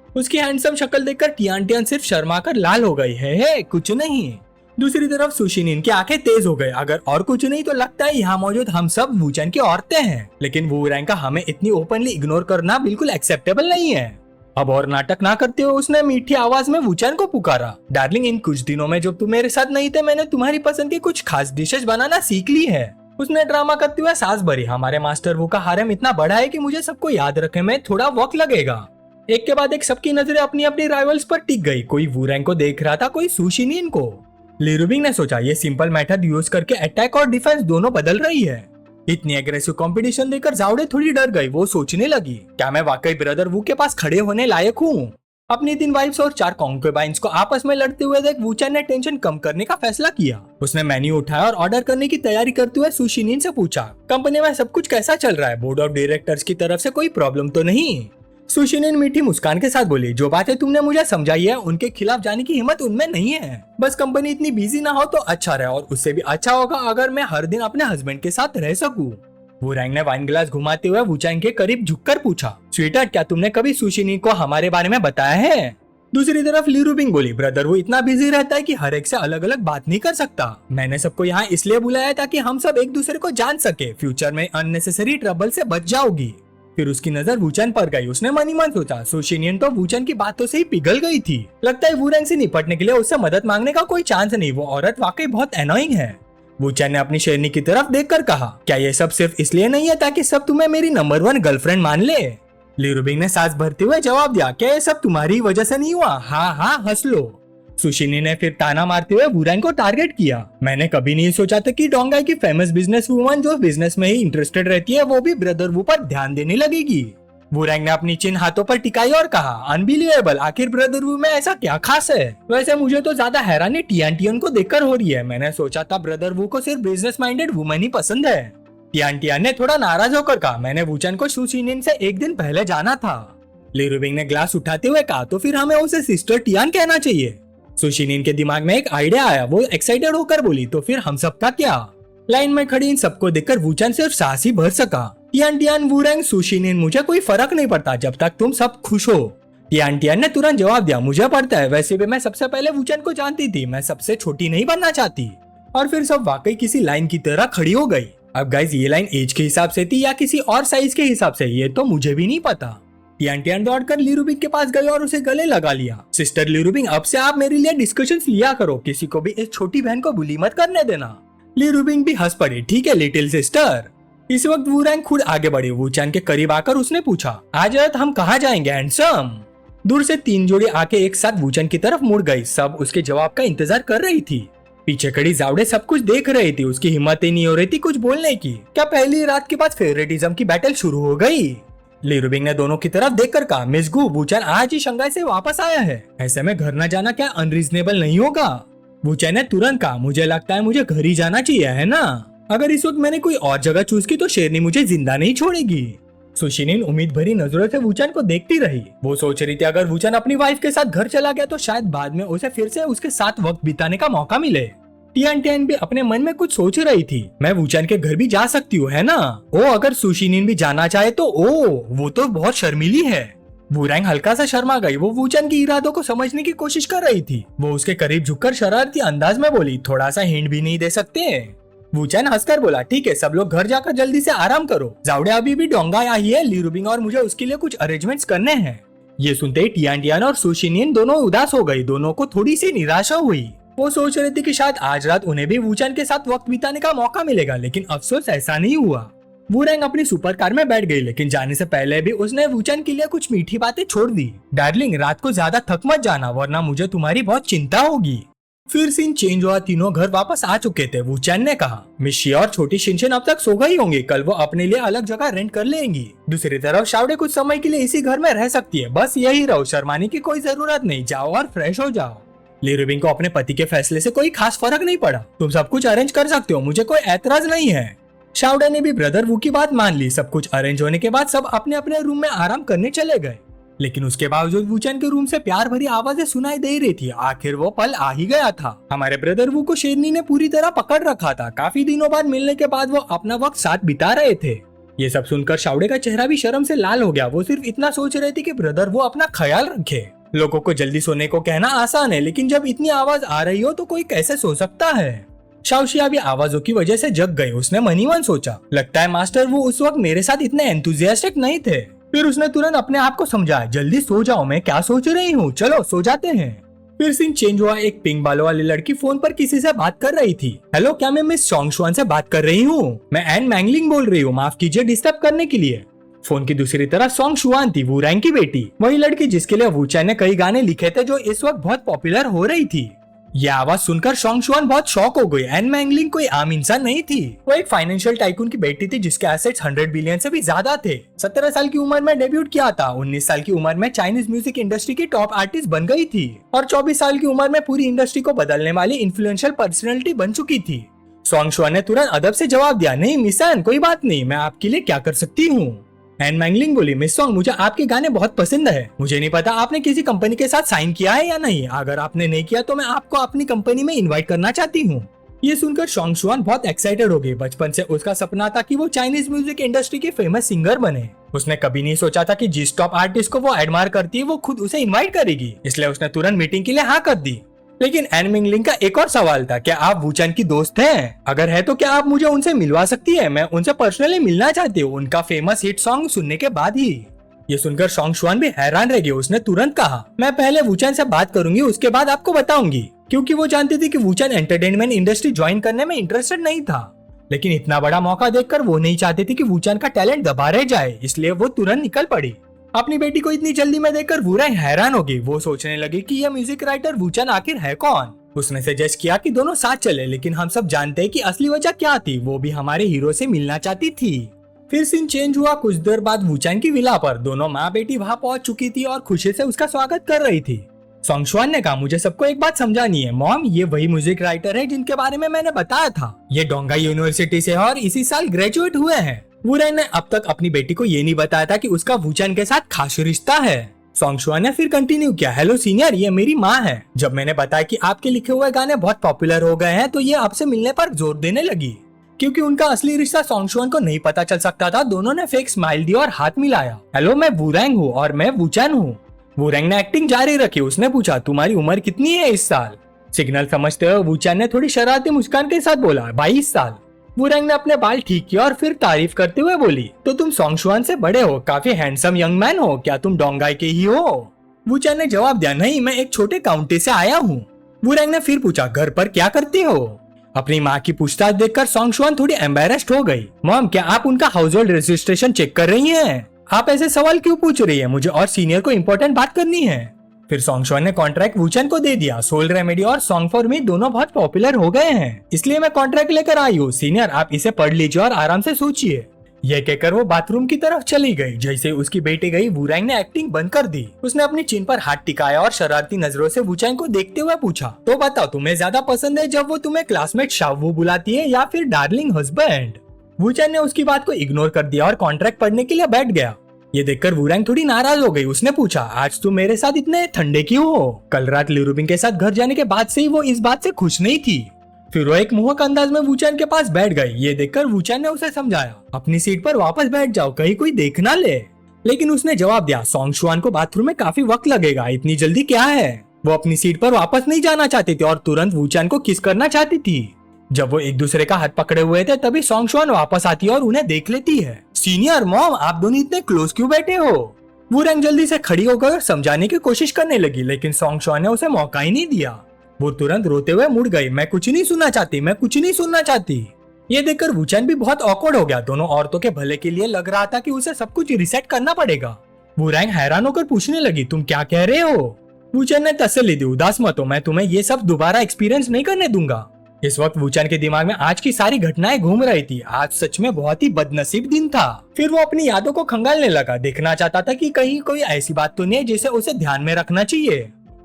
उसकी हैंडसम शक्ल देखकर टियान टियान सिर्फ शर्मा कर लाल हो गई। है कुछ नहीं। दूसरी तरफ सुशिनिन की आंखें तेज हो गई। अगर और कुछ नहीं तो लगता है यहाँ मौजूद हम सब वूचन की औरतें हैं, लेकिन वूरैंग का हमें इतनी ओपनली इग्नोर करना बिल्कुल एक्सेप्टेबल नहीं है। अब और नाटक ना करते हुए उसने मीठी आवाज में वूचन को पुकारा, डार्लिंग, इन कुछ दिनों में जब तुम मेरे साथ नहीं थे मैंने तुम्हारी पसंद की कुछ खास डिशेस बनाना सीख ली है। उसने ड्रामा करते हुए सांस भरी। हमारे मास्टर वू का हारेम इतना बड़ा है कि मुझे सबको याद रखने में थोड़ा वक्त लगेगा। एक के बाद एक सबकी नजरें अपनी अपनी राइवल्स पर टिक गई। कोई वूरैंग को देख रहा था, कोई सुशिनिन को। लिरुबिंग ने सोचा ये सिंपल मेथड यूज करके अटैक और डिफेंस दोनों बदल रही है। इतनी एग्रेसिव कंपटीशन देखकर जावड़े थोड़ी डर गई। वो सोचने लगी, क्या मैं वाकई ब्रदर वू के पास खड़े होने लायक हूँ? अपनी 3 वाइफ्स और 4 कॉन्क्यूबाइंस को आपस में लड़ते हुए देख वूचन ने टेंशन कम करने का फैसला किया। उसने मेन्यू उठाया और ऑर्डर करने की तैयारी करते हुए सु शिनिन से पूछा, कंपनी में सब कुछ कैसा चल रहा है? बोर्ड ऑफ डायरेक्टर्स की तरफ से कोई प्रॉब्लम तो नहीं? सु शिनिन मीठी मुस्कान के साथ बोली, जो बातें तुमने मुझे समझाई है उनके खिलाफ जाने की हिम्मत उनमें नहीं है। बस कंपनी इतनी बिजी ना हो तो अच्छा रहे, और उससे भी अच्छा होगा अगर मैं हर दिन अपने हस्बैंड के साथ रह सकूं। वो रैंग ने वाइन ग्लास घुमाते हुए वूचांग के करीब झुककर पूछा, स्वीटहार्ट क्या तुमने कभी सु शिनिन को हमारे बारे में बताया है? दूसरी तरफ लिरुबिंग बोली, ब्रदर वो इतना बिजी रहता है कि हर एक से अलग अलग बात नहीं कर सकता। मैंने सबको यहाँ इसलिए बुलाया ताकि हम सब एक दूसरे को जान सके। फ्यूचर में अननेसेसरी ट्रबल से बच जाओगी। फिर उसकी नजर वूचन पर गई। उसने मन ही मन सोचा, सु शिनिन तो वूचन की बातों से ही पिघल गई थी। लगता है वूरैंग से निपटने के लिए उससे मदद मांगने का कोई चांस नहीं। वो औरत वाकई बहुत एनोइंग है। वूचन ने अपनी शेरनी की तरफ देखकर कहा, क्या ये सब सिर्फ इसलिए नहीं है ताकि सब तुम्हें मेरी नंबर 1 गर्लफ्रेंड मान ले? लिरुबिंग ने सांस भरते हुए जवाब दिया, क्या ये सब तुम्हारी वजह से नहीं हुआ? हाँ हाँ हंस लो। सु शिनिन ने फिर ताना मारते हुए वूरैंग को टारगेट किया। मैंने कभी नहीं सोचा था कि डोंगाई की फेमस बिजनेस वुमन जो बिजनेस में ही इंटरेस्टेड रहती है वो भी ब्रदर वू पर ध्यान देने लगेगी। वूरैंग ने अपनी चिन्ह हाथों पर टिकाई और कहा, अनबिलीवेबल, आखिर ब्रदर वू में ऐसा क्या खास है? वैसे मुझे तो ज्यादा हैरानी टियान को देखकर हो रही है। मैंने सोचा था ब्रदर वू को सिर्फ बिजनेस माइंडेड वुमन ही पसंद है। टियान ने थोड़ा नाराज होकर कहा, मैंने वूचन को सु शिनिन से एक दिन पहले जाना था। लिरुबिंग ने ग्लास उठाते हुए कहा, तो फिर हमें उसे सिस्टर टियान कहना चाहिए। सु शिनिन के दिमाग में एक आइडिया आया। वो एक्साइटेड होकर बोली, तो फिर हम सबका क्या? लाइन में खड़ी इन सबको देखकर वूचन सिर्फ सांस ही भर सका। टियान वूरैंग सु शिनिन, मुझे कोई फर्क नहीं पड़ता जब तक तुम सब खुश हो। टियान ने तुरंत जवाब दिया, मुझे पड़ता है। वैसे भी मैं सबसे पहले वूचन को जानती थी। मैं सबसे छोटी नहीं बनना चाहती। और फिर सब वाकई किसी लाइन की तरह खड़ी हो गई। अब गाइस ये लाइन एज के हिसाब से थी या किसी और साइज के हिसाब से, ये तो मुझे भी नहीं पता। टियान दौड़कर लिरुबिंग के पास गई और उसे गले लगा लिया। सिस्टर लिरुबिंग, अब से आप मेरे लिए डिस्कशंस लिया करो। किसी को भी इस छोटी बहन को बुली मत करने देना। लिरुबिंग भी हंस पड़ी, ठीक है लिटिल सिस्टर। इस वक्त वूरैंग खुद आगे बढ़ी। वूचन के करीब आकर उसने पूछा, आज रात हम कहाँ जाएंगे हैंडसम? दूर से 3 जोड़ी आके एक साथ वूचन की तरफ मुड़ गई। सब उसके जवाब का इंतजार कर रही थी। पीछे खड़ी जावड़े सब कुछ देख रही थी। उसकी हिम्मत ही नहीं हो रही थी कुछ बोलने की। क्या पहली रात के बाद फेवरेटिज्म की बैटल शुरू हो गई? लिरुबिंग ने दोनों की तरफ देखकर कहा, मिस गू, वूचन आज ही शंघाई से वापस आया है। ऐसे में घर न जाना क्या अनरीजनेबल नहीं होगा? वूचन ने तुरंत कहा, मुझे लगता है मुझे घर ही जाना चाहिए, है ना? अगर इस वक्त मैंने कोई और जगह चूज की तो शेरनी मुझे जिंदा नहीं छोड़ेगी। सु शिनिन उम्मीद भरी नजरों से वूचन को देखती रही। वो सोच रही थी अगर वूचन अपनी वाइफ के साथ घर चला गया तो शायद बाद में उसे फिर से उसके साथ वक्त बिताने का मौका मिले। टियान भी अपने मन में कुछ सोच रही थी। मैं वूचन के घर भी जा सकती हूँ, है ना? ओ अगर सु शिनिन भी जाना चाहे तो वो तो बहुत शर्मीली है। वूरैंग हल्का सा शर्मा गई। वो वूचन के इरादों को समझने की कोशिश कर रही थी। वो उसके करीब झुककर शरारती अंदाज में बोली, थोड़ा सा हिंट भी नहीं दे सकते? वूचन हंसकर बोला, ठीक है सब लोग घर जाकर जल्दी से आराम करो। जावड़े अभी भी डोंगाई आई है। लिरुबिंग और मुझे उसके लिए कुछ अरेंजमेंट्स करने हैं। ये सुनते ही टियान और सु शिनिन दोनों उदास हो गई। दोनों को थोड़ी सी निराशा हुई। वो सोच रही थी कि शायद आज रात उन्हें भी वूचन के साथ वक्त बिताने का मौका मिलेगा, लेकिन अफसोस ऐसा नहीं हुआ। वूरैंग अपनी सुपर कार में बैठ गई, लेकिन जाने से पहले भी उसने वूचन के लिए कुछ मीठी बातें छोड़ दी। डार्लिंग, रात को ज्यादा थक मत जाना वरना मुझे तुम्हारी बहुत चिंता होगी। फिर सीन चेंज हुआ। तीनों घर वापस आ चुके थे। वूचन ने कहा, मिस शी और छोटी शिनशिन अब तक सो गई होंगी। कल वो अपने लिए अलग जगह रेंट कर लेंगी। दूसरी तरफ शावड़े कुछ समय के लिए इसी घर में रह सकती है। बस यही रहो, शर्माने की कोई जरूरत नहीं। जाओ और फ्रेश हो जाओ। लिरुबिंग को अपने पति के फैसले से कोई खास फर्क नहीं पड़ा। तुम सब कुछ अरेंज कर सकते हो, मुझे कोई एतराज नहीं है। शावडे ने भी ब्रदर वू की बात मान ली। सब कुछ अरेंज होने के बाद सब अपने अपने रूम में आराम करने चले गए, लेकिन उसके बावजूद वूचन के रूम से प्यार भरी आवाजें सुनाई दे रही थी। आखिर वो पल आ ही गया था। हमारे ब्रदर वू को शेरनी ने पूरी तरह पकड़ रखा था। काफी दिनों बाद मिलने के बाद वो अपना वक्त साथ बिता रहे थे। ये सब सुनकर शावडे का चेहरा भी शर्म से लाल हो गया। वो सिर्फ इतना सोच रहे थे कि ब्रदर वो अपना ख्याल रखे। लोगों को जल्दी सोने को कहना आसान है, लेकिन जब इतनी आवाज आ रही हो तो कोई कैसे सो सकता है? शाओशिया भी आवाजों की वजह से जग गई। उसने मन ही मन सोचा, लगता है मास्टर वो उस वक्त मेरे साथ इतने एंथुजियास्टिक नहीं थे। फिर उसने तुरंत अपने आप को समझाया, जल्दी सो जाओ, मैं क्या सोच रही हूँ, चलो सो जाते हैं। फिर सीन चेंज हुआ। एक पिंक बालों वाली लड़की फोन पर किसी से बात कर रही थी। हेलो, क्या मैं मिस सोंगशुआन से बात कर रही हूँ? मैं एन मैंगलिंग बोल रही हूँ, माफ कीजिए डिस्टर्ब करने के लिए। फोन की दूसरी तरफ सोंगशुआन थी, वूरैंग की बेटी, वही लड़की जिसके लिए वूचैन ने कई गाने लिखे थे जो इस वक्त बहुत पॉपुलर हो रही थी। ये आवाज सुनकर सोंग शुआन बहुत शॉक हो गई। एन मैंगलिंग कोई आम इंसान नहीं थी, वो एक फाइनेंशियल टाइकून की बेटी थी जिसके एसेट्स 100 बिलियन से भी ज्यादा थे। 17 साल की उम्र में डेब्यूट किया था, 19 साल की उम्र में चाइनीज म्यूजिक इंडस्ट्री की टॉप आर्टिस्ट बन गई थी और 24 साल की उम्र में पूरी इंडस्ट्री को बदलने वाली इन्फ्लुएंशियल पर्सनैलिटी बन चुकी थी। सोंग शुआन ने तुरंत अदब से जवाब दिया, नहीं मिस एन, कोई बात नहीं, मैं आपके लिए क्या कर सकती हूँ। एन मैंगलिंग बोली, मिस सोंग, मुझे आपके गाने बहुत पसंद है। मुझे नहीं पता आपने किसी कंपनी के साथ साइन किया है या नहीं। अगर आपने नहीं किया तो मैं आपको अपनी कंपनी में इनवाइट करना चाहती हूँ। ये सुनकर सोंग शुआन बहुत एक्साइटेड हो गई। बचपन से उसका सपना था कि वो चाइनीज म्यूजिक इंडस्ट्री के फेमस सिंगर बने। उसने कभी नहीं सोचा था कि जिस टॉप आर्टिस्ट को वो एडमायर करती है वो खुद उसे इनवाइट करेगी, इसलिए उसने तुरंत मीटिंग के लिए हाँ कर दी। लेकिन एन मैंगलिंग का एक और सवाल था, क्या आप वूचैन की दोस्त हैं? अगर है तो क्या आप मुझे उनसे मिलवा सकती है? मैं उनसे पर्सनली मिलना चाहती हूँ, उनका फेमस हिट सॉन्ग सुनने के बाद ही। ये सुनकर सोंग शुआन भी हैरान रह गई। उसने तुरंत कहा, मैं पहले वूचैन से बात करूंगी, उसके बाद आपको बताऊंगी, क्योंकि वो जानती थी कि वूचैन एंटरटेनमेंट इंडस्ट्री ज्वाइन करने में इंटरेस्टेड नहीं था। लेकिन इतना बड़ा मौका देखकर वो नहीं चाहती थी कि वूचैन का टैलेंट दबा रह जाए, इसलिए वो तुरंत निकल पड़ी। अपनी बेटी को इतनी जल्दी में देखकर वूरैंग हैरान हो गई। वो सोचने लगी कि यह म्यूजिक राइटर वूचैन आखिर है कौन। उसने सजेस्ट किया कि दोनों साथ चले, लेकिन हम सब जानते हैं कि असली वजह क्या थी, वो भी हमारे हीरो से मिलना चाहती थी। फिर सीन चेंज हुआ। कुछ देर बाद वूचैन की विला पर दोनों माँ बेटी वहाँ पहुंच चुकी थी और खुशी से उसका स्वागत कर रही थी। सोंग शुआन ने कहा, मुझे सबको एक बात समझानी है मॉम, ये वही म्यूजिक राइटर है जिनके बारे में मैंने बताया था। ये डोंगाई यूनिवर्सिटी से और इसी साल ग्रेजुएट हुए हैं। वूरैंग ने अब तक अपनी बेटी को ये नहीं बताया था कि उसका वूचैन के साथ खास रिश्ता है। सोंग शुआन ने फिर कंटिन्यू किया, हेलो सीनियर, ये मेरी माँ है। जब मैंने बताया कि आपके लिखे हुए गाने बहुत पॉपुलर हो गए हैं तो ये आपसे मिलने पर जोर देने लगी। क्योंकि उनका असली रिश्ता सोंग शुआन को नहीं पता चल सकता था, दोनों ने फेक स्माइल दी और हाथ मिलाया। हेलो, मैं वूरैंग हूँ और मैं वूचैन हूँ। वूरैंग ने एक्टिंग जारी रखी। उसने पूछा, तुम्हारी उम्र कितनी है इस साल? सिग्नल समझते हुए वूचैन ने थोड़ी शरारती मुस्कान के साथ बोला, 22 साल। वूरैंग ने अपने बाल ठीक किया और फिर तारीफ करते हुए बोली, तो तुम सोंग शुआन से बड़े हो, काफी हैंडसम यंग मैन हो, क्या तुम डोंगाई के ही हो? वूचैन ने जवाब दिया, नहीं, मैं एक छोटे काउंटी से आया हूँ। वूरैंग ने फिर पूछा, घर पर क्या करती हो? अपनी माँ की पूछताछ देखकर सोंग शुआन थोड़ी एम्बैरेस्ड हो गई। मॉम, क्या आप उनका हाउस होल्ड रजिस्ट्रेशन चेक कर रही हैं? आप ऐसे सवाल क्यों पूछ रही है? मुझे और सीनियर को इम्पोर्टेंट बात करनी है। फिर सोंग शुआन ने कॉन्ट्रैक्ट वूचैन को दे दिया। सोल रेमेडी और सॉन्ग फॉर मी दोनों बहुत पॉपुलर हो गए हैं, इसलिए मैं कॉन्ट्रैक्ट लेकर आई हूँ। सीनियर, आप इसे पढ़ लीजिए और आराम से सोचिए। यह कहकर वो बाथरूम की तरफ चली गई। जैसे उसकी बेटी गई, वूरैंग ने एक्टिंग बंद कर दी। उसने अपनी चिन पर हाथ टिकाया और शरारती नजरों से वूचैन को देखते हुए पूछा, तो बताओ, तुम्हें ज्यादा पसंद है जब वो तुम्हें क्लासमेट शावू बुलाती है या फिर डार्लिंग हस्बैंड? वूचैन ने उसकी बात को इग्नोर कर दिया और कॉन्ट्रैक्ट पढ़ने के लिए बैठ गया। ये देखकर वूरैंग थोड़ी नाराज हो गई। उसने पूछा, आज तुम मेरे साथ इतने ठंडे क्यों हो? कल रात लिरुबिंग के साथ घर जाने के बाद से ही वो इस बात से खुश नहीं थी। फिर वो एक मोहक अंदाज में वूचैन के पास बैठ गई। ये देखकर वूचैन ने उसे समझाया, अपनी सीट पर वापस बैठ जाओ, कहीं कोई देख ना ले। लेकिन उसने जवाब दिया, सोंग शुआन को बाथरूम में काफी वक्त लगेगा, इतनी जल्दी क्या है? वो अपनी सीट पर वापस नहीं जाना चाहती थी और तुरंत वूचैन को किस करना चाहती थी। जब वो एक दूसरे का हाथ पकड़े हुए थे तभी सोंग शुआन वापस आती है और उन्हें देख लेती है। सीनियर, मॉम, आप दोनों इतने क्लोज क्यों बैठे हो? वूरैंग जल्दी से खड़ी होकर समझाने की कोशिश करने लगी, लेकिन सोंग शुआन ने उसे मौका ही नहीं दिया। वो तुरंत रोते हुए मुड़ गई, मैं कुछ नहीं सुनना चाहती, मैं कुछ नहीं सुनना चाहती। ये देखकर वूचैन भी बहुत ऑकवर्ड हो गया। दोनों औरतों के भले के लिए लग रहा था कि उसे सब कुछ रिसेट करना पड़ेगा। वूरैंग हैरान होकर पूछने लगी, तुम क्या कह रहे हो? वूचैन ने तसल्ली दी, उदास मत हो, मैं तुम्हें ये सब दोबारा एक्सपीरियंस नहीं करने दूंगा। इस वक्त वूचैन के दिमाग में आज की सारी घटनाएं घूम रही थी। आज सच में बहुत ही बदनसीब दिन था। फिर वो अपनी यादों को खंगालने लगा, देखना चाहता था कि कहीं कोई ऐसी बात तो नहीं है जिसे उसे ध्यान में रखना चाहिए।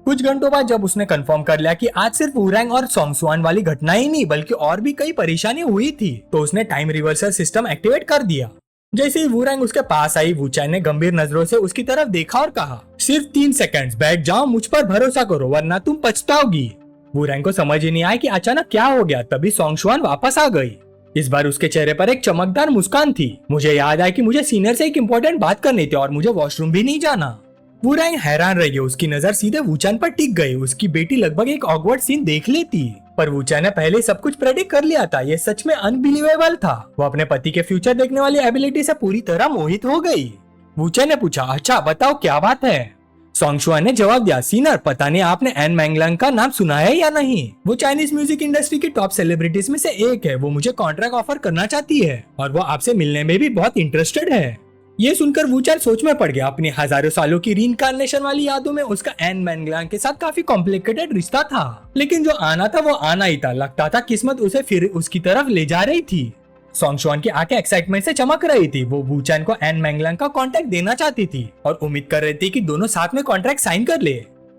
कुछ घंटों बाद जब उसने कंफर्म कर लिया कि आज सिर्फ वूरैंग और सोंग शुआन वाली घटना ही नहीं बल्कि और भी कई परेशानी हुई थी, तो उसने टाइम रिवर्सल सिस्टम एक्टिवेट कर दिया। जैसे ही वूरैंग उसके पास आई, वूचैन ने गंभीर नजरों से उसकी तरफ देखा और कहा, सिर्फ 3 सेकंड्स बैठ जाओ, मुझ पर भरोसा करो वरना तुम पछताओगी। वूरैंग को समझ ही नहीं आया कि अचानक क्या हो गया। तभी सोंग शुआन वापस आ गई। इस बार उसके चेहरे पर एक चमकदार मुस्कान थी। मुझे याद आया कि मुझे सीनियर से एक इम्पोर्टेंट बात करनी थी और मुझे वॉशरूम भी नहीं जाना। वूरैंग हैरान रही। उसकी नजर सीधे वूचैन पर टिक गई। उसकी बेटी लगभग एक ऑकवर्ड सीन देख लेती, पर वूचैन ने पहले सब कुछ प्रेडिक्ट कर लिया था। ये सच में अनबिलीवेबल था। वो अपने पति के फ्यूचर देखने वाली एबिलिटी से पूरी तरह मोहित हो गई। वूचैन ने पूछा, अच्छा बताओ क्या बात है? सोंग शुआन ने जवाब दिया, सीनियर, पता नहीं आपने एन मैंगलिंग का नाम सुना है या नहीं। वो चाइनीज म्यूजिक इंडस्ट्री की टॉप सेलिब्रिटीज में से एक है। वो मुझे कॉन्ट्रैक्ट ऑफर करना चाहती है और वो आपसे मिलने में भी बहुत इंटरेस्टेड है। ये सुनकर वूचैन सोच में पड़ गया। अपनी हजारों सालों की रीइंकार्नेशन वाली यादों में उसका एन मैंगलांग के साथ काफी कॉम्प्लिकेटेड रिश्ता था, लेकिन जो आना था वो आना ही था। लगता था किस्मत उसे फिर उसकी तरफ ले जा रही थी। सोंगशुआन की आंखें एक्साइटमेंट से चमक रही थी। वो वूचैन को एन मैंगलांग का कॉन्ट्रैक्ट देना चाहती थी और उम्मीद कर रही थी कि दोनों साथ में कॉन्ट्रैक्ट साइन कर ले।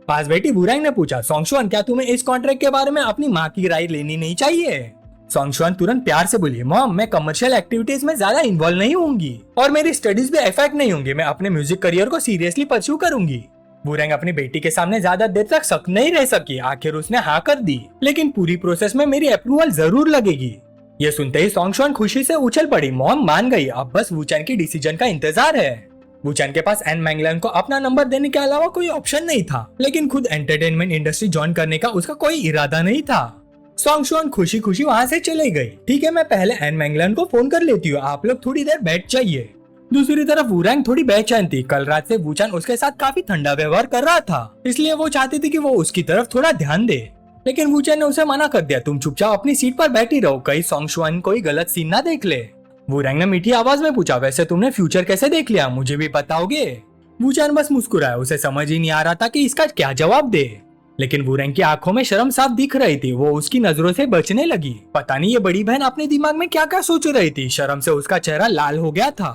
पास बैठी वूरैंग ने पूछा, सोंगशुआन क्या तुम्हें इस कॉन्ट्रैक्ट के बारे में अपनी माँ की राय लेनी नहीं चाहिए? सोंगशुआन तुरंत प्यार से बोली, मॉम मैं कमर्शियल एक्टिविटीज में ज्यादा इन्वॉल्व नहीं होंगी और मेरी स्टडीज भी इफेक्ट नहीं होंगी। मैं अपने म्यूजिक करियर को सीरियसली परस्यू करूंगी। वूरैंग अपनी बेटी के सामने ज्यादा देर तक सख्त नहीं रह सकी। आखिर उसने हाँ कर दी, लेकिन पूरी प्रोसेस में मेरी अप्रूवल जरूर लगेगी। ये सुनते ही सोंगशुआन खुशी से उछल पड़ी। मॉम मान गई, अब बस वूचैन की डिसीजन का इंतजार है। वूचैन के पास एन मैंगलांग को अपना नंबर देने के अलावा कोई ऑप्शन नहीं था, लेकिन खुद एंटरटेनमेंट इंडस्ट्री ज्वाइन करने का उसका कोई इरादा नहीं था। सोंगशुआन खुशी खुशी वहाँ से चले गई। ठीक है, मैं पहले एन मैंगलांग को फोन कर लेती हूँ, आप लोग थोड़ी देर बैठ जाइए। दूसरी तरफ वूरैंग थोड़ी बेचैन थी। कल रात से वूचैन उसके साथ काफी ठंडा व्यवहार कर रहा था, इसलिए वो चाहती थी कि वो उसकी तरफ थोड़ा ध्यान दे, लेकिन वूचैन ने उसे मना कर दिया। तुम चुपचाप अपनी सीट पर बैठी रहो, कहीं सोंगशुआन कोई गलत सीन ना देख ले। वूरैंग ने मीठी आवाज में पूछा, वैसे तुमने फ्यूचर कैसे देख लिया, मुझे भी बताओगे? वूचैन बस मुस्कुराया। उसे समझ ही नहीं आ रहा था कि इसका क्या जवाब दे, लेकिन वूरैंग की आंखों में शर्म साफ दिख रही थी। वो उसकी नजरों से बचने लगी। पता नहीं ये बड़ी बहन अपने दिमाग में क्या क्या सोच रही थी। शर्म से उसका चेहरा लाल हो गया था।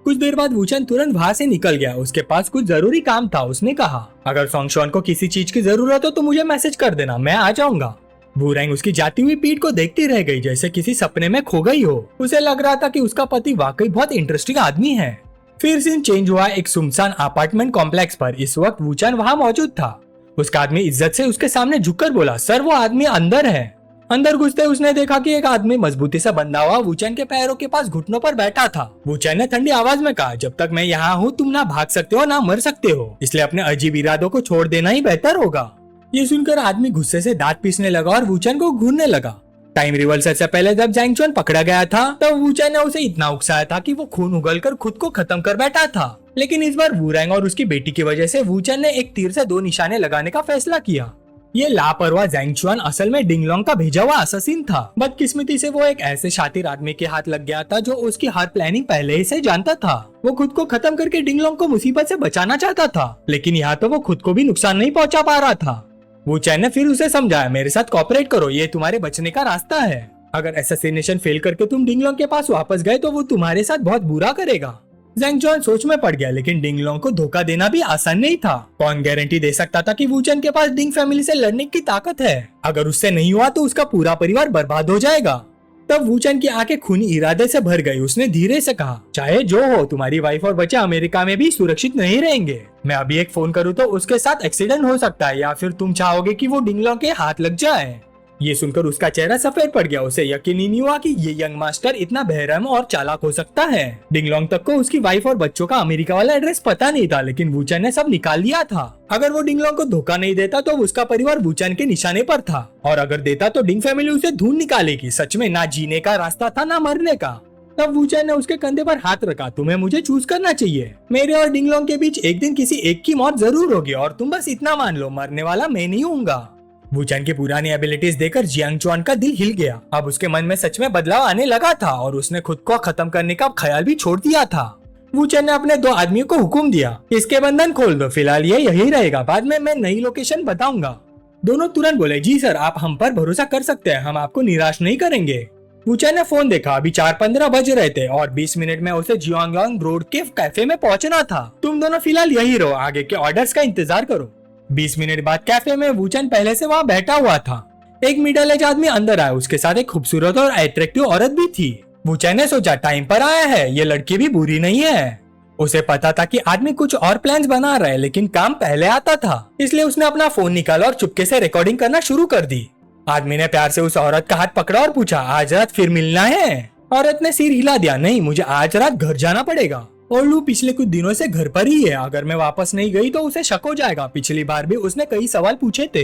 कुछ देर बाद वूचैन तुरंत वहाँ से निकल गया। उसके पास कुछ जरूरी काम था। उसने कहा, अगर सोंगशुआन को किसी चीज की जरूरत हो तो मुझे मैसेज कर देना, मैं आ जाऊंगा। वूरैंग उसकी जाती हुई पीठ को देखती रह गई, जैसे किसी सपने में खो गई हो। उसे लग रहा था कि उसका पति वाकई बहुत इंटरेस्टिंग आदमी है। फिर सीन चेंज हुआ एक सुनसान अपार्टमेंट कॉम्प्लेक्स पर। इस वक्त वूचैन वहाँ मौजूद था। उसका आदमी इज्जत से उसके सामने झुककर बोला, सर वो आदमी अंदर है। अंदर घुसते उसने देखा कि एक आदमी मजबूती से बंधा हुआ वूचैन के पैरों के पास घुटनों पर बैठा था। वूचैन ने ठंडी आवाज में कहा, जब तक मैं यहाँ हूँ तुम ना भाग सकते हो ना मर सकते हो, इसलिए अपने अजीब इरादों को छोड़ देना ही बेहतर होगा। ये सुनकर आदमी गुस्से से दांत पीसने लगा और वूचैन को घूरने लगा। टाइम रिवर्सल से पहले जब जैंग चुआन पकड़ा गया था तब वूचैन ने उसे इतना उकसाया था कि वो खून उगलकर खुद को खत्म कर बैठा था। लेकिन इस बार वूरैंग और उसकी बेटी की वजह से वूचैन ने एक तीर से 2 निशाने लगाने का फैसला किया। ये लापरवाह जैंग चुआन असल में डिंगलोंग का भेजा हुआ अससीन था। बदकिस्मती से वो एक ऐसे शातिर आदमी के हाथ लग गया था जो उसकी हर प्लानिंग पहले ही से जानता था। वो खुद को खत्म करके डिंगलोंग को मुसीबत से बचाना चाहता था, लेकिन यहाँ तो वो खुद को भी नुकसान नहीं पहुँचा पा रहा था। वूचैन ने फिर उसे समझाया, मेरे साथ कॉपरेट करो, ये तुम्हारे बचने का रास्ता है। अगर असैसिनेशन फेल करके तुम डिंगलोंग के पास वापस गए तो वो तुम्हारे साथ बहुत बुरा करेगा। जैंग चुआन सोच में पड़ गया, लेकिन डिंगलोंग को धोखा देना भी आसान नहीं था। कौन गारंटी दे सकता था कि वूचैन के पास डिंग फैमिली से लड़ने की ताकत है। अगर उससे नहीं हुआ तो उसका पूरा परिवार बर्बाद हो जाएगा। तब वूचैन की आंखें खूनी इरादे से भर गई। उसने धीरे से कहा, चाहे जो हो तुम्हारी वाइफ और बच्चे अमेरिका में भी सुरक्षित नहीं रहेंगे। मैं अभी एक फोन करूँ तो उसके साथ एक्सीडेंट हो सकता है, या फिर तुम चाहोगे कि वो डिंगलोंग के हाथ लग जाए। ये सुनकर उसका चेहरा सफेद पड़ गया। उसे यकीन ही नहीं हुआ कि ये यंग मास्टर इतना बेरहम और चालाक हो सकता है। डिंगलोंग तक को उसकी वाइफ और बच्चों का अमेरिका वाला एड्रेस पता नहीं था, लेकिन वूचैन ने सब निकाल लिया था। अगर वो डिंगलोंग को धोखा नहीं देता तो उसका परिवार वूचैन के निशाने पर था, और अगर देता तो डिंग फैमिली उसे ढूंढ निकालेगी। सच में ना जीने का रास्ता था ना मरने का। तब वूचैन ने उसके कंधे पर हाथ रखा, तुम्हें मुझे चूज करना चाहिए। मेरे और डिंगलोंग के बीच एक दिन किसी एक की मौत जरूर होगी, और तुम बस इतना मान लो, मरने वाला मैं नहीं हूँगा। वूचैन की पुरानी एबिलिटीज देखकर जियांग चुआन का दिल हिल गया। अब उसके मन में सच में बदलाव आने लगा था और उसने खुद को खत्म करने का ख्याल भी छोड़ दिया था। वूचैन ने अपने 2 आदमियों को हुक्म दिया, इसके बंधन खोल दो, फिलहाल ये यही रहेगा, बाद में मैं नई लोकेशन बताऊंगा। दोनों तुरंत बोले, जी सर, आप हम पर भरोसा कर सकते हैं, हम आपको निराश नहीं करेंगे। वूचैन ने फोन देखा, अभी 4:15 बज रहे थे और 20 मिनट में उसे जियांगयांग रोड के कैफे में पहुंचना था। तुम दोनों फिलहाल यही रहो, आगे के ऑर्डर्स का इंतजार करो। 20 मिनट बाद कैफे में वूचैन पहले से वहाँ बैठा हुआ था। एक मिडिल एज आदमी अंदर आया, उसके साथ एक खूबसूरत और अट्रैक्टिव औरत भी थी। वूचैन ने सोचा, टाइम पर आया है, ये लड़की भी बुरी नहीं है। उसे पता था कि आदमी कुछ और प्लान्स बना रहा है, लेकिन काम पहले आता था, इसलिए उसने अपना फोन निकाला और चुपके से रिकॉर्डिंग करना शुरू कर दी। आदमी ने प्यार से उस औरत का हाथ पकड़ा और पूछा, आज रात फिर मिलना है? औरत ने सिर हिला दिया, नहीं, मुझे आज रात घर जाना पड़ेगा। ओलू पिछले कुछ दिनों से घर पर ही है, अगर मैं वापस नहीं गई तो उसे शक हो जाएगा। पिछली बार भी उसने कई सवाल पूछे थे।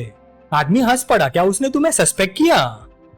आदमी हंस पड़ा, क्या उसने तुम्हें सस्पेक्ट किया?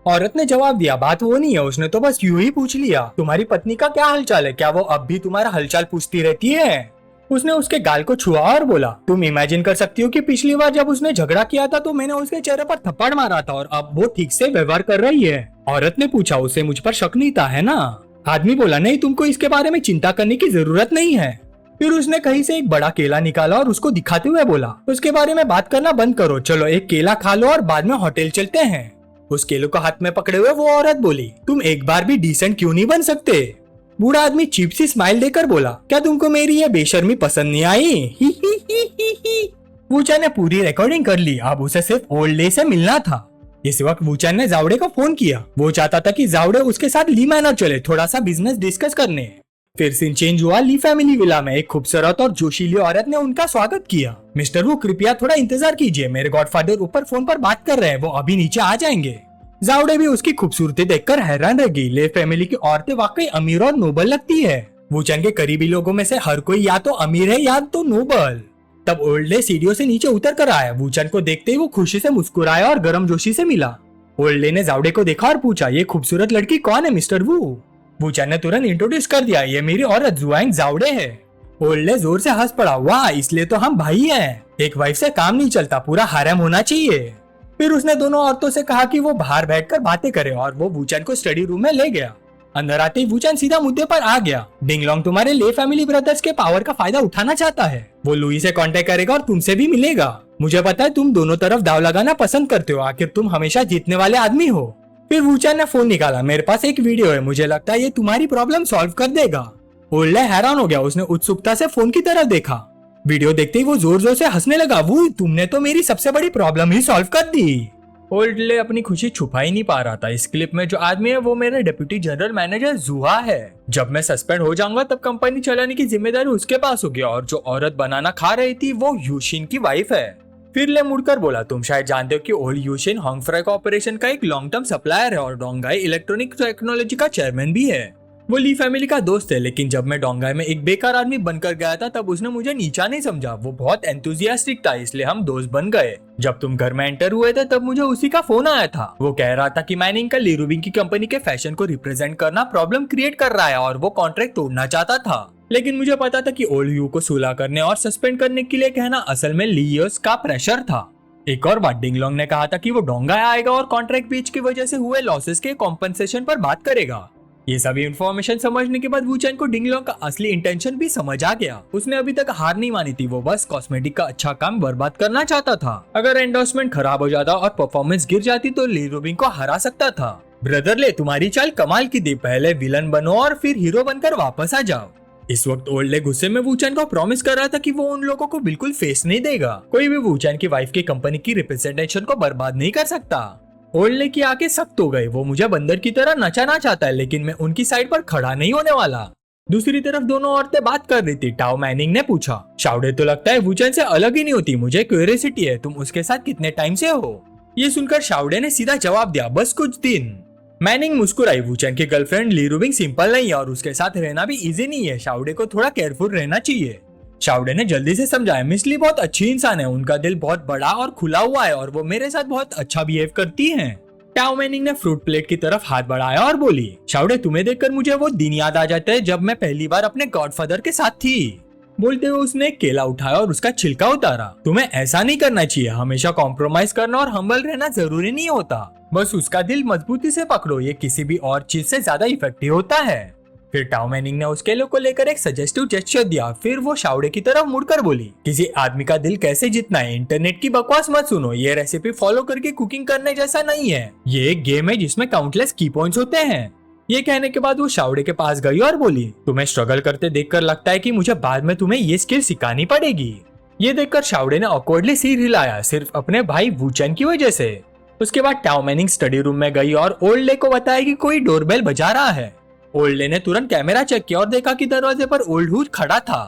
औरत ने जवाब दिया, बात वो नहीं है, उसने तो बस यूं ही पूछ लिया। तुम्हारी पत्नी का क्या हालचाल है? क्या वो अब भी तुम्हारा हालचाल पूछती रहती है? उसने उसके गाल को छुआ और बोला, तुम इमेजिन कर सकती हो कि पिछली बार जब उसने झगड़ा किया था तो मैंने उसके चेहरे पर थप्पड़ मारा था और अब वो ठीक से व्यवहार कर रही है। औरत ने पूछा, उसे मुझ पर शक नहीं था, है ना? आदमी बोला, नहीं, तुमको इसके बारे में चिंता करने की जरूरत नहीं है। फिर उसने कहीं से एक बड़ा केला निकाला और उसको दिखाते हुए बोला, उसके बारे में बात करना बंद करो, चलो एक केला खा लो और बाद में होटल चलते हैं। उस केले को हाथ में पकड़े हुए वो औरत बोली, तुम एक बार भी डिसेंट क्यों नहीं बन सकते? बूढ़ा आदमी चीप सी स्माइल देकर बोला, क्या तुमको मेरी ये बेशर्मी पसंद नहीं आई? ही ही ही ही ही। वूचैन ने पूरी रिकॉर्डिंग कर ली, अब उसे सिर्फ ओल्ड ले से मिलना था। इस वक्त वूचैन ने जावड़े को फोन किया। वो चाहता था कि जावड़े उसके साथ ली मैनर चले, थोड़ा सा बिजनेस डिस्कस करने। फिर सीन चेंज हुआ ली फैमिली विला में। एक खूबसूरत और जोशीली औरत ने उनका स्वागत किया। मिस्टर वू, कृपया थोड़ा इंतजार कीजिए, मेरे गॉडफादर ऊपर फोन पर बात कर रहे हैं, वो अभी नीचे आ जाएंगे। जावड़े भी उसकी खूबसूरती देखकर हैरान रह गई। ले फैमिली की औरतें वाकई अमीर और नोबल लगती है। वूचैन के करीबी लोगों में से हर कोई या तो अमीर है या तो नोबल। तब ओल्ड ले सीढ़ियों से नीचे उतर कर आया। वूचैन को देखते ही वो खुशी से मुस्कुराया और गर्मजोशी से मिला। ओल्ड ले ने जावड़े को देखा और पूछा, ये खूबसूरत लड़की कौन है मिस्टर वू? वूचैन ने तुरंत इंट्रोड्यूस कर दिया, ये मेरी औरत जुआंग जावड़े है। ओल्ड ले जोर से हंस पड़ा, वाह, इसलिए तो हम भाई हैं। एक वाइफ से काम नहीं चलता, पूरा हारेम होना चाहिए। फिर उसने दोनों औरतों से कहा कि वो बाहर बैठकर बातें करें और वो वूचैन को स्टडी रूम में ले गया। अंदर आते ही वूचैन सीधा मुद्दे पर आ गया। डिंगलोंग तुम्हारे ले फैमिली ब्रदर्स के पावर का फायदा उठाना चाहता है। वो लुई से कांटेक्ट करेगा और तुमसे भी मिलेगा। मुझे पता है तुम दोनों तरफ दाव लगाना पसंद करते हो, आखिर तुम हमेशा जीतने वाले आदमी हो। फिर वूचैन ने फोन निकाला, मेरे पास एक वीडियो है, मुझे लगता है ये तुम्हारी प्रॉब्लम सॉल्व कर देगा। ओल्ड ले हैरान हो गया, उसने उत्सुकता से फोन की तरफ देखा। वीडियो देखते ही वो जोर जोर से हंसने लगा, वो तुमने तो मेरी सबसे बड़ी प्रॉब्लम ही सॉल्व कर दी। ओल्ड ले अपनी खुशी छुपा ही नहीं पा रहा था। इस क्लिप में जो आदमी है वो मेरा डिप्टी जनरल मैनेजर जुहा है। जब मैं सस्पेंड हो जाऊंगा तब कंपनी चलाने की जिम्मेदारी उसके पास होगी और जो औरत बनाना खा रही थी वो यूशिन की वाइफ है। फिर ले मुड़कर बोला, तुम शायद जानते हो कि ओल्ड यूशिन होंगफ्राई कॉर्पोरेशन का एक लॉन्ग टर्म सप्लायर है और डोंगाई इलेक्ट्रॉनिक टेक्नोलॉजी का चेयरमैन भी है। वो ली फैमिली का दोस्त है, लेकिन जब मैं डोंगाई में एक बेकार आदमी बनकर गया था तब उसने मुझे नीचा नहीं समझा। वो बहुत एंथुजियास्टिक था, इसलिए हम दोस्त बन गए। जब तुम घर में एंटर हुए थे तब मुझे उसी का फोन आया था। वो कह रहा था कि मैनिंग का ली रूबिंग की कंपनी के फैशन को रिप्रेजेंट करना प्रॉब्लम क्रिएट कर रहा है और वो कॉन्ट्रैक्ट तोड़ना चाहता था। लेकिन मुझे पता था कि ओल्ड यू को सुलह करने और सस्पेंड करने के लिए कहना असल में लीयर्स का प्रेशर था। एक और बात, डिंगलोंग ने कहा था कि वो डोंगाई आएगा और कॉन्ट्रैक्ट ब्रीच की वजह से हुए लॉसेस के कॉम्पनसेशन पर बात करेगा। ये सभी इंफॉर्मेशन समझने के बाद वूचैन को डिंगलोंग का असली इंटेंशन भी समझ आ गया। उसने अभी तक हार नहीं मानी थी, वो बस कॉस्मेटिक का अच्छा काम बर्बाद करना चाहता था। अगर एंडोर्समेंट खराब हो जाता और परफॉर्मेंस गिर जाती तो ली रूबिंग को हरा सकता था। ब्रदर ले, तुम्हारी चाल कमाल की थी, पहले विलन बनो और फिर हीरो बनकर वापस आ जाओ। इस वक्त ओल्ड ले गुस्से में वूचैन को प्रॉमिस कर रहा था कि वो उन लोगों को बिल्कुल फेस नहीं देगा। कोई भी वूचैन की वाइफ की कंपनी की रिप्रेजेंटेशन को बर्बाद नहीं कर सकता। ओल्ड ले की आंखें सख्त हो गई। वो मुझे बंदर की तरह नचाना चाहता है, लेकिन मैं उनकी साइड पर खड़ा नहीं होने वाला। दूसरी तरफ दोनों औरतें बात कर रही थी। टाओ मैनिंग ने पूछा, शाउडे तो लगता है वूचैन से अलग ही नहीं होती, मुझे क्यूरियोसिटी है, तुम उसके साथ कितने टाइम से हो? ये सुनकर शाउडे ने सीधा जवाब दिया, बस कुछ दिन। मैनिंग मुस्कुराई। वूचैन की गर्लफ्रेंड ली रूबिंग सिंपल नहीं है और उसके साथ रहना भी इजी नहीं है, शाउडे को थोड़ा केयरफुल रहना चाहिए। शाउडे ने जल्दी से समझाया, मिस ली बहुत अच्छी इंसान है, उनका दिल बहुत बड़ा और खुला हुआ है और वो मेरे साथ बहुत अच्छा बिहेव करती हैं। टाओ मैनिंग ने फ्रूट प्लेट की तरफ हाथ बढ़ाया और बोली, शाउडे तुम्हें देखकर मुझे वो दिन याद आ जाता है जब मैं पहली बार अपने गॉडफादर के साथ थी। बोलते हुए उसने एक केला उठाया और उसका छिलका उतारा। तुम्हें ऐसा नहीं करना चाहिए, हमेशा कॉम्प्रोमाइज करना और हम्बल रहना जरूरी नहीं होता, बस उसका दिल मजबूती से पकड़ो, ये किसी भी और चीज से ज्यादा इफेक्टिव होता है। फिर टाओ मैनिंग ने उस केले को लेकर एक सजेस्टिव जेस्चर दिया। फिर वो शाउडे की तरफ मुड़कर बोली, किसी आदमी का दिल कैसे जीतना है, इंटरनेट की बकवास मत सुनो, ये रेसिपी फॉलो करके कुकिंग करने जैसा नहीं है, ये एक गेम है जिसमें काउंटलेस की पॉइंट्स होते हैं। ये कहने के बाद वो शाउडे के पास गई और बोली, तुम्हें स्ट्रगल करते देखकर लगता है कि मुझे बाद में तुम्हें ये स्किल सिखानी पड़ेगी। ये देखकर शाउडे ने ऑकवर्डली सिर हिलाया, सिर्फ अपने भाई वूचैन की वजह से। उसके बाद टाओ मैनिंग स्टडी रूम में गई और ओल्ड ले को बताया कि कोई डोरबेल बजा रहा है। ओल्ड ले ने तुरंत कैमरा चेक किया और देखा कि दरवाजे पर ओल्ड हूज खड़ा था।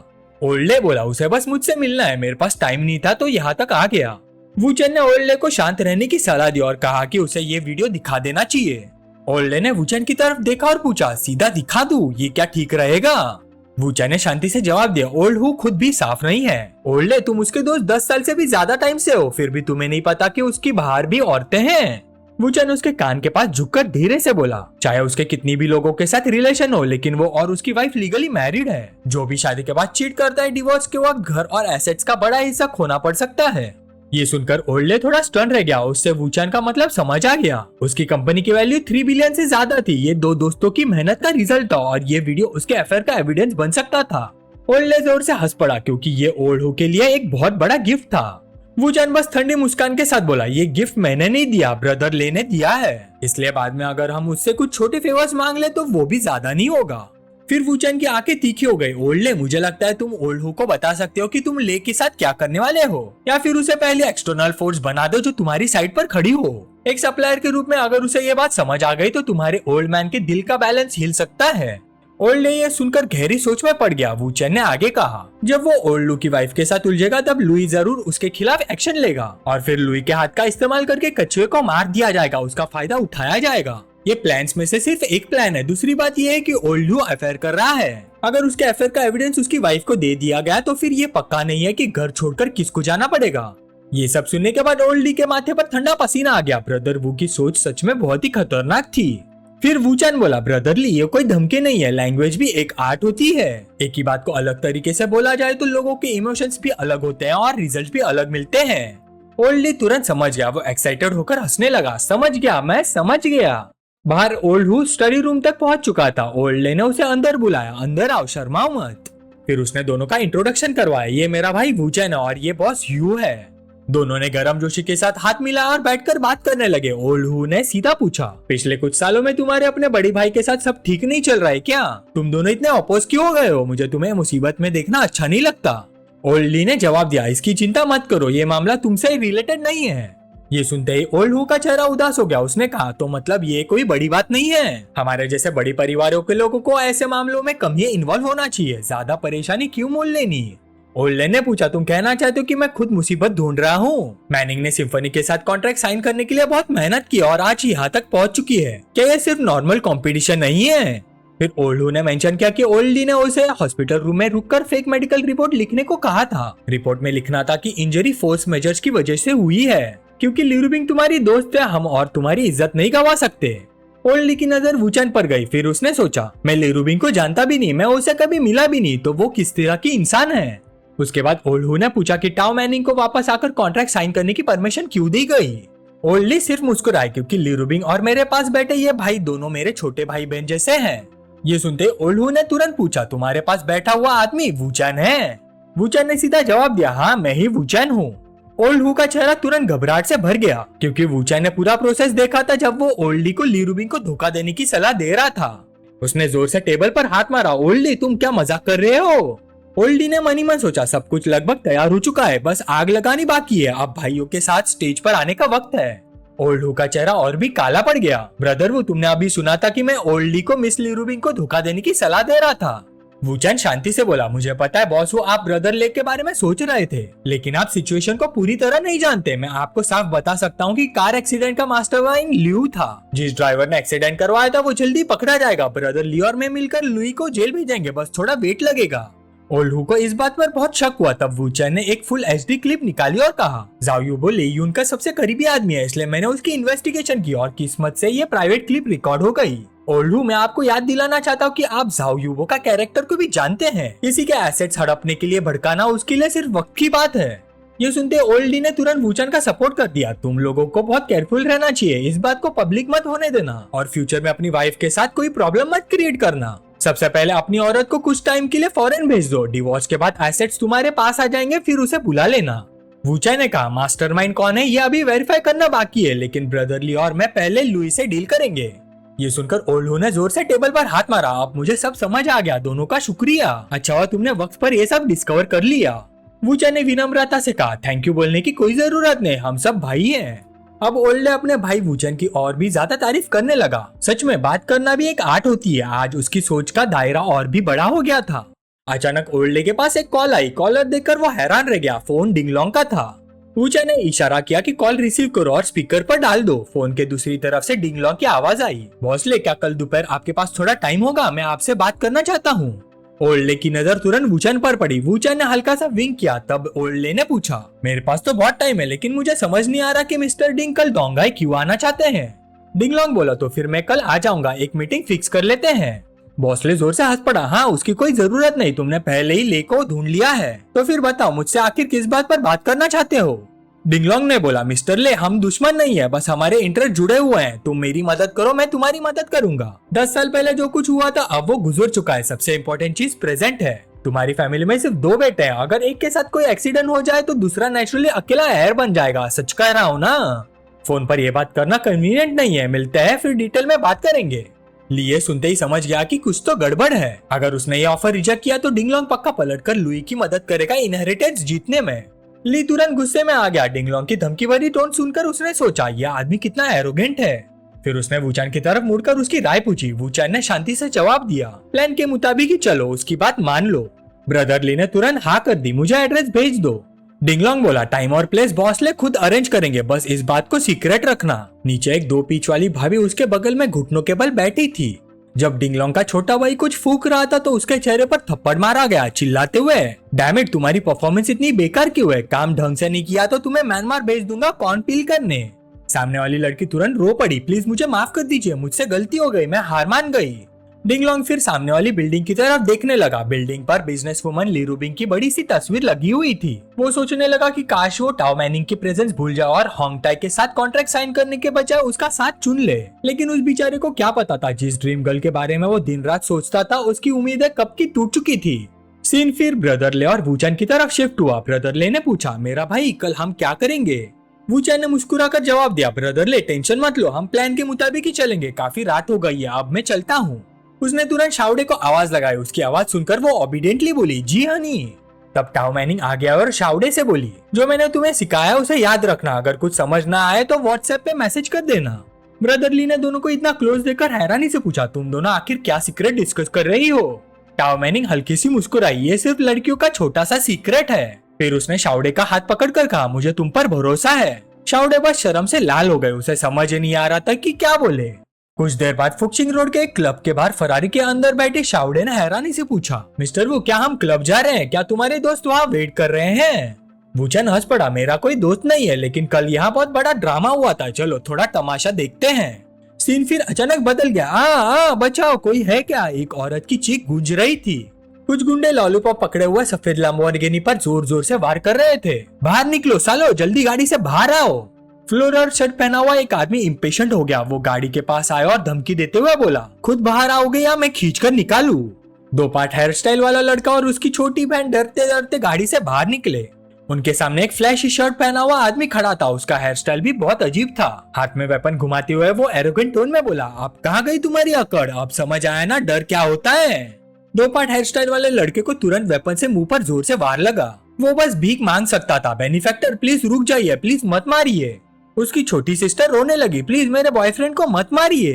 ओल्ड ले बोला, उसे बस मुझसे मिलना है, मेरे पास टाइम नहीं था तो यहाँ तक आ गया। वूचैन ने ओल्ड ले को शांत रहने की सलाह दी और कहा कि उसे ये वीडियो दिखा देना चाहिए। ओल्ड ले ने वूचैन की तरफ देखा और पूछा, सीधा दिखा दूं, ये क्या ठीक रहेगा? वूचैन ने शांति से जवाब दिया, ओल्ड हू खुद भी साफ नहीं है। ओल्ड ले, तुम उसके दोस्त 10 साल से भी ज्यादा टाइम से हो, फिर भी तुम्हें नहीं पता कि उसकी बाहर भी औरतें हैं। वूचैन उसके कान के पास झुककर धीरे से बोला, चाहे उसके कितनी भी लोगों के साथ रिलेशन हो, लेकिन वो और उसकी वाइफ लीगली मैरिड है। जो भी शादी के बाद चीट करता है, डिवोर्स के वक्त घर और एसेट्स का बड़ा हिस्सा खोना पड़ सकता है। ये सुनकर ओल्डे थोड़ा स्टन रह गया। उससे वूचैन का मतलब समझ आ गया। उसकी कंपनी की वैल्यू 3 बिलियन से ज्यादा थी। ये दो दोस्तों की मेहनत का रिजल्ट था और ये वीडियो उसके अफेयर का एविडेंस बन सकता था। ओल्डे जोर से हंस पड़ा क्योंकि ये ओल्ड हु के लिए एक बहुत बड़ा गिफ्ट था। वूचैन बस ठंडी मुस्कान के साथ बोला, ये गिफ्ट मैंने नहीं दिया, ब्रदर ले ने दिया है। इसलिए बाद में अगर हम उससे कुछ छोटे फेवर्स मांग ले तो वो भी ज्यादा नहीं होगा। फिर वूचैन की आंखें तीखी हो गई। ओल्डे, मुझे लगता है तुम ओल्ड हु को बता सकते हो कि तुम ले के साथ क्या करने वाले हो, या फिर उसे पहले एक्सटर्नल फोर्स बना दो जो तुम्हारी साइड पर खड़ी हो। एक सप्लायर के रूप में अगर उसे ये बात समझ आ गई तो तुम्हारे ओल्ड मैन के दिल का बैलेंस हिल सकता है। ओल्डे ये सुनकर गहरी सोच में पड़ गया। वूचैन ने आगे कहा, जब वो ओल्ड लू की वाइफ के साथ उलझेगा तब लुई जरूर उसके खिलाफ एक्शन लेगा और फिर लुई के हाथ का इस्तेमाल करके कछुए को मार दिया जाएगा, उसका फायदा उठाया जाएगा। ये प्लान्स में से सिर्फ एक प्लान है। दूसरी बात ये है कि ओल्ड लू अफेयर कर रहा है। अगर उसके अफेयर का एविडेंस उसकी वाइफ को दे दिया गया तो फिर ये पक्का नहीं है कि घर छोड़कर किसको जाना पड़ेगा। ये सब सुनने के बाद ओल्ड ली के माथे पर ठंडा पसीना आ गया। ब्रदर वू की सोच सच में बहुत ही खतरनाक थी। फिर वूचैन बोला, ब्रदरली ये कोई धमकी नहीं है, लैंग्वेज भी एक आर्ट होती है। एक ही बात को अलग तरीके से बोला जाए तो लोगों के इमोशंस भी अलग होते हैं और रिजल्ट भी अलग मिलते हैं। ओल्ड ली तुरंत समझ गया। वो एक्साइटेड होकर हंसने लगा, समझ गया, मैं समझ गया। बाहर ओल्ड हु स्टडी रूम तक पहुंच चुका था। ओल्ड ले ने उसे अंदर बुलाया, अंदर आओ, शर्माओ मत। फिर उसने दोनों का इंट्रोडक्शन करवाया, ये मेरा भाई वूचैन है और ये बॉस ह्यू है। दोनों ने गर्मजोशी के साथ हाथ मिलाया और बैठकर बात करने लगे। ओल्ड हु ने सीधा पूछा, पिछले कुछ सालों में तुम्हारे अपने बड़े भाई के साथ सब ठीक नहीं चल रहा है क्या? तुम दोनों इतने अपोज क्यों हो गए हो? मुझे तुम्हें मुसीबत में देखना अच्छा नहीं लगता। ओल्ड ली ने जवाब दिया, इसकी चिंता मत करो, ये मामला तुमसे रिलेटेड नहीं है। ये सुनते ही ओल्ड हु का चेहरा उदास हो गया। उसने कहा, तो मतलब ये कोई बड़ी बात नहीं है। हमारे जैसे बड़ी परिवारों के लोगों को ऐसे मामलों में कम ही इन्वॉल्व होना चाहिए, ज्यादा परेशानी क्यों मोल लेनी? ओल्डे ने पूछा, तुम कहना चाहते हो कि मैं खुद मुसीबत ढूंढ रहा हूँ? मैनिंग ने सिम्फनी के साथ कॉन्ट्रैक्ट साइन करने के लिए बहुत मेहनत की और आज यहाँ तक पहुँच चुकी है। क्या ये सिर्फ नॉर्मल कंपटीशन नहीं है? फिर ओल्ड हु ने मेंशन किया कि ओल्ड ली ने उसे हॉस्पिटल रूम में रुककर फेक मेडिकल रिपोर्ट लिखने को कहा था। रिपोर्ट में लिखना था कि इंजरी फोर्स मेजर्स की वजह से हुई है, क्योंकि लिरुबिंग तुम्हारी दोस्त है, हम और तुम्हारी इज्जत नहीं गवा सकते। ओल्ड ली की नजर वूचैन पर गई। फिर उसने सोचा, मैं लिरुबिंग को जानता भी नहीं, मैं उसे कभी मिला भी नहीं, तो वो किस तरह की इंसान है? उसके बाद ओल्ड हु ने पूछा कि टाओ मैनिंग को वापस आकर कॉन्ट्रैक्ट साइन करने की परमिशन क्यों दी गई? ओल्ड ली सिर्फ मुस्कुराई, क्योंकि लिरुबिंग और मेरे पास बैठे ये भाई दोनों मेरे छोटे भाई बहन जैसे हैं। ये सुनते ओल्ड हु ने तुरंत पूछा, तुम्हारे पास बैठा हुआ आदमी वूचैन है? वूचैन ने सीधा जवाब दिया, हाँ मैं ही वूचैन हूँ। ओल्ड हु का चेहरा तुरंत घबराहट से भर गया, क्योंकि वूचैन ने पूरा प्रोसेस देखा था जब वो ओल्ड ली को लिरुबिंग को धोखा देने की सलाह दे रहा था। उसने जोर से टेबल पर हाथ मारा, ओल्ड ली तुम क्या मजाक कर रहे हो? ओल्ड ली ने मन ही मन सोचा, सब कुछ लगभग तैयार हो चुका है, बस आग लगानी बाकी है, अब भाइयों के साथ स्टेज पर आने का वक्त है। ओल्ड हु का चेहरा और भी काला पड़ गया। ब्रदर वो तुमने अभी सुना था कि मैं ओल्ड ली को मिस लिरुबिंग को धोखा देने की सलाह दे रहा था। वूचैन शांति से बोला, मुझे पता है बॉस, वो आप ब्रदर लेक के बारे में सोच रहे थे, लेकिन आप सिचुएशन को पूरी तरह नहीं जानते। मैं आपको साफ बता सकता हूँ कि कार एक्सीडेंट का मास्टरमाइंड ल्यू था। जिस ड्राइवर ने एक्सीडेंट करवाया था वो जल्दी पकड़ा जाएगा। ब्रदर ली और मैं मिलकर लुई को जेल भेजेंगे, बस थोड़ा वेट लगेगा। ओल्ड हु को इस बात पर बहुत शक हुआ। तब वूचैन ने एक फुल एचडी क्लिप निकाली और कहा, जाओ युबो लेयून का सबसे करीबी आदमी है, इसलिए मैंने उसकी इन्वेस्टिगेशन की और किस्मत से ये प्राइवेट क्लिप रिकॉर्ड हो गई। ओल्ड हु, मैं आपको याद दिलाना चाहता हूँ कि आप जाओ युबो का कैरेक्टर को भी जानते हैं। किसी के एसेट्स हड़पने के लिए भड़काना उसके लिए सिर्फ वक्त की बात है। ये सुनते ओल्ड ली ने तुरंत वूचैन का सपोर्ट कर दिया। तुम लोगों को बहुत केयरफुल रहना चाहिए, इस बात को पब्लिक मत होने देना और फ्यूचर में अपनी वाइफ के साथ कोई प्रॉब्लम मत क्रिएट करना। सबसे पहले अपनी औरत को कुछ टाइम के लिए फॉरेन भेज दो, डिवोर्स के बाद एसेट्स तुम्हारे पास आ जाएंगे, फिर उसे बुला लेना। वूचैन ने कहा, मास्टरमाइंड कौन है ये अभी वेरीफाई करना बाकी है, लेकिन ब्रदरली और मैं पहले लुई से डील करेंगे। ये सुनकर ओल्ड हु ने जोर से टेबल पर हाथ मारा, अब मुझे सब समझ आ गया, दोनों का शुक्रिया। अच्छा हुआ तुमने वक्त पर ये सब डिस्कवर कर लिया। वूचैन ने विनम्रता से कहा, थैंक यू बोलने की कोई जरूरत नहीं, हम सब भाई हैं। अब ओल्ड अपने भाई वूचैन की और भी ज्यादा तारीफ करने लगा। सच में बात करना भी एक आर्ट होती है। आज उसकी सोच का दायरा और भी बड़ा हो गया था। अचानक ओल्ड के पास एक कॉल आई। कॉलर देखकर वो हैरान रह गया। फोन डिंगलोंग का था। वूचैन ने इशारा किया कि कॉल रिसीव करो और स्पीकर पर डाल दो। फोन के दूसरी तरफ से डिंगलोंग की आवाज आई, बॉसले क्या कल दोपहर आपके पास थोड़ा टाइम होगा, मैं आपसे बात करना चाहता हूँ। ओल्डे की नजर तुरंत वूचैन पर पड़ी। वूचैन ने हल्का सा विंक किया। तब ओल्डे ने पूछा, मेरे पास तो बहुत टाइम है, लेकिन मुझे समझ नहीं आ रहा कि मिस्टर डिंग कल डोंगाई क्यों आना चाहते हैं। डिंगलोंग बोला, तो फिर मैं कल आ जाऊंगा, एक मीटिंग फिक्स कर लेते हैं। बॉसले जोर से हंस पड़ा, हाँ उसकी कोई जरूरत नहीं, तुमने पहले ही ले को ढूंढ लिया है, तो फिर बताओ मुझसे आखिर किस बात पर बात करना चाहते हो। डिंगलोंग ने बोला, मिस्टर ले, हम दुश्मन नहीं है, बस हमारे इंटरेस्ट जुड़े हुए हैं। तुम मेरी मदद करो, मैं तुम्हारी मदद करूंगा। 10 साल पहले जो कुछ हुआ था अब वो गुजर चुका है। सबसे इम्पोर्टेंट चीज प्रेजेंट है। तुम्हारी फैमिली में सिर्फ 2 बेटे हैं। अगर एक के साथ कोई एक्सीडेंट हो जाए तो दूसरा नेचुरली अकेला हेयर बन जाएगा। सच कह रहा हूँ ना। फोन पर ये बात करना कन्वीनियंट नहीं है। मिलते हैं, फिर डिटेल में बात करेंगे। लिए सुनते ही समझ गया कि कुछ तो गड़बड़ है। अगर उसने ये ऑफर रिजेक्ट किया तो डिंगलोंग पक्का पलटकर लुई की मदद करेगा इनहेरिटेंस जीतने में। ली तुरंत गुस्से में आ गया। डिंगलोंग की धमकी भरी टोन सुनकर उसने सोचा, यह आदमी कितना एरोगेंट है। फिर उसने वूचान की तरफ मुड़कर उसकी राय पूछी। वूचान ने शांति से जवाब दिया, प्लान के मुताबिक ही चलो, उसकी बात मान लो। ब्रदर ली ने तुरंत हाँ कर दी, मुझे एड्रेस भेज दो। डिंगलोंग बोला, टाइम और प्लेस बॉस ले खुद अरेंज करेंगे, बस इस बात को सीक्रेट रखना। नीचे एक 2 पीच वाली भाभी उसके बगल में घुटनों के बल बैठी थी। जब डिंगलोंग का छोटा भाई कुछ फूक रहा था तो उसके चेहरे पर थप्पड़ मारा गया चिल्लाते हुए, डैम इट, तुम्हारी परफॉर्मेंस इतनी बेकार क्यों है? काम ढंग से नहीं किया तो तुम्हें म्यांमार भेज दूंगा कॉर्न पील करने। सामने वाली लड़की तुरंत रो पड़ी, प्लीज मुझे माफ कर दीजिए, मुझसे गलती हो गई, मैं हार मान गई। डिंगलोंग फिर सामने वाली बिल्डिंग की तरफ देखने लगा। बिल्डिंग पर बिजनेस वुमन ली रूबिंग की बड़ी सी तस्वीर लगी हुई थी। वो सोचने लगा कि काश वो टाओ मैनिंग की प्रेजेंस भूल जाए और होंगटाई के साथ कॉन्ट्रैक्ट साइन करने के बजाय उसका साथ चुन ले। लेकिन उस बेचारे को क्या पता था, जिस ड्रीम गर्ल के बारे में वो दिन रात सोचता था उसकी उम्मीदें कब की टूट चुकी थी। सीन फिर ब्रदर ले और वूचान की तरफ शिफ्ट हुआ। ब्रदर ले ने पूछा, मेरा भाई कल हम क्या करेंगे? वूचान ने मुस्कुराकर जवाब दिया, ब्रदर ले टेंशन मत लो, हम प्लान के मुताबिक ही चलेंगे। काफी रात हो गई है, अब मैं चलता हूँ। उसने तुरंत शाउडे को आवाज लगाई। उसकी आवाज सुनकर वो ओबीडियंटली बोली, जी हनी। तब टाओ मैनिंग आ गया और शाउडे से बोली, जो मैंने तुम्हें सिखाया उसे याद रखना, अगर कुछ समझ ना आए तो व्हाट्सएप पे मैसेज कर देना। ब्रदर ली ने दोनों को इतना क्लोज देखकर हैरानी से पूछा, तुम दोनों आखिर क्या सीक्रेट डिस्कस कर रही हो? टाओ मैनिंग हल्की सी मुस्कुराई, ये सिर्फ लड़कियों का छोटा सा सीक्रेट है। फिर उसने शाउडे का हाथ पकड़कर कहा, मुझे तुम पर भरोसा है। शाउडे बस शर्म से लाल हो गए। उसे समझ नहीं आ रहा था कि क्या बोले। कुछ देर बाद फुक्सिंग रोड के एक क्लब के बाहर फरारी के अंदर बैठे शाउडे ने हैरानी से पूछा, मिस्टर वू, क्या हम क्लब जा रहे हैं? क्या तुम्हारे दोस्त वहाँ वेट कर रहे हैं? वूचन हंस पड़ा, मेरा कोई दोस्त नहीं है, लेकिन कल यहाँ बहुत बड़ा ड्रामा हुआ था, चलो थोड़ा तमाशा देखते हैं। सीन फिर अचानक बदल गया। बचाओ, कोई है क्या? एक औरत की चीख गूंज रही थी। कुछ गुंडे लॉलीपॉप पकड़े हुए सफेद लैम्बोर्गिनी पर जोर जोर से वार कर रहे थे। बाहर निकलो सालो, जल्दी गाड़ी से बाहर आओ। फ्लोरल शर्ट पहना हुआ एक आदमी इम्पेशेंट हो गया। वो गाड़ी के पास आया और धमकी देते हुए बोला, खुद बाहर आओगे या मैं खींचकर निकालूं? 2 पार्ट हेयर स्टाइल वाला लड़का और उसकी छोटी बहन डरते डरते गाड़ी से बाहर निकले। उनके सामने एक फ्लैशी शर्ट पहना हुआ आदमी खड़ा था। उसका हेयर स्टाइल भी बहुत अजीब था। हाथ में वेपन घुमाते हुए वो एरोगेंट टोन में बोला, अब कहाँ गई तुम्हारी अकड़? अब समझ आया ना डर क्या होता है? 2 पार्ट हेयर स्टाइल वाले लड़के को तुरंत वेपन से मुंह पर जोर से वार लगा। वो बस भीख मांग सकता था। बेनिफैक्टर प्लीज रुक जाइए, प्लीज मत मारिए। उसकी छोटी सिस्टर रोने लगी, प्लीज मेरे बॉयफ्रेंड को मत मारिए।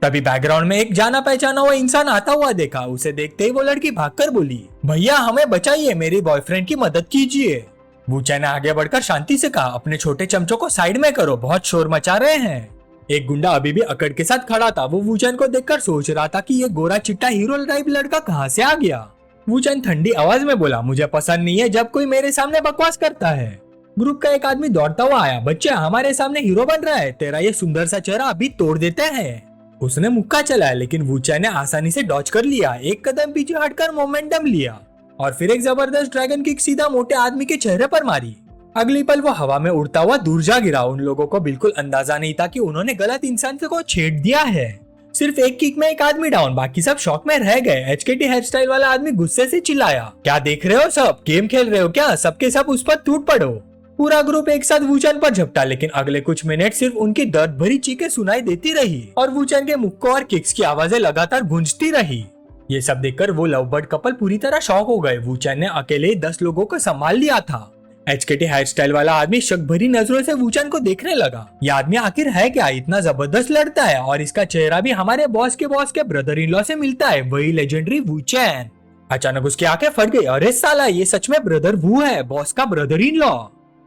तभी बैकग्राउंड में एक जाना पहचाना हुआ इंसान आता हुआ देखा। उसे देखते ही वो लड़की भागकर बोली, भैया हमें बचाइए, मेरी बॉयफ्रेंड की मदद कीजिए। वूचैन ने आगे बढ़कर शांति से कहा, अपने छोटे चमचों को साइड में करो, बहुत शोर मचा रहे हैं। एक गुंडा अभी भी अकड़ के साथ खड़ा था। वो वूचैन को देखकर सोच रहा था कि ये गोरा चिट्टा हीरो टाइप लड़का कहाँ से आ गया। वूचैन ठंडी आवाज में बोला, मुझे पसंद नहीं है जब कोई मेरे सामने बकवास करता है। ग्रुप का एक आदमी दौड़ता हुआ आया, बच्चा हमारे सामने हीरो बन रहा है, तेरा ये सुंदर सा चेहरा अभी तोड़ देते हैं। उसने मुक्का चलाया लेकिन वूचैन ने आसानी से डॉज कर लिया। एक कदम पीछे हटकर मोमेंटम लिया और फिर एक जबरदस्त ड्रैगन किक सीधा मोटे आदमी के चेहरे पर मारी। अगली पल वो हवा में उड़ता हुआ दूर जा गिरा। उन लोगों को बिल्कुल अंदाजा नहीं था कि उन्होंने गलत इंसान को छेड़ दिया है। सिर्फ एक किक में एक आदमी डाउन, बाकी सब शॉक में रह गए। एचकेटी हेयर स्टाइल वाला आदमी गुस्से से चिल्लाया, क्या देख रहे हो सब? गेम खेल रहे हो क्या? सबके सब उस पर टूट पड़ो। पूरा ग्रुप एक साथ वूचैन पर झपटा, लेकिन अगले कुछ मिनट सिर्फ उनकी दर्द भरी चीखें सुनाई देती रही और वूचैन के मुक्कों और किक्स की आवाजें लगातार गूंजती रही। ये सब देखकर वो लवबर्ड कपल पूरी तरह शॉक हो गए। वूचैन ने अकेले 10 लोगों को संभाल लिया था। एचकेटी हेयर स्टाइल वाला आदमी शक भरी नजरों से वूचैन को देखने लगा। ये आदमी आखिर है क्या? इतना जबरदस्त लड़ता है और इसका चेहरा भी हमारे बॉस के ब्रदर इन लॉ से मिलता है, वही लेजेंडरी वूचैन। अचानक उसकी आंखें फट गई। अरे साला, ये सच में ब्रदर वू है, बॉस का ब्रदर इन लॉ।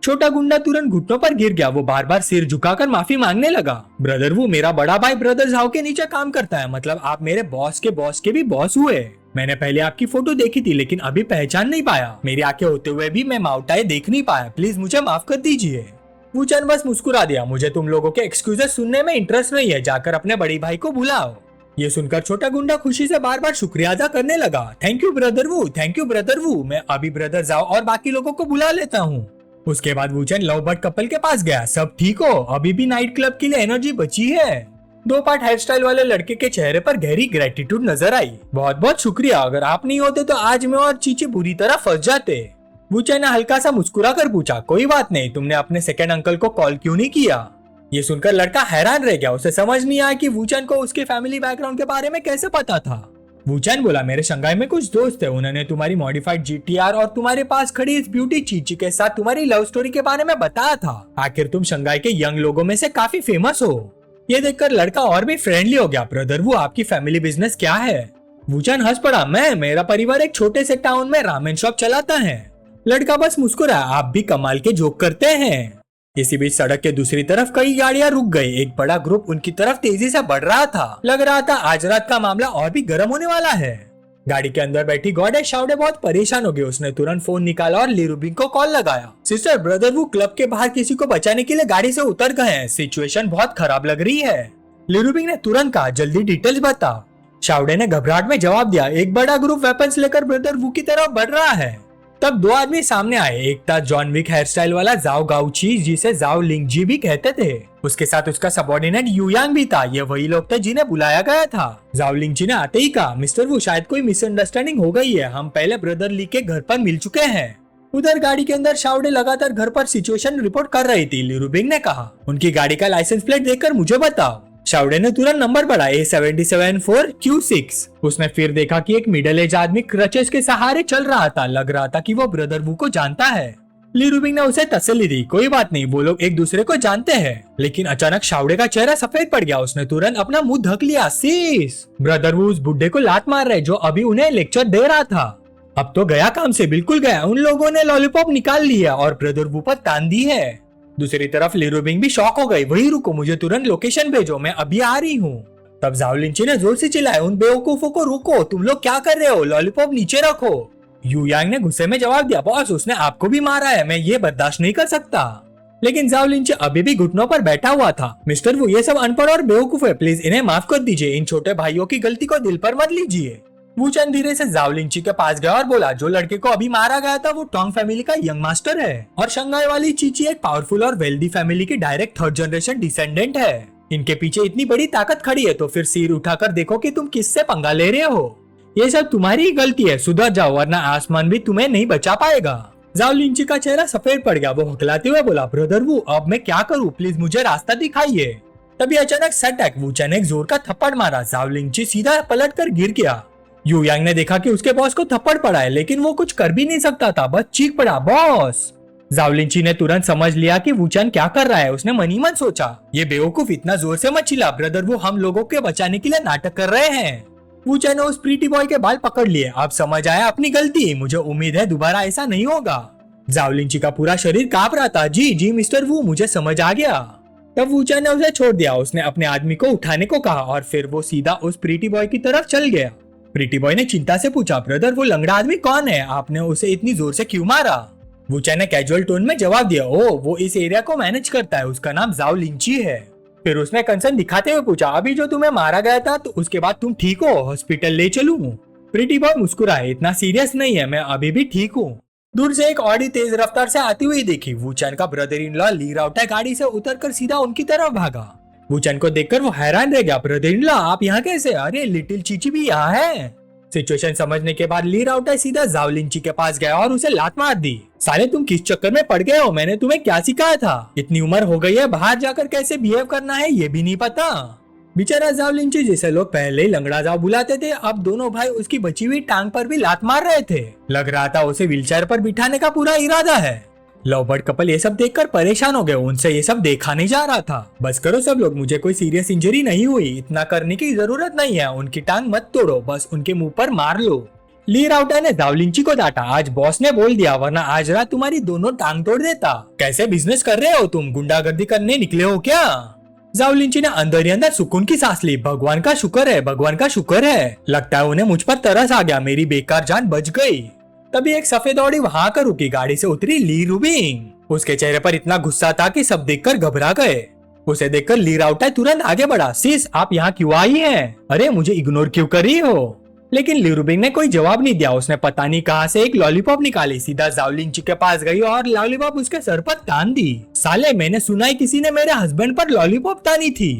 छोटा गुंडा तुरंत घुटनों पर गिर गया। वो बार बार सिर झुकाकर माफी मांगने लगा। ब्रदर वू, मेरा बड़ा भाई ब्रदर झाओ के नीचे काम करता है, मतलब आप मेरे बॉस के भी बॉस हुए। मैंने पहले आपकी फोटो देखी थी लेकिन अभी पहचान नहीं पाया। मेरी आंखें होते हुए भी मैं माउटाए देख नहीं पाया, प्लीज मुझे माफ कर दीजिए। वूचैन बस मुस्कुरा दिया, मुझे तुम लोगों के एक्सक्यूजेस सुनने में इंटरेस्ट नहीं है, जाकर अपने बड़ी भाई को बुलाओ। ये सुनकर छोटा गुंडा खुशी से बार बार शुक्रिया अदा करने लगा। Thank you brother Wu, thank you brother Wu, मैं अभी ब्रदर जाओ और बाकी लोगों को बुला लेता हूँ। उसके बाद वूचन लव बर्ड कपल के पास गया। सब ठीक हो? अभी भी नाइट क्लब के लिए एनर्जी बची है? 2 पार्ट हेयर स्टाइल वाले लड़के के चेहरे पर गहरी ग्रेटिट्यूड नजर आई। बहुत बहुत शुक्रिया, अगर आप नहीं होते तो आज मैं और चीची बुरी तरह फंस जाते। वूचन ने हल्का सा मुस्कुरा कर पूछा, कोई बात नहीं, तुमने अपने सेकंड अंकल को कॉल क्यों नहीं किया? ये सुनकर लड़का हैरान रह गया। उसे समझ नहीं आया कि वूचन को उसके फैमिली बैकग्राउंड के बारे में कैसे पता था। वूचन बोला, मेरे शंघाई में कुछ दोस्त है, उन्होंने तुम्हारी मॉडिफाइड जीटीआर और तुम्हारे पास खड़ी इस ब्यूटी चीची के साथ तुम्हारी लव स्टोरी के बारे में बताया था। आखिर तुम शंघाई के यंग लोगों में से काफी फेमस हो। ये देखकर लड़का और भी फ्रेंडली हो गया। ब्रदर वो आपकी फैमिली बिजनेस क्या है? वूचन हंस पड़ा, मेरा परिवार एक छोटे से टाउन में रामेन शॉप चलाता है। लड़का बस मुस्कुरा, आप भी कमाल के जोक करते हैं। इसी बीच सड़क के दूसरी तरफ कई गाड़ियां रुक गई। एक बड़ा ग्रुप उनकी तरफ तेजी से बढ़ रहा था। लग रहा था आज रात का मामला और भी गर्म होने वाला है। गाड़ी के अंदर बैठी गॉडेस शाउडे बहुत परेशान हो गई। उसने तुरंत फोन निकाला और ली रूबिंग को कॉल लगाया। सिस्टर, ब्रदर वो क्लब के बाहर किसी को बचाने के लिए गाड़ी से उतर गए हैं। सिचुएशन बहुत खराब लग रही है। ली रूबिंग ने तुरंत कहा, जल्दी डिटेल्स बता। शाउडे ने घबराहट में जवाब दिया, एक बड़ा ग्रुप वेपन्स लेकर ब्रदर वू की तरफ बढ़ रहा है। तब 2 आदमी सामने आए। एक था जॉन विक हेयर स्टाइल वाला जाओ गाउची, जिसे जाओ लिंगजी भी कहते थे। उसके साथ उसका सबऑर्डिनेट यूयांग भी था। ये वही लोग थे जिन्हें बुलाया गया था। जाओ लिंगजी ने आते ही कहा, मिस्टर वो शायद कोई मिसअंडरस्टैंडिंग हो गई है, हम पहले ब्रदर ली के घर पर मिल चुके हैं। उधर गाड़ी के अंदर शाउडे लगातार घर पर सिचुएशन रिपोर्ट कर रही थी। ली रूबिंग ने कहा, उनकी गाड़ी का लाइसेंस प्लेट देखकर मुझे बताओ। शाउडे ने तुरंत नंबर पढ़ा, A774Q6। उसने फिर देखा कि एक मिडिल एज आदमी क्रचेस के सहारे चल रहा था। लग रहा था कि वो ब्रदर वू को जानता है। ली रूबिंग ने उसे तसल्ली दी, कोई बात नहीं, वो लोग एक दूसरे को जानते हैं। लेकिन अचानक शाउडे का चेहरा सफेद पड़ गया। उसने तुरंत अपना मुंह ढक लिया। सीस, ब्रदर वू उस बुड्ढे को लात मार रहे जो अभी उन्हें लेक्चर दे रहा था। अब तो गया काम से, बिल्कुल गया। उन लोगों ने लॉलीपॉप निकाल लिया और ब्रदर वू पर तान दी है। दूसरी तरफ ली रूबिंग भी शॉक हो गई। वही रुको, मुझे तुरंत लोकेशन भेजो, मैं अभी आ रही हूँ। तब जाओ लिंची ने जोर से चिल्लाया, उन बेवकूफों को रोको, तुम लोग क्या कर रहे हो? लॉलीपॉप नीचे रखो। यूयांग ने गुस्से में जवाब दिया, बॉस उसने आपको भी मारा है, मैं ये बर्दाश्त नहीं कर सकता। लेकिन जाओ लिंची अभी भी घुटनों पर बैठा हुआ था। मिस्टर वो ये सब अनपढ़ और बेवकूफ है, प्लीज इन्हें माफ कर दीजिए। इन छोटे भाइयों की गलती को दिल पर मत लीजिए। वूचन धीरे से जाओ लिंची के पास गया और बोला, जो लड़के को अभी मारा गया था वो टोंग फैमिली का यंग मास्टर है और शंघाई वाली चीची एक पावरफुल और वेल्दी फैमिली की डायरेक्ट 3rd जनरेशन डिसेंडेंट है। इनके पीछे इतनी बड़ी ताकत खड़ी है तो फिर सिर उठाकर देखो कि तुम किससे पंगा ले रहे हो। ये सब तुम्हारी ही गलती है, सुधर जाओ वरना आसमान भी तुम्हें नहीं बचा पाएगा। जाओ लिंची का चेहरा सफेद पड़ गया। वो हकलाते हुए बोला, ब्रदर वू अब मैं क्या करूँ, प्लीज मुझे रास्ता दिखाइए। तभी अचानक सटैक वूचन ने एक जोर का थप्पड़ मारा। जाओ लिंची सीधा पलट कर गिर गया। यूयांग ने देखा कि उसके बॉस को थप्पड़ पड़ा है, लेकिन वो कुछ कर भी नहीं सकता था, बस चीख पड़ा, बॉस। जाओ लिंची ने तुरंत समझ लिया कि वूचन क्या कर रहा है। उसने मन ही मन सोचा, ये बेवकूफ इतना जोर से मत चिल्ला, ब्रदर वो हम लोगों के बचाने के लिए नाटक कर रहे हैं। वूचन ने उस प्रीटी बॉय के बाल पकड़ लिए। अब समझ आया अपनी गलती, मुझे उम्मीद है दोबारा ऐसा नहीं होगा। जाओ लिंची का पूरा शरीर कांप रहा था। जी जी मिस्टर वू, मुझे समझ आ गया। तब वूचन ने उसे छोड़ दिया। उसने अपने आदमी को उठाने को कहा और फिर वो सीधा उस प्रीटी बॉय की तरफ चल गया। प्रीटी बॉय ने चिंता से पूछा, ब्रदर वो लंगड़ा आदमी कौन है? आपने उसे इतनी जोर से क्यों मारा? वूचन ने कैजुअल टोन में जवाब दिया, ओ वो इस एरिया को मैनेज करता है, उसका नाम जाओ लिंची है। फिर उसने कंसर्न दिखाते हुए पूछा, अभी जो तुम्हें मारा गया था तो उसके बाद तुम ठीक हो? हॉस्पिटल ले चलूं? प्रीटी बॉय मुस्कुराए, इतना सीरियस नहीं है, मैं अभी भी ठीक हूँ। दूर से एक ऑडी तेज रफ्तार से आती हुई देखी। वूचन का ब्रदर इन लॉ ली राउटा गाड़ी से उतरकर सीधा उनकी तरफ भागा। वूचन को देखकर वो हैरान रह गया, ब्रदर इन लॉ आप यहाँ कैसे? अरे लिटिल चीची भी यहाँ है। सिचुएशन समझने के बाद ली राउटा सीधा जाओ लिंची के पास गया और उसे लात मार दी। साले तुम किस चक्कर में पड़ गए हो? मैंने तुम्हें क्या सिखाया था? इतनी उम्र हो गई है, बाहर जाकर कैसे बिहेव करना है ये भी नहीं पता। बेचारा जाओ लिंची जिसे लोग पहले ही लंगड़ा जाओ बुलाते थे, अब दोनों भाई उसकी बची हुई टांग पर भी लात मार रहे थे। लग रहा था उसे व्हीलचेयर पर बिठाने का पूरा इरादा है। लव बर्ड कपल ये सब देखकर परेशान हो गए। उनसे ये सब देखा नहीं जा रहा था। बस करो सब लोग, मुझे कोई सीरियस इंजरी नहीं हुई, इतना करने की जरूरत नहीं है। उनकी टांग मत तोड़ो, बस उनके मुंह पर मार लो। ली राउटा ने जाओ लिंची को डांटा, आज बॉस ने बोल दिया वरना आज रात तुम्हारी दोनों टांग तोड़ देता। कैसे बिजनेस कर रहे हो तुम? गुंडागर्दी करने निकले हो क्या? जाओ लिंची ने अंदर ही अंदर सुकून की सांस ली। भगवान का शुक्र है, भगवान का शुक्र है। लगता है उन्हें मुझ पर तरस आ गया, मेरी बेकार जान बच गई। तभी एक सफेद ऑडी वहां आकर रुकी। गाड़ी से उतरी ली रूबिंग। उसके चेहरे पर इतना गुस्सा था कि सब देखकर घबरा गए। उसे देखकर ली राउटा तुरंत आगे बढ़ा, सिस आप यहाँ क्यों आई हैं? अरे मुझे इग्नोर क्यों कर रही हो? लेकिन लिरुबिंग ने कोई जवाब नहीं दिया। उसने पता नहीं कहां से एक लॉलीपॉप निकाली, सीधा जाओलिंची के पास गई और लॉलीपॉप उसके सर पर तान दी। साले, मैंने सुना है किसी ने मेरे हस्बैंड पर लॉलीपॉप तानी थी।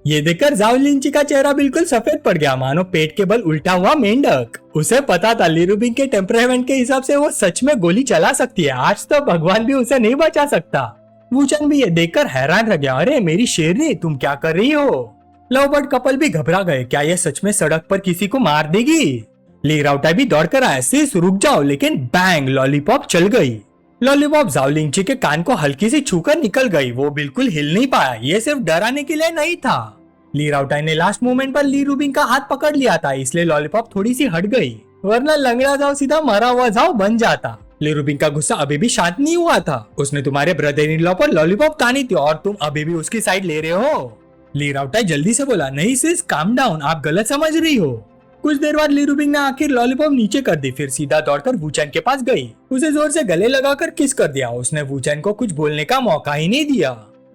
ये देखकर जाओलिंची का चेहरा बिल्कुल सफेद पड़ गया, मानो पेट के बल उल्टा हुआ मेंढक। उसे पता था लिरुबिंग के टेम्परामेंट के हिसाब से वो सच में गोली चला सकती है। आज तो भगवान भी उसे नहीं बचा सकता। वूचन भी ये देखकर हैरान रह गया। अरे मेरी शेरनी, तुम क्या कर रही हो? लवबर्ड कपल भी घबरा गए। क्या ये सच में सड़क पर किसी को मार देगी? ली राउटा भी दौड़ कर आया। सिस रुक जाओ, लेकिन बैंग, लॉलीपॉप चल गई। लॉलीपॉप जाओलिंची के कान को हल्की सी छूकर निकल गई। वो बिल्कुल हिल नहीं पाया। ये सिर्फ डराने के लिए नहीं था। ली राउटा ने लास्ट मोमेंट पर लिरुबिंग का हाथ पकड़ लिया था, इसलिए लॉलीपॉप थोड़ी सी हट गई, वरना लंगड़ा जाओ सीधा मरा हुआ जाओ बन जाता। लिरुबिंग का गुस्सा अभी भी शांत नहीं हुआ था। उसने तुम्हारे ब्रदर इन लॉ पर लॉलीपॉप तानी थी और तुम अभी भी उसकी साइड ले रहे हो। ली राउटा जल्दी से बोला, नहीं सिस, काम डाउन, आप गलत समझ रही हो। कुछ देर बाद लिरुबिंग ने आखिर लॉलीपॉप नीचे कर दी, फिर सीधा दौड़कर वूचन के पास गई। उसे जोर से गले लगाकर किस कर दिया। उसने वूचन को कुछ बोलने का मौका ही नहीं दिया।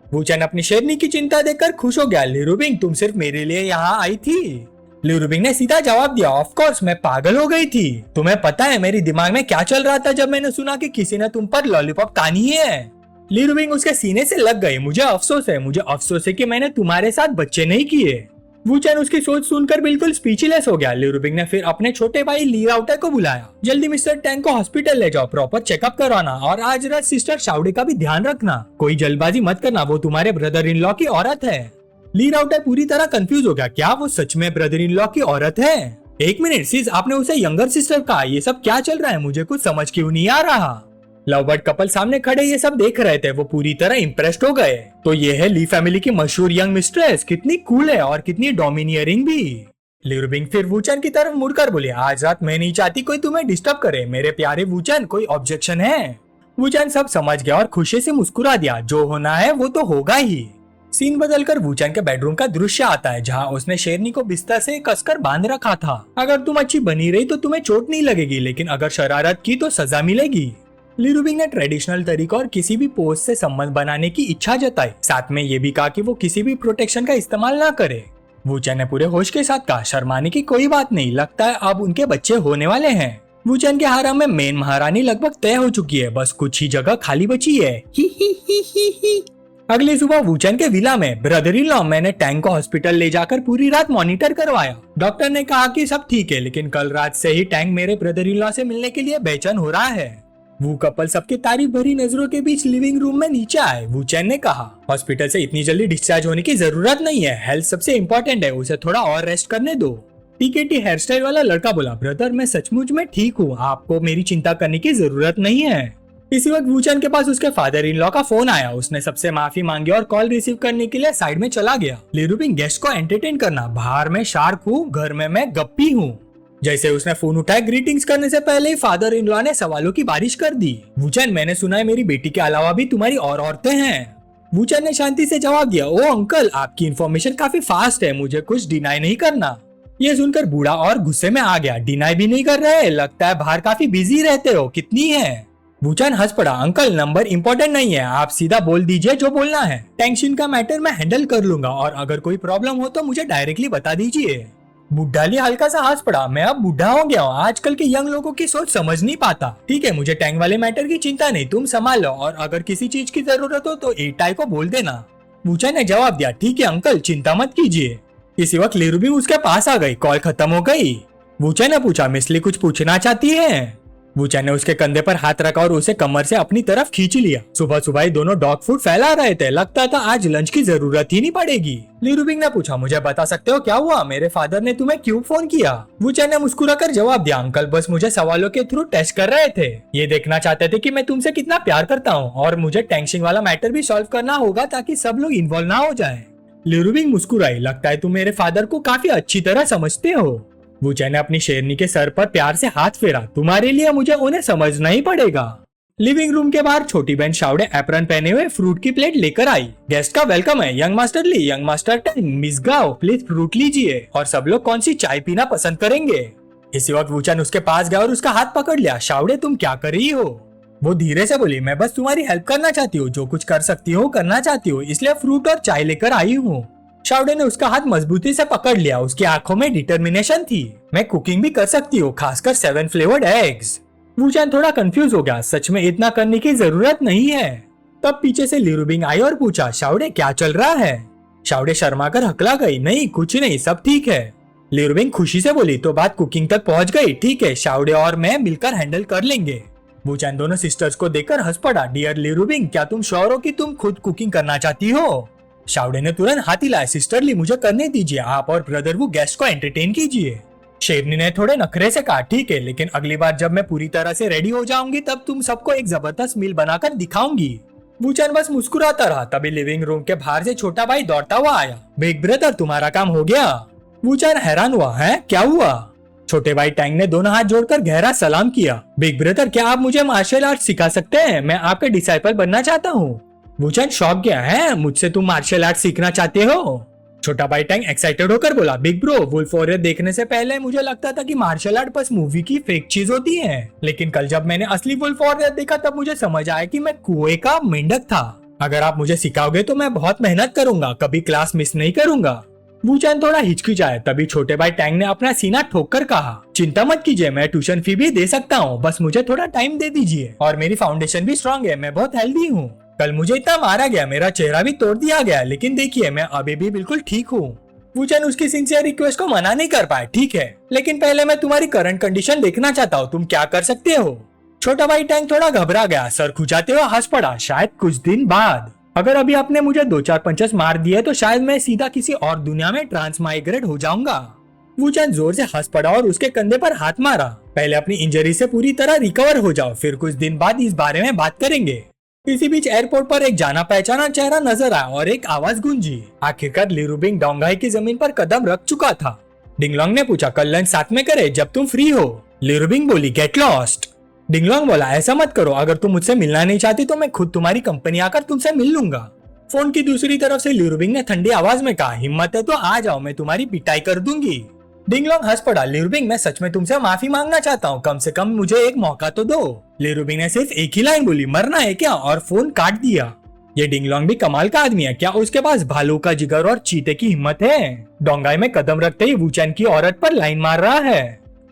वूचन अपनी शेरनी की चिंता देखकर खुश हो गया। लिरुबिंग, तुम सिर्फ मेरे लिए यहाँ आई थी? लिरुबिंग ने सीधा जवाब दिया, ऑफ कोर्स, मैं पागल हो गई थी। तुम्हें पता है मेरे दिमाग में क्या चल रहा था जब मैंने सुना कि किसी ने तुम पर लॉलीपॉप तानी है? लिरुबिंग उसके सीने से लग गई। मुझे अफसोस है कि मैंने तुम्हारे साथ बच्चे नहीं किए। वूचन उसकी सोच सुनकर बिल्कुल स्पीचलेस हो गया। लिरुबिंग ने फिर अपने छोटे भाई ली राउटा को बुलाया। जल्दी मिस्टर टैंग को हॉस्पिटल ले जाओ, प्रॉपर चेकअप करवाना, और आज रात सिस्टर शाउडे का भी ध्यान रखना। कोई जल्दबाजी मत करना, वो तुम्हारे ब्रदर इन लॉ की औरत है। ली राउटा पूरी तरह कंफ्यूज हो गया। क्या वो सच में ब्रदर इन लॉ की औरत है? एक मिनट सिस, आपने उसे यंगर सिस्टर कहा। ये सब क्या चल रहा है? मुझे कुछ समझ क्यों नहीं आ रहा। लवबर्ड कपल सामने खड़े ये सब देख रहे थे। वो पूरी तरह इम्प्रेस्ड हो गए। तो ये है ली फैमिली की मशहूर यंग मिस्ट्रेस। कितनी कूल है और कितनी डोमिनियरिंग भी। लिरुबिंग फिर वूचन की तरफ मुड़कर बोले, आज रात मैं नहीं चाहती कोई तुम्हें डिस्टर्ब करे। मेरे प्यारे वूचन, कोई ऑब्जेक्शन है? वूचन सब समझ गया और खुशी से मुस्कुरा दिया। जो होना है वो तो होगा ही। सीन बदलकर वूचन के बेडरूम का दृश्य आता है, जहाँ उसने शेरनी को बिस्तर से कसकर बांध रखा था। अगर तुम अच्छी बनी रही तो तुम्हें चोट नहीं लगेगी, लेकिन अगर शरारत की तो सजा मिलेगी। लिरुबिंग ने ट्रेडिशनल तरीका और किसी भी पोज से संबंध बनाने की इच्छा जताई। साथ में ये भी कहा कि वो किसी भी प्रोटेक्शन का इस्तेमाल ना करे। वूचन ने पूरे होश के साथ कहा, शर्माने की कोई बात नहीं, लगता है अब उनके बच्चे होने वाले हैं। वूचन के हारा में मेन महारानी लगभग तय हो चुकी है, बस कुछ ही जगह खाली बची है। ही ही ही ही ही। अगली सुबह वूचन के विला में ब्रदर इन लॉ, मैंने टैंग को हॉस्पिटल ले जाकर पूरी रात मॉनिटर करवाया। डॉक्टर ने कहा कि सब ठीक है, लेकिन कल रात से ही टैंग मेरे ब्रदर इन लॉ से मिलने के लिए बेचैन हो रहा है। वो कपल सबके तारीफ भरी नजरों के बीच लिविंग रूम में नीचे आए। वूचन ने कहा, हॉस्पिटल से इतनी जल्दी डिस्चार्ज होने की जरूरत नहीं है, हेल्थ सबसे इम्पोर्टेंट है, उसे थोड़ा और रेस्ट करने दो। टीकेटी हेयर स्टाइल वाला लड़का बोला, ब्रदर मैं सचमुच में ठीक हूँ, आपको मेरी चिंता करने की जरूरत नहीं है। इसी वक्त वूचन के पास उसके फादर इन लॉ का फोन आया। उसने सबसे माफी मांगी और कॉल रिसीव करने के लिए साइड में चला गया। लिरुबिंग, गेस्ट को एंटरटेन करना, बाहर में शार्क हूँ, घर में मैं गप्पी हूँ। जैसे उसने फोन उठाया, ग्रीटिंग्स करने से पहले ही फादर इन लॉ ने सवालों की बारिश कर दी। वूचन, मैंने सुना है मेरी बेटी के अलावा भी तुम्हारी और औरतें हैं। वूचन ने शांति से जवाब दिया, ओ अंकल, आपकी इन्फॉर्मेशन काफी फास्ट है, मुझे कुछ डिनाई नहीं करना। ये सुनकर बूढ़ा और गुस्से में आ गया। डिनाई भी नहीं कर रहे, लगता है बाहर काफी बिजी रहते हो, कितनी है? वूचन हंस पड़ा, अंकल नंबर इम्पोर्टेंट नहीं है, आप सीधा बोल दीजिए जो बोलना है। टेंशन का मैटर मैं हैंडल कर लूंगा और अगर कोई प्रॉब्लम हो तो मुझे डायरेक्टली बता दीजिए। बुढ़ाली हल्का सा हंस पड़ा, मैं अब बुढ़ा हो गया हूँ, आजकल के यंग लोगों की सोच समझ नहीं पाता। ठीक है, मुझे टैंक वाले मैटर की चिंता नहीं, तुम संभाल लो, और अगर किसी चीज की जरूरत हो तो एटाई को बोल देना। वूचन ने जवाब दिया, ठीक है अंकल, चिंता मत कीजिए। इसी वक्त लिरुबिंग उसके पास आ गई। कॉल खत्म हो गई। वूचन ने पूछा, मिसली कुछ पूछना चाहती है? वूचन ने उसके कंधे पर हाथ रखा और उसे कमर से अपनी तरफ खींच लिया। सुबह सुबह ही दोनों डॉग फूड फैला रहे थे, लगता था आज लंच की जरूरत ही नहीं पड़ेगी। लिरुबिंग ने पूछा, मुझे बता सकते हो क्या हुआ, मेरे फादर ने तुम्हें क्यों फोन किया? वूचन ने मुस्कुराकर जवाब दिया, अंकल बस मुझे सवालों के थ्रू टेस्ट कर रहे थे, ये देखना चाहते थे कि मैं तुमसे कितना प्यार करता हूँ, और मुझे टेंशन वाला मैटर भी सॉल्व करना होगा ताकि सब लोग इन्वॉल्व ना हो जाए। लिरुबिंग मुस्कुराई, लगता है तुम मेरे फादर को काफी अच्छी तरह समझते हो। वूचन ने अपनी शेरनी के सर पर प्यार से हाथ फेरा, तुम्हारे लिए मुझे उन्हें समझना ही पड़ेगा। लिविंग रूम के बाहर छोटी बहन शाउडे एप्रन पहने हुए फ्रूट की प्लेट लेकर आई। गेस्ट का वेलकम है, यंग मास्टर ली, यंग मास्टर टैंग, मिस गाओ, प्लीज फ्रूट लीजिए, और सब लोग कौन सी चाय पीना पसंद करेंगे? इसी वक्त वूचन उसके पास गया और उसका हाथ पकड़ लिया। शाउडे तुम क्या कर रही हो? वो धीरे से बोली, मैं बस तुम्हारी हेल्प करना चाहती हूँ, जो कुछ कर सकती हूँ करना चाहती हूँ, इसलिए फ्रूट और चाय लेकर आई हूँ। शाओडे ने उसका हाथ मजबूती से पकड़ लिया। उसकी आंखों में डिटर्मिनेशन थी। मैं कुकिंग भी कर सकती हूँ, खासकर 7 फ्लेवर्ड एग्स। वूचैन थोड़ा कंफ्यूज हो गया। सच में इतना करने की जरूरत नहीं है। तब पीछे से ली रुबिंग आई और पूछा, शाओडे क्या चल रहा है? शाओडे शर्माकर हकला गई, नहीं कुछ नहीं, सब ठीक है। ली रुबिंग खुशी से बोली, तो बात कुकिंग तक पहुंच गई। ठीक है, शाओडे और मैं मिलकर हैंडल कर लेंगे। वूचैन दोनों सिस्टर्स को देखकर हंस पड़ा। डियर ली रुबिंग, क्या तुम श्योर हो कि तुम खुद कुकिंग करना चाहती हो? शाओडे ने तुरंत हाथ हिलाया। सिस्टर ली, मुझे करने दीजिए, आप और ब्रदर वो गेस्ट को एंटरटेन कीजिए। शेरनी ने थोड़े नखरे से कहा, ठीक है, लेकिन अगली बार जब मैं पूरी तरह से रेडी हो जाऊंगी तब तुम सबको एक जबरदस्त मील बनाकर दिखाऊंगी। वूचैन बस मुस्कुराता रहा। तभी लिविंग रूम के बाहर से छोटा भाई दौड़ता हुआ आया। बिग ब्रदर, तुम्हारा काम हो गया? वूचैन हैरान हुआ, है क्या हुआ? छोटे भाई टैंग ने दोनों हाथ जोड़कर गहरा सलाम किया। बिग ब्रदर, क्या आप मुझे मार्शल आर्ट सिखा सकते हैं? मैं आपके डिसाइपल बनना चाहता हूँ। वूचैन शॉक गया, है मुझसे तुम मार्शल आर्ट सीखना चाहते हो? छोटा भाई टैंग एक्साइटेड होकर बोला, बिग ब्रो, वुल्फ वॉरियर देखने से पहले मुझे लगता था कि मार्शल आर्ट बस मूवी की फेक चीज होती है, लेकिन कल जब मैंने असली वुल्फ वॉरियर देखा तब मुझे समझ आया कि मैं कुएं का मेंढक था। अगर आप मुझे सिखाओगे तो मैं बहुत मेहनत करूंगा, कभी क्लास मिस नहीं करूंगा। वूचैन थोड़ा हिचकिचाया। तभी छोटे भाई टैंग ने अपना सीना ठोक कर कहा, चिंता मत कीजिए, मैं ट्यूशन फी भी दे सकता हूँ, बस मुझे थोड़ा टाइम दे दीजिए। और मेरी फाउंडेशन भी स्ट्रांग है, मैं बहुत हेल्दी हूँ। कल मुझे इतना मारा गया, मेरा चेहरा भी तोड़ दिया गया, लेकिन देखिए मैं अभी भी बिल्कुल ठीक हूँ। वूचैन उसकी सिंसियर रिक्वेस्ट को मना नहीं कर पाया। ठीक है, लेकिन पहले मैं तुम्हारी करंट कंडीशन देखना चाहता हूँ, तुम क्या कर सकते हो? छोटा भाई टैंक थोड़ा घबरा गया, सर खुजाते हुए हंस पड़ा। शायद कुछ दिन बाद, अगर अभी आपने मुझे 2-4 पंचेस मार दिए तो शायद मैं सीधा किसी और दुनिया में ट्रांसमाइग्रेट हो जाऊंगा। वूचैन जोर से हंस पड़ा और उसके कंधे पर हाथ मारा। पहले अपनी इंजरी से पूरी तरह रिकवर हो जाओ, फिर कुछ दिन बाद इस बारे में बात करेंगे। इसी बीच एयरपोर्ट पर एक जाना पहचाना चेहरा नजर आया और एक आवाज गूंजी। आखिरकार ली रुबिंग डोंगाई की जमीन पर कदम रख चुका था। डिंगलोंग ने पूछा, कल लंच साथ में करे जब तुम फ्री हो? ली रुबिंग बोली, गेट लॉस्ट। डिंगलोंग बोला, ऐसा मत करो, अगर तुम मुझसे मिलना नहीं चाहती तो मैं खुद तुम्हारी कंपनी आकर तुमसे मिल लूंगा। फोन की दूसरी तरफ से ली रुबिंग ने ठंडी आवाज में कहा, हिम्मत है तो आ जाओ, मैं तुम्हारी पिटाई कर दूंगी। डिंगलोंग हंस पड़ा। ली रुबिंग, मैं सच में तुमसे माफी मांगना चाहता हूँ, कम से कम मुझे एक मौका तो दो। ली रुबिंग ने सिर्फ एक ही लाइन बोली, मरना है क्या? और फोन काट दिया। ये डिंगलोंग भी कमाल का आदमी है, क्या उसके पास भालू का जिगर और चीते की हिम्मत है? डोंगाई में कदम रखते ही वूचैन की औरत पर लाइन मार रहा है।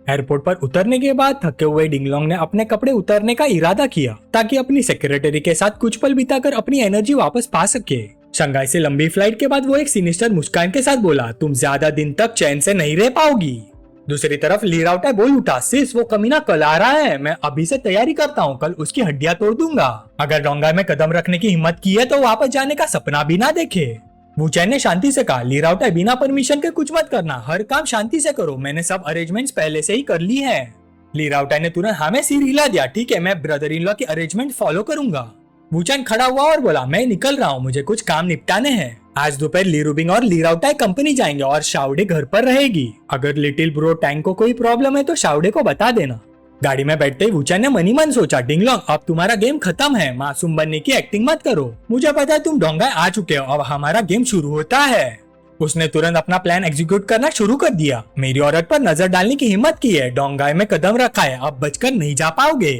एयरपोर्ट पर उतरने के बाद थके हुए डिंगलोंग ने अपने कपड़े उतारने का इरादा किया ताकि अपनी सेक्रेटरी के साथ कुछ पल बिताकर अपनी एनर्जी वापस पा सके। शंघाई से लंबी फ्लाइट के बाद वो एक सिनिस्टर मुस्कान के साथ बोला, तुम ज्यादा दिन तक चैन से नहीं रह पाओगी। दूसरी तरफ ली राउटे बोल उठा, सिस वो कमीना कल आ रहा है, मैं अभी से तैयारी करता हूँ, कल उसकी हड्डियां तोड़ दूंगा। अगर डोंगाई में कदम रखने की हिम्मत की है तो वापस जाने का सपना भी ना देखे। वूचैन ने शांति से कहा, ली राउटे बिना परमिशन के कुछ मत करना, हर काम शांति से करो, मैंने सब अरेंजमेंट्स पहले से ही कर ली है। ली राउटे ने तुरंत हाँ में सिर हिला दिया, ठीक है, मैं ब्रदर इन लॉ की अरेंजमेंट फॉलो करूंगा। वूचैन खड़ा हुआ और बोला, मैं निकल रहा हूँ, मुझे कुछ काम निपटाने हैं। आज दोपहर ली रुबिंग और ली राउटे कंपनी जाएंगे और शाओडे घर पर रहेगी। अगर लिटिल ब्रो टैंक को कोई प्रॉब्लम है तो शाओडे को बता देना। गाड़ी में बैठते ही वूचैन ने मनी मन सोचा, डिंगलोंग अब तुम्हारा गेम खत्म है, मासूम बनने की एक्टिंग मत करो, मुझे पता है तुम डोंगाई आ चुके हो, अब हमारा गेम शुरू होता है। उसने तुरंत अपना प्लान एग्जीक्यूट करना शुरू कर दिया। मेरी औरत पर नजर डालने की हिम्मत की है, डोंगाई में कदम रखा है, अब बचकर नहीं जा पाओगे।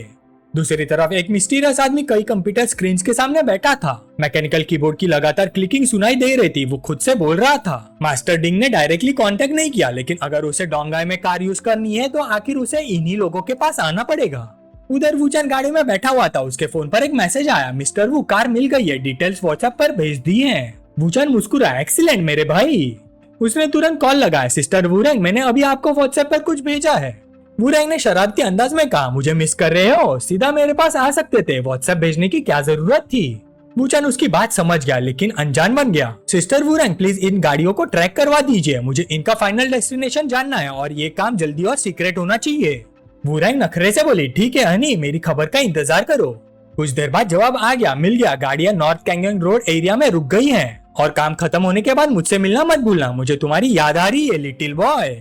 दूसरी तरफ एक मिस्टीरियस आदमी कई कंप्यूटर स्क्रीन के सामने बैठा था। मैकेनिकल कीबोर्ड की लगातार क्लिकिंग सुनाई दे रही थी। वो खुद से बोल रहा था। मास्टर डिंग ने डायरेक्टली कांटेक्ट नहीं किया, लेकिन अगर उसे डोंगाई में कार यूज करनी है तो आखिर उसे इन्हीं लोगों के पास आना पड़ेगा। उधर वूचैन गाड़ी में बैठा हुआ था। उसके फोन पर एक मैसेज आया, मिस्टर वू कार मिल गई है, डिटेल्स व्हाट्सएप पर भेज दी है। वूचैन मुस्कुराया, एक्सीलेंट मेरे भाई। उसने तुरंत कॉल लगाया, सिस्टर वूरेंग मैंने अभी आपको व्हाट्सएप पर कुछ भेजा है। वूरेंग ने शरारती अंदाज में कहा, मुझे मिस कर रहे हो? सीधा मेरे पास आ सकते थे, व्हाट्सएप भेजने की क्या जरूरत थी? वूचैन उसकी बात समझ गया लेकिन अनजान बन गया। सिस्टर वूरेंग प्लीज इन गाड़ियों को ट्रैक करवा दीजिए, मुझे इनका फाइनल डेस्टिनेशन जानना है और ये काम जल्दी और सीक्रेट होना चाहिए। वूरेंग नखरे से बोली, ठीक है हनी, मेरी खबर का इंतजार करो। कुछ देर बाद जवाब आ गया, मिल गया, गाड़ियां नॉर्थ कैंगन रोड एरिया में रुक गई हैं और काम खत्म होने के बाद मुझसे मिलना मत भूलना, मुझे तुम्हारी याद आ रही है लिटिल बॉय।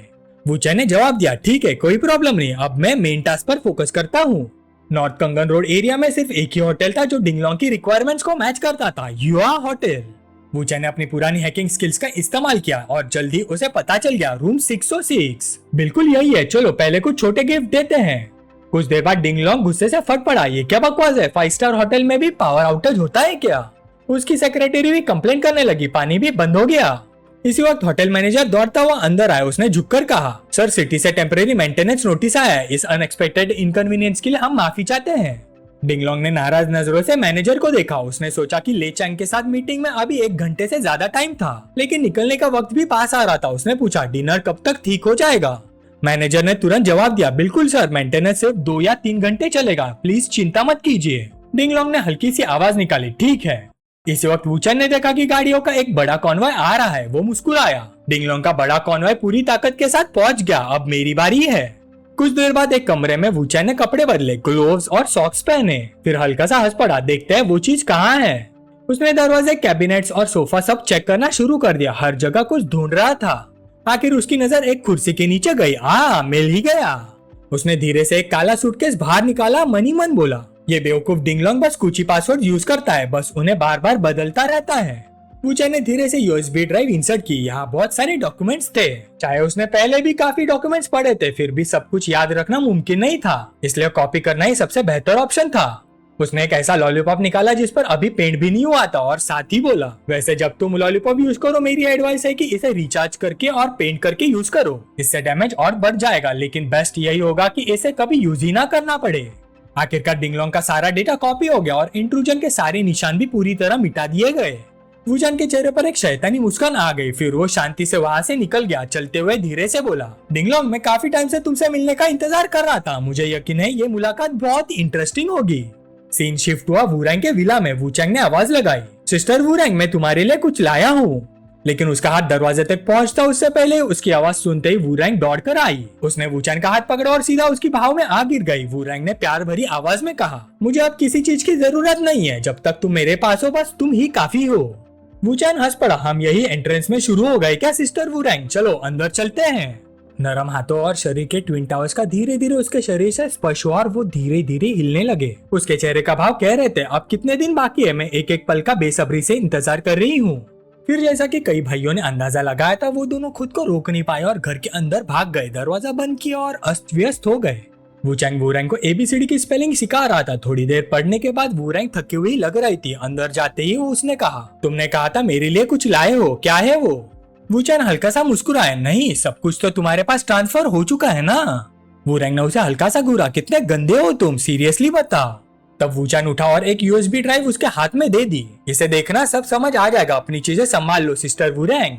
वूचैन ने जवाब दिया, ठीक है कोई प्रॉब्लम नहीं, अब मैं मेन टास्क पर फोकस करता हूँ। नॉर्थ कंगन रोड एरिया में सिर्फ एक ही होटल था जो डिंगलोंग की रिक्वायरमेंट्स को मैच करता था, युआ होटल। वूचैन ने अपनी पुरानी हैकिंग स्किल्स का इस्तेमाल किया और जल्दी उसे पता चल गया रूम 606 बिल्कुल यही है, चलो पहले कुछ छोटे गिफ्ट देते हैं। कुछ देर बाद डिंगलोंग गुस्से से फट पड़ा, ये क्या बकवास है, 5 स्टार होटल में भी पावर आउटेज होता है क्या? उसकी सेक्रेटरी भी कंप्लेन करने लगी, पानी भी बंद हो गया। इसी वक्त होटल मैनेजर दौड़ता हुआ अंदर आया। उसने झुककर कहा, सर सिटी से टेम्परेरी मेंटेनेंस नोटिस आया है। इस अनएक्सपेक्टेड इनकन्वीनियंस के लिए हम माफी चाहते हैं। डिंगलोंग ने नाराज नजरों से मैनेजर को देखा। उसने सोचा कि ले चैंग के साथ मीटिंग में अभी 1 घंटे से ज्यादा टाइम था, लेकिन निकलने का वक्त भी पास आ रहा था। उसने पूछा, डिनर कब तक ठीक हो जाएगा? मैनेजर ने तुरंत जवाब दिया, बिल्कुल सर, मेंटेनेंस सिर्फ 2 या 3 घंटे चलेगा, प्लीज चिंता मत कीजिए। डिंगलोंग ने हल्की सी आवाज निकाली, ठीक है। इसी वक्त वूचन ने देखा कि गाड़ियों का एक बड़ा कॉन्वॉय आ रहा है। वो मुस्कुराया। डिंगलोंग का बड़ा कॉन्वॉय पूरी ताकत के साथ पहुंच गया। अब मेरी बारी है। कुछ देर बाद एक कमरे में वूचन ने कपड़े बदले, ग्लोव्स और सॉक्स पहने, फिर हल्का सा हंस पड़ा, देखते हैं वो चीज कहाँ है। उसने दरवाजे, कैबिनेट्स और सोफा सब चेक करना शुरू कर दिया। हर जगह कुछ ढूंढ रहा था। आखिर उसकी नजर एक कुर्सी के नीचे गई। मिल ही गया। उसने धीरे से एक काला सूटकेस बाहर निकाला। मनी मन बोला, ये बेवकूफ डिंगलोंग बस कुछ ही पासवर्ड यूज करता है, बस उन्हें बार बार बदलता रहता है। वूचन ने धीरे से यूएसबी ड्राइव इंसर्ट की। यहाँ बहुत सारे डॉक्यूमेंट्स थे। चाहे उसने पहले भी काफी डॉक्यूमेंट्स पढ़े थे, फिर भी सब कुछ याद रखना मुमकिन नहीं था, इसलिए कॉपी करना ही सबसे बेहतर ऑप्शन था। उसने एक ऐसा लॉलीपॉप निकाला जिस पर अभी पेंट भी नहीं हुआ था और साथ ही बोला, वैसे जब तुम लॉलीपॉप यूज करो मेरी एडवाइस है कि इसे रिचार्ज करके और पेंट करके यूज करो। इससे डैमेज और बढ़ जाएगा, लेकिन बेस्ट यही होगा कि इसे कभी यूज ही ना करना पड़े। आखिरकार डिंगलोंग का सारा डेटा कॉपी हो गया और इंट्रूजन के सारे निशान भी पूरी तरह मिटा दिए गए। वूचन के चेहरे पर एक शैतानी मुस्कान आ गई। फिर वो शांति से वहाँ से निकल गया। चलते हुए धीरे से बोला, डिंगलोंग, मैं काफी टाइम से तुमसे मिलने का इंतजार कर रहा था। मुझे यकीन है ये मुलाकात बहुत इंटरेस्टिंग होगी। सीन शिफ्ट हुआ वूरैंग के विला में। वूचैंग ने आवाज लगाई, सिस्टर वूरैंग, मैं तुम्हारे लिए कुछ लाया हूँ। लेकिन उसका हाथ दरवाजे तक पहुंचता उससे पहले उसकी आवाज सुनते ही वूरैंग दौड़कर आई। उसने वूचैंग का हाथ पकड़ा और सीधा उसकी भाव में आ गिर गई। वूरैंग ने प्यार भरी आवाज में कहा, मुझे अब किसी चीज की जरूरत नहीं है, जब तक तुम मेरे पास हो बस तुम ही काफी हो। वूचैंग हंस पड़ा, हम यही एंट्रेंस में शुरू हो गए क्या सिस्टर वूरैंग? चलो अंदर चलते हैं। नरम हाथों और शरीर के ट्विन टावर्स का धीरे धीरे उसके शरीर से स्पर्श हुआ और वो धीरे धीरे हिलने लगे। उसके चेहरे का भाव कह रहे थे, अब कितने दिन बाकी है, मैं एक एक पल का बेसब्री से इंतजार कर रही हूँ। फिर जैसा कि कई भाइयों ने अंदाजा लगाया था, वो दोनों खुद को रोक नहीं पाए और घर के अंदर भाग गए, दरवाजा बंद किया और अस्त व्यस्त हो गए। वूचैंग वूरैंग को एबीसीडी की स्पेलिंग सिखा रहा था। थोड़ी देर पढ़ने के बाद वूरैंग थकी हुई लग रही थी। अंदर जाते ही उसने कहा, तुमने कहा था मेरे लिए कुछ लाए हो, क्या है वो? वूचैंग हल्का सा मुस्कुराया, नहीं, सब कुछ तो तुम्हारे पास ट्रांसफर हो चुका है ना। वूरैंग ने उसे हल्का सा घूरा, कितने गंदे हो तुम, सीरियसली बताओ। तब वूचैंग उठा और एक यूएसबी ड्राइव उसके हाथ में दे दी। इसे देखना, सब समझ आ जाएगा, अपनी चीजें संभाल लो सिस्टर वूरैंग।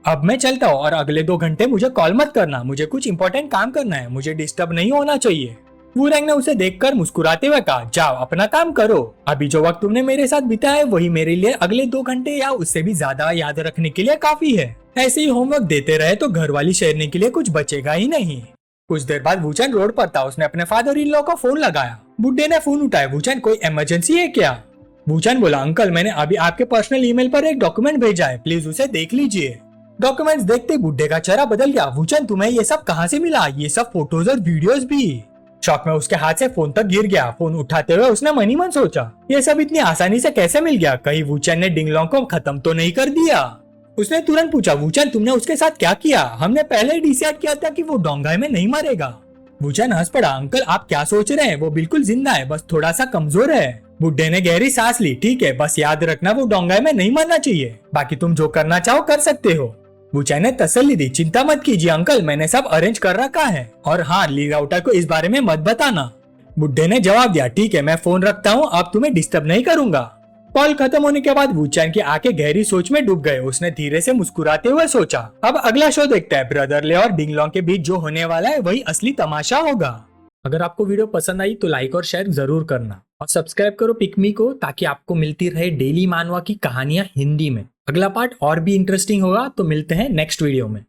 अब मैं चलता हूँ और अगले 2 घंटे मुझे कॉल मत करना, मुझे कुछ इंपॉर्टेंट काम करना है, मुझे डिस्टर्ब नहीं होना चाहिए। वूरैंग ने उसे देखकर मुस्कुराते हुए कहा, जाओ अपना काम करो, अभी जो वक्त तुमने मेरे साथ बिताया है वही मेरे लिए अगले 2 घंटे या उससे भी ज्यादा याद रखने के लिए काफी है। ऐसे ही होमवर्क देते रहे तो घर वाली शेरने के लिए कुछ बचेगा ही नहीं। कुछ देर बाद वूचैंग रोड पर था। उसने अपने फादर इन लॉ को फोन लगाया। बुड्ढे ने फोन उठाया, वूचैंग कोई इमरजेंसी है क्या? वूचैंग बोला, अंकल मैंने अभी आपके पर्सनल ईमेल पर एक डॉक्यूमेंट भेजा है, प्लीज उसे देख लीजिए। डॉक्यूमेंट्स देखते बुड्ढे का चेहरा बदल गया। वूचैंग तुम्हें ये सब कहाँ से मिला? ये सब फोटोज और वीडियोस भी। शॉक में उसके हाथ से फोन तक गिर गया। फोन उठाते हुए उसने मनी मन सोचा, ये सब इतनी आसानी से कैसे मिल गया? कहीं वूचैंग ने डिंगलोंग को खत्म तो नहीं कर दिया? उसने तुरंत पूछा, वूचैंग तुमने उसके साथ क्या किया? हमने पहले ही डिसाइड किया था कि वो डोंगाई में नहीं मरेगा। वूचैंग हंस पड़ा, अंकल आप क्या सोच रहे हैं, वो बिल्कुल जिंदा है, बस थोड़ा सा कमजोर है। बुड्ढे ने गहरी सांस ली, ठीक है, बस याद रखना वो डोंगाई में नहीं मरना चाहिए, बाकी तुम जो करना चाहो कर सकते हो। वूचैंग ने तसल्ली दी, चिंता मत कीजिए अंकल, मैंने सब अरेंज कर रखा है, और हाँ ली राउटर को इस बारे में मत बताना। बुड्ढे ने जवाब दिया, ठीक है मैं फोन रखता हूँ, अब तुम्हें डिस्टर्ब नहीं करूंगा। कॉल खत्म होने के बाद वूचैंग की आंखें गहरी सोच में डूब गए। उसने धीरे से मुस्कुराते हुए सोचा, अब अगला शो देखता है, ब्रदरले और डिंगलोंग के बीच जो होने वाला है वही असली तमाशा होगा। अगर आपको वीडियो पसंद आई तो लाइक और शेयर जरूर करना और सब्सक्राइब करो पिकमी को, ताकि आपको मिलती रहे डेली मानवा की कहानियां हिंदी में। अगला पार्ट और भी इंटरेस्टिंग होगा, तो मिलते हैं नेक्स्ट वीडियो में।